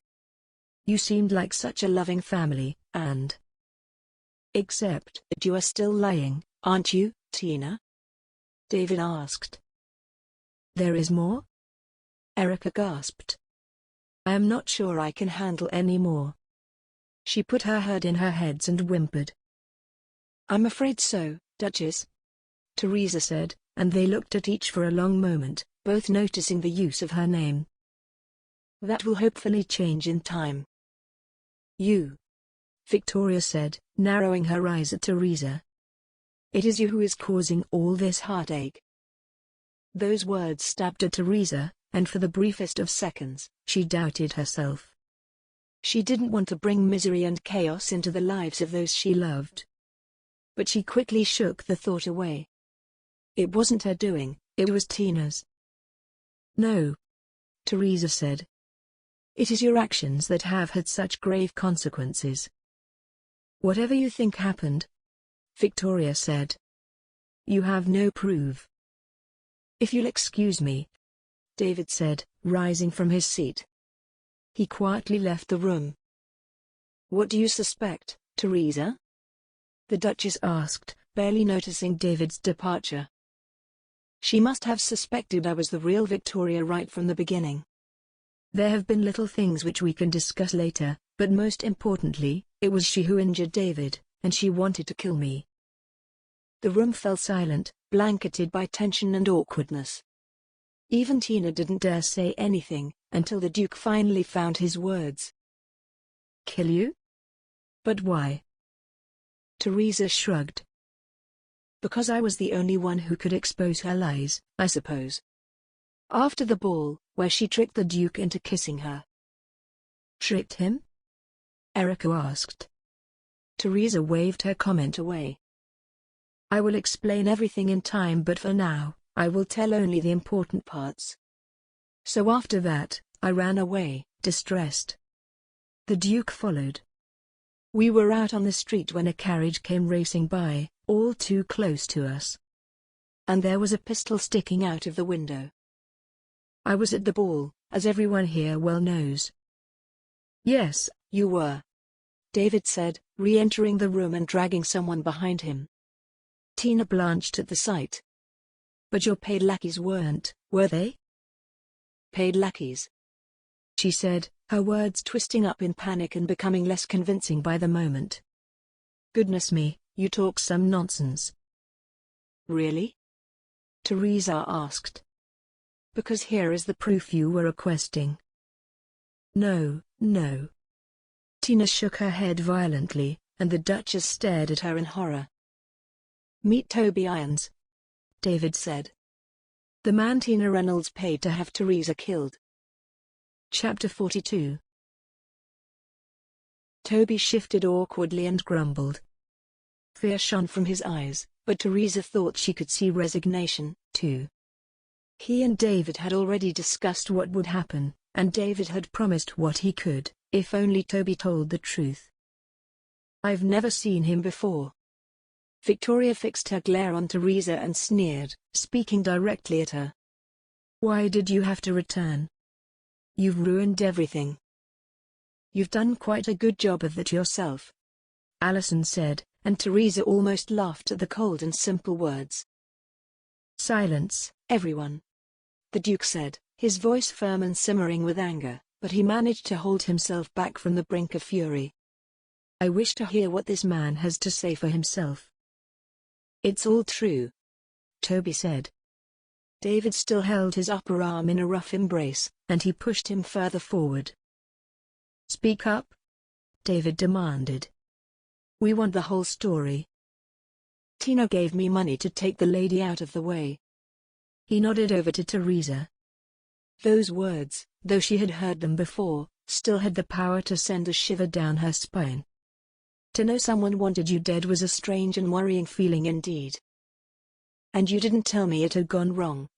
D: "You seemed like such a loving family, and—"
C: "Except that you are still lying, aren't you, Tina?" David asked.
D: "There is more?"
C: Erica gasped.
D: "I am not sure I can handle any more." She put her head in her hands and whimpered.
C: "I'm afraid so, Duchess,"
D: Teresa said, and they looked at each for a long moment, both noticing the use of her name.
C: "That will hopefully change in time." "You,"
D: Victoria said, narrowing her eyes at Teresa.
C: "It is you who is causing all this heartache." Those words stabbed at Teresa, and for the briefest of seconds, she doubted herself. She didn't want to bring misery and chaos into the lives of those she loved. But she quickly shook the thought away. It wasn't her doing, it was Tina's.
D: "No," Teresa said. "It is your actions that have had such grave consequences." "Whatever you think happened," Victoria said, "you have no proof."
C: "If you'll excuse me," David said, rising from his seat. He quietly left the room. "What do you suspect, Teresa?" the Duchess asked, barely noticing David's departure. "She must have suspected I was the real Victoria right from the beginning."
D: "There have been little things which we can discuss later, but most importantly, it was she who injured David, and she wanted to kill me."
C: The room fell silent, blanketed by tension and awkwardness. Even Tina didn't dare say anything, until the Duke finally found his words.
D: "Kill you? But why?"
C: Teresa shrugged. "Because I was the only one who could expose her lies, I suppose. After the ball, where she tricked the Duke into kissing her."
D: "Tricked him?" Erica asked.
C: Teresa waved her comment away.
D: "I will explain everything in time, but for now, I will tell only the important parts. So after that, I ran away, distressed. The Duke followed. We were out on the street when a carriage came racing by, all too close to us.
C: And there was a pistol sticking out of the window.
D: I was at the ball, as everyone here well knows."
C: "Yes, you were," David said, re-entering the room and dragging someone behind him. Tina blanched at the sight. "But your paid lackeys weren't, were they?" "Paid lackeys,"
D: she said, her words twisting up in panic and becoming less convincing by the moment. "Goodness me, you talk some nonsense."
C: "Really?" Teresa asked.
D: "Because here is the proof you were requesting." "No, no." Tina shook her head violently, and the Duchess stared at her in horror.
C: "Meet Toby Irons," David said. "The man Tina Reynolds paid to have Teresa killed."
D: Chapter 42.
C: Toby shifted awkwardly and grumbled. Fear shone from his eyes, but Teresa thought she could see resignation, too. He and David had already discussed what would happen, and David had promised what he could, if only Toby told the truth. "I've never seen him before." Victoria fixed her glare on Teresa and sneered, speaking directly at her.
D: "Why did you have to return?
C: You've ruined everything." "You've done quite a good job of that yourself," Allison said, and Teresa almost laughed at the cold and simple words.
D: "Silence,
C: everyone," the Duke said, his voice firm and simmering with anger, but he managed to hold himself back from the brink of fury. "I wish to hear what this man has to say for himself." "It's all true," Toby said. David still held his upper arm in a rough embrace, and he pushed him further forward.
D: "Speak up," David demanded. "We want the whole story."
C: "Tina gave me money to take the lady out of the way."
D: He nodded over to Teresa.
C: Those words, though she had heard them before, still had the power to send a shiver down her spine. To know someone wanted you dead was a strange and worrying feeling indeed. "And you didn't tell me it had gone wrong,"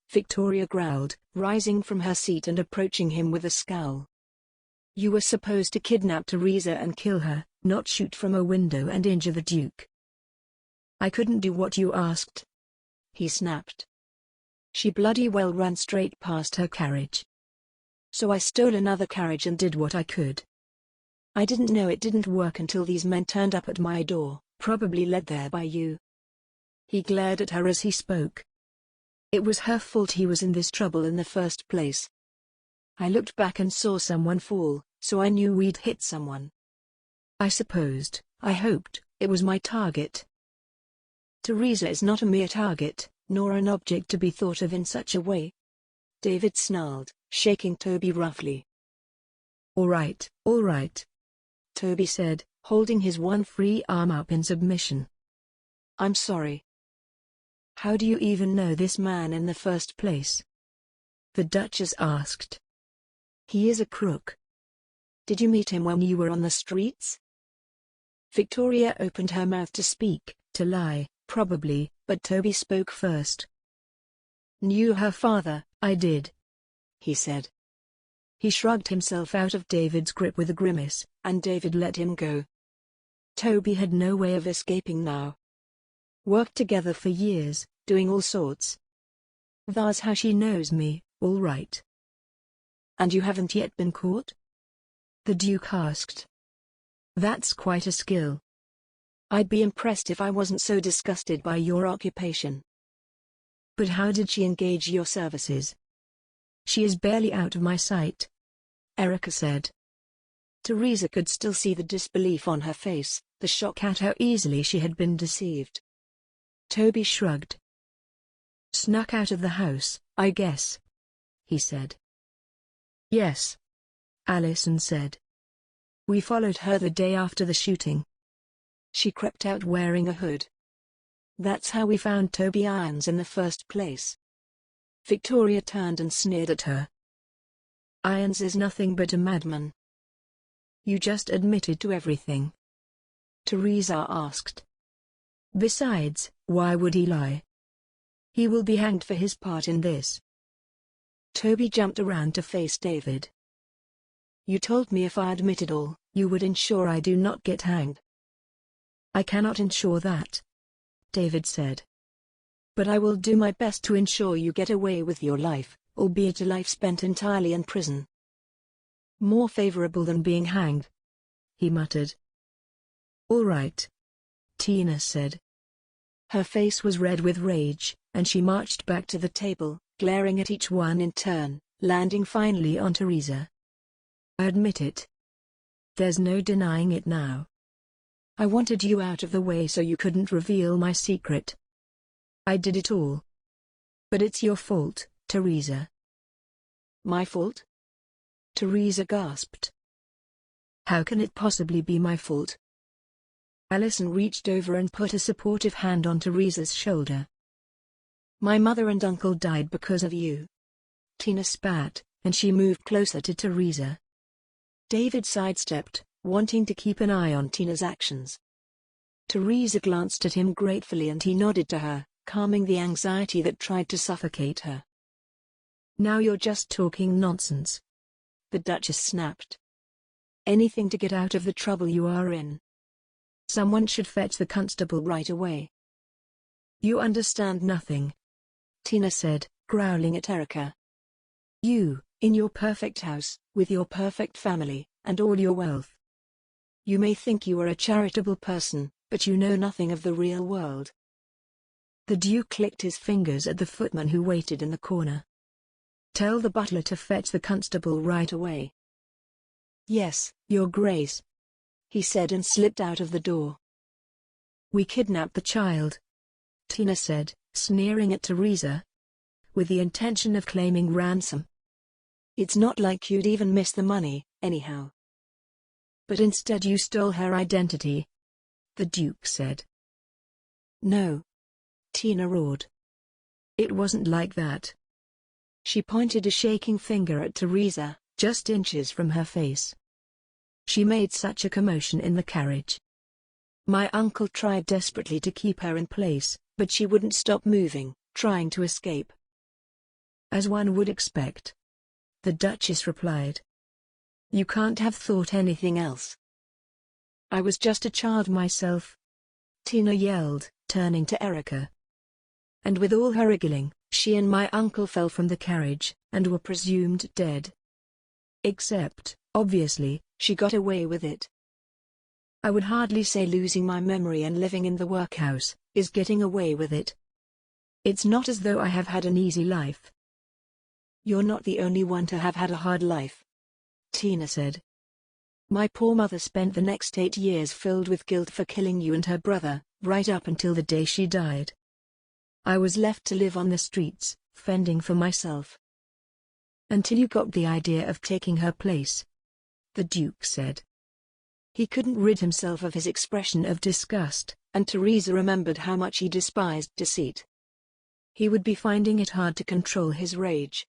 C: Victoria growled, rising from her seat and approaching him with a scowl. You were supposed to kidnap Teresa and kill her, not shoot from a window and injure the Duke. I couldn't do what you asked, he snapped. She bloody well ran straight past her carriage. So I stole another carriage and did what I could. I didn't know it didn't work until these men turned up at my door, probably led there by you. He glared at her as he spoke. It was her fault he was in this trouble in the first place. I looked back and saw someone fall, so I knew we'd hit someone. I hoped, it was my target. Teresa is not a mere target, nor an object to be thought of in such a way. David snarled, shaking Toby roughly.
D: All right,
C: Toby said, holding his one free arm up in submission. I'm sorry.
D: How do you even know this man in the first place? The Duchess asked.
C: He is a crook. Did you meet him when you were on the streets? Victoria opened her mouth to speak,
D: to lie, probably, but Toby spoke first.
C: Knew her father?
D: I did,
C: he said.
D: He shrugged himself out of David's grip with a grimace,
C: and David let him go. Toby had no way of escaping now. Worked together for years, doing all sorts.
D: That's how she knows me, all right.
C: And you haven't yet been caught?
D: The Duke asked. That's quite a skill.
C: I'd be impressed if I wasn't so disgusted by your occupation.
D: But how did she engage your services? She is barely out of my sight, Erica said.
C: Teresa could still see the disbelief on her face, the shock
D: at how easily she had been deceived. Toby shrugged. Snuck out of the house, I guess, he said. Yes, Alison said. We followed her the day after the shooting.
C: She crept out wearing a hood. That's how we found Toby Irons in the first place. Victoria turned and sneered at her.
D: Irons is nothing but a madman. You just admitted to everything, Teresa asked. Besides, why would he lie? He will be hanged for his part in this.
C: Toby jumped around to face David. You told me if I admitted all, you would ensure I do not get hanged.
D: I cannot ensure that, David said.
C: But I will do my best to ensure you get away with your life, albeit a life spent entirely in prison.
D: More favorable than being hanged, he muttered. All right, Tina said. Her face was red with rage, and she marched back to the table, glaring at each one in turn, landing finally on Teresa. I admit it. There's no denying it now. I wanted you out of the way so you couldn't reveal my secret. I did it all. But it's your fault, Teresa.
C: My fault?
D: Teresa gasped. How can it possibly be my fault? Alison reached over and put a supportive hand on Teresa's shoulder. My mother and uncle died because of you. Tina spat, and she moved closer to Teresa. David sidestepped, wanting to keep an eye on Tina's actions. Teresa glanced at him gratefully and he nodded to her, calming the anxiety that tried to suffocate her. Now you're just talking nonsense, the Duchess snapped. Anything to get out of the trouble you are in. Someone should fetch the constable right away. You understand nothing, Tina said, growling at Erica. You, in your perfect house, with your perfect family, and all your wealth. You may think you are a charitable person, but you know nothing of the real world. The Duke clicked his fingers at the footman who waited in the corner. Tell the butler to fetch the constable right away. Yes, Your Grace, he said and slipped out of the door. We kidnapped the child, Tina said, sneering at Teresa, with the intention of claiming ransom. It's not like you'd even miss the money, anyhow. But instead you stole her identity, the Duke said. No, Tina roared. It wasn't like that. She pointed a shaking finger at Teresa, just inches from her face. She made such a commotion in the carriage. My uncle tried desperately to keep her in place, but she wouldn't stop moving, trying to escape. As one would expect, the Duchess replied. You can't have thought anything else. I was just a child myself, Tina yelled, turning to Erica. And with all her wriggling, she and my uncle fell from the carriage, and were presumed dead. Except, obviously, she got away with it. I would hardly say losing my memory and living in the workhouse is getting away with it. It's not as though I have had an easy life. You're not the only one to have had a hard life, Tina said. My poor mother spent the next 8 years filled with guilt for killing you and her brother, right up until the day she died. I was left to live on the streets, fending for myself. Until you got the idea of taking her place, the Duke said. He couldn't rid himself of his expression of disgust, and Teresa remembered how much he despised deceit. He would be finding it hard to control his rage.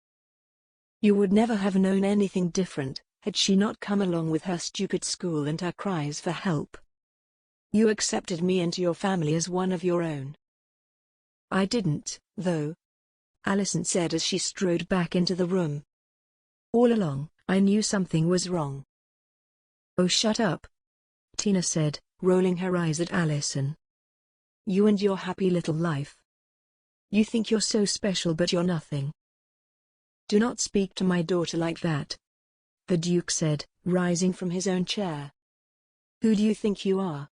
D: You would never have known anything different, had she not come along with her stupid school and her cries for help. You accepted me into your family as one of your own. I didn't, though, Allison said as she strode back into the room. All along, I knew something was wrong. Oh, shut up, Tina said, rolling her eyes at Allison. You and your happy little life. You think you're so special, but you're nothing. Do not speak to my daughter like that, the Duke said, rising from his own chair. Who do you think you are?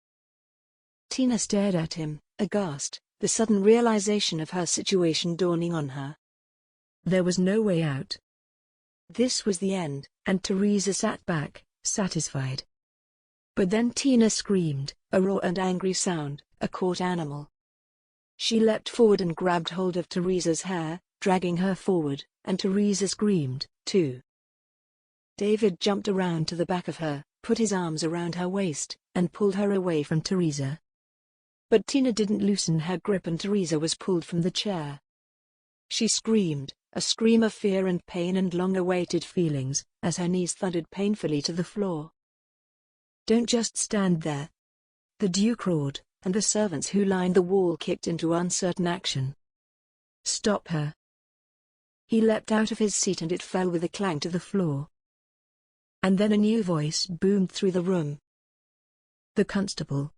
D: Tina stared at him, aghast, the sudden realization of her situation dawning on her. There was no way out. This was the end, and Teresa sat back, satisfied. But then Tina screamed, a raw and angry sound, a caught animal. She leapt forward and grabbed hold of Teresa's hair, dragging her forward, and Teresa screamed, too. David jumped around to the back of her, put his arms around her waist, and pulled her away from Teresa. But Tina didn't loosen her grip and Teresa was pulled from the chair. She screamed, a scream of fear and pain and long-awaited feelings, as her knees thudded painfully to the floor. Don't just stand there, the Duke roared, and the servants who lined the wall kicked into uncertain action. Stop her. He leapt out of his seat and it fell with a clang to the floor. And then a new voice boomed through the room. The constable.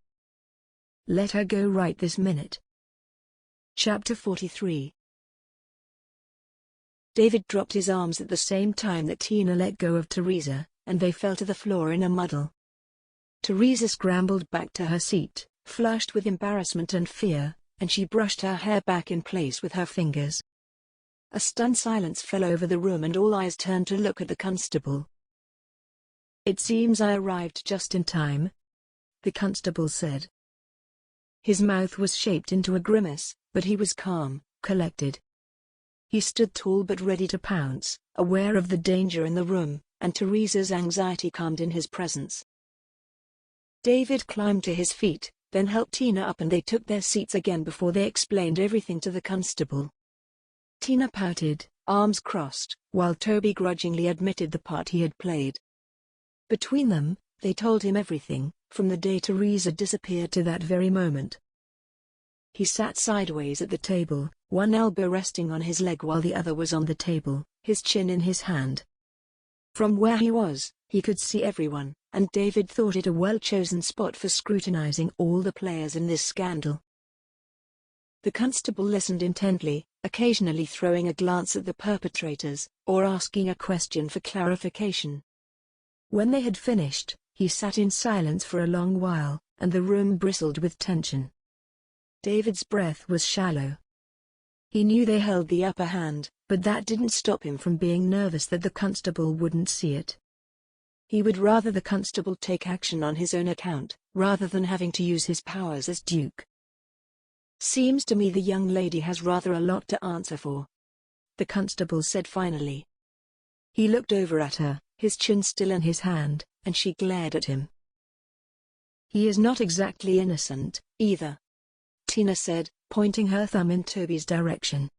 D: Let her go right this minute. Chapter 43. David dropped his arms at the same time that Tina let go of Teresa, and they fell to the floor in a muddle. Teresa scrambled back to her seat, flushed with embarrassment and fear, and she brushed her hair back in place with her fingers. A stunned silence fell over the room and all eyes turned to look at the constable. It seems I arrived just in time, the constable said. His mouth was shaped into a grimace, but he was calm, collected. He stood tall but ready to pounce, aware of the danger in the room, and Teresa's anxiety calmed in his presence. David climbed to his feet, then helped Tina up and they took their seats again before they explained everything to the constable. Tina pouted, arms crossed, while Toby grudgingly admitted the part he had played. Between them, they told him everything, from the day Teresa disappeared to that very moment. He sat sideways at the table, one elbow resting on his leg while the other was on the table, his chin in his hand. From where he was, he could see everyone, and David thought it a well-chosen spot for scrutinizing all the players in this scandal. The constable listened intently, occasionally throwing a glance at the perpetrators, or asking a question for clarification. When they had finished, he sat in silence for a long while, and the room bristled with tension. David's breath was shallow. He knew they held the upper hand, but that didn't stop him from being nervous that the constable wouldn't see it. He would rather the constable take action on his own account, rather than having to use his powers as Duke. Seems to me the young lady has rather a lot to answer for, the constable said finally. He looked over at her, his chin still in his hand, and she glared at him. He is not exactly innocent, either, Tina said, pointing her thumb in Toby's direction.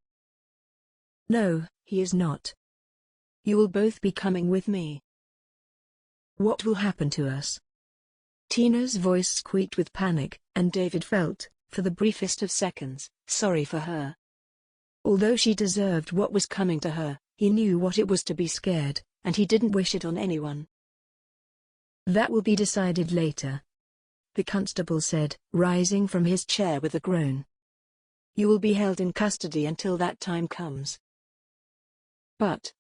D: No, he is not. You will both be coming with me. What will happen to us? Tina's voice squeaked with panic, and David felt, for the briefest of seconds, sorry for her. Although she deserved what was coming to her, he knew what it was to be scared, and he didn't wish it on anyone.
C: That will be decided later, the constable said, rising from his chair with a groan. You will be held in custody until that time comes. But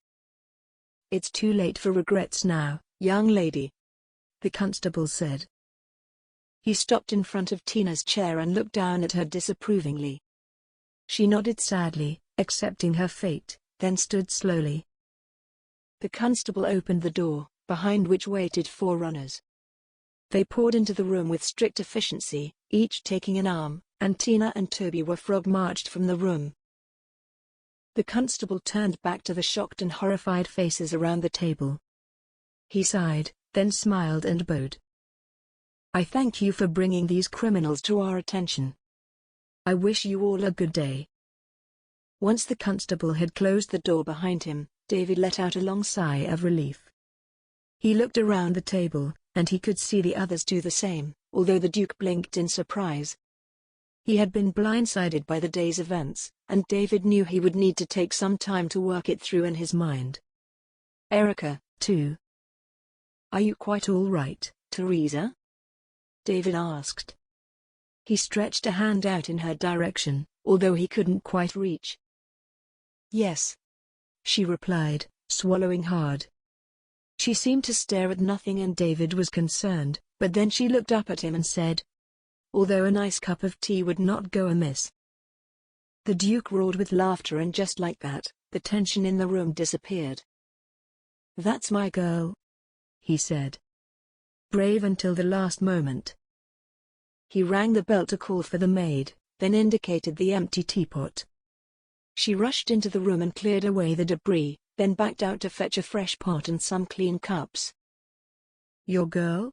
C: it's too late for regrets now, young lady, the constable said. He stopped in front of Tina's chair and looked down at her disapprovingly. She nodded sadly, accepting her fate, then stood slowly. The constable opened the door, behind which waited 4 runners. They poured into the room with strict efficiency, each taking an arm, and Tina and Toby were frog-marched from the room. The constable turned back to the shocked and horrified faces around the table. He sighed, then smiled and bowed. I thank you for bringing these criminals to our attention. I wish you all a good day. Once the constable had closed the door behind him, David let out a long sigh of relief. He looked around the table, and he could see the others do the same, although the Duke blinked in surprise. He had been blindsided by the day's events, and David knew he would need to take some time to work it through in his mind. Erica, too. Are you quite all right, Teresa? David asked. He stretched a hand out in her direction, although he couldn't quite reach. Yes, she replied, swallowing hard. She seemed to stare at nothing and David was concerned, but then she looked up at him and said, although a nice cup of tea would not go amiss. The Duke roared with laughter and just like that, the tension in the room disappeared. That's my girl, he said. Brave until the last moment. He rang the bell to call for the maid, then indicated the empty teapot. She rushed into the room and cleared away the debris, then backed out to fetch a fresh pot and some clean cups. Your girl?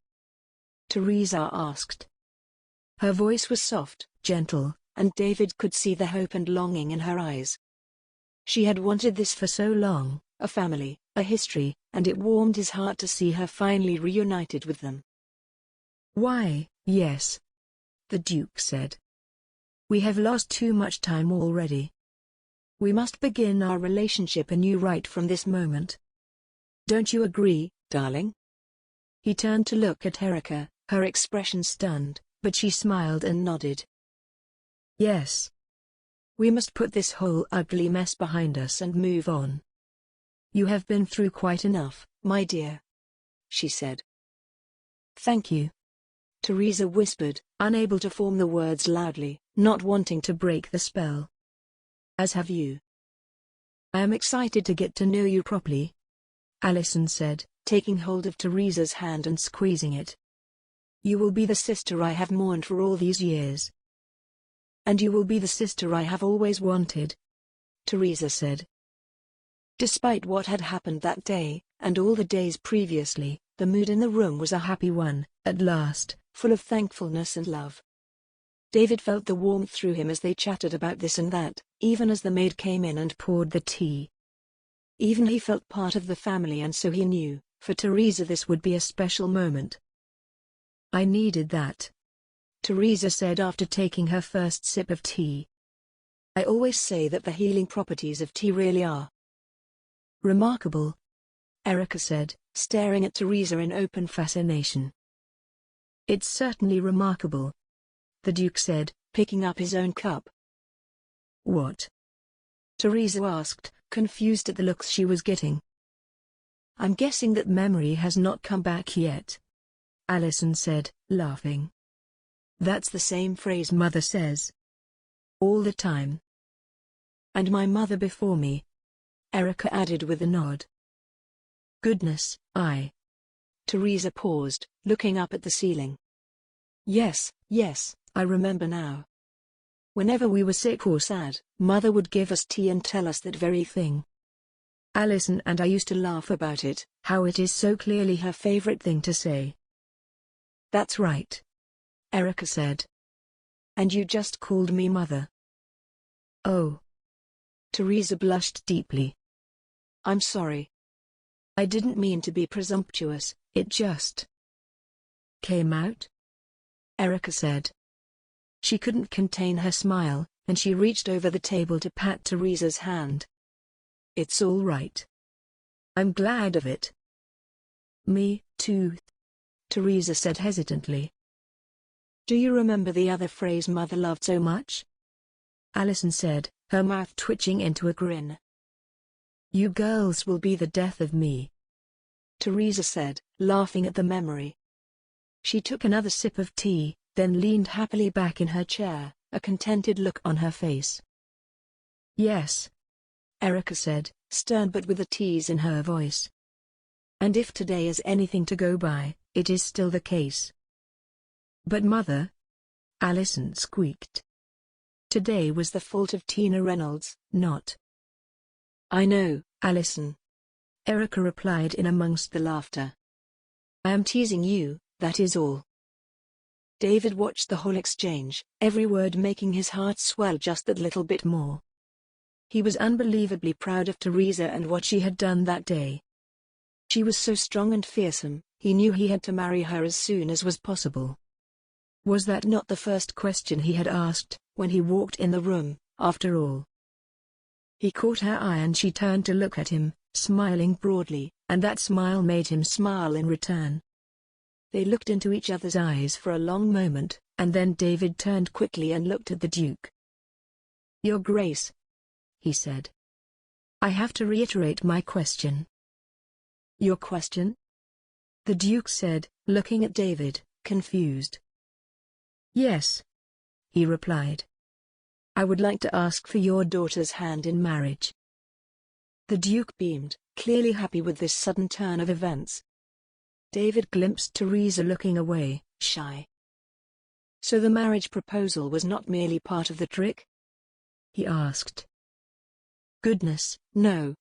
C: Teresa asked. Her voice was soft, gentle, and David could see the hope and longing in her eyes. She had wanted this for so long, a family, a history, and it warmed his heart to see her finally reunited with them. Why, yes, the Duke said. We have lost too much time already. We must begin our relationship anew right from this moment. Don't you agree, darling? He turned to look at Erica, her expression stunned, but she smiled and nodded. Yes. We must put this whole ugly mess behind us and move on. You have been through quite enough, my dear, she said. Thank you, Teresa whispered, unable to form the words loudly, not wanting to break the spell. As have you. I am excited to get to know you properly, Allison said, taking hold of Teresa's hand and squeezing it. You will be the sister I have mourned for all these years. And you will be the sister I have always wanted, Teresa said. Despite what had happened that day, and all the days previously, the mood in the room was a happy one, at last, full of thankfulness and love. David felt the warmth through him as they chatted about this and that, even as the maid came in and poured the tea. Even he felt part of the family, and so he knew, for Teresa this would be a special moment. I needed that, Teresa said after taking her first sip of tea. I always say that the healing properties of tea really are remarkable, Erica said, staring at Teresa in open fascination. It's certainly remarkable, the Duke said, picking up his own cup. What? Teresa asked, confused at the looks she was getting. I'm guessing that memory has not come back yet, Allison said, laughing. That's the same phrase Mother says. All the time. And my mother before me, Erica added with a nod. Goodness, Teresa paused, looking up at the ceiling. Yes, I remember now. Whenever we were sick or sad, Mother would give us tea and tell us that very thing. Allison and I used to laugh about it, how it is so clearly her favorite thing to say. That's right, Erica said. And you just called me Mother. Oh. Teresa blushed deeply. I'm sorry. I didn't mean to be presumptuous, it just came out, Erica said. She couldn't contain her smile, and she reached over the table to pat Teresa's hand. It's all right. I'm glad of it. Me, too, Teresa said hesitantly. Do you remember the other phrase Mother loved so much? Alison said, her mouth twitching into a grin. You girls will be the death of me, Teresa said, laughing at the memory. She took another sip of tea, then leaned happily back in her chair, a contented look on her face. Yes, Erica said, stern but with a tease in her voice. And if today is anything to go by, it is still the case. But Mother, Alison squeaked. Today was the fault of Tina Reynolds, not. I know, Alison, Erica replied in amongst the laughter. I am teasing you, that is all. David watched the whole exchange, every word making his heart swell just that little bit more. He was unbelievably proud of Teresa and what she had done that day. She was so strong and fearsome, he knew he had to marry her as soon as was possible. Was that not the first question he had asked, when he walked in the room, after all? He caught her eye and she turned to look at him, smiling broadly, and that smile made him smile in return. They looked into each other's eyes for a long moment, and then David turned quickly and looked at the Duke. Your Grace, he said. I have to reiterate my question. Your question? The Duke said, looking at David, confused. Yes, he replied. I would like to ask for your daughter's hand in marriage. The Duke beamed, clearly happy with this sudden turn of events. David glimpsed Teresa looking away, shy. So the marriage proposal was not merely part of the trick? He asked. Goodness, no,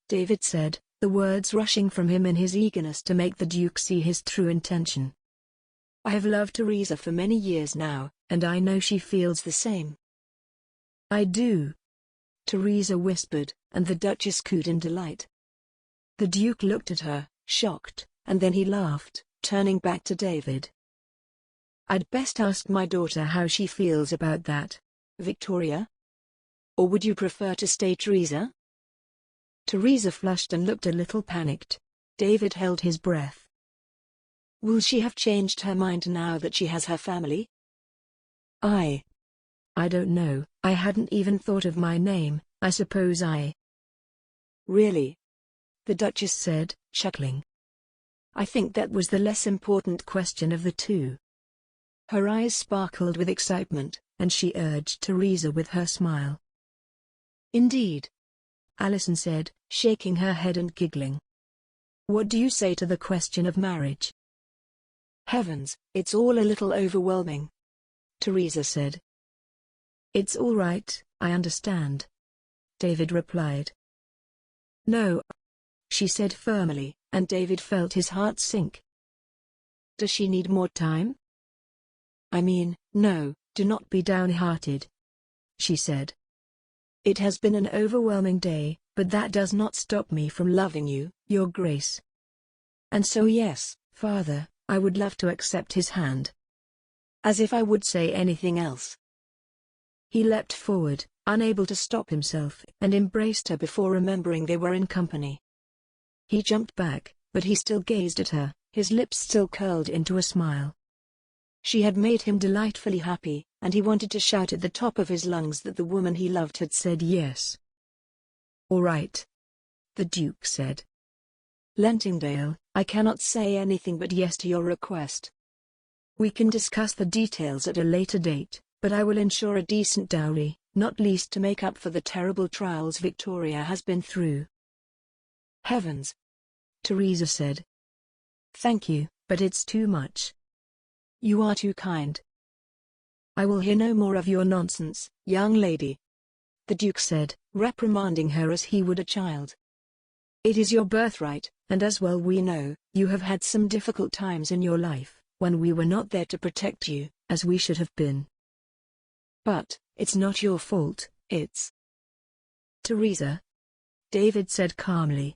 C: David said, the words rushing from him in his eagerness to make the Duke see his true intention. I have loved Teresa for many years now, and I know she feels the same. I do, Teresa whispered, and the Duchess cooed in delight. The Duke looked at her, shocked, and then he laughed, turning back to David. I'd best ask my daughter how she feels about that, Victoria? Or would you prefer to stay, Teresa? Teresa flushed and looked a little panicked. David held his breath. Will she have changed her mind now that she has her family? I don't know, I hadn't even thought of my name, I suppose I. Really? The Duchess said, chuckling. I think that was the less important question of the two. Her eyes sparkled with excitement, and she urged Teresa with her smile. Indeed, Alison said, shaking her head and giggling. What do you say to the question of marriage? Heavens, it's all a little overwhelming, Teresa said. It's all right, I understand, David replied. No, she said firmly, and David felt his heart sink. Does she need more time? I mean, no, do not be downhearted, she said. It has been an overwhelming day, but that does not stop me from loving you, Your Grace. And so yes, Father, I would love to accept his hand. As if I would say anything else. He leapt forward, unable to stop himself, and embraced her before remembering they were in company. He jumped back, but he still gazed at her, his lips still curled into a smile. She had made him delightfully happy, and he wanted to shout at the top of his lungs that the woman he loved had said yes. All right, the Duke said. Lentingdale, I cannot say anything but yes to your request. We can discuss the details at a later date, but I will ensure a decent dowry, not least to make up for the terrible trials Victoria has been through. Heavens, Teresa said. Thank you, but it's too much. You are too kind. I will hear no more of your nonsense, young lady, the Duke said, reprimanding her as he would a child. It is your birthright, and as well we know, you have had some difficult times in your life, when we were not there to protect you, as we should have been. But, it's not your fault, it's Teresa, David said calmly.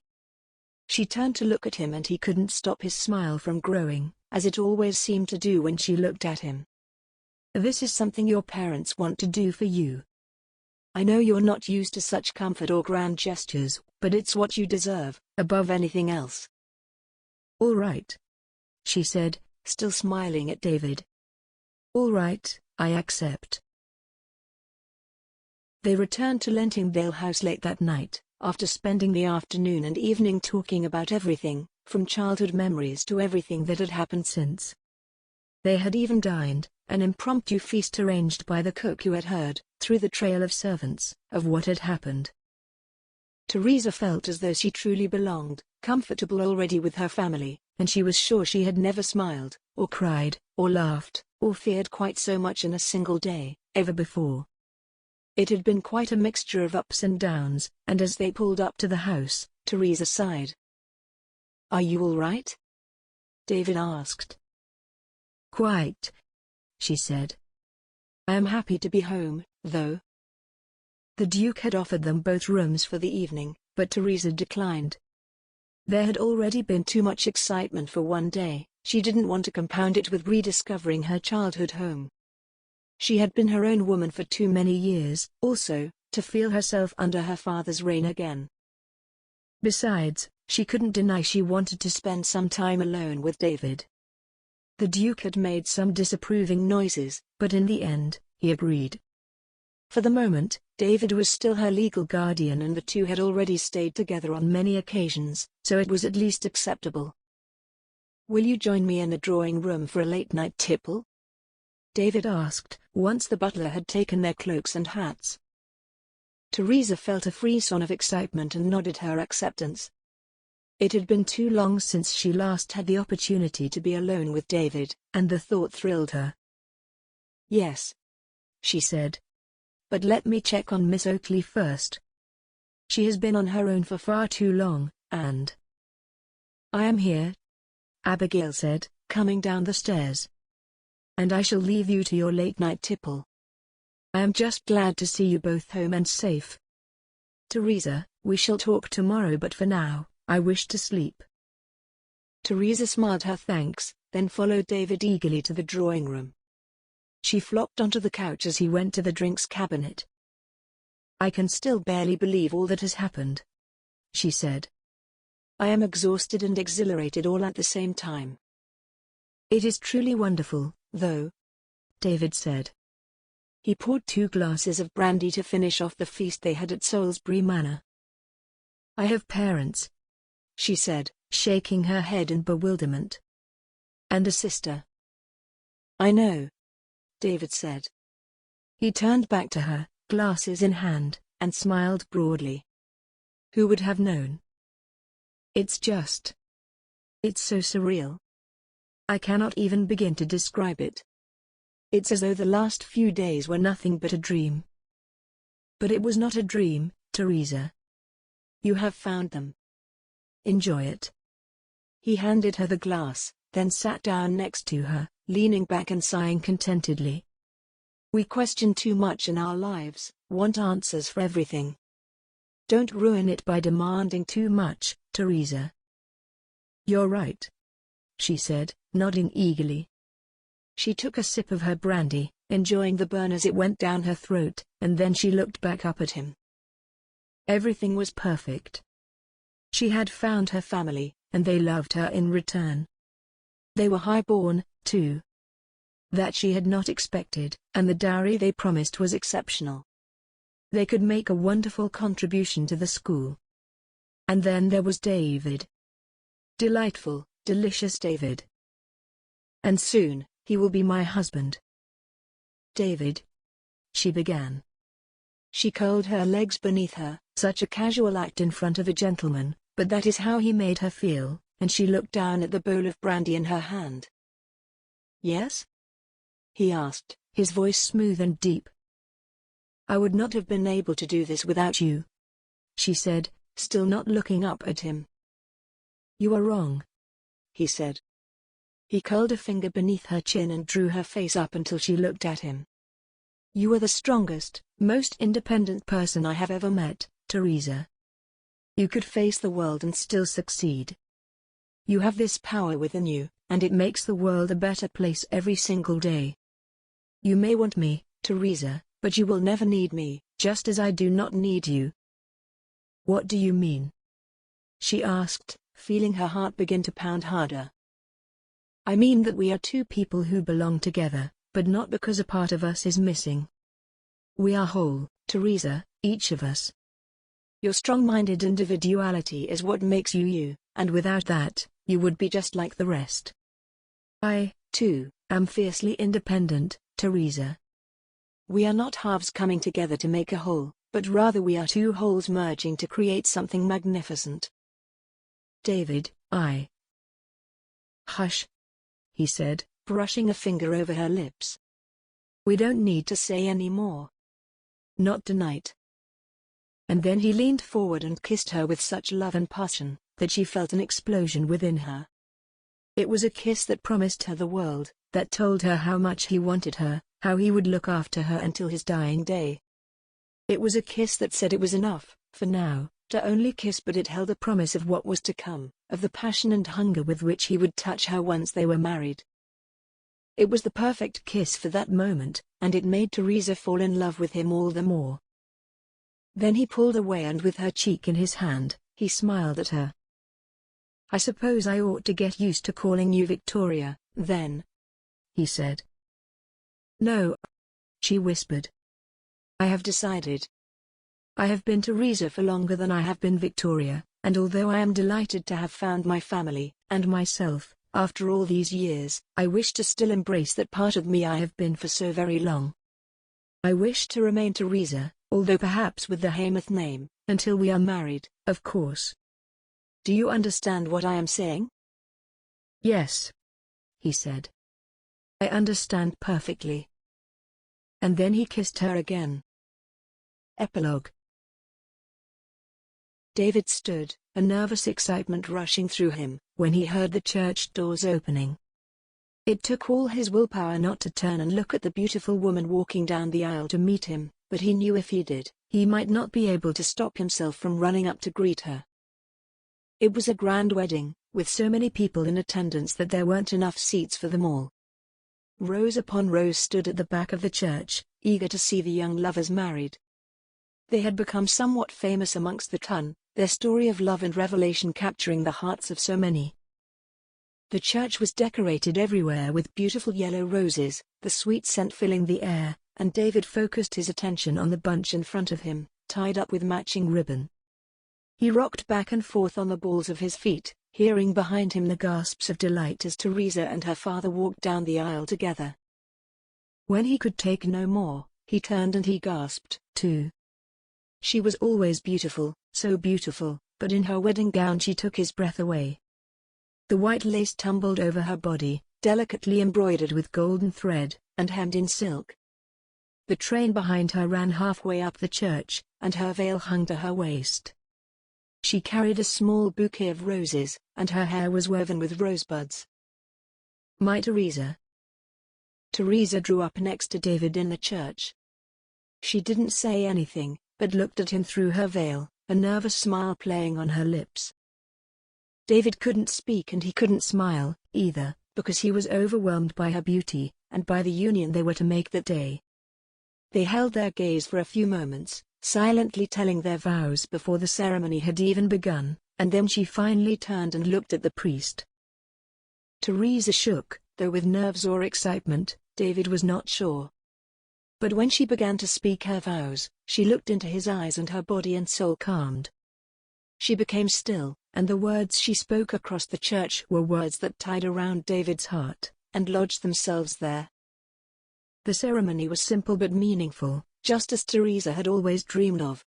C: She turned to look at him and he couldn't stop his smile from growing, as it always seemed to do when she looked at him. This is something your parents want to do for you. I know you're not used to such comfort or grand gestures, but it's what you deserve, above anything else. All right, she said, still smiling at David. "All right, I accept." They returned to Lentingdale House late that night, after spending the afternoon and evening talking about everything, from childhood memories to everything that had happened since. They had even dined, an impromptu feast arranged by the cook who had heard, through the trail of servants, of what had happened. Teresa felt as though she truly belonged, comfortable already with her family, and she was sure she had never smiled, or cried, or laughed, or feared quite so much in a single day, ever before. It had been quite a mixture of ups and downs, and as they pulled up to the house, Teresa sighed. "Are you all right?" David asked. "Quite," she said. "I am happy to be home, though." The Duke had offered them both rooms for the evening, but Teresa declined. There had already been too much excitement for one day. She didn't want to compound it with rediscovering her childhood home. She had been her own woman for too many years, also, to feel herself under her father's reign again. Besides, she couldn't deny she wanted to spend some time alone with David. The Duke had made some disapproving noises, but in the end, he agreed. For the moment, David was still her legal guardian and the two had already stayed together on many occasions, so it was at least acceptable. "Will you join me in the drawing room for a late-night tipple?" David asked, once the butler had taken their cloaks and hats. Teresa felt a frisson of excitement and nodded her acceptance. It had been too long since she last had the opportunity to be alone with David, and the thought thrilled her. "Yes," she said. "But let me check on Miss Oakley first. She has been on her own for far too long, and—" "I am here," Abigail said, coming down the stairs. "And I shall leave you to your late-night tipple. I am just glad to see you both home and safe. Teresa, we shall talk tomorrow, but for now, I wish to sleep." Teresa smiled her thanks, then followed David eagerly to the drawing room. She flopped onto the couch as he went to the drinks cabinet. "I can still barely believe all that has happened," she said. "I am exhausted and exhilarated all at the same time." "It is truly wonderful, though," David said. He poured 2 glasses of brandy to finish off the feast they had at Salisbury Manor. "I have parents," she said, shaking her head in bewilderment. "And a sister." "I know," David said. He turned back to her, glasses in hand, and smiled broadly. "Who would have known? It's so surreal. I cannot even begin to describe it. It's as though the last few days were nothing but a dream." "But it was not a dream, Teresa. You have found them. Enjoy it." He handed her the glass, then sat down next to her, leaning back and sighing contentedly. "We question too much in our lives, want answers for everything. Don't ruin it by demanding too much, Teresa." "You're right," she said, nodding eagerly. She took a sip of her brandy, enjoying the burn as it went down her throat, and then she looked back up at him. Everything was perfect. She had found her family, and they loved her in return. They were high-born, too. That she had not expected, and the dowry they promised was exceptional. They could make a wonderful contribution to the school. And then there was David. Delightful, delicious David. "And soon, he will be my husband." "David," she began. She curled her legs beneath her, such a casual act in front of a gentleman, but that is how he made her feel, and she looked down at the bowl of brandy in her hand. "Yes?" he asked, his voice smooth and deep. "I would not have been able to do this without you," she said, still not looking up at him. "You are wrong," he said. He curled a finger beneath her chin and drew her face up until she looked at him. "You are the strongest, most independent person I have ever met, Teresa. You could face the world and still succeed. You have this power within you, and it makes the world a better place every single day. You may want me, Teresa, but you will never need me, just as I do not need you." "What do you mean?" she asked, feeling her heart begin to pound harder. I mean that we are two people who belong together, but not because a part of us is missing. We are whole, Teresa, each of us. Your strong-minded individuality is what makes you you, and without that, you would be just like the rest. I, too, am fiercely independent, Teresa. We are not halves coming together to make a whole, but rather we are two wholes merging to create something magnificent. David, Hush, he said, brushing a finger over her lips. We don't need to say any more. Not tonight. And then he leaned forward and kissed her with such love and passion, that she felt an explosion within her. It was a kiss that promised her the world, that told her how much he wanted her, how he would look after her until his dying day. It was a kiss that said it was enough, for now, to only kiss, but it held a promise of what was to come, of the passion and hunger with which he would touch her once they were married. It was the perfect kiss for that moment, and it made Teresa fall in love with him all the more. Then he pulled away, and with her cheek in his hand, he smiled at her. I suppose I ought to get used to calling you Victoria, then, he said. No, she whispered. I have decided. I have been Teresa for longer than I have been Victoria, and although I am delighted to have found my family, and myself, after all these years, I wish to still embrace that part of me I have been for so very long. I wish to remain Teresa, although perhaps with the Hamath name, until we are married, of course. Do you understand what I am saying? Yes, he said. I understand perfectly. And then he kissed her again. Epilogue. David stood, a nervous excitement rushing through him, when he heard the church doors opening. It took all his willpower not to turn and look at the beautiful woman walking down the aisle to meet him, but he knew if he did, he might not be able to stop himself from running up to greet her. It was a grand wedding, with so many people in attendance that there weren't enough seats for them all. Rows upon rows stood at the back of the church, eager to see the young lovers married. They had become somewhat famous amongst the ton, their story of love and revelation capturing the hearts of so many. The church was decorated everywhere with beautiful yellow roses, the sweet scent filling the air, and David focused his attention on the bunch in front of him, tied up with matching ribbon. He rocked back and forth on the balls of his feet, hearing behind him the gasps of delight as Teresa and her father walked down the aisle together. When he could take no more, he turned and he gasped, too. She was always beautiful, so beautiful, but in her wedding gown she took his breath away. The white lace tumbled over her body, delicately embroidered with golden thread, and hemmed in silk. The train behind her ran halfway up the church, and her veil hung to her waist. She carried a small bouquet of roses, and her hair was woven with rosebuds. My Teresa. Teresa drew up next to David in the church. She didn't say anything, but looked at him through her veil, a nervous smile playing on her lips. David couldn't speak and he couldn't smile, either, because he was overwhelmed by her beauty, and by the union they were to make that day. They held their gaze for a few moments, silently telling their vows before the ceremony had even begun, and then she finally turned and looked at the priest. Teresa shook, though with nerves or excitement, David was not sure. But when she began to speak her vows, she looked into his eyes and her body and soul calmed. She became still, and the words she spoke across the church were words that tied around David's heart, and lodged themselves there. The ceremony was simple but meaningful, just as Teresa had always dreamed of.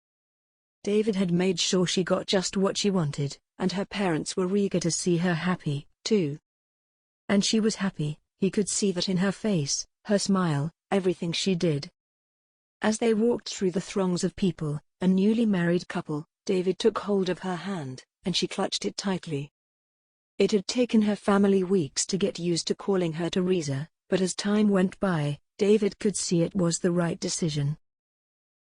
C: David had made sure she got just what she wanted, and her parents were eager to see her happy, too. And she was happy, he could see that in her face, her smile, everything she did. As they walked through the throngs of people, a newly married couple, David took hold of her hand, and she clutched it tightly. It had taken her family weeks to get used to calling her Teresa, but as time went by, David could see it was the right decision.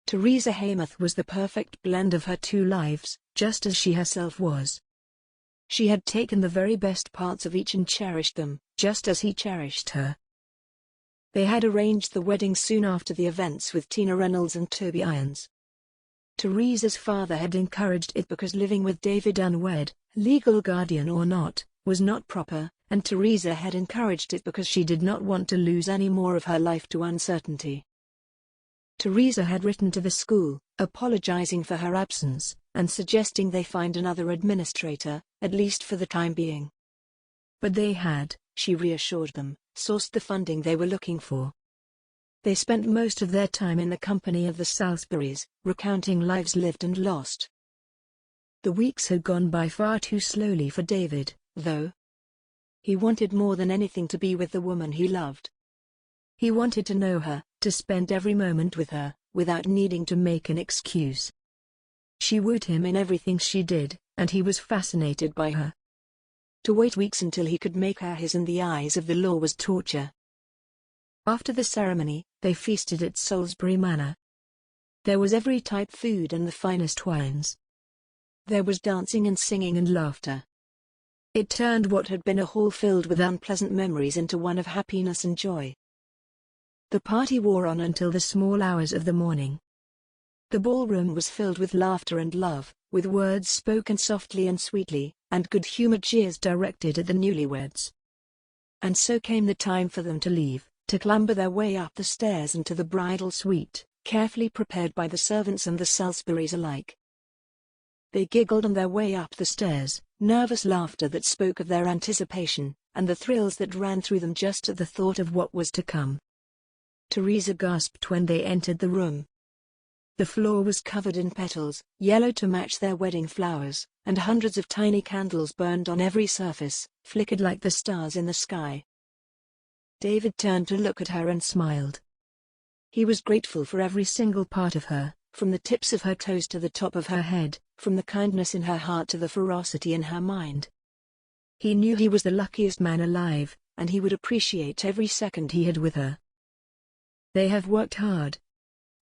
C: Teresa Hamath was the perfect blend of her two lives, just as she herself was. She had taken the very best parts of each and cherished them, just as he cherished her. They had arranged the wedding soon after the events with Tina Reynolds and Toby Irons. Teresa's father had encouraged it because living with David unwed, legal guardian or not, was not proper, and Teresa had encouraged it because she did not want to lose any more of her life to uncertainty. Teresa had written to the school, apologizing for her absence, and suggesting they find another administrator, at least for the time being. But they had, she reassured them, sourced the funding they were looking for. They spent most of their time in the company of the Salisburys, recounting lives lived and lost. The weeks had gone by far too slowly for David, though. He wanted more than anything to be with the woman he loved. He wanted to know her, to spend every moment with her, without needing to make an excuse. She wooed him in everything she did, and he was fascinated by her. To wait weeks until he could make her his in the eyes of the law was torture. After the ceremony, they feasted at Salisbury Manor. There was every type food and the finest wines. There was dancing and singing and laughter. It turned what had been a hall filled with unpleasant memories into one of happiness and joy. The party wore on until the small hours of the morning. The ballroom was filled with laughter and love, with words spoken softly and sweetly, and good-humored jeers directed at the newlyweds. And so came the time for them to leave, to clamber their way up the stairs into the bridal suite, carefully prepared by the servants and the Salisburys alike. They giggled on their way up the stairs, nervous laughter that spoke of their anticipation, and the thrills that ran through them just at the thought of what was to come. Teresa gasped when they entered the room. The floor was covered in petals, yellow to match their wedding flowers, and hundreds of tiny candles burned on every surface, flickered like the stars in the sky. David turned to look at her and smiled. He was grateful for every single part of her, from the tips of her toes to the top of her head, from the kindness in her heart to the ferocity in her mind. He knew he was the luckiest man alive, and he would appreciate every second he had with her. "They have worked hard,"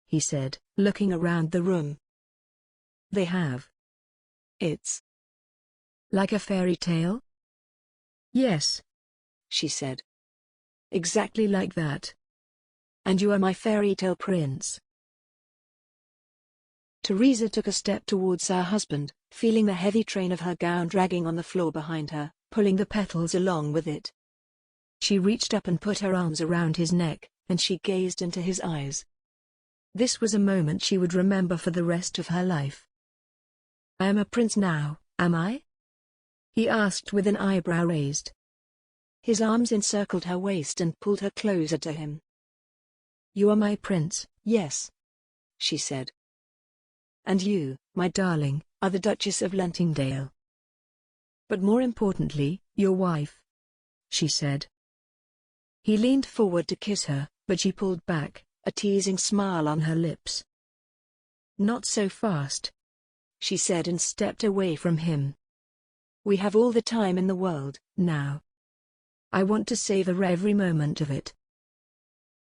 C: he said, looking around the room. "They have. It's like a fairy tale?" "Yes," she said. "Exactly like that. And you are my fairy tale prince." Teresa took a step towards her husband, feeling the heavy train of her gown dragging on the floor behind her, pulling the petals along with it. She reached up and put her arms around his neck, and she gazed into his eyes. This was a moment she would remember for the rest of her life. "I am a prince now, am I?" he asked with an eyebrow raised. His arms encircled her waist and pulled her closer to him. "You are my prince, yes," she said. "And you, my darling, are the Duchess of Lentingdale. But more importantly, your wife," she said. He leaned forward to kiss her, but she pulled back, a teasing smile on her lips. "Not so fast," she said and stepped away from him. "We have all the time in the world, now. I want to savor every moment of it."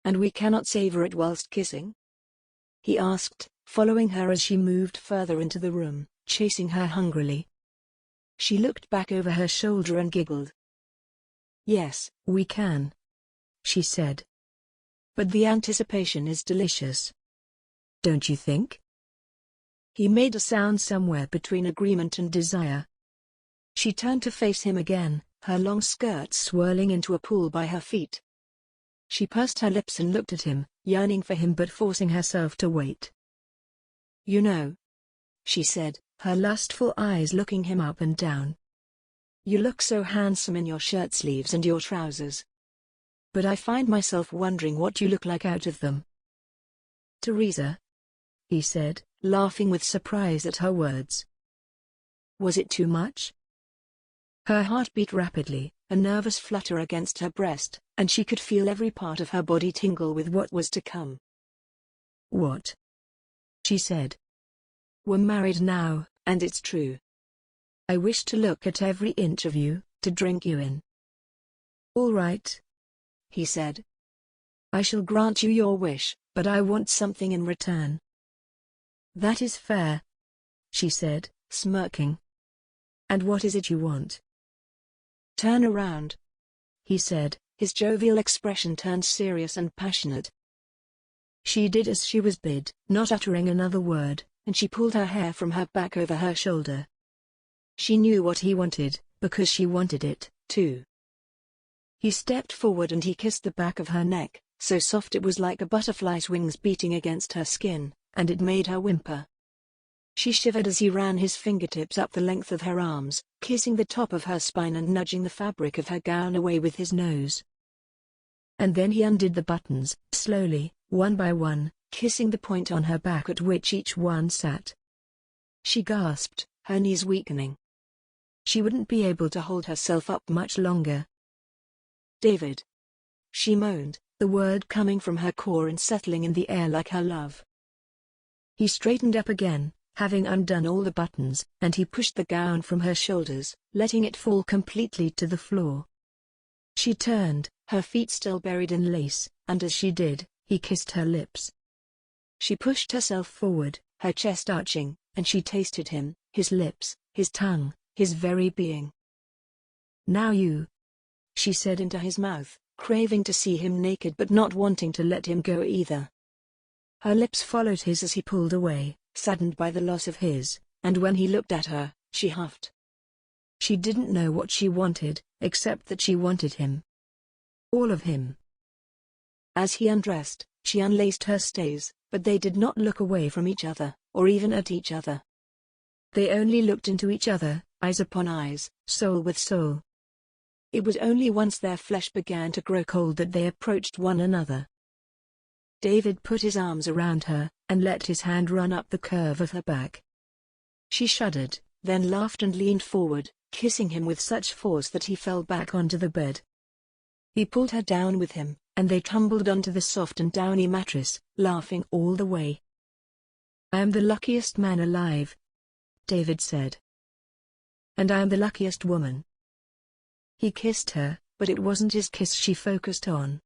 C: "And we cannot savor it whilst kissing?" he asked, following her as she moved further into the room, chasing her hungrily. She looked back over her shoulder and giggled. "Yes, we can," she said. "But the anticipation is delicious. Don't you think?" He made a sound somewhere between agreement and desire. She turned to face him again, her long skirt swirling into a pool by her feet. She pursed her lips and looked at him, yearning for him but forcing herself to wait. "You know," she said, her lustful eyes looking him up and down. "You look so handsome in your shirt sleeves and your trousers. But I find myself wondering what you look like out of them." "Teresa," he said, laughing with surprise at her words. Was it too much? Her heart beat rapidly, a nervous flutter against her breast, and she could feel every part of her body tingle with what was to come. "What?" she said. "We're married now, and it's true. I wish to look at every inch of you, to drink you in." "All right," he said. "I shall grant you your wish, but I want something in return." "That is fair," she said, smirking. "And what is it you want?" "Turn around," he said, his jovial expression turned serious and passionate. She did as she was bid, not uttering another word, and she pulled her hair from her back over her shoulder. She knew what he wanted, because she wanted it, too. He stepped forward and he kissed the back of her neck, so soft it was like a butterfly's wings beating against her skin, and it made her whimper. She shivered as he ran his fingertips up the length of her arms, kissing the top of her spine and nudging the fabric of her gown away with his nose. And then he undid the buttons, slowly, one by one, kissing the point on her back at which each one sat. She gasped, her knees weakening. She wouldn't be able to hold herself up much longer. "David," she moaned, the word coming from her core and settling in the air like her love. He straightened up again, having undone all the buttons, and he pushed the gown from her shoulders, letting it fall completely to the floor. She turned, her feet still buried in lace, and as she did, he kissed her lips. She pushed herself forward, her chest arching, and she tasted him, his lips, his tongue, his very being. "Now you," she said into his mouth, craving to see him naked but not wanting to let him go either. Her lips followed his as he pulled away, saddened by the loss of his, and when he looked at her, she huffed. She didn't know what she wanted, except that she wanted him. All of him. As he undressed, she unlaced her stays, but they did not look away from each other, or even at each other. They only looked into each other, eyes upon eyes, soul with soul. It was only once their flesh began to grow cold that they approached one another. David put his arms around her, and let his hand run up the curve of her back. She shuddered, then laughed and leaned forward, kissing him with such force that he fell back onto the bed. He pulled her down with him, and they tumbled onto the soft and downy mattress, laughing all the way. "I am the luckiest man alive," David said. "And I am the luckiest woman." He kissed her, but it wasn't his kiss she focused on.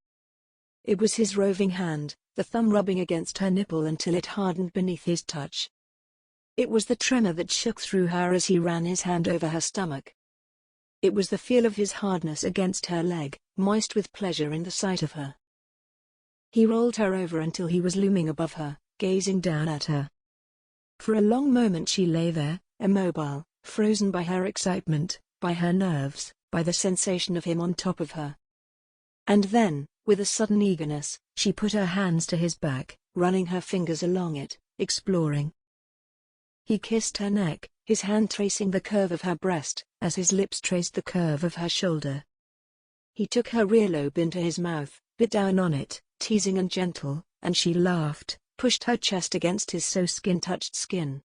C: It was his roving hand, the thumb rubbing against her nipple until it hardened beneath his touch. It was the tremor that shook through her as he ran his hand over her stomach. It was the feel of his hardness against her leg, moist with pleasure in the sight of her. He rolled her over until he was looming above her, gazing down at her. For a long moment she lay there, immobile, frozen by her excitement, by her nerves, by the sensation of him on top of her. And then, with a sudden eagerness, she put her hands to his back, running her fingers along it, exploring. He kissed her neck, his hand tracing the curve of her breast, as his lips traced the curve of her shoulder. He took her earlobe into his mouth, bit down on it, teasing and gentle, and she laughed, pushed her chest against his so skin-touched skin.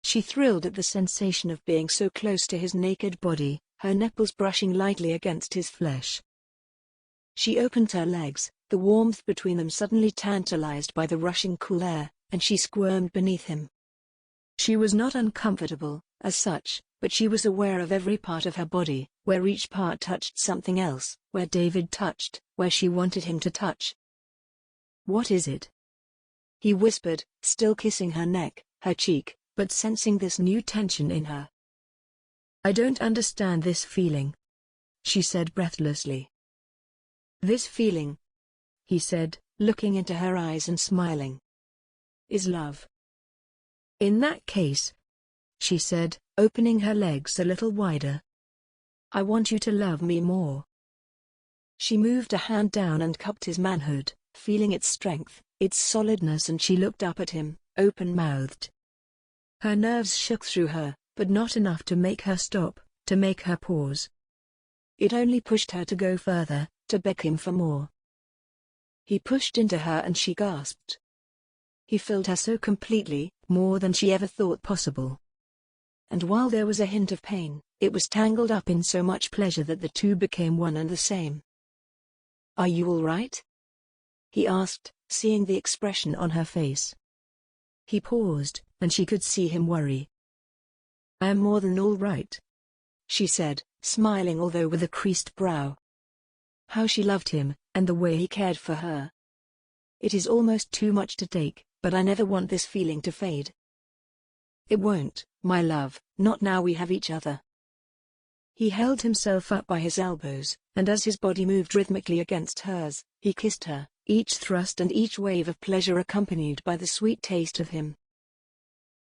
C: She thrilled at the sensation of being so close to his naked body, her nipples brushing lightly against his flesh. She opened her legs, the warmth between them suddenly tantalized by the rushing cool air, and she squirmed beneath him. She was not uncomfortable, as such, but she was aware of every part of her body, where each part touched something else, where David touched, where she wanted him to touch. "What is it?" he whispered, still kissing her neck, her cheek, but sensing this new tension in her. "I don't understand this feeling," she said breathlessly. "This feeling," he said, looking into her eyes and smiling, "is love." "In that case," she said, opening her legs a little wider, "I want you to love me more." She moved a hand down and cupped his manhood, feeling its strength, its solidness, and she looked up at him, open-mouthed. Her nerves shook through her, but not enough to make her stop, to make her pause. It only pushed her to go further, to beg him for more. He pushed into her and she gasped. He filled her so completely, more than she ever thought possible. And while there was a hint of pain, it was tangled up in so much pleasure that the two became one and the same. "Are you all right?" he asked, seeing the expression on her face. He paused, and she could see him worry. "I am more than all right," she said, smiling although with a creased brow. How she loved him, and the way he cared for her. "It is almost too much to take, but I never want this feeling to fade." "It won't, my love, not now we have each other." He held himself up by his elbows, and as his body moved rhythmically against hers, he kissed her, each thrust and each wave of pleasure accompanied by the sweet taste of him.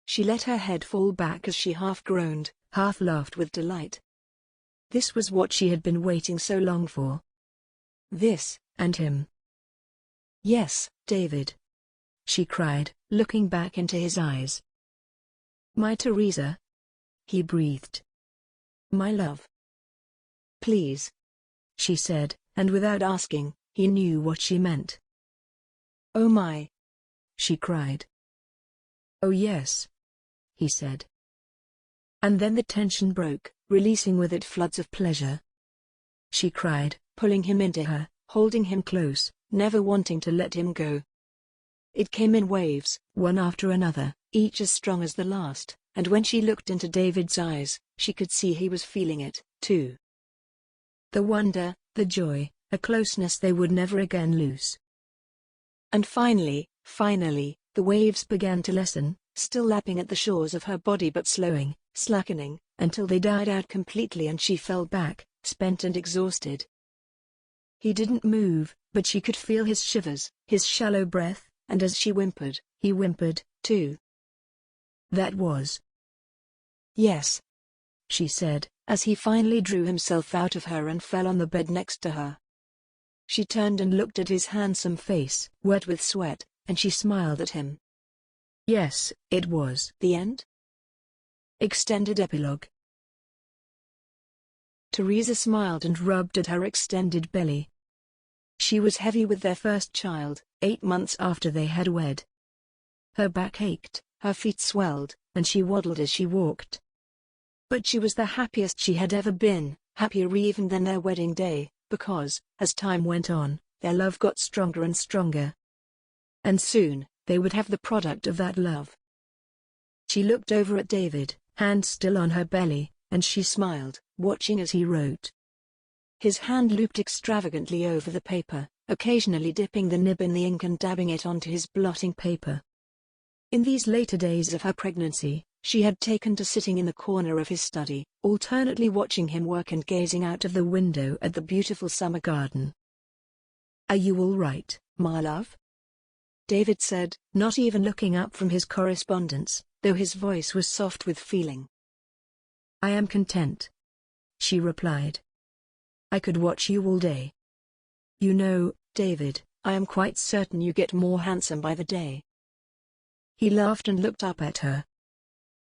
C: She let her head fall back as she half groaned, half laughed with delight. This was what she had been waiting so long for. This, and him. Yes, David. She cried, looking back into his eyes. My Teresa. He breathed. My love. Please. She said, and without asking, he knew what she meant. Oh my. She cried. Oh yes. He said. And then the tension broke, releasing with it floods of pleasure. She cried, pulling him into her, holding him close, never wanting to let him go. It came in waves, one after another, each as strong as the last, and when she looked into David's eyes, she could see he was feeling it, too. The wonder, the joy, a closeness they would never again lose. And finally, the waves began to lessen, still lapping at the shores of her body but slowing, slackening, until they died out completely and she fell back, spent and exhausted. He didn't move, but she could feel his shivers, his shallow breath, and as she whimpered, he whimpered, too. That was. Yes. She said, as he finally drew himself out of her and fell on the bed next to her. She turned and looked at his handsome face, wet with sweat, and she smiled at him. Yes, it was. The end? Extended epilogue. Teresa smiled and rubbed at her extended belly. She was heavy with their first child, 8 months after they had wed. Her back ached, her feet swelled, and she waddled as she walked. But she was the happiest she had ever been, happier even than their wedding day, because, as time went on, their love got stronger and stronger. And soon, they would have the product of that love. She looked over at David, hand still on her belly, and she smiled, watching as he wrote. His hand looped extravagantly over the paper, occasionally dipping the nib in the ink and dabbing it onto his blotting paper. In these later days of her pregnancy, she had taken to sitting in the corner of his study, alternately watching him work and gazing out of the window at the beautiful summer garden. Are you all right, my love? David said, not even looking up from his correspondence, though his voice was soft with feeling. I am content. She replied. I could watch you all day. You know, David, I am quite certain you get more handsome by the day. He laughed and looked up at her.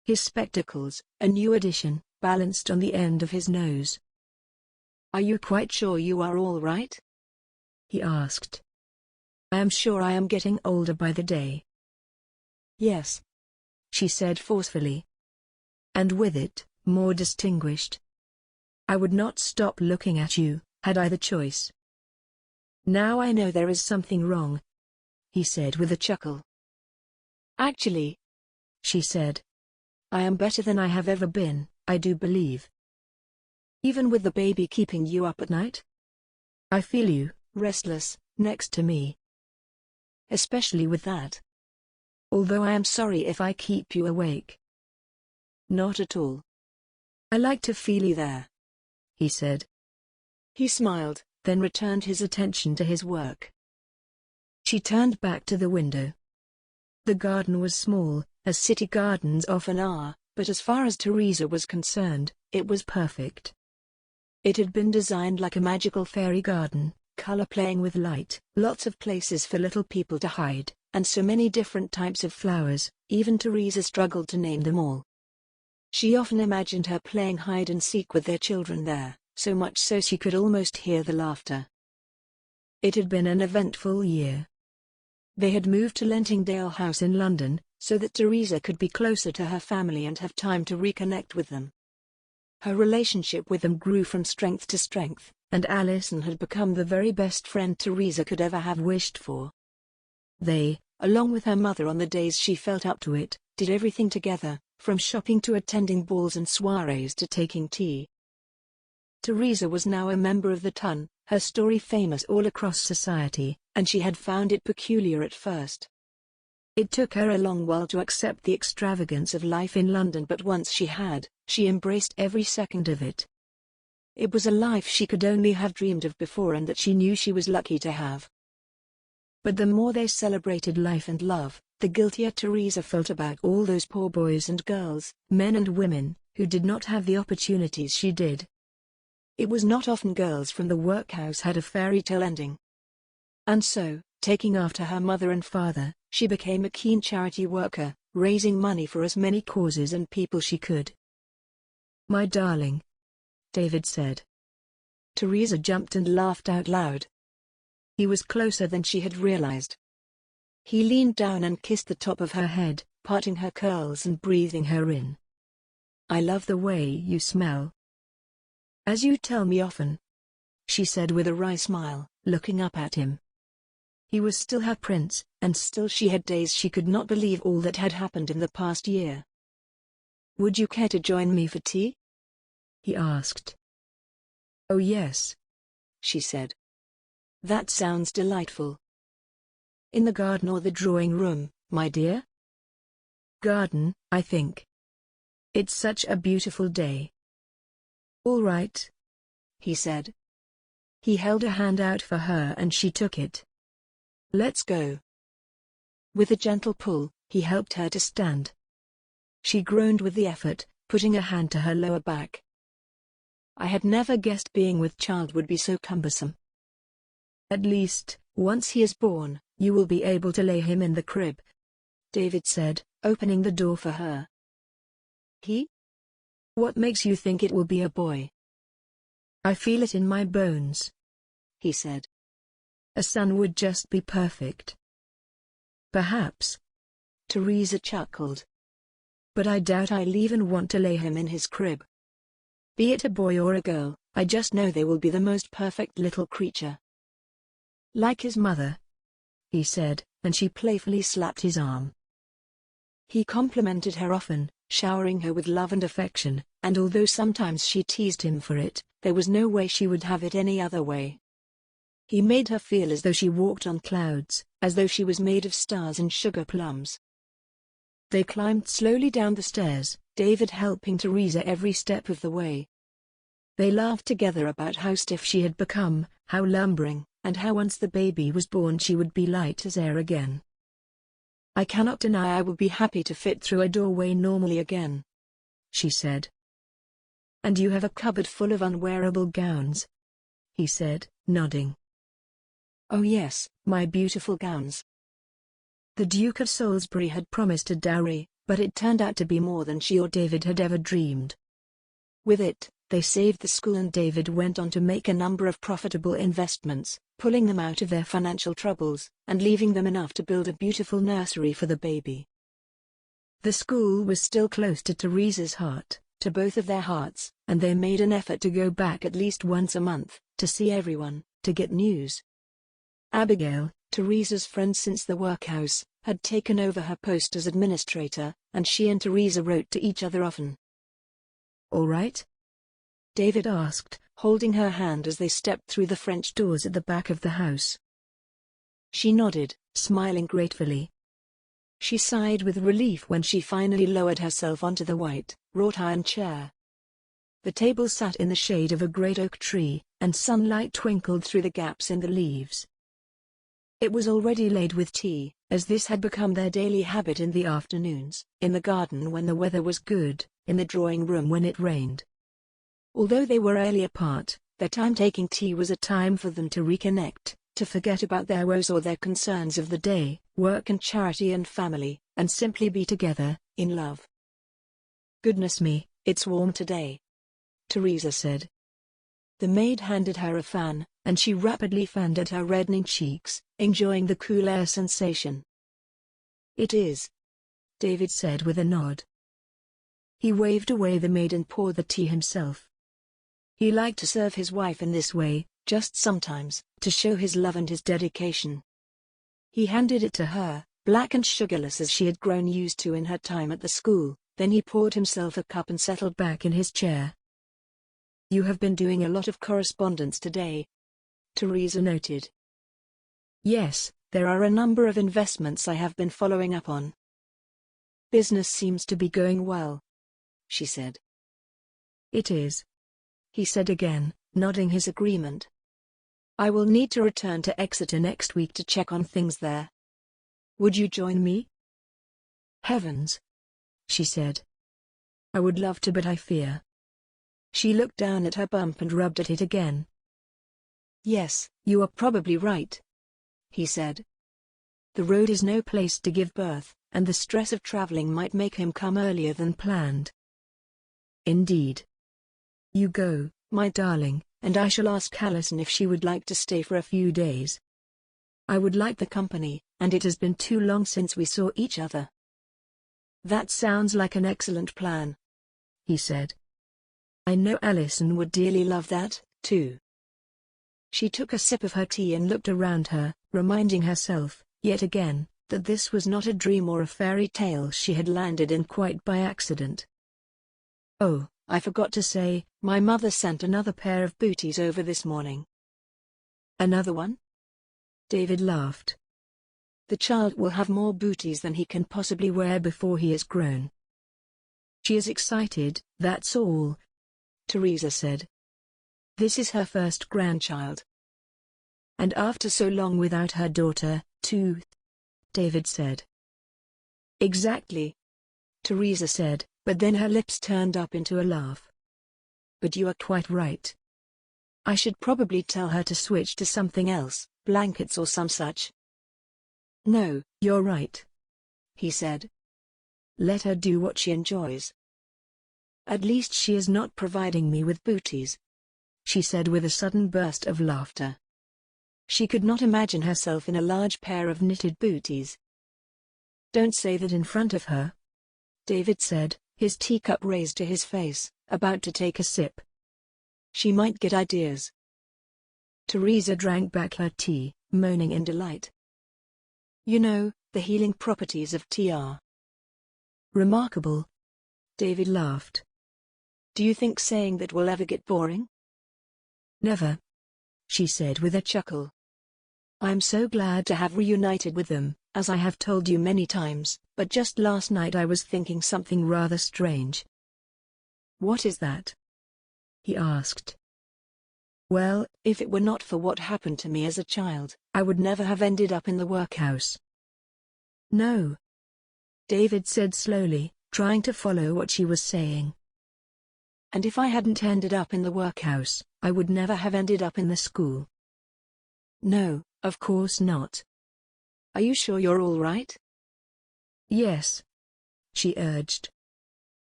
C: His spectacles, a new addition, balanced on the end of his nose. Are you quite sure you are all right? He asked. I am sure I am getting older by the day. Yes. She said forcefully. And with it, more distinguished. I would not stop looking at you, had I the choice. Now I know there is something wrong, he said with a chuckle. Actually, she said, I am better than I have ever been, I do believe. Even with the baby keeping you up at night? I feel you, restless, next to me. Especially with that. Although I am sorry if I keep you awake. Not at all. I like to feel you there, he said. He smiled, then returned his attention to his work. She turned back to the window. The garden was small, as city gardens often are, but as far as Teresa was concerned, it was perfect. It had been designed like a magical fairy garden, color playing with light, lots of places for little people to hide, and so many different types of flowers, even Teresa struggled to name them all. She often imagined her playing hide and seek with their children there, so much so she could almost hear the laughter. It had been an eventful year. They had moved to Lentingdale House in London, so that Teresa could be closer to her family and have time to reconnect with them. Her relationship with them grew from strength to strength, and Alison had become the very best friend Teresa could ever have wished for. They, along with her mother on the days she felt up to it, did everything together, from shopping to attending balls and soirees to taking tea. Teresa was now a member of the Ton, her story famous all across society, and she had found it peculiar at first. It took her a long while to accept the extravagance of life in London, but once she had, she embraced every second of it. It was a life she could only have dreamed of before and that she knew she was lucky to have. But the more they celebrated life and love, the guiltier Teresa felt about all those poor boys and girls, men and women, who did not have the opportunities she did. It was not often girls from the workhouse had a fairy tale ending. And so, taking after her mother and father, she became a keen charity worker, raising money for as many causes and people she could.
D: "My darling," David said.
C: Teresa jumped and laughed out loud. He was closer than she had realized. He leaned down and kissed the top of her head, parting her curls and breathing her in.
D: "I love the way you smell." "As you tell me often," she said with a wry smile, looking up at him. He was still her prince, and still she had days she could not believe all that had happened in the past year.
C: "Would you care to join me for tea?"
D: he asked. "Oh yes,"
C: she said. "That sounds delightful."
D: "In the garden or the drawing room, my dear?" "Garden, I think. It's such a beautiful day." "All right," he said. He held a hand out for her and she took it.
C: "Let's go." With a gentle pull, he helped her to stand. She groaned with the effort, putting a hand to her lower back. "I had never guessed being with child would be so cumbersome."
D: "At least, once he is born, you will be able to lay him in the crib," David said, opening the door for her.
C: "He?
D: What makes you think it will be a boy?" "I feel it in my bones,"
C: he said.
D: "A son would just be perfect." "Perhaps,"
C: Teresa chuckled.
D: "but I doubt I'll even want to lay him in his crib. Be it a boy or a girl, I just know they will be the most perfect little creature." "Like his mother," he said, and she playfully slapped his arm. He complimented her often, showering her with love and affection, and although sometimes she teased him for it, there was no way she would have it any other way. He made her feel as though she walked on clouds, as though she was made of stars and sugar plums. They climbed slowly down the stairs, David helping Teresa every step of the way. They laughed together about how stiff she had become, how lumbering, and how once the baby was born she would be light as air again. "I cannot deny I will be happy to fit through a doorway normally again," she said. "And you have a cupboard full of unwearable gowns," he said, nodding.
C: "Oh yes, my beautiful gowns."
D: The Duke of Salisbury had promised a dowry, but it turned out to be more than she or David had ever dreamed. With it, they saved the school and David went on to make a number of profitable investments, pulling them out of their financial troubles, and leaving them enough to build a beautiful nursery for the baby. The school was still close to Teresa's heart, to both of their hearts, and they made an effort to go back at least once a month, to see everyone, to get news. Abigail, Teresa's friend since the workhouse, had taken over her post as administrator, and she and Teresa wrote to each other often. "All right?" David asked, holding her hand as they stepped through the French doors at the back of the house. She nodded, smiling gratefully. She sighed with relief when she finally lowered herself onto the white, wrought-iron chair. The table sat in the shade of a great oak tree, and sunlight twinkled through the gaps in the leaves. It was already laid with tea, as this had become their daily habit in the afternoons, in the garden when the weather was good, in the drawing room when it rained. Although they were early apart, their time taking tea was a time for them to reconnect, to forget about their woes or their concerns of the day, work and charity and family, and simply be together, in love. "Goodness me, it's warm today," Teresa said. The maid handed her a fan, and she rapidly fanned at her reddening cheeks, enjoying the cool air sensation. "It is," David said with a nod. He waved away the maid and poured the tea himself. He liked to serve his wife in this way, just sometimes, to show his love and his dedication. He handed it to her, black and sugarless as she had grown used to in her time at the school, then he poured himself a cup and settled back in his chair. "You have been doing a lot of correspondence today," Teresa noted. "Yes, there are a number of investments I have been following up on." "Business seems to be going well," she said. "It is," he said again, nodding his agreement. "I will need to return to Exeter next week to check on things there. Would you join me?" "Heavens," she said. "I would love to, but I fear
C: She looked down at her bump and rubbed at it again.
D: Yes, you are probably right, he said. The road is no place to give birth, and the stress of traveling might make him come earlier than planned.
C: Indeed. You go, my darling,
D: and I shall ask Alison if she would like to stay for a few days. I would like the company, and it has been too long since we saw each other.
C: That sounds like an excellent plan, he said. I know Alison would dearly love that, too. She took a sip of her tea and looked around her, reminding herself, yet again, that this was not a dream or a fairy tale she had landed in quite by accident. Oh, I forgot to say, my mother sent another pair of booties over this morning.
D: Another one?
C: David laughed.
D: The child will have more booties than he can possibly wear before he is grown.
C: She is excited, that's all, Teresa said.
D: This is her first grandchild.
C: And after so long without her daughter, too, David said.
D: Exactly, Teresa said, but then her lips turned up into a laugh. But you are quite right. I should probably tell her to switch to something else, blankets or some such.
C: No, you're right,
D: he said.
C: Let her do what she enjoys.
D: At least she is not providing me with booties, she said with a sudden burst of laughter. She could not imagine herself in a large pair of knitted booties.
C: Don't say that in front of her, David said, his teacup raised to his face, about to take a sip.
D: She might get ideas.
C: Teresa drank back her tea, moaning in delight.
D: You know, the healing properties of tea are
C: remarkable. David laughed.
D: Do you think saying that will ever get boring?
C: Never, she said with a chuckle.
D: I am so glad to have reunited with them, as I have told you many times, but just last night I was thinking something rather strange.
C: What is that? He asked.
D: Well, if it were not for what happened to me as a child, I would never have ended up in the workhouse.
C: No, David said slowly, trying to follow what she was saying.
D: And if I hadn't ended up in the workhouse, I would never have ended up in the school.
C: No, of course not.
D: Are you sure you're all right?
C: Yes, she urged.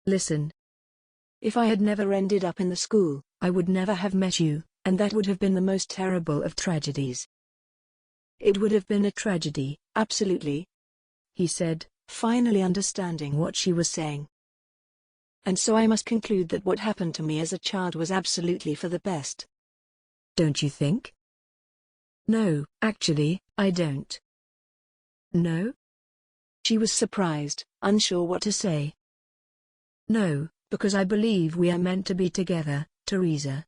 C: Listen.
D: If I had never ended up in the school,
C: I would never have met you, and that would have been the most terrible of tragedies.
D: It would have been a tragedy, absolutely,
C: he said,
D: finally understanding what she was saying. And so I must conclude that what happened to me as a child was absolutely for the best.
C: Don't you think? No, actually, I don't. No?
D: She was surprised, unsure what to say.
C: No, because I believe we are meant to be together, Teresa.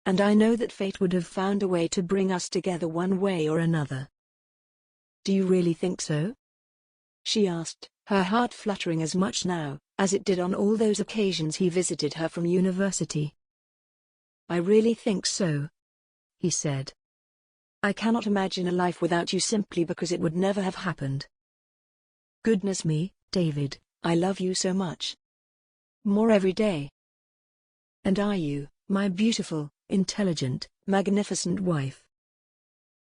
D: And I know that fate would have found a way to bring us together one way or another.
C: Do you really think so?
D: She asked, her heart fluttering as much now, as it did on all those occasions he visited her from university.
C: I really think so, he said.
D: I cannot imagine a life without you simply because it would never have happened.
C: Goodness me, David,
D: I love you so much. More every day.
C: And are you, my beautiful, intelligent, magnificent wife?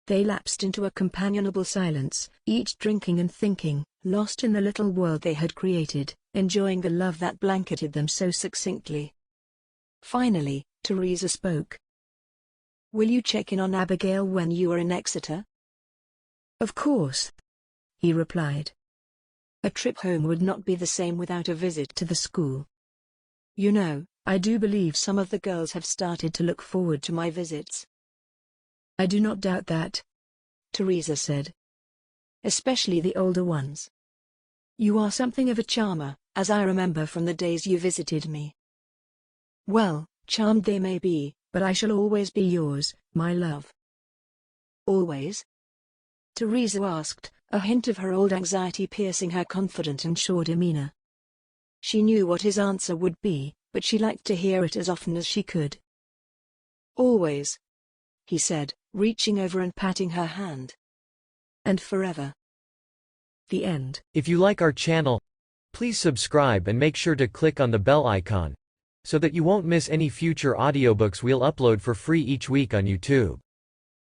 C: They lapsed into a companionable silence, each drinking and thinking, lost in the little world they had created, enjoying the love that blanketed them so succinctly. Finally, Teresa spoke.
D: Will you check in on Abigail when you are in Exeter?
C: Of course, he replied.
D: A trip home would not be the same without a visit to the school.
C: You know, I do believe some of the girls have started to look forward to my visits. I do not doubt that, Teresa said. Especially the older ones.
D: You are something of a charmer, as I remember from the days you visited me.
C: Well, charmed they may be, but I shall always be yours, my love.
D: Always?
C: Teresa asked, a hint of her old anxiety piercing her confident and sure demeanor. She knew what his answer would be, but she liked to hear it as often as she could.
D: Always, he said, reaching over and patting her hand.
C: And forever. The end.
B: If you like our channel, please subscribe and make sure to click on the bell icon, so that you won't miss any future audiobooks we'll upload for free each week on YouTube.